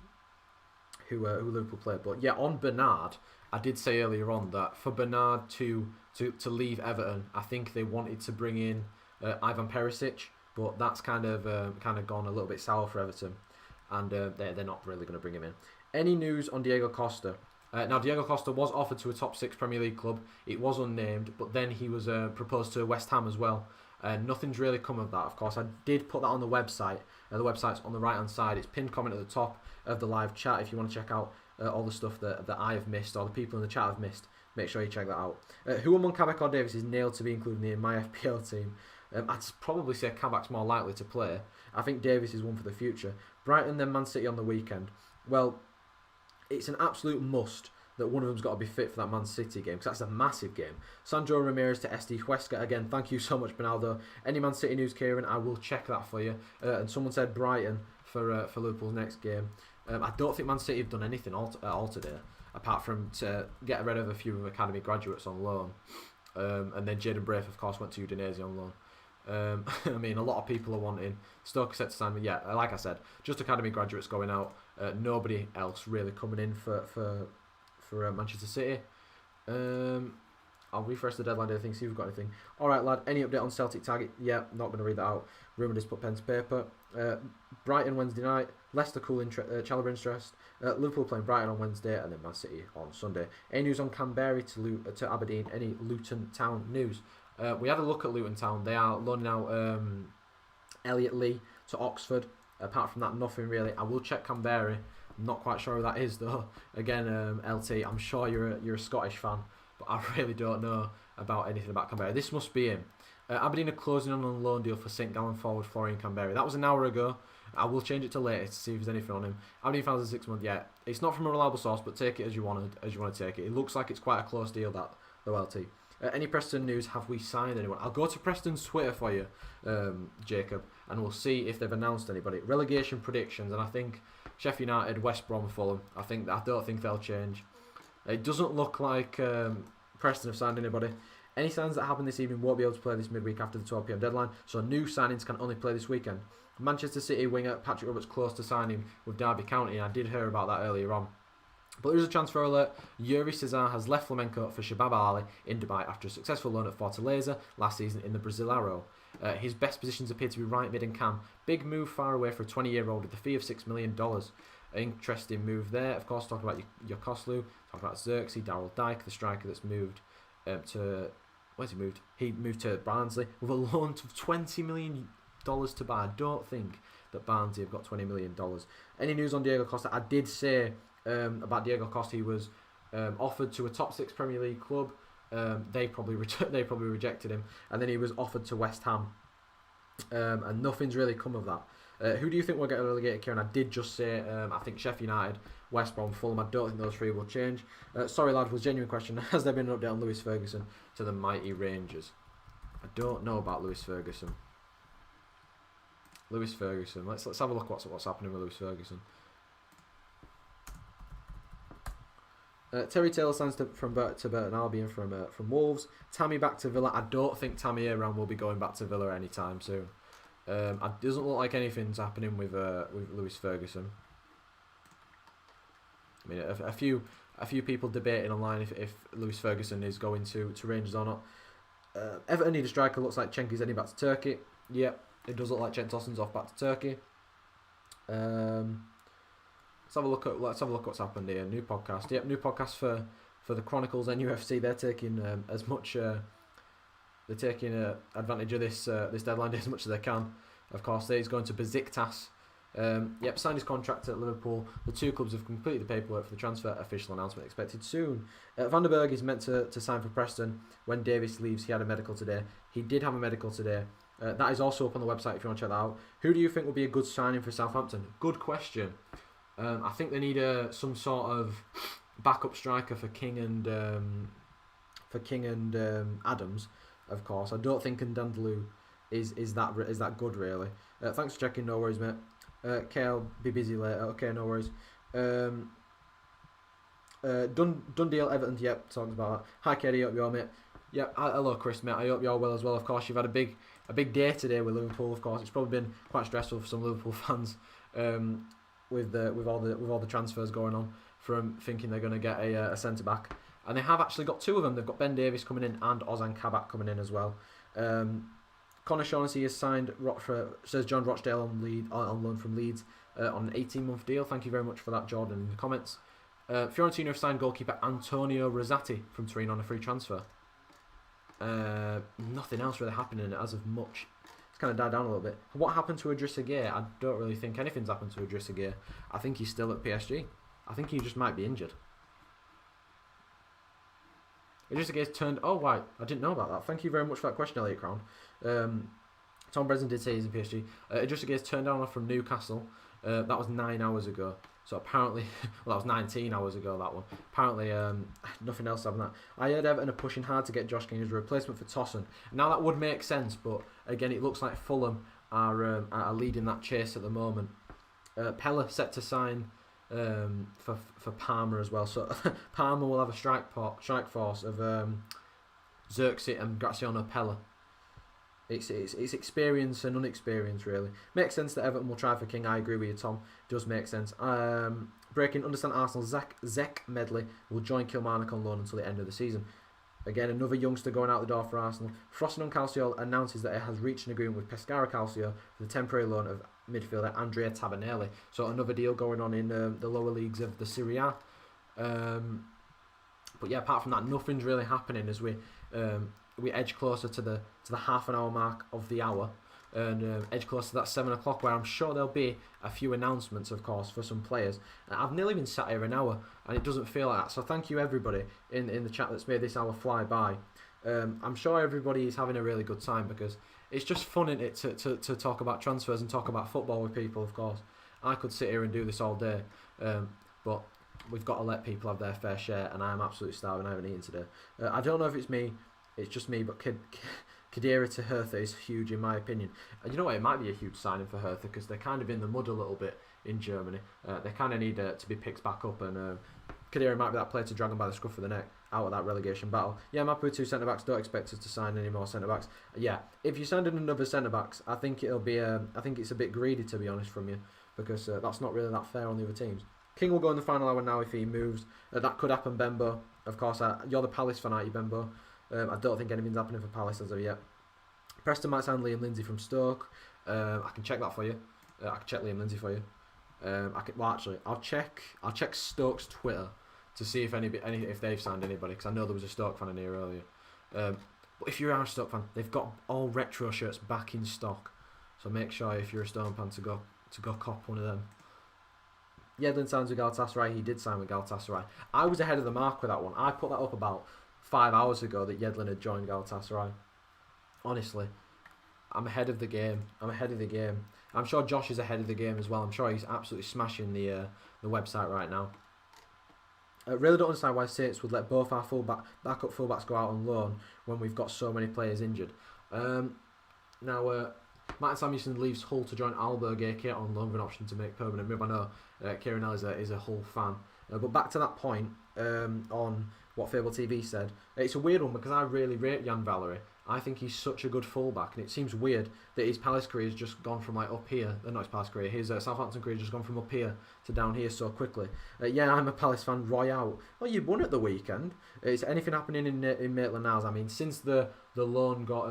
who Liverpool play. But yeah, on Bernard, I did say earlier on that for Bernard to leave Everton, I think they wanted to bring in Ivan Perisic but that's kind of gone a little bit sour for Everton, and they're not really going to bring him in. Any news on Diego Costa? Now, Diego Costa was offered to a top 6 Premier League club. It was unnamed, but then he was proposed to West Ham as well. Nothing's really come of that, of course. I did put that on the website. The website's on the right-hand side. It's pinned comment at the top of the live chat if you want to check out all the stuff that I have missed or the people in the chat have missed. Make sure you check that out. Who among Kabak or Davis is nailed to be included in my FPL team? I'd probably say Kabak's more likely to play. I think Davis is one for the future. Brighton, then Man City on the weekend. Well, it's an absolute must that one of them's got to be fit for that Man City game, because that's a massive game. Sandro Ramirez to SD Huesca. Again, thank you so much, Bernardo. Any Man City news, Kieran? I will check that for you. And someone said Brighton for Liverpool's next game. I don't think Man City have done anything at all today, apart from to get rid of a few of academy graduates on loan. And then Jayden Braith, of course, went to Udinese on loan. I mean, a lot of people are wanting Stoke set to sign, but yeah, like I said, just academy graduates going out. Nobody else really coming in for Manchester City. I'll refresh the deadline day thing, see if we've got anything. Alright, lad, any update on Celtic target? Yeah, not going to read that out. Rumour just put pen to paper. Brighton Wednesday night. Leicester Chalobah interest. Liverpool playing Brighton on Wednesday, and then Man City on Sunday. Any news on Canberra to Aberdeen? Any Luton Town news? We had a look at Luton Town. They are loaning out Elliot Lee to Oxford. Apart from that, nothing really. I will check Canberra. I'm not quite sure who that is though. Again, LT, I'm sure you're a Scottish fan, but I really don't know about anything about Canberra. This must be him. Aberdeen are closing on a loan deal for St Gallen forward Florian Canberra. That was an hour ago. I will change it to later to see if there's anything on him. Aberdeen fans are 6 months. Yeah, it's not from a reliable source, but take it as you want to take it. It looks like it's quite a close deal, that though, LT. Any Preston news? Have we signed anyone? I'll go to Preston's Twitter for you, Jacob, and we'll see if they've announced anybody. Relegation predictions, and I think Sheffield United, West Brom, Fulham. I don't think they'll change. It doesn't look like Preston have signed anybody. Any signs that happen this evening won't be able to play this midweek after the 12 PM deadline, so new signings can only play this weekend. Manchester City winger Patrick Roberts close to signing with Derby County, and I did hear about that earlier on. But there's a transfer alert. Yuri Cesar has left Flamenco for Shabab Ali in Dubai after a successful loan at Fortaleza last season in the Brasileiro. His best positions appear to be right mid and cam. Big move far away for a 20-year-old with a fee of $6 million. Interesting move there. Of course, talking about Yokoslu, talking about Xerxes, Daryl Dyke, the striker that's moved to... Where's he moved? He moved to Barnsley with a loan of $20 million to buy. I don't think that Barnsley have got $20 million. Any news on Diego Costa? I did say about Diego Costa, he was offered to a top 6 Premier League club. They probably rejected him, and then he was offered to West Ham, and nothing's really come of that. Who do you think will get relegated, Kieran? I did just say I think Sheffield United, West Brom, Fulham. I don't think those three will change. Sorry, lad, was a genuine question. Has there been an update on Lewis Ferguson to the mighty Rangers? I don't know about Lewis Ferguson. Let's have a look what's happening with Lewis Ferguson. Terry Taylor signs to Burton Albion from Wolves. Tammy back to Villa. I don't think Tammy Abraham will be going back to Villa anytime soon. It doesn't look like anything's happening with Lewis Ferguson. I mean, a few people debating online if Lewis Ferguson is going to Rangers or not. Everton need a striker. Looks like Cenk is heading back to Turkey. Yep, it does look like Cenk Tossen's off back to Turkey. Let's have a look what's happened here. New podcast. Yep, new podcast for the Chronicles and UFC. They're taking advantage of this deadline day as much as they can. Of course, he's going to Besiktas. Signed his contract at Liverpool. The two clubs have completed the paperwork for the transfer. Official announcement expected soon. Van der Berg is meant to sign for Preston when Davis leaves. He had a medical today. He did have a medical today. That is also up on the website if you want to check that out. Who do you think will be a good signing for Southampton? Good question. I think they need some sort of backup striker for King and Adams. Of course, I don't think Ndandalou is that good really. Thanks for checking. No worries, mate. I'll be busy later. Okay, no worries. Done deal. Everton. Yep, talking about that. Hi, Kerry. Hope you're mate. Yep. Hello, Chris, mate. I hope you're well as well. Of course, you've had a big day today with Liverpool. Of course, it's probably been quite stressful for some Liverpool fans. With all the transfers going on, from thinking they're going to get a centre back, and they have actually got two of them. They've got Ben Davies coming in and Ozan Kabak coming in as well. Connor Shaughnessy has signed says John Rochdale on loan from Leeds on an 18-month deal. Thank you very much for that, Jordan, in the comments. Fiorentina have signed goalkeeper Antonio Rosati from Torino on a free transfer. Nothing else really happening as of much. It's kind of died down a little bit. What happened to Idrissa Gueye? I don't really think anything's happened to Idrissa Gueye. I think he's still at PSG. I think he just might be injured. Idrissa Gueye's turned... Oh, right. I didn't know about that. Thank you very much for that question, Elliot Crown. Tom Breslin did say he's in PSG. Idrissa Gueye's turned down from Newcastle. That was 9 hours ago. So apparently... Well, that was 19 hours ago, that one. Apparently, nothing else happened that. I heard Everton are pushing hard to get Josh King as a replacement for Tosson. Now, that would make sense, but again, it looks like Fulham are leading that chase at the moment. Pella set to sign... for Parma as well. So Parma will have a strike force of Xerxes and Graziano Pella. It's experience and unexperience, really. Makes sense that Everton will try for King. I agree with you, Tom. Does make sense. Breaking, understand Arsenal. Zek Medley will join Kilmarnock on loan until the end of the season. Again, another youngster going out the door for Arsenal. Frosinone Calcio announces that it has reached an agreement with Pescara Calcio for the temporary loan of midfielder Andrea Tabernelli. So another deal going on in the lower leagues of the Serie A. But yeah, apart from that, nothing's really happening as we edge closer to the half an hour mark of the hour, and edge closer to that 7 o'clock, where I'm sure there'll be a few announcements, of course, for some players. I've nearly been sat here an hour, and it doesn't feel like that. So thank you everybody in the chat that's made this hour fly by. I'm sure everybody is having a really good time, because it's just fun, isn't it, to talk about transfers and talk about football with people, of course. I could sit here and do this all day, but we've got to let people have their fair share, and I am absolutely starving. I haven't eaten today. I don't know if it's me, it's just me, but Kadira to Hertha is huge in my opinion. And you know what, it might be a huge signing for Hertha, because they're kind of in the mud a little bit in Germany. They kind of need to be picked back up, and Kadira might be that player to drag them by the scruff of the neck out of that relegation battle. Yeah, I'm happy with 2 centre-backs. Don't expect us to sign any more centre-backs. Yeah, if you send in another centre-backs, I think it'll be I think it's a bit greedy, to be honest, from you, because that's not really that fair on the other teams. King will go in the final hour now if he moves. That could happen, Bembo. Of course, you're the Palace fan, aren't you, Bembo? I don't think anything's happening for Palace as of yet. Preston might sign Liam Lindsay from Stoke. I can check that for you. I can check Liam Lindsay for you. I'll check Stoke's Twitter to see if if they've signed anybody, because I know there was a Stoke fan in here earlier. But if you're a Stoke fan, they've got all retro shirts back in stock. So make sure if you're a Stone fan to go cop one of them. Yedlin signs with Galatasaray. He did sign with Galatasaray. I was ahead of the mark with that one. I put that up about 5 hours ago that Yedlin had joined Galatasaray. Honestly, I'm ahead of the game. I'm sure Josh is ahead of the game as well. I'm sure he's absolutely smashing the website right now. Really don't understand why Saints would let both our backup fullbacks go out on loan when we've got so many players injured. Now, Martin Samuelson leaves Hull to join Aalborg AK on loan with an option to make permanent move. I know Kieran Ellis is a Hull fan. But back to that point on what Fable TV said, it's a weird one because I really rate Jan Valery. I think he's such a good fullback, and it seems weird that his Palace career has just gone from like up here. Not his Palace career, his Southampton career has just gone from up here to down here so quickly. Yeah, I'm a Palace fan. Royale. Well, you won at the weekend. Is anything happening in Maitland-Niles? I mean, since the loan got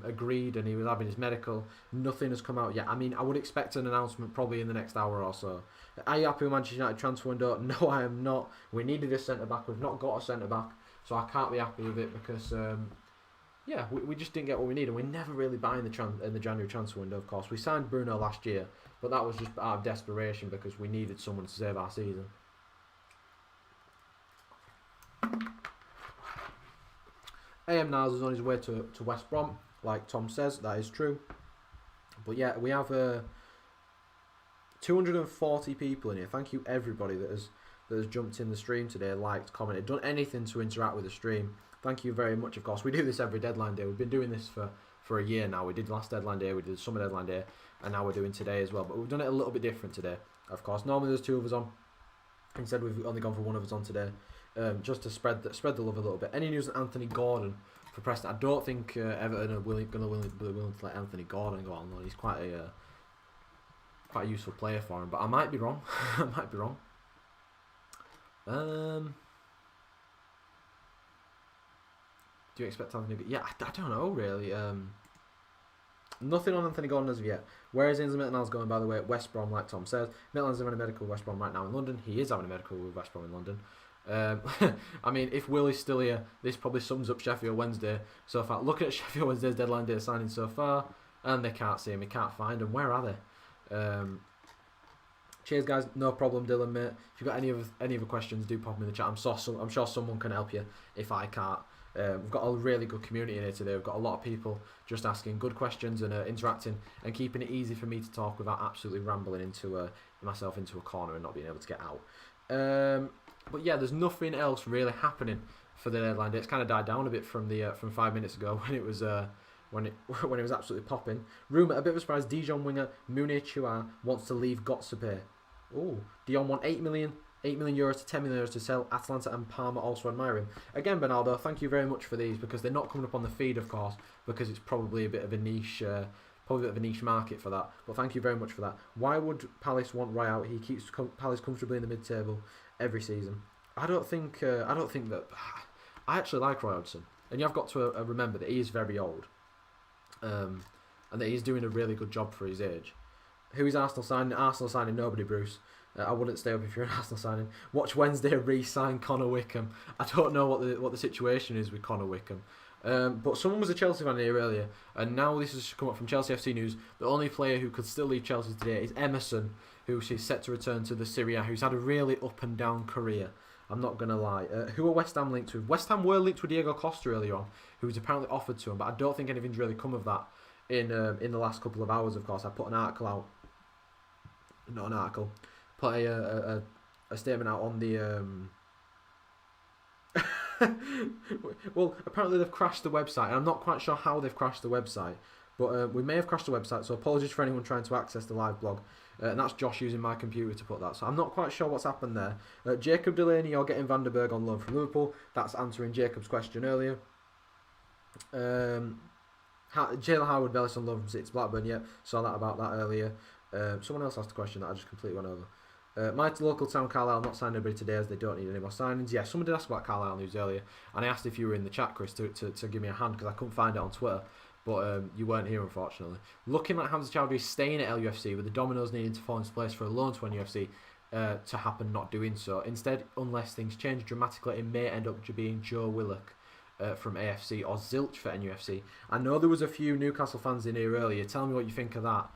agreed and he was having his medical, nothing has come out yet. I mean, I would expect an announcement probably in the next hour or so. Are you happy with Manchester United transfer window? No, I am not. We needed a centre back. We've not got a centre back, so I can't be happy with it because. Yeah, we just didn't get what we needed. We never really buy in the January transfer window, of course. We signed Bruno last year, but that was just out of desperation because we needed someone to save our season. AM Niles is on his way to West Brom, like Tom says. That is true. But yeah, we have 240 people in here. Thank you everybody that has jumped in the stream today, liked, commented, done anything to interact with the stream. Thank you very much, of course. We do this every deadline day. We've been doing this for a year now. We did last deadline day, we did summer deadline day, and now we're doing today as well. But we've done it a little bit different today, of course. Normally there's 2 of us on. Instead, we've only gone for 1 of us on today, just to spread the love a little bit. Any news on Anthony Gordon for Preston? I don't think Everton are willing to let Anthony Gordon go on. He's quite a useful player for him, but I might be wrong. I might be wrong. Do you expect Anthony? Yeah, I don't know really. Nothing on Anthony Gordon as of yet. Where is Ainsley Maitland-Niles going, by the way? West Brom, like Tom says. Maitland's having a medical with West Brom right now in London. He is having a medical with West Brom in London. I mean, if Will is still here, this probably sums up Sheffield Wednesday so far. Looking at Sheffield Wednesday's deadline day signing so far, and they can't see him, he can't find him. Where are they? Cheers, guys. No problem, Dylan, mate. If you've got any other questions, do pop them in the chat. I'm sure someone can help you if I can't. We've got a really good community in here today. We've got a lot of people just asking good questions and interacting and keeping it easy for me to talk without absolutely rambling into myself into a corner and not being able to get out. But yeah, there's nothing else really happening for the deadline day. It's kind of died down a bit from 5 minutes ago when it was when it was absolutely popping. Rumour, a bit of a surprise. Dijon winger Mounier Chouard wants to leave Gotzepe. Oh, Dijon want 8 million euros to 10 million euros to sell. Atalanta and Parma also admire him. Again, Bernardo, thank you very much for these because they're not coming up on the feed, of course, because it's probably a bit of a niche. Probably a bit of a niche market for that, but thank you very much for that. Why would Palace want Rai out? He keeps Palace comfortably in the mid-table every season. I don't think that. I actually like Roy Hodgson, and you've got to remember that he is very old, and that he's doing a really good job for his age. Who is Arsenal signing? Arsenal signing nobody, Bruce. I wouldn't stay up if you're an Arsenal signing. Watch Wednesday re-sign Connor Wickham. I don't know what the situation is with Connor Wickham. But someone was a Chelsea fan here earlier, and now this has come up from Chelsea FC News. The only player who could still leave Chelsea today is Emerson, who is set to return to the Serie A, who's had a really up and down career. I'm not going to lie. Who are West Ham linked with? West Ham were linked with Diego Costa earlier on, who was apparently offered to him, but I don't think anything's really come of that in the last couple of hours, of course. I put an article out. Not an article. Put a statement out on the... well, apparently they've crashed the website, and I'm not quite sure how they've crashed the website, but we may have crashed the website, so apologies for anyone trying to access the live blog. And that's Josh using my computer to put that, so I'm not quite sure what's happened there. Jacob Delaney, you're getting Van der Berg on loan from Liverpool. That's answering Jacob's question earlier. Jalen Howard-Bellis on loan from City to Blackburn, yeah, saw that about that earlier. Someone else asked a question that I just completely went over. My local town, Carlisle, not signed anybody today as they don't need any more signings. Yeah, someone did ask about Carlisle news earlier, and I asked if you were in the chat, Chris, to give me a hand because I couldn't find it on Twitter, but you weren't here, unfortunately. Looking like Hamza Chowdhury is staying at LUFC, with the dominoes needing to fall into place for a loan to NUFC to happen, not doing so. Instead, unless things change dramatically, it may end up being Joe Willock from AFC or Zilch for NUFC. I know there was a few Newcastle fans in here earlier. Tell me what you think of that.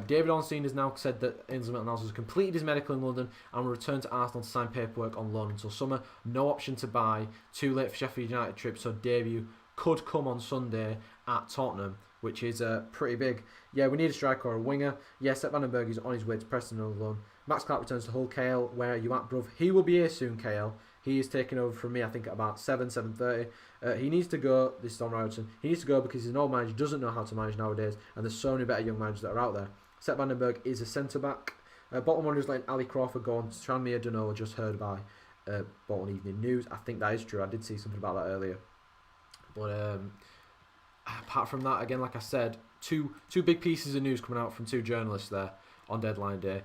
David Ornstein has now said that Ainsley Maitland-Niles has completed his medical in London and will return to Arsenal to sign paperwork on loan until summer. No option to buy. Too late for Sheffield United trip, so debut could come on Sunday at Tottenham, which is pretty big. Yeah, we need a striker or a winger. Yeah, Sepp Vandenberg is on his way to Preston on loan. Max Clark returns to Hull. KL, where are you at, bruv? He will be here soon, KL. He is taking over from me, I think, at about 7:30. He needs to go. This is Don Robertson. He needs to go because he's an old manager, doesn't know how to manage nowadays, and there's so many better young managers that are out there. Sepp Vandenberg is a centre-back. Bottom one is letting Ali Crawford go on. Tranmere Donola just heard by Bolton Evening News. I think that is true. I did see something about that earlier. But apart from that, again, like I said, two big pieces of news coming out from two journalists there on deadline day.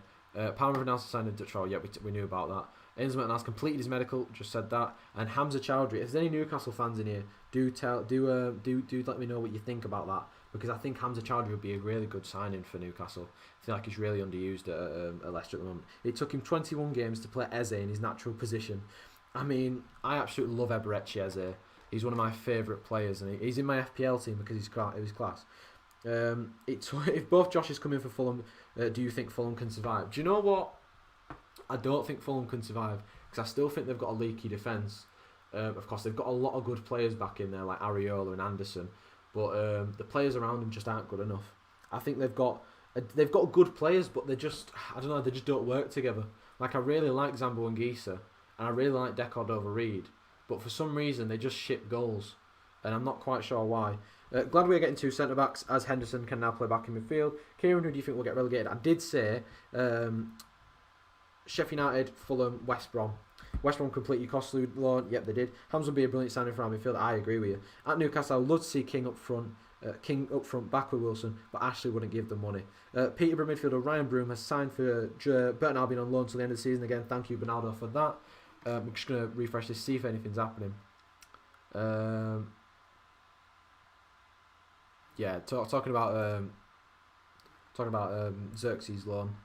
Palmer announced signed a Dutch trial. Yeah, we knew about that. Ainsley Maitland-Niles completed his medical. Just said that. And Hamza Chowdhury. If there's any Newcastle fans in here, do let me know what you think about that, because I think Hamza Chowdhury would be a really good signing for Newcastle. I feel like he's really underused at Leicester at the moment. It took him 21 games to play Eze in his natural position. I mean, I absolutely love Eberechi Eze. He's one of my favourite players, and he's in my FPL team because he's class. If both Joshes come in for Fulham, do you think Fulham can survive? Do you know what? I don't think Fulham can survive because I still think they've got a leaky defence. Of course, they've got a lot of good players back in there like Areola and Anderson, but the players around them just aren't good enough. I think they've got good players, but they just don't work together. Like, I really like Zambo and Gisa, and I really like Decord over Reed, but for some reason they just ship goals, and I'm not quite sure why. Glad we're getting two centre-backs, as Henderson can now play back in midfield. Kieran, who do you think will get relegated? I did say Sheffield United, Fulham, West Brom. West Brom completely costly loan. Yep, they did. Hams would be a brilliant signing for our midfield. I agree with you. At Newcastle, I would love to see King up front back with Wilson, but Ashley wouldn't give them money. Peterborough midfielder Ryan Broom has signed for Burton Albion on loan till the end of the season. Again, thank you, Bernardo, for that. We're just going to refresh this, see if anything's happening. talking about Xerxes' loan.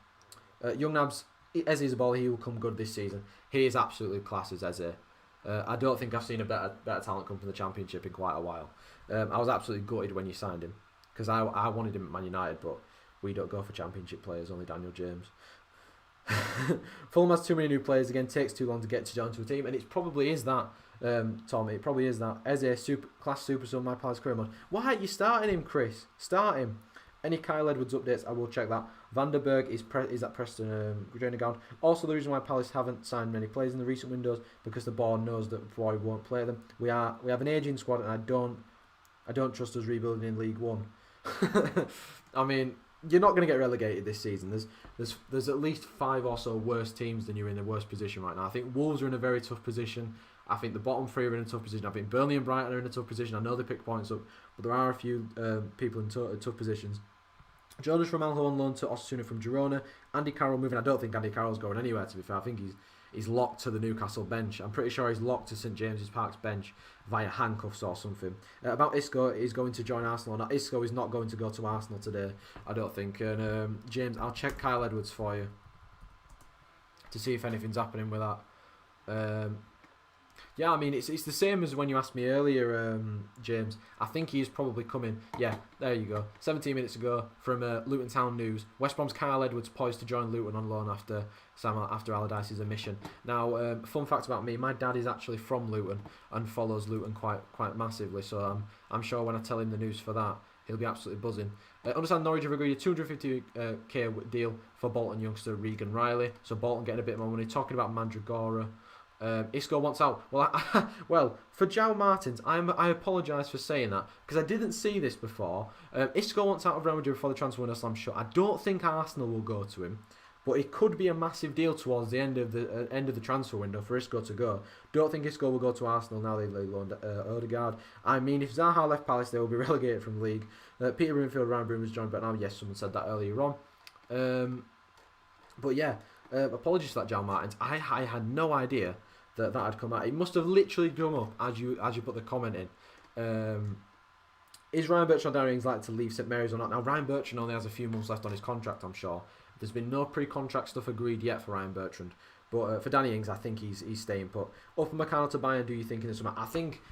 Young Nabs, Eze is a ball. He will come good this season. He is absolutely class as Eze. I don't think I've seen a better talent come from the Championship in quite a while. I was absolutely gutted when you signed him because I wanted him at Man United, but we don't go for Championship players. Only Daniel James. Fulham has too many new players again. Takes too long to get onto a team, and it probably is that. Tom, it probably is that. Eze, class super sub, my palace career mode. Why aren't you starting him, Chris? Start him. Any Kyle Edwards updates? I will check that. Vanderberg is at Preston training ground. Also, the reason why Palace haven't signed many players in the recent windows because the board knows that Roy won't play them. We have an aging squad, and I don't trust us rebuilding in League One. I mean, you're not going to get relegated this season. There's at least 5 or so worse teams than you're in the worst position right now. I think Wolves are in a very tough position. I think the bottom 3 are in a tough position. I think Burnley and Brighton are in a tough position. I know they pick points up, but there are a few people in tough positions. Jonas Romalho on loan to Osasuna from Girona. Andy Carroll moving. I don't think Andy Carroll's going anywhere, to be fair. I think he's locked to the Newcastle bench. I'm pretty sure he's locked to St James's Park's bench via handcuffs or something. About Isco, he's going to join Arsenal. Now, Isco is not going to go to Arsenal today, I don't think. And James, I'll check Kyle Edwards for you to see if anything's happening with that. Yeah, I mean, it's the same as when you asked me earlier, James. I think he is probably coming. Yeah, there you go. 17 minutes ago from Luton Town News. West Brom's Kyle Edwards poised to join Luton on loan after Allardyce's omission. Now, fun fact about me, my dad is actually from Luton and follows Luton quite massively. So I'm sure when I tell him the news for that, he'll be absolutely buzzing. Understand Norwich have agreed a 250k deal for Bolton youngster Regan Riley. So Bolton getting a bit more money. Talking about Mandragora. Isco wants out. Well, for João Martins, I apologise for saying that because I didn't see this before. Isco wants out of Real Madrid before the transfer window slams shut. I don't think Arsenal will go to him, but it could be a massive deal towards the end of the transfer window for Isco to go. Don't think Isco will go to Arsenal now they've loaned Odegaard. I mean, if Zaha left Palace, they will be relegated from the league. Peter Broomfield, Ryan Broom has joined, but now yes, someone said that earlier on. But yeah, apologies for that, João Martins. I had no idea that had come out. It must have literally come up as you put the comment in. Is Ryan Bertrand Danny Ings likely to leave St Mary's or not? Now, Ryan Bertrand only has a few months left on his contract, I'm sure. There's been no pre-contract stuff agreed yet for Ryan Bertrand. But for Danny Ings, I think he's staying put. Upamecano to Bayern, do you think in the summer? I think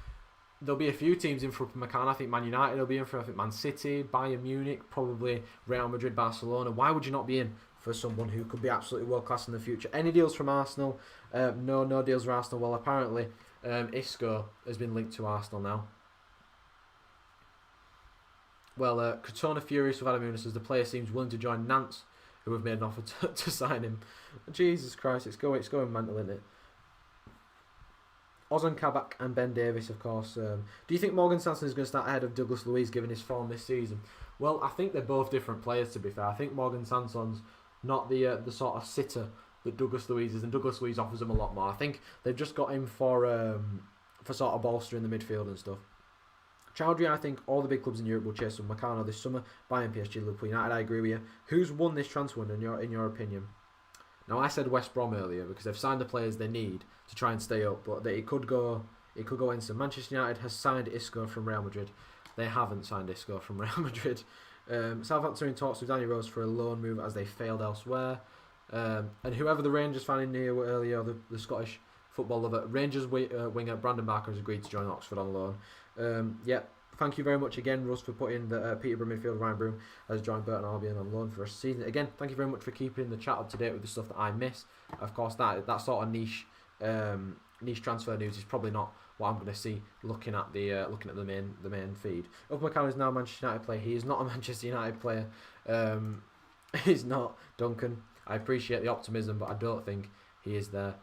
there'll be a few teams in for Upamecano. I think Man United will be in for, I think Man City, Bayern Munich, probably Real Madrid, Barcelona. Why would you not be in for someone who could be absolutely world class in the future? Any deals from Arsenal? No deals for Arsenal. Well, apparently Isco has been linked to Arsenal now. Well, Crotona furious with Adam Nunes as the player seems willing to join Nantes, who have made an offer to sign him. Jesus Christ, it's going mental, isn't it? Ozan Kabak and Ben Davis, of course. Do you think Morgan Sanson is going to start ahead of Douglas Luiz given his form this season? Well, I think they're both different players, to be fair. I think Morgan Sanson's not the sort of sitter that Douglas Luiz is, and Douglas Luiz offers them a lot more. I think they've just got him for sort of bolstering the midfield and stuff. Chowdhury, I think all the big clubs in Europe will chase Upamecano this summer. Bayern, PSG, Liverpool, United. I agree with you. Who's won this transfer window in your opinion? Now, I said West Brom earlier because they've signed the players they need to try and stay up, but it could go instant. Manchester United has signed Isco from Real Madrid. They haven't signed Isco from Real Madrid. Southampton are in talks with Danny Rose for a loan move as they failed elsewhere. And whoever the Rangers fan in here earlier, the Scottish football lover, Rangers winger Brandon Barker has agreed to join Oxford on loan. Thank you very much again, Russ, for putting the Peterborough midfield. Ryan Broom has joined Burton Albion on loan for a season. Again, thank you very much for keeping the chat up to date with the stuff that I miss. Of course, that sort of niche transfer news is probably not what I'm going to see looking at the main feed. Upamecano is now a Manchester United player. He is not a Manchester United player. He's not, Duncan. I appreciate the optimism, but I don't think he is there.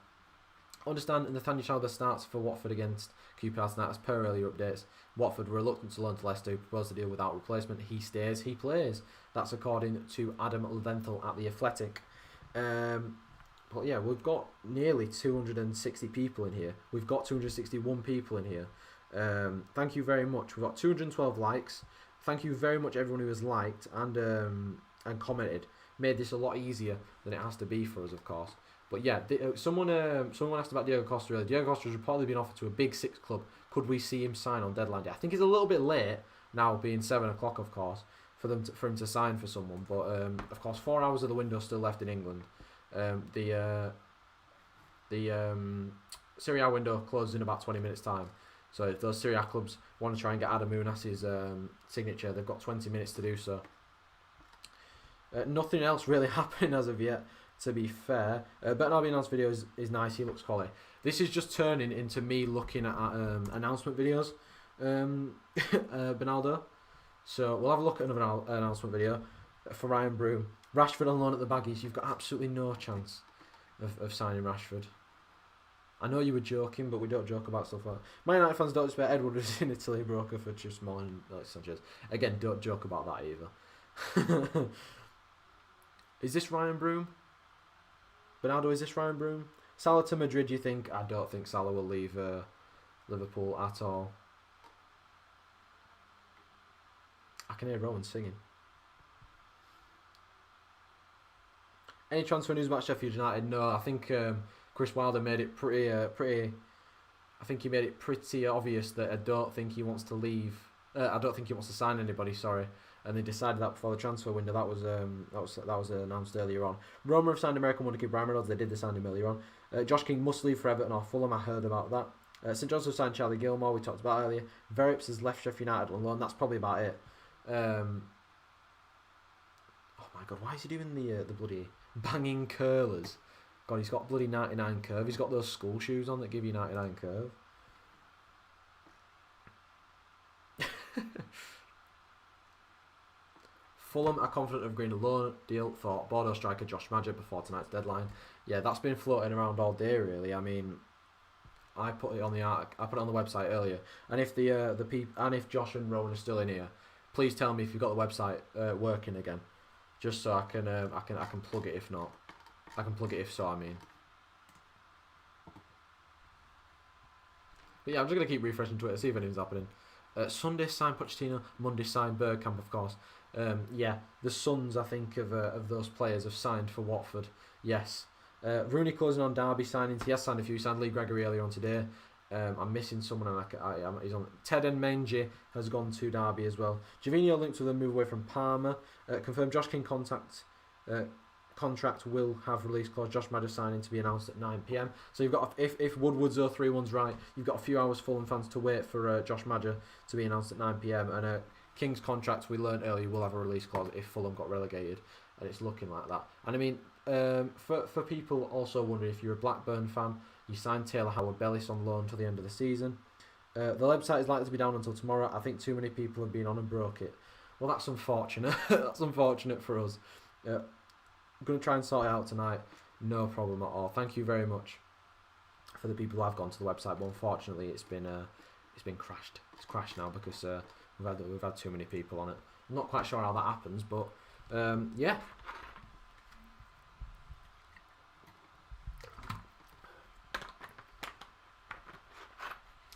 Understand Nathaniel Chalder starts for Watford against QPR tonight as per earlier updates. Watford were reluctant to loan to Leicester, who proposed a deal without replacement. He stays, he plays. That's according to Adam Leventhal at The Athletic. But yeah, we've got nearly 260 people in here. We've got 261 people in here. Thank you very much. We've got 212 likes. Thank you very much everyone who has liked and commented. Made this a lot easier than it has to be for us, of course. But yeah, someone asked about Diego Costa earlier. Diego Costa has reportedly been offered to a Big Six club. Could we see him sign on deadline day? I think it's a little bit late, now being 7 o'clock, of course, for him to sign for someone. But of course, 4 hours of the window still left in England. The Serie A window closes in about 20 minutes time. So if those Serie A clubs want to try and get Adam Unas's signature, they've got 20 minutes to do so. Nothing else really happening as of yet, to be fair. Bernardino's video is nice, he looks quality. This is just turning into me looking at announcement videos, Bernardo. So we'll have a look at another announcement video for Ryan Broom. Rashford on loan at the Baggies, you've got absolutely no chance of signing Rashford. I know you were joking, but we don't joke about stuff like that. Man United fans don't expect Edward was in Italy, broker for just more than Sanchez. Again, don't joke about that either. Is this Ryan Broom? Bernardo, is this Ryan Broom? Salah to Madrid, you think? I don't think Salah will leave Liverpool at all. I can hear Rowan singing. Any transfer news about Sheffield United? No, I think Chris Wilder made it pretty. I think he made it pretty obvious that I don't think he wants to leave. I don't think he wants to sign anybody. Sorry, and they decided that before the transfer window. That was announced earlier on. Roma have signed American wonder-kid Brian Reynolds. They did sign him earlier on. Josh King must leave for Everton or Fulham. I heard about that. St John's have signed Charlie Gilmore. We talked about earlier. Verips has left Sheffield United on loan. That's probably about it. Oh my God, why is he doing the bloody banging curlers? God, he's got bloody 99 curve. He's got those school shoes on that give you 99 curve. Fulham are confident of agreeing a loan deal for Bordeaux striker Josh Maja before tonight's deadline. Yeah, that's been floating around all day, really. I mean, I put it on the website earlier. And if if Josh and Rowan are still in here, please tell me if you've got the website working again, just so I can plug it. If not, I can plug it if so. I mean, but yeah, I'm just gonna keep refreshing Twitter, see if anything's happening. Sunday sign Pochettino, Monday sign Bergkamp, of course. Yeah, the sons, I think, of those players have signed for Watford. Yes. Rooney closing on Derby signings. He has signed a few. He signed Lee Gregory earlier on today. I'm missing someone, and he's on. Ted Menji has gone to Derby as well. Jovino linked with a move away from Parma. Confirmed Josh King contract will have release clause. Josh Maja signing to be announced at 9 PM. So you've got, if Woodward's 031's right, you've got a few hours Fulham fans to wait for Josh Maja to be announced at 9 PM. And King's contract, we learned earlier, will have a release clause if Fulham got relegated, and it's looking like that. And I mean, for people also wondering, if you're a Blackburn fan, you signed Taylor Howard-Bellis on loan till the end of the season. The website is likely to be down until tomorrow. I think too many people have been on and broke it. Well, that's unfortunate. That's unfortunate for us. I'm going to try and sort it out tonight. No problem at all. Thank you very much for the people who have gone to the website, but unfortunately it's been crashed. It's crashed now because we've had too many people on it. I'm not quite sure how that happens, but yeah.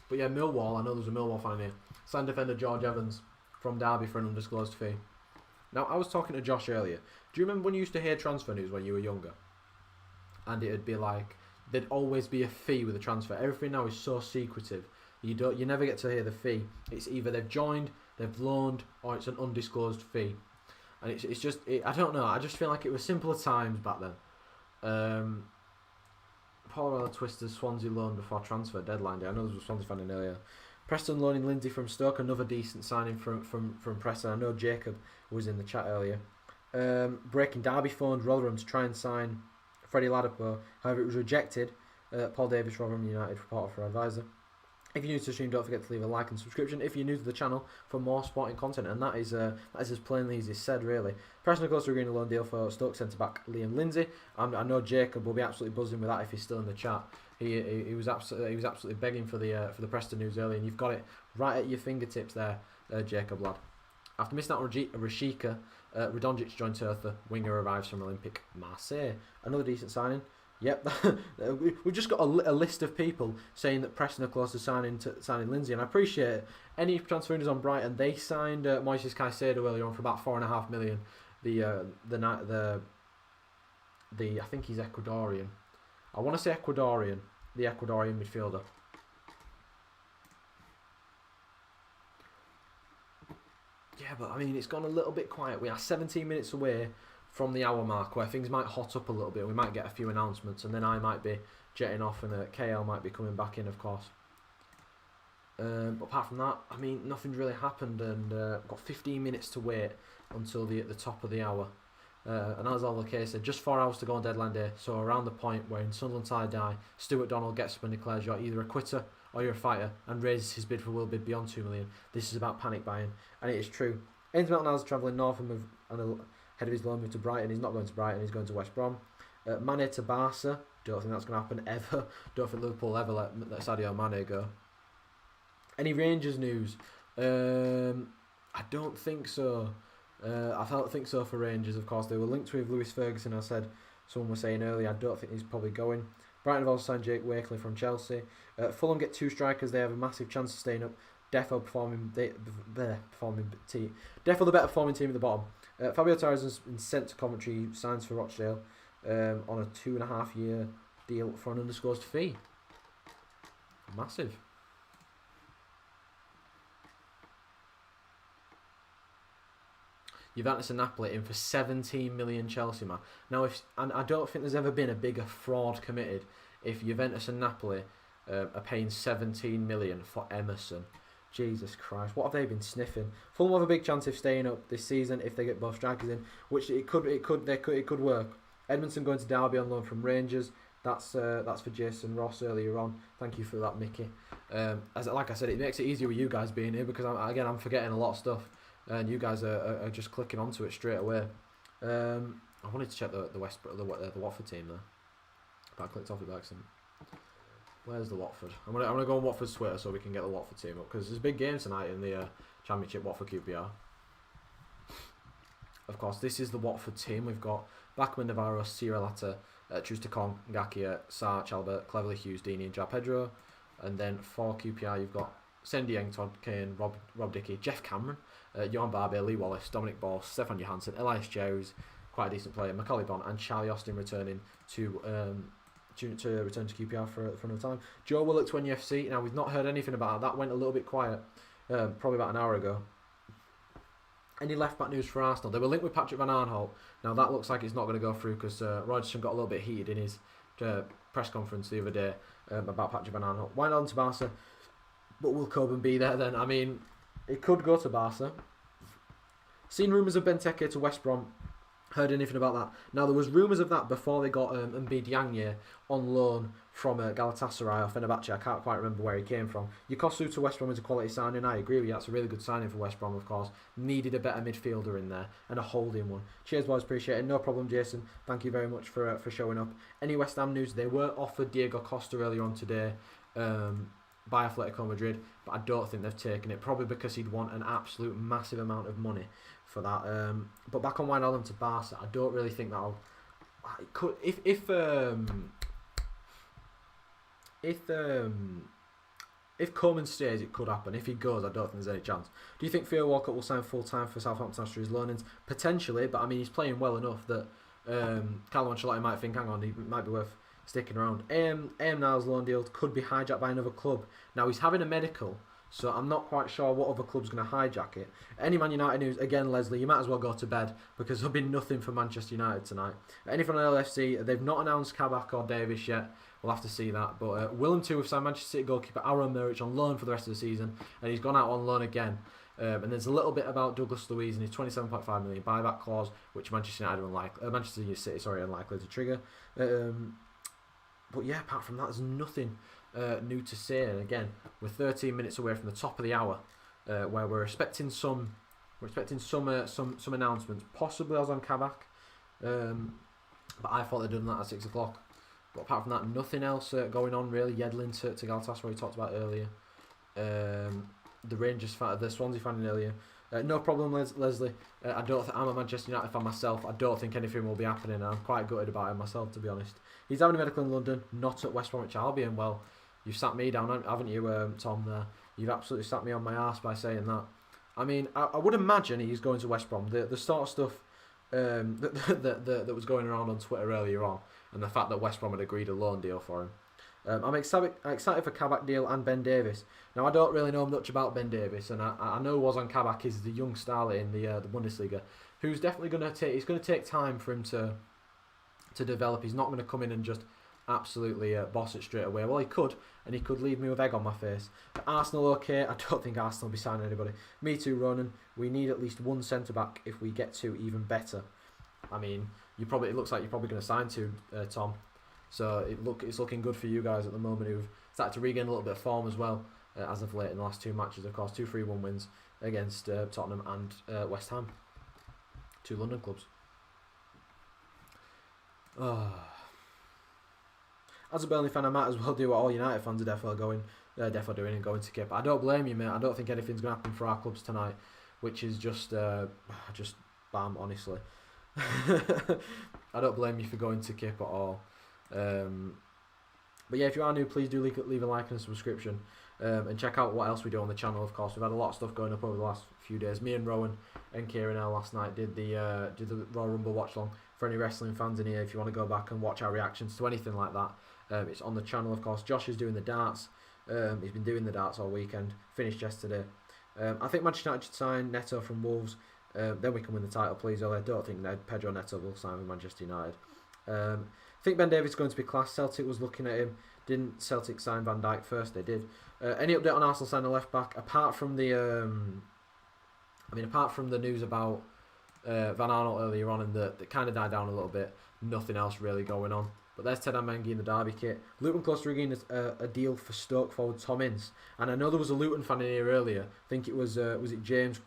But yeah, Millwall, I know there's a Millwall fan here. Signed defender George Evans from Derby for an undisclosed fee. Now, I was talking to Josh earlier. Do you remember when you used to hear transfer news when you were younger? And it'd be like, there'd always be a fee with a transfer. Everything now is so secretive. You never get to hear the fee. It's either they've joined, they've loaned, or it's an undisclosed fee. And it's just, I don't know, I just feel like it was simpler times back then. Paul Twisters, Swansea loan before transfer deadline day. I know there was a Swansea fan in earlier. Preston loaning Lindsay from Stoke, another decent signing from Preston. I know Jacob was in the chat earlier. Breaking Derby phoned Rotherham to try and sign Freddie Ladapo. However, it was rejected. Paul Davis, Rotherham United reporter for Advisor. If you're new to the stream, don't forget to leave a like and subscription if you're new to the channel for more sporting content, and that is as plainly as is said, really. Preston are close to agreeing a loan deal for Stoke centre-back Liam Lindsay. I know Jacob will be absolutely buzzing with that if he's still in the chat. He was absolutely begging for the Preston news earlier, and you've got it right at your fingertips there, Jacob lad. After missing out on Rashika, Radonjic joined Turther. Winger arrives from Olympic Marseille. Another decent signing. Yep, we've just got a list of people saying that Preston are close to signing Lindsay, and I appreciate it. Any transfer news on Brighton, they signed Moises Caicedo earlier on for about $4.5 million. The I think he's Ecuadorian. I want to say Ecuadorian, the Ecuadorian midfielder. Yeah, but I mean, it's gone a little bit quiet. We are 17 minutes away from the hour mark where things might hot up a little bit. We might get a few announcements, and then I might be jetting off, and KL might be coming back in, of course. But apart from that, I mean, nothing's really happened, and we've got 15 minutes to wait until the top of the hour. And as all the case said, just 4 hours to go on deadline day, so around the point where in Sunderland tie die, Stuart Donald gets up and declares you're either a quitter or you're a fighter, and raises his bid for will bid beyond 2 million. This is about panic buying, and it is true. Ainsley Maitland-Niles travelling north and ahead of his loan move to Brighton. He's not going to Brighton, he's going to West Brom. Mane to Barca, don't think that's going to happen ever. Don't think Liverpool ever let Sadio Mane go. Any Rangers news? I don't think so. I don't think so for Rangers, of course. They were linked with Lewis Ferguson, I said. Someone was saying earlier, I don't think he's probably going. Brighton have also signed Jake Wakely from Chelsea. Fulham get 2 strikers. They have a massive chance of staying up. Defo the better performing team at the bottom. Fabio Torres has been sent to Coventry, signs for Rochdale on a 2.5-year deal for an undisclosed fee. Massive. Juventus and Napoli in for 17 million, Chelsea, man. Now, and I don't think there's ever been a bigger fraud committed if Juventus and Napoli are paying 17 million for Emerson. Jesus Christ, what have they been sniffing? Fulham have a big chance of staying up this season if they get both strikers in, which it could work. Edmondson going to Derby on loan from Rangers. That's for Jason Ross earlier on. Thank you for that, Mickey. Like I said, it makes it easier with you guys being here because I'm forgetting a lot of stuff. And you guys are just clicking onto it straight away. I wanted to check the Watford team there, but I clicked off it by accident. Where's the Watford? I'm gonna go on Watford's Twitter so we can get the Watford team up because there's a big game tonight in the Championship. Watford QPR. Of course, this is the Watford team. We've got Bachmann, Navarro, Sierra-Lata, Trustakong, Ngakia, Sarr, Chalbert, Cleverly, Hughes, Deeney, and João Pedro. And then for QPR, you've got Sendieng, Todd Kane, Rob Dickey, Jeff Cameron, Johan Barber, Lee Wallace, Dominic Ball, Stefan Johansson, Elias Jows, quite a decent player, Macaulay Bond, and Charlie Austin returning to return to QPR for another time. Joe Willock to NUFC. Now, we've not heard anything about that. That went a little bit quiet, probably about an hour ago. Any left-back news for Arsenal? They were linked with Patrick Van Aanholt. Now, that looks like it's not going to go through because Rogerson got a little bit heated in his press conference the other day about Patrick Van Aanholt. Why not on to Barca? But will Coburn be there then? I mean, it could go to Barca. Seen rumours of Benteke to West Brom. Heard anything about that? Now, there was rumours of that before they got Mbid Diagne on loan from Galatasaray or Fenerbahce. I can't quite remember where he came from. Yokosu to West Brom is a quality signing. I agree with you. That's a really good signing for West Brom, of course. Needed a better midfielder in there and a holding one. Cheers, boys. Appreciate it. No problem, Jason. Thank you very much for showing up. Any West Ham news? They were offered Diego Costa earlier on today by Atletico Madrid, but I don't think they've taken it. Probably because he'd want an absolute massive amount of money for that. But back on Wijnaldum to Barca, I don't really think that'll. It could if Coleman stays, it could happen. If he goes, I don't think there's any chance. Do you think Theo Walcott will sign full time for Southampton after his loan-ins? Potentially, but I mean he's playing well enough that Carlo Ancelotti might think, hang on, he might be worth sticking around. AM Niles' loan deal could be hijacked by another club. Now he's having a medical, so I'm not quite sure what other club's going to hijack it. Any Man United news? Again, Leslie, you might as well go to bed because there'll be nothing for Manchester United tonight. Anything on LFC? They've not announced Kabak or Davis yet. We'll have to see that. But Willem too have signed Manchester City goalkeeper Aaron Muric on loan for the rest of the season, and he's gone out on loan again. And there's a little bit about Douglas Luiz and his 27.5 million buyback clause, which Manchester City unlikely to trigger. But yeah, apart from that, there's nothing new to say. And again, we're 13 minutes away from the top of the hour, where we're expecting some announcements, possibly Ozan Kabak. But I thought they'd done that at 6 o'clock. But apart from that, nothing else going on really. Yedlin to Galatasaray, we talked about earlier. The Rangers fan, the Swansea fan earlier. No problem, Leslie. I'm a Manchester United fan myself. I don't think anything will be happening. I'm quite gutted about it myself, to be honest. He's having a medical in London, not at West Bromwich Albion. Well, you've sat me down, haven't you, Tom? There, you've absolutely sat me on my arse by saying that. I mean, I would imagine he's going to West Brom. The sort of stuff that was going around on Twitter earlier on, and the fact that West Brom had agreed a loan deal for him. I'm excited for Kabak deal and Ben Davies. Now I don't really know much about Ben Davies, and I know Ozan Kabak is the young starlet in the Bundesliga, who's definitely going to take. It's going to take time for him to develop. He's not going to come in and just absolutely boss it straight away. Well, he could, and he could leave me with egg on my face. But Arsenal, okay. I don't think Arsenal will be signing anybody. Me too, Ronan. We need at least one centre back if we get to even better. I mean, it looks like you're probably going to sign to Tom. So it's looking good for you guys at the moment, who've started to regain a little bit of form as well as of late in the last 2 matches. Of course, 2 3-1 wins against Tottenham and West Ham, 2 London clubs. As a Burnley fan, I might as well do what all United fans are defo doing and going to Kip. I don't blame you, mate. I don't think anything's going to happen for our clubs tonight, which is just bam, honestly. I don't blame you for going to Kip at all. But yeah, if you are new, please do leave a like and a subscription, and check out what else we do on the channel. Of course, we've had a lot of stuff going up over the last few days. Me and Rowan and Kieran last night did the Royal Rumble watch long. For any wrestling fans in here, if you want to go back and watch our reactions to anything like that, it's on the channel. Of course, Josh is doing the darts. He's been doing the darts all weekend. Finished yesterday. I think Manchester United should sign Neto from Wolves. Then we can win the title, please. Although I don't think Pedro Neto will sign with Manchester United. I think Ben Davies is going to be class. Celtic was looking at him. Didn't Celtic sign Van Dijk first? They did. Any update on Arsenal signing a left back? Apart from the news about Van Arnold earlier on, and that kind of died down a little bit. Nothing else really going on. But there's Ted Mengi in the Derby kit. Luton close to regain a deal for Stoke forward Tom Ince. And I know there was a Luton fan in here earlier. I think it was it James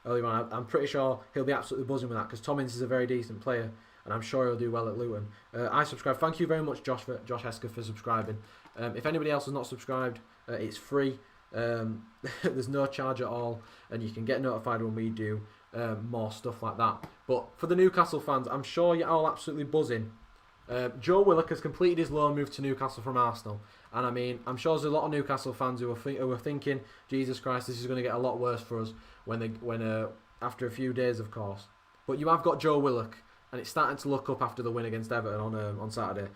earlier on. I'm pretty sure he'll be absolutely buzzing with that, because Tom Ince is a very decent player, and I'm sure he'll do well at Luton. I subscribe. Thank you very much, Josh Hesker, for subscribing. If anybody else has not subscribed, it's free. There's no charge at all, and you can get notified when we do more stuff like that. But for the Newcastle fans, I'm sure you're all absolutely buzzing. Joe Willock has completed his loan move to Newcastle from Arsenal, and I mean, I'm sure there's a lot of Newcastle fans who are thinking, Jesus Christ, this is going to get a lot worse for us when after a few days, of course. But you have got Joe Willock, and it's starting to look up after the win against Everton on Saturday.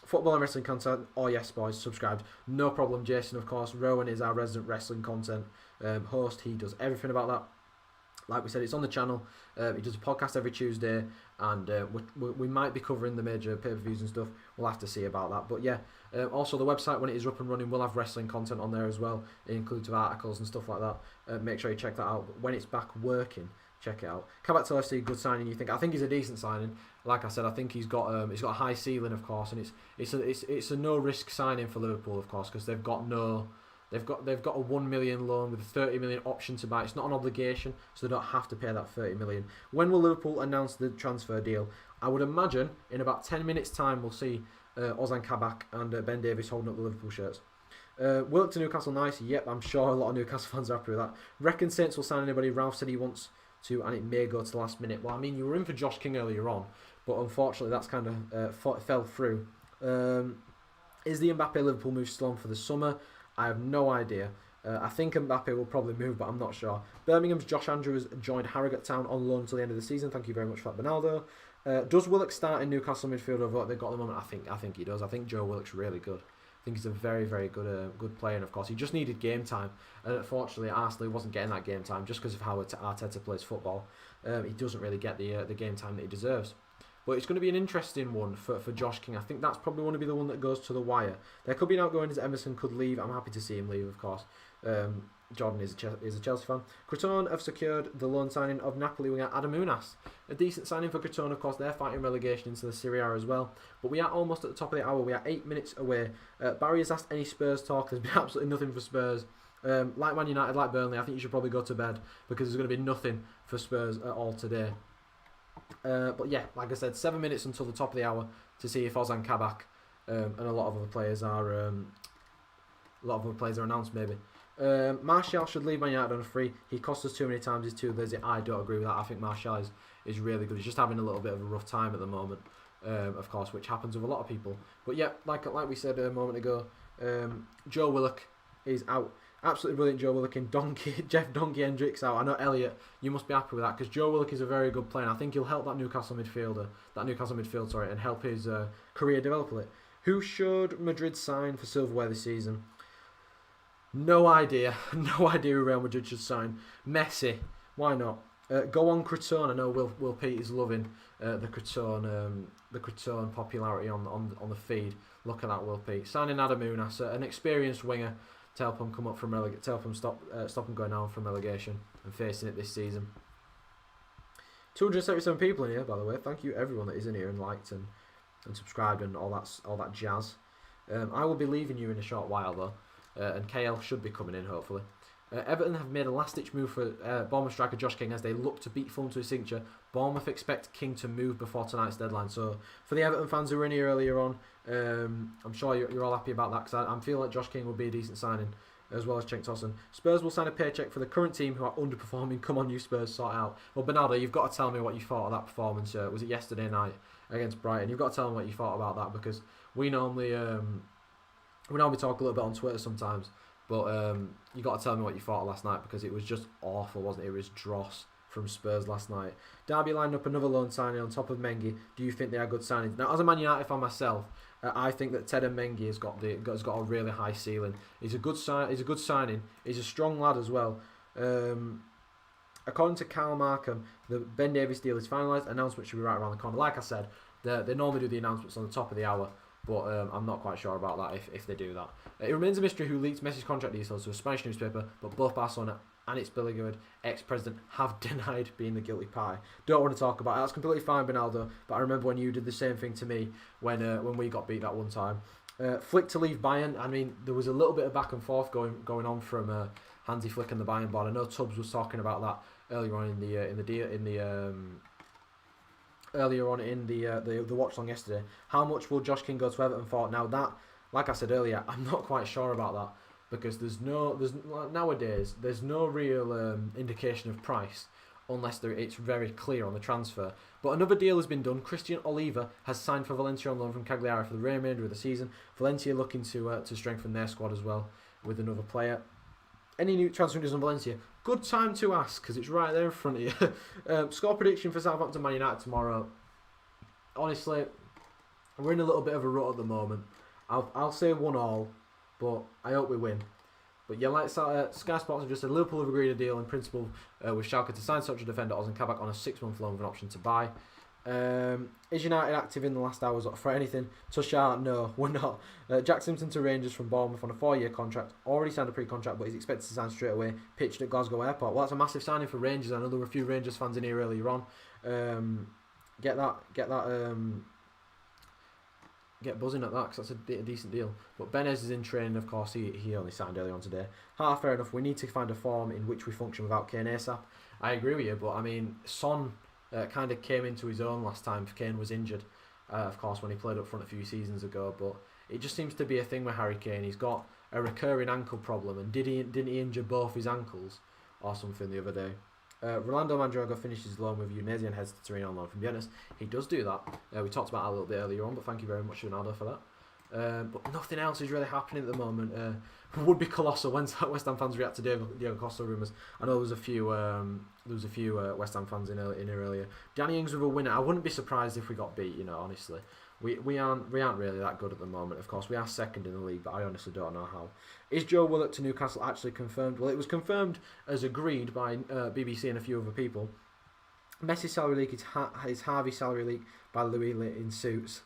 Football and wrestling content, oh yes boys, subscribed, no problem. Jason, of course. Rowan is our resident wrestling content host. He does everything about that. Like we said, it's on the channel. He does a podcast every Tuesday, and we might be covering the major pay-per-views and stuff. We'll have to see about that. But yeah, also the website, when it is up and running, we'll have wrestling content on there as well. It includes articles and stuff like that. Make sure you check that out. But when it's back working, check it out. Kabak to FC, good signing. I think he's a decent signing. Like I said, I think he's got a high ceiling, of course, and it's a no risk signing for Liverpool, of course, because they've got a 1 million loan with a 30 million option to buy. It's not an obligation, so they don't have to pay that 30 million. When will Liverpool announce the transfer deal? I would imagine in about 10 minutes' time we'll see Ozan Kabak and Ben Davies holding up the Liverpool shirts. Willock to Newcastle, nice. Yep, I'm sure a lot of Newcastle fans are happy with that. Reckon Saints will sign anybody. Ralph said he wants to, and it may go to the last minute. Well, I mean, you were in for Josh King earlier on, but unfortunately that's kind of fell through. Is the Mbappe Liverpool move still on for the summer? I have no idea. I think Mbappe will probably move, but I'm not sure. Birmingham's Josh Andrews joined Harrogate Town on loan until the end of the season. Thank you very much for that, Benaldo. Does Willock start in Newcastle midfield over what they've got at the moment? I think he does. I think Joe Willock's really good. I think he's a very, very good player, and of course he just needed game time. And unfortunately, Arsenal wasn't getting that game time just because of how Arteta plays football. He doesn't really get the game time that he deserves. But it's going to be an interesting one for Josh King. I think that's probably going to be the one that goes to the wire. There could be an outgoing as Emerson could leave. I'm happy to see him leave, of course. Jordan is a Chelsea fan. Crotone have secured the loan signing of Napoli winger Adam Unas. A decent signing for Crotone, of course. They're fighting relegation into the Serie A as well. But we are almost at the top of the hour. We are 8 minutes away. Barry has asked any Spurs talk. There's been absolutely nothing for Spurs. Like Man United, like Burnley, I think you should probably go to bed because there's going to be nothing for Spurs at all today. But yeah, like I said, 7 minutes until the top of the hour to see if Ozan Kabak and a lot of other players are announced. Maybe Martial should leave Man United on a free. He cost us too many times. He's too lazy. I don't agree with that. I think Martial is really good. He's just having a little bit of a rough time at the moment, of course, which happens with a lot of people. But yeah, like we said a moment ago, Joe Willock is out. Absolutely brilliant, Joe Willock. In Jeff Donkey Hendricks out. I know, Elliot, you must be happy with that because Joe Willock is a very good player. And I think he'll help that Newcastle midfield, and help his career develop a bit. Who should Madrid sign for silverware this season? No idea. No idea who Real Madrid should sign. Messi. Why not? Go on Creton. I know Will Pete is loving the Creton popularity on the feed. Look at that, Will Pete. Signing Adam Unas, an experienced winger, to help him come up from to help him stop him going down from relegation and facing it this season. 277 people in here, by the way. Thank you everyone that is in here and liked and subscribed and all that jazz. I will be leaving you in a short while though, and KL should be coming in hopefully. Everton have made a last-ditch move for Bournemouth striker Josh King as they look to beat Fulham to his signature. Bournemouth expect King to move before tonight's deadline. So for the Everton fans who were in here earlier on, I'm sure you're all happy about that because I'm feeling like Josh King will be a decent signing, as well as Cenk Tosun. Spurs will sign a paycheck for the current team who are underperforming. Come on, you Spurs, sort it out. Well, Bernardo, you've got to tell me what you thought of that performance. Was it yesterday night against Brighton? You've got to tell me what you thought about that because we normally talk a little bit on Twitter sometimes. But you got to tell me what you thought of last night because it was just awful, wasn't it? It was dross from Spurs last night. Derby lined up another loan signing on top of Mengi. Do you think they are good signings? Now, as a Man United fan myself, I think that Ted Mengi has got a really high ceiling. He's a good signing. He's a strong lad as well. According to Kyle Markham, the Ben Davies deal is finalised. Announcement should be right around the corner. Like I said, they normally do the announcements on the top of the hour. But I'm not quite sure about that if they do that. It remains a mystery who leaked Messi's contract details to a Spanish newspaper, but both Barcelona and its beleaguered ex-president have denied being the guilty party. Don't want to talk about it. That's completely fine, Bernardo, but I remember when you did the same thing to me when we got beat that one time. Flick to leave Bayern. I mean, there was a little bit of back and forth going on from Hansi Flick and the Bayern board. I know Tubbs was talking about that earlier on in the watch long yesterday. How much will Josh King go to Everton for? Now that, like I said earlier, I'm not quite sure about that because nowadays there's no real indication of price unless it's very clear on the transfer. But another deal has been done. Christian Oliva has signed for Valencia on loan from Cagliari for the remainder of the season. Valencia looking to strengthen their squad as well with another player. Any new transfer news on Valencia? Good time to ask because it's right there in front of you. Score prediction for Southampton Man United tomorrow. Honestly, we're in a little bit of a rut at the moment. I'll say 1-1, but I hope we win. But yeah, like Sky Sports have just said, Liverpool have agreed a deal in principle with Schalke to sign such a defender Ozan Kabak on a 6-month loan with an option to buy. Is United active in the last hours for anything? Tushar, no, we're not. Jack Simpson to Rangers from Bournemouth on a 4-year contract. Already signed a pre-contract, but he's expected to sign straight away. Pitched at Glasgow Airport. Well, that's a massive signing for Rangers. I know there were a few Rangers fans in here earlier on. Get buzzing at that because that's a decent deal. But Benez is in training, of course. He only signed earlier on today. Fair enough. We need to find a form in which we function without Kane ASAP. I agree with you, but I mean, Son kind of came into his own last time Kane was injured, of course, when he played up front a few seasons ago. But it just seems to be a thing with Harry Kane. He's got a recurring ankle problem, and didn't he injure both his ankles or something the other day? Rolando Mandroga finishes his loan with Udinese and heads to Torino on loan from Venice. He does do that. We talked about that a little bit earlier on, but thank you very much, Ronaldo, for that. But nothing else is really happening at the moment. Would be colossal when West Ham fans react to Diego Costa rumours. I know there was a few West Ham fans in here earlier. Danny Ings with a winner. I wouldn't be surprised if we got beat. Honestly, we aren't really that good at the moment. Of course, we are second in the league, but I honestly don't know how. Is Joe Willock to Newcastle actually confirmed? Well, it was confirmed as agreed by BBC and a few other people. Messi's salary leak is Harvey's salary leak by Louis in Suits.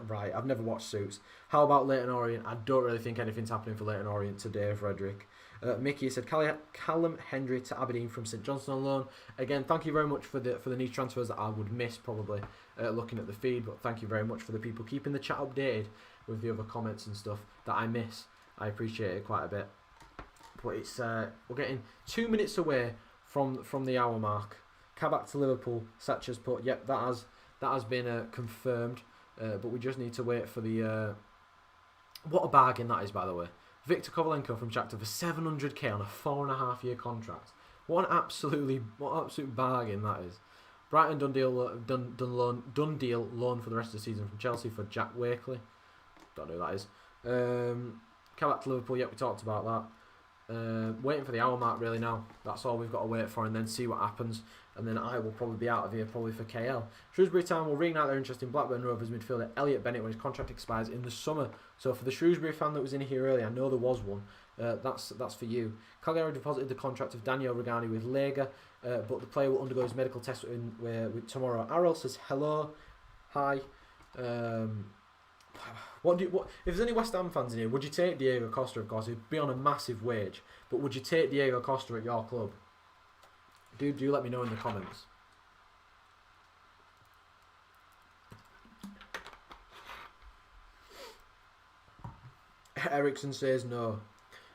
Right, I've never watched Suits. How about Leyton Orient? I don't really think anything's happening for Leyton Orient today, Frederick. Mickey said Callum Hendry to Aberdeen from St Johnstone on loan. Again, thank you very much for the niche transfers that I would miss probably looking at the feed, but thank you very much for the people keeping the chat updated with the other comments and stuff that I miss. I appreciate it quite a bit. But it's we're getting 2 minutes away from the hour mark. Kabak to Liverpool. Satcher's put, yep, that has been confirmed. But we just need to wait for the... what a bargain that is, by the way. Victor Kovalenko from Shakhtar for 700k on a 4.5-year contract. What an absolute bargain that is. Brighton done deal loan for the rest of the season from Chelsea for Jack Wakely. Don't know who that is. Kabak to Liverpool, yep, we talked about that. Waiting for the hour mark really now. That's all we've got to wait for and then see what happens. and then I will probably be out of here probably for KL. Shrewsbury Town will reignite their interest in Blackburn Rovers midfielder Elliot Bennett when his contract expires in the summer. So for the Shrewsbury fan that was in here earlier, I know there was one. That's for you. Cagliari deposited the contract of Daniel Regani with Lega, but the player will undergo his medical test with tomorrow. Arrol says hello, hi. If there's any West Ham fans in here, would you take Diego Costa? Of course, he'd be on a massive wage, but would you take Diego Costa at your club? Do let me know in the comments. Ericsson says no.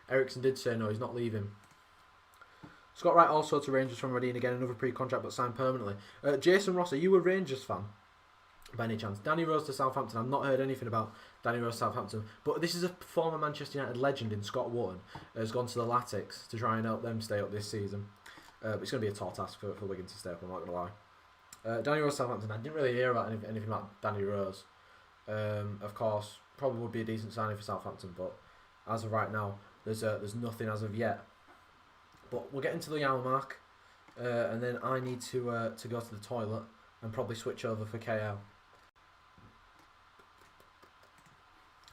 Ericsson did say no, he's not leaving. Scott Wright also to Rangers from Reading again, another pre-contract but signed permanently. Jason Ross, are you a Rangers fan? By any chance? Danny Rose to Southampton. I've not heard anything about Danny Rose to Southampton, but this is a former Manchester United legend in Scott Wharton. Has gone to the Latics to try and help them stay up this season. It's going to be a tall task for Wigan to stay up, I'm not going to lie. Danny Rose to Southampton. I didn't really hear about anything about Danny Rose. Of course, probably would be a decent signing for Southampton, but as of right now, there's nothing as of yet. But we'll get into the hour mark, and then I need to go to the toilet and probably switch over for KL.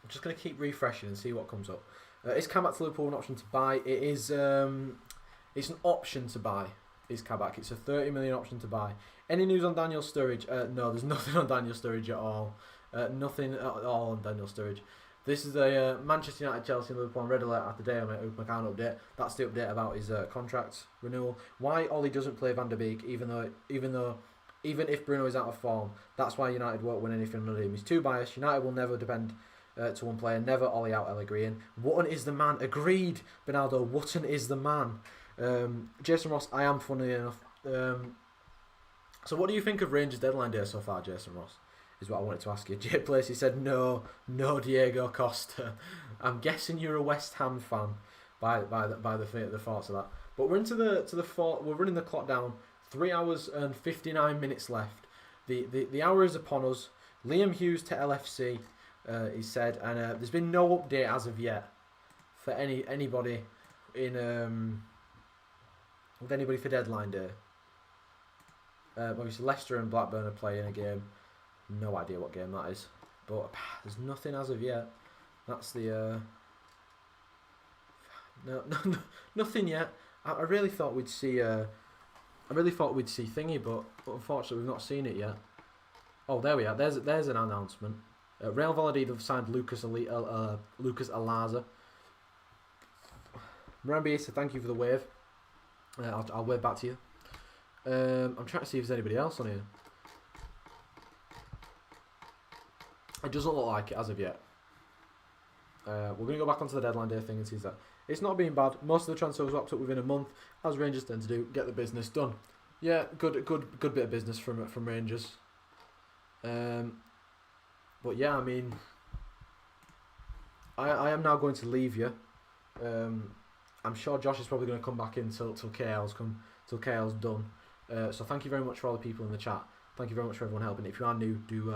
I'm just going to keep refreshing and see what comes up. Is Kabak to Liverpool an option to buy? It is. It's an option to buy. Is Kabak? It's a 30 million option to buy. Any news on Daniel Sturridge? No, there's nothing on Daniel Sturridge at all. Nothing at all on Daniel Sturridge. This is a Manchester United, Chelsea, and Liverpool on red alert after day on my McCann update. That's the update about his contract renewal. Why Ollie doesn't play Van der Beek, even if Bruno is out of form. That's why United won't win anything under him. He's too biased. United will never depend to one player. Never Ollie out Ellie Green. Wotton is the man. Agreed, Bernardo. Wotton is the man. Jason Ross, I am funny enough. So what do you think of Rangers deadline day so far, Jason Ross? Is what I wanted to ask you. Jay Placey said no Diego Costa. I'm guessing you're a West Ham fan by the thoughts of that. But we're into we're running the clock down. 3 hours and 59 minutes left. The hour is upon us. Liam Hughes to LFC, he said, and there's been no update as of yet for anybody in with anybody for deadline day. Obviously Leicester and Blackburn are playing a game. No idea what game that is, but there's nothing as of yet. That's the no, nothing yet. I really thought we'd see thingy, but unfortunately we've not seen it yet. Oh, there we are. There's an announcement. Real Valladolid have signed Lucas Alaza. Marambi, so thank you for the wave. I'll wave back to you. I'm trying to see if there's anybody else on here. It doesn't look like it as of yet. We're going to go back onto the deadline day thing and see that. It's not been bad. Most of the transfers wrapped up within a month, as Rangers tend to do. Get the business done. Yeah, good bit of business from Rangers. But yeah, I mean, I am now going to leave you. I'm sure Josh is probably going to come back in till KL's done. So thank you very much for all the people in the chat. Thank you very much for everyone helping. If you are new, do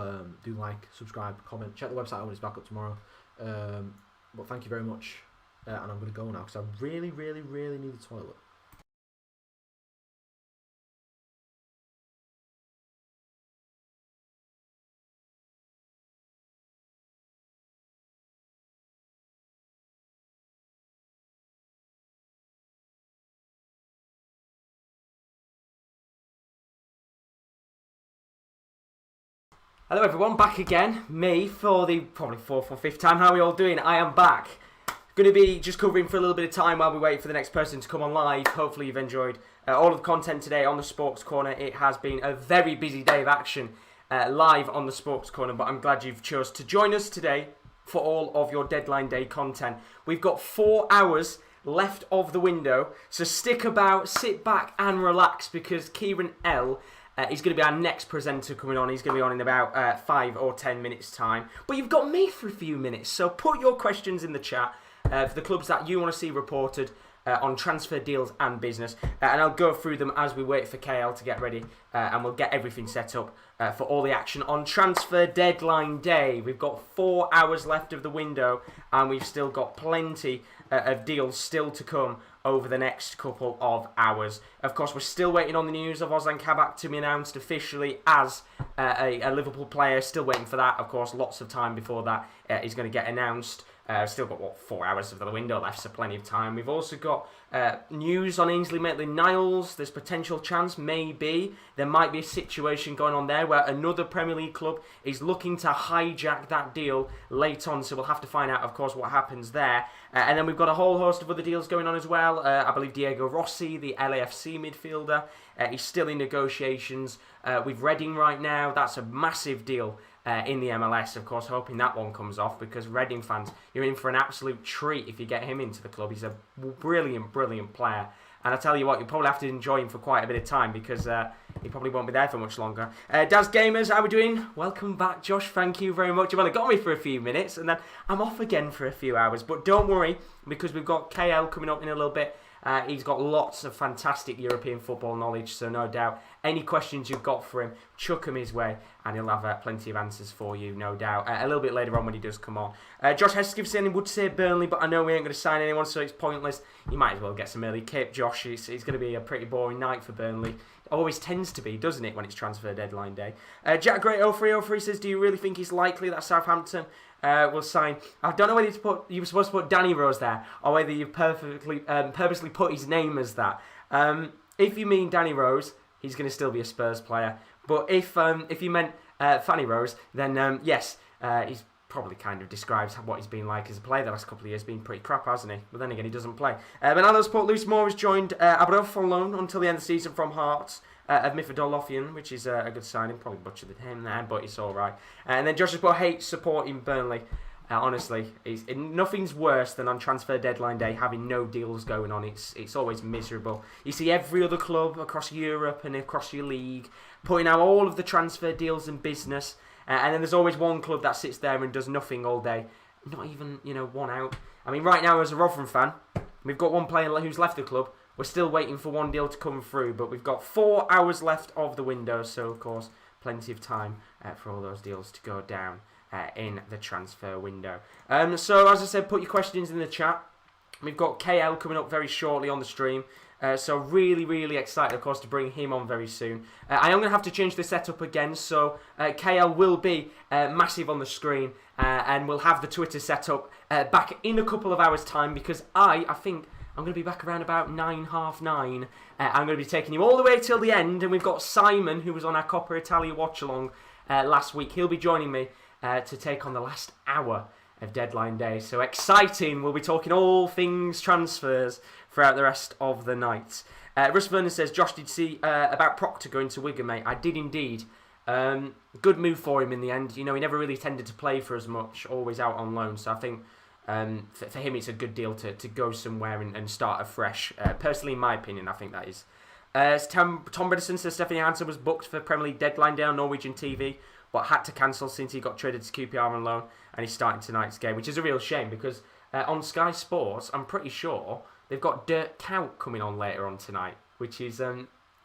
like, subscribe, comment, check the website out when it's back up tomorrow. But thank you very much, and I'm going to go now because I really need the toilet. Hello everyone, back again. Me for the probably fourth or fifth time. How are we all doing? I am back. Going to be just covering for a little bit of time while we wait for the next person to come on live. Hopefully you've enjoyed all of the content today on the Sports Corner. It has been a very busy day of action live on the Sports Corner, but I'm glad you've chose to join us today for all of your deadline day content. We've got 4 hours left of the window, so stick about, sit back and relax because Kieran L. He's going to be our next presenter coming on. He's going to be on in about 5 or 10 minutes time. But you've got me for a few minutes, so put your questions in the chat for the clubs that you want to see reported on transfer deals and business. And I'll go through them as we wait for KL to get ready. And we'll get everything set up for all the action on transfer deadline day. We've got 4 hours left of the window and we've still got plenty of deals still to come over the next couple of hours. Of course, we're still waiting on the news of Ozan Kabak to be announced officially as a Liverpool player. Still waiting for that. Of course, lots of time before that is going to get announced. Still got, 4 hours of the window left, so plenty of time. We've also got news on Ainsley Maitland-Niles. There's potential chance, maybe. There might be a situation going on there where another Premier League club is looking to hijack that deal late on, so we'll have to find out, of course, what happens there. And then we've got a whole host of other deals going on as well. I believe Diego Rossi, the LAFC midfielder, is still in negotiations with Reading right now. That's a massive deal in the MLS, of course, hoping that one comes off, because Reading fans, you're in for an absolute treat if you get him into the club. He's a brilliant, brilliant player. And I tell you what, you'll probably have to enjoy him for quite a bit of time, because he probably won't be there for much longer. Daz Gamers, how are we doing? Welcome back, Josh. Thank you very much. You've only got me for a few minutes, and then I'm off again for a few hours. But don't worry, because we've got KL coming up in a little bit. He's got lots of fantastic European football knowledge, so no doubt any questions you've got for him, chuck them his way, and he'll have plenty of answers for you, no doubt. A little bit later on when he does come on. Josh Hesketh would say Burnley, but I know we ain't going to sign anyone, so it's pointless. You might as well get some early kip, Josh. It's going to be a pretty boring night for Burnley. It always tends to be, doesn't it, when it's transfer deadline day. Jack Great 0303 says, do you really think it's likely that Southampton will sign? I don't know whether you were supposed to put Danny Rose there, or whether you purposely put his name as that. If you mean Danny Rose, he's going to still be a Spurs player. But if you meant Fanny Rose, then yes, he's probably kind of describes what he's been like as a player the last couple of years. Been pretty crap, hasn't he? But then again, he doesn't play. Bernardo's put Lewis Moore has joined Abrof on loan until the end of the season from Hearts of Mifidolofian, which is a good signing. Probably butchered him there, but it's all right. And then Josh has put hates supporting Burnley. Honestly, nothing's worse than on transfer deadline day having no deals going on. It's always miserable. You see every other club across Europe and across your league putting out all of the transfer deals and business, and then there's always one club that sits there and does nothing all day. Not even, one out. I mean, right now as a Rotherham fan, we've got one player who's left the club. We're still waiting for one deal to come through, but we've got 4 hours left of the window, so of course, plenty of time for all those deals to go down in the transfer window. So as I said, put your questions in the chat. We've got KL coming up very shortly on the stream. So really, really excited, of course, to bring him on very soon. I am going to have to change the setup again, so KL will be massive on the screen, and we'll have the Twitter setup back in a couple of hours' time, because I think I'm going to be back around about 9, half 9. I'm going to be taking you all the way till the end, and we've got Simon, who was on our Coppa Italia watch-along last week. He'll be joining me to take on the last hour of deadline day. So exciting. We'll be talking all things transfers throughout the rest of the night. Russ Vernon says, Josh, did you see about Proctor going to Wigan, mate? I did indeed. Good move for him in the end. He never really tended to play for as much, always out on loan. So I think for him it's a good deal to go somewhere and start afresh. Personally, in my opinion, I think that is. Tom Bredesen says Stephanie Hansen was booked for Premier League deadline day on Norwegian TV, but had to cancel since he got traded to QPR on loan, and he's starting tonight's game, which is a real shame, because on Sky Sports, I'm pretty sure they've got Dirk Kuyt coming on later on tonight, which is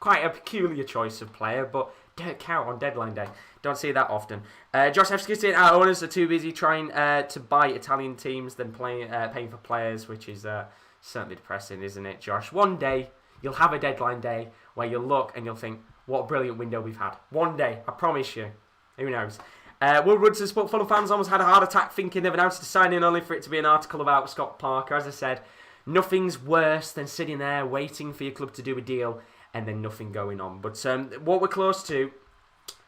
quite a peculiar choice of player, but Dirk Kuyt on deadline day, don't see that often. Josh Evsky saying our owners are too busy trying to buy Italian teams than paying for players, which is certainly depressing, isn't it, Josh? One day, you'll have a deadline day where you'll look and you'll think, what a brilliant window we've had. One day, I promise you. Who knows? Will Rudd says, Fulham fans almost had a heart attack thinking they've announced a signing only for it to be an article about Scott Parker. As I said, nothing's worse than sitting there waiting for your club to do a deal and then nothing going on. But what we're close to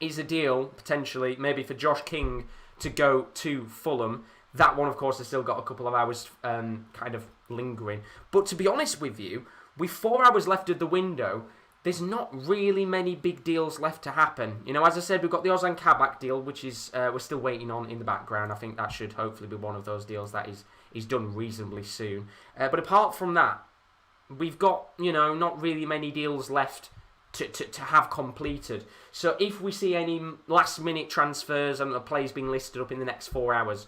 is a deal, potentially, maybe for Josh King to go to Fulham. That one, of course, has still got a couple of hours kind of lingering. But to be honest with you, with 4 hours left of the window, there's not really many big deals left to happen. As I said, we've got the Ozan Kabak deal, which is we're still waiting on in the background. I think that should hopefully be one of those deals that is done reasonably soon. But apart from that, we've got, not really many deals left to have completed. So if we see any last-minute transfers and the players being listed up in the next 4 hours,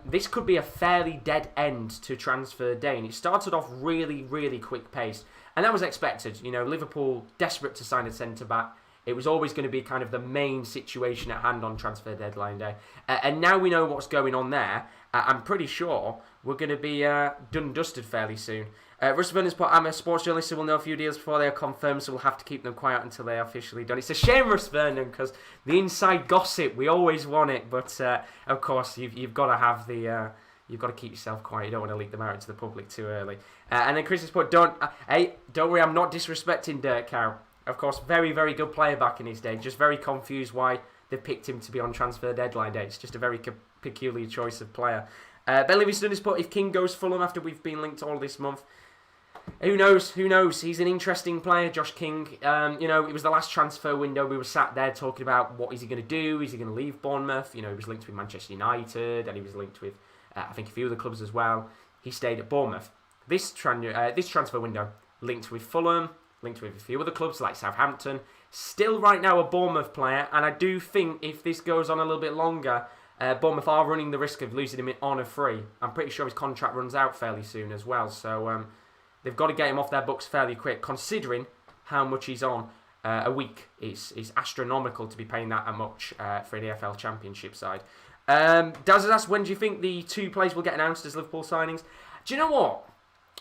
this could be a fairly dead end to transfer day. And it started off really, really quick pace. And that was expected. Liverpool desperate to sign a centre-back. It was always going to be kind of the main situation at hand on transfer deadline day. And now we know what's going on there. I'm pretty sure we're going to be done and dusted fairly soon. Russ Vernon's put, I'm a sports journalist, so we'll know a few deals before they are confirmed, so we'll have to keep them quiet until they are officially done. It's a shame, Russ Vernon, because the inside gossip, we always want it, but of course, you've got to have the... You've got to keep yourself quiet. You don't want to leak them out into the public too early. And then Chris has put, don't worry, I'm not disrespecting Dirk Cow. Of course, very, very good player back in his day. Just very confused why they picked him to be on transfer deadline day. It's just a very peculiar choice of player. Ben Livingston has put, if King goes Fulham after we've been linked all this month, who knows? Who knows? He's an interesting player, Josh King. It was the last transfer window. We were sat there talking about what is he going to do? Is he going to leave Bournemouth? He was linked with Manchester United, and he was linked with, I think, a few other clubs as well. He stayed at Bournemouth. This transfer window, linked with Fulham, linked with a few other clubs like Southampton. Still right now a Bournemouth player, and I do think if this goes on a little bit longer, Bournemouth are running the risk of losing him on a free. I'm pretty sure his contract runs out fairly soon as well, so they've got to get him off their books fairly quick, considering how much he's on a week. It's astronomical to be paying that much for an EFL Championship side. Daz has asked, when do you think the two players will get announced as Liverpool signings? Do you know what?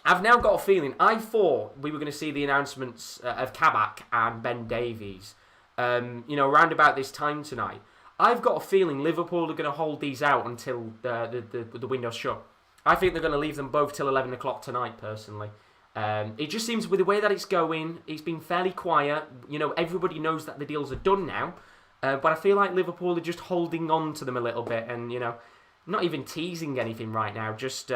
I've now got a feeling. I thought we were going to see the announcements of Kabak and Ben Davies, around about this time tonight. I've got a feeling Liverpool are going to hold these out until the window's shut. I think they're going to leave them both till 11 o'clock tonight, personally. It just seems with the way that it's going, it's been fairly quiet. Everybody knows that the deals are done now. But I feel like Liverpool are just holding on to them a little bit and, not even teasing anything right now. Just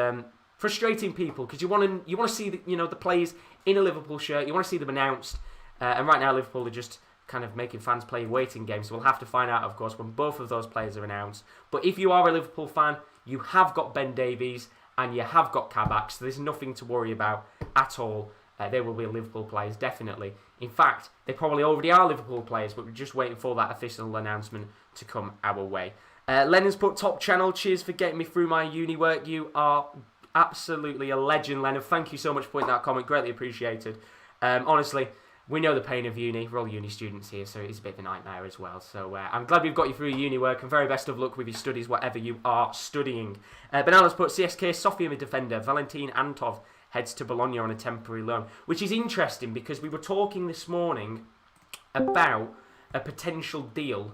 frustrating people because you want to see the players in a Liverpool shirt. You want to see them announced. And right now Liverpool are just kind of making fans play waiting games. So we'll have to find out, of course, when both of those players are announced. But if you are a Liverpool fan, you have got Ben Davies and you have got Kabak, so there's nothing to worry about at all. They will be Liverpool players, definitely. In fact, they probably already are Liverpool players, but we're just waiting for that official announcement to come our way. Lennon's put, top channel, cheers for getting me through my uni work. You are absolutely a legend, Lennon. Thank you so much for putting that comment, greatly appreciated. Honestly, we know the pain of uni. We're all uni students here, so it's a bit of a nightmare as well. So I'm glad we've got you through your uni work, and very best of luck with your studies, whatever you are studying. Bernalo's put, CSK Sofia mid-defender, Valentin Antov heads to Bologna on a temporary loan, which is interesting because we were talking this morning about a potential deal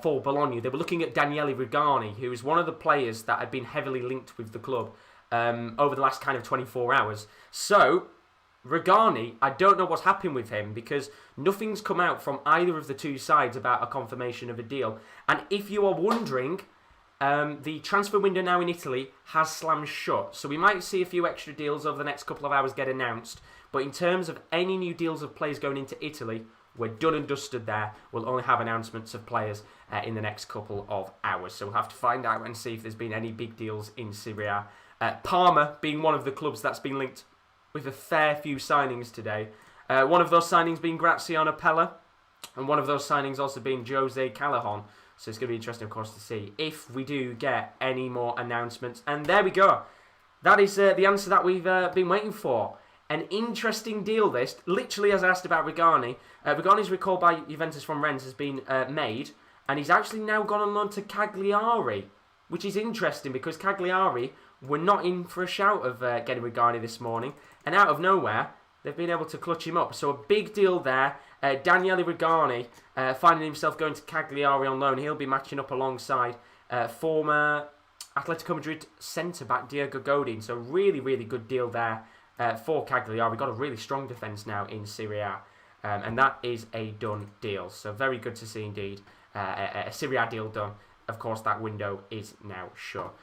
for Bologna. They were looking at Daniele Rugani, who is one of the players that had been heavily linked with the club over the last kind of 24 hours. So, Rugani, I don't know what's happened with him because nothing's come out from either of the two sides about a confirmation of a deal. And if you are wondering, the transfer window now in Italy has slammed shut, so we might see a few extra deals over the next couple of hours get announced. But in terms of any new deals of players going into Italy, we're done and dusted there. We'll only have announcements of players in the next couple of hours. So we'll have to find out and see if there's been any big deals in Serie A. Parma being one of the clubs that's been linked with a fair few signings today. One of those signings being Graziano Pella, and one of those signings also being Jose Callahan. So it's going to be interesting, of course, to see if we do get any more announcements. And there we go. That is the answer that we've been waiting for. An interesting deal, this. Literally, as I asked about Rugani, Rugani's recall by Juventus from Rennes has been made, and he's actually now gone on loan to Cagliari, which is interesting because Cagliari were not in for a shout of getting Rugani this morning, and out of nowhere, they've been able to clutch him up. So a big deal there. Daniele Rugani finding himself going to Cagliari on loan. He'll be matching up alongside former Atletico Madrid centre-back Diego Godin. So really, really good deal there for Cagliari. We've got a really strong defence now in Serie A. And that is a done deal. So very good to see indeed. A Serie A deal done. Of course, that window is now shut.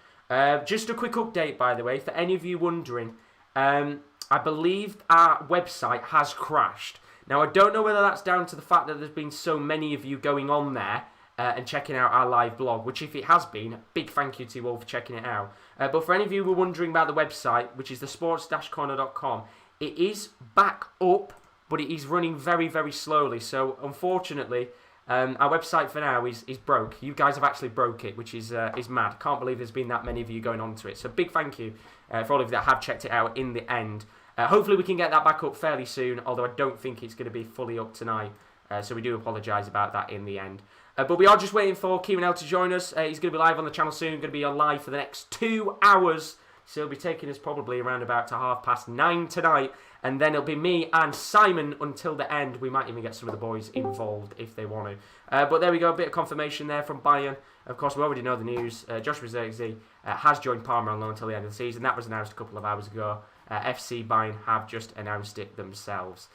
Just a quick update, by the way, for any of you wondering. I believe our website has crashed. Now, I don't know whether that's down to the fact that there's been so many of you going on there and checking out our live blog, which if it has been, big thank you to you all for checking it out. But for any of you who are wondering about the website, which is thesports-corner.com, it is back up, but it is running very, very slowly. So, unfortunately, our website for now is broke. You guys have actually broke it, which is mad. Can't believe there's been that many of you going onto it. So, big thank you for all of you that have checked it out in the end. Hopefully we can get that back up fairly soon, although I don't think it's going to be fully up tonight. So we do apologise about that in the end. But we are just waiting for Kieran L to join us. He's going to be live on the channel soon, going to be on live for the next 2 hours. So he'll be taking us probably around about to 9:30 tonight. And then it'll be me and Simon until the end. We might even get some of the boys involved if they want to. But there we go, a bit of confirmation there from Bayern. Of course, we already know the news. Joshua Zirkzee has joined Parma on loan until the end of the season. That was announced a couple of hours ago. FC Bayern have just announced it themselves,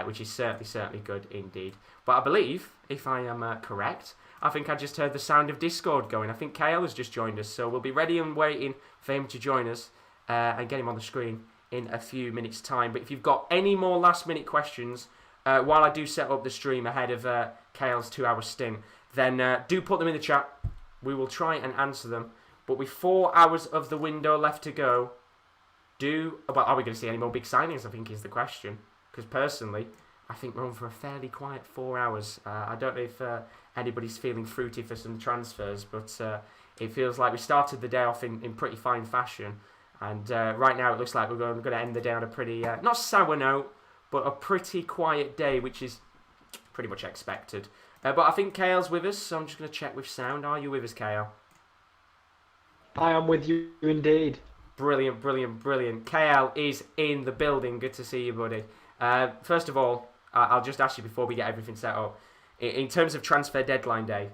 which is certainly good indeed. But I believe, if I am correct, I think I just heard the sound of Discord going. I think KL has just joined us, so we'll be ready and waiting for him to join us and get him on the screen in a few minutes' time. But if you've got any more last-minute questions, while I do set up the stream ahead of KL's 2-hour stint, then do put them in the chat. We will try and answer them. But with 4 hours of the window left to go, are we going to see any more big signings, I think is the question. Because personally, I think we're on for a fairly quiet 4 hours. I don't know if anybody's feeling fruity for some transfers, but it feels like we started the day off in pretty fine fashion. And right now it looks like we're going to end the day on a pretty, not sour note, but a pretty quiet day, which is pretty much expected. But I think KL's with us, so I'm just going to check with sound. Are you with us, KL? I am with you indeed. Brilliant. KL is in the building. Good to see you, buddy. First of all, I'll just ask you before we get everything set up. In terms of transfer deadline day,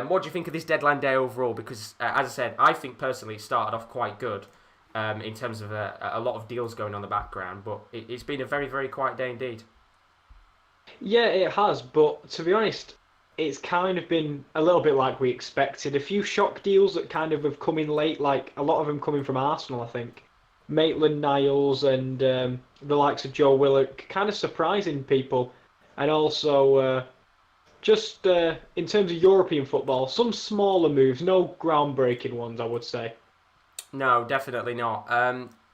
what do you think of this deadline day overall? Because, as I said, I think personally it started off quite good in terms of a lot of deals going on in the background, but it's been a very, very quiet day indeed. Yeah, it has, but to be honest, it's kind of been a little bit like we expected. A few shock deals that kind of have come in late, like a lot of them coming from Arsenal, I think. Maitland-Niles and the likes of Joe Willock, kind of surprising people. And also, just in terms of European football, some smaller moves, no groundbreaking ones, I would say. No, definitely not.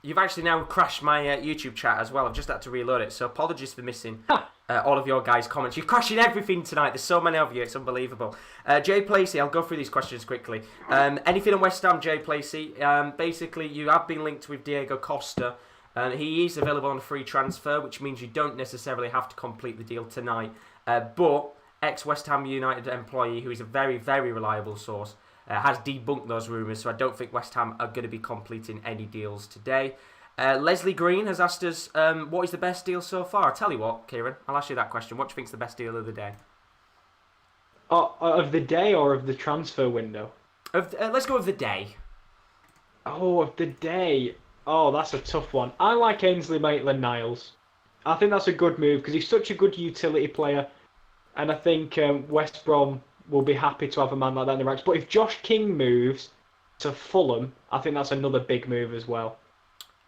You've actually now crashed my YouTube chat as well. I've just had to reload it, so apologies for missing all of your guys' comments. You're crashing everything tonight. There's so many of you. It's unbelievable. Jay Placey, I'll go through these questions quickly. Anything on West Ham, Jay Placey? Basically, you have been linked with Diego Costa. He is available on a free transfer, which means you don't necessarily have to complete the deal tonight. But ex-West Ham United employee, who is a very, very reliable source, has debunked those rumours, so I don't think West Ham are going to be completing any deals today. Leslie Green has asked us, what is the best deal so far? I'll tell you what, Kieran, I'll ask you that question. What do you think is the best deal of the day? Of the day or of the transfer window? Let's go with the day. Oh, of the day. Oh, that's a tough one. I like Ainsley Maitland-Niles. I think that's a good move because he's such a good utility player, and I think West Brom will be happy to have a man like that in the ranks. But if Josh King moves to Fulham, I think that's another big move as well.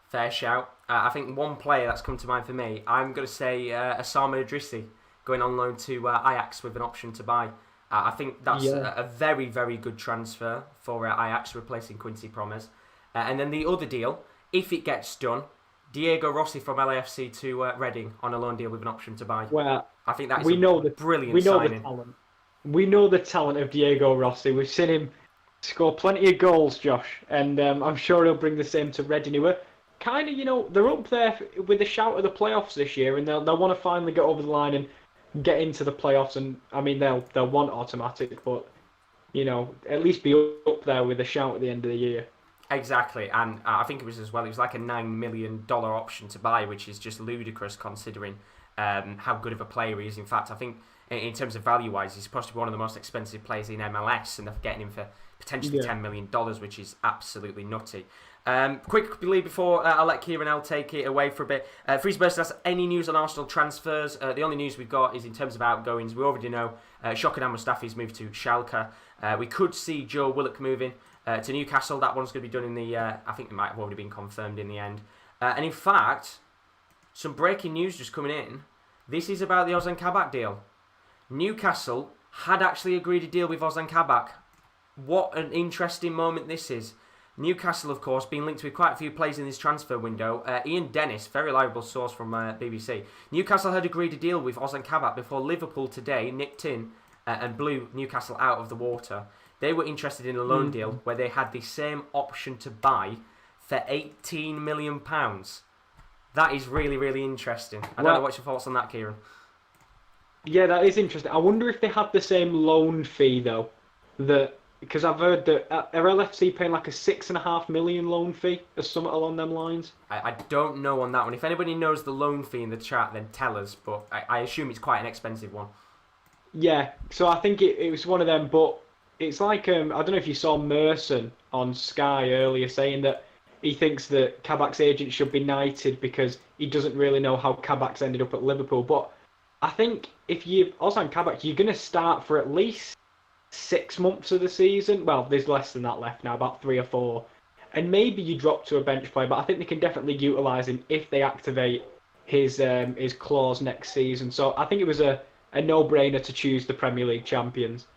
Fair shout. I think one player that's come to mind for me, I'm going to say Osama Idrissi, going on loan to Ajax with an option to buy. I think that's a very, very good transfer for Ajax, replacing Quincy Promes. And then the other deal, if it gets done, Diego Rossi from LAFC to Reading on a loan deal with an option to buy. Well, I think that is a brilliant signing. The talent. We know the talent of Diego Rossi. We've seen him score plenty of goals, Josh, and I'm sure he'll bring the same to Reading. Who are kind of, they're up there with a shout of the playoffs this year, and they'll want to finally get over the line and get into the playoffs. And I mean, they'll want automatic, but at least be up there with a shout at the end of the year. Exactly, and I think it was like a $9 million option to buy, which is just ludicrous considering how good of a player he is. In fact, I think in terms of value-wise, he's supposed to be one of the most expensive players in MLS, and they're getting him for potentially $10 million, which is absolutely nutty. Quickly before I'll let Kieran L take it away for a bit. Freezeburst asks, any news on Arsenal transfers? The only news we've got is in terms of outgoings. We already know Shokan Mustafi's moved to Schalke. We could see Joe Willock moving to Newcastle. That one's going to be done in the... I think it might have already been confirmed in the end. And in fact, some breaking news just coming in. This is about the Ozan Kabak deal. Newcastle had actually agreed a deal with Ozan Kabak. What an interesting moment this is. Newcastle, of course, being linked with quite a few players in this transfer window. Ian Dennis, very reliable source from BBC. Newcastle had agreed a deal with Ozan Kabak before Liverpool today nipped in and blew Newcastle out of the water. They were interested in a loan deal where they had the same option to buy for £18 million. That is really, really interesting. I don't know what's your thoughts on that, Kieran. Yeah, that is interesting. I wonder if they had the same loan fee though. That because I've heard that are LFC paying like a 6.5 million loan fee or something along them lines. I don't know on that one. If anybody knows the loan fee in the chat, then tell us. But I assume it's quite an expensive one. Yeah, so I think it was one of them, but it's like I don't know if you saw Merson on Sky earlier saying that he thinks that Kabak's agent should be knighted because he doesn't really know how Kabak's ended up at Liverpool. But I think if you Ozan Kabak, you're going to start for at least 6 months of the season. Well, there's less than that left now, about 3 or 4, and maybe you drop to a bench player. But I think they can definitely utilise him if they activate his clause next season. So I think it was a no-brainer to choose the Premier League champions.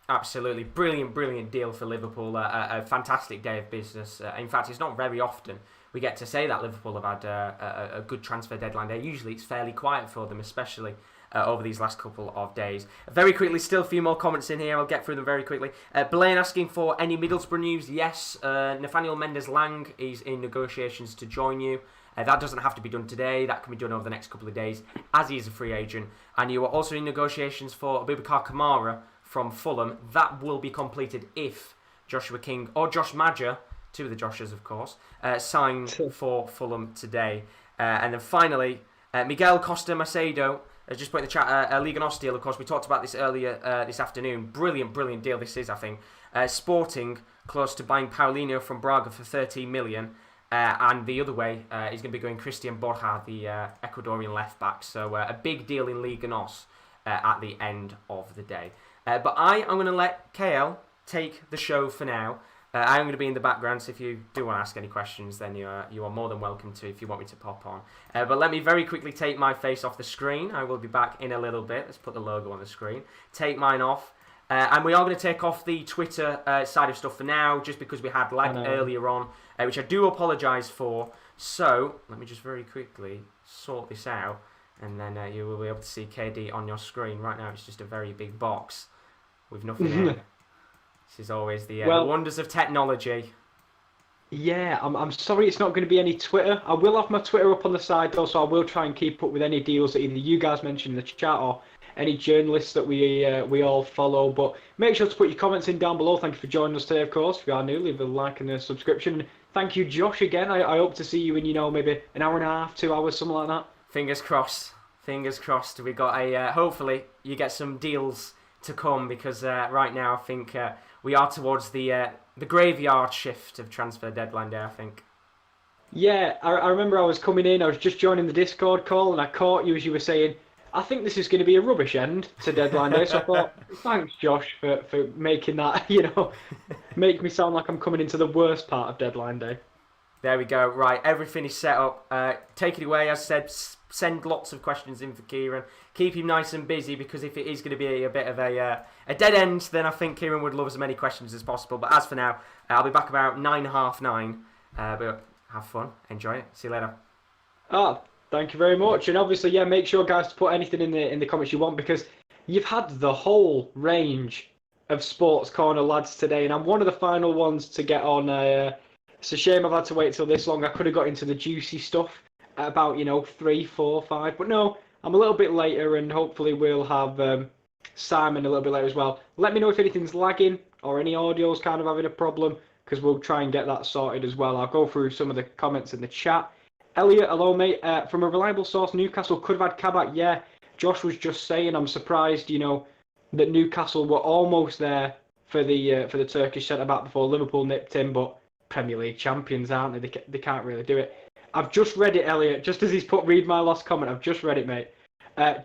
Absolutely. Brilliant deal for Liverpool. A fantastic day of business. In fact, it's not very often we get to say that Liverpool have had a good transfer deadline day. Usually it's fairly quiet for them, especially over these last couple of days. Very quickly, still a few more comments in here. I'll get through them very quickly. Blaine asking for any Middlesbrough news. Yes, Nathaniel Mendes-Lang is in negotiations to join you. That doesn't have to be done today. That can be done over the next couple of days, as he is a free agent. And you are also in negotiations for Abubakar Kamara from Fulham. That will be completed if Joshua King or Josh Maja, two of the Joshes, of course, sign for Fulham today. And then finally, Miguel Costa Macedo has just put in the chat a Liga NOS deal. Of course, we talked about this earlier this afternoon. Brilliant deal this is, I think. Sporting close to buying Paulinho from Braga for 13 million. And the other way is going to be going Christian Borja, the Ecuadorian left-back. So a big deal in Liga NOS at the end of the day. But I'm going to let KL take the show for now. I'm going to be in the background, so if you do want to ask any questions, then you are more than welcome to if you want me to pop on. But let me very quickly take my face off the screen. I will be back in a little bit. Let's put the logo on the screen. Take mine off. And we are going to take off the Twitter side of stuff for now, just because we had lag earlier on, which I do apologise for. So, let me just very quickly sort this out, and then you will be able to see KD on your screen. Right now, it's just a very big box with nothing in it. This is always the wonders of technology. Yeah, I'm sorry it's not going to be any Twitter. I will have my Twitter up on the side though, so I will try and keep up with any deals that either you guys mentioned in the chat or any journalists that we all follow. But make sure to put your comments in down below. Thank you for joining us today, of course. If you are new, leave a like and a subscription. And thank you, Josh, again. I hope to see you in, maybe an hour and a half, 2 hours, something like that. Fingers crossed. Fingers crossed. We got a hopefully you get some deals to come, because right now I think we are towards the graveyard shift of transfer deadline day, I think. Yeah, I remember I was coming in, I was just joining the Discord call, and I caught you as you were saying, I think this is going to be a rubbish end to deadline day. So I thought, thanks, Josh, for making that, make me sound like I'm coming into the worst part of deadline day. There we go. Right, everything is set up. Take it away. As I said, send lots of questions in for Kieran. Keep him nice and busy, because if it is going to be a bit of a dead end, then I think Kieran would love as many questions as possible. But as for now, I'll be back about 9:30. But have fun. Enjoy it. See you later. Thank you very much. And obviously, yeah, make sure, guys, to put anything in the comments you want, because you've had the whole range of Sports Corner lads today, and I'm one of the final ones to get on. It's a shame I've had to wait till this long. I could have got into the juicy stuff at about 3, 4, 5, but no, I'm a little bit later, and hopefully we'll have Simon a little bit later as well. Let me know if anything's lagging or any audio's kind of having a problem, because we'll try and get that sorted as well. I'll go through some of the comments in the chat. Elliot, hello mate. From a reliable source, Newcastle could have had Kabak. Yeah, Josh was just saying, I'm surprised, that Newcastle were almost there for the Turkish centre-back before Liverpool nipped him, but Premier League champions, aren't they? They can't really do it. I've just read it, Elliot, just as he's put read my last comment. I've just read it, mate.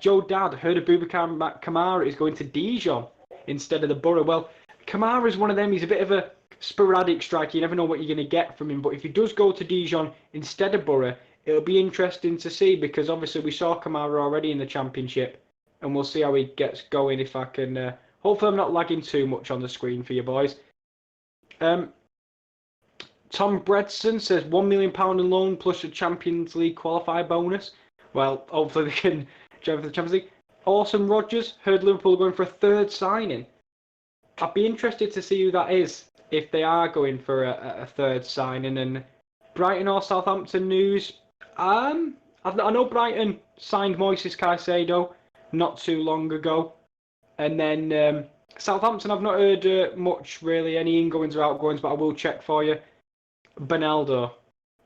Joe Dad, heard of Boubacar Kamara is going to Dijon instead of the Borough. Well, Kamara's one of them. He's a bit of a sporadic striker. You never know what you're going to get from him. But if he does go to Dijon instead of Borough, it'll be interesting to see, because obviously we saw Kamara already in the Championship, and we'll see how he gets going. If I can, hopefully I'm not lagging too much on the screen for you boys. Tom Bredson says £1 million in loan plus a Champions League qualifier bonus. Well, hopefully they can jump for the Champions League. Awesome Rogers, heard Liverpool are going for a third signing. I'd be interested to see who that is, if they are going for a third signing. And Brighton or Southampton news. I know Brighton signed Moises Caicedo not too long ago. And then Southampton, I've not heard much really, any ingoings or outgoings, but I will check for you. Bernaldo,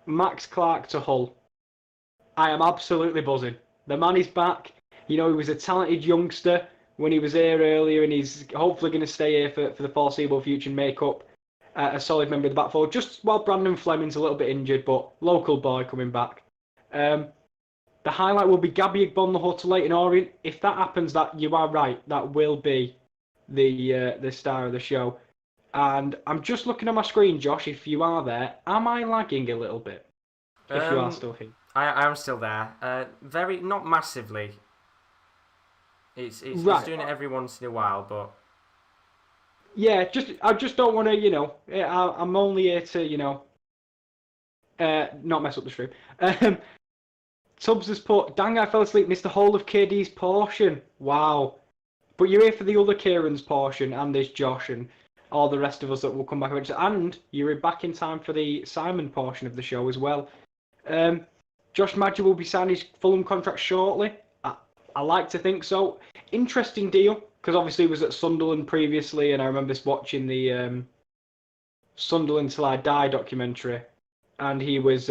Max Clark to Hull. I am absolutely buzzing. The man is back. You know, he was a talented youngster when he was here earlier, and he's hopefully going to stay here for the foreseeable future and make up a solid member of the back four. Just while Brandon Fleming's a little bit injured, but local boy coming back. The highlight will be Gabby Igbon to Leyton Orient. If that happens, that you are right, that will be the star of the show. And I'm just looking on my screen, Josh. If you are there, am I lagging a little bit? If you are still here, I am still there. Very not massively. It's right. doing it every once in a while, but yeah, I just don't want to, you know. I'm only here to, you know, not mess up the stream. Tubbs has put, dang, I fell asleep, missed the whole of KD's portion. Wow. But you're here for the other Kieran's portion, and there's Josh and all the rest of us that will come back eventually. And you're back in time for the Simon portion of the show as well. Josh Madger will be signing his Fulham contract shortly. I like to think so. Interesting deal, because obviously he was at Sunderland previously, and I remember watching the Sunderland Till I Die documentary, and he was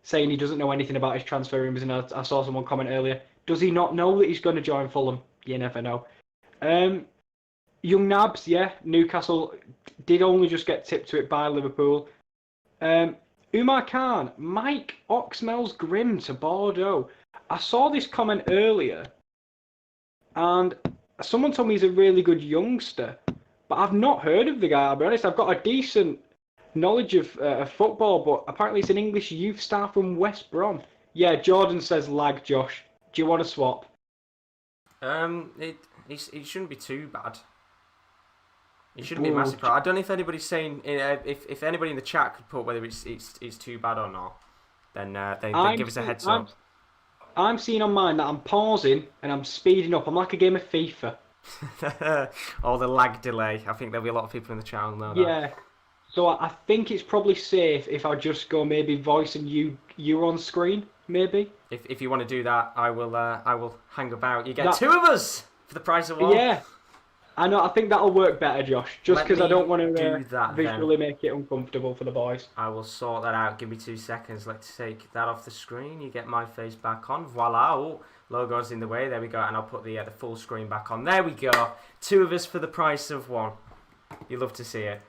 saying he doesn't know anything about his transfer rumours, and I saw someone comment earlier, does he not know that he's going to join Fulham? You never know. Young Nabs, yeah, Newcastle did only just get tipped to it by Liverpool. Umar Khan, Mike Oxmel's Grim to Bordeaux. I saw this comment earlier, and someone told me he's a really good youngster, but I've not heard of the guy, I'll be honest. I've got a decent knowledge of football, but apparently it's an English youth star from West Brom. Yeah, Jordan says lag, Josh. Do you want to swap? It shouldn't be too bad. It shouldn't be a massive problem. I don't know if anybody's saying if anybody in the chat could put whether it's too bad or not. Then give us a heads up. I'm seeing on mine that I'm pausing and I'm speeding up. I'm like a game of FIFA. Or the lag delay. I think there'll be a lot of people in the channel know that. Yeah. So I think it's probably safe if I just go maybe voice and you're on screen, maybe. If you want to do that, I will hang about. You get two of us for the price of one. Yeah. I know. I think that'll work better, Josh. Just because I don't want to visually make it uncomfortable for the boys. I will sort that out. Give me 2 seconds. Let's take that off the screen. You get my face back on. Voila. Oh, logo's in the way. There we go. And I'll put the full screen back on. There we go. Two of us for the price of one. You love to see it.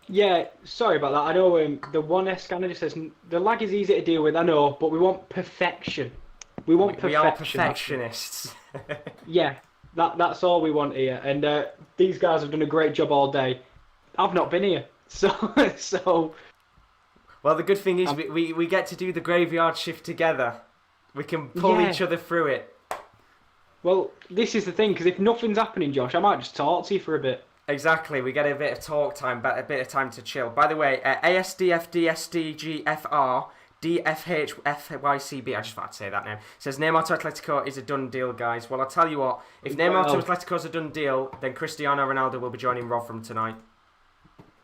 Yeah. Sorry about that. I know the 1S scanner just says the lag is easy to deal with. I know, but we want perfection. We perfection. We are perfectionists. Yeah. That's all we want here, and these guys have done a great job all day. I've not been here, so. Well, the good thing is we get to do the graveyard shift together. We can pull each other through it. Well, this is the thing, because if nothing's happening, Josh, I might just talk to you for a bit. Exactly, we get a bit of talk time, but a bit of time to chill. By the way, ASDFDSDGFR. DFHFYCB, I just thought I'd say that now. Says Neymar to Atletico is a done deal, guys. Well, I'll tell you what, if Neymar to Atletico is a done deal, then Cristiano Ronaldo will be joining Rotherham tonight.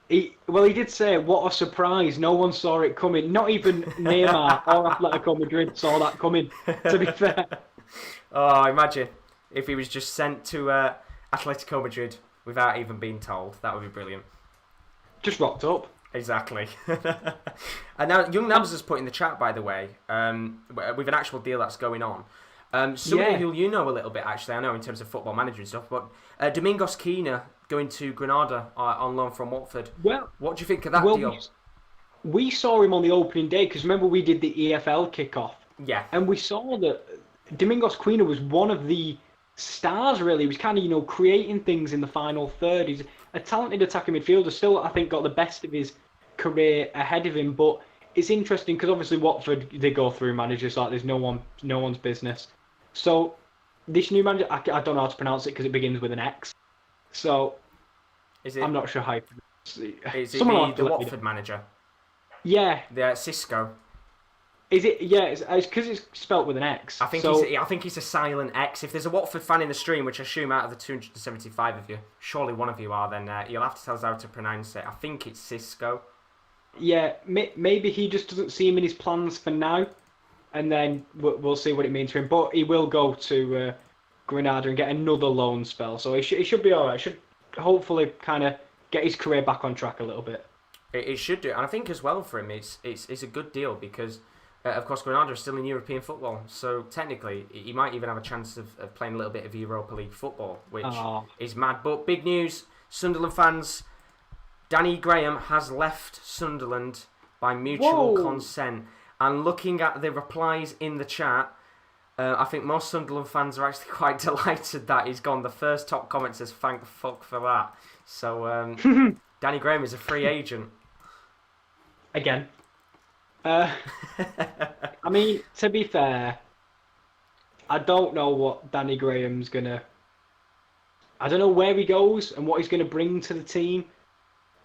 He did say, what a surprise, no one saw it coming. Not even Neymar or Atletico Madrid saw that coming, to be fair. Oh, imagine if he was just sent to Atletico Madrid without even being told. That would be brilliant. Just rocked up. Exactly. And now, Young Nabs has put in the chat, by the way, with an actual deal that's going on. Somebody who you know a little bit, actually, I know in terms of football manager and stuff, but Domingos Quina going to Granada on loan from Watford. Well, what do you think of that deal? We saw him on the opening day, because remember we did the EFL kickoff. Yeah. And we saw that Domingos Quina was one of the stars, really. He was kind of, creating things in the final third. He's a talented attacking midfielder. Still, I think, got the best of his career ahead of him. But it's interesting because obviously Watford, they go through managers like there's no one's business. So this new manager, I don't know how to pronounce it because it begins with an X. So I'm not sure how. Is it the Watford manager? Yeah. The Cisco. Is it? Yeah, it's because it's spelt with an X. I think it's a silent X. If there's a Watford fan in the stream, which I assume out of the 275 of you, surely one of you are, then you'll have to tell us how to pronounce it. I think it's Cisco. Yeah, maybe he just doesn't see him in his plans for now, and then we'll see what it means for him. But he will go to Granada and get another loan spell. So he should be all right. Should hopefully kind of get his career back on track a little bit. It should do, and I think as well for him, it's a good deal because, of course, Granada is still in European football, so technically he might even have a chance of playing a little bit of Europa League football, which is mad. But big news, Sunderland fans, Danny Graham has left Sunderland by mutual consent. And looking at the replies in the chat, I think most Sunderland fans are actually quite delighted that he's gone. The first top comment says, "Thank fuck for that." So Danny Graham is a free agent. Again. I mean, to be fair, I don't know what Danny Graham's gonna... I don't know where he goes and what he's going to bring to the team,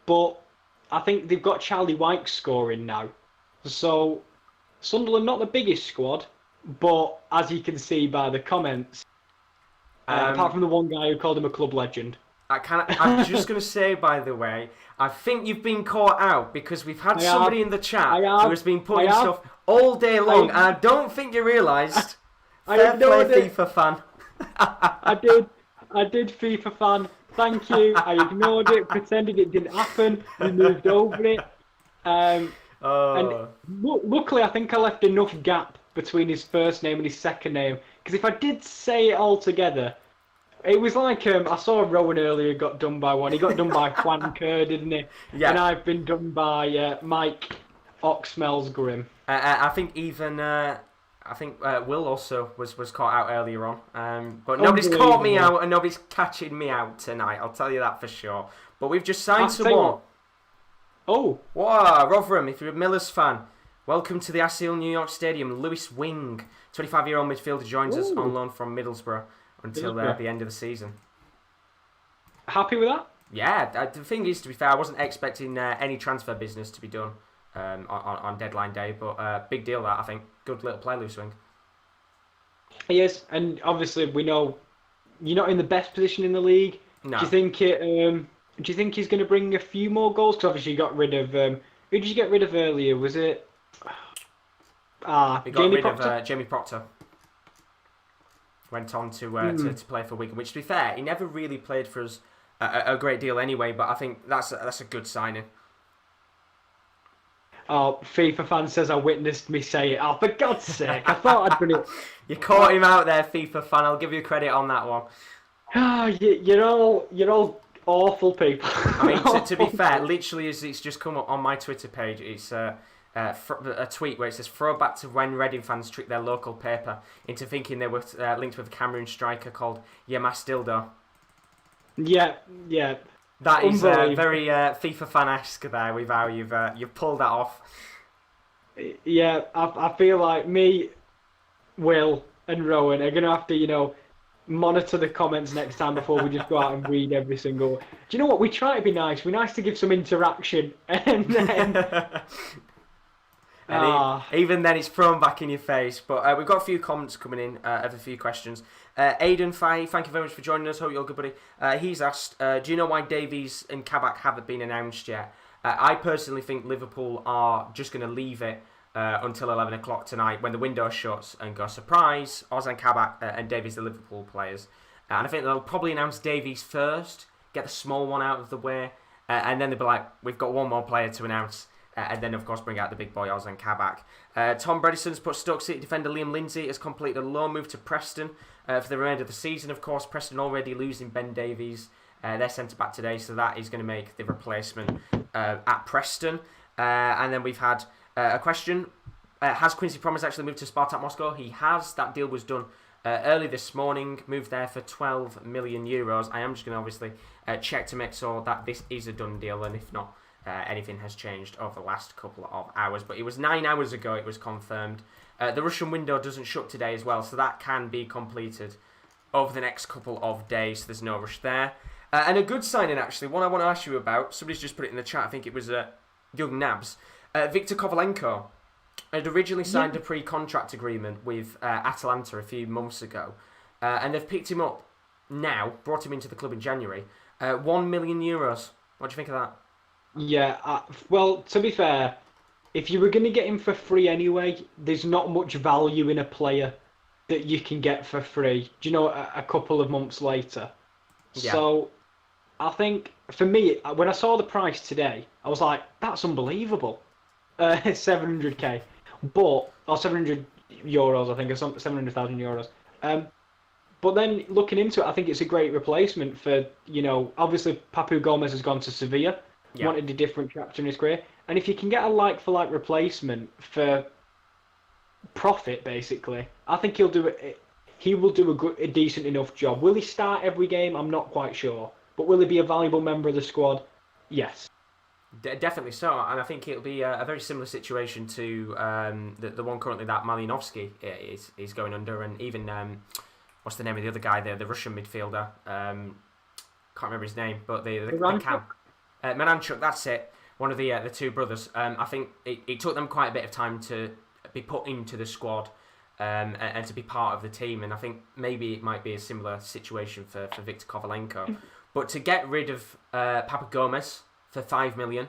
but I think they've got Charlie White scoring now. So, Sunderland, not the biggest squad, but as you can see by the comments, apart from the one guy who called him a club legend. I'm just going to say, by the way, I think you've been caught out because we've had somebody in the chat who has been putting stuff all day long, and I don't think you realised. Fair play, FIFA fan. I did, FIFA fan. Thank you. I ignored it, pretended it didn't happen. We moved over it. And luckily, I think I left enough gap between his first name and his second name. Because if I did say it all together, it was like I saw Rowan earlier got done by one. He got done by Juan Kerr, didn't he? Yeah. And I've been done by Mike Oxmells Grim. I think even Will also was caught out earlier on. But nobody's caught me out and nobody's catching me out tonight. I'll tell you that for sure. But we've just signed someone. Oh. Wow, Rotherham, if you're a Millers fan, welcome to the Asil New York Stadium. Lewis Wing, 25-year-old midfielder, joins us on loan from Middlesbrough until the end of the season. Happy with that? Yeah, the thing is, to be fair, I wasn't expecting any transfer business to be done on deadline day, but big deal that, I think. Good little play, Lewis Wing. He is, and obviously we know you're not in the best position in the league. No. Do you think he's going to bring a few more goals? Because obviously you got rid of who did you get rid of earlier? Was it Jamie Proctor? Jamie Proctor. Went on to play for Wigan, which, to be fair, he never really played for us a great deal anyway. But I think that's a good signing. Oh, FIFA fan says I witnessed me say it. Oh, for God's sake! I thought I'd been it. You caught him out there, FIFA fan. I'll give you credit on that one. You're all awful people. I mean, to be fair, literally, as it's just come up on my Twitter page, it's a tweet where it says, "Throwback to when Reading fans tricked their local paper into thinking they were linked with a Cameroon striker called Yamas Dildo." Yeah. That is very FIFA fan-esque there with how you've pulled that off. Yeah, I feel like me, Will, and Rowan are going to have to, monitor the comments next time before we just go out and read every single one. Do you know what? We try to be nice. We're nice to give some interaction. And then... even then, it's thrown back in your face. But we've got a few comments coming in of a few questions. Aidan Fay, thank you very much for joining us. Hope you're good, buddy. He's asked, do you know why Davies and Kabak haven't been announced yet? I personally think Liverpool are just going to leave it until 11 o'clock tonight when the window shuts and go, surprise, Ozan Kabak and Davies, the Liverpool players. And I think they'll probably announce Davies first, get the small one out of the way, and then they'll be like, we've got one more player to announce. And then, of course, bring out the big boy, Ozan Kabak. Tom Bredison's put Stoke City defender Liam Lindsay has completed a loan move to Preston for the remainder of the season. Of course, Preston already losing Ben Davies, their centre-back today, so that is going to make the replacement at Preston. And then we've had a question. Has Quincy Promes actually moved to Spartak Moscow? He has. That deal was done early this morning, moved there for €12 million. I am just going to obviously check to make sure that this is a done deal, and if not, anything has changed over the last couple of hours. But it was 9 hours ago it was confirmed. The Russian window doesn't shut today as well, so that can be completed over the next couple of days, so there's no rush there. And a good signing, actually, one I want to ask you about. Somebody's just put it in the chat, I think it was Young Nabs. Viktor Kovalenko had originally signed a pre-contract agreement with Atalanta a few months ago, and they've picked him up now, brought him into the club in January. €1 million. What do you think of that? Yeah, well, to be fair, if you were going to get him for free anyway, there's not much value in a player that you can get for free. Do you know, a couple of months later. Yeah. So I think for me, when I saw the price today, I was like, that's unbelievable. 700k, or 700 euros, I think, or 700,000 euros. But then looking into it, I think it's a great replacement for, obviously Papu Gomez has gone to Sevilla, Yeah. wanted a different chapter in his career, and if you can get a like-for-like replacement for profit, basically, I think he'll do it. He will do a decent enough job. Will he start every game? I'm not quite sure, but will he be a valuable member of the squad? Yes. Definitely so, and I think it'll be a very similar situation to the one currently that Malinovsky is going under, and even what's the name of the other guy there, the Russian midfielder? Can't remember his name, but the Cam. Maranchuk, that's it. One of the two brothers. I think it took them quite a bit of time to be put into the squad and to be part of the team, and I think maybe it might be a similar situation for Viktor Kovalenko. But to get rid of Papa Gomez for 5 million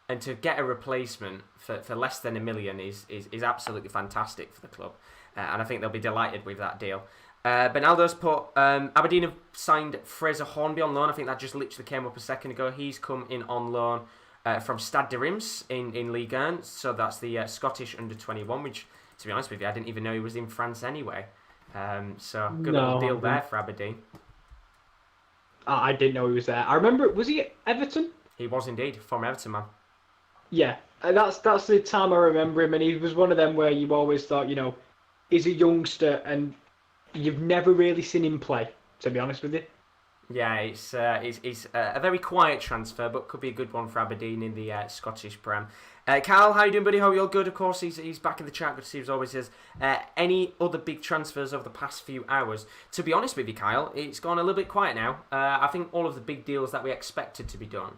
and to get a replacement for less than $1 million is absolutely fantastic for the club, and I think they'll be delighted with that deal. Bernaldo's put Aberdeen have signed Fraser Hornby on loan. I think that just literally came up a second ago. He's come in on loan from Stade de Reims in Ligue 1, so that's the Scottish under-21, which, to be honest with you, I didn't even know he was in France anyway. So good little deal there for Aberdeen. I didn't know he was there. I remember, was he at Everton? He was indeed, former Everton man. Yeah, that's the time I remember him, and he was one of them where you always thought, he's a youngster, and you've never really seen him play, to be honest with you. Yeah, it's a very quiet transfer, but could be a good one for Aberdeen in the Scottish Prem. Carl, how you doing, buddy? Hope you're all good. Of course, he's back in the chat. Good to see you as always. Says any other big transfers over the past few hours? To be honest with you, Kyle, it's gone a little bit quiet now. I think all of the big deals that we expected to be done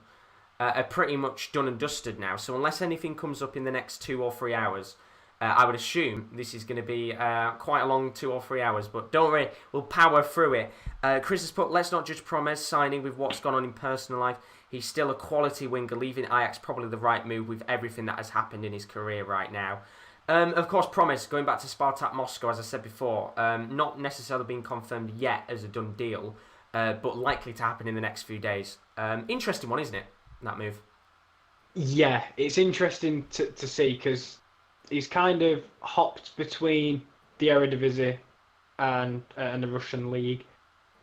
are pretty much done and dusted now. So unless anything comes up in the next 2 or 3 hours, I would assume this is going to be quite a long 2 or 3 hours, but don't worry, we'll power through it. Chris has put, let's not judge Promes signing with what's gone on in personal life. He's still a quality winger. Leaving Ajax probably the right move with everything that has happened in his career right now. Of course, Promes, going back to Spartak Moscow, as I said before, not necessarily being confirmed yet as a done deal, but likely to happen in the next few days. Interesting one, isn't it, that move? Yeah, it's interesting to see, because he's kind of hopped between the Eredivisie and the Russian league.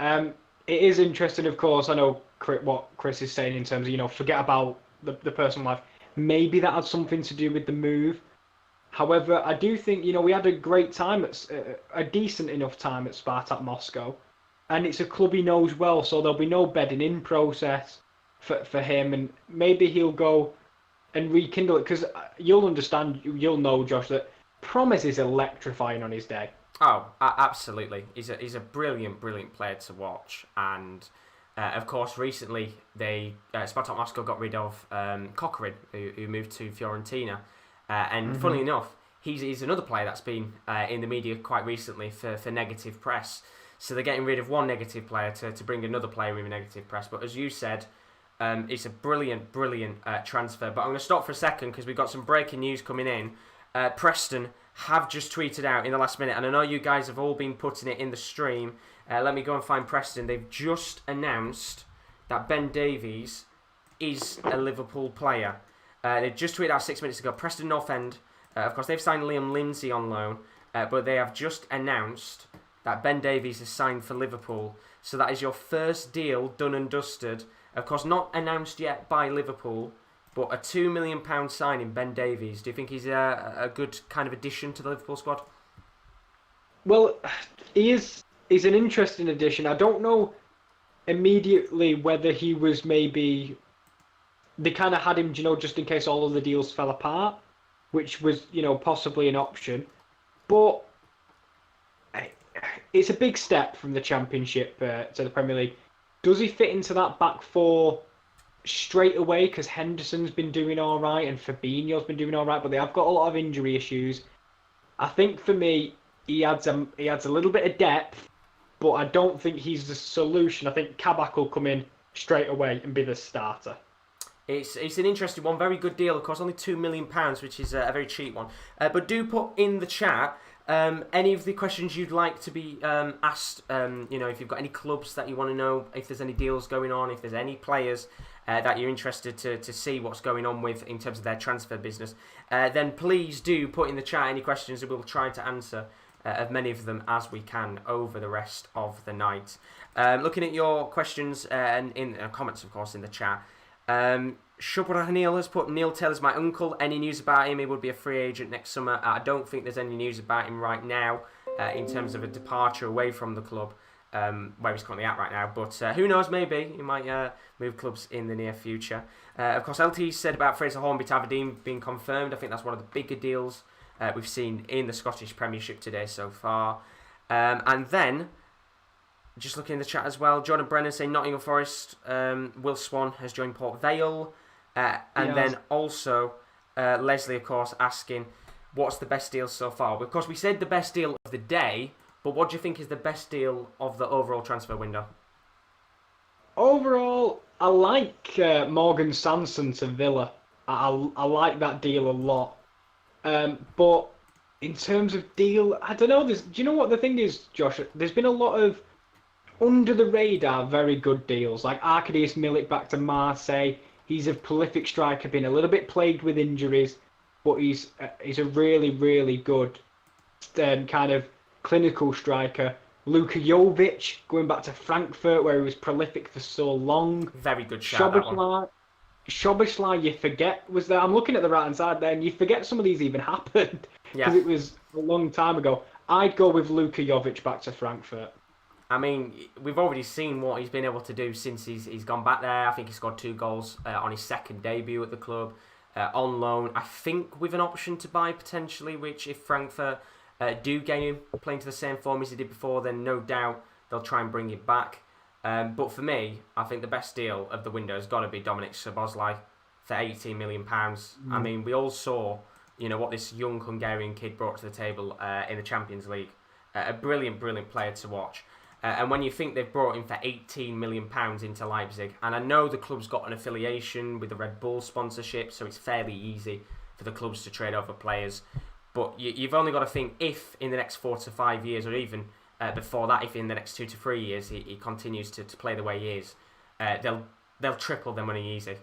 It is interesting, of course. I know what Chris is saying in terms of, forget about the personal life. Maybe that had something to do with the move. However, I do think, we had a great time, a decent enough time at Spartak Moscow. And it's a club he knows well, so there'll be no bedding in process for him. And maybe he'll go and rekindle it, because you'll know, Josh, that Promes is electrifying on his day. Oh, absolutely. He's a brilliant player to watch. And, of course, recently Spartak Moscow got rid of Kokorin, who moved to Fiorentina. And funnily enough, he's another player that's been in the media quite recently for negative press. So they're getting rid of one negative player to bring another player with negative press. But as you said, it's a brilliant transfer. But I'm going to stop for a second because we've got some breaking news coming in. Preston have just tweeted out in the last minute, and I know you guys have all been putting it in the stream. Let me go and find Preston. They've just announced that Ben Davies is a Liverpool player. They just tweeted out 6 minutes ago. Preston North End, of course, they've signed Liam Lindsay on loan, but they have just announced that Ben Davies is signed for Liverpool. So that is your first deal done and dusted. Of course, not announced yet by Liverpool, but a £2 million signing, Ben Davies. Do you think he's a good kind of addition to the Liverpool squad? Well, he's an interesting addition. I don't know immediately whether he was maybe... They kind of had him, just in case all of the deals fell apart, which was, possibly an option. But it's a big step from the Championship to the Premier League. Does he fit into that back four straight away? Because Henderson's been doing all right and Fabinho's been doing all right, but they have got a lot of injury issues. I think for me, he adds a little bit of depth, but I don't think he's the solution. I think Kabak will come in straight away and be the starter. It's an interesting one. Very good deal, of course. Only £2 million, which is a very cheap one. But do put in the chat Any of the questions you'd like to be asked, if you've got any clubs that you want to know, if there's any deals going on, if there's any players that you're interested to see what's going on with in terms of their transfer business, then please do put in the chat any questions and we'll try to answer as many of them as we can over the rest of the night. Looking at your questions and in comments, of course, in the chat. Shubra Neil has put, Neil Taylor's my uncle. Any news about him? He would be a free agent next summer. I don't think there's any news about him right now in terms of a departure away from the club where he's currently at right now. But who knows, maybe he might move clubs in the near future. Of course, LT said about Fraser Hornby to Aberdeen being confirmed. I think that's one of the bigger deals we've seen in the Scottish Premiership today so far. And then, just looking in the chat as well, Jordan Brennan saying Nottingham Forest, Will Swan has joined Port Vale. Then also Leslie, of course, asking what's the best deal so far. Of course, we said the best deal of the day, but what do you think is the best deal of the overall transfer window? Overall, I like Morgan Sanson to Villa. I like that deal a lot. But in terms of deal, I don't know. Do you know what the thing is, Josh? There's been a lot of under the radar, very good deals, like Arkadiusz Milik back to Marseille. He's a prolific striker, been a little bit plagued with injuries, but he's a really, really good kind of clinical striker. Luka Jovic going back to Frankfurt, where he was prolific for so long. Very good shout, that one. Szoboszlai, you forget, was there. I'm looking at the right-hand side there, and you forget some of these even happened, because it was a long time ago. I'd go with Luka Jovic back to Frankfurt. I mean, we've already seen what he's been able to do since he's gone back there. I think he scored 2 goals on his second debut at the club, on loan. I think with an option to buy potentially, which if Frankfurt do gain him playing to the same form as he did before, then no doubt they'll try and bring it back. But for me, I think the best deal of the window has got to be Dominik Szoboszlai for £18 million. I mean, we all saw, what this young Hungarian kid brought to the table in the Champions League. A brilliant, brilliant player to watch. And when you think they've brought him for £18 million into Leipzig, and I know the club's got an affiliation with the Red Bull sponsorship, so it's fairly easy for the clubs to trade over players. But you've only got to think if in the next 4 to 5 years, or even before that, if in the next 2 to 3 years he continues to play the way he is, they'll triple their money easy.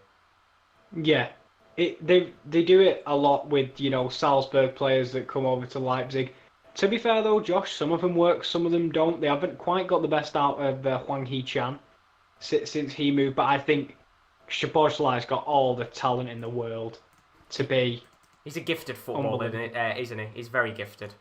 Yeah, they do it a lot with Salzburg players that come over to Leipzig. To be fair though, Josh, some of them work, some of them don't. They haven't quite got the best out of Hwang Hee-chan since he moved, but I think Szoboszlai's got all the talent in the world to be. He's a gifted footballer, isn't he? He's very gifted.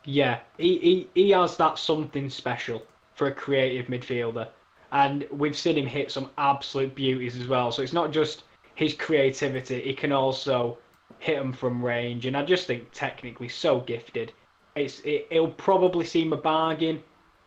Yeah, he has that something special for a creative midfielder, and we've seen him hit some absolute beauties as well. So it's not just his creativity; he can also hit them from range, and I just think technically so gifted. It'll probably seem a bargain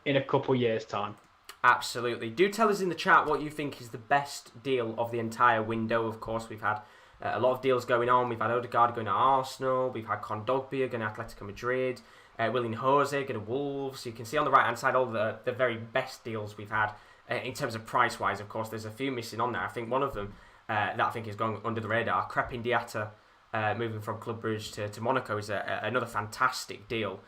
in a couple years' time. Absolutely. Do tell us in the chat what you think is the best deal of the entire window. Of course, we've had a lot of deals going on. We've had Odegaard going to Arsenal. We've had Kondogbia going to Atletico Madrid. Willian Jose going to Wolves. You can see on the right-hand side all the very best deals we've had in terms of price-wise. Of course, there's a few missing on there. I think one of them that I think is going under the radar, Crepin Diatta, moving from Club Brugge to Monaco is another fantastic deal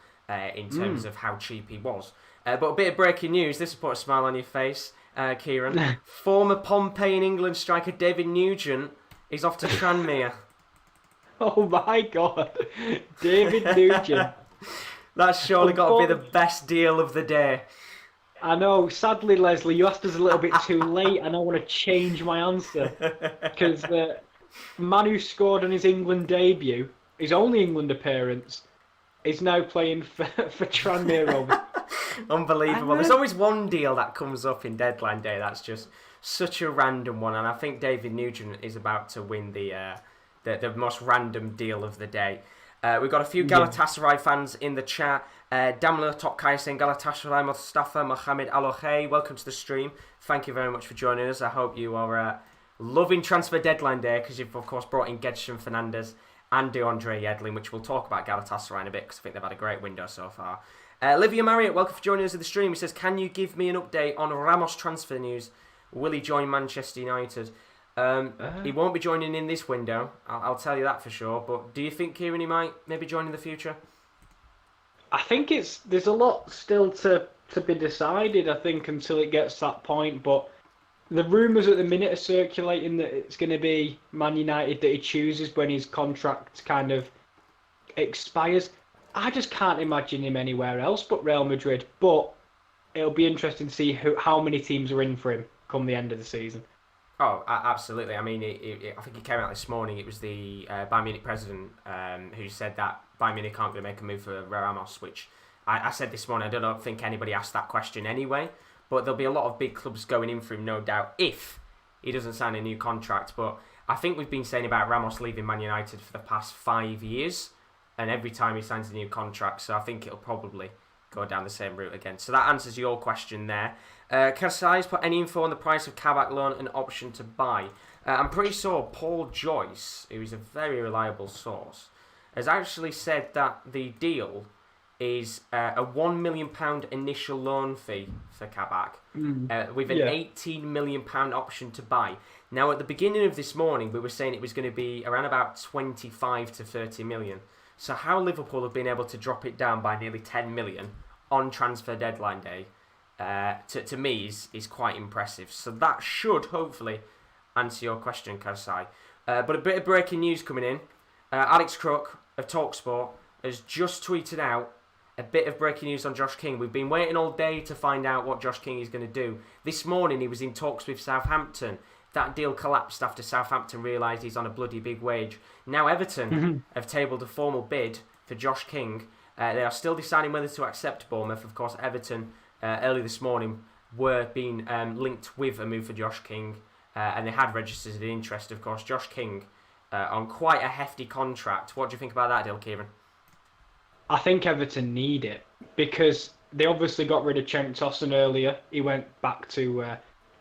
in terms of how cheap he was. But a bit of breaking news. This will put a smile on your face, Kieran. Former Pompey in England striker David Nugent is off to Tranmere. Oh my God, David Nugent. That's surely got to be the best deal of the day. I know. Sadly, Leslie, you asked us a little bit too late, and I want to change my answer because man who scored on his England debut, his only England appearance, is now playing for Tranmere Rovers. Unbelievable. There's always one deal that comes up in deadline day that's just such a random one, and I think David Nugent is about to win the most random deal of the day. We've got a few Galatasaray fans in the chat. Damla Topkai saying Galatasaray Mustafa Mohamed Alohe, welcome to the stream. Thank you very much for joining us. I hope you are loving transfer deadline day because you've of course brought in Gedson Fernandes and DeAndre Yedlin, which we'll talk about Galatasaray in a bit because I think they've had a great window so far. Olivia Marriott, welcome for joining us in the stream. He says, can you give me an update on Ramos transfer news? Will he join Manchester United? He won't be joining in this window, I'll tell you that for sure. But do you think, Kieran, he might maybe join in the future? I think there's a lot still to be decided. I think until it gets to that point, but the rumours at the minute are circulating that it's going to be Man United that he chooses when his contract kind of expires. I just can't imagine him anywhere else but Real Madrid. But it'll be interesting to see how many teams are in for him come the end of the season. Oh, absolutely. I mean, I think it came out this morning. It was the Bayern Munich president who said that Bayern Munich aren't going to make a move for Ramos, which I said this morning. I don't think anybody asked that question anyway, but there'll be a lot of big clubs going in for him, no doubt, if he doesn't sign a new contract. But I think we've been saying about Ramos leaving Man United for the past 5 years, and every time he signs a new contract, so I think it'll probably go down the same route again. So that answers your question there. Kasai's put any info on the price of Kabak loan and option to buy. I'm pretty sure Paul Joyce, who is a very reliable source, has actually said that the deal is a £1 million initial loan fee for Kabak with an £18 million option to buy. Now, at the beginning of this morning, we were saying it was going to be around about 25 to 30 million. So how Liverpool have been able to drop it down by nearly 10 million on transfer deadline day, to me, is quite impressive. So that should hopefully answer your question, Kasai. But a bit of breaking news coming in. Alex Crook of TalkSport has just tweeted out a bit of breaking news on Josh King. We've been waiting all day to find out what Josh King is going to do. This morning he was in talks with Southampton. That deal collapsed after Southampton realised he's on a bloody big wage. Now Everton have tabled a formal bid for Josh King. They are still deciding whether to accept Bournemouth. Of course, Everton early this morning were being linked with a move for Josh King, and they had registered an interest. Of course, Josh King on quite a hefty contract. What do you think about that deal, Kieran? I think Everton need it because they obviously got rid of Cenk Tosun earlier. He went back to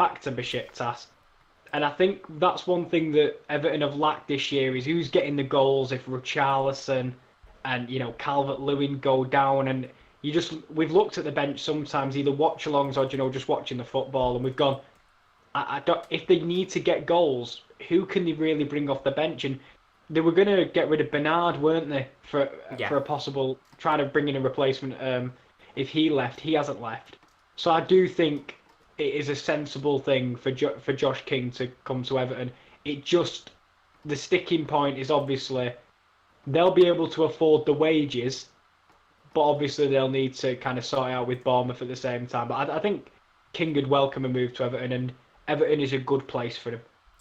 Besiktas. And I think that's one thing that Everton have lacked this year is who's getting the goals if Richarlison and Calvert-Lewin go down. And we've looked at the bench sometimes, either watch-alongs or just watching the football, and we've gone, I don't. If they need to get goals, who can they really bring off the bench? And they were going to get rid of Bernard, weren't they, for a possible trying to bring in a replacement if he left. He hasn't left, so I do think it is a sensible thing for Josh King to come to Everton. The sticking point is obviously they'll be able to afford the wages, but obviously they'll need to kind of sort it out with Bournemouth at the same time. But I think King would welcome a move to Everton, and Everton is a good place for him.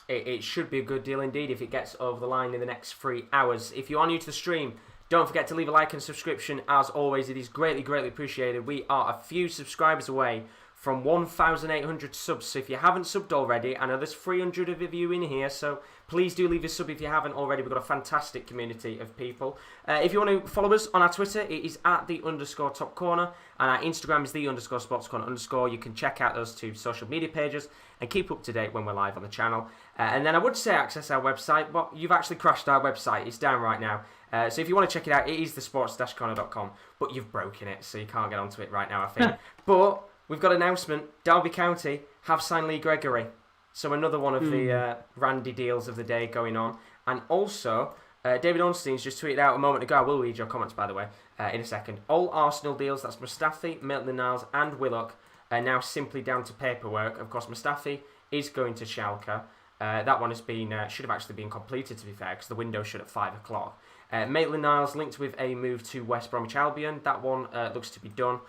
It should be a good deal indeed if it gets over the line in the next 3 hours. If you are new to the stream, don't forget to leave a like and subscription. As always, it is greatly, greatly appreciated. We are a few subscribers away from 1,800 subs. So if you haven't subbed already, I know there's 300 of you in here, so please do leave a sub if you haven't already. We've got a fantastic community of people. If you want to follow us on our Twitter, it is at @_topcorner, and our Instagram is @sportscorner_. You can check out those two social media pages and keep up to date when we're live on the channel. And then I would say access our website, but you've actually crashed our website. It's down right now. So if you want to check it out, it is thesports-corner.com, but you've broken it, so you can't get onto it right now, I think. But we've got an announcement. Derby County have signed Lee Gregory. So another one of the Randy deals of the day going on. And also, David Ornstein's just tweeted out a moment ago. I will read your comments, by the way, in a second. All Arsenal deals, that's Mustafi, Maitland-Niles and Willock, are now simply down to paperwork. Of course, Mustafi is going to Schalke. That one should have actually been completed, to be fair, because the window shut at 5 o'clock. Maitland-Niles linked with a move to West Bromwich Albion. That one looks to be done.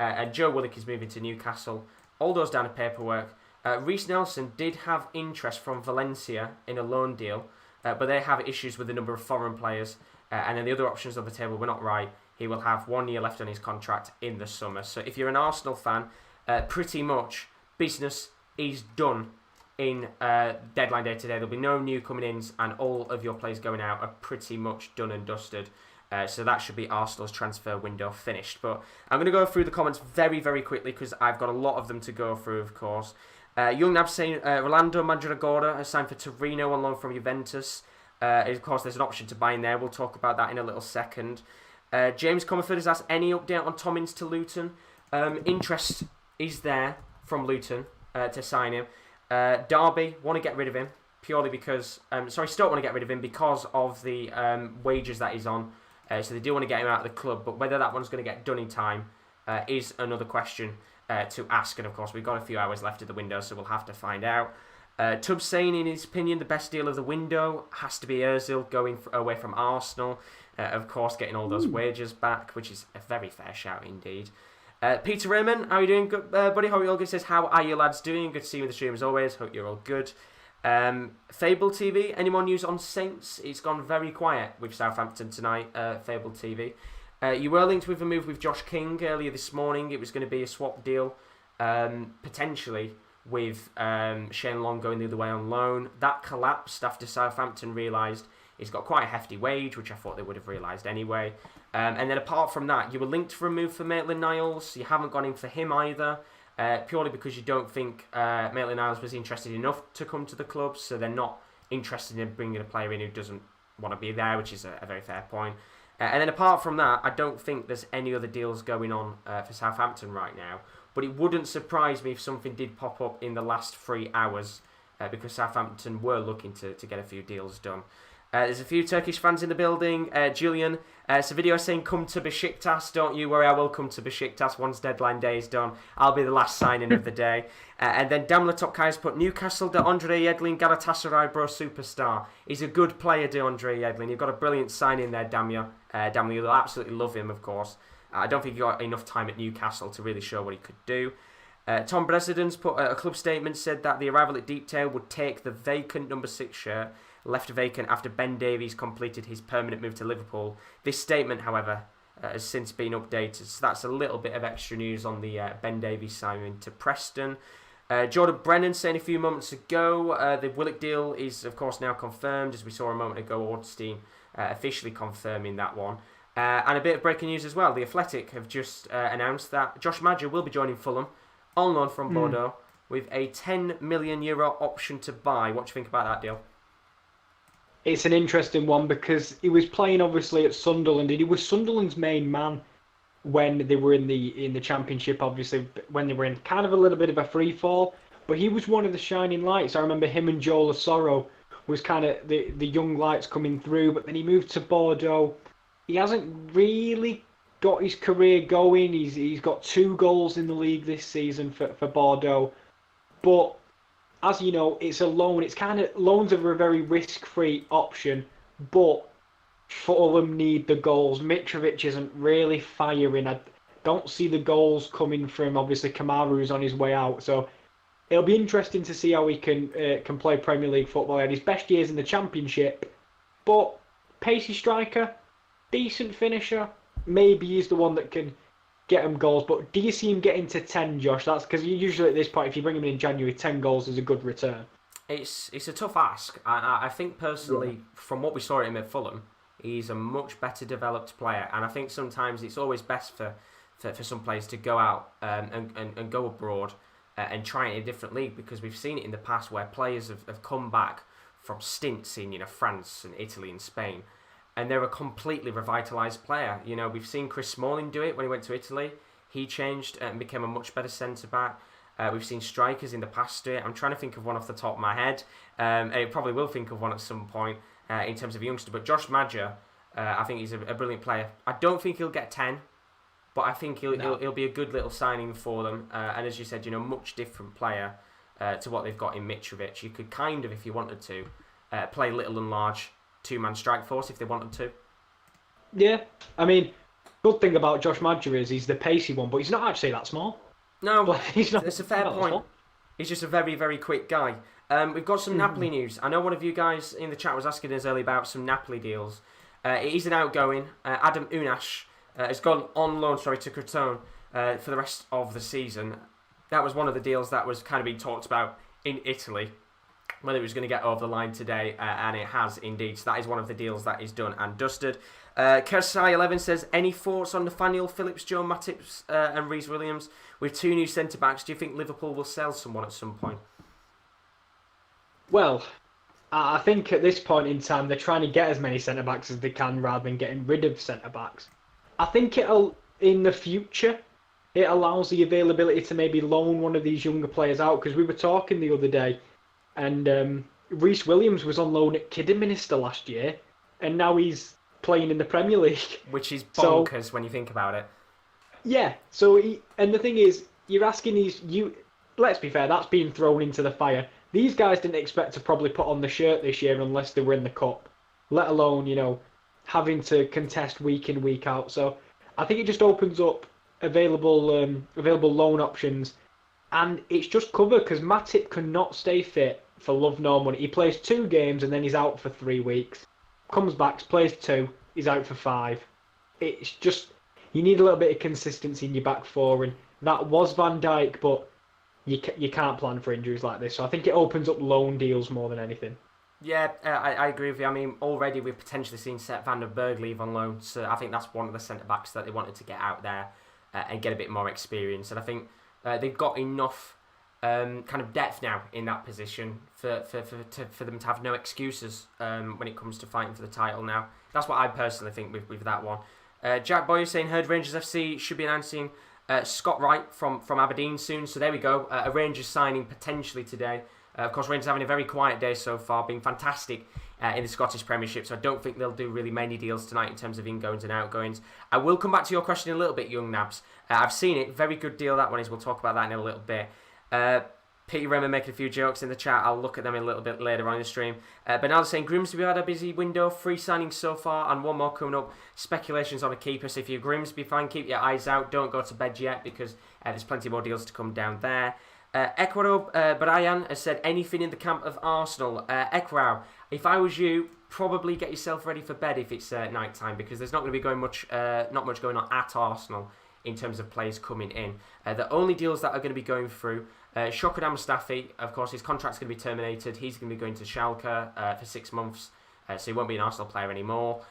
And Joe Willock is moving to Newcastle. All those down to paperwork. Reece Nelson did have interest from Valencia in a loan deal, but they have issues with the number of foreign players. And then the other options on the table were not right. He will have 1 year left on his contract in the summer. So if you're an Arsenal fan, pretty much business is done in deadline day today. There'll be no new coming-ins, and all of your players going out are pretty much done and dusted. So that should be Arsenal's transfer window finished. But I'm going to go through the comments very, very quickly because I've got a lot of them to go through, of course. Young Nab saying Rolando Mandragora has signed for Torino on loan from Juventus. Of course, there's an option to buy in there. We'll talk about that in a little second. James Comerford has asked any update on Tommins to Luton. Interest is there from Luton to sign him. Derby want to get rid of him purely because... Stoke want to get rid of him because of the wages that he's on. So they do want to get him out of the club, but whether that one's going to get done in time is another question to ask. And of course, we've got a few hours left of the window, so we'll have to find out. Tubbs saying, in his opinion, the best deal of the window has to be Ozil going away from Arsenal. Of course, getting all those wages back, which is a very fair shout indeed. Peter Raymond, how are you doing, good, buddy? How are you all good? Says, how are you lads doing? Good to see you in the stream as always. Hope you're all good. Fable TV, any more news on Saints? It's gone very quiet with Southampton tonight, Fable TV. You were linked with a move with Josh King earlier this morning. It was going to be a swap deal, potentially, with Shane Long going the other way on loan. That collapsed after Southampton realised he's got quite a hefty wage, which I thought they would have realised anyway. And then apart from that, you were linked for a move for Maitland-Niles. You haven't gone in for him either, purely because you don't think Maitland-Niles was interested enough to come to the club, so they're not interested in bringing a player in who doesn't want to be there, which is a very fair point. And then apart from that, I don't think there's any other deals going on for Southampton right now. But it wouldn't surprise me if something did pop up in the last 3 hours, because Southampton were looking to get a few deals done. There's a few Turkish fans in the building. Julian, it's a video saying, come to Besiktas. Don't you worry, I will come to Besiktas once deadline day is done. I'll be the last signing of the day. And then Damla Topkai's put, Newcastle, DeAndre Yedlin, Galatasaray, bro, superstar. He's a good player, DeAndre Yedlin. You've got a brilliant signing there, Damla. Damla, you'll absolutely love him, of course. I don't think he got enough time at Newcastle to really show what he could do. Tom President's put a club statement, said that the arrival at Deepdale would take the vacant number 6 shirt, left vacant after Ben Davies completed his permanent move to Liverpool. This statement, however, has since been updated, so that's a little bit of extra news on the Ben Davies signing to Preston. Jordan Brennan saying a few moments ago, the Willock deal is, of course, now confirmed, as we saw a moment ago, Ornstein officially confirming that one. And a bit of breaking news as well. The Athletic have just announced that Josh Maja will be joining Fulham on loan from Bordeaux with a €10 million option to buy. What do you think about that deal? It's an interesting one because he was playing obviously at Sunderland, and he was Sunderland's main man when they were in the Championship. Obviously, when they were in kind of a little bit of a free fall, but he was one of the shining lights. I remember him and Joel Asoro was kind of the young lights coming through. But then he moved to Bordeaux. He hasn't really got his career going. He's got 2 goals in the league this season for Bordeaux. But as you know, it's a loan. It's kind of, loans are a very risk-free option, but Fulham need the goals. Mitrovic isn't really firing. I don't see the goals coming from, obviously, Kamaru, who's on his way out. So it'll be interesting to see how he can play Premier League football. He had his best years in the Championship, but pacey striker, decent finisher. Maybe he's the one that can get him goals. But do you see him getting to 10, Josh? That's because usually at this point, if you bring him in January, 10 goals is a good return. It's a tough ask. I think personally, from what we saw at him at Fulham, he's a much better developed player. And I think sometimes it's always best for some players to go out and go abroad and try it in a different league, because we've seen it in the past where players have come back from stints in France and Italy and Spain, and they're a completely revitalised player. We've seen Chris Smalling do it when he went to Italy. He changed and became a much better centre-back. We've seen strikers in the past do it. I'm trying to think of one off the top of my head. I probably will think of one at some point in terms of a youngster. But Josh Maja, I think he's a brilliant player. I don't think he'll get 10, but I think he'll be a good little signing for them. And as you said, much different player to what they've got in Mitrovic. You could kind of, if you wanted to, play little and large two-man strike force if they wanted to. Yeah, I mean, good thing about Josh Maja is he's the pacey one, but he's not actually that small. No, he's not. It's a fair point. He's just a very, very quick guy. We've got some Napoli news. I know one of you guys in the chat was asking us earlier about some Napoli deals. It is an outgoing. Adam Unash has gone on loan, to Crotone for the rest of the season. That was one of the deals that was kind of being talked about in Italy, whether it was going to get over the line today, and it has indeed. So that is one of the deals that is done and dusted. Kersai11 says, any thoughts on Nathaniel Phillips, Joe Matip and Reece Williams? With 2 new centre-backs, do you think Liverpool will sell someone at some point? Well, I think at this point in time, they're trying to get as many centre-backs as they can rather than getting rid of centre-backs. I think in the future, it allows the availability to maybe loan one of these younger players out, because we were talking the other day, and Reece Williams was on loan at Kidderminster last year, and now he's playing in the Premier League. Which is So- bonkers when you think about it. Yeah. So and the thing is, you're asking you. Let's be fair. That's being thrown into the fire. These guys didn't expect to probably put on the shirt this year unless they were in the cup. Let alone having to contest week in week out. So I think it just opens up available loan options, and it's just cover because Matip cannot stay fit for love nor money. He plays 2 games and then he's out for 3 weeks. Comes back, plays 2, he's out for 5. It's just you need a little bit of consistency in your back four, and that was Van Dijk, but you can't plan for injuries like this. So I think it opens up loan deals more than anything. Yeah, I agree with you. I mean, already we've potentially seen Sepp van der Berg leave on loan, so I think that's one of the centre-backs that they wanted to get out there and get a bit more experience. And I think they've got enough kind of depth now in that position for them to have no excuses when it comes to fighting for the title now. That's what I personally think with that one. Jack Boyer saying, heard Rangers FC should be announcing Scott Wright from Aberdeen soon. So there we go, a Rangers signing potentially today. Of course, Rangers having a very quiet day so far, being fantastic in the Scottish Premiership, so I don't think they'll do really many deals tonight in terms of ingoings and outgoings. I will come back to your question in a little bit, Young Nabs. I've seen it, very good deal that one is, we'll talk about that in a little bit. Peter Remmer making a few jokes in the chat, I'll look at them a little bit later on in the stream. Bernardo saying, Grimsby had a busy window, 3 signings so far, and 1 more coming up. Speculations on a keeper, so if you're Grimsby fan, keep your eyes out, don't go to bed yet, because there's plenty more deals to come down there. Ecuador Brian has said anything in the camp of Arsenal. Ecuador, if I was you, probably get yourself ready for bed if it's night time, because there's not going to be not much going on at Arsenal in terms of players coming in. The only deals that are going to be going through, Shokodan Mustafi, of course, his contract's going to be terminated. He's going to be going to Schalke for 6 months, so he won't be an Arsenal player anymore.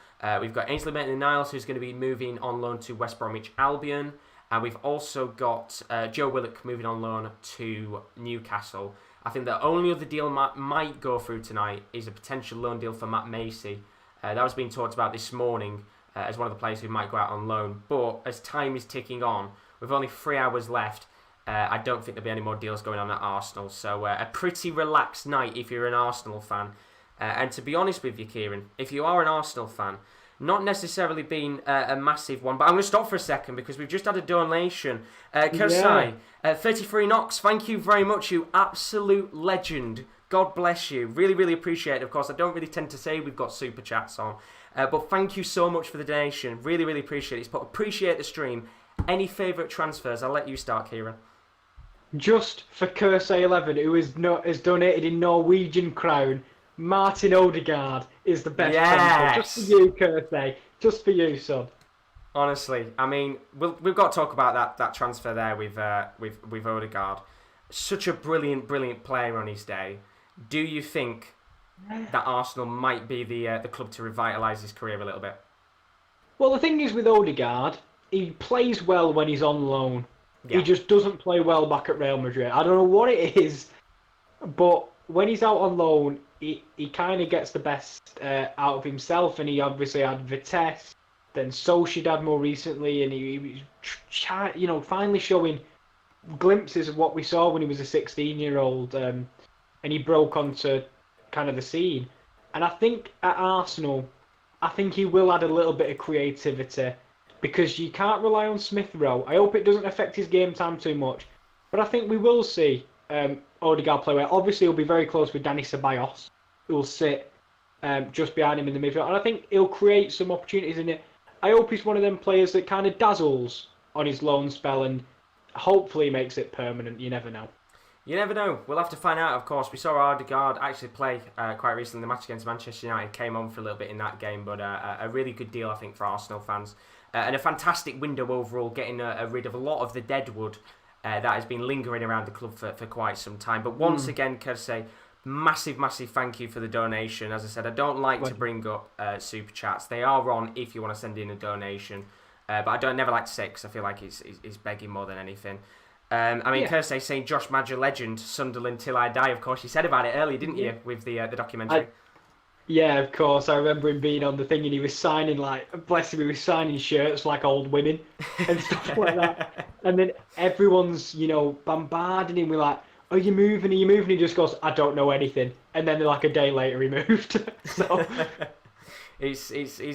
We've got Ainsley Maitland-Niles, who's going to be moving on loan to West Bromwich Albion. And we've also got Joe Willock moving on loan to Newcastle. I think the only other deal might go through tonight is a potential loan deal for Matt Macy. That was being talked about this morning as one of the players who might go out on loan. But as time is ticking on, with only 3 hours left, I don't think there'll be any more deals going on at Arsenal. So a pretty relaxed night if you're an Arsenal fan. And to be honest with you, Kieran, if you are an Arsenal fan, not necessarily being a massive one, but I'm going to stop for a second because we've just had a donation. Kersai, 33 Knox, thank you very much, you absolute legend. God bless you. Really, really appreciate it. Of course, I don't really tend to say we've got super chats on, but thank you so much for the donation. Really, really appreciate it. But appreciate the stream. Any favourite transfers? I'll let you start, Kieran. Just for Kersay11, who has donated in Norwegian crown, Martin Odegaard is the best transfer. Just for you, Kersey. Just for you, son. Honestly, I mean, we've got to talk about that transfer there with Odegaard. Such a brilliant player on his day. Do you think that Arsenal might be the club to revitalise his career a little bit? Well, the thing is with Odegaard, he plays well when he's on loan. Yeah. He just doesn't play well back at Real Madrid. I don't know what it is, but when he's out on loan, he kind of gets the best out of himself, and he obviously had Vitesse, then Sociedad more recently, and he was finally showing glimpses of what we saw when he was a 16-year-old, and he broke onto kind of the scene. And I think at Arsenal, I think he will add a little bit of creativity, because you can't rely on Smith Rowe. I hope it doesn't affect his game time too much, but I think we will see Odegaard play well. Obviously, he'll be very close with Dani Ceballos, who will sit just behind him in the midfield. And I think he'll create some opportunities in it. I hope he's one of them players that kind of dazzles on his loan spell and hopefully makes it permanent. You never know. You never know. We'll have to find out, of course. We saw Odegaard actually play quite recently. The match against Manchester United came on for a little bit in that game, but a really good deal, I think, for Arsenal fans. And a fantastic window overall, getting rid of a lot of the deadwood that has been lingering around the club for quite some time. But once again, Kersey, massive thank you for the donation. As I said, I don't like to bring up super chats. They are on if you want to send in a donation. But I never like to say it because I feel like it's begging more than anything. Kersey saying Josh Madger legend, Sunderland till I die. Of course, you said about it earlier, didn't you, with the documentary? Yeah, of course. I remember him being on the thing and he was signing, bless him, he was signing shirts like old women and stuff like that. And then everyone's, bombarding him with are you moving? He just goes, I don't know anything. And then a day later he moved. So He's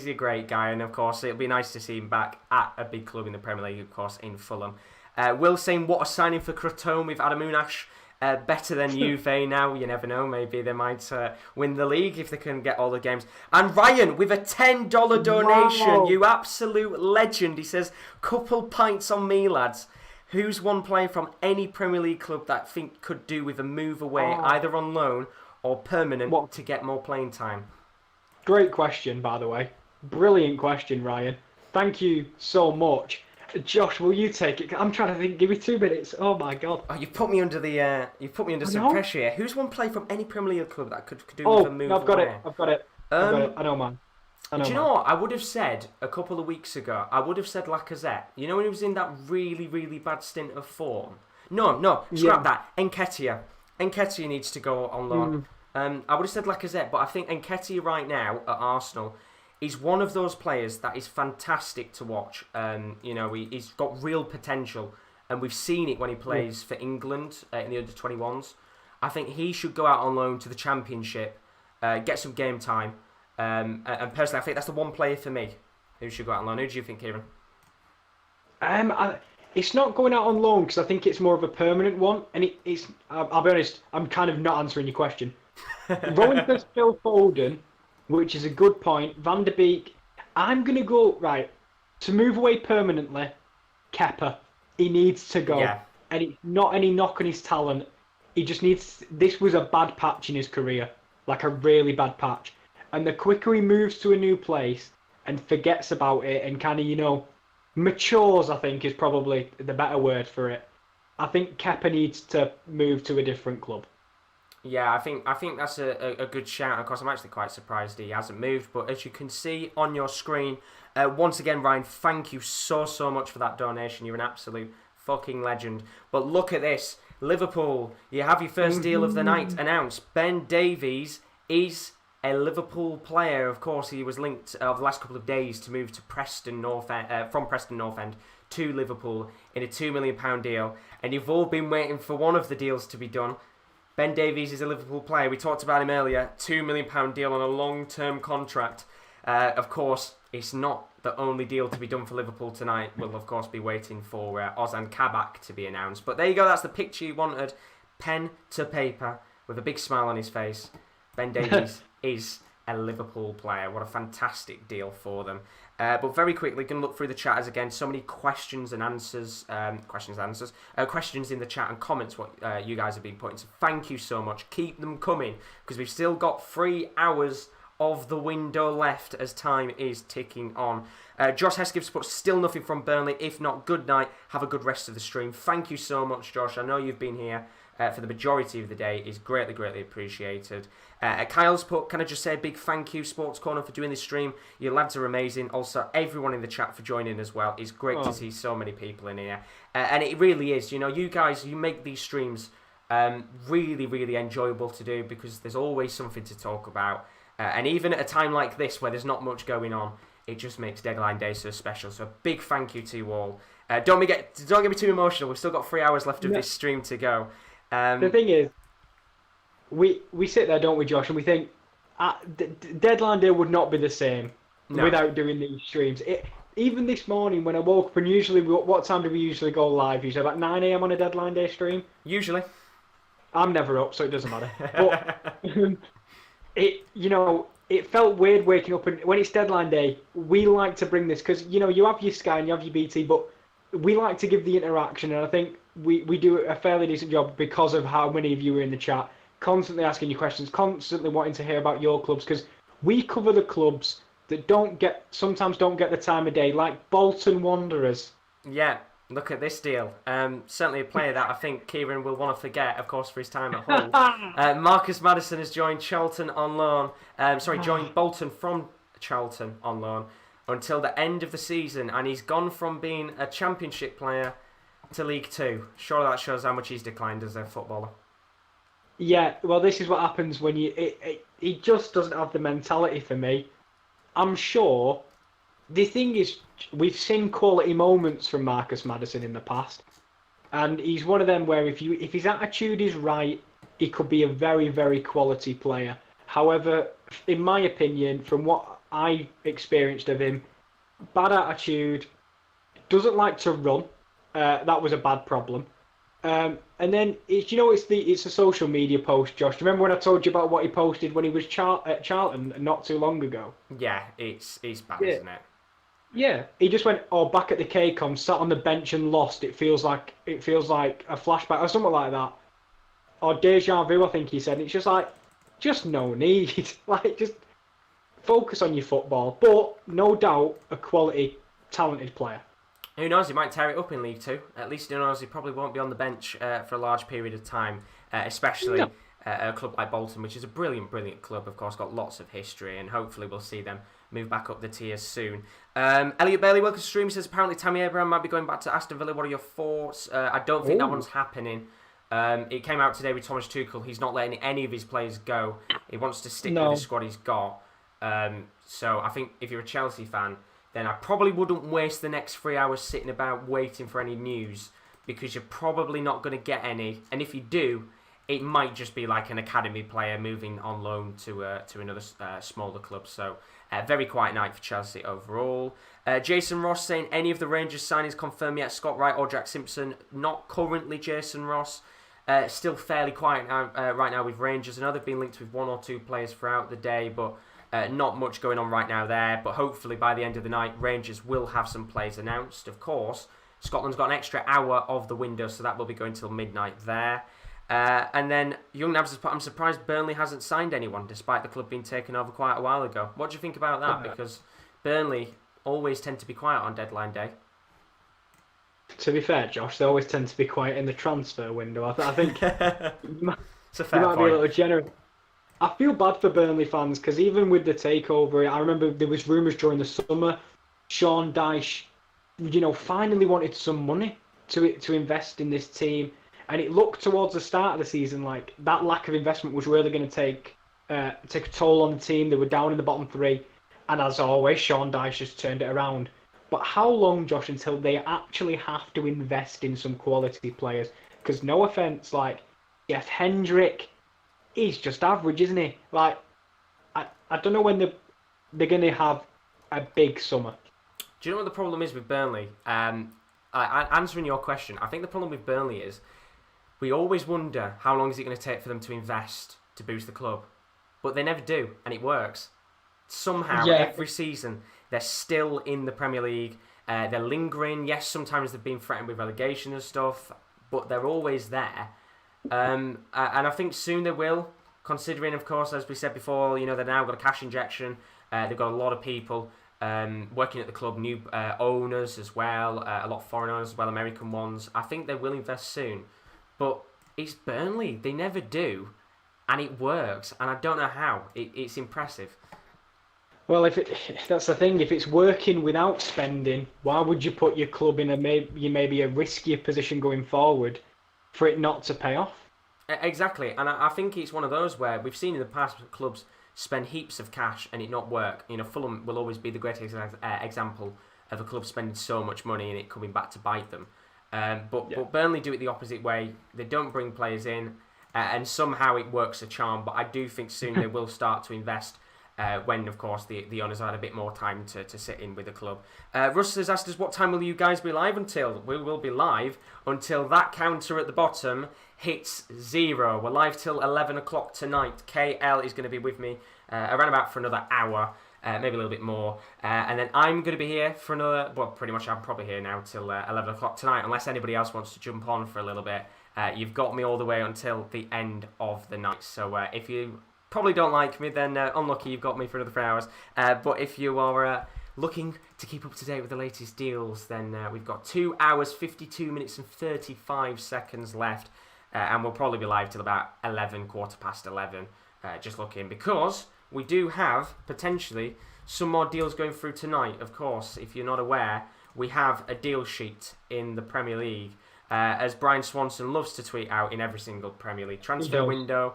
a great guy, and of course it'll be nice to see him back at a big club in the Premier League, of course, in Fulham. Will saying, what a signing for Crotone with Adamunash. Better than Juve now. You never know. Maybe they might win the league if they can get all the games. And Ryan with a $10 donation. Wow. You absolute legend. He says, couple pints on me, lads. Who's one player from any Premier League club that I think could do with a move away, either on loan or permanent, to get more playing time? Great question, by the way. Brilliant question, Ryan. Thank you so much. Josh, will you take it? I'm trying to think. Give me 2 minutes. Oh my god. Oh, you put me under some pressure here. Who's one player from any Premier League club that could do with a move no, I've got away? it. I've got it. I know, man. Do you know what? I would have said a couple of weeks ago, Lacazette. You know when he was in that really, really bad stint of form? No, scrap that. Nketiah needs to go on loan. I would have said Lacazette, but I think Nketiah right now at Arsenal is one of those players that is fantastic to watch. He's got real potential, and we've seen it when he plays for England in the under-21s. I think he should go out on loan to the Championship, get some game time. And personally, I think that's the one player for me who should go out on loan. Who do you think, Kieran? It's not going out on loan because I think it's more of a permanent one. And it's. I'll be honest, I'm kind of not answering your question. Rowan says Phil Foden, which is a good point. Van der Beek. I'm going to go, right, to move away permanently, Kepa. He needs to go. Yeah. And it's not any knock on his talent. He just needs... This was a bad patch in his career. Like a really bad patch. And the quicker he moves to a new place and forgets about it and kind of, matures, I think, is probably the better word for it. I think Kepa needs to move to a different club. Yeah, I think that's a good shout. Of course, I'm actually quite surprised he hasn't moved. But as you can see on your screen, once again, Ryan, thank you so much for that donation. You're an absolute fucking legend. But look at this. Liverpool, you have your first deal of the night announced. Ben Davies is a Liverpool player. Of course, he was linked over the last couple of days to move to Preston North End, from Preston North End to Liverpool in a £2 million deal. And you've all been waiting for one of the deals to be done. Ben Davies is a Liverpool player. We talked about him earlier. £2 million deal on a long-term contract. Of course, it's not the only deal to be done for Liverpool tonight. We'll, of course, be waiting for Ozan Kabak to be announced. But there you go. That's the picture you wanted. Pen to paper with a big smile on his face. Ben Davies is a Liverpool player. What a fantastic deal for them. But very quickly, going to look through the chat as again, so many questions and answers. Questions in the chat and comments what you guys have been putting. So thank you so much. Keep them coming because we've still got 3 hours of the window left as time is ticking on. Josh Heskiv's put still nothing from Burnley. If not, good night. Have a good rest of the stream. Thank you so much, Josh. I know you've been here for the majority of the day. Is greatly appreciated. Kyle's put, can I just say a big thank you, Sports Corner, for doing this stream. You lads are amazing. Also, everyone in the chat for joining as well. It's great to see so many people in here. And it really is. You guys, you make these streams really enjoyable to do because there's always something to talk about. And even at a time like this where there's not much going on, it just makes Deadline Day so special. So a big thank you to you all. Don't get me too emotional. We've still got 3 hours left of this stream to go. The thing is, we sit there, don't we, Josh, and we think Deadline Day would not be the same without doing these streams. Even this morning when I woke up, and usually, what time do we usually go live? Usually about 9 a.m. on a Deadline Day stream? Usually. I'm never up, so it doesn't matter. But it felt weird waking up, and when it's Deadline Day, we like to bring this, because, you have your Sky and you have your BT, but we like to give the interaction, and I think we do a fairly decent job because of how many of you are in the chat, constantly asking you questions, constantly wanting to hear about your clubs, because we cover the clubs that sometimes don't get the time of day, like Bolton Wanderers. Yeah, look at this deal. Certainly a player that I think Kieran will want to forget, of course, for his time at Hull. Marcus Maddison has joined Charlton on loan. Joined Bolton from Charlton on loan until the end of the season, and he's gone from being a Championship player to League Two. Surely that shows how much he's declined as a footballer. Yeah, well, this is what happens when he just doesn't have the mentality for me. I'm sure. The thing is, we've seen quality moments from Marcus Maddison in the past, and he's one of them where if his attitude is right, he could be a very quality player. However, in my opinion, from what I experienced of him. Bad attitude, doesn't like to run. That was a bad problem. And then it's a social media post, Josh. Do you remember when I told you about what he posted when he was at Charlton not too long ago? Yeah, it's bad, Yeah. isn't it? Yeah, he just went, "Oh, back at the KCOM, sat on the bench and lost. It feels like a flashback or something like that, or deja vu." I think he said. It's just like, just no need. Like, just focus on your football. But no doubt, a quality, talented player. Who knows, he might tear it up in League Two. At least who knows, he probably won't be on the bench for a large period of time, especially at a club like Bolton, which is a brilliant, brilliant club, of course, got lots of history, and hopefully we'll see them move back up the tiers soon. Elliot Bailey, welcome to stream. He says, apparently Tammy Abraham might be going back to Aston Villa. What are your thoughts? I don't think that one's happening. It came out today with Thomas Tuchel. He's not letting any of his players go. He wants to stick with the squad he's got. So I think if you're a Chelsea fan, then I probably wouldn't waste the next 3 hours sitting about waiting for any news, because you're probably not going to get any. And if you do, it might just be like an academy player moving on loan to another smaller club. So very quiet night for Chelsea overall. Jason Ross saying, any of the Rangers signings confirmed yet? Scott Wright or Jack Simpson? Not currently, Jason Ross. Still fairly quiet right now with Rangers. I know they've been linked with one or two players throughout the day, but not much going on right now there. But hopefully by the end of the night, Rangers will have some players announced. Of course, Scotland's got an extra hour of the window, so that will be going till midnight there. And then Young Nabs has put, I'm surprised Burnley hasn't signed anyone, despite the club being taken over quite a while ago. What do you think about that? Because Burnley always tend to be quiet on deadline day. To be fair, Josh, they always tend to be quiet in the transfer window. I think It's a fair point. be a little generous. I feel bad for Burnley fans, because even with the takeover, I remember there was rumours during the summer, Sean Dyche, finally wanted some money to invest in this team, and it looked towards the start of the season like that lack of investment was really going to take a toll on the team. They were down in the bottom three, and as always, Sean Dyche just turned it around. But how long, Josh, until they actually have to invest in some quality players? Because no offence, like Jeff Hendrick, he's just average, isn't he? Like, I don't know when they're going to have a big summer. Do you know what the problem is with Burnley? Answering your question, I think the problem with Burnley is we always wonder how long is it going to take for them to invest to boost the club. But they never do, and it works. Somehow, every season, they're still in the Premier League. They're lingering. Yes, sometimes they've been threatened with relegation and stuff, but they're always there. And I think soon they will, considering, of course, as we said before, they've now got a cash injection. They've got a lot of people working at the club, new owners as well, a lot of foreign owners as well, American ones. I think they will invest soon. But it's Burnley. They never do, and it works, and I don't know how. It's impressive. Well, that's the thing. If it's working without spending, why would you put your club in maybe a riskier position going forward for it not to pay off? Exactly, and I think it's one of those where we've seen in the past clubs spend heaps of cash and it not work. Fulham will always be the greatest example of a club spending so much money and it coming back to bite them. But Burnley do it the opposite way. They don't bring players in, and somehow it works a charm. But I do think soon they will start to invest. When, of course, the owners had a bit more time to sit in with the club. Russ has asked us, what time will you guys be live until? We will be live until that counter at the bottom hits 0. We're live till 11 o'clock tonight. KL is going to be with me around about for another hour, maybe a little bit more. And then I'm going to be here for another, pretty much I'm probably here now till 11 o'clock tonight, unless anybody else wants to jump on for a little bit. You've got me all the way until the end of the night. So if you probably don't like me, then unlucky, you've got me for another 3 hours. But if you are looking to keep up to date with the latest deals, then we've got 2 hours, 52 minutes and 35 seconds left. And we'll probably be live till about 11, quarter past 11, just looking. Because we do have, potentially, some more deals going through tonight. Of course, if you're not aware, we have a deal sheet in the Premier League. As Brian Swanson loves to tweet out in every single Premier League transfer window.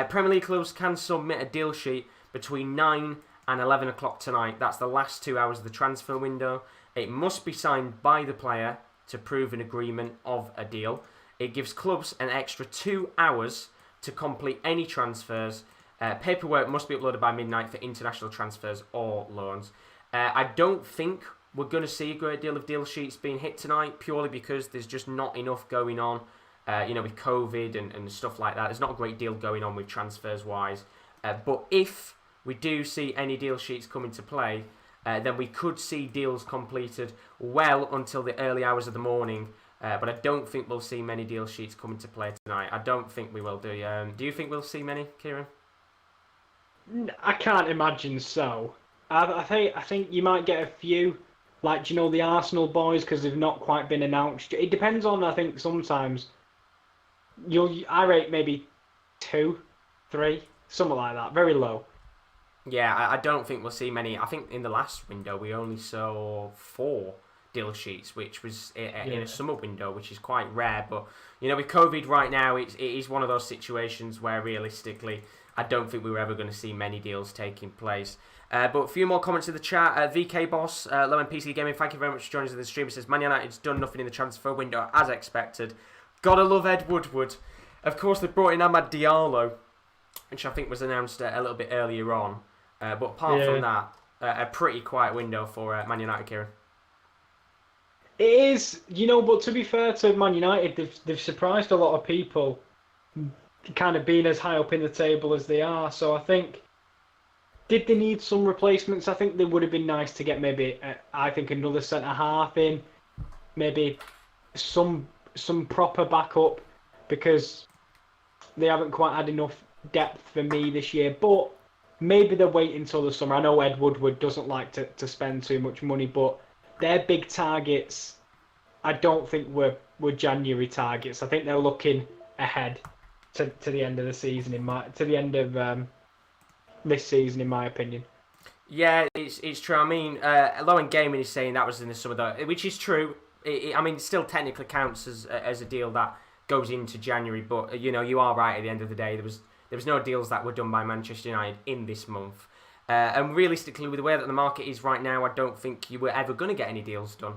Premier League clubs can submit a deal sheet between 9 and 11 o'clock tonight. That's the last 2 hours of the transfer window. It must be signed by the player to prove an agreement of a deal. It gives clubs an extra 2 hours to complete any transfers, Paperwork must be uploaded by midnight for international transfers or loans. I don't think we're going to see a great deal of deal sheets being hit tonight, purely because there's just not enough going on, with COVID and stuff like that. There's not a great deal going on with transfers-wise. But if we do see any deal sheets come into play, then we could see deals completed well until the early hours of the morning. But I don't think we'll see many deal sheets come into play tonight. I don't think we will do. Do you think we'll see many, Kieran? I can't imagine so. I think you might get a few, like, do you know, the Arsenal boys, because they've not quite been announced. It depends on, I think, sometimes. I rate maybe 2, 3, something like that, very low. Yeah, I don't think we'll see many. I think in the last window we only saw 4 deal sheets, which was in a summer window, which is quite rare. But, with COVID right now, it is one of those situations where realistically, I don't think we were ever going to see many deals taking place. But a few more comments in the chat. VK Boss, Low End PC Gaming, thank you very much for joining us in the stream. It says, Man United's done nothing in the transfer window as expected. Gotta love Ed Woodward. Of course, they brought in Amad Diallo, which I think was announced a little bit earlier on. But apart from that, a pretty quiet window for Man United, Kieran. It is, but to be fair to Man United, they've surprised a lot of people, kind of being as high up in the table as they are. So I think, did they need some replacements? I think they would have been nice to get maybe, another centre-half in, maybe some proper backup, because they haven't quite had enough depth for me this year. But maybe they'll wait until the summer. I know Ed Woodward doesn't like to spend too much money, but their big targets, I don't think were January targets. I think they're looking ahead to the end of the season, to the end of this season, in my opinion. Yeah, it's true. I mean, Low End Gaming is saying that was in the summer, though, which is true. It still technically counts as a deal that goes into January, but you are right. At the end of the day, there was no deals that were done by Manchester United in this month. And realistically, with the way that the market is right now, I don't think you were ever going to get any deals done.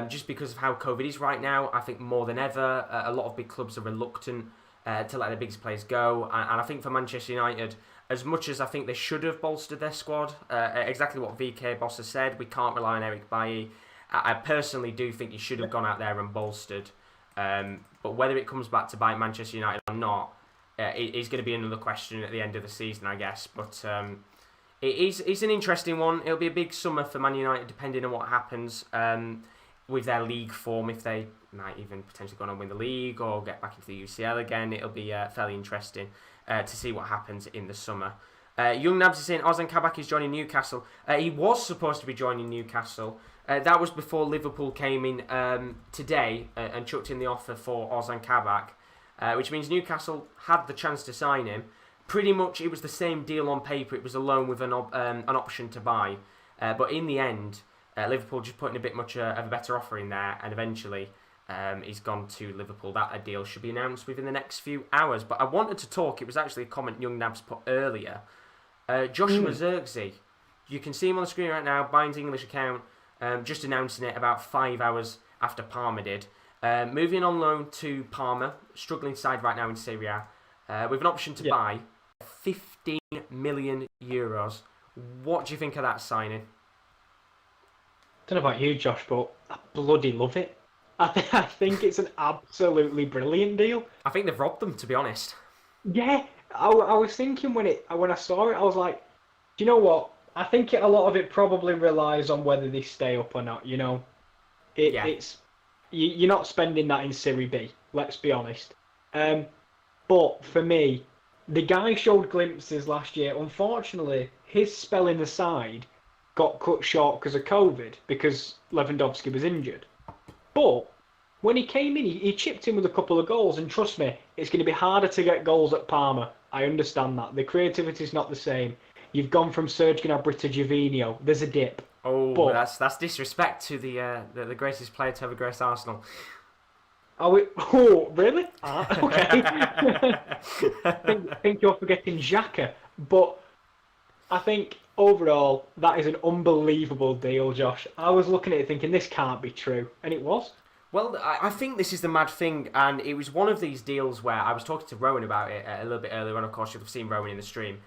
Just because of how COVID is right now, I think more than ever, a lot of big clubs are reluctant to let their biggest players go. And I think for Manchester United, as much as I think they should have bolstered their squad, exactly what VK Boss has said, we can't rely on Eric Bailly. I personally do think you should have gone out there and bolstered. But whether it comes back to bite Manchester United or not, it is going to be another question at the end of the season, I guess. But it's an interesting one. It'll be a big summer for Man United, depending on what happens with their league form. If they might even potentially go on and win the league or get back into the UCL again, it'll be fairly interesting to see what happens in the summer. Young Nabs is saying Ozan Kabak is joining Newcastle. He was supposed to be joining Newcastle. That was before Liverpool came in today and chucked in the offer for Ozan Kabak, which means Newcastle had the chance to sign him. Pretty much it was the same deal on paper. It was a loan with an option to buy. But in the end, Liverpool just put in a bit much of a better offer in there, and eventually he's gone to Liverpool. That deal should be announced within the next few hours. But I wanted to talk, it was actually a comment Young Nabs put earlier. Joshua Zirkzee, you can see him on the screen right now, Bayern's English account, just announcing it about 5 hours after Parma did. Moving on loan to Parma, struggling side right now in Serie A, with an option to buy 15 million euros. What do you think of that signing? I don't know about you, Josh, but I bloody love it. I think it's an absolutely brilliant deal. I think they've robbed them, to be honest. Yeah, I was thinking when I saw it, I was like, do you know what? I think a lot of it probably relies on whether they stay up or not. It's you're not spending that in Serie B. Let's be honest. But for me, the guy showed glimpses last year. Unfortunately, his spell in the side got cut short because of COVID, because Lewandowski was injured. But when he came in, he chipped in with a couple of goals, and trust me, it's going to be harder to get goals at Parma. I understand that. The creativity is not the same. You've gone from Serge Gnabry to Jovino. There's a dip. Oh, but that's disrespect to the greatest player to ever grace Arsenal. Oh, really? Okay. I think you're forgetting Xhaka. But I think overall, that is an unbelievable deal, Josh. I was looking at it thinking, this can't be true. And it was. Well, I think this is the mad thing, and it was one of these deals where I was talking to Rowan about it a little bit earlier on. Of course, you'll have seen Rowan in the stream.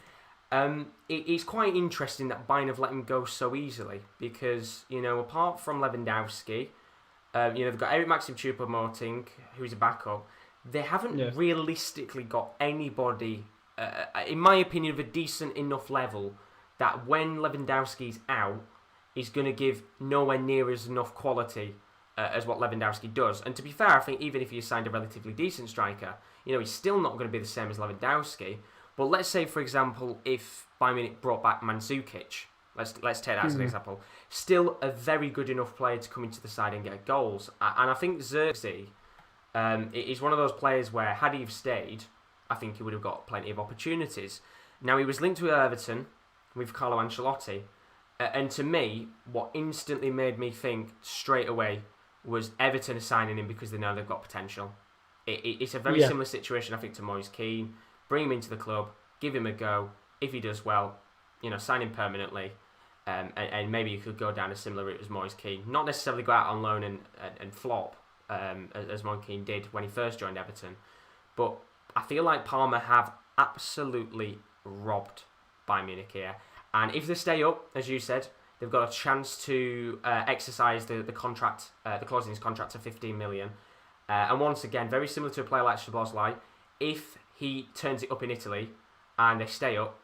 It's quite interesting that Bayern have let him go so easily because, apart from Lewandowski, they've got Eric Maxim Choupo-Moting, who's a backup. They haven't realistically got anybody, in my opinion, of a decent enough level that when Lewandowski's out, is going to give nowhere near as enough quality as what Lewandowski does. And to be fair, I think even if you signed a relatively decent striker, he's still not going to be the same as Lewandowski. But let's say, for example, if Bayern Munich brought back Mandzukic, let's take that as an example, still a very good enough player to come into the side and get goals. And I think Xerxes is one of those players where, had he have stayed, I think he would have got plenty of opportunities. Now, he was linked with Everton with Carlo Ancelotti. And to me, what instantly made me think straight away was Everton signing him because they know they've got potential. It's a very similar situation, I think, to Moise Kean. Bring him into the club, give him a go. If he does well, sign him permanently. And maybe you could go down a similar route as Moise Kean. Not necessarily go out on loan and flop, as Moise Kean did when he first joined Everton. But I feel like Parma have absolutely robbed Bayern Munich here. And if they stay up, as you said, they've got a chance to exercise the contract, the clause in his contract to 15 million. And once again, very similar to a player like Szoboszlai, if he turns it up in Italy and they stay up,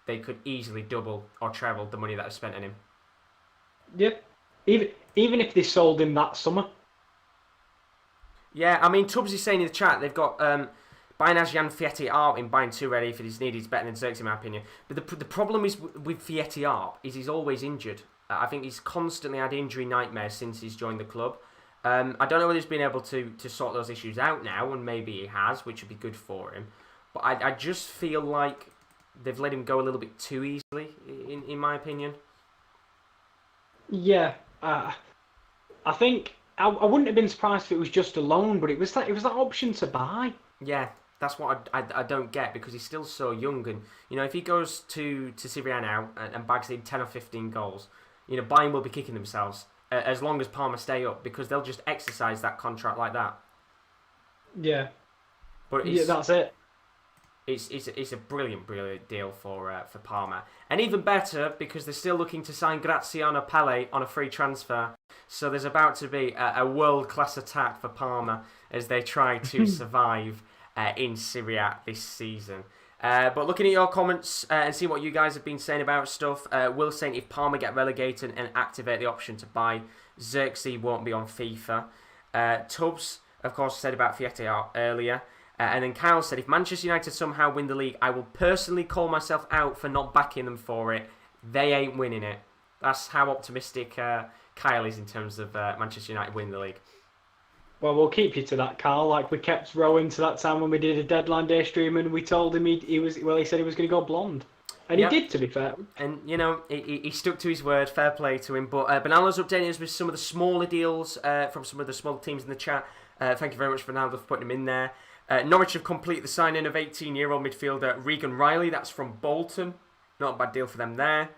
they could easily double or treble the money that is spent on him. Yeah, even if they sold him that summer. Yeah, I mean, Tubbs is saying in the chat they've got Bayern has Jan Fieti Arp in Bayern 2 ready if it is needed. He's better than Zirkzee in my opinion. But the problem is with Fieti Arp is he's always injured. I think he's constantly had injury nightmares since he's joined the club. I don't know whether he's been able to sort those issues out now, and maybe he has, which would be good for him. But I just feel like they've let him go a little bit too easily, in my opinion. Yeah, I think I wouldn't have been surprised if it was just a loan, but it was that option to buy. Yeah, that's what I don't get, because he's still so young, and if he goes to Serie A now and bags in 10 or 15 goals, Bayern will be kicking themselves as long as Parma stay up, because they'll just exercise that contract like that. Yeah, but that's it. It's a brilliant deal for Parma, and even better because they're still looking to sign Graziano Pelle on a free transfer. So there's about to be a world-class attack for Parma as they try to survive in Serie A this season. But looking at your comments and see what you guys have been saying about stuff, Will saying if Parma get relegated and activate the option to buy, Xerxes won't be on FIFA. Tubbs, of course, said about Fieti earlier. And then Kyle said, if Manchester United somehow win the league, I will personally call myself out for not backing them for it. They ain't winning it. That's how optimistic Kyle is in terms of Manchester United winning the league. Well, we'll keep you to that, Carl. Like we kept Rowan to that time when we did a deadline day stream, and we told him he said he was going to go blonde. And he did, to be fair. And, he stuck to his word. Fair play to him. But Bernardo's updating us with some of the smaller deals from some of the smaller teams in the chat. Thank you very much, Bernardo, for putting him in there. Norwich have completed the signing of 18-year-old midfielder Regan Riley. That's from Bolton. Not a bad deal for them there.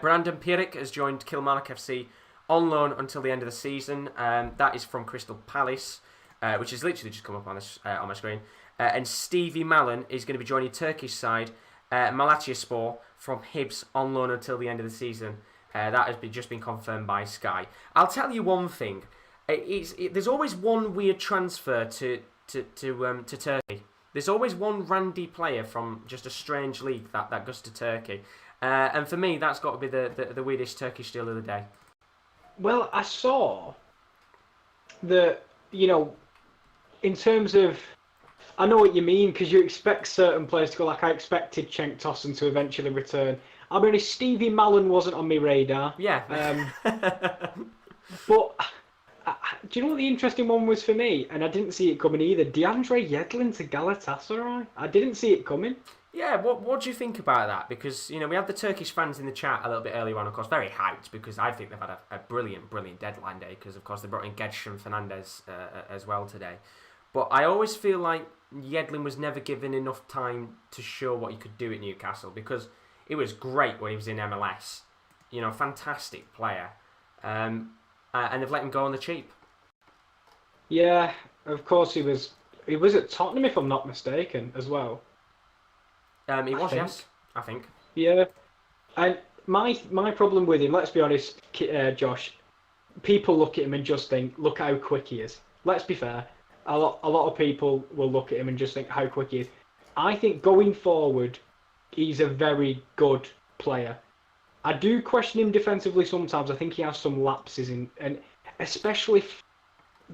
Brandon Pierik has joined Kilmarnock FC on loan until the end of the season. That is from Crystal Palace, which has literally just come up on my screen. And Stevie Mallon is going to be joining Turkish side Malatyaspor from Hibs on loan until the end of the season. That has just been confirmed by Sky. I'll tell you one thing. There's always one weird transfer to Turkey. There's always one randy player from just a strange league that goes to Turkey. And for me, that's got to be the weirdest Turkish deal of the day. Well, I saw that, in terms of, I know what you mean, because you expect certain players to go, like I expected Cenk Tosun to eventually return. I mean, Stevie Mallon wasn't on my radar. Yeah. But do you know what the interesting one was for me? And I didn't see it coming either. DeAndre Yedlin to Galatasaray. I didn't see it coming. Yeah, what do you think about that? Because, we had the Turkish fans in the chat a little bit earlier on, of course, very hyped, because I think they've had a brilliant deadline day, because, of course, they brought in Gedson Fernandez as well today. But I always feel like Yedlin was never given enough time to show what he could do at Newcastle, because it was great when he was in MLS. Fantastic player. And they've let him go on the cheap. Yeah, of course he was. He was at Tottenham, if I'm not mistaken, as well. He I was, think. yes, I think. Yeah, and my problem with him, let's be honest, Josh. People look at him and just think, look how quick he is. Let's be fair. A lot of people will look at him and just think how quick he is. I think going forward, he's a very good player. I do question him defensively sometimes. I think he has some lapses in, and especially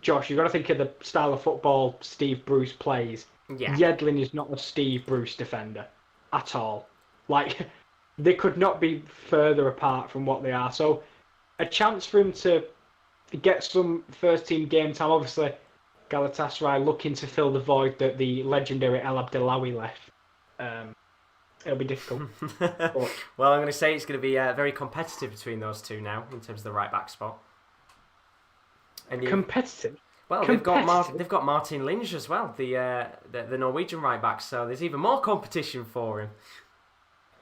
Josh, you've got to think of the style of football Steve Bruce plays. Yeah. Yedlin is not a Steve Bruce defender at all. Like, they could not be further apart from what they are. So, a chance for him to get some first team game time. Obviously, Galatasaray looking to fill the void that the legendary El Abdelawi left. It'll be difficult. But, Well, I'm going to say it's going to be very competitive between those two now in terms of the right back spot. And competitive. well, competitive. they've got Martin Linge as well, the Norwegian right back. So there's even more competition for him.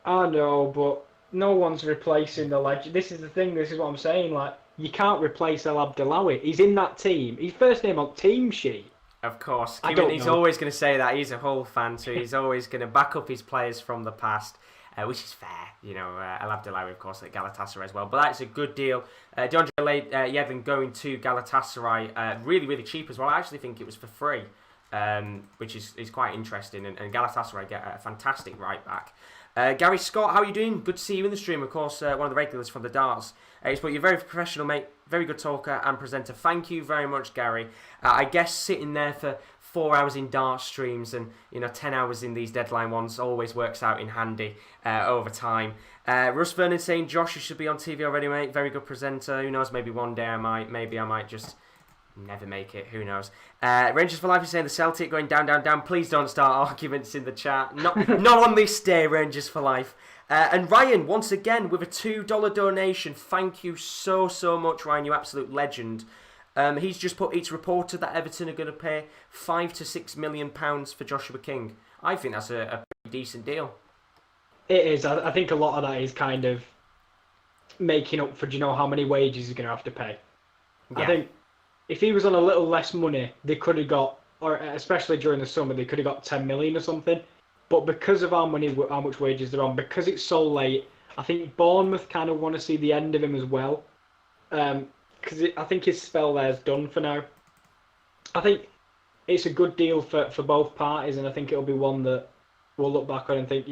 I know, but no one's replacing the legend. This is the thing. This is what I'm saying. Like, you can't replace El Abdelawi. He's in that team. His first name on team sheet. Of course, I don't he's know. always going to say that. He's a Hull fan, so he's always going to back up his players from the past, which is fair. You know, El Abdelawi, of course, at Galatasaray as well. But that's a good deal. DeAndre Yedlin going to Galatasaray, really, really cheap as well. I actually think it was for free, which is quite interesting. And Galatasaray get a fantastic right back. Gary Scott, how are you doing? Good to see you in the stream. Of course, one of the regulars from the Darts. But you're very professional, mate. Very good talker and presenter. Thank you very much, Gary. I guess sitting there for 4 hours in Dart streams and 10 hours in these deadline ones always works out in handy over time. Russ Vernon saying, Josh, you should be on TV already, mate. Very good presenter. Who knows? Maybe one day I might. Maybe I might just never make it. Who knows? Rangers for Life is saying the Celtic going down, down, down. Please don't start arguments in the chat. Not on this day, Rangers for Life. And Ryan, once again, with a $2 donation. Thank you so much, Ryan. You absolute legend. He's just put, it's reported that Everton are going to pay £5 to £6 million for Joshua King. I think that's a pretty decent deal. It is. I think a lot of that is kind of making up for, do you know how many wages he's going to have to pay? Yeah. I think if he was on a little less money, they could have got, or especially during the summer, they could have got 10 million or something. But because of how much wages they're on, because it's so late, I think Bournemouth kind of want to see the end of him as well. Because I think his spell there is done for now. I think it's a good deal for both parties, and I think it'll be one that we'll look back on and think,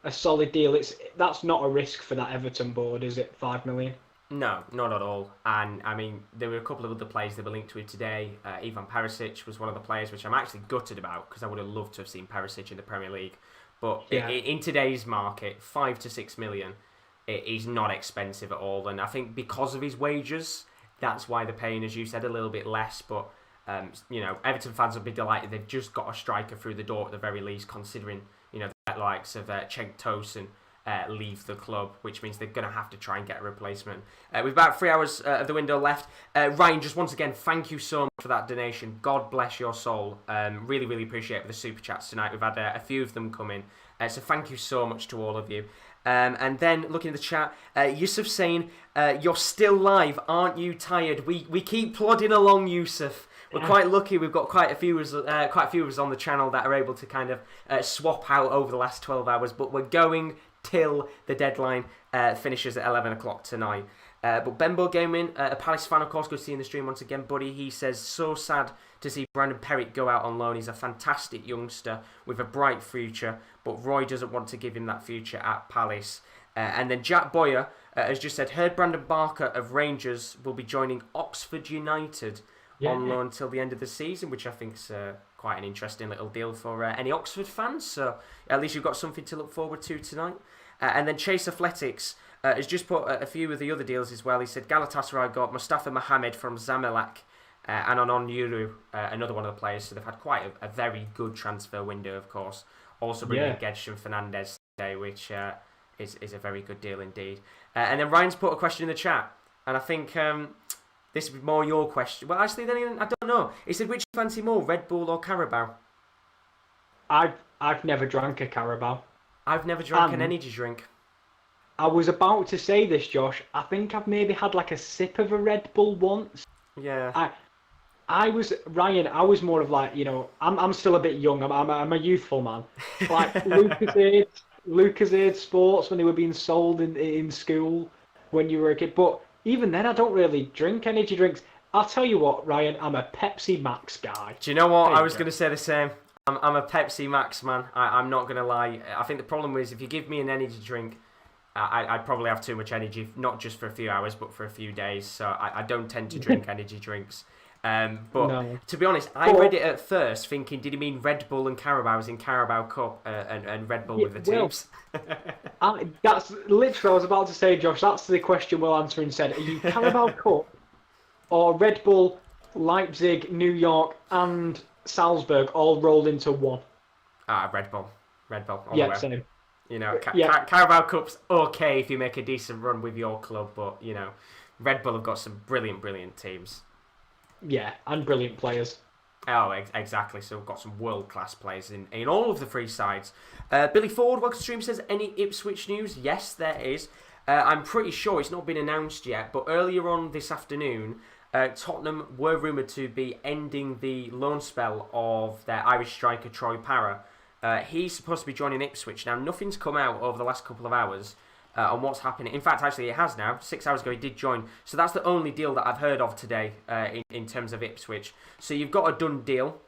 a solid deal. That's not a risk for that Everton board, is it? 5 million? No, not at all. And I mean, there were a couple of other players that were linked to it today. Ivan Perisic was one of the players which I'm actually gutted about because I would have loved to have seen Perisic in the Premier League. But Yeah. in today's market, 5 to 6 million is not expensive at all. And I think because of his wages, that's why they're paying, as you said, a little bit less. But Everton fans will be delighted they've just got a striker through the door at the very least, considering the likes of Cenk Tosun leave the club, which means they're going to have to try and get a replacement. With about 3 hours of the window left, Ryan, just once again, thank you so much for that donation. God bless your soul. Really, really appreciate the super chats tonight. We've had a few of them come in, so thank you so much to all of you. And then looking at the chat, Yusuf saying, "You're still live, aren't you tired?" We keep plodding along, Yusuf. We're quite lucky. We've got quite a few of us on the channel that are able to kind of swap out over the last 12 hours, but we're going till the deadline finishes at 11 o'clock tonight. But Benbo Gaming, a Palace fan, of course, good to see you in the stream once again, buddy. He says, so sad to see Brandon Perrick go out on loan. He's a fantastic youngster with a bright future, but Roy doesn't want to give him that future at Palace. And then Jack Boyer has just said, heard Brandon Barker of Rangers will be joining Oxford United on loan till the end of the season, which I think's quite an interesting little deal for any Oxford fans. So at least you've got something to look forward to tonight. And then Chase Athletics has just put a few of the other deals as well. He said Galatasaray got Mustafa Mohamed from Zamalek and Onon Yuru, another one of the players. So they've had quite a very good transfer window, of course. Also bringing Gedson Fernandez today, which is a very good deal indeed. And then Ryan's put a question in the chat, and I think this would be more your question. Well, actually, then again, I don't know. He said, which do you fancy more, Red Bull or Carabao? I've never drank a Carabao. I've never drank an energy drink. I was about to say this, Josh. I think I've maybe had like a sip of a Red Bull once. Yeah. I was more of like, I'm still a bit young. I'm a youthful man. Like Lucozade Sports when they were being sold in school when you were a kid. But even then, I don't really drink energy drinks. I'll tell you what, Ryan, I'm a Pepsi Max guy. Do you know what? There you I was go. going to say the same. I'm a Pepsi Max man. I'm not going to lie. I think the problem is if you give me an energy drink, I'd probably have too much energy, not just for a few hours, but for a few days. So I don't tend to drink energy drinks. But No. to be honest, I read it at first thinking, did he mean Red Bull and Carabao as in Carabao Cup and Red Bull with the well, teams? That's literally, I was about to say, Josh, that's the question we'll answer instead. Are you Carabao Cup or Red Bull, Leipzig, New York, and Salzburg all rolled into one? Red Bull. Red Bull. All the Yeah, way. same. Carabao Cup's okay if you make a decent run with your club, but, Red Bull have got some brilliant, brilliant teams. Yeah, and brilliant players. Oh, exactly. So we've got some world-class players in all of the three sides. Billy Ford, welcome to stream, says, any Ipswich news? Yes, there is. I'm pretty sure it's not been announced yet, but earlier on this afternoon, Tottenham were rumoured to be ending the loan spell of their Irish striker, Troy Parra. He's supposed to be joining Ipswich. Now, nothing's come out over the last couple of hours on what's happening. In fact, actually, it has now. 6 hours ago, he did join. So that's the only deal that I've heard of today in terms of Ipswich. So you've got a done deal,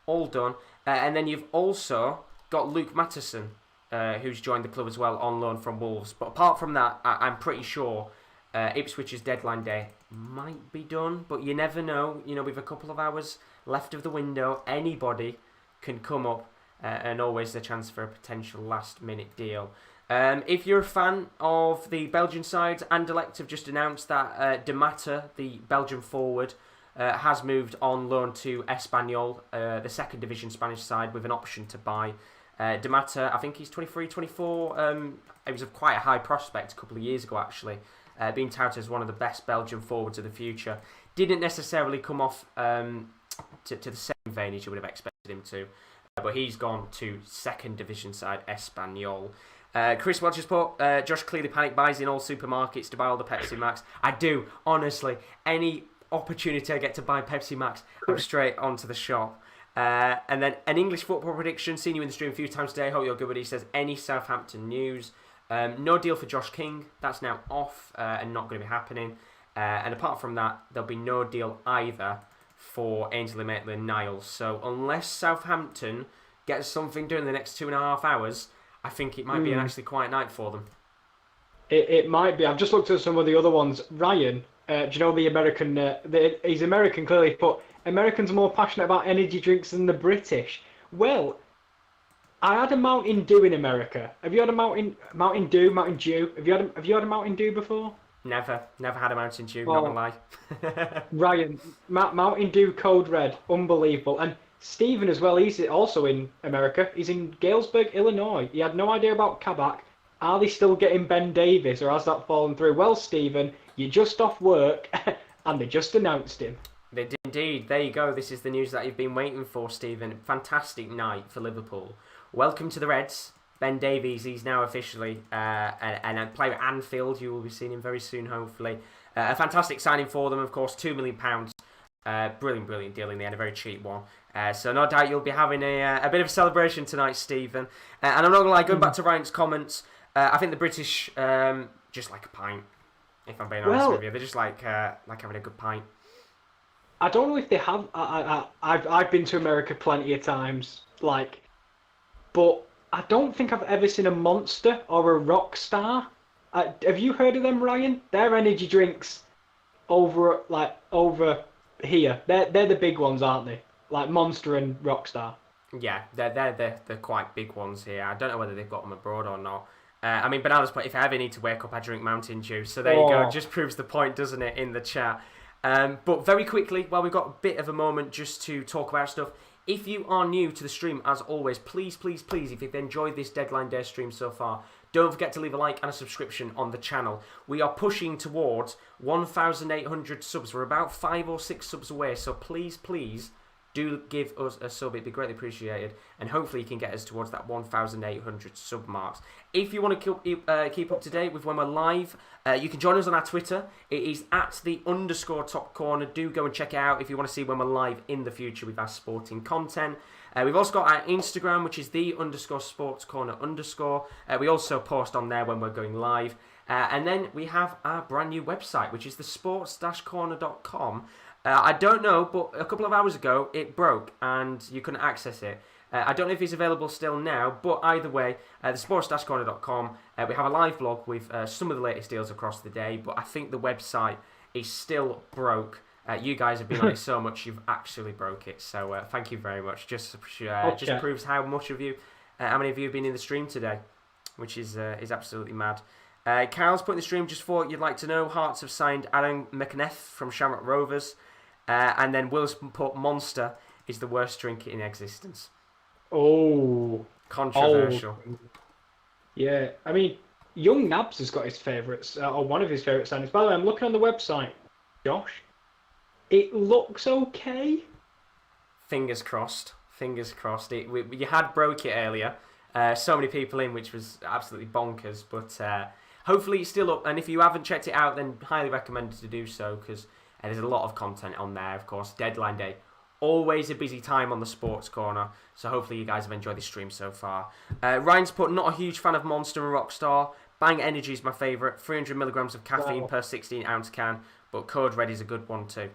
all done. And then you've also got Luke Matheson, who's joined the club as well on loan from Wolves. But apart from that, I'm pretty sure Ipswich's deadline day might be done. But you never know. With a couple of hours left of the window, anybody can come up and always the chance for a potential last-minute deal. If you're a fan of the Belgian side, Anderlecht have just announced that De Matter, the Belgian forward, has moved on loan to Espanyol, the second division Spanish side, with an option to buy. De Matter, I think he's 23, 24. He was quite a high prospect a couple of years ago, actually, being touted as one of the best Belgian forwards of the future. Didn't necessarily come off to the same vein as you would have expected him to, but he's gone to second division side Espanyol. Chris Welch has put, Josh clearly panic buys in all supermarkets to buy all the Pepsi Max. I do, honestly. Any opportunity I get to buy Pepsi Max, I'm straight onto the shop. And then an English football prediction, seen you in the stream a few times today, hope you're good, but he says, any Southampton news? No deal for Josh King, that's now off and not going to be happening. And apart from that, there'll be no deal either for Ainsley Maitland-Niles. So unless Southampton gets something done in the next 2.5 hours, I think it might be an actually quiet night for them. It might be. I've just looked at some of the other ones. Ryan, do you know the American? He's American clearly, but Americans are more passionate about energy drinks than the British. Well, I had a Mountain Dew in America. Have you had a Mountain Dew? Have you had a Mountain Dew before? Never had a Mountain Dew, not gonna lie. Ryan, Mountain Dew Code Red, unbelievable. And Stephen as well, he's also in America. He's in Galesburg, Illinois. He had no idea about Kabak. Are they still getting Ben Davies, or has that fallen through? Well, Stephen, you're just off work, and they just announced him. They did indeed. There you go. This is the news that you've been waiting for, Stephen. Fantastic night for Liverpool. Welcome to the Reds. Ben Davies, he's now officially a player at Anfield. You will be seeing him very soon, hopefully. A fantastic signing for them, of course, £2 million. Brilliant deal in the end, a very cheap one. So no doubt you'll be having a bit of a celebration tonight, Stephen. And I'm not going to lie, going back to Ryan's comments, I think the British just like a pint, if I'm being honest with you. They're just like having a good pint. I don't know if they have. I've been to America plenty of times, but I don't think I've ever seen a Monster or a Rockstar. Have you heard of them, Ryan? They're energy drinks over here. They're the big ones, aren't they? Like Monster and Rockstar. Yeah, they're quite big ones here. I don't know whether they've got them abroad or not. Bananas, but if I ever need to wake up, I drink Mountain Dew. So there you go. Just proves the point, doesn't it, in the chat? But very quickly, while we've got a bit of a moment just to talk about stuff, if you are new to the stream, as always, please, if you've enjoyed this Deadline Day stream so far, don't forget to leave a like and a subscription on the channel. We are pushing towards 1,800 subs. We're about 5 or 6 subs away, so please, Do give us a sub, it'd be greatly appreciated, and hopefully you can get us towards that 1,800 sub marks. If you want to keep up to date with when we're live, you can join us on our Twitter. It is at @_top corner. Do go and check it out if you want to see when we're live in the future with our sporting content. We've also got our Instagram, which is _sportscorner_. We also post on there when we're going live. And then we have our brand new website, which is thesports-corner.com. I don't know, but a couple of hours ago it broke and you couldn't access it. I don't know if it's available still now, but either way, the sports-corner.com, we have a live blog with some of the latest deals across the day, but I think the website is still broke. You guys have been on it so much, you've actually broke it. So thank you very much. Just proves how many of you have been in the stream today, which is absolutely mad. Carl's put in the stream, just thought you'd like to know, Hearts have signed Aaron McNeff from Shamrock Rovers. And then Will's put Monster is the worst drink in existence. Oh. Controversial. Oh. Yeah, I mean, Young Nabs has got his favourites, or one of his favourite signings. By the way, I'm looking on the website, Josh. It looks okay. Fingers crossed. You had broke it earlier. So many people in, which was absolutely bonkers. But hopefully it's still up. And if you haven't checked it out, then highly recommend to do so, because there's a lot of content on there, of course. Deadline day. Always a busy time on the Sports Corner. So hopefully you guys have enjoyed the stream so far. Ryan's put, not a huge fan of Monster and Rockstar. Bang Energy is my favourite. 300 milligrams of caffeine per 16-ounce can. But Code Red is a good one too.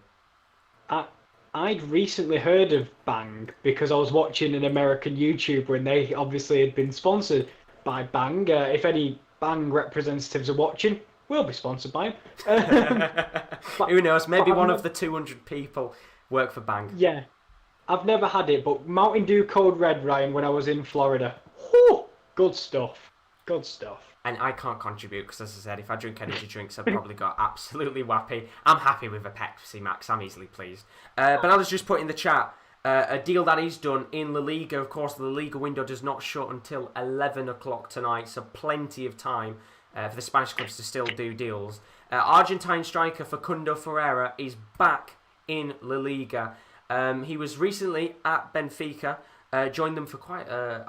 I'd recently heard of Bang because I was watching an American YouTuber and they obviously had been sponsored by Bang. If any Bang representatives are watching, we'll be sponsored by them. Who knows? Maybe one of the 200 people work for Bang. Yeah. I've never had it, but Mountain Dew Code Red, Ryan, when I was in Florida. Whew, good stuff. Good stuff. And I can't contribute because, as I said, if I drink energy drinks, I've probably got absolutely wappy. I'm happy with a Pepsi Max. I'm easily pleased. But I was just put in the chat a deal that is done in La Liga. Of course, the La Liga window does not shut until 11 o'clock tonight, so plenty of time for the Spanish clubs to still do deals. Argentine striker Facundo Ferreira is back in La Liga. He was recently at Benfica. Joined them for quite a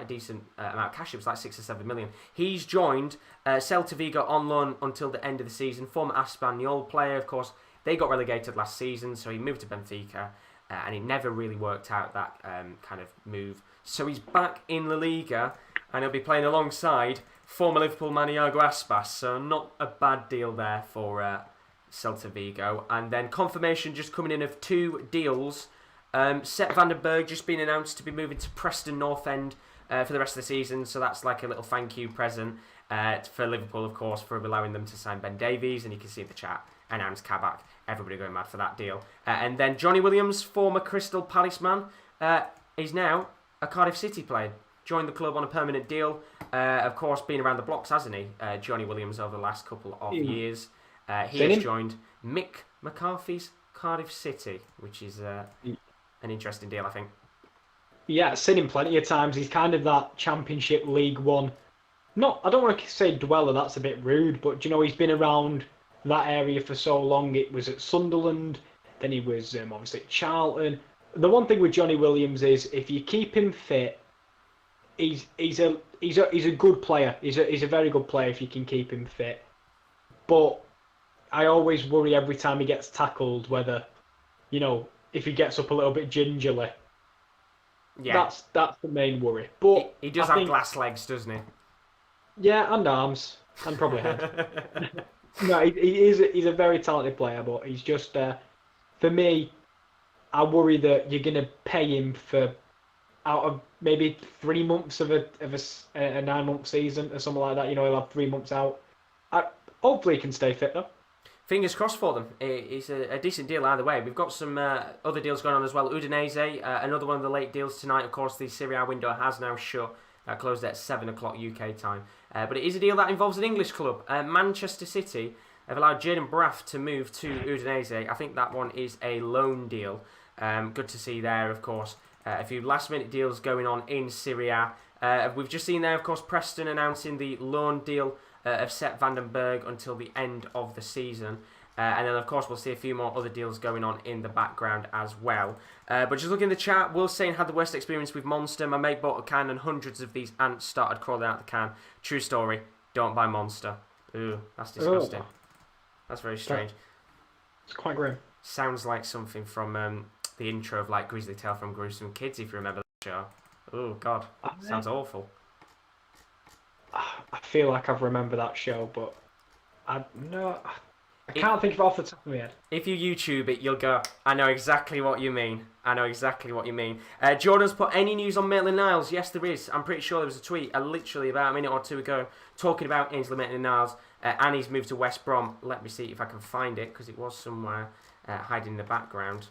decent amount of cash. It was like 6 or 7 million. He's joined Celta Vigo on loan until the end of the season. Former Espanyol player, of course. They got relegated last season, so he moved to Benfica, and it never really worked out, that kind of move. So he's back in La Liga, and he'll be playing alongside former Liverpool man Iago Aspas. So not a bad deal there for Celta Vigo. And then confirmation just coming in of 2 deals. Sepp van den Berg just been announced to be moving to Preston North End for the rest of the season, so that's like a little thank you present for Liverpool, of course, for allowing them to sign Ben Davies, and you can see in the chat, and Ams Kabak, everybody going mad for that deal. And then Johnny Williams, former Crystal Palace man, is now a Cardiff City player. Joined the club on a permanent deal. Of course, been around the blocks, hasn't he, Johnny Williams, over the last couple of years. He has joined Mick McCarthy's Cardiff City, which is an interesting deal, I think. Yeah, I've seen him plenty of times. He's kind of that Championship League One. I don't want to say dweller, that's a bit rude, but he's been around that area for so long. It was at Sunderland, then he was obviously at Charlton. The one thing with Johnny Williams is if you keep him fit, he's a good player. He's a very good player if you can keep him fit. But I always worry every time he gets tackled whether, if he gets up a little bit gingerly. Yeah. That's the main worry. But he does have glass legs, doesn't he? Yeah, and arms. And probably head. No, he's a very talented player, but he's just, for me, I worry that you're going to pay him for out of maybe 3 months of a 9-month season or something like that. He'll have 3 months out. Hopefully he can stay fit, though. Fingers crossed for them. It's a decent deal either way. We've got some other deals going on as well. Udinese, another one of the late deals tonight. Of course, the Serie A window has now shut. Closed at 7 o'clock UK time. But it is a deal that involves an English club. Manchester City have allowed Jaden Braff to move to Udinese. I think that one is a loan deal. Good to see there, of course. A few last-minute deals going on in Serie A. We've just seen there, of course, Preston announcing the loan deal of Sepp van den Berg until the end of the season. And then, of course, we'll see a few more other deals going on in the background as well. But just looking in the chat, Will saying had the worst experience with Monster. My mate bought a can and hundreds of these ants started crawling out the can. True story. Don't buy Monster. Ooh, that's disgusting. That's very strange. It's quite grim. Sounds like something from the intro of like Grizzly Tale from Gruesome Kids, if you remember that show. Oh, God. Sounds awful. I feel like I've remembered that show, but I can't think of it off the top of my head. If you YouTube it, you'll go, I know exactly what you mean. I know exactly what you mean. Jordan's put any news on Maitland-Niles? Yes, there is. I'm pretty sure there was a tweet literally about a minute or two ago talking about Ainsley Maitland-Niles and he's moved to West Brom. Let me see if I can find it because it was somewhere hiding in the background.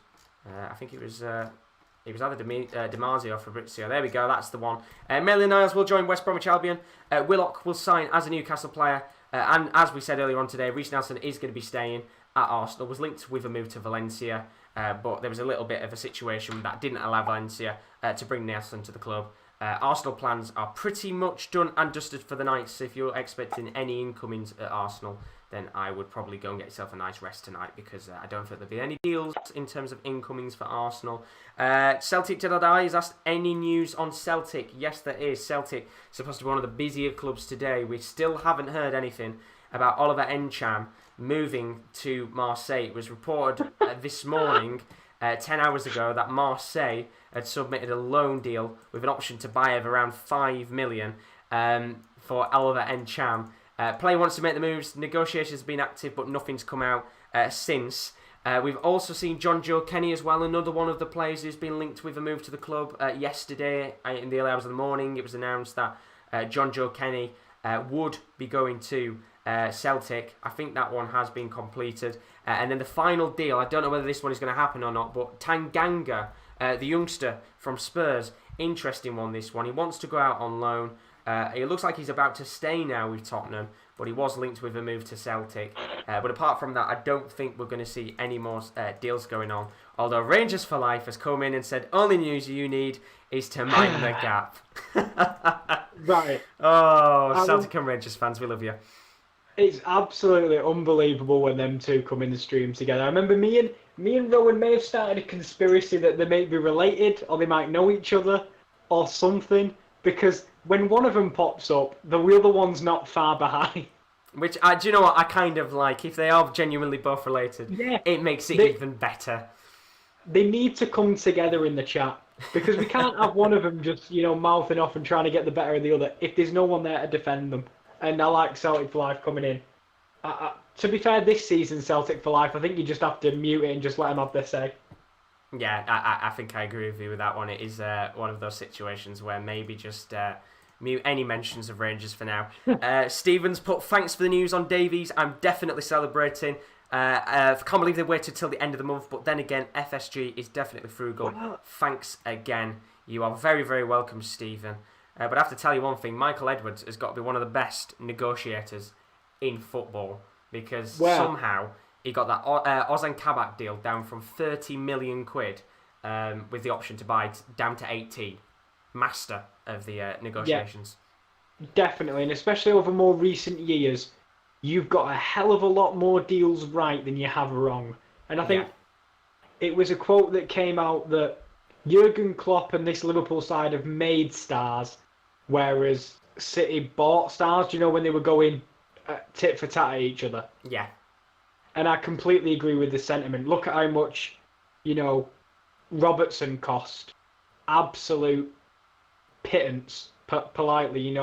I think it was either Demarzio or Fabrizio. There we go, that's the one. Maitland-Niles will join West Bromwich Albion. Willock will sign as a Newcastle player. And as we said earlier on today, Reece Nelson is going to be staying at Arsenal. Was linked with a move to Valencia, but there was a little bit of a situation that didn't allow Valencia to bring Nelson to the club. Arsenal plans are pretty much done and dusted for the night, so if you're expecting any incomings at Arsenal, then I would probably go and get yourself a nice rest tonight because I don't think there'll be any deals in terms of incomings for Arsenal. Celtic Did is asked any news on Celtic. Yes, there is. Celtic supposed to be one of the busier clubs today. We still haven't heard anything about Oliver Encham moving to Marseille. It was reported this morning, 10 hours ago, that Marseille had submitted a loan deal with an option to buy of around 5 million for Oliver Encham. Player wants to make the moves. Negotiations have been active, but nothing's come out since. We've also seen John Joe Kenny as well, another one of the players who's been linked with a move to the club. Yesterday, in the early hours of the morning, it was announced that John Joe Kenny would be going to Celtic. I think that one has been completed. And then the final deal, I don't know whether this one is going to happen or not, but Tanganga, the youngster from Spurs, interesting one, this one. He wants to go out on loan. It looks like he's about to stay now with Tottenham, but he was linked with a move to Celtic. But apart from that, I don't think we're going to see any more deals going on. Although Rangers for Life has come in and said, only news you need is to mind the gap. Right. Oh, Celtic and Rangers fans, we love you. It's absolutely unbelievable when them two come in the stream together. I remember me and Rowan may have started a conspiracy that they may be related or they might know each other or something, because when one of them pops up, the other one's not far behind. Which, do you know what, I kind of like. If they are genuinely both related, it makes it even better. They need to come together in the chat, because we can't have one of them just, mouthing off and trying to get the better of the other if there's no one there to defend them. And I like Celtic for Life coming in. To be fair, this season, Celtic for Life, I think you just have to mute it and just let them have their say. Yeah, I think I agree with you with that one. It is one of those situations where maybe just mute any mentions of Rangers for now. Stevens put, thanks for the news on Davies. I'm definitely celebrating. Can't believe they waited till the end of the month, but then again, FSG is definitely frugal. Wow. Thanks again. You are very, very welcome, Stephen. But I have to tell you one thing, Michael Edwards has got to be one of the best negotiators in football, because somehow he got that Ozan Kabak deal down from 30 million quid with the option to buy down to 18. Master of the negotiations. Yeah, definitely, and especially over more recent years, you've got a hell of a lot more deals right than you have wrong. And I think it was a quote that came out that Jurgen Klopp and this Liverpool side have made stars, whereas City bought stars, when they were going tit for tat at each other. Yeah. And I completely agree with the sentiment. Look at how much, Robertson cost. Absolute pittance, politely,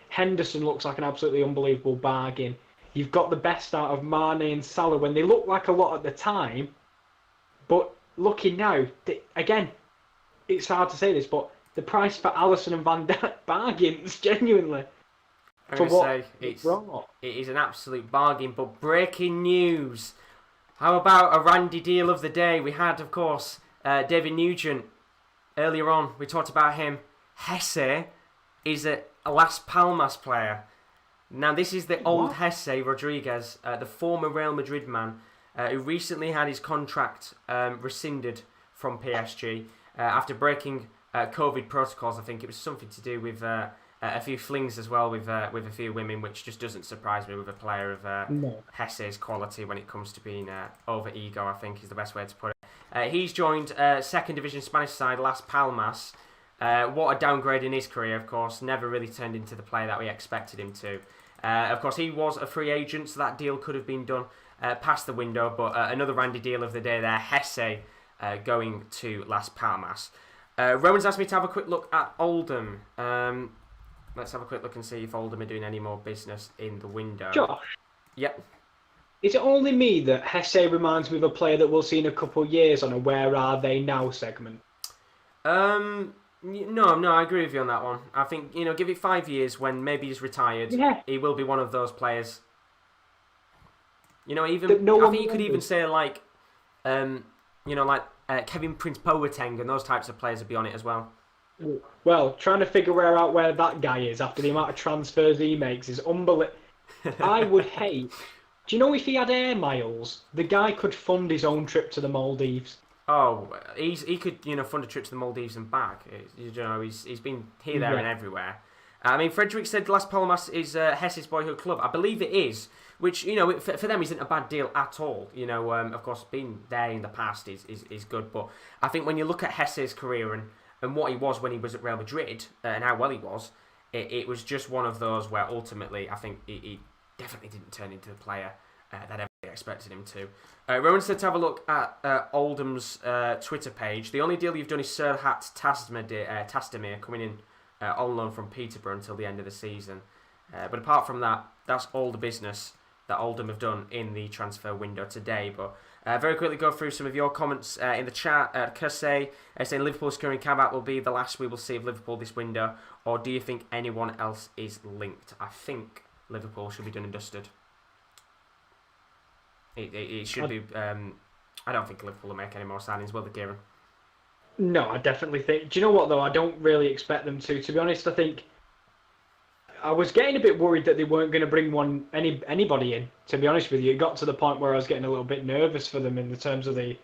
Henderson looks like an absolutely unbelievable bargain. You've got the best out of Mane and Salah when they look like a lot at the time. But looking now, again, it's hard to say this, but the price for Alisson and Van Dijk, bargains, genuinely. I'm going to say it is an absolute bargain, but breaking news. How about a Randy deal of the day? We had, of course, David Nugent earlier on. We talked about him. Hesse is a Las Palmas player. Now, this is the old Hesse Rodriguez, the former Real Madrid man, who recently had his contract rescinded from PSG after breaking COVID protocols. I think it was something to do with a few flings as well with a few women, which just doesn't surprise me with a player of No. Hesse's quality when it comes to being over ego, I think is the best way to put it. He's joined second division Spanish side Las Palmas. What a downgrade in his career, of course. Never really turned into the player that we expected him to. Of course, he was a free agent, so that deal could have been done past the window. But another Randy deal of the day there, Hesse going to Las Palmas. Rowan's asked me to have a quick look at Oldham. Let's have a quick look and see if Oldham are doing any more business in the window. Josh? Yep. Is it only me that Hesse reminds me of a player that we'll see in a couple of years on a Where Are They Now segment? No, I agree with you on that one. I think, give it 5 years when maybe he's retired. Yeah. He will be one of those players. I think you could even say like, Kevin Prince Boateng and those types of players would be on it as well. Well, trying to figure out where that guy is after the amount of transfers he makes is unbelievable. I would hate. Do you know if he had air miles, the guy could fund his own trip to the Maldives. Oh, he could fund a trip to the Maldives and back. He's been here, there, and everywhere. I mean, Frederick said Las Palmas is Hesse's boyhood club. I believe it is, which for them isn't a bad deal at all. Of course, being there in the past is good, but I think when you look at Hesse's career and what he was when he was at Real Madrid and how well he was, it was just one of those where ultimately I think he definitely didn't turn into the player that everybody expected him to. Rowan said to have a look at Oldham's Twitter page. The only deal you've done is Serhat Tasdemir coming in on loan from Peterborough until the end of the season. But apart from that, that's all the business that Oldham have done in the transfer window today. But very quickly go through some of your comments in the chat. Kursay saying Liverpool's current Kabak will be the last we will see of Liverpool this window, or do you think anyone else is linked? I think Liverpool should be done and dusted. It should be. I don't think Liverpool will make any more signings, will they, Kieran? No, I definitely think. Do you know what though? I don't really expect them to. To be honest, I think I was getting a bit worried that they weren't going to bring anybody in. To be honest with you, it got to the point where I was getting a little bit nervous for them in the terms of the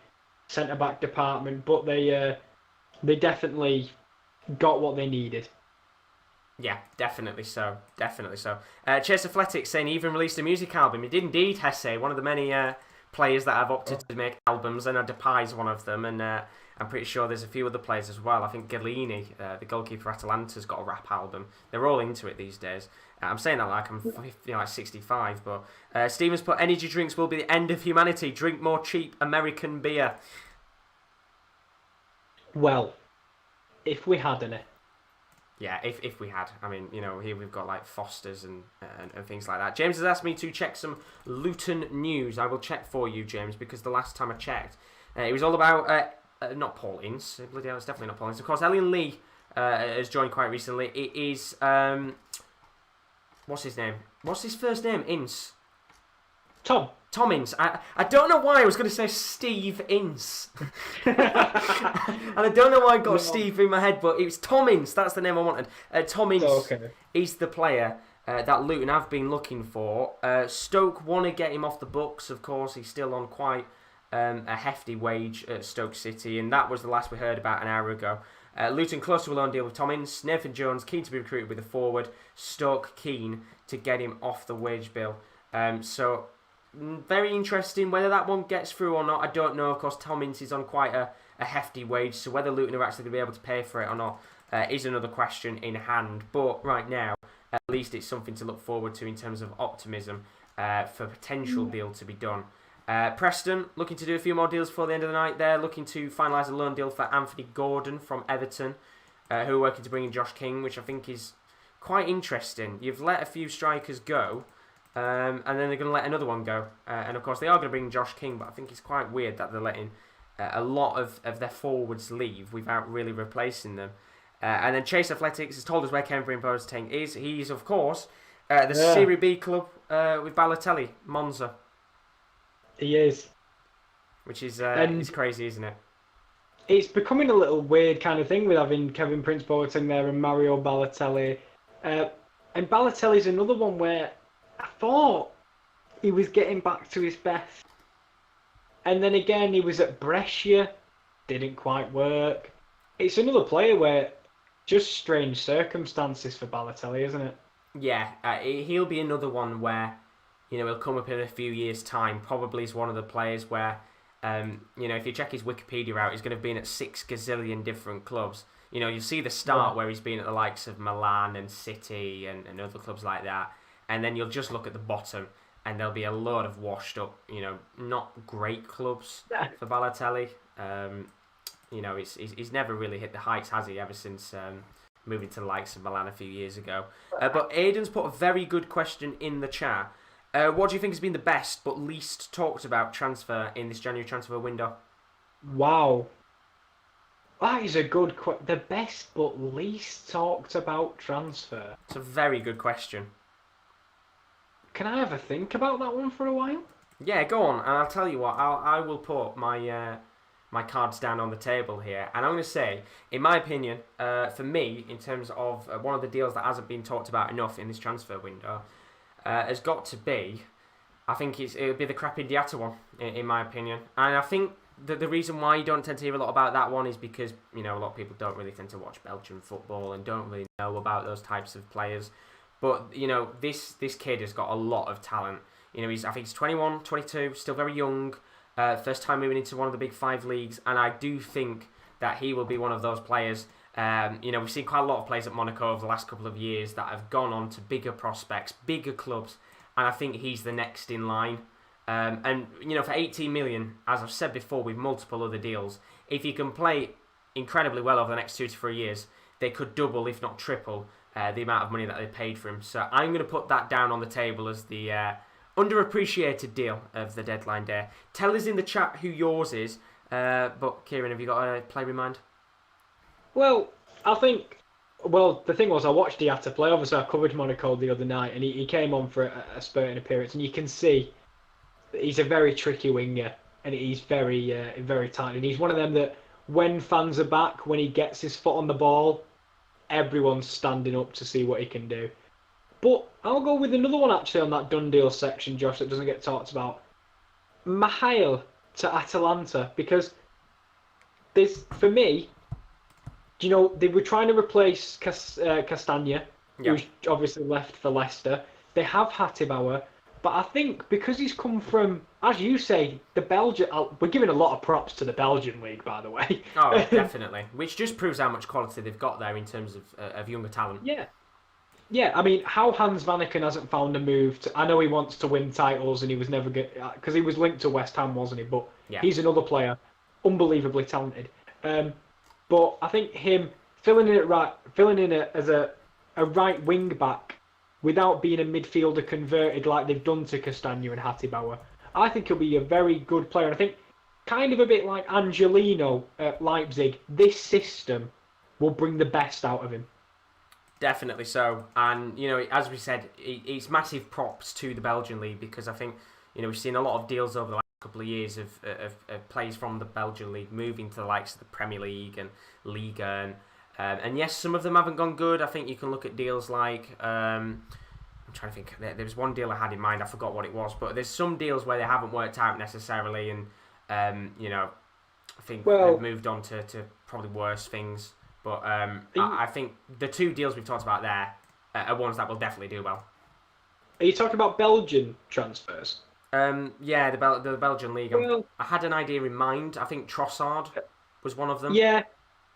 centre back department. But they definitely got what they needed. Yeah, definitely so. Definitely so. Chase Athletics saying he even released a music album. He did indeed, Hesse, one of the many players that have opted to make albums, and Depay's one of them, and I'm pretty sure there's a few other players as well. I think Galini, the goalkeeper for Atalanta's got a rap album. They're all into it these days. I'm saying that like I'm 65, but Stevens put energy drinks will be the end of humanity. Drink more cheap American beer. Well, if we had any. Yeah, if we had. I mean, here we've got like Foster's and things like that. James has asked me to check some Luton news. I will check for you, James, because the last time I checked, it was all about, not Paul Ince. Bloody hell, it's definitely not Paul Ince. Of course, Elliot Lee has joined quite recently. It is, what's his name? What's his first name? Ince? Tom Ince. I don't know why I was going to say Steve Ince. And I don't know why I got Steve in my head, but it was Tom Ince. That's the name I wanted. Tom Ince is the player that Luton have been looking for. Stoke want to get him off the books, of course. He's still on quite a hefty wage at Stoke City, and that was the last we heard about an hour ago. Luton close to a loan deal with Tom Ince. Nathan Jones keen to be recruited with a forward. Stoke keen to get him off the wage bill. So very interesting. Whether that one gets through or not, I don't know. Of course, Tom Ince is on quite a hefty wage, so whether Luton are actually going to be able to pay for it or not is another question in hand. But right now, at least it's something to look forward to in terms of optimism for a potential deal to be done. Preston looking to do a few more deals before the end of the night. They're looking to finalise a loan deal for Anthony Gordon from Everton, who are working to bring in Josh King, which I think is quite interesting. You've let a few strikers go, and then they're going to let another one go. And of course, they are going to bring Josh King, but I think it's quite weird that they're letting a lot of their forwards leave without really replacing them. And then Chase Athletics has told us where Kevin Boateng is. He's, of course, the Serie B club with Balotelli, Monza. He is. Which is it's crazy, isn't it? It's becoming a little weird kind of thing with having Kevin Prince Boateng there and Mario Balotelli. And Balotelli's another one where I thought he was getting back to his best. And then again, he was at Brescia. Didn't quite work. It's another player where just strange circumstances for Balotelli, isn't it? Yeah, he'll be another one where, he'll come up in a few years' time. Probably is one of the players where, if you check his Wikipedia out, he's going to have been at 6 gazillion different clubs. You'll see the start where he's been at the likes of Milan and City and other clubs like that. And then you'll just look at the bottom and there'll be a lot of washed up, not great clubs for Balotelli. He's never really hit the heights, has he, ever since moving to the likes of Milan a few years ago. But Aiden's put a very good question in the chat. What do you think has been the best but least talked about transfer in this January transfer window? Wow. That is a good question. The best but least talked about transfer. It's a very good question. Can I have a think about that one for a while? Yeah, go on, and I'll tell you what. I will put my my cards down on the table here, and I'm going to say, in my opinion, for me, in terms of one of the deals that hasn't been talked about enough in this transfer window, has got to be, I think it would be the Crepin Diatta one, in my opinion, and I think that the reason why you don't tend to hear a lot about that one is because a lot of people don't really tend to watch Belgian football and don't really know about those types of players. But this kid has got a lot of talent. I think he's 21, 22, still very young. First time moving into one of the big 5 leagues, and I do think that he will be one of those players. We've seen quite a lot of players at Monaco over the last couple of years that have gone on to bigger prospects, bigger clubs, and I think he's the next in line. For 18 million, as I've said before, with multiple other deals, if he can play incredibly well over the next 2 to 3 years, they could double, if not triple, the amount of money that they paid for him. So I'm going to put that down on the table as the underappreciated deal of the deadline day. Tell us in the chat who yours is. But Kieran, have you got a player in mind? Well, I think... Well, the thing was, I watched Diatta play. Obviously, I covered Monaco the other night, and he came on for a spurting appearance, and you can see that he's a very tricky winger, and he's very, very tight. And he's one of them that, when fans are back, when he gets his foot on the ball, everyone's standing up to see what he can do. But I'll go with another one actually on that done deal section, Josh, that doesn't get talked about. Mihail to Atalanta, because for me, they were trying to replace Castagna, who's obviously left for Leicester. They have Hattibauer, but I think because he's come from, as you say, the Belgian... We're giving a lot of props to the Belgian league, by the way. Oh, definitely. Which just proves how much quality they've got there in terms of younger talent. Yeah. Yeah, I mean, how Hans Vanaken hasn't found a move to... I know he wants to win titles and he was never good... Because he was linked to West Ham, wasn't he? But he's another player, unbelievably talented. But I think him filling in as a right wing back without being a midfielder converted like they've done to Castagna and Hattibauer, I think he'll be a very good player. And I think, kind of a bit like Angelino at Leipzig, this system will bring the best out of him. Definitely so. And, as we said, it's massive props to the Belgian league, because I think, we've seen a lot of deals over the last couple of years of players from the Belgian league moving to the likes of the Premier League and Liga. And yes, some of them haven't gone good. I think you can look at deals like... I'm trying to think. There was one deal I had in mind. I forgot what it was. But there's some deals where they haven't worked out necessarily. And, I think they've moved on to probably worse things. But I think the 2 deals we've talked about there are ones that will definitely do well. Are you talking about Belgian transfers? Yeah, the Belgian league. Well, I had an idea in mind. I think Trossard was one of them. Yeah,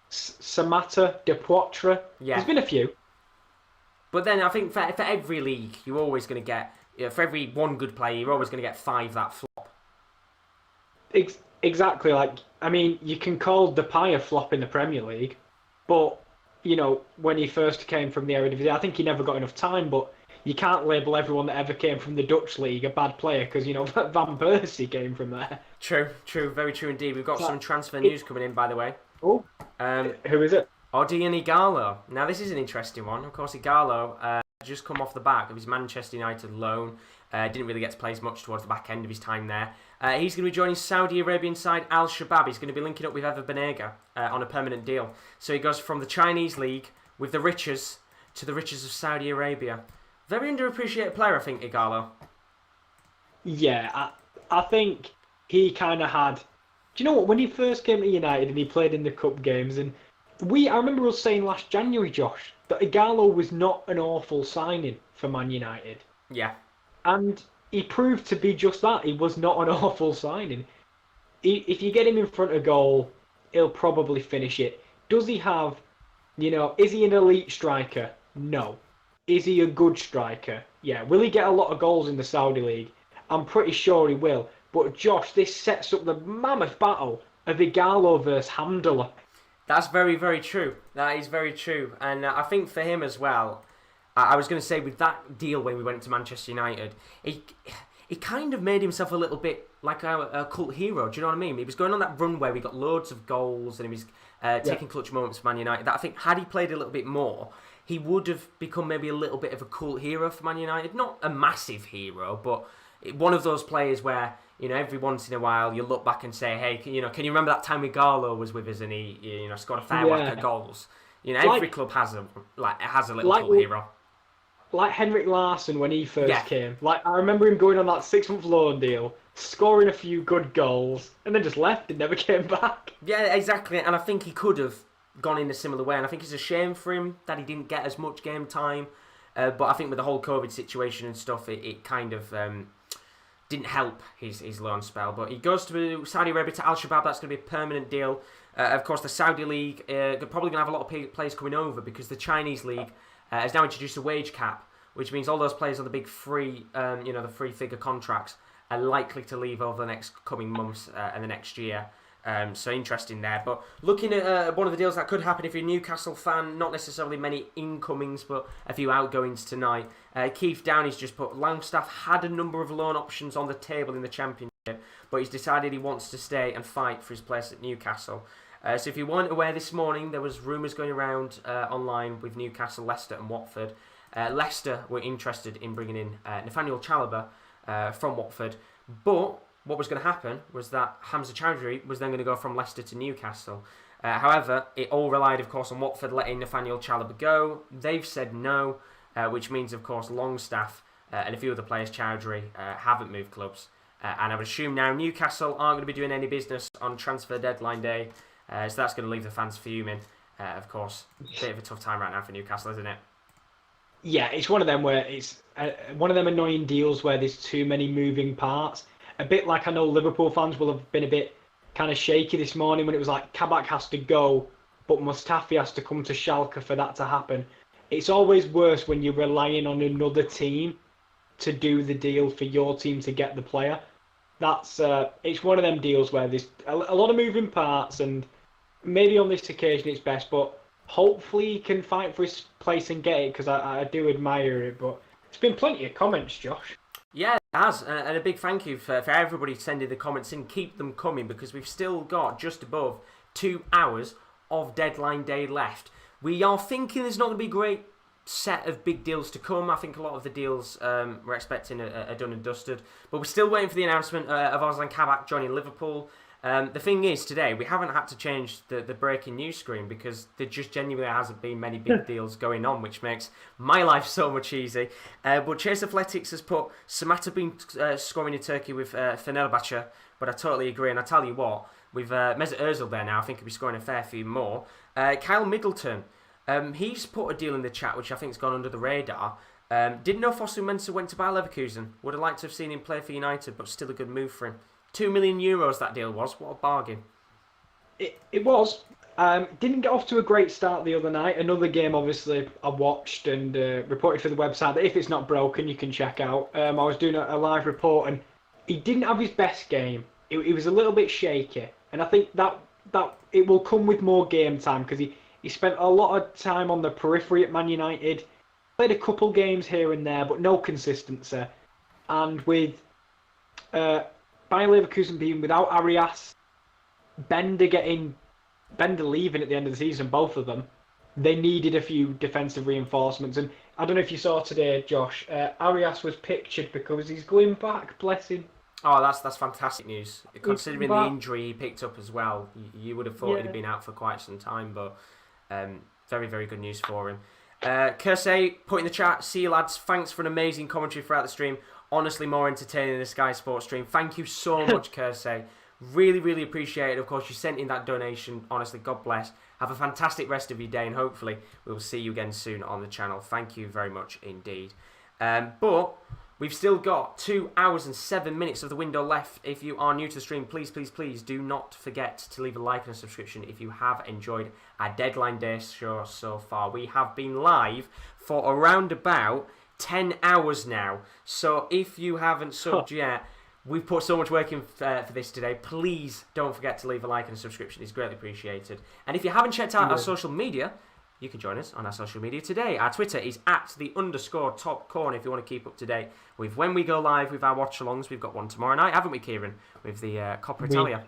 Samatta, De Poitre. Yeah. There's been a few. But then I think for every league, you're always going to get... for every one good player, you're always going to get 5 that flop. Exactly. You can call Depay a flop in the Premier League. But, when he first came from the Eredivisie, I think he never got enough time, but you can't label everyone that ever came from the Dutch league a bad player, because, Van Persie came from there. True, very true indeed. We've got some transfer news coming in, by the way. Oh, who is it? Odion Ighalo. Now, this is an interesting one. Of course, Ighalo just come off the back of his Manchester United loan. Didn't really get to play as much towards the back end of his time there. He's going to be joining Saudi Arabian side Al Shabab. He's going to be linking up with Ever Banega on a permanent deal. So he goes from the Chinese league with the riches to the riches of Saudi Arabia. Very underappreciated player, I think, Ighalo. Yeah, I think he kind of had... Do you know what? When he first came to United and he played in the cup games, and I remember us saying last January, Josh, that Igalo was not an awful signing for Man United. Yeah. And he proved to be just that. He was not an awful signing. If you get him in front of goal, he'll probably finish it. Does he have, is he an elite striker? No. Is he a good striker? Yeah. Will he get a lot of goals in the Saudi League? I'm pretty sure he will. But Josh, this sets up the mammoth battle of Igalo versus Hamdallah. That's very, very true. That is very true. And I think for him as well, I was going to say with that deal when we went to Manchester United, he kind of made himself a little bit like a cult hero. Do you know what I mean? He was going on that run where we got loads of goals and he was taking clutch moments for Man United. That I think had he played a little bit more, he would have become maybe a little bit of a cult hero for Man United. Not a massive hero, but one of those players where, every once in a while you look back and say, hey, can you remember that time Igalo was with us and he, scored a fair whack of goals? Every club has a little cult hero. Like Henrik Larsson when he first came. Like, I remember him going on that 6-month loan deal, scoring a few good goals, and then just left and never came back. Yeah, exactly. And I think he could have gone in a similar way. And I think it's a shame for him that he didn't get as much game time. But I think with the whole COVID situation and stuff, it kind of didn't help his loan spell. But he goes to Saudi Arabia, to Al-Shabaab. That's going to be a permanent deal. Of course, the Saudi League, they're probably going to have a lot of players coming over because the Chinese League has now introduced a wage cap, which means all those players on the big free, the free figure contracts are likely to leave over the next coming months and the next year. So interesting there. But looking at one of the deals that could happen if you're a Newcastle fan, not necessarily many incomings, but a few outgoings tonight. Keith Downey's just put, Longstaff had a number of loan options on the table in the Championship, but he's decided he wants to stay and fight for his place at Newcastle. So if you weren't aware this morning, there was rumours going around online with Newcastle, Leicester and Watford. Leicester were interested in bringing in Nathaniel Chalobah from Watford, but what was going to happen was that Hamza Chowdhury was then going to go from Leicester to Newcastle. However, it all relied, of course, on Watford letting Nathaniel Chalobah go. They've said no, which means, of course, Longstaff and a few other players, Chowdhury, haven't moved clubs. And I would assume now Newcastle aren't going to be doing any business on transfer deadline day, so that's going to leave the fans fuming. Of course, a bit of a tough time right now for Newcastle, isn't it? Yeah, it's one of them where it's one of them annoying deals where there's too many moving parts. A bit like I know Liverpool fans will have been a bit kind of shaky this morning when it was like Kabak has to go, but Mustafi has to come to Schalke for that to happen. It's always worse when you're relying on another team to do the deal for your team to get the player. That's it's one of them deals where there's a lot of moving parts, and maybe on this occasion it's best, but hopefully he can fight for his place and get it, because I do admire it. But there's been plenty of comments, Josh. Yeah, it has, and a big thank you for everybody sending the comments in. Keep them coming, because we've still got just above 2 hours of deadline day left. We are thinking there's not going to be a great set of big deals to come. I think a lot of the deals we're expecting are done and dusted, but we're still waiting for the announcement of Ozan Kabak joining Liverpool. The thing is, today we haven't had to change the breaking news screen because there just genuinely hasn't been many big deals going on, which makes my life so much easy. But Chase Athletics has put Samata been scoring in Turkey with Fenerbahce, but I totally agree. And I tell you what, with Mesut Ozil there now, I think he'll be scoring a fair few more. Kyle Middleton, he's put a deal in the chat which I think has gone under the radar. Didn't know Fosu Mensah went to Bayer Leverkusen. Would have liked to have seen him play for United, but still a good move for him. €2 million that deal was. What a bargain. It was. Didn't get off to a great start the other night. Another game, obviously, I watched and reported for the website that if it's not broken, you can check out. I was doing a live report, and he didn't have his best game. He was a little bit shaky, and I think that it will come with more game time, because he spent a lot of time on the periphery at Man United, played a couple games here and there, but no consistency. And with Bayer Leverkusen being without Arias, Bender leaving at the end of the season, both of them, they needed a few defensive reinforcements. And I don't know if you saw today, Josh, Arias was pictured because he's going back, bless him. Oh, that's fantastic news. Considering the injury he picked up as well, you would have thought he'd been out for quite some time, but very, very good news for him. Kersey, put in the chat, see you lads, thanks for an amazing commentary throughout the stream. Honestly, more entertaining than the Sky Sports stream. Thank you so much, Kersey. Really, really appreciate it. Of course, you sent in that donation. Honestly, God bless. Have a fantastic rest of your day, and hopefully we'll see you again soon on the channel. Thank you very much indeed. But we've still got 2 hours and 7 minutes of the window left. If you are new to the stream, please, please, please do not forget to leave a like and a subscription if you have enjoyed our Deadline Day show so far. We have been live for around about 10 hours now. So if you haven't subbed yet, we've put so much work in for this today. Please don't forget to leave a like and a subscription. It's greatly appreciated. And if you haven't checked out our social media, you can join us on our social media today. Our Twitter is @_top corner if you want to keep up to date with when we go live with our watch-alongs. We've got one tomorrow night, haven't we, Kieran? With the Coppa Italia.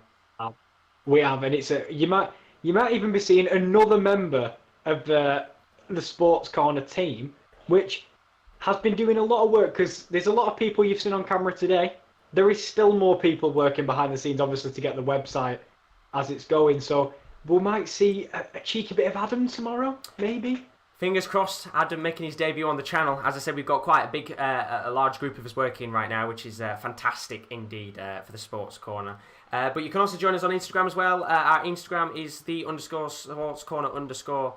We have, and it's you might even be seeing another member of the Sports Corner team, which has been doing a lot of work, because there's a lot of people you've seen on camera today. There is still more people working behind the scenes, obviously, to get the website as it's going. So we might see a cheeky bit of Adam tomorrow, maybe. Fingers crossed, Adam making his debut on the channel. As I said, we've got quite a big, a large group of us working right now, which is fantastic indeed for the Sports Corner. But you can also join us on Instagram as well. Our Instagram is _sportscorner_.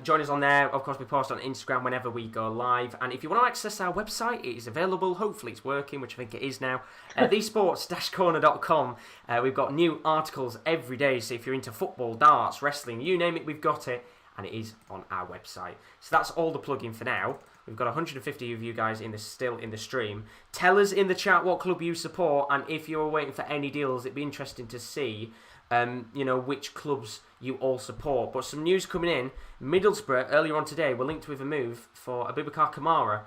Join us on there. Of course, we post on Instagram whenever we go live. And if you want to access our website, it is available. Hopefully it's working, which I think it is now. thesports-corner.com. We've got new articles every day. So if you're into football, darts, wrestling, you name it, we've got it. And it is on our website. So that's all the plug-in for now. We've got 150 of you guys still in the stream. Tell us in the chat what club you support. And if you're waiting for any deals, it'd be interesting to see which clubs you all support. But some news coming in. Middlesbrough, earlier on today, were linked with a move for Abubakar Kamara,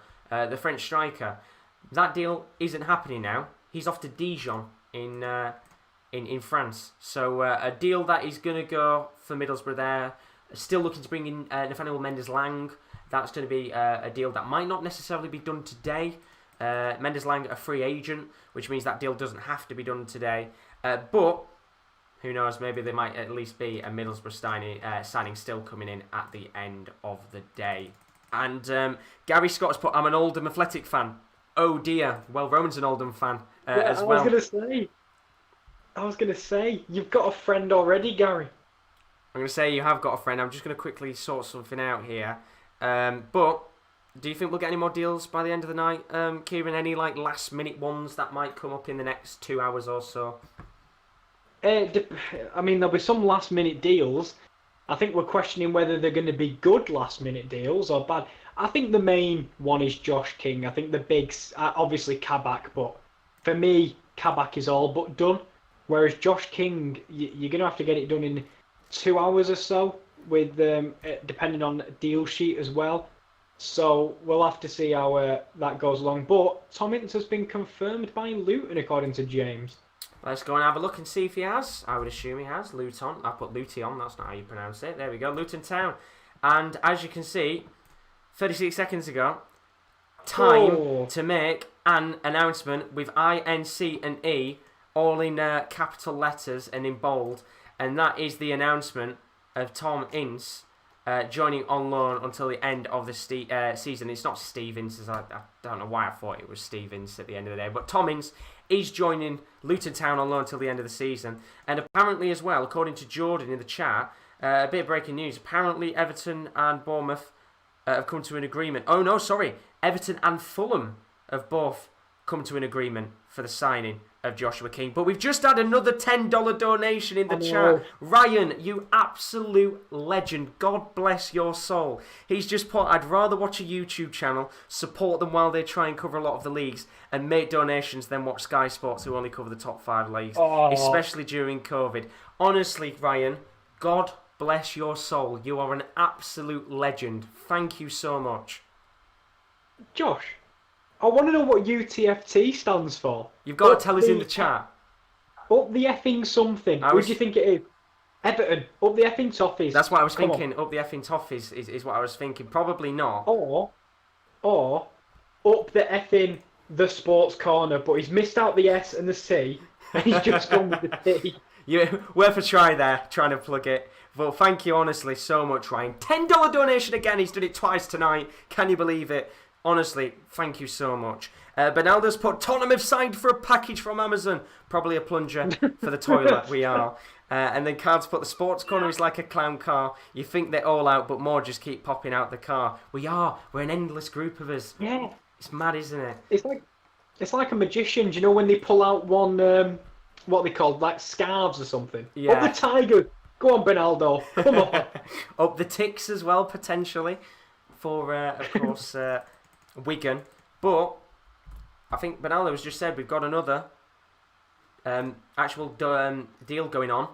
the French striker. That deal isn't happening now. He's off to Dijon in France. So a deal that is going to go for Middlesbrough there. Still looking to bring in Nathaniel Mendes-Lang. That's going to be a deal that might not necessarily be done today. Mendes-Lang, a free agent, which means that deal doesn't have to be done today. But who knows, maybe there might at least be a Middlesbrough signing still coming in at the end of the day. And Gary Scott has put, I'm an Oldham Athletic fan. Oh dear. Well, Roman's an Oldham fan as well. I was going to say, you've got a friend already, Gary. I'm going to say you have got a friend. I'm just going to quickly sort something out here. But do you think we'll get any more deals by the end of the night? Kieran, any last minute ones that might come up in the next 2 hours or so? I mean, there'll be some last minute deals. I think we're questioning whether they're going to be good last minute deals or bad. I think the main one is Josh King. I think the big, obviously Kabak, but for me, Kabak is all but done. Whereas Josh King, you're going to have to get it done in 2 hours or so, with depending on deal sheet as well. So we'll have to see how that goes along. But Tom Ince has been confirmed by Luton, according to James. Let's go and have a look and see if he has. I would assume he has. Luton. I put Luton. That's not how you pronounce it. There we go. Luton Town. And as you can see, 36 seconds ago, time to make an announcement with I, N, C and E all in capital letters and in bold. And that is the announcement of Tom Ince joining on loan until the end of the season. It's not Steve Ince. I don't know why I thought it was Steve Ince at the end of the day. But Tom Ince is joining Luton Town on loan until the end of the season. And apparently as well, according to Jordan in the chat, a bit of breaking news. Apparently Everton and Bournemouth have come to an agreement. Oh no, sorry. Everton and Fulham have both come to an agreement for the signing of Joshua King. But we've just had another $10 donation in the chat. Ryan, you absolute legend. God bless your soul. He's just put, I'd rather watch a YouTube channel, support them while they try and cover a lot of the leagues, and make donations than watch Sky Sports, who only cover the top 5 leagues, especially during COVID. Honestly, Ryan, God bless your soul. You are an absolute legend. Thank you so much. Josh, I want to know what UTFT stands for. You've got to tell us in the chat. Up the effing something. Who do you think it is? Everton. Up the effing toffees. That's what I was thinking. Up the effing toffees is what I was thinking. Probably not. Or up the effing the Sports Corner, but he's missed out the S and the C, and he's just gone with the T. Yeah, worth a try there, trying to plug it. But thank you honestly so much, Ryan. $10 donation again. He's done it twice tonight. Can you believe it? Honestly, thank you so much. Bernaldo's put Tottenham have signed for a package from Amazon. Probably a plunger for the toilet, we are. And then Cards put the sports corner is like a clown car. You think they're all out, but more just keep popping out the car. We are. We're an endless group of us. Yeah. It's mad, isn't it? It's like a magician. Do you know when they pull out one, what they call, like scarves or something? Yeah. Up the tiger. Go on, Bernaldo. Come on. Up the ticks as well, potentially, for, of course, Wigan. But I think Bernaldo has just said we've got another actual deal going on.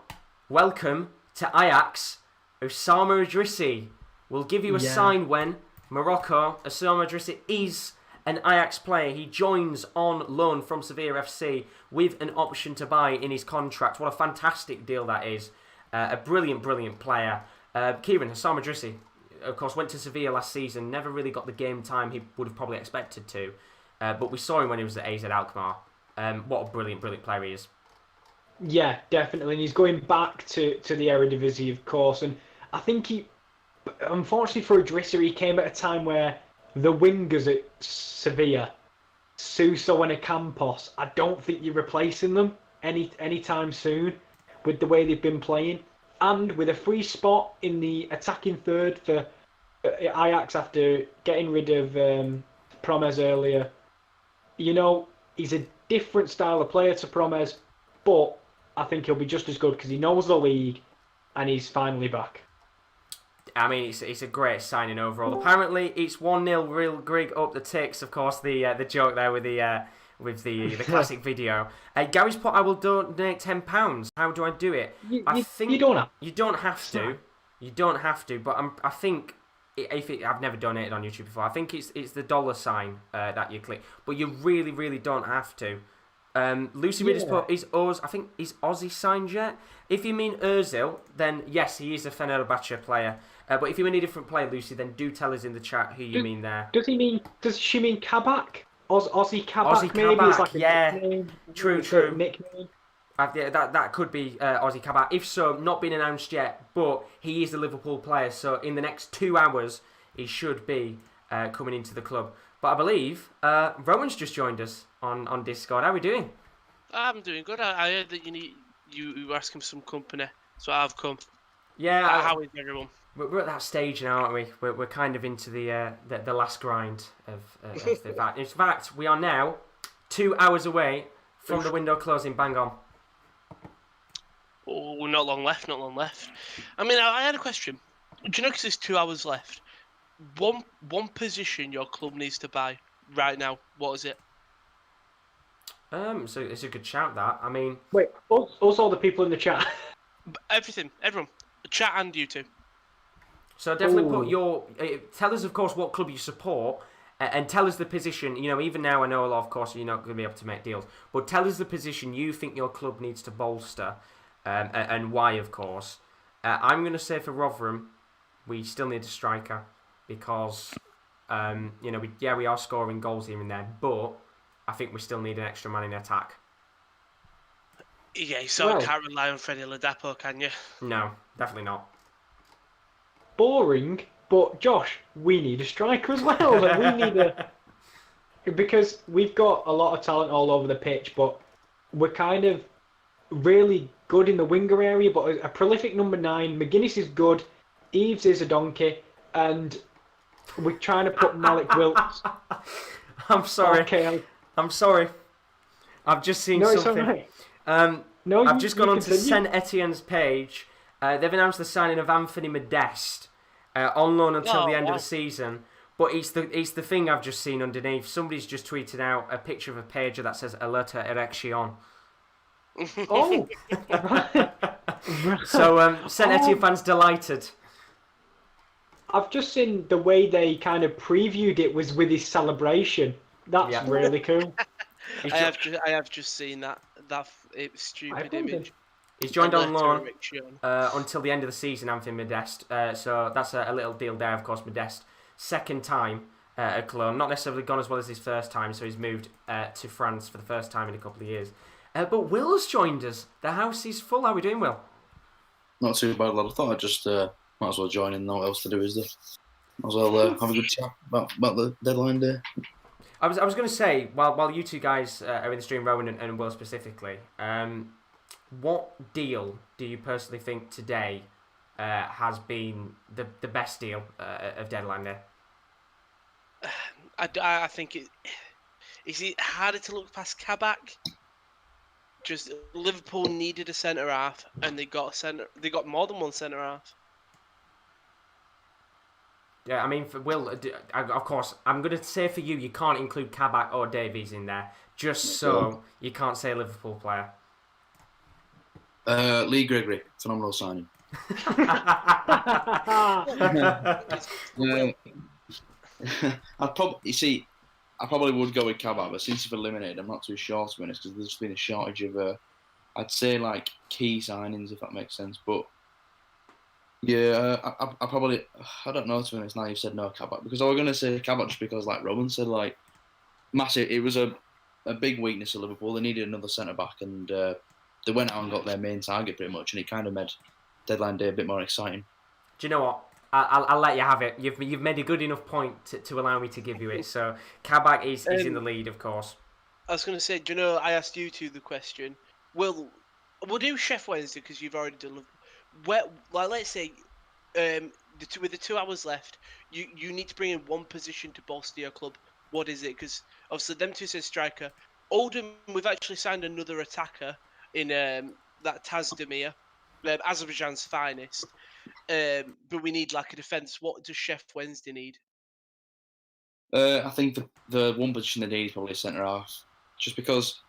Welcome to Ajax, Osama Idrissi. We'll give you a sign when Morocco. Osama Idrissi is an Ajax player. He joins on loan from Sevilla FC with an option to buy in his contract. What a fantastic deal that is. A brilliant, brilliant player. Kieran, Osama Idrissi, of course, went to Sevilla last season. Never really got the game time he would have probably expected to. But we saw him when he was at AZ Alkmaar. What a brilliant, brilliant player he is. Yeah, definitely. And he's going back to the Eredivisie, of course. And I think unfortunately for Idrissi, he came at a time where the wingers at Sevilla, Suso and Ocampos, I don't think you're replacing them anytime soon with the way they've been playing. And with a free spot in the attacking third for Ajax after getting rid of Promes earlier, you know, he's a different style of player to Promes, but I think he'll be just as good because he knows the league and he's finally back. I mean, it's a great signing overall. Apparently, it's 1-0 Real Grig up the ticks. Of course, the joke there with the classic video. Gary's put, I will donate £10. How do I do it? I think you don't have. You don't have to. You don't have to. But I think I've never donated on YouTube before. I think it's the dollar sign that you click. But you really, really don't have to. Lucy Reed has put, is Ozzy signed yet? If you mean Ozil, then yes, he is a Fenerbahce player. But if you mean a different player, Lucy, then do tell us in the chat who you mean there. Does she mean Kabak? Ozzy Kabak? Ozzy maybe Kabak, is like a nickname. True. Nickname. That could be Ozzy Kabak. If so, not been announced yet, but he is a Liverpool player, so in the next 2 hours, he should be coming into the club. But I believe Rowan's just joined us on Discord. How are we doing? I'm doing good. I heard that you were asking for some company, so I've come. Yeah. How is everyone? We're at that stage now, aren't we? We're kind of into the last grind of the fact. In fact, we are now 2 hours away from the window closing. Bang on. Oh, not long left. I mean, I had a question. Do you know, because there's 2 hours left, one position your club needs to buy right now, what is it? So it's a good shout, that. I mean... Wait, also the people in the chat. Everyone. The chat and you two. So definitely put your... tell us, of course, what club you support, and tell us the position. You know, even now I know, of course, you're not going to be able to make deals, but tell us the position you think your club needs to bolster, and why, of course. I'm going to say for Rotherham, we still need a striker, because, we are scoring goals here and there, but I think we still need an extra man in attack. Yeah, you can't rely on Freddie Ladapo, can you? No, definitely not. Boring, but Josh, we need a striker as well. And we need because we've got a lot of talent all over the pitch, but we're kind of really good in the winger area. But a prolific number 9, McGuinness is good, Eves is a donkey, and we're trying to put Malik Wilkes. I'm sorry. Okay, I'm sorry. I've just seen something. It's all right. I've just gone onto Saint Etienne's page. They've announced the signing of Anthony Modeste on loan until the end of the season. But it's the thing I've just seen underneath. Somebody's just tweeted out a picture of a pager that says Alerta Erection. Oh! So Saint Etienne fans delighted. I've just seen the way they kind of previewed it was with his celebration. That's really cool. I have just seen that stupid image. He's joined on loan until the end of the season, Anthony Modeste. So that's a little deal there, of course. Modeste, second time at Cologne. Not necessarily gone as well as his first time, so he's moved to France for the first time in a couple of years. But Will's joined us. The house is full. How are we doing, Will? Not too bad, lad. I thought I'd just might as well join in. No what else to do, is there? Might as well have a good chat about the deadline day. I was going to say, while you two guys are in the stream, Rowan and Will specifically, what deal do you personally think today has been the best deal of deadline day? I think is it harder to look past Kabak? Just Liverpool needed a centre half, and they got more than one centre half. Yeah, I mean, for Will, of course, I'm going to say for you can't include Kabak or Davies in there, just so you can't say Liverpool player. Lee Gregory, phenomenal signing. I probably would go with Kabak, but since you've eliminated, I'm not too sure to be honest, because there's just been a shortage of, I'd say like key signings, if that makes sense. But yeah, I probably, I don't know to be honest. Now you've said no Kabak, because I was gonna say Kabak just because, like Rowan said, like massive. It was a big weakness of Liverpool. They needed another centre back, and they went out and got their main target pretty much, and it kind of made deadline day a bit more exciting. Do you know what? I'll let you have it. You've made a good enough point to allow me to give you it. So Kabak is in the lead, of course. I was going to say, do you know, I asked you two the question. We'll do Chef Wednesday because you've already done. Let's say, with the 2 hours left, you need to bring in one position to bolster your club. What is it? Because obviously them two says striker. Oldham, we've actually signed another attacker in that Tazdemir, Azerbaijan's finest. But we need like a defence. What does Chef Wednesday need? I think the one position they need is probably a centre half, just because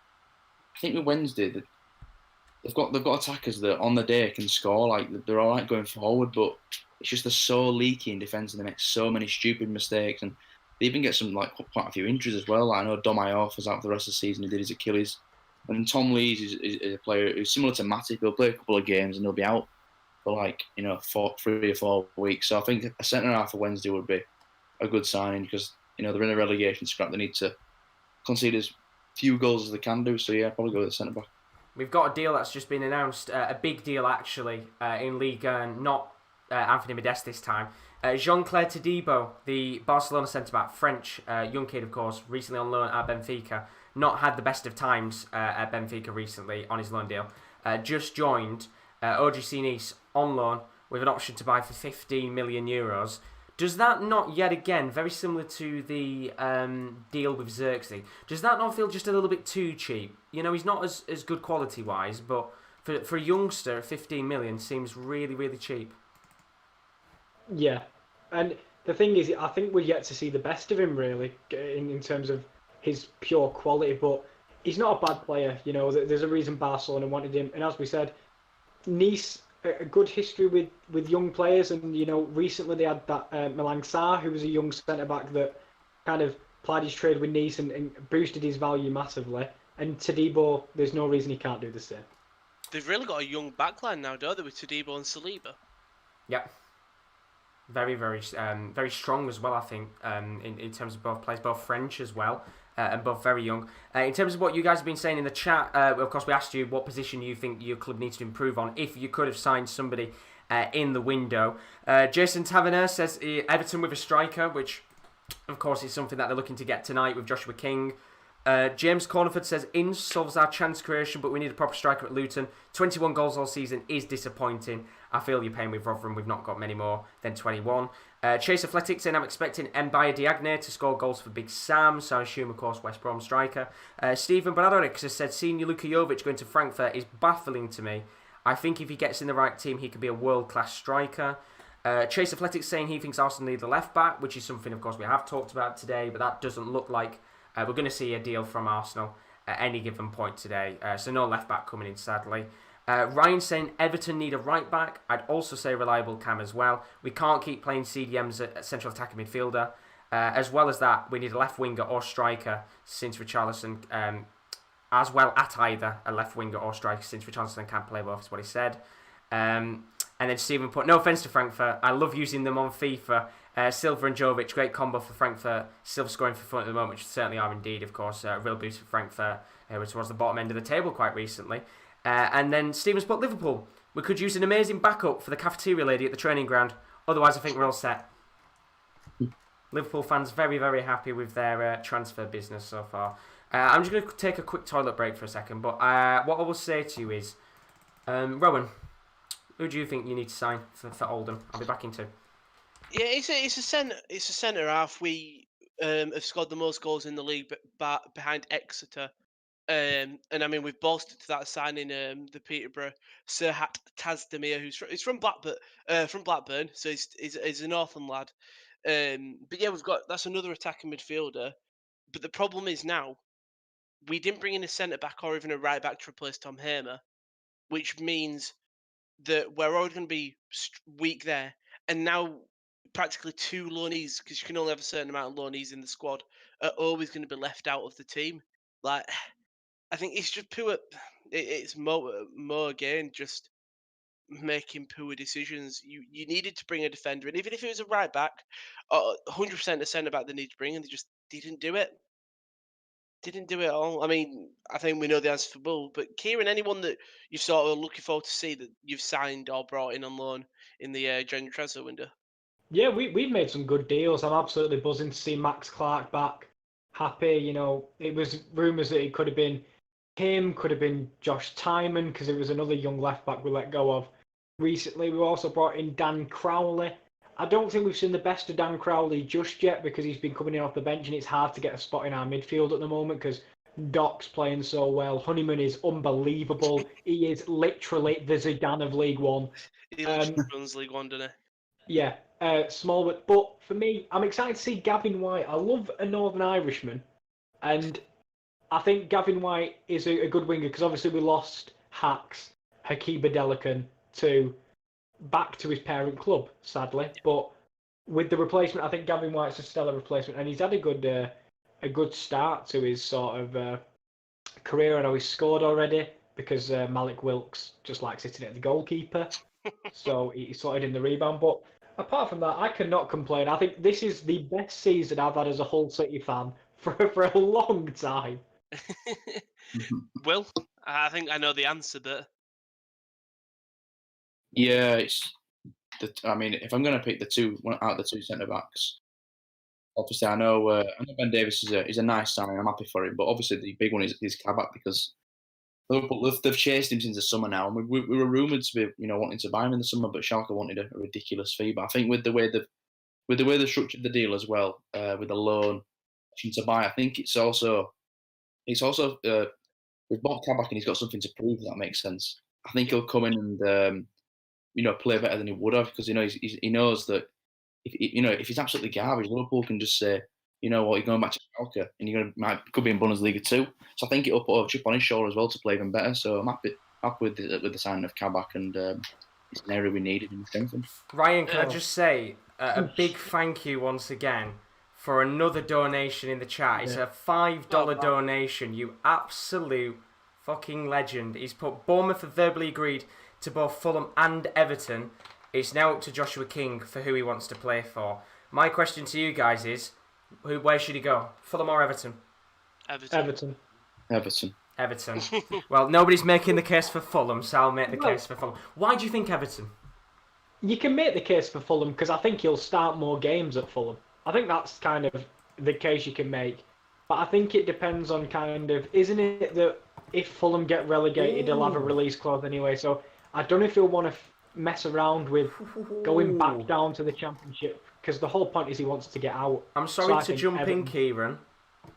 I think with Wednesday they've got attackers that on the day can score. Like they're all right going forward, but it's just they're so leaky in defence and they make so many stupid mistakes, and they even get some like quite a few injuries as well. Like, I know Domayoff was out for the rest of the season. He did his Achilles, and Tom Lees is a player who's similar to Matip. He'll play a couple of games and he'll be out for like 3 or 4 weeks. So I think a centre half for Wednesday would be a good signing, because they're in a relegation scrap. They need to concede as few goals as they can do. So yeah, probably go with the centre back. We've got a deal that's just been announced, a big deal actually, in Ligue 1, not Anthony Modeste this time. Jean-Claire Todibo, the Barcelona centre-back, French young kid, of course, recently on loan at Benfica. Not had the best of times at Benfica recently on his loan deal. Just joined OGC Nice on loan with an option to buy for 15 million euros. Does that not, yet again, very similar to the deal with Xerxes, does that not feel just a little bit too cheap? He's not as good quality-wise, but for a youngster, 15 million seems really, really cheap. Yeah, and the thing is, I think we're yet to see the best of him, really, in terms of his pure quality, but he's not a bad player. There's a reason Barcelona wanted him, and as we said, Nice, a good history with young players, and recently they had that Malang Sarr, who was a young centre back that kind of plied his trade with Nice and boosted his value massively. And Todibo, there's no reason he can't do the same. They've really got a young backline now, don't they, with Todibo and Saliba? Yep. Very, very, very strong as well, I think, in terms of both players, both French as well, and both very young. In terms of what you guys have been saying in the chat, of course, we asked you what position you think your club needs to improve on if you could have signed somebody in the window. Jason Taverner says Everton with a striker, which, of course, is something that they're looking to get tonight with Joshua King. James Cornerford says Ince solves our chance creation, but we need a proper striker at Luton. 21 goals all season is disappointing. I feel you're paying with Rotherham. We've not got many more than 21. Chase Athletic saying I'm expecting Mbaya Diagne to score goals for Big Sam, so I assume, of course, West Brom striker. Stephen Bradorix has said seeing Luka Jovic going to Frankfurt is baffling to me. I think if he gets in the right team, he could be a world-class striker. Chase Athletic saying he thinks Arsenal need the left-back, which is something, of course, we have talked about today, but that doesn't look like we're going to see a deal from Arsenal at any given point today. So no left-back coming in, sadly. Ryan saying Everton need a right-back. I'd also say reliable Cam as well. We can't keep playing CDMs at central attacking midfielder. As well as that, we need a left winger or striker since Richarlison, as well at either a left winger or striker since Richarlison can't play both, is what he said. And then Stephen put, no offence to Frankfurt, I love using them on FIFA. Silva and Jovic, great combo for Frankfurt. Silva scoring for fun at the moment, which certainly are indeed, of course. A real boost for Frankfurt, which was the bottom end of the table quite recently. And then Stephen's put Liverpool. We could use an amazing backup for the cafeteria lady at the training ground. Otherwise, I think we're all set. Liverpool fans very, very happy with their transfer business so far. I'm just going to take a quick toilet break for a second, but what I will say to you is, Rowan, who do you think you need to sign for Oldham? I'll be back in 2. Yeah, it's a centre half. We have scored the most goals in the league, behind Exeter. And I mean, we've bolstered to that signing the Peterborough Serhat Tazdemir, he's from Blackburn, so he's a Northern lad. But yeah, that's another attacking midfielder. But the problem is now we didn't bring in a centre back or even a right back to replace Tom Hamer, which means that we're already going to be weak there, and now practically 2 loanees, because you can only have a certain amount of loanees in the squad, are always going to be left out of the team. Like, I think it's just poor. It's more again just making poor decisions. You needed to bring a defender, and even if it was a right back, 100% a centre back they need to bring, and they just didn't do it. Didn't do it at all. I mean, I think we know the answer for Bull, but Kieran, anyone that you sort of looking forward to see that you've signed or brought in on loan in the January transfer window? Yeah, we've made some good deals. I'm absolutely buzzing to see Max Clark back. Happy, it was rumours that it could have been him, could have been Josh Timon, because it was another young left back we let go of. Recently, we also brought in Dan Crowley. I don't think we've seen the best of Dan Crowley just yet because he's been coming in off the bench and it's hard to get a spot in our midfield at the moment because Doc's playing so well. Honeyman is unbelievable. He is literally the Zidane of League One. He literally runs League One, doesn't he? Yeah, small, but for me, I'm excited to see Gavin White. I love a Northern Irishman, and I think Gavin White is a good winger because obviously we lost Hacks, Hakiba Delican back to his parent club, sadly. But with the replacement, I think Gavin White's a stellar replacement, and he's had a good start to his sort of career. I know he's scored already because Malik Wilkes just likes sitting at the goalkeeper, so he sorted in the rebound. But apart from that, I cannot complain. I think this is the best season I've had as a Hull City fan for a long time. Will, I think I know the answer, but Yeah, I mean, if I'm going to pick one out of the 2 centre backs, obviously I know Ben Davies is a nice signing. I'm happy for him, but obviously the big one is Kabak because they've chased him since the summer now, and we were rumoured to be wanting to buy him in the summer, but Schalke wanted a ridiculous fee. But I think with the way they've structured the deal as well, with the loan option to buy, I think it's also we've bought Kabak and he's got something to prove. If that makes sense. I think he'll come in and play better than he would have because he knows that if he's absolutely garbage, Liverpool can just say, you know what, you're going back to Schalke and could be in Bundesliga too. So I think it'll put a chip on his shoulder as well to play even better. So I'm happy with the signing of Kabak, and it's an area we needed and strengthened. Ryan, can I just say a big thank you once again for another donation in the chat. It's a $5 donation. You absolute fucking legend. He's put Bournemouth have verbally agreed to both Fulham and Everton. It's now up to Joshua King for who he wants to play for. My question to you guys is, where should he go? Fulham or Everton? Everton. Well, nobody's making the case for Fulham, so I'll make the case for Fulham. Why do you think Everton? You can make the case for Fulham because I think he'll start more games at Fulham. I think that's kind of the case you can make. But I think it depends on isn't it that if Fulham get relegated, they'll have a release clause anyway. So I don't know if he'll want to mess around with going back down to the Championship because the whole point is he wants to get out. I'm sorry to jump in, Kieran,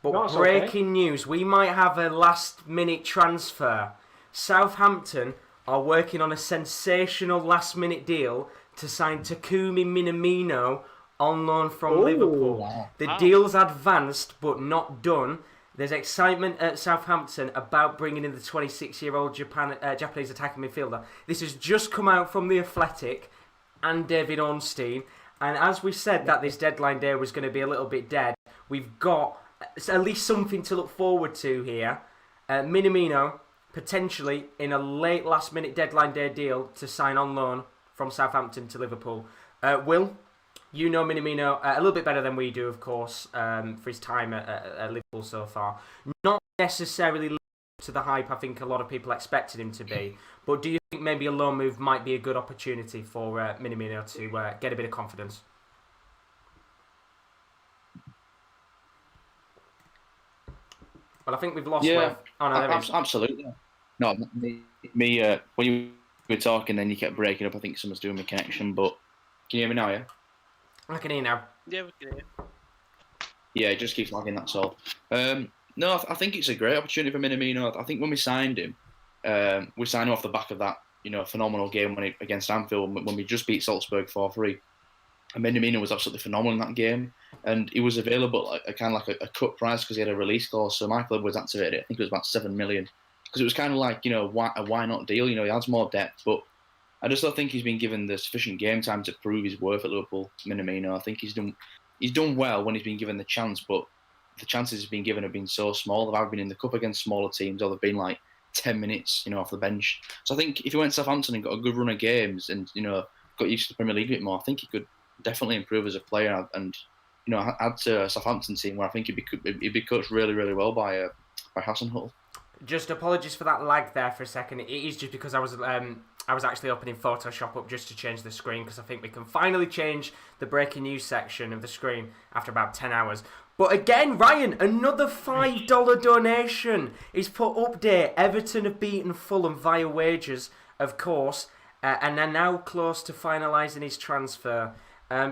but breaking news, we might have a last-minute transfer. Southampton are working on a sensational last-minute deal to sign Takumi Minamino on loan from Liverpool. Wow. The deal's advanced but not done. There's excitement at Southampton about bringing in the 26-year-old Japanese attacking midfielder. This has just come out from The Athletic and David Ornstein. And as we said that this deadline day was going to be a little bit dead, we've got at least something to look forward to here. Minamino potentially in a late last-minute deadline day deal to sign on loan from Southampton to Liverpool. Will, you know Minamino a little bit better than we do, of course, for his time at Liverpool so far. Not necessarily to the hype I think a lot of people expected him to be, but do you think maybe a loan move might be a good opportunity for Minamino to get a bit of confidence? Well, I think we've lost. Yeah, Oh no, there it is. absolutely. No, when you were talking, then you kept breaking up. I think someone's doing my connection, but can you hear me now? Yeah. I can hear now. Yeah, we can hear. Yeah, it just keeps lagging. That's all. No, I think it's a great opportunity for Minamino. I think when we signed him, we signed him off the back of that, phenomenal game against Anfield when we just beat Salzburg 4-3. And Minamino was absolutely phenomenal in that game, and he was available at a cut price because he had a release clause. So my club was activated. I think it was about 7 million because it was kind of like a why not deal. He has more depth, but I just don't think he's been given the sufficient game time to prove his worth at Liverpool. Minamino, I think he's done well when he's been given the chance, but the chances he's been given have been so small. They've either been in the cup against smaller teams, or they've been like 10 minutes, off the bench. So I think if he went to Southampton and got a good run of games and got used to the Premier League a bit more, I think he could definitely improve as a player and add to a Southampton team where I think he'd be coached really, really well by Hasenhüttl. Just apologies for that lag there for a second. It is just because I was actually opening Photoshop up just to change the screen because I think we can finally change the breaking news section of the screen after about 10 hours. But again, Ryan, another $5 donation is put update. Everton have beaten Fulham via wages, of course, and are now close to finalising his transfer.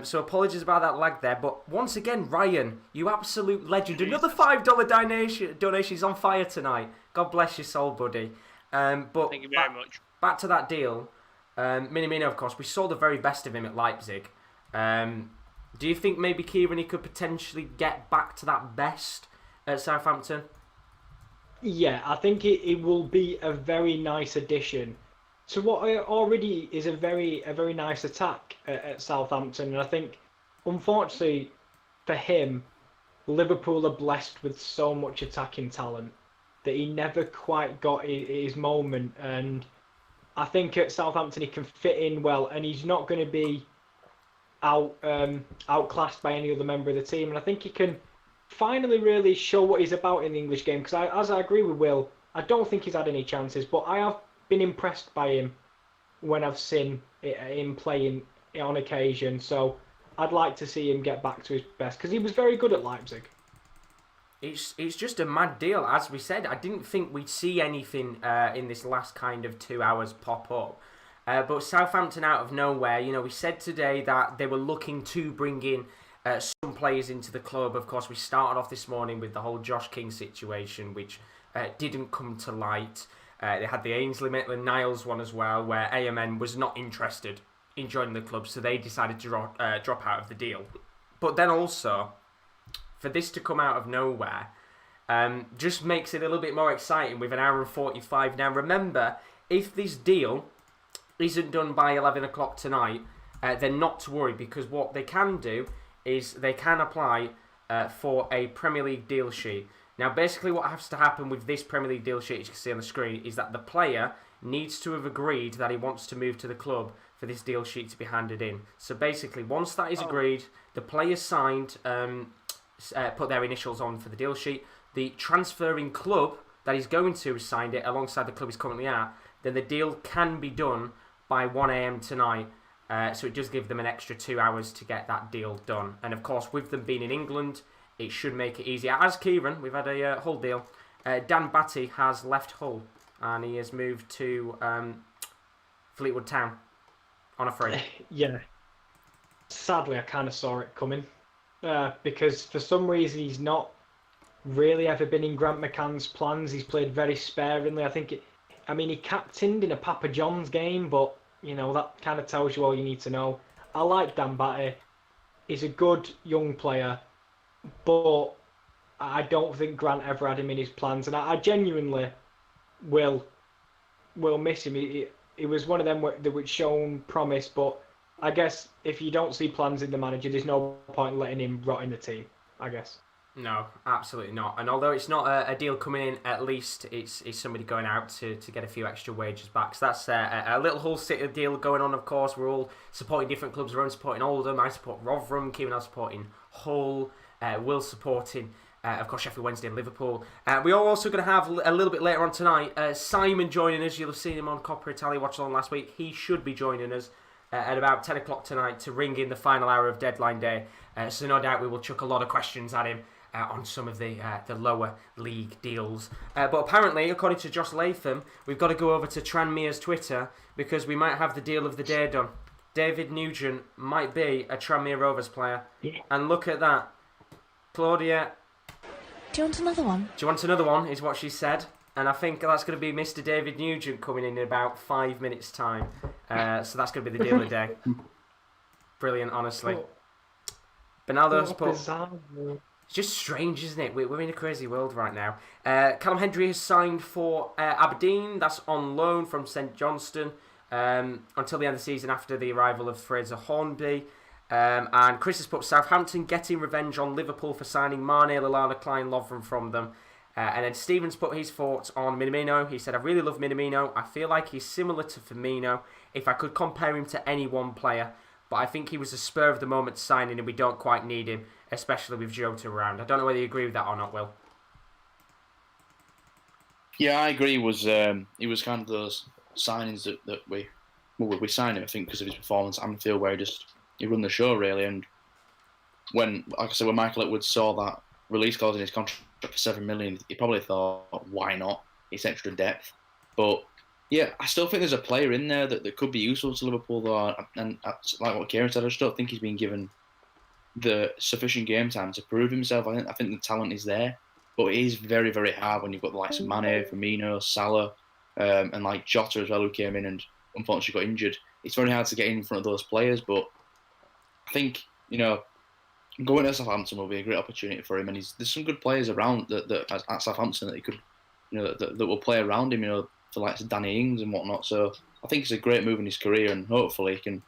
So apologies about that lag there. But once again, Ryan, you absolute legend. Another $5 donation is on fire tonight. God bless your soul, buddy. But Thank you very much. Back to that deal. Minamino, of course, we saw the very best of him at Leipzig. Do you think maybe Kieran he could potentially get back to that best at Southampton? Yeah, I think it will be a very nice addition to what already is a very nice attack at Southampton. And I think, unfortunately for him, Liverpool are blessed with so much attacking talent that he never quite got his moment. And I think at Southampton he can fit in well, and he's not going to be outclassed by any other member of the team. And I think he can finally really show what he's about in the English game. Because as I agree with Will, I don't think he's had any chances, but I have been impressed by him when I've seen him playing on occasion. So I'd like to see him get back to his best because he was very good at Leipzig. It's just a mad deal. As we said, I didn't think we'd see anything in this last kind of 2 hours pop up. But Southampton out of nowhere, we said today that they were looking to bring in some players into the club. Of course, we started off this morning with the whole Josh King situation, which didn't come to light. They had the Ainsley Maitland-Niles one as well, where AMN was not interested in joining the club, so they decided to drop out of the deal. But then also, for this to come out of nowhere, just makes it a little bit more exciting with an hour and 45. Now, remember, if this deal isn't done by 11 o'clock tonight, then not to worry, because what they can do is they can apply for a Premier League deal sheet. Now, basically what has to happen with this Premier League deal sheet, as you can see on the screen, is that the player needs to have agreed that he wants to move to the club for this deal sheet to be handed in. So basically, once that is agreed, the player signed, put their initials on for the deal sheet, the transferring club that he's going to has signed it alongside the club he's currently at, then the deal can be done by 1 a.m. tonight. So it does give them an extra 2 hours to get that deal done. And of course, with them being in England, it should make it easier. As Kieran, we've had a Hull deal. Dan Batty has left Hull and he has moved to Fleetwood Town on a free. Yeah. Sadly, I kind of saw it coming because for some reason he's not really ever been in Grant McCann's plans. He's played very sparingly. He captained in a Papa John's game, but that kind of tells you all you need to know. I like Dan Batty. He's a good young player, but I don't think Grant ever had him in his plans, and I genuinely will miss him. He was one of them that was shown promise, but I guess if you don't see plans in the manager, there's no point in letting him rot in the team, I guess. No, absolutely not. And although it's not a deal coming in, at least it's somebody going out to get a few extra wages back. So that's a little Hull City deal going on, of course. We're all supporting different clubs. We're supporting Oldham. I support Rotherham. Kieran is supporting Hull. Will supporting, of course, Sheffield Wednesday and Liverpool. We are also going to have a little bit later on tonight Simon joining us. You'll have seen him on Copper Italia Watch Along last week. He should be joining us at about 10 o'clock tonight to ring in the final hour of deadline day. So no doubt we will chuck a lot of questions at him on some of the lower league deals. But apparently, according to Josh Latham, we've got to go over to Tranmere's Twitter because we might have the deal of the day done. David Nugent might be a Tranmere Rovers player. Yeah. And look at that. Claudia... Do you want another one? Do you want another one, is what she said. And I think that's going to be Mr. David Nugent coming in about 5 minutes' time. So that's going to be the deal of the day. Brilliant, honestly. Bernardo's put... It's just strange, isn't it? We're in a crazy world right now. Callum Hendry has signed for Aberdeen. That's on loan from St Johnstone until the end of the season after the arrival of Fraser Hornby. And Chris has put Southampton getting revenge on Liverpool for signing Mane, Lallana, Klein, Lovren from them. And then Stevens put his thoughts on Minamino. He said, I really love Minamino. I feel like he's similar to Firmino if I could compare him to any one player. But I think he was a spur of the moment signing and we don't quite need him, especially with Jota around. I don't know whether you agree with that or not, Will. Yeah, I agree. He was kind of those signings that we signed him, I think, because of his performance at Anfield, where he run the show really. And when, like I said, when Michael Edwards saw that release clause in his contract for $7 million, he probably thought, why not? It's extra depth. But yeah, I still think there's a player in there that could be useful to Liverpool, though. And like what Kieran said, I just don't think he's been given the sufficient game time to prove himself. I think the talent is there, but it is very, very hard when you've got the likes of Mane, Firmino, Salah, and like Jota as well, who came in and unfortunately got injured. It's very hard to get in front of those players, but I think, going to Southampton will be a great opportunity for him, and there's some good players around that at Southampton that he could, that will play around him, for like Danny Ings and whatnot. So I think it's a great move in his career, and hopefully he can,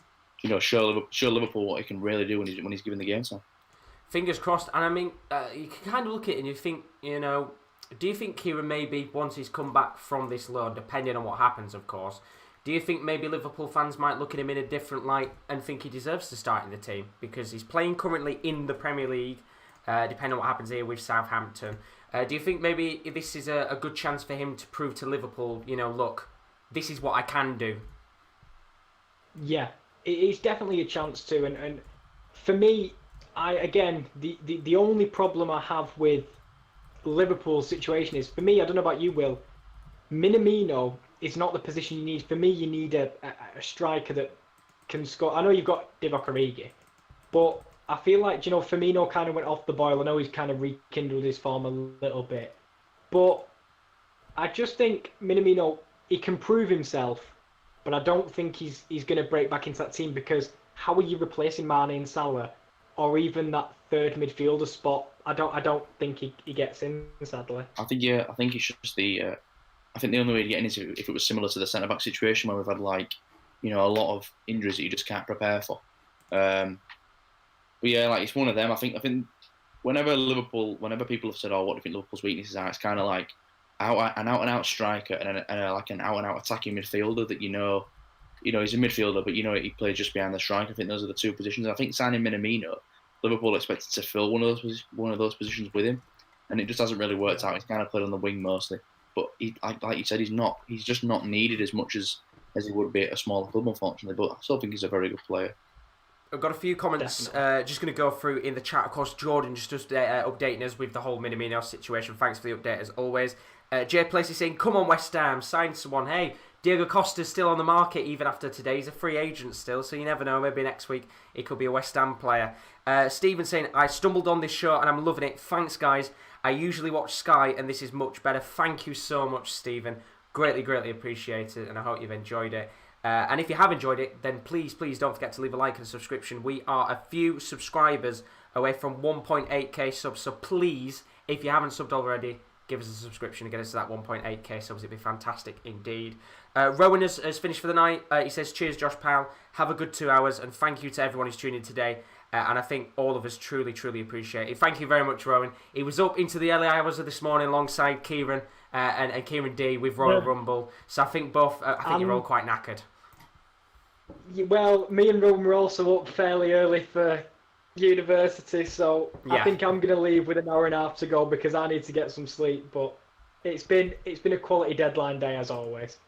show Liverpool what he can really do when he's given the game time. Fingers crossed. And I mean, you can kind of look at it and you think, do you think Kieran maybe once he's come back from this loan, depending on what happens, of course, do you think maybe Liverpool fans might look at him in a different light and think he deserves to start in the team because he's playing currently in the Premier League, depending on what happens here with Southampton? Do you think maybe this is a good chance for him to prove to Liverpool, look, this is what I can do? Yeah, it's definitely a chance to. And for me, the only problem I have with Liverpool's situation is, for me, I don't know about you, Will, Minamino is not the position you need. For me, you need a striker that can score. I know you've got Divock Origi, but I feel like, Firmino kind of went off the boil. I know he's kind of rekindled his form a little bit. But I just think Minamino, he can prove himself, but I don't think he's going to break back into that team, because how are you replacing Mane and Salah, or even that third midfielder spot? I don't think he gets in, sadly. I think it's just I think the only way to get in is if it was similar to the centre-back situation where we've had a lot of injuries that you just can't prepare for. But yeah, it's one of them. I think whenever people have said, "Oh, what do you think Liverpool's weaknesses are?" It's kind of like an out-and-out striker and an out-and-out attacking midfielder that he's a midfielder, but he plays just behind the striker. I think those are the two positions. I think signing Minamino, Liverpool expected to fill one of those positions with him, and it just hasn't really worked out. He's kind of played on the wing mostly. But like you said, he's just not needed as much as he would be at a smaller club, unfortunately. But I still think he's a very good player. I've got a few comments just going to go through in the chat. Of course, Jordan just updating us with the whole Minamino situation. Thanks for the update as always. Jay Place is saying, come on West Ham, sign someone. Hey, Diego Costa's still on the market even after today. He's a free agent still, so you never know. Maybe next week he could be a West Ham player. Stephen saying, I stumbled on this show and I'm loving it. Thanks, guys. I usually watch Sky and this is much better. Thank you so much, Stephen. Greatly, greatly appreciate it, and I hope you've enjoyed it. And if you have enjoyed it, then please don't forget to leave a like and a subscription. We are a few subscribers away from 1.8k subs, so please, if you haven't subbed already, give us a subscription to get us to that 1.8k subs. It'd be fantastic indeed. Rowan has finished for the night. He says, cheers, Josh Powell. Have a good 2 hours, and thank you to everyone who's tuned in today. And I think all of us truly, truly appreciate it. Thank you very much, Rowan. He was up into the early hours of this morning alongside Kieran and Kieran D with Royal Rumble. So I think you're all quite knackered. Well, me and Rowan were also up fairly early for university, so yeah. I think I'm going to leave with an hour and a half to go because I need to get some sleep. But it's been a quality deadline day as always.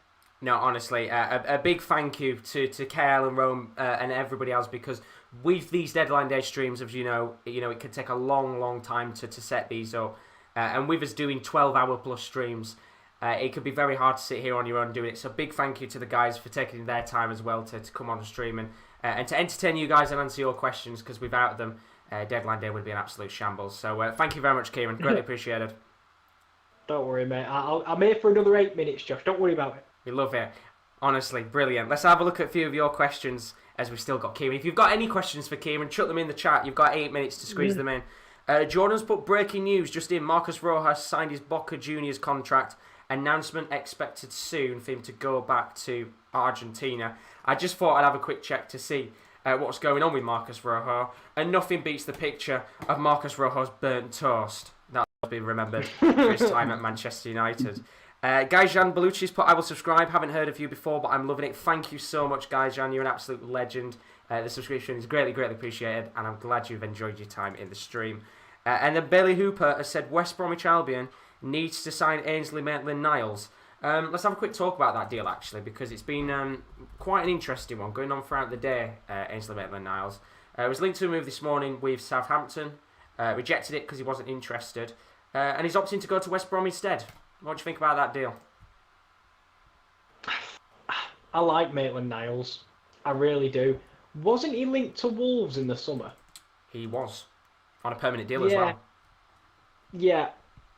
No, honestly, a big thank you to KL and Rome and everybody else, because with these deadline day streams, as you know, it can take a long time to set these up, and with us doing 12-hour plus streams, it could be very hard to sit here on your own doing it. So big thank you to the guys for taking their time as well to come on the stream and to entertain you guys and answer your questions, because without them, deadline day would be an absolute shambles. So thank you very much, Kieran. Greatly appreciated. Don't worry, mate. I'm here for another 8 minutes, Josh. Don't worry about it. We love it. Honestly, brilliant. Let's have a look at a few of your questions as we've still got Kieran. If you've got any questions for Kieran, chuck them in the chat. You've got 8 minutes to squeeze them in. Jordan's put breaking news just in. Marcus Rojas signed his Boca Juniors contract. Announcement expected soon for him to go back to Argentina. I just thought I'd have a quick check to see what's going on with Marcus Rojas. And nothing beats the picture of Marcus Rojas burnt toast. That'll be remembered for his time at Manchester United. Gaijan Belucci's put, I will subscribe. Haven't heard of you before, but I'm loving it. Thank you so much, Gaijan. You're an absolute legend. The subscription is greatly appreciated, and I'm glad you've enjoyed your time in the stream. And then Bailey Hooper has said West Bromwich Albion needs to sign Ainsley Maitland-Niles. Let's have a quick talk about that deal, actually, because it's been quite an interesting one going on throughout the day, Ainsley Maitland-Niles. It was linked to a move this morning with Southampton, rejected it because he wasn't interested, and he's opting to go to West Brom instead. What do you think about that deal? I like Maitland-Niles. I really do. Wasn't he linked to Wolves in the summer? He was. On a permanent deal as well. Yeah,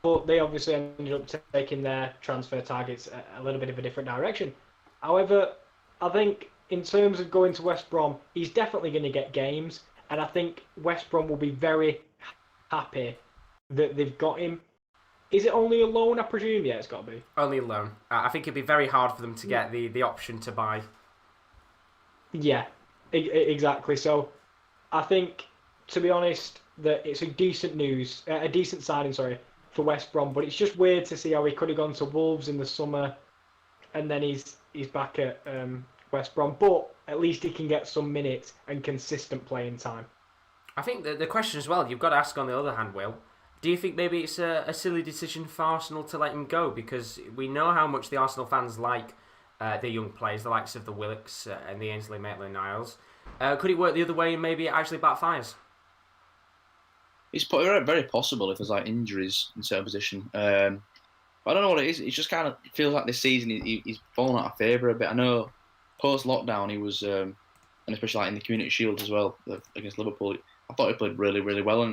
but they obviously ended up taking their transfer targets a little bit of a different direction. However, I think in terms of going to West Brom, he's definitely going to get games, and I think West Brom will be very happy that they've got him. Is it only a loan, I presume? Yeah, it's got to be. Only a loan. I think it'd be very hard for them to get the option to buy. Yeah, exactly. So I think, to be honest, that it's a decent signing, for West Brom. But it's just weird to see how he could have gone to Wolves in the summer, and then he's back at West Brom. But at least he can get some minutes and consistent playing time. I think the question as well, you've got to ask on the other hand, Will, do you think maybe it's a silly decision for Arsenal to let him go? Because we know how much the Arsenal fans like the young players, the likes of the Willocks and the Ainsley Maitland-Niles. Could it work the other way and maybe it actually backfires? It's very possible if there's injuries in certain position. I don't know what it is. It just kind of feels like this season he's fallen out of favour a bit. I know post lockdown he was, and especially in the Community Shield as well against Liverpool. I thought he played really well,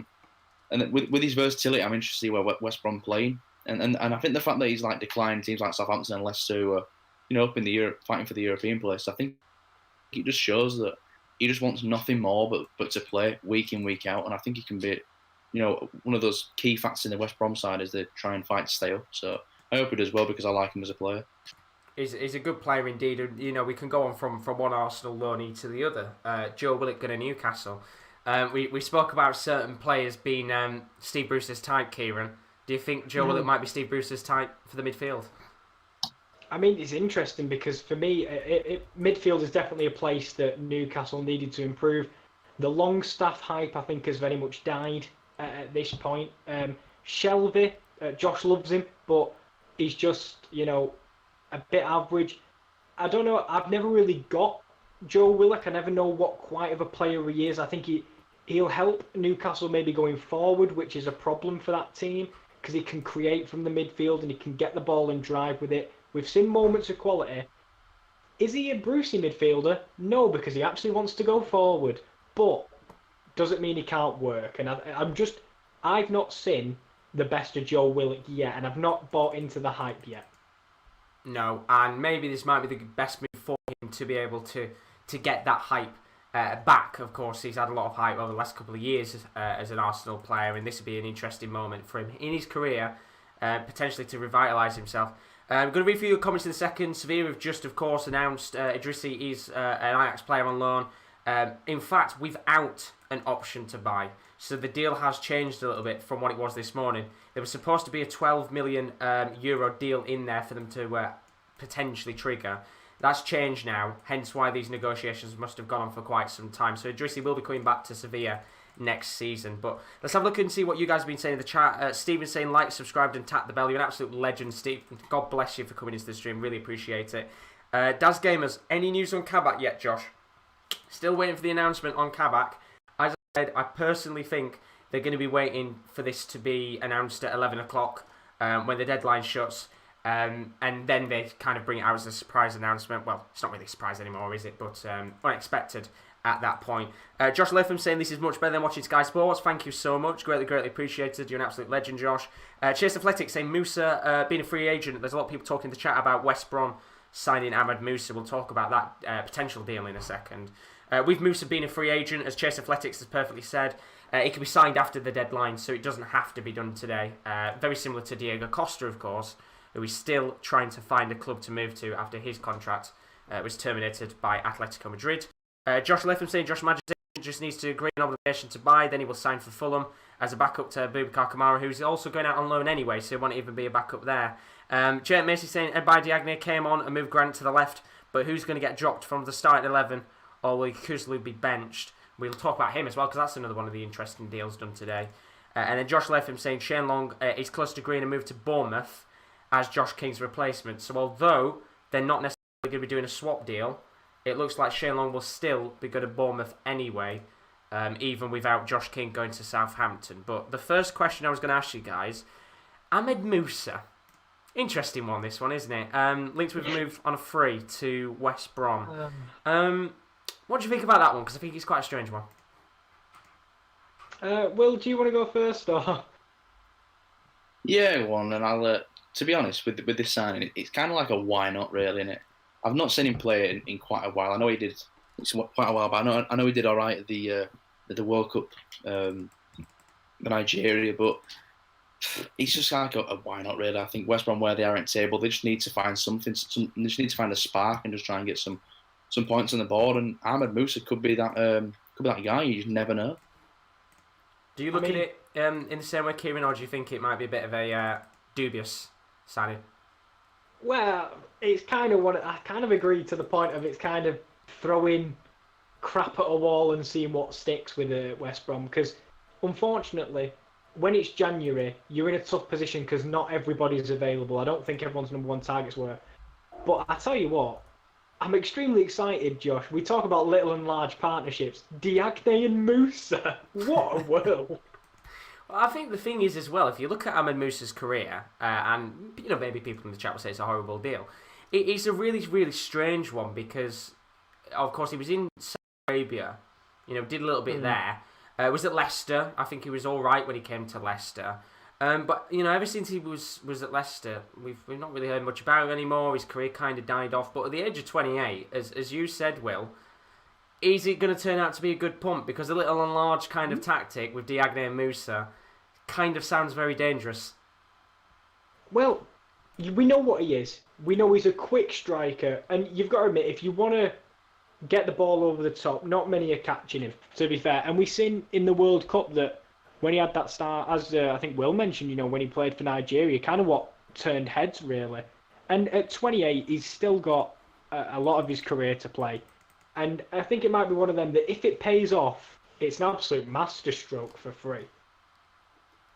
and with his versatility, I'm interested to see where West Brom playing. And I think the fact that he's declined teams like Southampton and Leicester, up in the Europe, fighting for the European place, I think it just shows that he just wants nothing more but to play week in, week out. And I think he can be, one of those key facts in the West Brom side is they try and fight to stay up. So I hope he does well because I like him as a player. He's a good player indeed. We can go on from one Arsenal loanee to the other. Joe Willock going to Newcastle. We spoke about certain players being Steve Bruce's type, Kieran. Do you think Joe Willock might be Steve Bruce's type for the midfield? I mean, it's interesting because for me, midfield is definitely a place that Newcastle needed to improve. The Longstaff hype, I think, has very much died at this point. Shelvey, Josh loves him, but he's just, a bit average. I don't know. I've never really got Joe Willock. I never know what quite of a player he is. I think he'll help Newcastle maybe going forward, which is a problem for that team because he can create from the midfield and he can get the ball and drive with it. We've seen moments of quality. Is he a Brucey midfielder? No, because he actually wants to go forward. But does it mean he can't work? And I've not seen the best of Joe Willock yet, and I've not bought into the hype yet. No, and maybe this might be the best move for him to be able to get that hype back. Of course, he's had a lot of hype over the last couple of years as an Arsenal player, and this would be an interesting moment for him in his career, potentially to revitalise himself. I'm going to read through your comments in a second. Sevilla have just, of course, announced Idrissi is an Ajax player on loan. In fact, without an option to buy. So the deal has changed a little bit from what it was this morning. There was supposed to be a 12 million euro deal in there for them to potentially trigger. That's changed now, hence why these negotiations must have gone on for quite some time. So Idrissi will be coming back to Sevilla next season. But let's have a look and see what you guys have been saying in the chat. Stephen's saying like, subscribed and tap the bell. You're an absolute legend, Steve. God bless you for coming into the stream. Really appreciate it. Daz Gamers, any news on Kabak yet, Josh? Still waiting for the announcement on Kabak. As I said, I personally think they're going to be waiting for this to be announced at 11 o'clock when the deadline shuts. And then they kind of bring it out as a surprise announcement. Well, it's not really a surprise anymore, is it? But unexpected at that point. Josh Latham saying this is much better than watching Sky Sports. Thank you so much. Greatly appreciated. You're an absolute legend, Josh. Chase Athletics saying Musa being a free agent. There's a lot of people talking in the chat about West Brom signing Ahmed Musa. We'll talk about that potential deal in a second. With Musa being a free agent, as Chase Athletics has perfectly said, it can be signed after the deadline, so it doesn't have to be done today. Very similar to Diego Costa, of course, who is still trying to find a club to move to after his contract was terminated by Atletico Madrid. Josh Latham saying Josh Madge just needs to agree an obligation to buy, then he will sign for Fulham as a backup to Boubacar Kamara, who's also going out on loan anyway, so he won't even be a backup there. Jake Macy saying Ed Diagne came on and moved Grant to the left, but who's going to get dropped from the starting 11, or will Kuzlu be benched? We'll talk about him as well, because that's another one of the interesting deals done today. And then Josh Latham saying Shane Long is close to agreeing a move to Bournemouth as Josh King's replacement. So although they're not necessarily going to be doing a swap deal, it looks like Shane Long will still be good at Bournemouth anyway, even without Josh King going to Southampton. But the first question I was going to ask you guys, Ahmed Musa. Interesting one, this one, isn't it? Linked with a move on a free to West Brom. What do you think about that one? Because I think it's quite a strange one. Will, do you want to go first, or? Yeah, one, and I'll. To be honest, with this signing, it's kind of like a why not, really, innit? I've not seen him play in quite a while. I know he did quite a while, but I know he did all right at the World Cup, the Nigeria, but it's just like a why not, really. I think West Brom, where they are in table, they just need to find something. They just need to find a spark and just try and get some points on the board. And Ahmed Musa could be that guy. You just never know. Do you look at it in the same way, Kieran, or do you think it might be a bit of a dubious signing? Well, it's kind of I kind of agree to the point of it's kind of throwing crap at a wall and seeing what sticks with West Brom, because unfortunately, when it's January, you're in a tough position because not everybody's available. I don't think everyone's number one targets were. But I tell you what, I'm extremely excited, Josh. We talk about little and large partnerships. Diagne and Musa. What a world. Well, I think the thing is as well, if you look at Ahmed Musa's career, and maybe people in the chat will say it's a horrible deal, it's a really, really strange one because, of course, he was in Saudi Arabia, did a little bit there. Was at Leicester. I think he was all right when he came to Leicester. But ever since he was at Leicester, we've not really heard much about him anymore. His career kind of died off. But at the age of 28, as you said, Will, is it going to turn out to be a good punt? Because a little and large kind of tactic with Diagne and Musa kind of sounds very dangerous. Well, we know what he is. We know he's a quick striker, and you've got to admit, if you want to get the ball over the top, not many are catching him, to be fair. And we've seen in the World Cup that when he had that start, as I think Will mentioned, when he played for Nigeria, kind of what turned heads, really. And at 28, he's still got a lot of his career to play. And I think it might be one of them that if it pays off, it's an absolute masterstroke for free.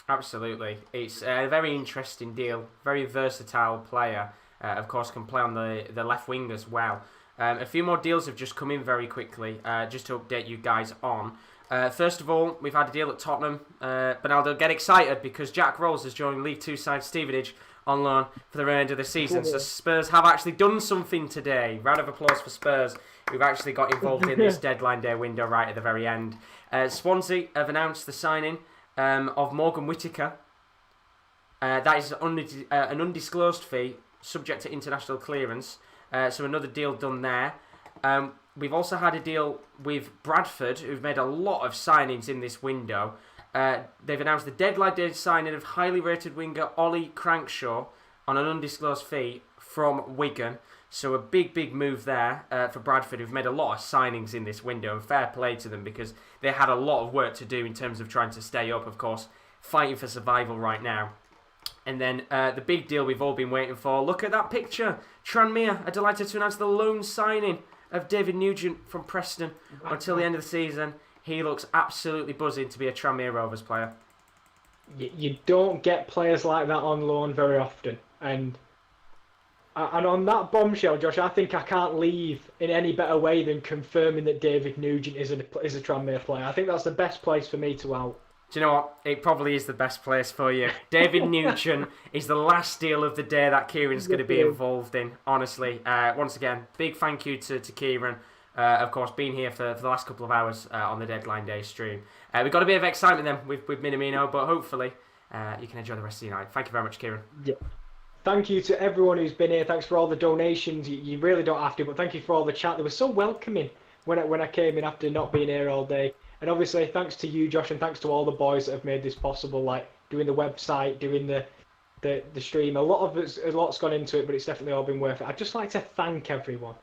Absolutely. It's a very interesting deal. Very versatile player. Of course, can play on the left wing as well. A few more deals have just come in very quickly, just to update you guys on. First of all, we've had a deal at Tottenham. Bernardo, get excited because Jack Rolls has joined League Two side Stevenage on loan for the remainder of the season. So Spurs have actually done something today. Round of applause for Spurs, who've actually got involved in this deadline day window right at the very end. Swansea have announced the signing of Morgan Whittaker. That is an undisclosed fee, subject to international clearance. So another deal done there. We've also had a deal with Bradford, who've made a lot of signings in this window. They've announced the deadline day signing of highly rated winger Ollie Crankshaw on an undisclosed fee from Wigan. So a big move there for Bradford, who've made a lot of signings in this window, and fair play to them because they had a lot of work to do in terms of trying to stay up, of course, fighting for survival right now. And then the big deal we've all been waiting for. Look at that picture. Tranmere are delighted to announce the loan signing of David Nugent from Preston until the end of the season. He looks absolutely buzzing to be a Tranmere Rovers player. You don't get players like that on loan very often. And And on that bombshell, Josh, I think I can't leave in any better way than confirming that David Nugent is a Tranmere player. I think that's the best place for me to out. Do you know what? It probably is the best place for you. David Nugent is the last deal of the day that Kieran's going to be involved in, honestly. Once again, big thank you to Kieran, of course, being here for the last couple of hours on the deadline day stream. We've got a bit of excitement then with Minamino, but hopefully you can enjoy the rest of the night. Thank you very much, Kieran. Yeah. Thank you to everyone who's been here. Thanks for all the donations. You really don't have to, but thank you for all the chat. They were so welcoming when I came in after not being here all day. And obviously, thanks to you, Josh, and thanks to all the boys that have made this possible, like doing the website, doing the stream. A lot's gone into it, but it's definitely all been worth it. I'd just like to thank everyone.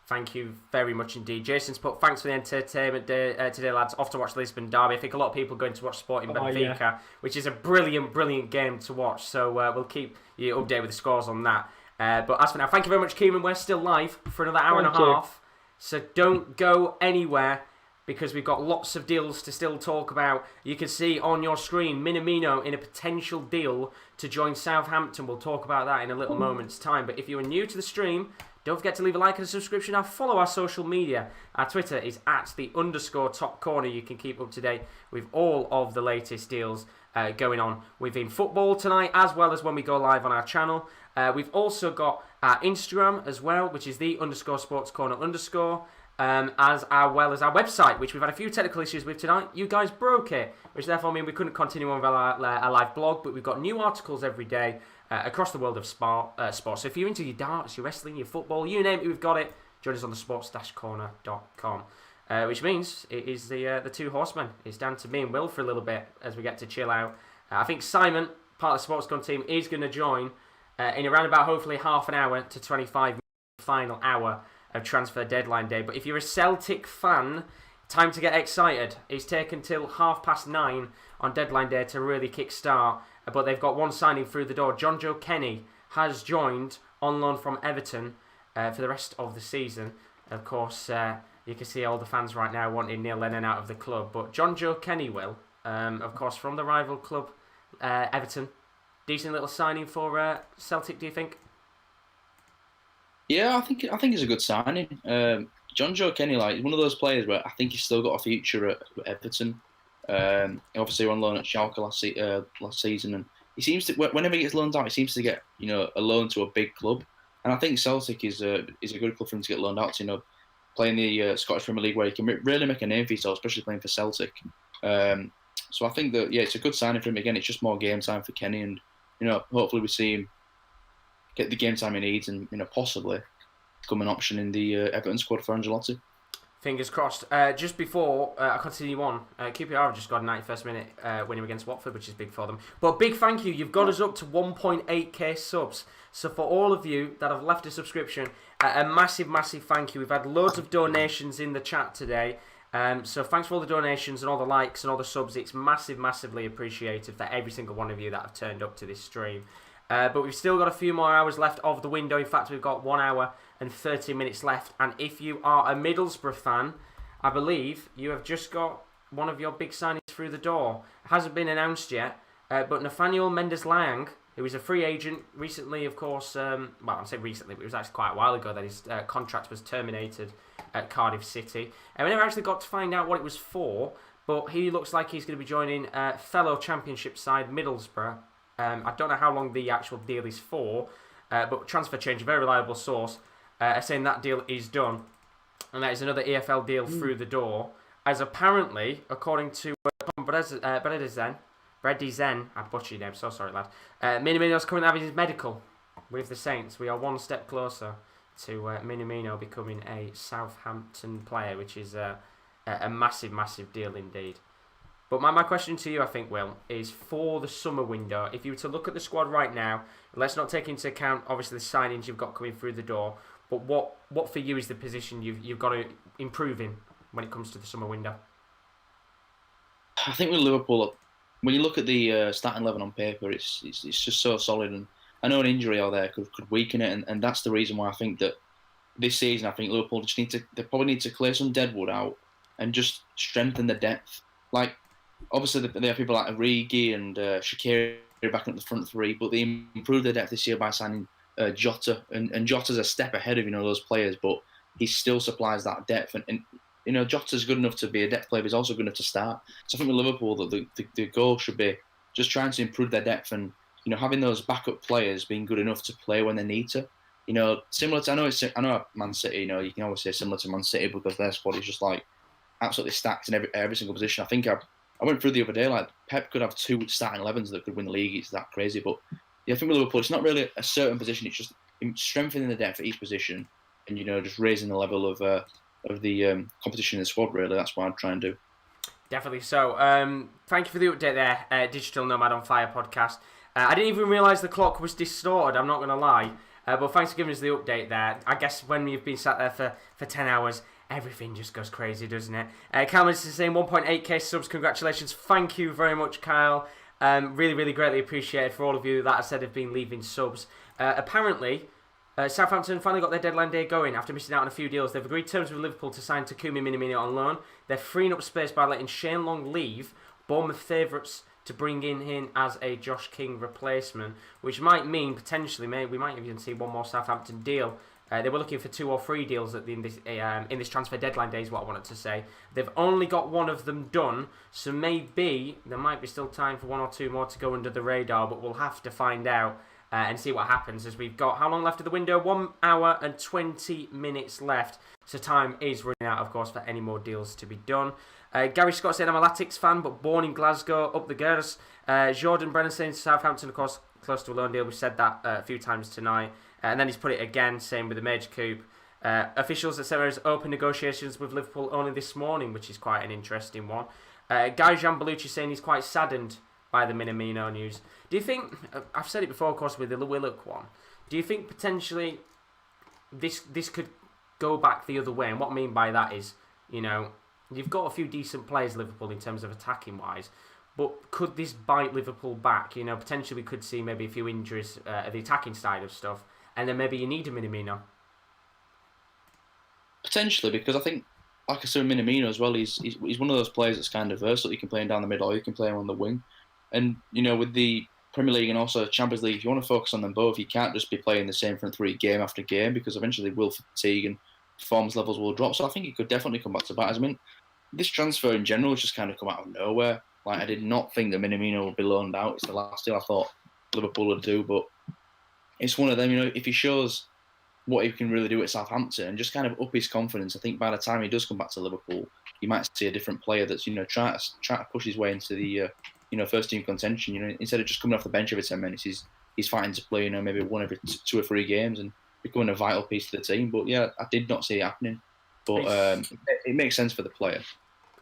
Thank you very much indeed. Jason's put, thanks for the entertainment today, lads. Off to watch the Lisbon Derby. I think a lot of people are going to watch Sporting Benfica, which is a brilliant game to watch. So we'll keep you updated with the scores on that. But as for now, thank you very much, Kieran. We're still live for another hour and a half. So don't go anywhere, because we've got lots of deals to still talk about. You can see on your screen Minamino in a potential deal to join Southampton. We'll talk about that in a little moment's time. But if you are new to the stream, don't forget to leave a like and a subscription and follow our social media. Our Twitter is @_topcorner. You can keep up to date with all of the latest deals going on within football tonight, as well as when we go live on our channel. We've also got our Instagram as well, which is _sportscorner_. As well as our website, which we've had a few technical issues with tonight. You guys broke it, which therefore means we couldn't continue on with our live blog, but we've got new articles every day across the world of sport. So if you're into your darts, your wrestling, your football, you name it, we've got it. Join us on the sports-corner.com, which means it is the two horsemen. It's down to me and Will for a little bit as we get to chill out. I think Simon, part of the Sports Gun team, is going to join in around about hopefully half an hour to 25 minutes, final hour of transfer deadline day. But if you're a Celtic fan, time to get excited. It's taken till 9:30 on deadline day to really kick-start, but they've got one signing through the door. Jonjoe Kenny has joined on loan from Everton for the rest of the season. Of course, you can see all the fans right now wanting Neil Lennon out of the club, but Jonjoe Kenny will, of course, from the rival club Everton. Decent little signing for Celtic, do you think? Yeah, I think it's a good signing. Jonjoe Kenny, like, one of those players where I think he's still got a future at Everton. Obviously, on loan at Schalke last season, and he seems to, whenever he gets loaned out, he seems to get a loan to a big club. And I think Celtic is a good club for him to get loaned out to. Playing the Scottish Premier League, where he can really make a name for himself, especially playing for Celtic. So I think that it's a good signing for him. Again, it's just more game time for Kenny, and hopefully we see him get the game time he needs, and possibly become an option in the Everton squad for Ancelotti. Fingers crossed. Just before I continue on, QPR have just got a 91st minute winning against Watford, which is big for them. But big thank you. You've got us up to 1.8k subs. So for all of you that have left a subscription, a massive thank you. We've had loads of donations in the chat today. So thanks for all the donations and all the likes and all the subs. It's massively appreciated for every single one of you that have turned up to this stream. But we've still got a few more hours left of the window. In fact, we've got 1 hour and 30 minutes left. And if you are a Middlesbrough fan, I believe you have just got one of your big signings through the door. It hasn't been announced yet, but Nathaniel Mendes-Layang, who is a free agent recently, of course, well, I say recently, but it was actually quite a while ago that his contract was terminated at Cardiff City. And we never actually got to find out what it was for, but he looks like he's going to be joining fellow Championship side Middlesbrough. I don't know how long the actual deal is for, but Transfer Change, a very reliable source, are saying that deal is done. And that is another EFL deal through the door, as apparently, according to Bredizen, I butchered your name, so sorry lad, Minamino's currently having his medical with the Saints. We are one step closer to Minamino becoming a Southampton player, which is a massive deal indeed. But my question to you, I think, Will, is for the summer window, if you were to look at the squad right now, let's not take into account, obviously, the signings you've got coming through the door, but what for you is the position you've got to improve in when it comes to the summer window? I think with Liverpool, when you look at the starting 11 on paper, it's just so solid, and I know an injury out there could weaken it, and that's the reason why I think that this season, I think Liverpool they probably need to clear some deadwood out and just strengthen the depth. Like, obviously, they have people like Origi and Shaqiri backing up the front three, but they improved their depth this year by signing Jota, and Jota's a step ahead of those players, but he still supplies that depth, and Jota's good enough to be a depth player, but he's also good enough to start. So I think with Liverpool, the goal should be just trying to improve their depth and having those backup players being good enough to play when they need to. Similar to I know Man City. You can always say similar to Man City because their squad is just like absolutely stacked in every single position. I think I went through the other day, like Pep could have 2 starting 11s that could win the league. It's that crazy, but I think with Liverpool, it's not really a certain position. It's just strengthening the depth at each position, and just raising the level of the competition in the squad. Really, that's what I'd try and do. Definitely so. Thank you for the update there, Digital Nomad on Fire podcast. I didn't even realise the clock was distorted. I'm not going to lie. But thanks for giving us the update there. I guess when you've been sat there for 10 hours, everything just goes crazy, doesn't it? Cameron's saying 1.8k subs. Congratulations. Thank you very much, Kyle. Really, really greatly appreciated for all of you that I said have been leaving subs. Apparently, Southampton finally got their deadline day going after missing out on a few deals. They've agreed terms with Liverpool to sign Takumi Minamino on loan. They're freeing up space by letting Shane Long leave. Bournemouth favourites to bring in as a Josh King replacement, which might mean potentially we might even see one more Southampton deal. They were looking for 2 or 3 deals in this transfer deadline day is what I wanted to say. They've only got one of them done, so maybe there might be still time for 1 or 2 more to go under the radar, but we'll have to find out and see what happens as we've got how long left of the window? 1 hour and 20 minutes left, so time is running out, of course, for any more deals to be done. Gary Scott said, I'm a Latics fan, but born in Glasgow, up the Gers. Jordan Brennan saying Southampton, of course, close to a loan deal. We've said that a few times tonight. And then he's put it again, same with the major coup. Officials at Sarah's open negotiations with Liverpool only this morning, which is quite an interesting one. Guy Gianbelucci saying he's quite saddened by the Minamino news. Do you think, I've said it before, of course, with the Willock one, do you think potentially this could go back the other way? And what I mean by that is, you've got a few decent players, Liverpool, in terms of attacking wise, but could this bite Liverpool back? Potentially we could see maybe a few injuries at the attacking side of stuff, and then maybe you need a Minamino. Potentially, because I think, like I said, Minamino as well, he's one of those players that's kind of versatile. You can play him down the middle or you can play him on the wing. And, with the Premier League and also Champions League, if you want to focus on them both, you can't just be playing the same front three game after game because eventually they will fatigue and performance levels will drop. So I think it could definitely come back to bite. I mean, this transfer in general has just kind of come out of nowhere. Like, I did not think that Minamino would be loaned out. It's the last deal I thought Liverpool would do, but it's one of them, if he shows what he can really do at Southampton and just kind of up his confidence, I think by the time he does come back to Liverpool, you might see a different player that's, trying to push his way into the, first team contention. Instead of just coming off the bench every 10 minutes, he's fighting to play, maybe one every 2 or 3 games and becoming a vital piece to the team. But yeah, I did not see it happening. But it makes sense for the player.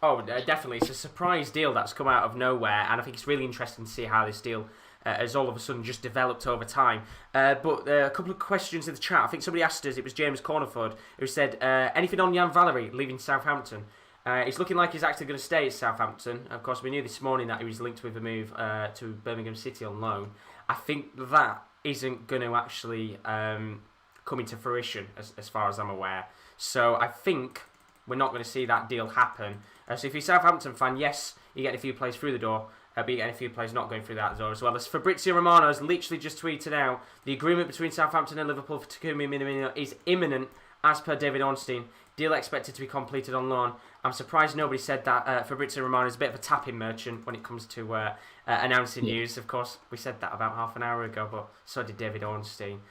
Oh, definitely. It's a surprise deal that's come out of nowhere, and I think it's really interesting to see how this deal has all of a sudden just developed over time. But a couple of questions in the chat. I think somebody asked us, it was James Cornerford, who said, anything on Jan Valery leaving Southampton? It's looking like he's actually going to stay at Southampton. Of course, we knew this morning that he was linked with a move to Birmingham City on loan. I think that isn't going to actually come into fruition as far as I'm aware. So I think we're not going to see that deal happen. So if you're a Southampton fan, yes, you're getting a few players through the door, but you're getting a few players not going through that door as well. As Fabrizio Romano has literally just tweeted out, the agreement between Southampton and Liverpool for Takumi Minamino is imminent, as per David Ornstein. Deal expected to be completed on loan. I'm surprised nobody said that. Fabrizio Romano is a bit of a tapping merchant when it comes to announcing news. Of course, we said that about half an hour ago, but so did David Ornstein.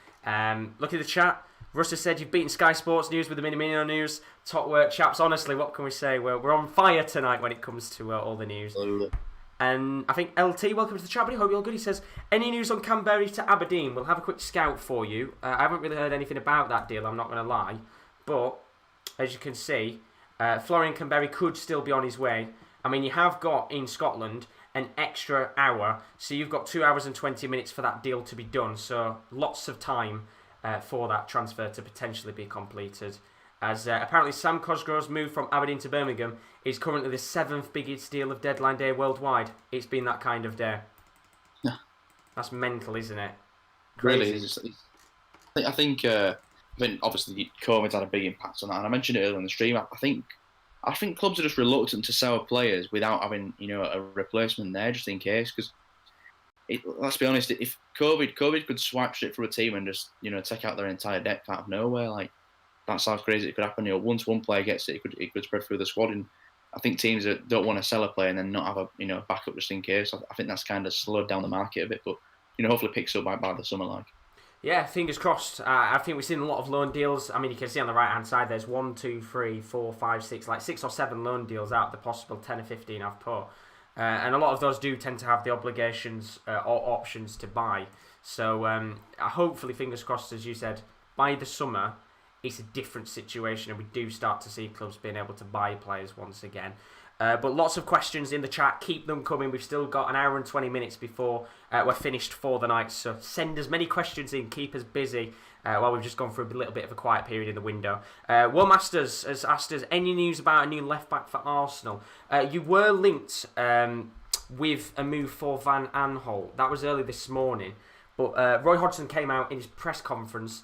Look at the chat. Russ has said you've beaten Sky Sports News with the Minamino news. Top work, chaps. Honestly, what can we say? We're on fire tonight when it comes to all the news. Absolutely. And I think LT, welcome to the chat, buddy. Hope you're all good. He says, any news on Canberra to Aberdeen? We'll have a quick scout for you. I haven't really heard anything about that deal, I'm not going to lie. But, as you can see, Florian Canberra could still be on his way. I mean, you have got, in Scotland, an extra hour. So you've got 2 hours and 20 minutes for that deal to be done. So, lots of time for that transfer to potentially be completed. As apparently Sam Cosgrove's move from Aberdeen to Birmingham is currently the 7th biggest deal of deadline day worldwide. It's been that kind of day. Yeah. That's mental, isn't it? Really is. I think obviously COVID's had a big impact on that, and I mentioned it earlier in the stream. I think clubs are just reluctant to sell players without having a replacement there, just in case. Because let's be honest, if COVID could swipe straight through a team and just take out their entire depth out of nowhere, like that's how crazy it could happen. Once one player gets it, it could spread through the squad. And I think teams that don't want to sell a player and then not have a backup just in case. I think that's kind of slowed down the market a bit, but hopefully picks up by the summer. Like. Yeah, fingers crossed. I think we've seen a lot of loan deals. I mean, you can see on the right-hand side, there's 1, 2, 3, 4, 5, 6, like 6 or 7 loan deals out of the possible 10 or 15 I've put. And a lot of those do tend to have the obligations or options to buy. So hopefully, fingers crossed, as you said, by the summer, it's a different situation and we do start to see clubs being able to buy players once again. But lots of questions in the chat. Keep them coming. We've still got an hour and 20 minutes before we're finished for the night. So send as many questions in. Keep us busy while we've just gone through a little bit of a quiet period in the window. Will Masters has asked us, any news about a new left-back for Arsenal? You were linked with a move for Van Aanholt. That was early this morning. But Roy Hodgson came out in his press conference.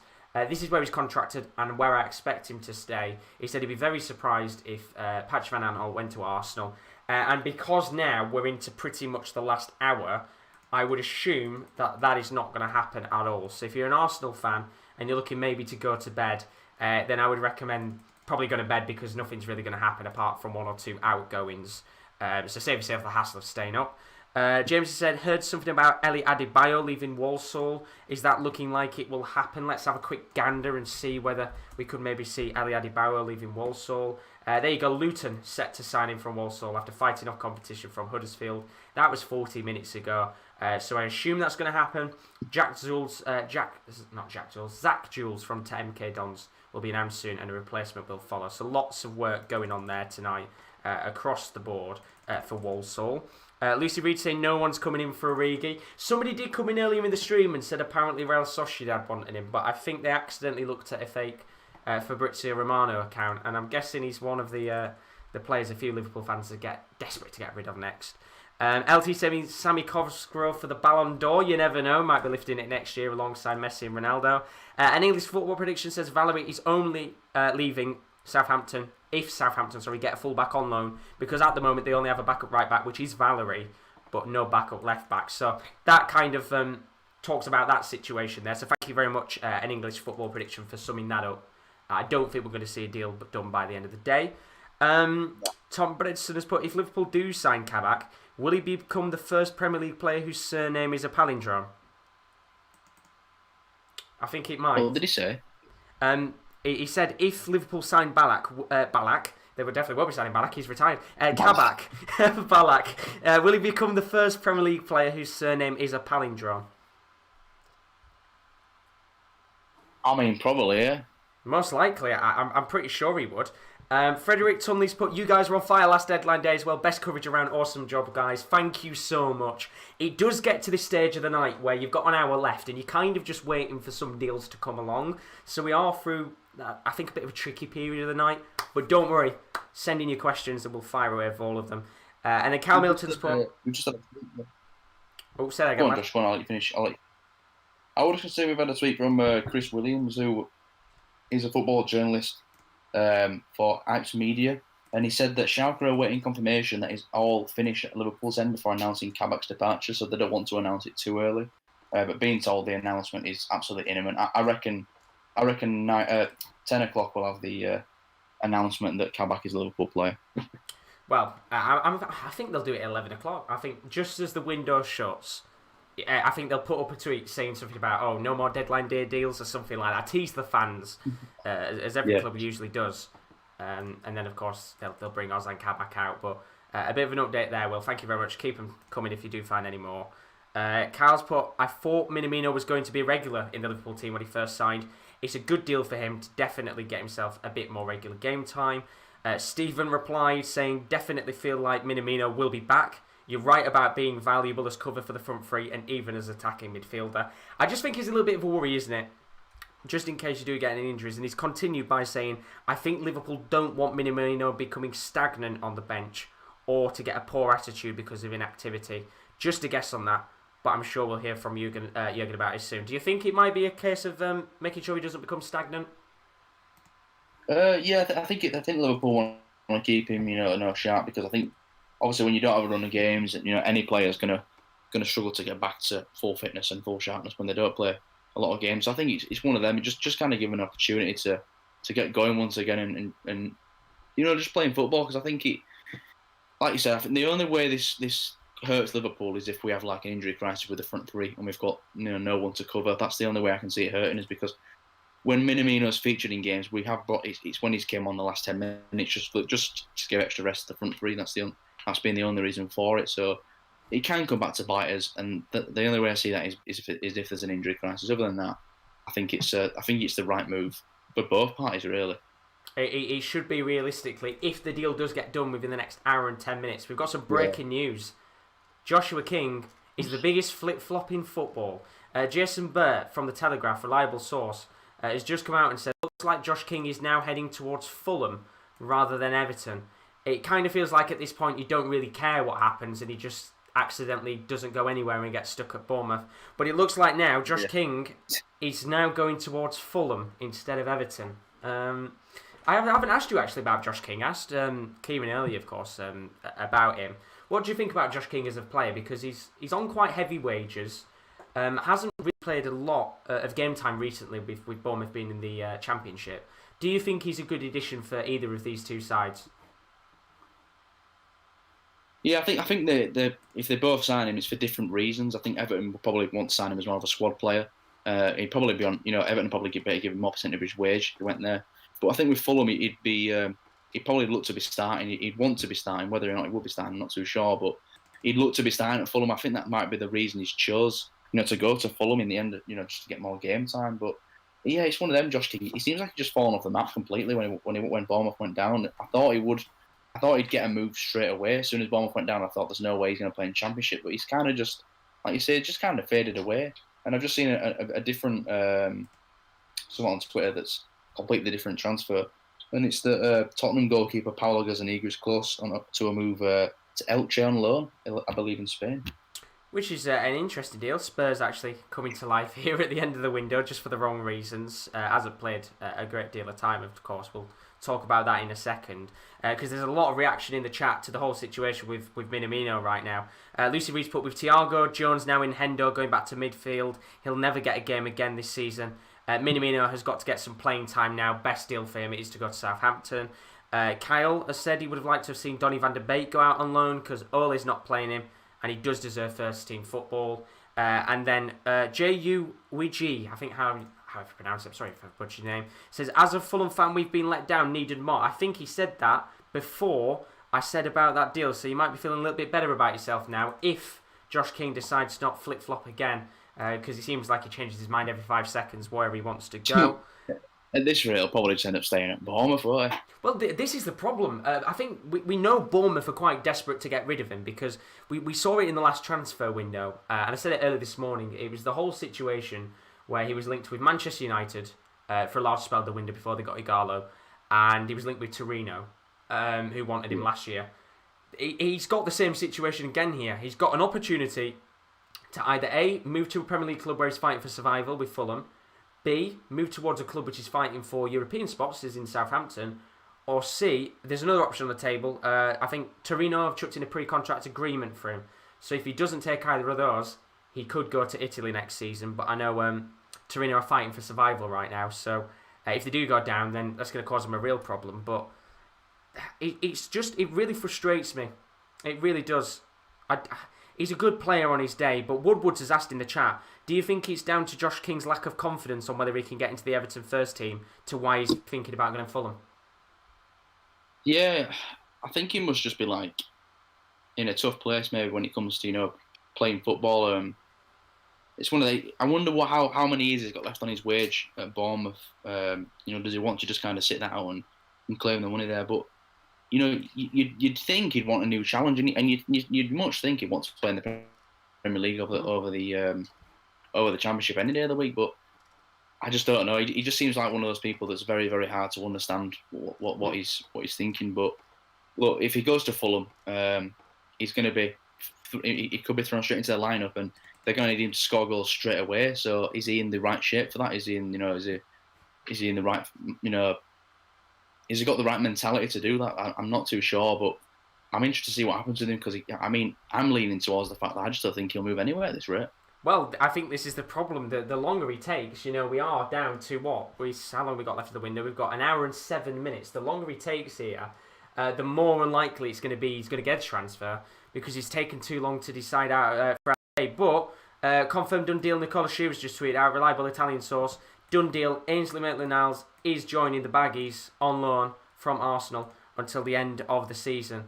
This is where he's contracted and where I expect him to stay. He said he'd be very surprised if Patch Van Aanholt went to Arsenal. And because now we're into pretty much the last hour, I would assume that is not going to happen at all. So if you're an Arsenal fan and you're looking maybe to go to bed, then I would recommend probably going to bed because nothing's really going to happen apart from 1 or 2 outgoings. So save yourself the hassle of staying up. James has said, heard something about Eli Adebayo leaving Walsall. Is that looking like it will happen? Let's have a quick gander and see whether we could maybe see Eli Adebayo leaving Walsall. There you go, Luton set to sign in from Walsall after fighting off competition from Huddersfield. That was 40 minutes ago. So I assume that's going to happen. Zach Jules from MK Dons will be announced soon and a replacement will follow. So lots of work going on there tonight across the board for Walsall. Lucy Reed saying no one's coming in for Origi. Somebody did come in earlier in the stream and said apparently Real Sociedad wanted him, but I think they accidentally looked at a fake Fabrizio Romano account, and I'm guessing he's one of the players a few Liverpool fans are desperate to get rid of next. LT saying Sammy Cosgrove for the Ballon d'Or. You never know, might be lifting it next year alongside Messi and Ronaldo. An English football prediction says Valerie is only leaving Southampton if Southampton get a full-back on loan, because at the moment they only have a backup right-back, which is Valerie, but no backup left-back. So that kind of talks about that situation there. So thank you very much, an English football prediction, for summing that up. I don't think we're going to see a deal done by the end of the day. Tom Bredson has put, if Liverpool do sign Kabak, will he become the first Premier League player whose surname is a palindrome? I think it might. What did he say? He said if Liverpool sign Balak, they would definitely won't be signing Balak, he's retired. Kabak, Balak, will he become the first Premier League player whose surname is a palindrome? I mean, probably, yeah. Most likely, I'm pretty sure he would. Frederick Tunley's put, you guys were on fire last deadline day as well. Best coverage around. Awesome job, guys. Thank you so much. It does get to this stage of the night where you've got an hour left and you're kind of just waiting for some deals to come along. So we are through, I think, a bit of a tricky period of the night. But don't worry. Send in your questions and we'll fire away with all of them. And then Cal Milton's put... Oh, say that again, Go on, Josh, go on, I'll let you finish. I was just going to say we've had a tweet from Chris Williams, who is a football journalist for Ipes Media, and he said that Schalke are awaiting confirmation that is all finished at Liverpool's end before announcing Kabak's departure, so they don't want to announce it too early. But being told the announcement is absolutely imminent. I reckon 10 o'clock we'll have the announcement that Kabak is a Liverpool player. Well, I think they'll do it at 11 o'clock. I think just as the window shuts, I think they'll put up a tweet saying something about, oh, no more deadline day deals or something like that. Tease the fans, as every club usually does. And then, of course, they'll bring Ozan Kabak out. But a bit of an update there, Will. Thank you very much. Keep them coming if you do find any more. Carl's put, I thought Minamino was going to be a regular in the Liverpool team when he first signed. It's a good deal for him to definitely get himself a bit more regular game time. Stephen replied saying, definitely feel like Minamino will be back. You're right about being valuable as cover for the front three and even as attacking midfielder. I just think it's a little bit of a worry, isn't it? Just in case you do get any injuries. And he's continued by saying, I think Liverpool don't want Minamino becoming stagnant on the bench or to get a poor attitude because of inactivity. Just a guess on that, but I'm sure we'll hear from Jurgen about it soon. Do you think it might be a case of making sure he doesn't become stagnant? Yeah, I think Liverpool want to keep him, no sharp, because I think obviously when you don't have a run of games, any player's gonna going to struggle to get back to full fitness and full sharpness when they don't play a lot of games. So I think it's one of them. Just kind of give an opportunity to get going once again and just playing football, because I think like you said, I think the only way this hurts Liverpool is if we have like an injury crisis with the front three and we've got no one to cover. That's the only way I can see it hurting, is because when Minamino's featured in games, we have brought it's when he's came on the last 10 minutes just to give extra rest to the front three. That's been the only reason for it. So it can come back to bite us, and the only way I see that is if there's an injury crisis. Other than that, I think it's the right move for both parties, really. It should be, realistically, if the deal does get done within the next hour and 10 minutes. We've got some breaking news. Joshua King is the biggest flip-flop in football. Jason Burt from The Telegraph, reliable source, has just come out and said, looks like Josh King is now heading towards Fulham rather than Everton. It kind of feels like at this point you don't really care what happens, and he just accidentally doesn't go anywhere and gets stuck at Bournemouth. But it looks like now Josh King is now going towards Fulham instead of Everton. I haven't asked you actually about Josh King. I asked Kieran earlier, of course, about him. What do you think about Josh King as a player? Because he's on quite heavy wages. Hasn't really played a lot of game time recently with Bournemouth being in the Championship. Do you think he's a good addition for either of these two sides? Yeah, I think if they both sign him, it's for different reasons. I think Everton will probably want to sign him as more of a squad player. He'd probably be on, Everton probably better give him more percentage of his wage if he went there. But I think with Fulham, he'd probably look to be starting. He'd want to be starting. Whether or not he will be starting, I'm not too sure. But he'd look to be starting at Fulham. I think that might be the reason he's chose, to go to Fulham in the end, just to get more game time. But yeah, it's one of them. Josh King, he seems like he's just fallen off the map completely when Bournemouth went down. I thought he'd get a move straight away. As soon as Bournemouth went down, I thought there's no way he's going to play in Championship. But he's kind of just, like you say, just kind of faded away. And I've just seen a different someone on Twitter that's completely different transfer, and it's the Tottenham goalkeeper Paulo Gazzaniga is close to a move to Elche on loan, I believe, in Spain. Which is an interesting deal. Spurs actually coming to life here at the end of the window, just for the wrong reasons. Hasn't played a great deal of time, of course. We'll talk about that in a second, because there's a lot of reaction in the chat to the whole situation with Minamino right now. Lucy Reed's put, with Thiago Jones now in Hendo going back to midfield, he'll never get a game again this season. Minamino has got to get some playing time now. Best deal for him is to go to Southampton. Kyle has said he would have liked to have seen Donny van de Beek go out on loan because Ole's not playing him, and he does deserve first team football. And then J.U. Wiji, I think how you pronounce it, sorry if I've butchered your name, says, as a Fulham fan, we've been let down, needed more. I think he said that before I said about that deal, so you might be feeling a little bit better about yourself now if Josh King decides to not flip-flop again, because it seems like he changes his mind every 5 seconds wherever he wants to go. At this rate, he'll probably just end up staying at Bournemouth, won't he? Well, this is the problem. I think we know Bournemouth are quite desperate to get rid of him, because we saw it in the last transfer window, and I said it earlier this morning. It was the whole situation where he was linked with Manchester United for a large spell of the window before they got Igalo, and he was linked with Torino, who wanted him last year. He's got the same situation again here. He's got an opportunity to either A, move to a Premier League club where he's fighting for survival with Fulham, B, move towards a club which is fighting for European spots, as in Southampton, or C, there's another option on the table. I think Torino have chucked in a pre-contract agreement for him. So if he doesn't take either of those, he could go to Italy next season. But I know Torino are fighting for survival right now, so if they do go down, then that's going to cause them a real problem. But it really frustrates me. It really does. He's a good player on his day, but Woodwards has asked in the chat, do you think it's down to Josh King's lack of confidence on whether he can get into the Everton first team to why he's thinking about going to Fulham? Yeah, I think he must just be in a tough place maybe when it comes to playing football. It's one of the. I wonder how many years he's got left on his wage at Bournemouth. Does he want to just kind of sit that out and claim the money there? But you'd think he'd want a new challenge, and you'd much think he'd want to play in the Premier League over the Championship any day of the week. But I just don't know. He just seems like one of those people that's very, very hard to understand what he's thinking. But look, if he goes to Fulham, he's going to be. He could be thrown straight into the lineup, and they're going to need him to score goals straight away. So is he in the right shape for that? Is he in the right? Has he got the right mentality to do that? I'm not too sure, but I'm interested to see what happens with him because I'm leaning towards the fact that I just don't think he'll move anywhere at this rate. Well, I think this is the problem. The longer he takes, we are down to what? How long we got left of the window? We've got an hour and 7 minutes. The longer he takes here, the more unlikely it's going to be he's going to get a transfer because he's taken too long to decide out for a. But confirmed done deal. Nicola Shearer's just tweeted out, reliable Italian source. Done deal. Ainsley Maitland-Niles is joining the Baggies on loan from Arsenal until the end of the season.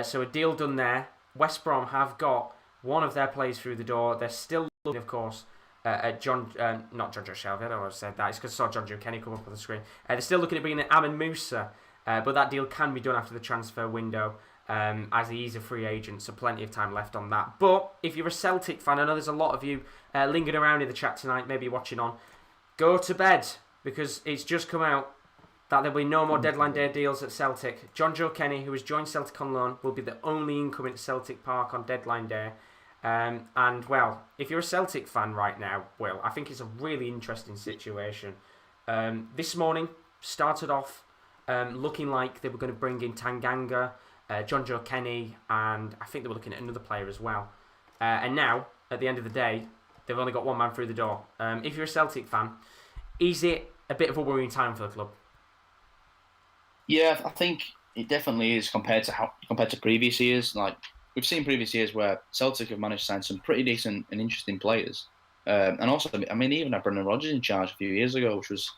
So a deal done there. West Brom have got one of their players through the door. They're still looking, of course, at not John Joe Shelby. I don't know why I said that. It's because I saw John Joe Kenny come up on the screen. They're still looking at bringing in Amin Musa, but that deal can be done after the transfer window, as he is a free agent, so plenty of time left on that. But if you're a Celtic fan, I know there's a lot of you lingering around in the chat tonight, maybe watching on, go to bed, because it's just come out that there'll be no more deadline day deals at Celtic. John Joe Kenny, who has joined Celtic on loan, will be the only incoming at Celtic Park on deadline day. And, well, if you're a Celtic fan right now, Will, I think it's a really interesting situation. This morning started off looking like they were going to bring in Tanganga, John Joe Kenny, and I think they were looking at another player as well. And now, at the end of the day, they've only got one man through the door. If you're a Celtic fan, is it a bit of a worrying time for the club? Yeah, I think it definitely is compared to previous years. Like, we've seen previous years where Celtic have managed to sign some pretty decent and interesting players. And also, even had Brendan Rodgers in charge a few years ago, which was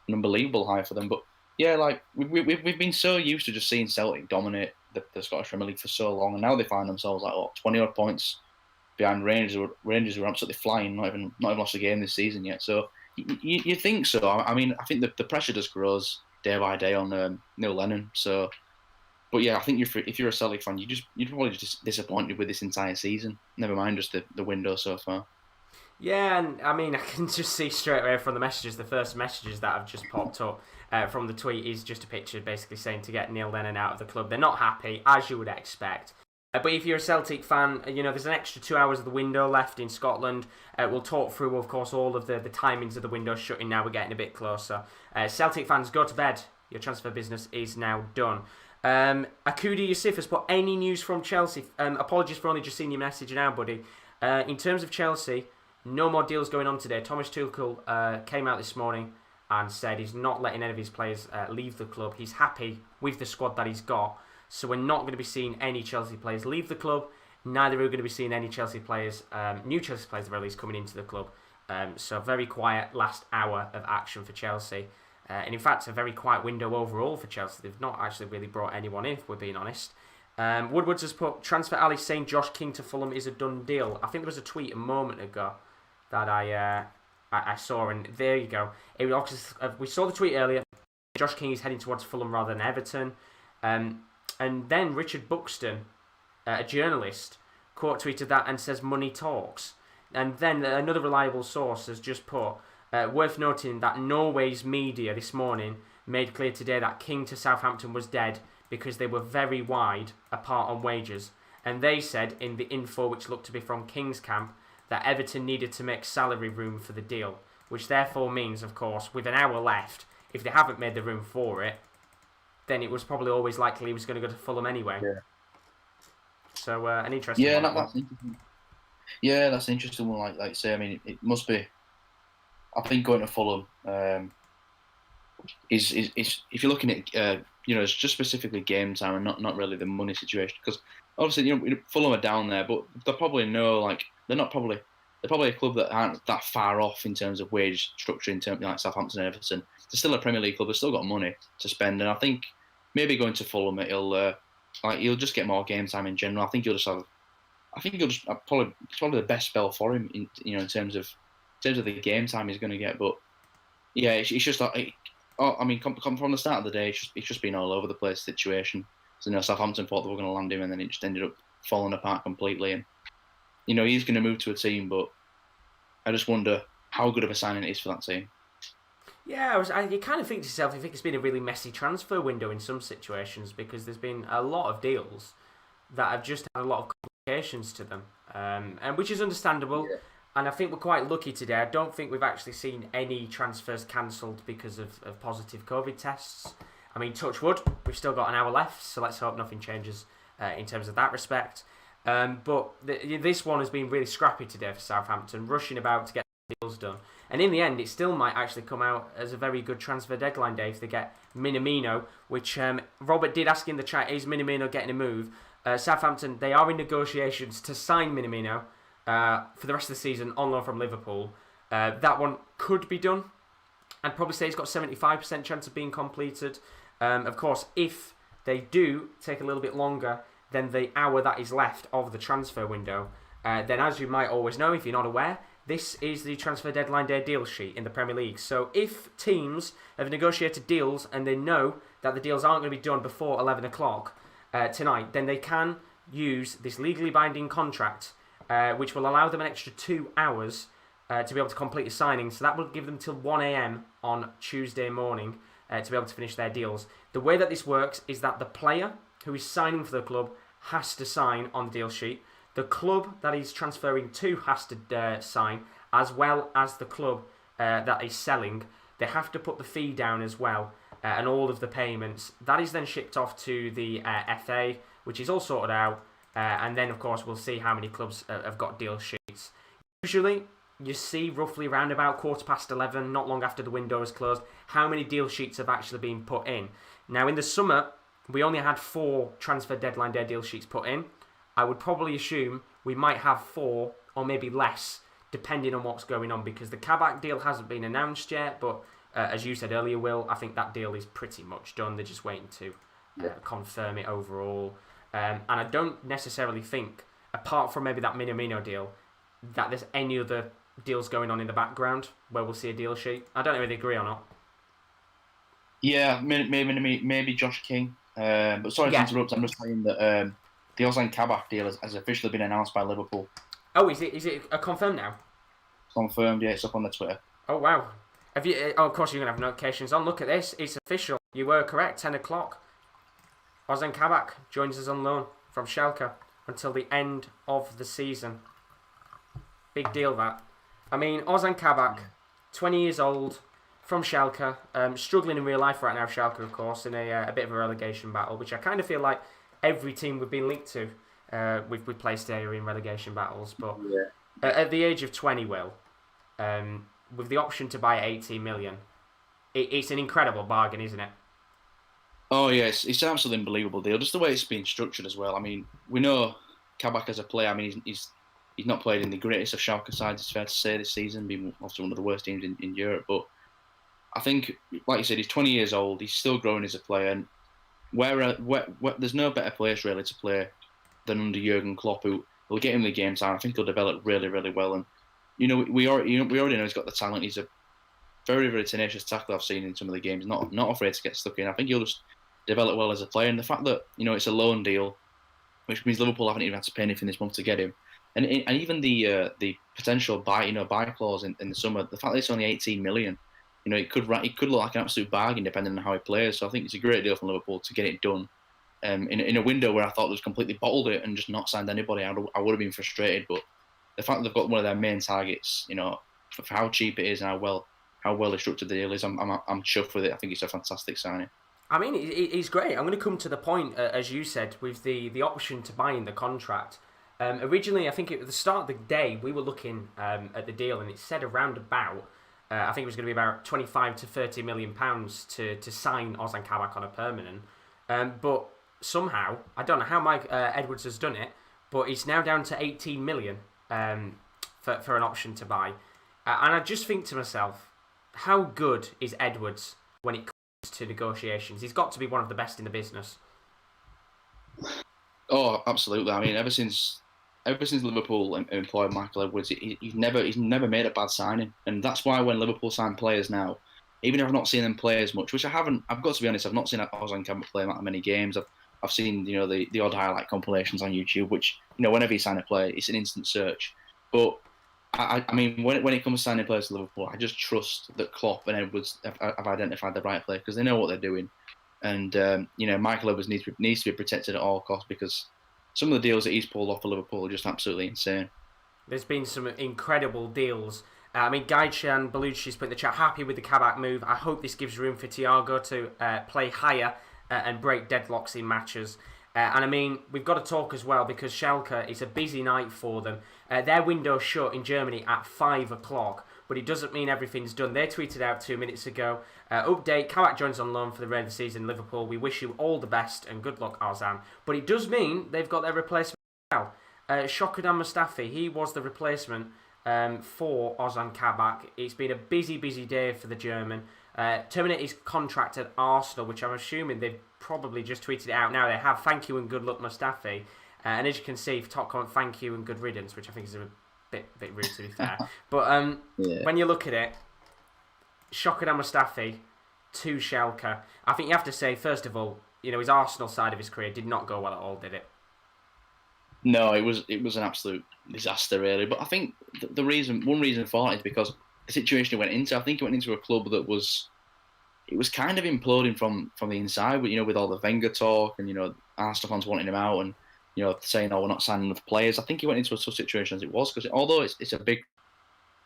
an unbelievable hire for them. But yeah, like we've been so used to just seeing Celtic dominate the Scottish Premier League for so long, and now they find themselves like 20 odd points behind Rangers. Rangers were absolutely flying, not even lost a game this season yet. So you think so? I think the pressure just grows day by day on Neil Lennon. So. But yeah, I think if you're a Celtic fan, you're probably just disappointed with this entire season. Never mind just the window so far. Yeah, and I can just see straight away from the messages, the first messages that have just popped up from the tweet is just a picture basically saying to get Neil Lennon out of the club. They're not happy, as you would expect. But if you're a Celtic fan, there's an extra 2 hours of the window left in Scotland. We'll talk through, of course, all of the timings of the window shutting now. We're getting a bit closer. Celtic fans, go to bed. Your transfer business is now done. Akuda Yusuf has put any news from Chelsea. Apologies for only just seeing your message now, buddy. In terms of Chelsea, no more deals going on today. Thomas Tuchel came out this morning and said he's not letting any of his players leave the club. He's happy with the squad that he's got. So we're not going to be seeing any Chelsea players leave the club. Neither are we going to be seeing any Chelsea players, new Chelsea players at the very least, coming into the club. So very quiet last hour of action for Chelsea. And in fact, a very quiet window overall for Chelsea. They've not actually really brought anyone in, if we're being honest. Woodwards has put, Transfer Alley saying Josh King to Fulham is a done deal. I think there was a tweet a moment ago that I saw, and there you go. We saw the tweet earlier. Josh King is heading towards Fulham rather than Everton. And then Richard Buxton, a journalist, quote tweeted that and says money talks. And then another reliable source has just put, worth noting that Norway's media this morning made clear today that King to Southampton was dead because they were very wide apart on wages. And they said in the info, which looked to be from King's camp, that Everton needed to make salary room for the deal, which therefore means, of course, with an hour left, if they haven't made the room for it, then it was probably always likely he was going to go to Fulham anyway. Yeah. So an interesting one. That's interesting. Yeah, that's an interesting one. Like say, it must be. I think going to Fulham is if you're looking at it's just specifically game time and not really the money situation, because obviously Fulham are down there, but they're probably they're probably a club that aren't that far off in terms of wage structure in terms like Southampton and Everton. They're still a Premier League club. They've still got money to spend, and I think maybe going to Fulham he'll just get more game time in general. I think he'll just probably it's probably the best spell for him in terms of the game time he's going to get. But yeah, it's just like from the start of the day, it's just been all over the place situation. So Southampton thought they were going to land him, and then it just ended up falling apart completely. And he's going to move to a team, but I just wonder how good of a signing it is for that team. Yeah, you kind of think to yourself, you think it's been a really messy transfer window in some situations, because there's been a lot of deals that have just had a lot of complications to them, and which is understandable. Yeah. And I think we're quite lucky today. I don't think we've actually seen any transfers cancelled because of positive COVID tests. Touch wood, we've still got an hour left, so let's hope nothing changes in terms of that respect. But this one has been really scrappy today for Southampton, rushing about to get deals done. And in the end, it still might actually come out as a very good transfer deadline day if they get Minamino, which Robert did ask in the chat, is Minamino getting a move? Southampton, they are in negotiations to sign Minamino for the rest of the season on loan from Liverpool. That one could be done. I'd probably say it's got 75% chance of being completed. Of course, if they do take a little bit longer than the hour that is left of the transfer window, then as you might always know, if you're not aware, this is the transfer deadline day deal sheet in the Premier League. So if teams have negotiated deals and they know that the deals aren't going to be done before 11 o'clock tonight, then they can use this legally binding contract, which will allow them an extra 2 hours to be able to complete the signing. So that will give them till 1 a.m. on Tuesday morning to be able to finish their deals. The way that this works is that the player who is signing for the club has to sign on the deal sheet. The club that he's transferring to has to sign, as well as the club that is selling. They have to put the fee down as well, and all of the payments. That is then shipped off to the FA, which is all sorted out. And then, of course, we'll see how many clubs have got deal sheets. Usually, you see roughly around about 11:15, not long after the window is closed, how many deal sheets have actually been put in. Now, in the summer, we only had 4 transfer deadline day deal sheets put in. I would probably assume we might have 4 or maybe less, depending on what's going on, because the Kabak deal hasn't been announced yet, but as you said earlier, Will, I think that deal is pretty much done. They're just waiting to confirm it overall. And I don't necessarily think, apart from maybe that Minamino deal, that there's any other deals going on in the background where we'll see a deal sheet. I don't know if they agree or not. Yeah, maybe Josh King. But sorry to interrupt, I'm just saying that the Ozan Kabak deal has officially been announced by Liverpool. Oh, is it confirmed now? Confirmed, yeah, it's up on the Twitter. Oh, wow. Have you? Oh, of course you're going to have notifications on. Look at this, it's official. You were correct, 10 o'clock. Ozan Kabak joins us on loan from Schalke until the end of the season. Big deal, that. I mean, Ozan Kabak, 20 years old, from Schalke, struggling in real life right now, Schalke, of course, in a bit of a relegation battle, which I kind of feel like every team we've been linked to, we've placed here in relegation battles. But at the age of 20, Will, with the option to buy at 18 million, it's an incredible bargain, isn't it? Oh, yeah, it's an absolutely unbelievable deal. Just the way it's been structured as well. I mean, we know Kabak as a player, I mean, he's not played in the greatest of Schalke sides, it's fair to say, this season, being also one of the worst teams in Europe. But I think, like you said, he's 20 years old, he's still growing as a player, and where there's no better place, really, to play than under Jurgen Klopp, who will get him the game time. I think he'll develop really, really well. And, we already know he's got the talent. He's a very, very tenacious tackler I've seen in some of the games, not afraid to get stuck in. I think he'll just develop well as a player. And the fact that, it's a loan deal, which means Liverpool haven't even had to pay anything this month to get him. And even the potential buy clause in the summer, the fact that it's only 18 million, it could look like an absolute bargain depending on how he plays. So I think it's a great deal from Liverpool to get it done. In a window where I thought they've completely bottled it and just not signed anybody, I would have been frustrated. But the fact that they've got one of their main targets, for how cheap it is and how well structured the deal is, I'm chuffed with it. I think it's a fantastic signing. I mean, it's great. I'm going to come to the point, as you said, with the option to buy in the contract. Originally, I think at the start of the day, we were looking at the deal, and it said around about, I think it was going to be about 25 to 30 million pounds to sign Ozan Kabak on a permanent. But somehow, I don't know how Mike Edwards has done it, but it's now down to 18 million for an option to buy. And I just think to myself, how good is Edwards when it comes to negotiations? He's got to be one of the best in the business. Oh, absolutely. I mean, ever since Liverpool employed Michael Edwards, he's never made a bad signing, and that's why when Liverpool sign players now, even if I've not seen them play as much, which I haven't, I've got to be honest, I've not seen Ozan Kabak play that many games. I've seen the odd highlight compilations on YouTube, which whenever you sign a player, it's an instant search. But I mean, when it comes to signing players to Liverpool, I just trust that Klopp and Edwards have identified the right player because they know what they're doing, and Michael Edwards needs to be protected at all costs because some of the deals that he's pulled off for Liverpool are just absolutely insane. There's been some incredible deals. I mean, Gaichan Belucci's put in the chat, happy with the Kabak move. I hope this gives room for Thiago to play higher and break deadlocks in matches. And I mean, we've got to talk as well because Schalke, it's a busy night for them. Their window's shut in Germany at 5 o'clock, but it doesn't mean everything's done. They tweeted out 2 minutes ago, update, Kabak joins on loan for the rest of the season in Liverpool. We wish you all the best and good luck, Ozan. But it does mean they've got their replacement as well. Shokudan Mustafi, he was the replacement for Ozan Kabak. It's been a busy day for the German. Terminate his contract at Arsenal, which I'm assuming they've probably just tweeted it out now. They have thank you and good luck Mustafi. And as you can see, top comment, thank you and good riddance, which I think is a bit rude to be fair. But when you look at it, Shokudan Mustafi to Schalke, I think you have to say, first of all, his Arsenal side of his career did not go well at all, did it? No, it was an absolute disaster, really. But I think one reason for it is because the situation he went into. I think he went into a club that was kind of imploding from the inside. With all the Wenger talk and Arsenal fans wanting him out and saying, "Oh, we're not signing enough players." I think he went into a tough situation as it was because although it's a big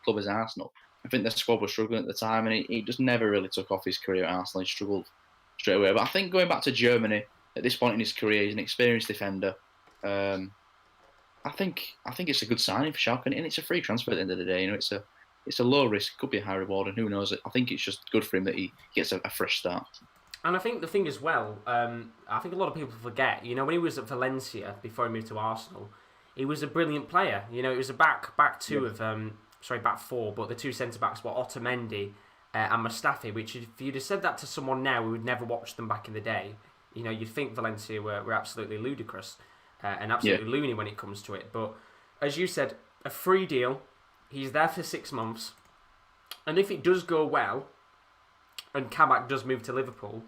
club as Arsenal, I think the squad was struggling at the time, and he just never really took off his career at Arsenal. He struggled straight away. But I think going back to Germany at this point in his career, he's an experienced defender. I think it's a good signing for Schalke, and it's a free transfer at the end of the day. It's a low risk, could be a high reward, and who knows? I think it's just good for him that he gets a fresh start. And I think the thing as well, I think a lot of people forget, when he was at Valencia before he moved to Arsenal, he was a brilliant player. It was a back four, but the two centre backs were Otamendi and Mustafi, which if you'd have said that to someone now who would never watched them back in the day, you'd think Valencia were absolutely ludicrous and absolutely loony when it comes to it. But as you said, a free deal. He's there for 6 months, and if it does go well, and Kabak does move to Liverpool,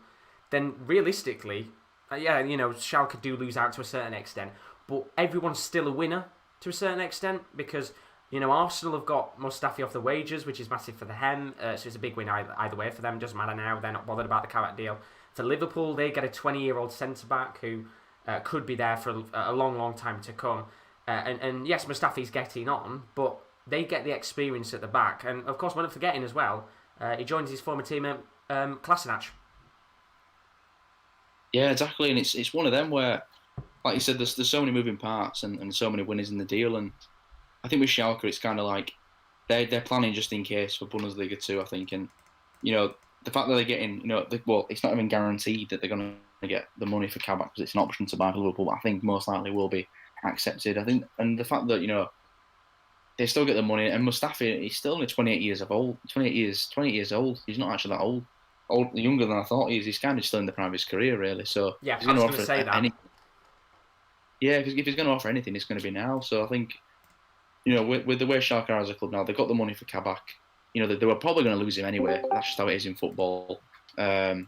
then realistically, Schalke do lose out to a certain extent, but everyone's still a winner to a certain extent because Arsenal have got Mustafi off the wages, which is massive for the Hem, so it's a big win either way for them. Doesn't matter now; they're not bothered about the Kabak deal. For Liverpool, they get a 20-year-old centre back who could be there for a long time to come, and yes, Mustafi's getting on, but they get the experience at the back. And, of course, we're not forgetting as well, he joins his former teammate, Kolasinac. Yeah, exactly. And it's one of them where, like you said, there's so many moving parts and so many winners in the deal. And I think with Schalke, it's kind of like they're planning just in case for Bundesliga 2, I think. And, the fact that they're getting, it's not even guaranteed that they're going to get the money for Kabak because it's an option to buy for Liverpool, but I think most likely will be accepted. I think, and the fact that, they still get the money, and Mustafi, he's still only 28 years old. 28 years old. He's not actually that old. Younger than I thought he is. He's kind of still in the prime of his career, really. So yeah, I was going to say that. Yeah, because if he's going to offer anything, it's going to be now. So I think, with the way Schalke are as a club now, they've got the money for Kabak. They were probably going to lose him anyway. That's just how it is in football. But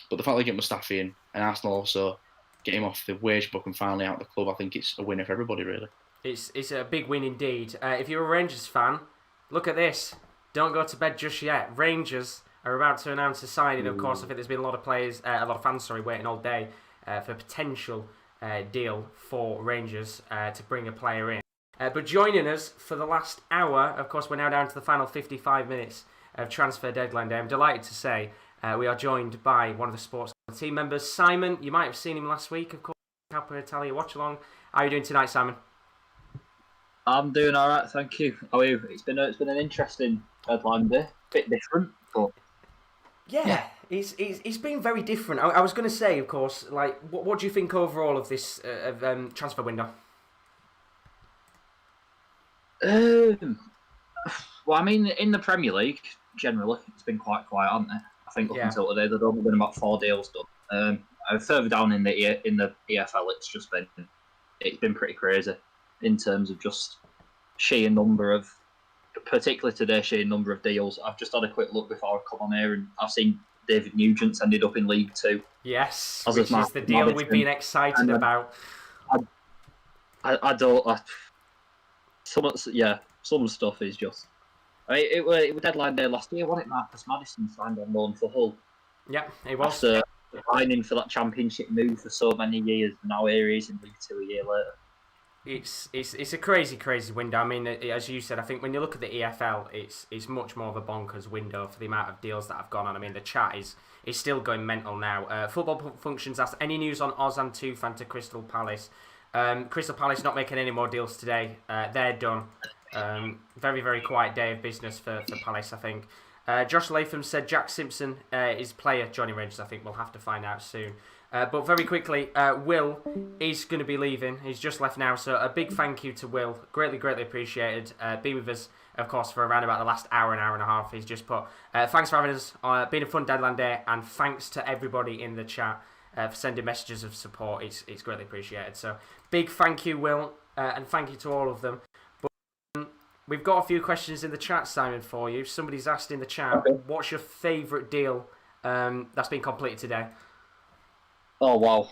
the fact they get Mustafi in, and Arsenal also get him off the wage book and finally out of the club, I think it's a winner for everybody, really. It's a big win indeed. If you're a Rangers fan, look at this. Don't go to bed just yet. Rangers are about to announce a signing. Of course, I think there's been a lot of fans, waiting all day for a potential deal for Rangers to bring a player in. But joining us for the last hour, of course, we're now down to the final 55 minutes of transfer deadline day. I'm delighted to say we are joined by one of the sports team members, Simon. You might have seen him last week, of course, Coppa Italia watch along. How are you doing tonight, Simon? I'm doing all right, thank you. How are you? It's been an interesting deadline day, bit different, but yeah. It's been very different. I was going to say, of course, like what do you think overall of this transfer window? Well, I mean, in the Premier League generally, it's been quite quiet, hasn't it? I think up until today, there'd only been about 4 deals done. Further down in the EFL, it's been pretty crazy in terms of just sheer number of, particularly today, sheer number of deals. I've just had a quick look before I come on here, and I've seen David Nugent's ended up in League 2. Yes, which is the deal Madison. We've been excited about. Some stuff is just. I mean, it was deadline day last year, wasn't it? Marcus Maddison signed on loan for Hull. Yeah, it was. After fighting for that championship move for so many years, and now here he is in League 2 a year later. It's a crazy window. I mean, as you said, I think when you look at the EFL, it's much more of a bonkers window for the amount of deals that have gone on. I mean, the chat is still going mental now. Football Functions asked, any news on Oz and Tufan to Crystal Palace? Crystal Palace not making any more deals today. They're done. Very quiet day of business for Palace, I think. Josh Latham said Jack Simpson is player Johnny Rangers. I think we'll have to find out soon. But very quickly, Will is going to be leaving. He's just left now, so a big thank you to Will. Greatly appreciated. Been with us, of course, for around about the last hour and a half. He's just put, thanks for having us. Been a fun deadline day, and thanks to everybody in the chat for sending messages of support. It's greatly appreciated. So big thank you, Will, and thank you to all of them. But we've got a few questions in the chat, Simon, for you. Somebody's asked in the chat, what's your favourite deal that's been completed today? Oh wow!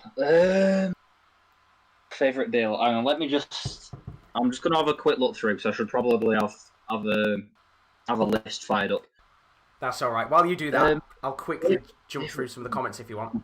Favorite deal. Hang on, let me just. I'm just gonna have a quick look through, so I should probably have a list fired up. That's all right. While you do that, I'll quickly jump through some of the comments if you want.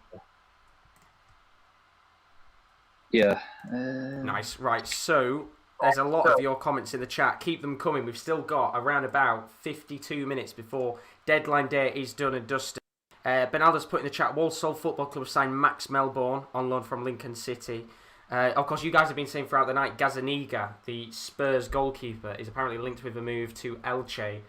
Yeah. Nice. Right. So there's a lot of your comments in the chat. Keep them coming. We've still got around about 52 minutes before deadline day is done and dusted. Benaldo's put in the chat, Walsall Football Club signed Max Melbourne on loan from Lincoln City. Of course, you guys have been saying throughout the night, Gazaniga, the Spurs goalkeeper, is apparently linked with a move to Elche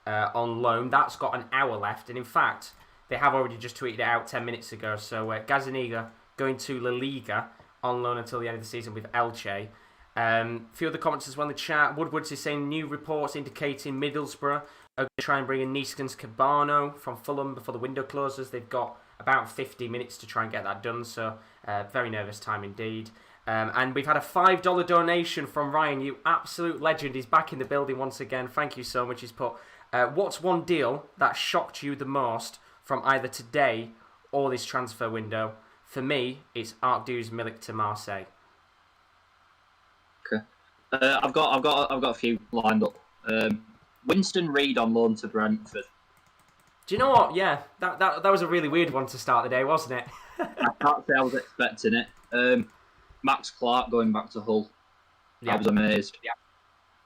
on loan. That's got an hour left, and in fact, they have already just tweeted it out 10 minutes ago. So Gazaniga going to La Liga on loan until the end of the season with Elche. A few other comments as well in the chat. Woodwards is saying new reports indicating Middlesbrough are going to try and bring in Neeskens Cabano from Fulham before the window closes. They've got about 50 minutes to try and get that done, so very nervous time indeed. And we've had a $5 donation from Ryan, you absolute legend. He's back in the building once again. Thank you so much. He's put, what's one deal that shocked you the most from either today or this transfer window? For me, it's Arcdu's Milik to Marseille. Okay. I've got a few lined up. Winston Reid on loan to Brentford. Do you know what? Yeah, that was a really weird one to start the day, wasn't it? I can't say I was expecting it. Max Clark going back to Hull. Yeah. I was amazed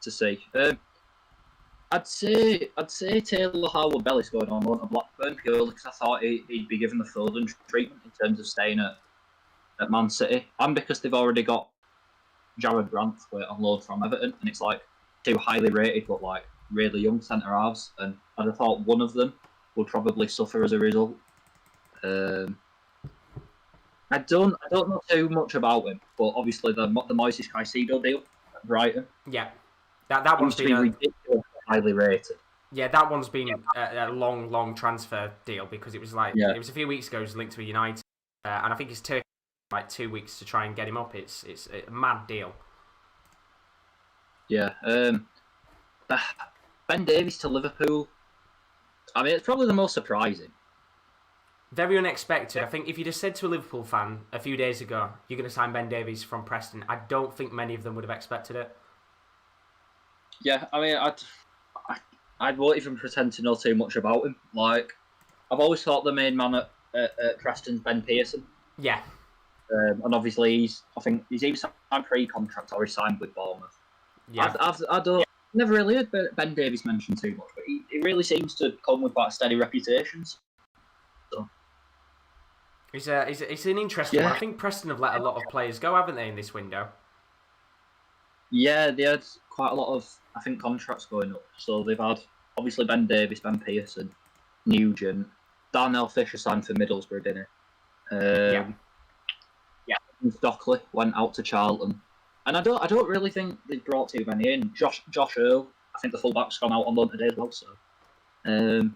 to see. I'd say Taylor Howard-Bellis going on loan to Blackburn purely because I thought he'd be given the Foden treatment in terms of staying at Man City, and because they've already got Jared Branthwaite on loan from Everton, and it's like two highly rated but like really young centre halves, and I'd have thought one of them would probably suffer as a result. I don't know too much about him, but obviously the Moises Caicedo deal at Brighton. Yeah, that one's been ridiculously highly rated. Yeah, that one's been a long transfer deal because it was like it was a few weeks ago. It was linked to a United, and I think it's taken like 2 weeks to try and get him up. It's a mad deal. Yeah. Ben Davies to Liverpool. I mean, it's probably the most surprising. Very unexpected. I think if you'd have said to a Liverpool fan a few days ago, you're going to sign Ben Davies from Preston, I don't think many of them would have expected it. Yeah, I mean, I won't even pretend to know too much about him. Like, I've always thought the main man at Preston's Ben Pearson. Yeah. And obviously, I think he's either signed pre-contract or he's signed with Bournemouth. Yeah. Never really heard Ben Davies mentioned too much, but he really seems to come with quite steady reputations. So. It's an interesting one. I think Preston have let a lot of players go, haven't they, in this window? Yeah, they had quite a lot of, I think, contracts going up. So they've had, obviously, Ben Davies, Ben Pearson, Nugent, Darnell Fisher signed for Middlesbrough, didn't he? Stockley went out to Charlton. And I don't really think they've brought too many in. Josh Earl, I think the fullback's gone out on loan today as well. So, I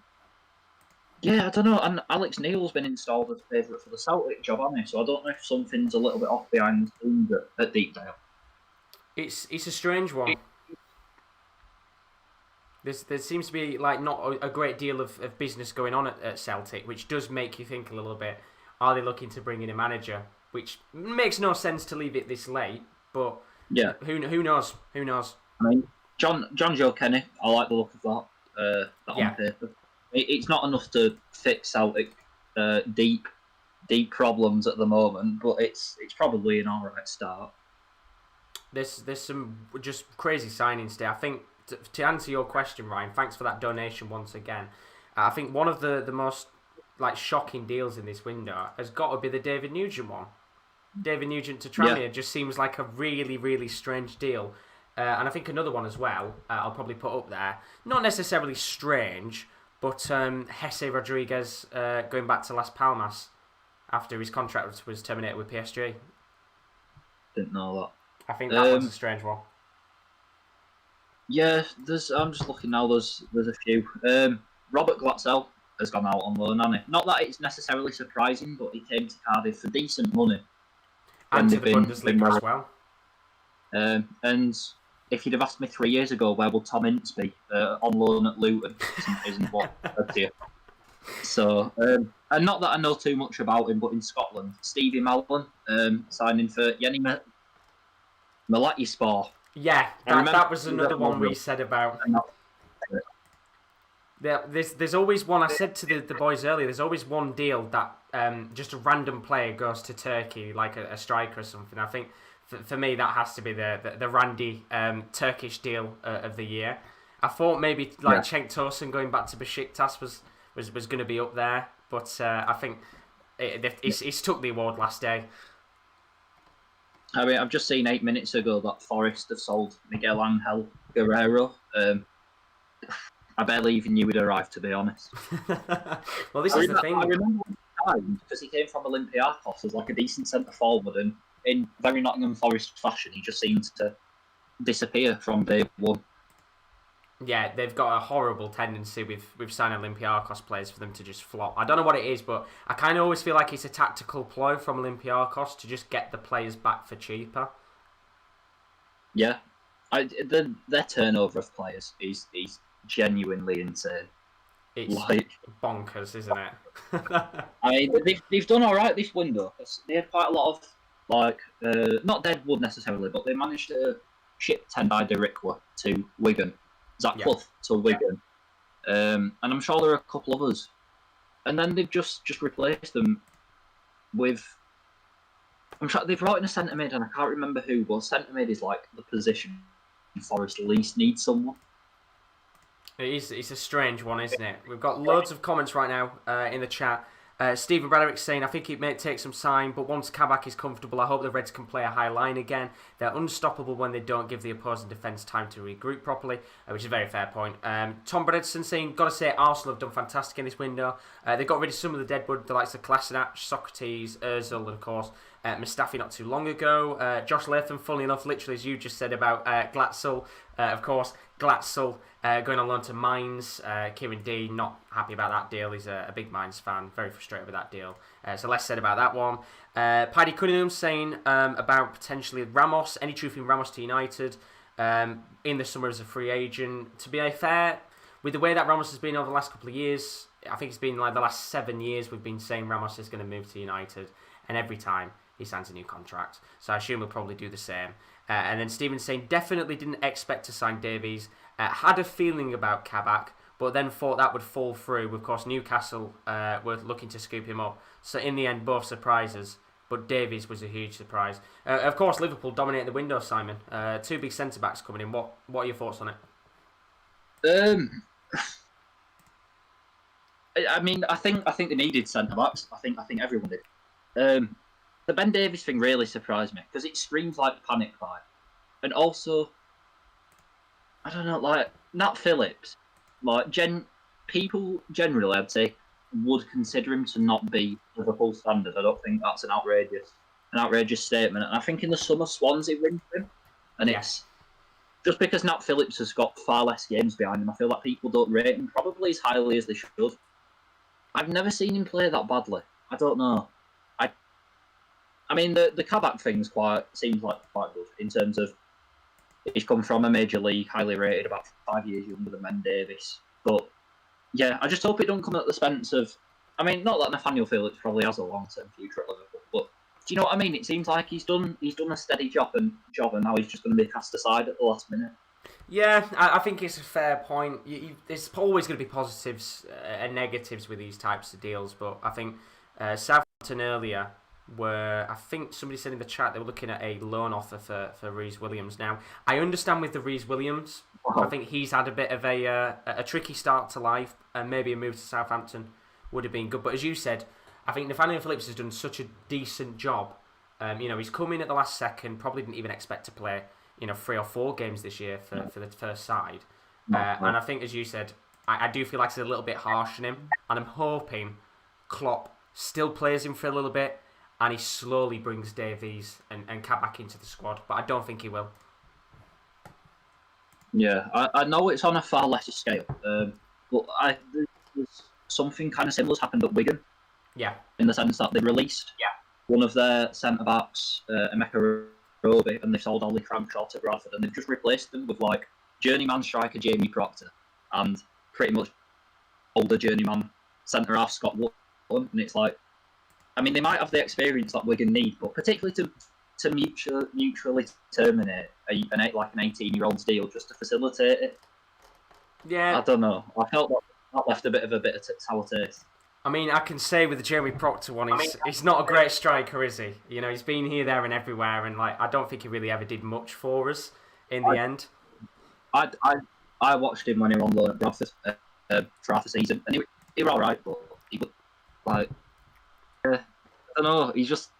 don't know. And Alex Neil's been installed as favourite for the Celtic job, hasn't he? So I don't know if something's a little bit off behind the scenes at Deepdale. It's a strange one. There seems to be like not a great deal of business going on at Celtic, which does make you think a little bit. Are they looking to bring in a manager? Which makes no sense to leave it this late. But yeah, who knows? Who knows? I mean, John Joe Kenny, I like the look of that. On paper, it's not enough to fix Celtic deep problems at the moment, but it's probably an alright start. there's some just crazy signings today. I think to answer your question, Ryan, thanks for that donation once again. I think one of the most shocking deals in this window has got to be the David Nugent one. David Nugent to Tranmere just seems like a really, really strange deal. And I think another one as well, I'll probably put up there. Not necessarily strange, but Jesse Rodriguez going back to Las Palmas after his contract was terminated with PSG. Didn't know that. I think that one's a strange one. Yeah, I'm just looking now. There's a few. Robert Glatzel has gone out on loan, hasn't he? Not that it's necessarily surprising, but he came to Cardiff for decent money. And to the Bundesliga as well. And if you'd have asked me 3 years ago, where will Tom Ince be on loan at Luton, isn't what I said to you. So, and not that I know too much about him, but in Scotland, Stevie Mallan signing for Yeni Malatyaspor. Yeah, that was another one we said about. There's always one. I said to the boys earlier. There's always one deal that just a random player goes to Turkey, like a striker or something. I think for me that has to be the Randy Turkish deal of the year. I thought maybe Cenk Tosun going back to Besiktas was going to be up there, but I think he's took the award last day. I mean, I've just seen 8 minutes ago that Forest have sold Miguel Angel Guerrero. I barely even knew he'd arrived, to be honest. Well, this is the thing. I remember one time, because he came from Olympiacos as like a decent centre forward, and in very Nottingham Forest fashion, he just seemed to disappear from day one. Yeah, they've got a horrible tendency with signing Olympiacos players for them to just flop. I don't know what it is, but I kind of always feel like it's a tactical ploy from Olympiacos to just get the players back for cheaper. Yeah, their turnover of players is genuinely insane. It's bonkers, isn't it? I mean, they've done all right this window. They had quite a lot of not deadwood necessarily, but they managed to ship Tendai Derikwa to Wigan. Zach Clough to Wigan, and I'm sure there are a couple others, and then they've just replaced them with. I'm sure they've brought in a centre mid, and I can't remember who, but centre mid is like the position Forest least needs someone. It's a strange one, isn't it? We've got loads of comments right now in the chat. Stephen Braddock's saying, I think it may take some time, but once Kabak is comfortable, I hope the Reds can play a high line again. They're unstoppable when they don't give the opposing defence time to regroup properly, which is a very fair point. Tom Bredson saying, gotta say, Arsenal have done fantastic in this window. They got rid of some of the deadwood, the likes of Kolasinac, Socrates, Ozil, and of course, Mustafi not too long ago. Josh Latham, funnily enough, literally as you just said about Glatzel, of course, Glatzel going on loan to Mainz. Kieran D not happy about that deal. He's a big Mainz fan, very frustrated with that deal. So less said about that one. Paddy Cunningham saying about potentially Ramos, any truth in Ramos to United in the summer as a free agent. To be fair, with the way that Ramos has been over the last couple of years, I think it's been like the last 7 years we've been saying Ramos is going to move to United, and every time he signs a new contract. So I assume he'll probably do the same. And then Stephen saying, definitely didn't expect to sign Davies. Had a feeling about Kabak, but then thought that would fall through. Of course, Newcastle were looking to scoop him up. So in the end, both surprises. But Davies was a huge surprise. Of course, Liverpool dominated the window, Simon. Two big centre-backs coming in. What are your thoughts on it? I mean, I think they needed centre-backs. I think everyone did. The Ben Davies thing really surprised me because it screams like panic buy, and also, I don't know, like Nat Phillips, like people generally, I'd say, would consider him to not be Liverpool standard. I don't think that's an outrageous statement. And I think in the summer Swansea win for him, and it's just because Nat Phillips has got far less games behind him. I feel like people don't rate him probably as highly as they should. I've never seen him play that badly. I don't know. I mean, the Kabak thing's seems like quite good in terms of he's come from a major league, highly rated, about 5 years younger than Ben Davies. But yeah, I just hope it don't come at the expense of. I mean, not that Nathaniel Phillips probably has a long-term future at Liverpool, but do you know what I mean? It seems like he's done a steady job, and now he's just going to be cast aside at the last minute. Yeah, I think it's a fair point. There's always going to be positives and negatives with these types of deals, but I think Southampton earlier were, I think somebody said in the chat they were looking at a loan offer for Reece Williams. Now, I understand with the Reece Williams, I think he's had a bit of a tricky start to life, and maybe a move to Southampton would have been good. But as you said, I think Nathaniel Phillips has done such a decent job. He's come in at the last second, probably didn't even expect to play, 3 or 4 games this year for the first side. And I think, as you said, I do feel like it's a little bit harsh on him, and I'm hoping Klopp still plays him for a little bit, and he slowly brings Davies and Cat back into the squad, but I don't think he will. Yeah, I know it's on a far lesser scale, but there's something kind of similar has happened at Wigan. Yeah. In the sense that they released one of their centre-backs, Emeka Roby, and they sold Ollie Cramshaw to Bradford, and they've just replaced them with, like, journeyman striker Jamie Proctor and pretty much older journeyman centre-half Scott Wood. And it's like, I mean, they might have the experience that Wigan need, but particularly to mutually terminate an 18-year-old's deal just to facilitate it. Yeah. I don't know. I felt that left a bit of a sour taste. I mean, I can say with the Jamie Proctor one, he's not a great striker, is he? He's been here, there, and everywhere, and I don't think he really ever did much for us in the end. I watched him when he was on loan at Bradford for half a season, and he was all right, but he was like, I don't know. He's just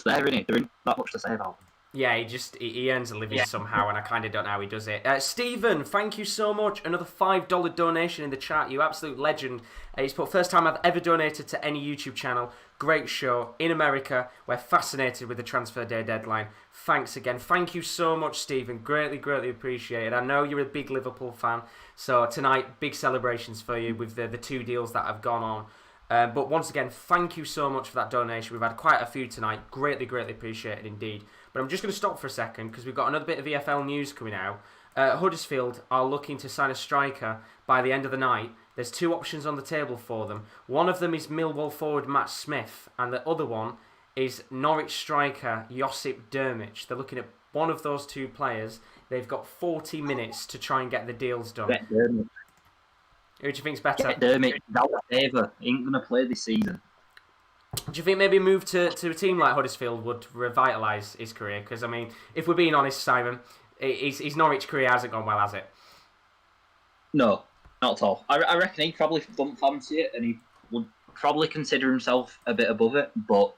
there, isn't he? There isn't that much to say about him. Yeah, he earns a living somehow, and I kind of don't know how he does it. Stephen, thank you so much. Another $5 donation in the chat. You absolute legend. He's put, first time I've ever donated to any YouTube channel. Great show. In America, we're fascinated with the transfer day deadline. Thanks again. Thank you so much, Stephen. Greatly, greatly appreciated. I know you're a big Liverpool fan, so tonight, big celebrations for you with the 2 deals that have gone on. But once again, thank you so much for that donation. We've had quite a few tonight. Greatly, greatly appreciated indeed. But I'm just going to stop for a second because we've got another bit of EFL news coming out. Huddersfield are looking to sign a striker by the end of the night. There's 2 options on the table for them. One of them is Millwall forward Matt Smith, and the other one is Norwich striker Josip Drmic. They're looking at one of those 2 players. They've got 40 minutes to try and get the deals done. Who do you think's better? Drmic is out of favour. He ain't going to play this season. Do you think maybe a move to a team like Huddersfield would revitalise his career? Because, I mean, if we're being honest, Simon, his Norwich career hasn't gone well, has it? No, not at all. I reckon he probably don't fancy it, and he would probably consider himself a bit above it, but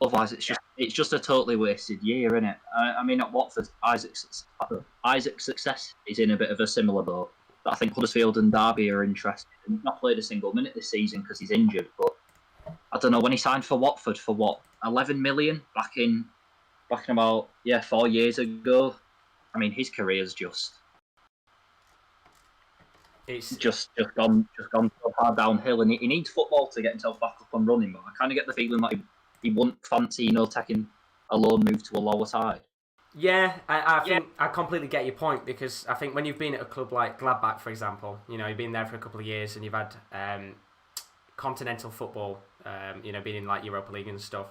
otherwise it's just a totally wasted year, isn't it? I mean, at Watford, Isaac's success is in a bit of a similar boat. I think Huddersfield and Derby are interested. He's not played a single minute this season because he's injured, but I don't know, when he signed for Watford for what, 11 million back in about 4 years ago. I mean, his career's just gone so far downhill, and he needs football to get himself back up and running. But I kind of get the feeling that he wouldn't fancy taking a loan move to a lower side. Yeah, I think I completely get your point, because I think when you've been at a club like Gladbach, for example, you've been there for a couple of years and you've had continental football, being in like Europa League and stuff.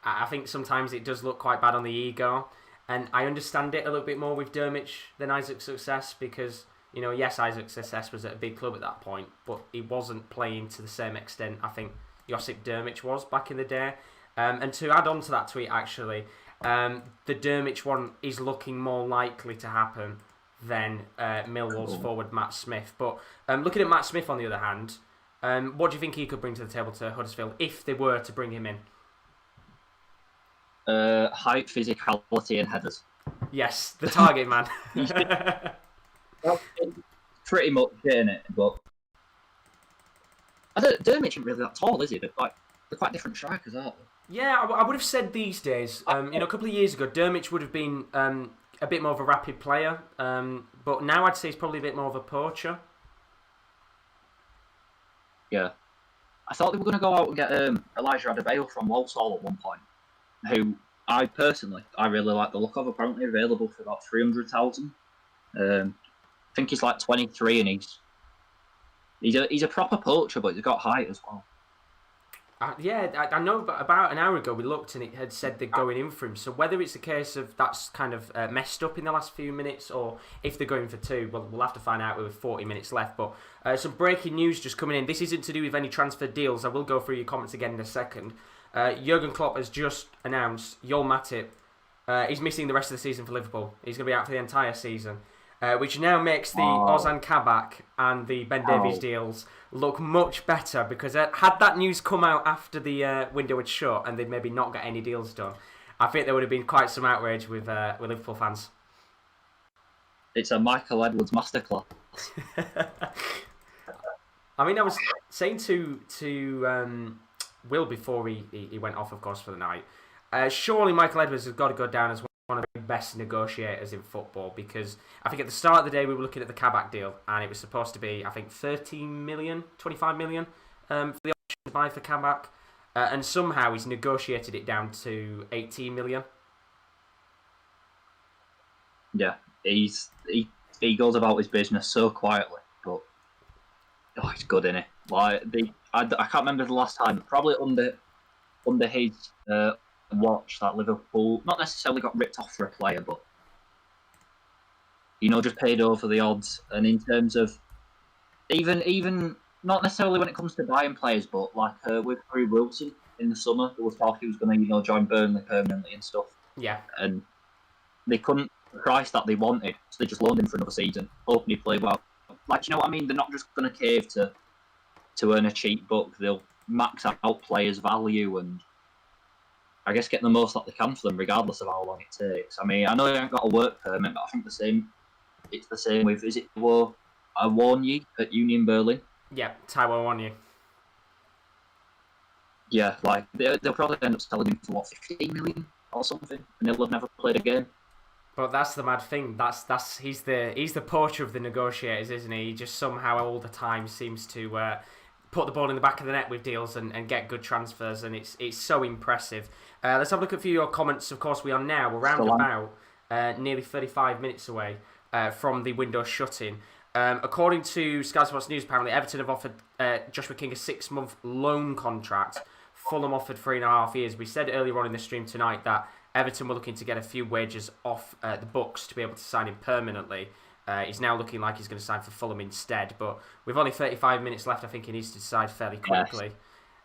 I think sometimes it does look quite bad on the ego, and I understand it a little bit more with Drmic than Isaac's success, because yes, Isaac's success was at a big club at that point, but he wasn't playing to the same extent I think Josip Drmic was back in the day. And to add on to that tweet, actually, the Drmic one is looking more likely to happen than Millwall's forward Matt Smith. But looking at Matt Smith on the other hand, what do you think he could bring to the table to Huddersfield if they were to bring him in? Height, physicality, and headers. Yes, the target man. Pretty much, isn't it? But Drmic isn't really that tall, is he? They're quite different strikers, aren't they? Yeah, I would have said these days. A couple of years ago, Drmic would have been a bit more of a rapid player, but now I'd say he's probably a bit more of a poacher. Yeah, I thought they were going to go out and get Elijah Adebayo from Walsall at one point, who I really like the look of. Apparently available for about 300,000. I think he's like 23, and he's a proper poacher, but he's got height as well. I know, but about an hour ago we looked and it had said they're going in for him. So whether it's a case of that's kind of messed up in the last few minutes, or if they're going for 2, well, we'll have to find out with 40 minutes left. But some breaking news just coming in. This isn't to do with any transfer deals. I will go through your comments again in a second. Jurgen Klopp has just announced Joel Matip. He's missing the rest of the season for Liverpool. He's going to be out for the entire season, which now makes the Ozan Kabak and the Ben Davies deals look much better, because had that news come out after the window had shut and they'd maybe not get any deals done, I think there would have been quite some outrage with Liverpool fans. It's a Michael Edwards masterclass. I mean, I was saying to Will before he went off, of course, for the night, surely Michael Edwards has got to go down as one of the best negotiators in football, because I think at the start of the day we were looking at the Kabak deal, and it was supposed to be, I think, 13 million, 25 million for the option to buy for Kabak, and somehow he's negotiated it down to 18 million. Yeah, he goes about his business so quietly, but he's good, isn't he? Like I can't remember the last time, probably under his watch, that Liverpool not necessarily got ripped off for a player, but just paid over the odds. And in terms of even not necessarily when it comes to buying players, but like with Harry Wilson in the summer, there was talk he was going to join Burnley permanently and stuff. Yeah, and they couldn't price that they wanted, so they just loaned him for another season, hoping he played well. Like, you know what I mean? They're not just going to cave to earn a cheap buck. They'll max out players' value and I guess get the most that they can for them, regardless of how long it takes. I mean, I know he ain't got a work permit, but I think it's the same with, is it Awoniyi at Union Berlin? Yeah, Taiwo Awoniyi. Yeah, like they'll probably end up selling him for 15 million or something, and he'll have never played again. But that's the mad thing. He's the poacher of the negotiators, isn't he? He just somehow all the time seems to put the ball in the back of the net with deals and get good transfers, and it's so impressive. Let's have a look at a few of your comments. Of course, we are now around about nearly 35 minutes away from the window shutting. According to Sky Sports News, apparently Everton have offered Joshua King a 6-month loan contract. Fulham offered 3.5 years. We said earlier on in the stream tonight that Everton were looking to get a few wages off the books to be able to sign him permanently. He's now looking like he's going to sign for Fulham instead, but with only 35 minutes left, I think he needs to decide fairly quickly.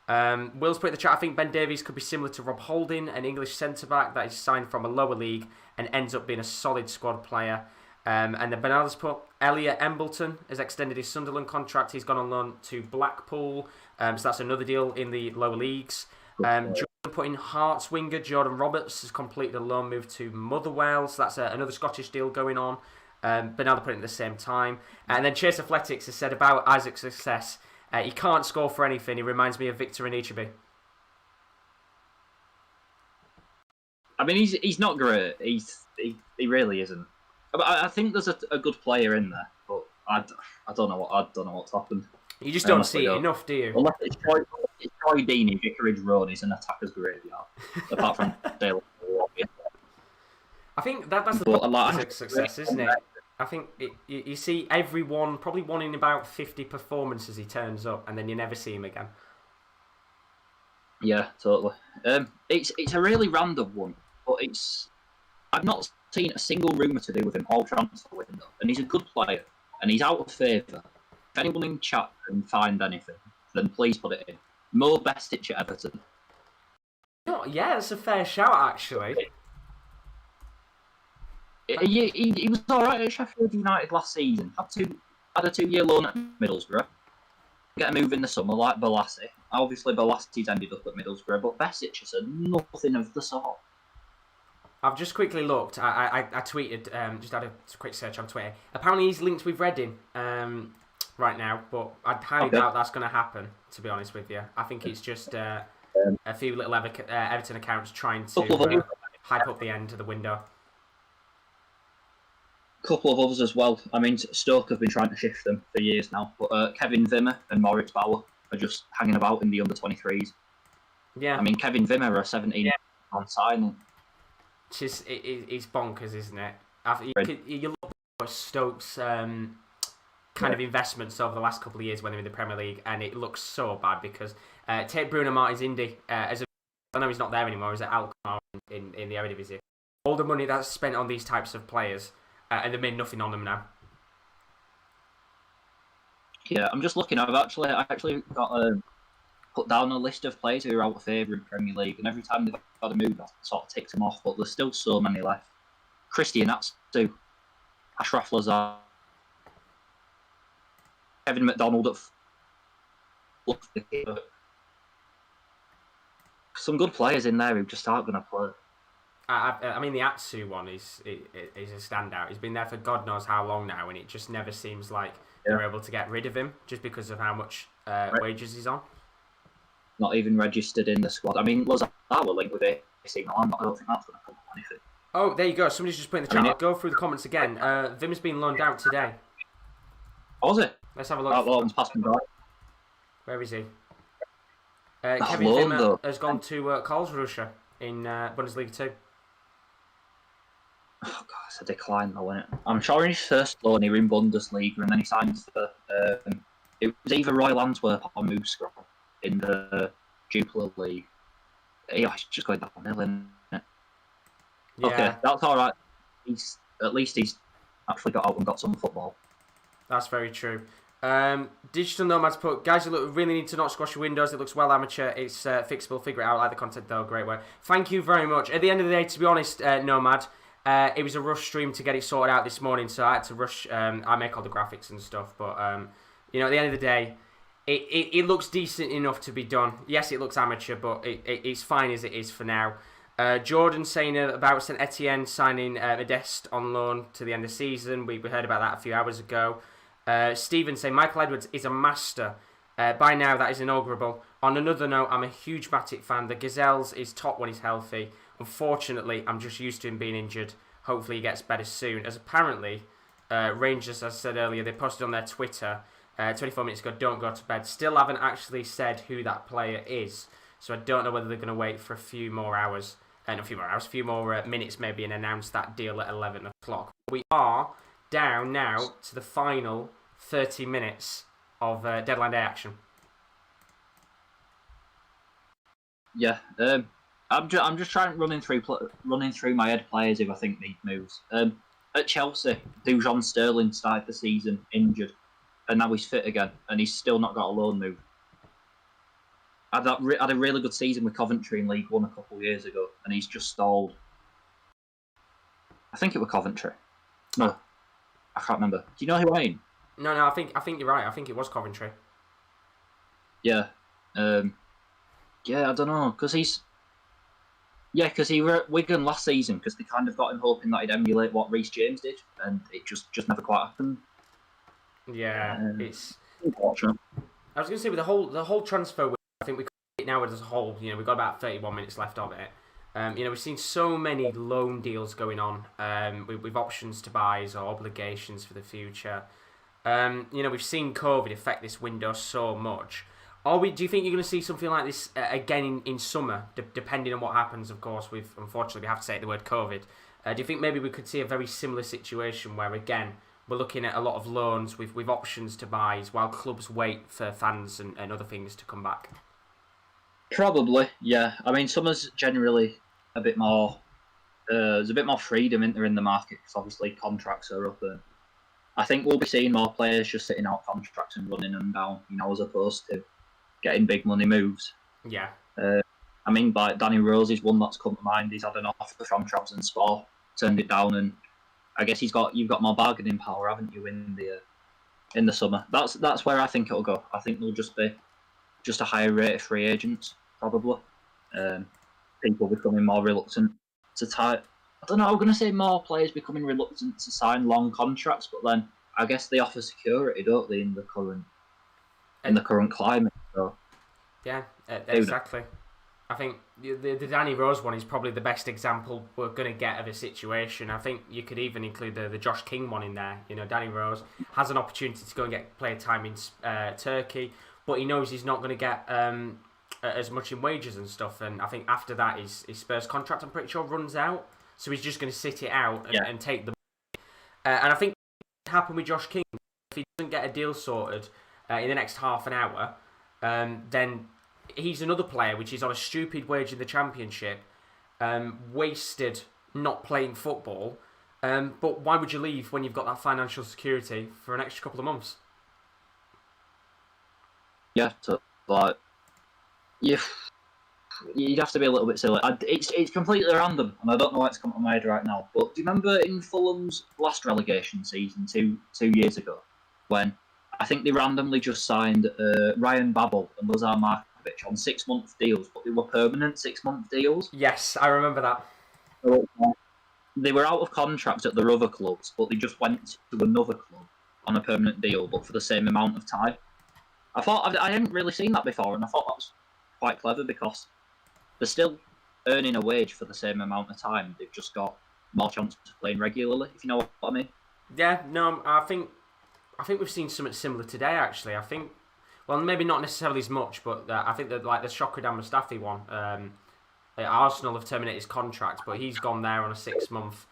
Yes. Will's put in the chat, I think Ben Davies could be similar to Rob Holding, an English centre-back that is signed from a lower league and ends up being a solid squad player. And then Bernardo's put, Elliot Embleton has extended his Sunderland contract. He's gone on loan to Blackpool, so that's another deal in the lower leagues. Jordan put in Hearts winger Jordan Roberts has completed a loan move to Motherwell, so that's another Scottish deal going on. Bernardo put it at the same time. And then Chase Athletics has said about Isaac's success, he can't score for anything. He reminds me of Victor Anichebe. I mean, he's not great. He really isn't. I think there's a good player in there, but I don't know what's happened. You just don't see it enough, do you? Unless it's Troy Deeney, Vicarage Road is an attacker's graveyard. Apart from Dale. I think that's the point of success, isn't it? I think you see everyone, probably one in about 50 performances he turns up, and then you never see him again. Yeah, totally. It's a really random one, but I've not seen a single rumour to do with him all transfer window, and he's a good player, and he's out of favour. If anyone in chat can find anything, then please put it in. Mo Besic at Everton. Yeah, that's a fair shout, actually. He was alright at Sheffield United last season. Had a 2-year loan at Middlesbrough. Get a move in the summer like Balassi. Obviously, Balassi's ended up at Middlesbrough, but Besic has said nothing of the sort. I've just quickly looked. I tweeted, just had a quick search on Twitter. Apparently, he's linked with Reading right now, but I highly doubt that's going to happen, to be honest with you. I think it's just a few little Everton accounts trying to hype up the end of the window. Couple of others as well. I mean, Stoke have been trying to shift them for years now, but Kevin Wimmer and Moritz Bauer are just hanging about in the under-23s. Yeah. I mean, Kevin Wimmer a 17 on signing. It's bonkers, isn't it? You look at Stoke's kind of investments over the last couple of years when they're in the Premier League, and it looks so bad because take Bruno Martins Indy I know he's not there anymore. He's at Alkmaar in the Eredivisie. All the money that's spent on these types of players, and they've made nothing on them now. Yeah, I'm just looking. I actually got put down a list of players who are out of favour in Premier League, and every time they've got a move, I sort of ticked them off. But there's still so many left. Christian Atsu, Ashraf Lazar, Kevin McDonald at some good players in there who just aren't going to play. I mean, the Atsu one is a standout. He's been there for God knows how long now, and it just never seems like they're able to get rid of him just because of how much wages he's on. Not even registered in the squad. I mean, Lazar were linked with AC Milan, but I don't think that's going to come up anything. Oh, there you go. Somebody's just put in the chat. I'll go through the comments again. Vim's been loaned out today. Oh, was it? Let's have a look. That one's passed me by. Where is he? Kevin Vimmer has gone to Karlsruhe in Bundesliga 2. Oh, God, it's a decline though, isn't it? I'm sure in his first loan he was in Bundesliga and then he signed for it was either Royal Antwerp or Mooscrow in the Jupiler League. Yeah, it's just going downhill, isn't it? Yeah. Okay, that's all right. At least he's actually got out and got some football. That's very true. Digital Nomads put, guys, you really need to not squash your windows. It looks well amateur. It's fixable. Figure it out. I like the content though. Great work. Thank you very much. At the end of the day, to be honest, Nomad, it was a rush stream to get it sorted out this morning, so I had to rush. I make all the graphics and stuff, but at the end of the day, it looks decent enough to be done. Yes, it looks amateur, but it's fine as it is for now. Jordan saying about St Etienne signing Modeste on loan to the end of the season. We heard about that a few hours ago. Stephen saying Michael Edwards is a master. By now, that is inaugurable. On another note, I'm a huge Matic fan. The Gazelles is top when he's healthy. Unfortunately, I'm just used to him being injured. Hopefully, he gets better soon. As apparently, Rangers, as I said earlier, they posted on their Twitter 24 minutes ago, don't go to bed. Still haven't actually said who that player is. So I don't know whether they're going to wait for a few more hours. A few more minutes maybe, and announce that deal at 11 o'clock. We are down now to the final 30 minutes of deadline day action. Yeah, I'm just running through my head players who I think need moves. At Chelsea, Dujon Sterling started the season injured, and now he's fit again, and he's still not got a loan move. Had a really good season with Coventry in League One a couple of years ago, and he's just stalled. I think it was Coventry. No, I can't remember. Do you know who I mean? No, I think you're right. I think it was Coventry. Yeah, I don't know, because he were at Wigan last season because they kind of got him hoping that he'd emulate what Reece James did, and it just never quite happened. Yeah, it's unfortunate. I was going to say with the whole transfer, I think we could it now as a whole. We've got about 31 minutes left of it. We've seen so many loan deals going on with options to buys or obligations for the future. We've seen COVID affect this window so much. Do you think you're going to see something like this again in summer, depending on what happens, of course, unfortunately, we have to say the word COVID. Do you think maybe we could see a very similar situation where, again, we're looking at a lot of loans with options to buys while clubs wait for fans and other things to come back? Probably, yeah. I mean, summer's generally a bit more... there's a bit more freedom in the market because obviously contracts are up. And I think we'll be seeing more players just sitting out contracts and running them down, as opposed to getting big money moves. Yeah. I mean, by Danny Rose is one that's come to mind. He's had an offer from Trabzonspor, turned it down, and I guess you've got more bargaining power, haven't you, in the summer? That's where I think it'll go. I think there'll just be a higher rate of free agents, probably. People becoming more reluctant to tie. I don't know. I'm going to say more players becoming reluctant to sign long contracts, but then I guess they offer security, don't they, in the current climate? So. Yeah, exactly. I think the Danny Rose one is probably the best example we're going to get of a situation. I think you could even include the Josh King one in there. Danny Rose has an opportunity to go and get player time in Turkey, but he knows he's not going to get as much in wages and stuff. And I think after that, his Spurs contract, I'm pretty sure, runs out. So he's just going to sit it out and take the money. And I think what happened with Josh King, if he doesn't get a deal sorted in the next half an hour, then he's another player which is on a stupid wage in the Championship, wasted not playing football. But why would you leave when you've got that financial security for an extra couple of months? Yeah, You'd have to be a little bit silly. It's completely random, and I don't know why it's come to my head right now. But do you remember in Fulham's last relegation season, two years ago, when I think they randomly just signed Ryan Babel and Lazar Markovic on 6-month deals, but they were permanent 6-month deals? Yes, I remember that. So, they were out of contract at their other clubs, but they just went to another club on a permanent deal, but for the same amount of time. I hadn't really seen that before, and I thought that was quite clever because they're still earning a wage for the same amount of time. They've just got more chance of playing regularly, if you know what I mean. Yeah, no, I think we've seen something similar today. Actually, I think, well, maybe not necessarily as much, but I think that like the Shokradam Mustafi one, Arsenal have terminated his contract, but he's gone there on a 6-month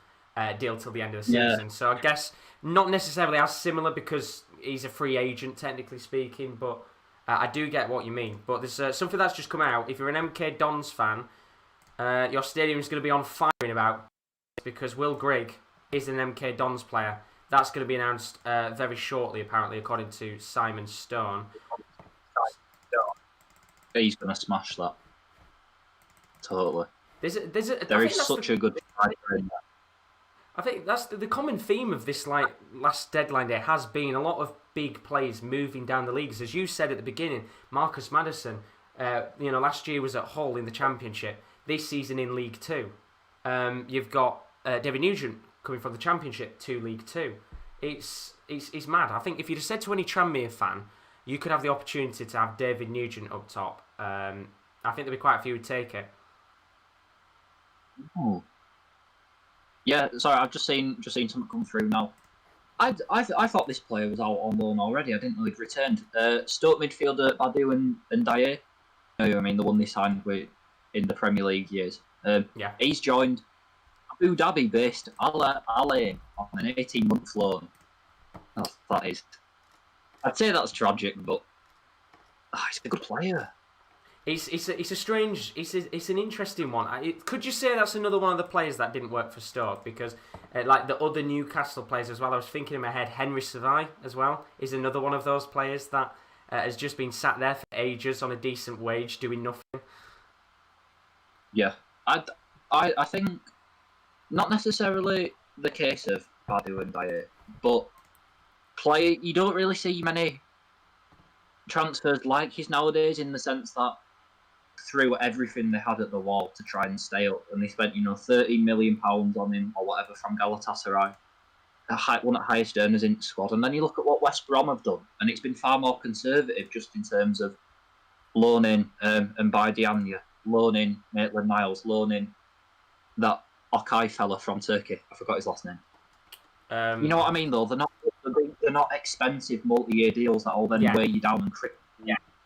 deal till the end of the season. Yeah. So I guess not necessarily as similar because he's a free agent, technically speaking, but I do get what you mean. But there's something that's just come out. If you're an MK Dons fan, your stadium is going to be on fire in about because Will Grigg is an MK Dons player. That's going to be announced very shortly, apparently, according to Simon Stone. He's going to smash that. Totally. There is such a good striker in there. I think that's the common theme of this like last deadline day has been a lot of big players moving down the leagues. As you said at the beginning, Marcus Maddison, last year was at Hull in the Championship. This season in League Two, you've got David Nugent coming from the Championship to League Two. It's mad. I think if you'd have said to any Tranmere fan, you could have the opportunity to have David Nugent up top. I think there'd be quite a few who'd take it. Oh. Yeah, sorry, I've just seen something come through now. I thought this player was out on loan already. I didn't know he'd returned. Stoke midfielder Badu and Dyer. I mean the one they signed with in the Premier League years. Yeah. He's joined Abu Dhabi-based Al Ain on an 18-month loan. That is. I'd say that's tragic, but he's a good player. It's a strange. It's an interesting one. Could you say that's another one of the players that didn't work for Stoke? Because like the other Newcastle players as well, I was thinking in my head, Henry Savai as well is another one of those players that has just been sat there for ages on a decent wage doing nothing. Yeah, I think not necessarily the case of Badu and Dyer, but you don't really see many transfers like his nowadays in the sense that threw everything they had at the wall to try and stay up, and they spent £30 million on him or whatever from Galatasaray, one of the highest earners in the squad. And then you look at what West Brom have done, and it's been far more conservative just in terms of loaning Mbaye Diagne, loaning Maitland-Niles, loaning that Okay fella from Turkey. I forgot his last name. You know what I mean, though? They're not expensive multi-year deals that will then weigh you down and cripple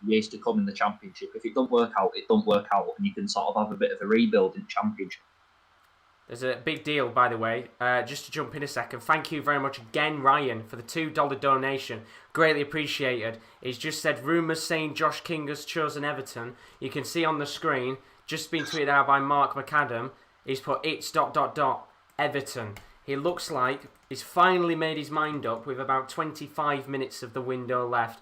years to come in the Championship. If it don't work out, it don't work out, and you can sort of have a bit of a rebuild in the Championship. There's a big deal, by the way. Just to jump in a second, thank you very much again, Ryan, for the $2 donation. Greatly appreciated. He's just said, rumours saying Josh King has chosen Everton. You can see on the screen, just been tweeted out by Mark McAdam. He's put, it's ... Everton. He looks like he's finally made his mind up with about 25 minutes of the window left.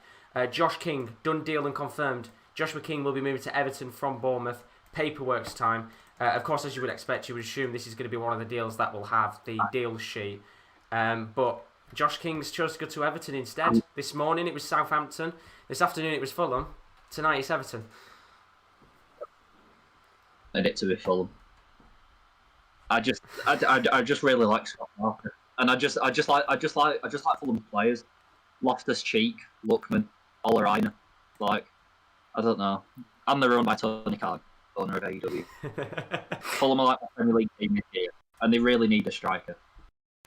Josh King, done deal and confirmed. Joshua King will be moving to Everton from Bournemouth. Paperwork's time. Of course, as you would expect, you would assume this is going to be one of the deals that will have the deal sheet. But Josh King's chose to go to Everton instead. This morning it was Southampton. This afternoon it was Fulham. Tonight it's Everton. And it to be Fulham. I just really like Scott Parker, and I just like Fulham players. Loftus-Cheek, Lookman, Oleraina. Like, I don't know. And they're owned by Tony Khan, owner of AEW. Fulham are like the Premier League team this year, and they really need a striker.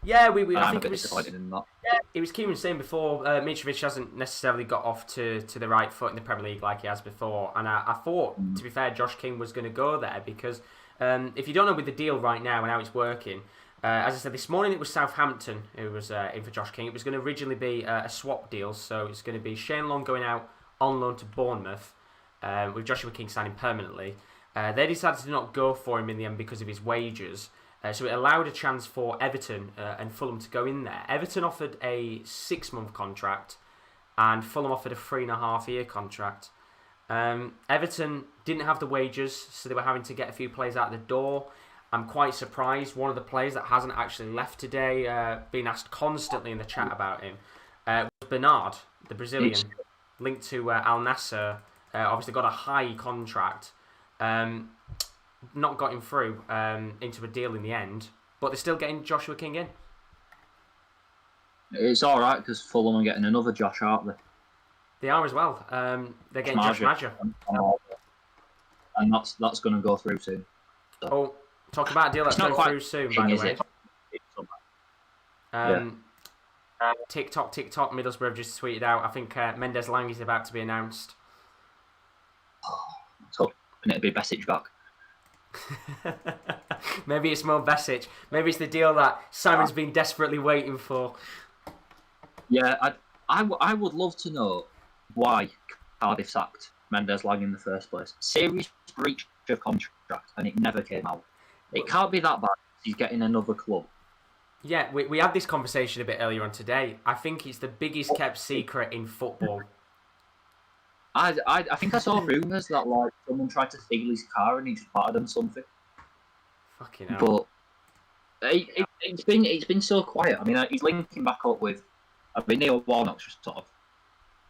Yeah, I I'm think a bit disappointed in that. Yeah, it was Kieran saying before, Mitrovic hasn't necessarily got off to the right foot in the Premier League like he has before, and I thought, to be fair, Josh King was going to go there because if you don't know with the deal right now and how it's working, as I said, this morning it was Southampton who was in for Josh King. It was going to originally be a swap deal, so it's going to be Shane Long going out on loan to Bournemouth, with Joshua King signing permanently. They decided to not go for him in the end because of his wages, so it allowed a chance for Everton and Fulham to go in there. Everton offered a 6-month contract, and Fulham offered a 3.5-year contract. Everton didn't have the wages, so they were having to get a few players out the door. I'm quite surprised. One of the players that hasn't actually left today, being asked constantly in the chat about him, was Bernard, the Brazilian, linked to Al Nassr. Obviously got a high contract. Not got him through into a deal in the end, but they're still getting Joshua King in. It's all right because Fulham are getting another Josh, aren't they? They are as well. They're getting Josh Maja. And that's going to go through soon. So. Oh, talk about a deal that's going through soon, by the way. TikTok, Middlesbrough have just tweeted out, I think Mendes Lang is about to be announced. So, and it'll be Besic back. Maybe it's more Besic. Maybe it's the deal that Simon's been desperately waiting for. Yeah, I would love to know why Cardiff sacked Mendes Lang in the first place. Serious breach of contract, and it never came out. It can't be that bad. He's getting another club. Yeah, we had this conversation a bit earlier on today. I think it's the biggest kept secret in football. I think I saw rumours that like someone tried to steal his car and he just battered him something. Fucking hell. But it's been so quiet. I mean, he's linking back up with. I mean, Neil Warnock's just sort of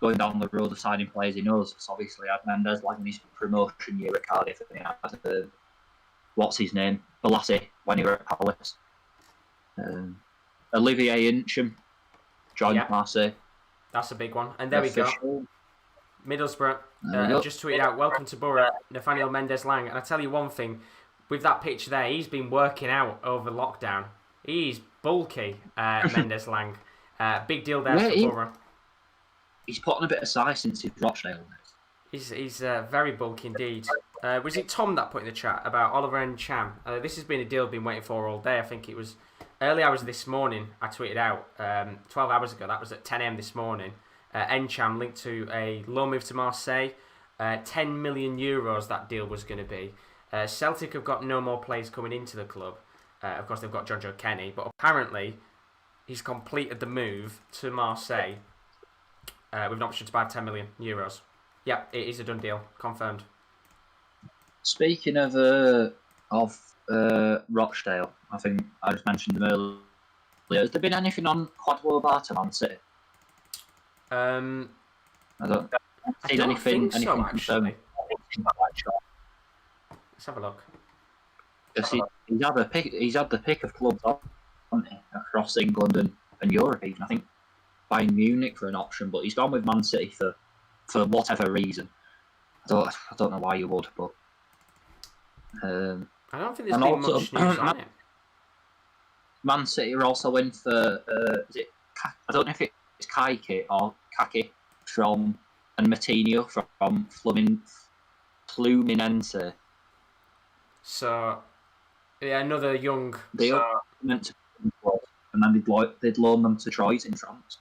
going down the road of signing players he knows. Because obviously, had Mendes like in his promotion year at Cardiff, and he had what's his name, Balassi when he were at Palace. Olivier Incham joined Marseille. That's a big one. And there we go. Middlesbrough just tweeted out, welcome to Borough, Nathaniel Mendes Lang. And I tell you one thing, with that picture there, he's been working out over lockdown. He's bulky, Mendes Lang. Big deal there for Borough. He's put on a bit of size since his Rochdale days. He's very bulky indeed. Was it Tom that put in the chat about Oliver and Cham? This has been a deal I've been waiting for all day. I think it was early hours this morning. I tweeted out 12 hours ago. That was at 10 a.m. this morning. Encham linked to a loan move to Marseille. 10 million euros that deal was going to be. Celtic have got no more players coming into the club. Of course, they've got John Joe Kenny, but apparently he's completed the move to Marseille with an option to buy 10 million euros. Yeah, it is a done deal. Confirmed. Speaking of Rochdale, I think I just mentioned them earlier. Has there been anything on Quadwo Barta Man City? I don't think so, actually. Let's have a look. He's had the pick of clubs on across England and Europe even. I think Bayern Munich for an option, but he's gone with Man City for whatever reason. I don't know why you would, but I don't think there's been much news on it. Man City are also in for is it? I don't know if it's Kaiki or Kaki and Matinho from Fluminense. So, yeah, another young. They are meant to, and then they'd loan them to Troyes in France.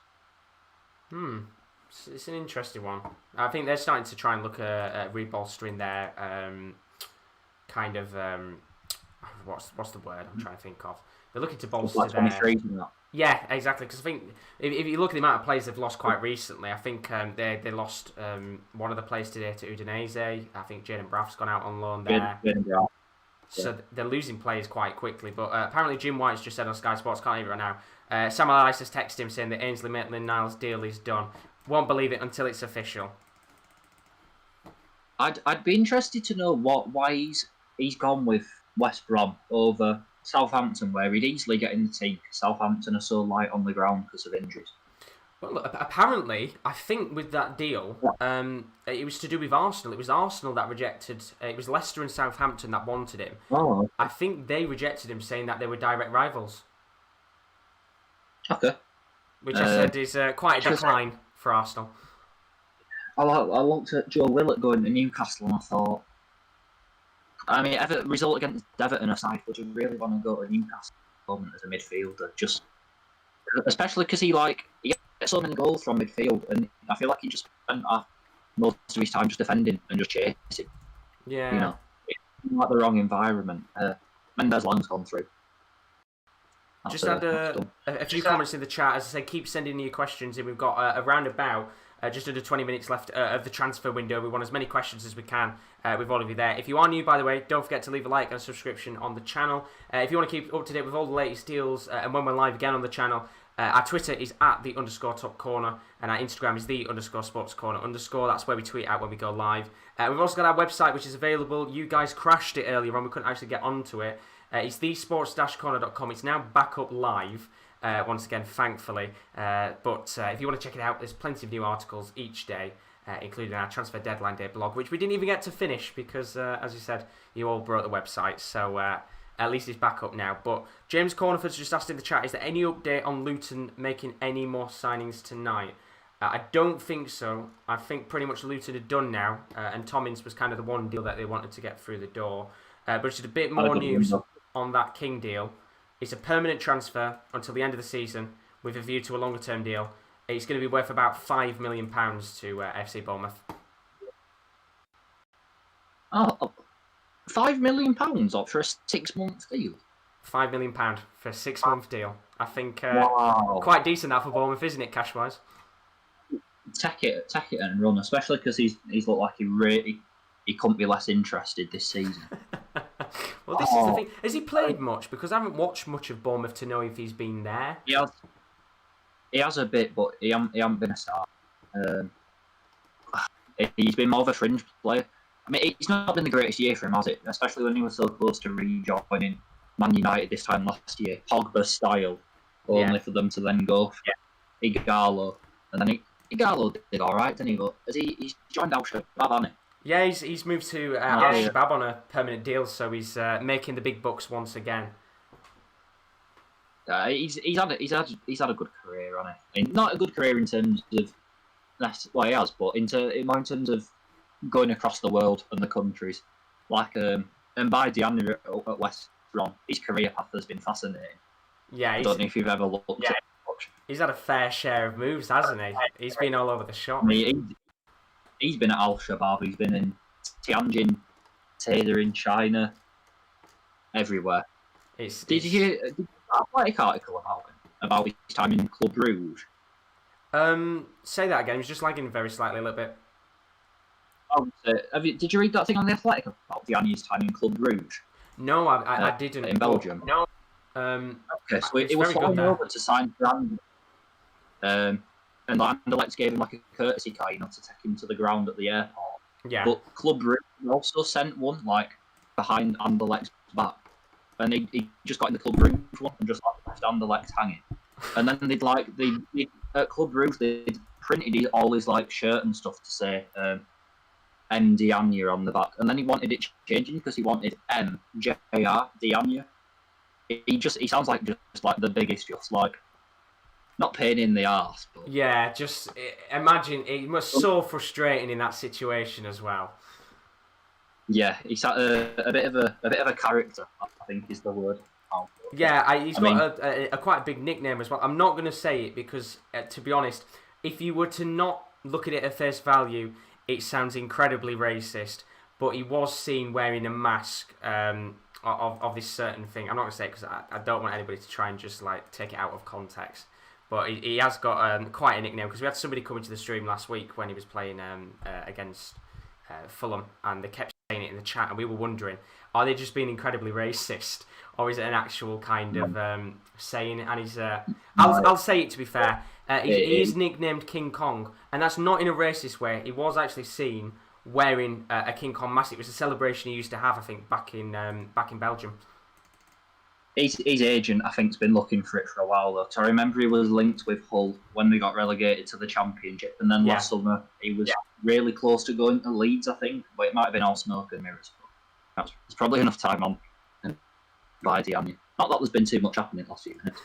It's an interesting one. I think they're starting to try and look at rebolstering their kind of what's the word I'm trying to think of. They're looking to bolster their. Yeah, exactly. Because I think if you look at the amount of players they've lost quite recently, I think they lost one of the players today to Udinese. I think Jaden Braff's gone out on loan there. So they're losing players quite quickly. But apparently Jim White's just said on Sky Sports, can't hear it right now. Sam Allardyce has texted him saying that Ainsley Maitland-Niles' deal is done. Won't believe it until it's official. I'd be interested to know why he's gone with West Brom over Southampton, where he'd easily get in the team. Southampton are so light on the ground because of injuries. Well, look, apparently, I think with that deal, it was to do with Arsenal. It was Arsenal that rejected. It was Leicester and Southampton that wanted him. Oh. I think they rejected him, saying that they were direct rivals. Okay. Which I said is quite a decline for Arsenal. I looked at Joe Willett going to Newcastle and I thought, I mean, result against Everton aside, would you really want to go to Newcastle as a midfielder? Especially because he gets so many goals from midfield, and I feel like he just spent most of his time just defending and just chasing. Yeah. You know, it's like the wrong environment. Mendes Lang's gone through. Just had a few comments in the chat. As I say, keep sending your questions in. We've got around about Just under 20 minutes left of the transfer window. We want as many questions as we can with all of you there. If you are new, by the way, don't forget to leave a like and a subscription on the channel. If you want to keep up to date with all the latest deals and when we're live again on the channel, our Twitter is @_top_corner and our Instagram is _sportscorner_. That's where we tweet out when we go live. We've also got our website, which is available. You guys crashed it earlier on. We couldn't actually get onto it. It's thesports-corner.com. It's now back up live. Once again, thankfully. But if you want to check it out, there's plenty of new articles each day, including our Transfer Deadline Day blog, which we didn't even get to finish because, as you said, you all broke the website. So at least it's back up now. But James Cornerford's just asked in the chat, is there any update on Luton making any more signings tonight? I don't think so. I think pretty much Luton are done now, and Tommins was kind of the one deal that they wanted to get through the door. But just a bit more news on that King deal. It's a permanent transfer until the end of the season with a view to a longer term deal. It's going to be worth about £5 million to FC Bournemouth. Oh, £5 million for a 6-month deal? £5 million for a 6-month deal. I think wow. Quite decent that for Bournemouth, isn't it, cash wise? Take it and run, especially because he's looked like he couldn't be less interested this season. Well, this is the thing. Has he played much? Because I haven't watched much of Bournemouth to know if he's been there. He has a bit, but he hasn't been a star. He's been more of a fringe player. I mean, it's not been the greatest year for him, has it? Especially when he was so close to rejoining Man United this time last year. Pogba style, only for them to then go for Igalo. And then Igalo did all right, didn't he? But he's joined Al Shabab, hasn't he? Yeah, he's moved to Al Shabab on a permanent deal, so he's making the big bucks once again. He's had a good career, hasn't he? I mean, not a good career in terms of he has, but in terms of going across the world and the countries, and by Diana at West Brom, his career path has been fascinating. Yeah, I don't know if you've ever looked at it much. He's had a fair share of moves, hasn't he? He's been all over the shop. He's been at Al Shabab. He's been in Tianjin, Taylor in China, everywhere. Did you hear an athletic article about his time in Club Rouge? Say that again. He was just lagging very slightly a little bit. Did you read that thing on the Athletic about Diani's time in Club Rouge? No, I didn't. In Belgium. No. Okay, so it was flying over to sign for and Anderlecht gave him like a courtesy car, to take him to the ground at the airport. Yeah. But Club Rouge also sent one behind Anderlecht's back, and he just got in the Club Rouge one and just left Anderlecht hanging. And then they at Club Rouge they printed all his shirt and stuff to say M Diania on the back, and then he wanted it changing because he wanted MJR Diania. He sounds like the biggest, not pain in the arse. But yeah, just imagine it was so frustrating in that situation as well. Yeah, he's a bit of a character, I think is the word. Yeah, he's got a quite big nickname as well. I'm not going to say it because, to be honest, if you were to not look at it at face value, it sounds incredibly racist. But he was seen wearing a mask of this certain thing. I'm not going to say it because I don't want anybody to try and just take it out of context. But he has got quite a nickname because we had somebody come into the stream last week when he was playing against Fulham, and they kept saying it in the chat, and we were wondering, are they just being incredibly racist, or is it an actual kind of saying it? And he's I'll say it to be fair, he is nicknamed King Kong, and that's not in a racist way. He was actually seen wearing a King Kong mask. It was a celebration he used to have, I think, back in Belgium. His agent, I think, has been looking for it for a while, though. So I remember he was linked with Hull when we got relegated to the Championship, and then last summer he was really close to going to Leeds, I think, but it might have been all smoke and mirrors. There's probably enough time on by Diani. Not that there's been too much happening last few minutes.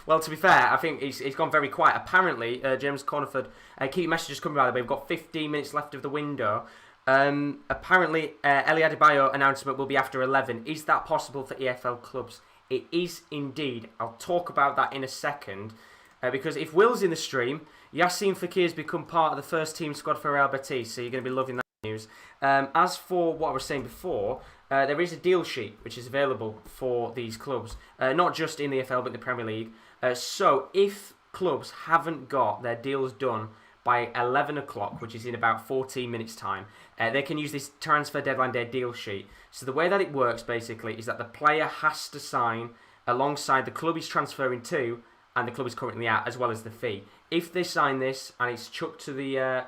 Well, to be fair, I think he's gone very quiet. Apparently, James Cornerford, keep your messages coming by the way. We've got 15 minutes left of the window. Apparently, Eli Adebayo announcement will be after 11. Is that possible for EFL clubs? It is indeed. I'll talk about that in a second. Because if Will's in the stream, Yassine Fakir's become part of the first team squad for Real Betis, so you're going to be loving that news. As for what I was saying before, there is a deal sheet which is available for these clubs, not just in the EFL but in the Premier League. So if clubs haven't got their deals done by 11 o'clock, which is in about 14 minutes' time, they can use this transfer deadline day deal sheet. So the way that it works, basically, is that the player has to sign alongside the club he's transferring to and the club is currently at, as well as the fee. If they sign this and it's chucked to the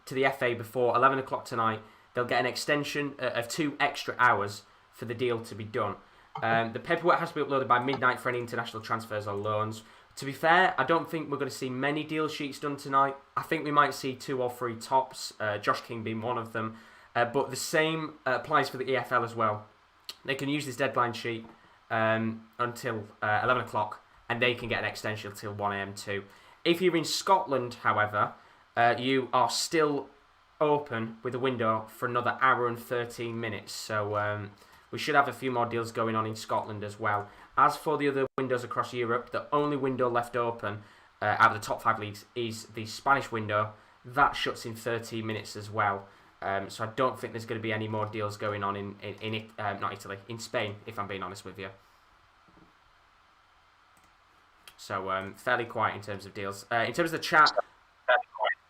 FA before 11 o'clock tonight, they'll get an extension of 2 extra hours for the deal to be done. The paperwork has to be uploaded by midnight for any international transfers or loans. To be fair, I don't think we're going to see many deal sheets done tonight. I think we might see 2 or 3 tops, Josh King being one of them. But the same applies for the EFL as well. They can use this deadline sheet until 11 o'clock, and they can get an extension until 1 a.m. too. If you're in Scotland, however, you are still open with a window for another hour and 13 minutes. So we should have a few more deals going on in Scotland as well. As for the other windows across Europe, the only window left open out of the top 5 leagues is the Spanish window. That shuts in 13 minutes as well. So I don't think there's going to be any more deals going on in Spain, if I'm being honest with you. So fairly quiet in terms of deals. In terms of the chat,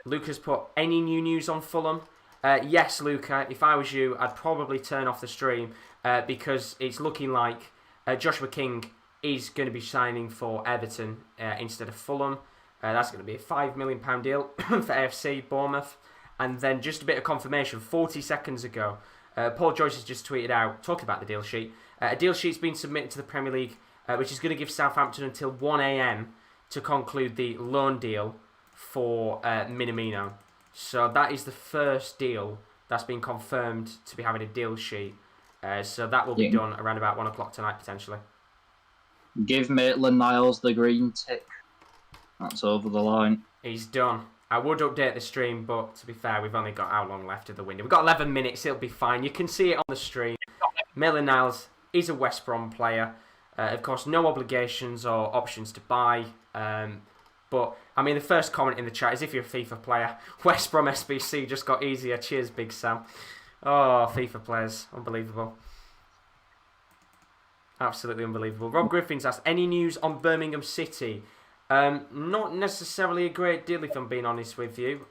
Luca's put, any new news on Fulham? Yes, Luca, if I was you, I'd probably turn off the stream because it's looking like Joshua King is going to be signing for Everton instead of Fulham. That's going to be a £5 million deal for AFC Bournemouth. And then just a bit of confirmation, 40 seconds ago, Paul Joyce has just tweeted out, talking about the deal sheet. A deal sheet's been submitted to the Premier League, which is going to give Southampton until 1 a.m. to conclude the loan deal for Minamino. So that is the first deal that's been confirmed to be having a deal sheet. So that will be done around about 1 o'clock tonight, potentially. Give Maitland-Niles the green tick. That's over the line. He's done. I would update the stream, but to be fair, we've only got how long left of the window? We've got 11 minutes, it'll be fine. You can see it on the stream. Maitland-Niles is a West Brom player. Of course, no obligations or options to buy. But, I mean, the first comment in the chat is if you're a FIFA player, West Brom SBC just got easier. Cheers, Big Sam. Oh, FIFA players. Unbelievable. Absolutely unbelievable. Rob Griffin's asked, any news on Birmingham City? Not necessarily a great deal, if I'm being honest with you.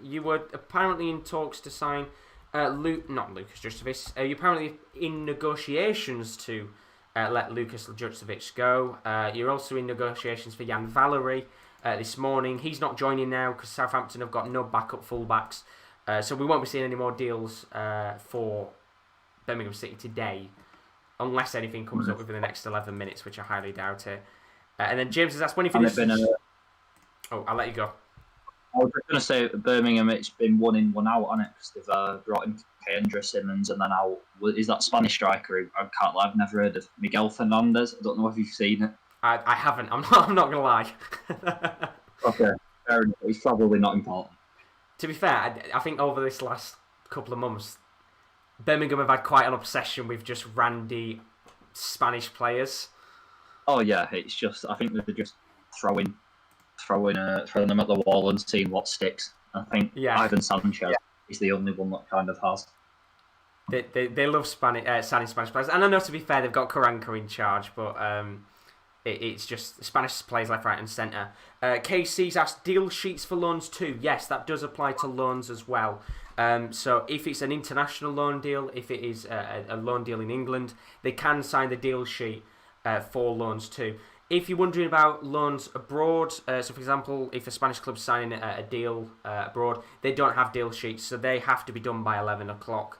You were apparently in talks to sign not Lucas Justovic. You're apparently in negotiations to let Lucas Justovic go. You're also in negotiations for Jan Valery this morning. He's not joining now because Southampton have got no backup fullbacks. So we won't be seeing any more deals for Birmingham City today, unless anything comes up within the next 11 minutes, which I highly doubt it. And then James has asked, when he finishes... Oh, I'll let you go. I was just going to say, Birmingham, it's been 1 in, 1 out, hasn't it? Because they've brought in Kendra Simmons and then out. Is that Spanish striker who I can't lie, I've never heard of? Miguel Fernandez? I don't know if you've seen it. I haven't. I'm not going to lie. Okay, fair enough. He's probably not important. To be fair, I think over this last couple of months, Birmingham have had quite an obsession with just randy Spanish players. Oh yeah, it's just, I think they're just throwing them at the wall and seeing what sticks. I think Ivan Sanchez is the only one that kind of has. They love signing Spanish players, and I know, to be fair, they've got Karanka in charge, but it's just Spanish players left, right, and centre. KC's asked, deal sheets for loans too. Yes, that does apply to loans as well. So if it's an international loan deal, if it is a loan deal in England, they can sign the deal sheet for loans too. If you're wondering about loans abroad, so for example, if a Spanish club's signing a deal abroad, they don't have deal sheets, so they have to be done by 11 o'clock.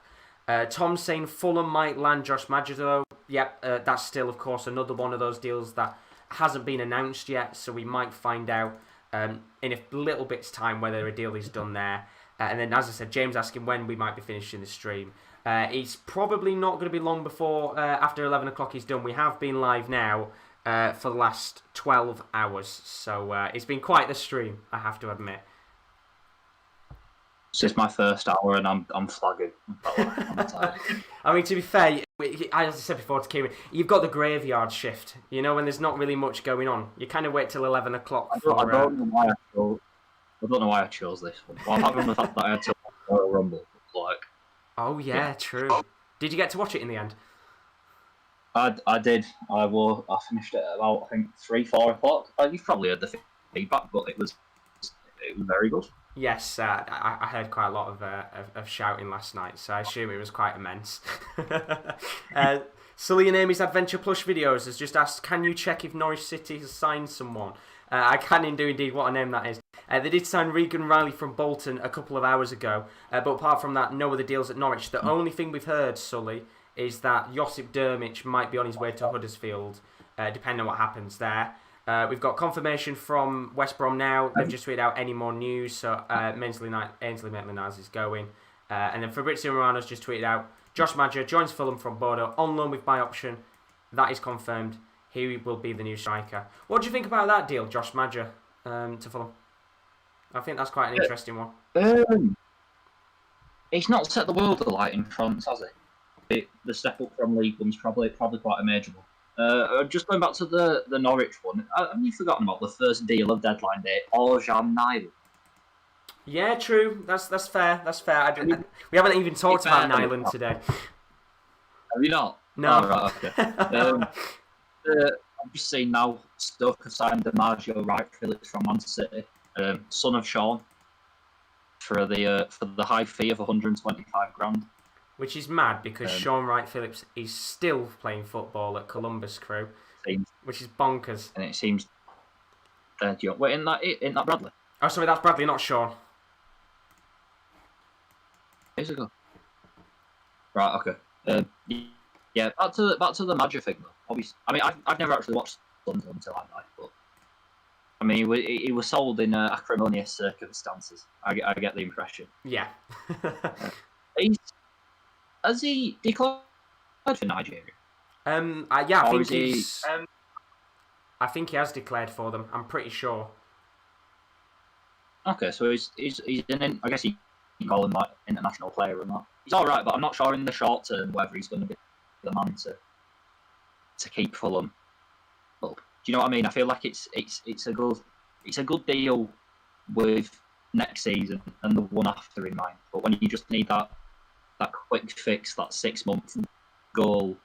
Tom's saying Fulham might land Josh Maggio. Yep, that's still, of course, another one of those deals that hasn't been announced yet, so we might find out in a little bit's time whether a deal is done there. And then, as I said, James asking when we might be finishing the stream. It's probably not going to be long before after 11 o'clock is done. We have been live now for the last 12 hours, so it's been quite the stream, I have to admit. This is my first hour and I'm flagging. I'm tired. I mean, to be fair, as I said before to Kieran, you've got the graveyard shift, you know, when there's not really much going on. You kind of wait till 11 o'clock. I don't know why I chose this one. Well, apart from the fact that I had to watch Royal Rumble. Oh, yeah, true. Did you get to watch it in the end? I did. I finished it at about, I think, 3-4 o'clock. You've probably heard the feedback, but it was very good. Yes, I heard quite a lot of shouting last night, so I assume it was quite immense. Sully and Amy's Adventure Plush Videos has just asked, can you check if Norwich City has signed someone? I can indeed. What a name that is. They did sign Regan Riley from Bolton a couple of hours ago, but apart from that, no other deals at Norwich. The only thing we've heard, Sully, is that Josip Dermic might be on his way to Huddersfield, depending on what happens there. We've got confirmation from West Brom now. They've just tweeted out any more news, so Ainsley Maitland-Niles is going. And then Fabrizio Romano's just tweeted out, Josh Maja joins Fulham from Bordeaux, on loan with buy option. That is confirmed. He will be the new striker. What do you think about that deal, Josh Maja, to Fulham? I think that's quite an interesting one. He's not set the world alight in France, has he? The step up from League One's probably quite a major one. Just going back to the Norwich one, have you forgotten about the first deal of deadline day, Orjan Nyland? Yeah, true. That's fair. That's fair. We haven't even talked about Nyland today. Have you not? No. Oh, right, okay. I'm just seeing now, Stoke have signed DiMaggio Wright-Phillips from Manchester City, son of Sean, for the high fee of 125 grand. Which is mad because Sean Wright-Phillips is still playing football at Columbus Crew, which is bonkers. And it seems dead young. Wait, isn't that Bradley? Oh, sorry, that's Bradley, not Sean. Days ago. Right. Okay. Yeah. Back to the Magic thing though. Obviously, I mean, I've never actually watched Sunderland until I died, but I mean, he was sold in acrimonious circumstances. I get the impression. Yeah. Has he declared for Nigeria? Yeah, I think he has declared for them. I'm pretty sure. Okay, so he's an I guess he can call him like international player or not. He's all right, but I'm not sure in the short term whether he's going to be the man to keep Fulham up. Do you know what I mean? I feel like it's a good deal with next season and the one after in mind. But when you just need that quick fix, that 6 month goal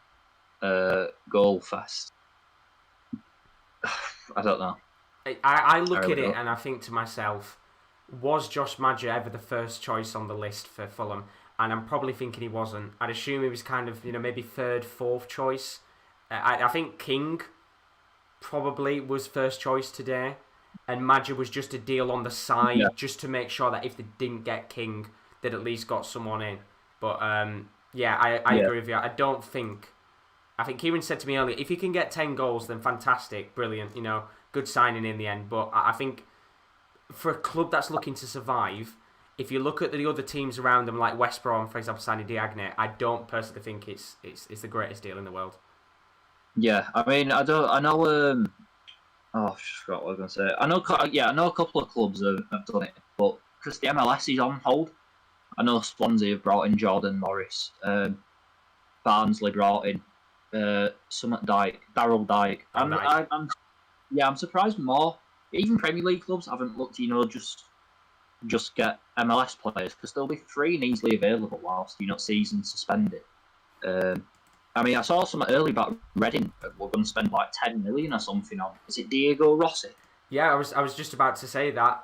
fest, I don't know. I look at it and I think to myself, was Josh Maja ever the first choice on the list for Fulham? And I'm probably thinking he wasn't. I'd assume he was kind of, maybe third, fourth choice. I think King probably was first choice today, and Maja was just a deal on the side, just to make sure that if they didn't get King, they'd at least got someone in. But I agree with you. I think Kieran said to me earlier, if you can get 10 goals, then fantastic, brilliant, good signing in the end. But I think for a club that's looking to survive, if you look at the other teams around them, like West Brom, for example, signing Diagne, I don't personally think it's the greatest deal in the world. Yeah, I mean, I know. I just forgot what I was going to say. I know a couple of clubs have done it, but because the MLS is on hold, I know Swansea have brought in Jordan Morris, Barnsley brought in Daryl Dyke. I'm surprised more. Even Premier League clubs haven't looked, just get MLS players because they'll be free and easily available whilst season suspended. I mean, I saw something early about Reading. We're going to spend like 10 million or something on. Is it Diego Rossi? Yeah, I was just about to say that.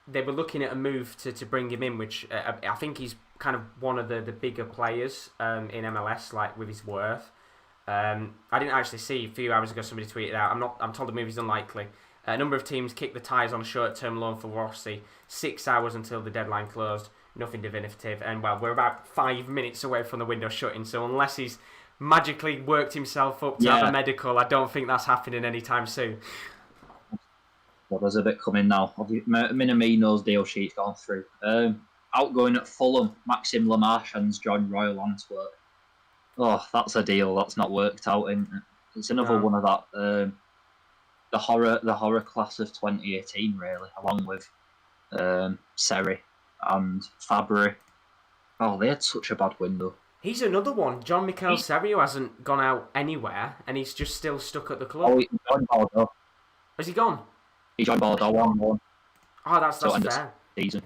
They were looking at a move to bring him in, which I think he's kind of one of the bigger players in MLS, like with his worth. I didn't actually see a few hours ago somebody tweeted out. I'm told the move is unlikely. A number of teams kicked the tyres on a short-term loan for Rossi. 6 hours until the deadline closed. Nothing definitive. And, well, we're about 5 minutes away from the window shutting. So unless he's magically worked himself up to have a medical, I don't think that's happening anytime soon. Well, there's a bit coming now. Minamino's deal sheet's gone through. Outgoing at Fulham, Maxime Lamarchand's joined Royal Antwerp. Oh, that's a deal that's not worked out, isn't it? It's another one of that... The horror class of 2018, really, along with Seri and Fabry. Oh, they had such a bad window. He's another one. John Mikel Seri, who hasn't gone out anywhere, and he's just still stuck at the club. Oh, he joined Bordeaux. Has he gone? He joined Bordeaux 1-1. Oh, that's fair. Season.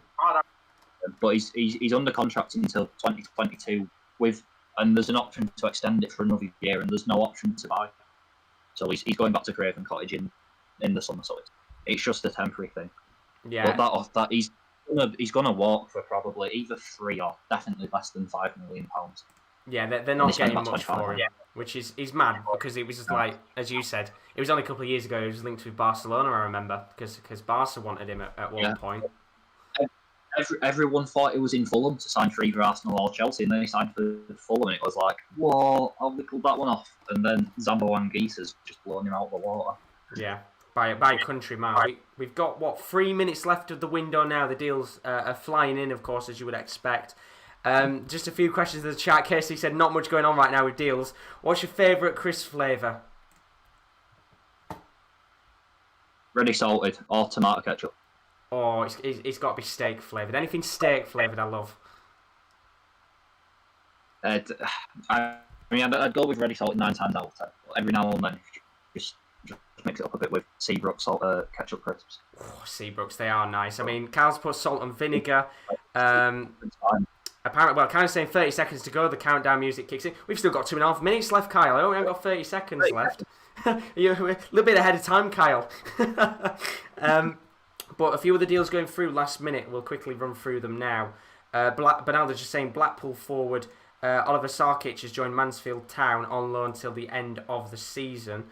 But he's under contract until 2022 and there's an option to extend it for another year, and there's no option to buy. So he's going back to Craven Cottage in the summer, so it's just a temporary thing. But that he's gonna walk for probably either 3 or definitely less than £5 million. Yeah, they're not getting much for him, which is mad because it was just like, as you said, it was only a couple of years ago. He was linked with Barcelona, I remember, because Barca wanted him at one point. Everyone thought it was in Fulham to sign for either Arsenal or Chelsea, and then he signed for Fulham, and it was like, whoa, I'll whittle that one off. And then Zambo Anguissa's just blown him out of the water. Yeah, by a country mile. We've got, 3 minutes left of the window now. The deals are flying in, of course, as you would expect. Just a few questions in the chat. Casey said, not much going on right now with deals. What's your favourite crisp flavour? Ready salted or tomato ketchup. Oh, it's got to be steak flavoured. Anything steak flavoured, I love. I'd go with ready salted 9 times out of 10. Every now and then, just mix it up a bit with Seabrook ketchup crisps. Oh, Seabrooks, they are nice. I mean, Carl's put salt and vinegar. Apparently, kind of saying 30 seconds to go. The countdown music kicks in. We've still got 2.5 minutes left, Kyle. Oh, we haven't got 30 seconds left. You're a little bit ahead of time, Kyle. But a few of the deals going through last minute. We'll quickly run through them now. Bernardo's just saying Blackpool forward. Oliver Sarkic has joined Mansfield Town on loan till the end of the season.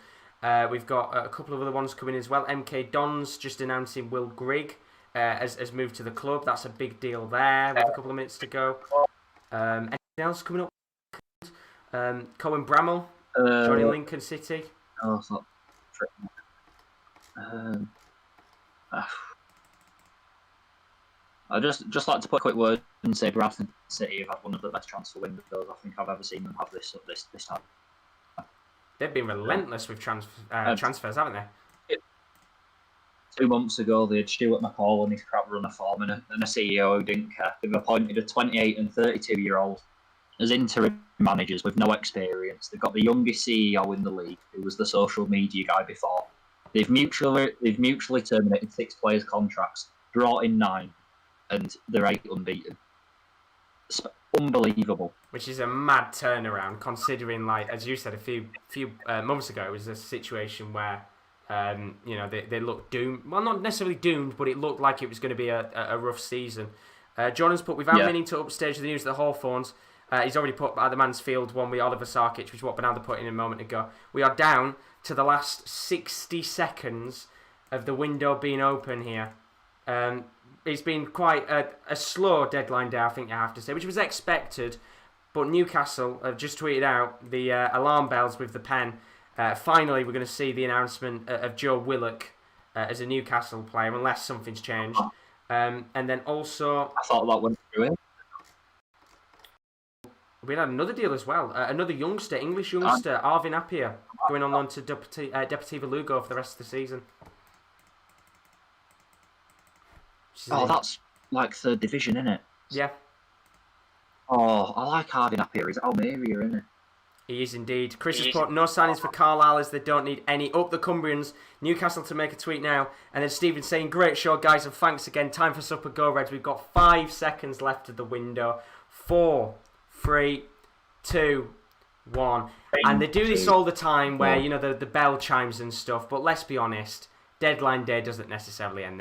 We've got a couple of other ones coming as well. MK Dons just announcing Will Grigg has moved to the club. That's a big deal there with a couple of minutes to go. Anything else coming up? Cohen Bramall joining Lincoln City. Oh, it's not. I'd just like to put a quick word and say Bradford City have had one of the best transfer windows I think I've ever seen them have this time. They've been relentless with transfers, haven't they? 2 months ago, they had Stuart McCall and his crap run of form and a CEO who didn't care. They've appointed a 28 and 32-year-old as interim managers with no experience. They've got the youngest CEO in the league, who was the social media guy before. They've mutually terminated 6 players' contracts, brought in 9, and they're 8 unbeaten. It's unbelievable. Which is a mad turnaround, considering, like as you said, a few months ago, it was a situation where they looked doomed. Well, not necessarily doomed, but it looked like it was going to be a rough season. Jonathan's put, without meaning to upstage the news of the Hawthorns, he's already put at the Mansfield one with Oliver Sarkic, which is what Bernardo put in a moment ago. We are down to the last 60 seconds of the window being open here. It's been quite a slow deadline day, I think you have to say, which was expected. But Newcastle have just tweeted out the alarm bells with the pen. Finally, we're going to see the announcement of Joe Willock as a Newcastle player, unless something's changed. And then also, I thought that went through it. We had another deal as well. Another youngster, English youngster, Arvin Appiah, going on loan to Deportivo Lugo for the rest of the season. That's like 3rd division, isn't it? Yeah. Oh, I like Arvin Appiah. He's Almeria, isn't it? He is indeed. Chris has put no signings for Carlisle as they don't need any. Up the Cumbrians. Newcastle to make a tweet now. And then Stephen saying, great show, guys, and thanks again. Time for supper, go Reds. We've got 5 seconds left of the window. 4, 3, 2, 1. And they do this all the time where, the bell chimes and stuff. But let's be honest, deadline day doesn't necessarily end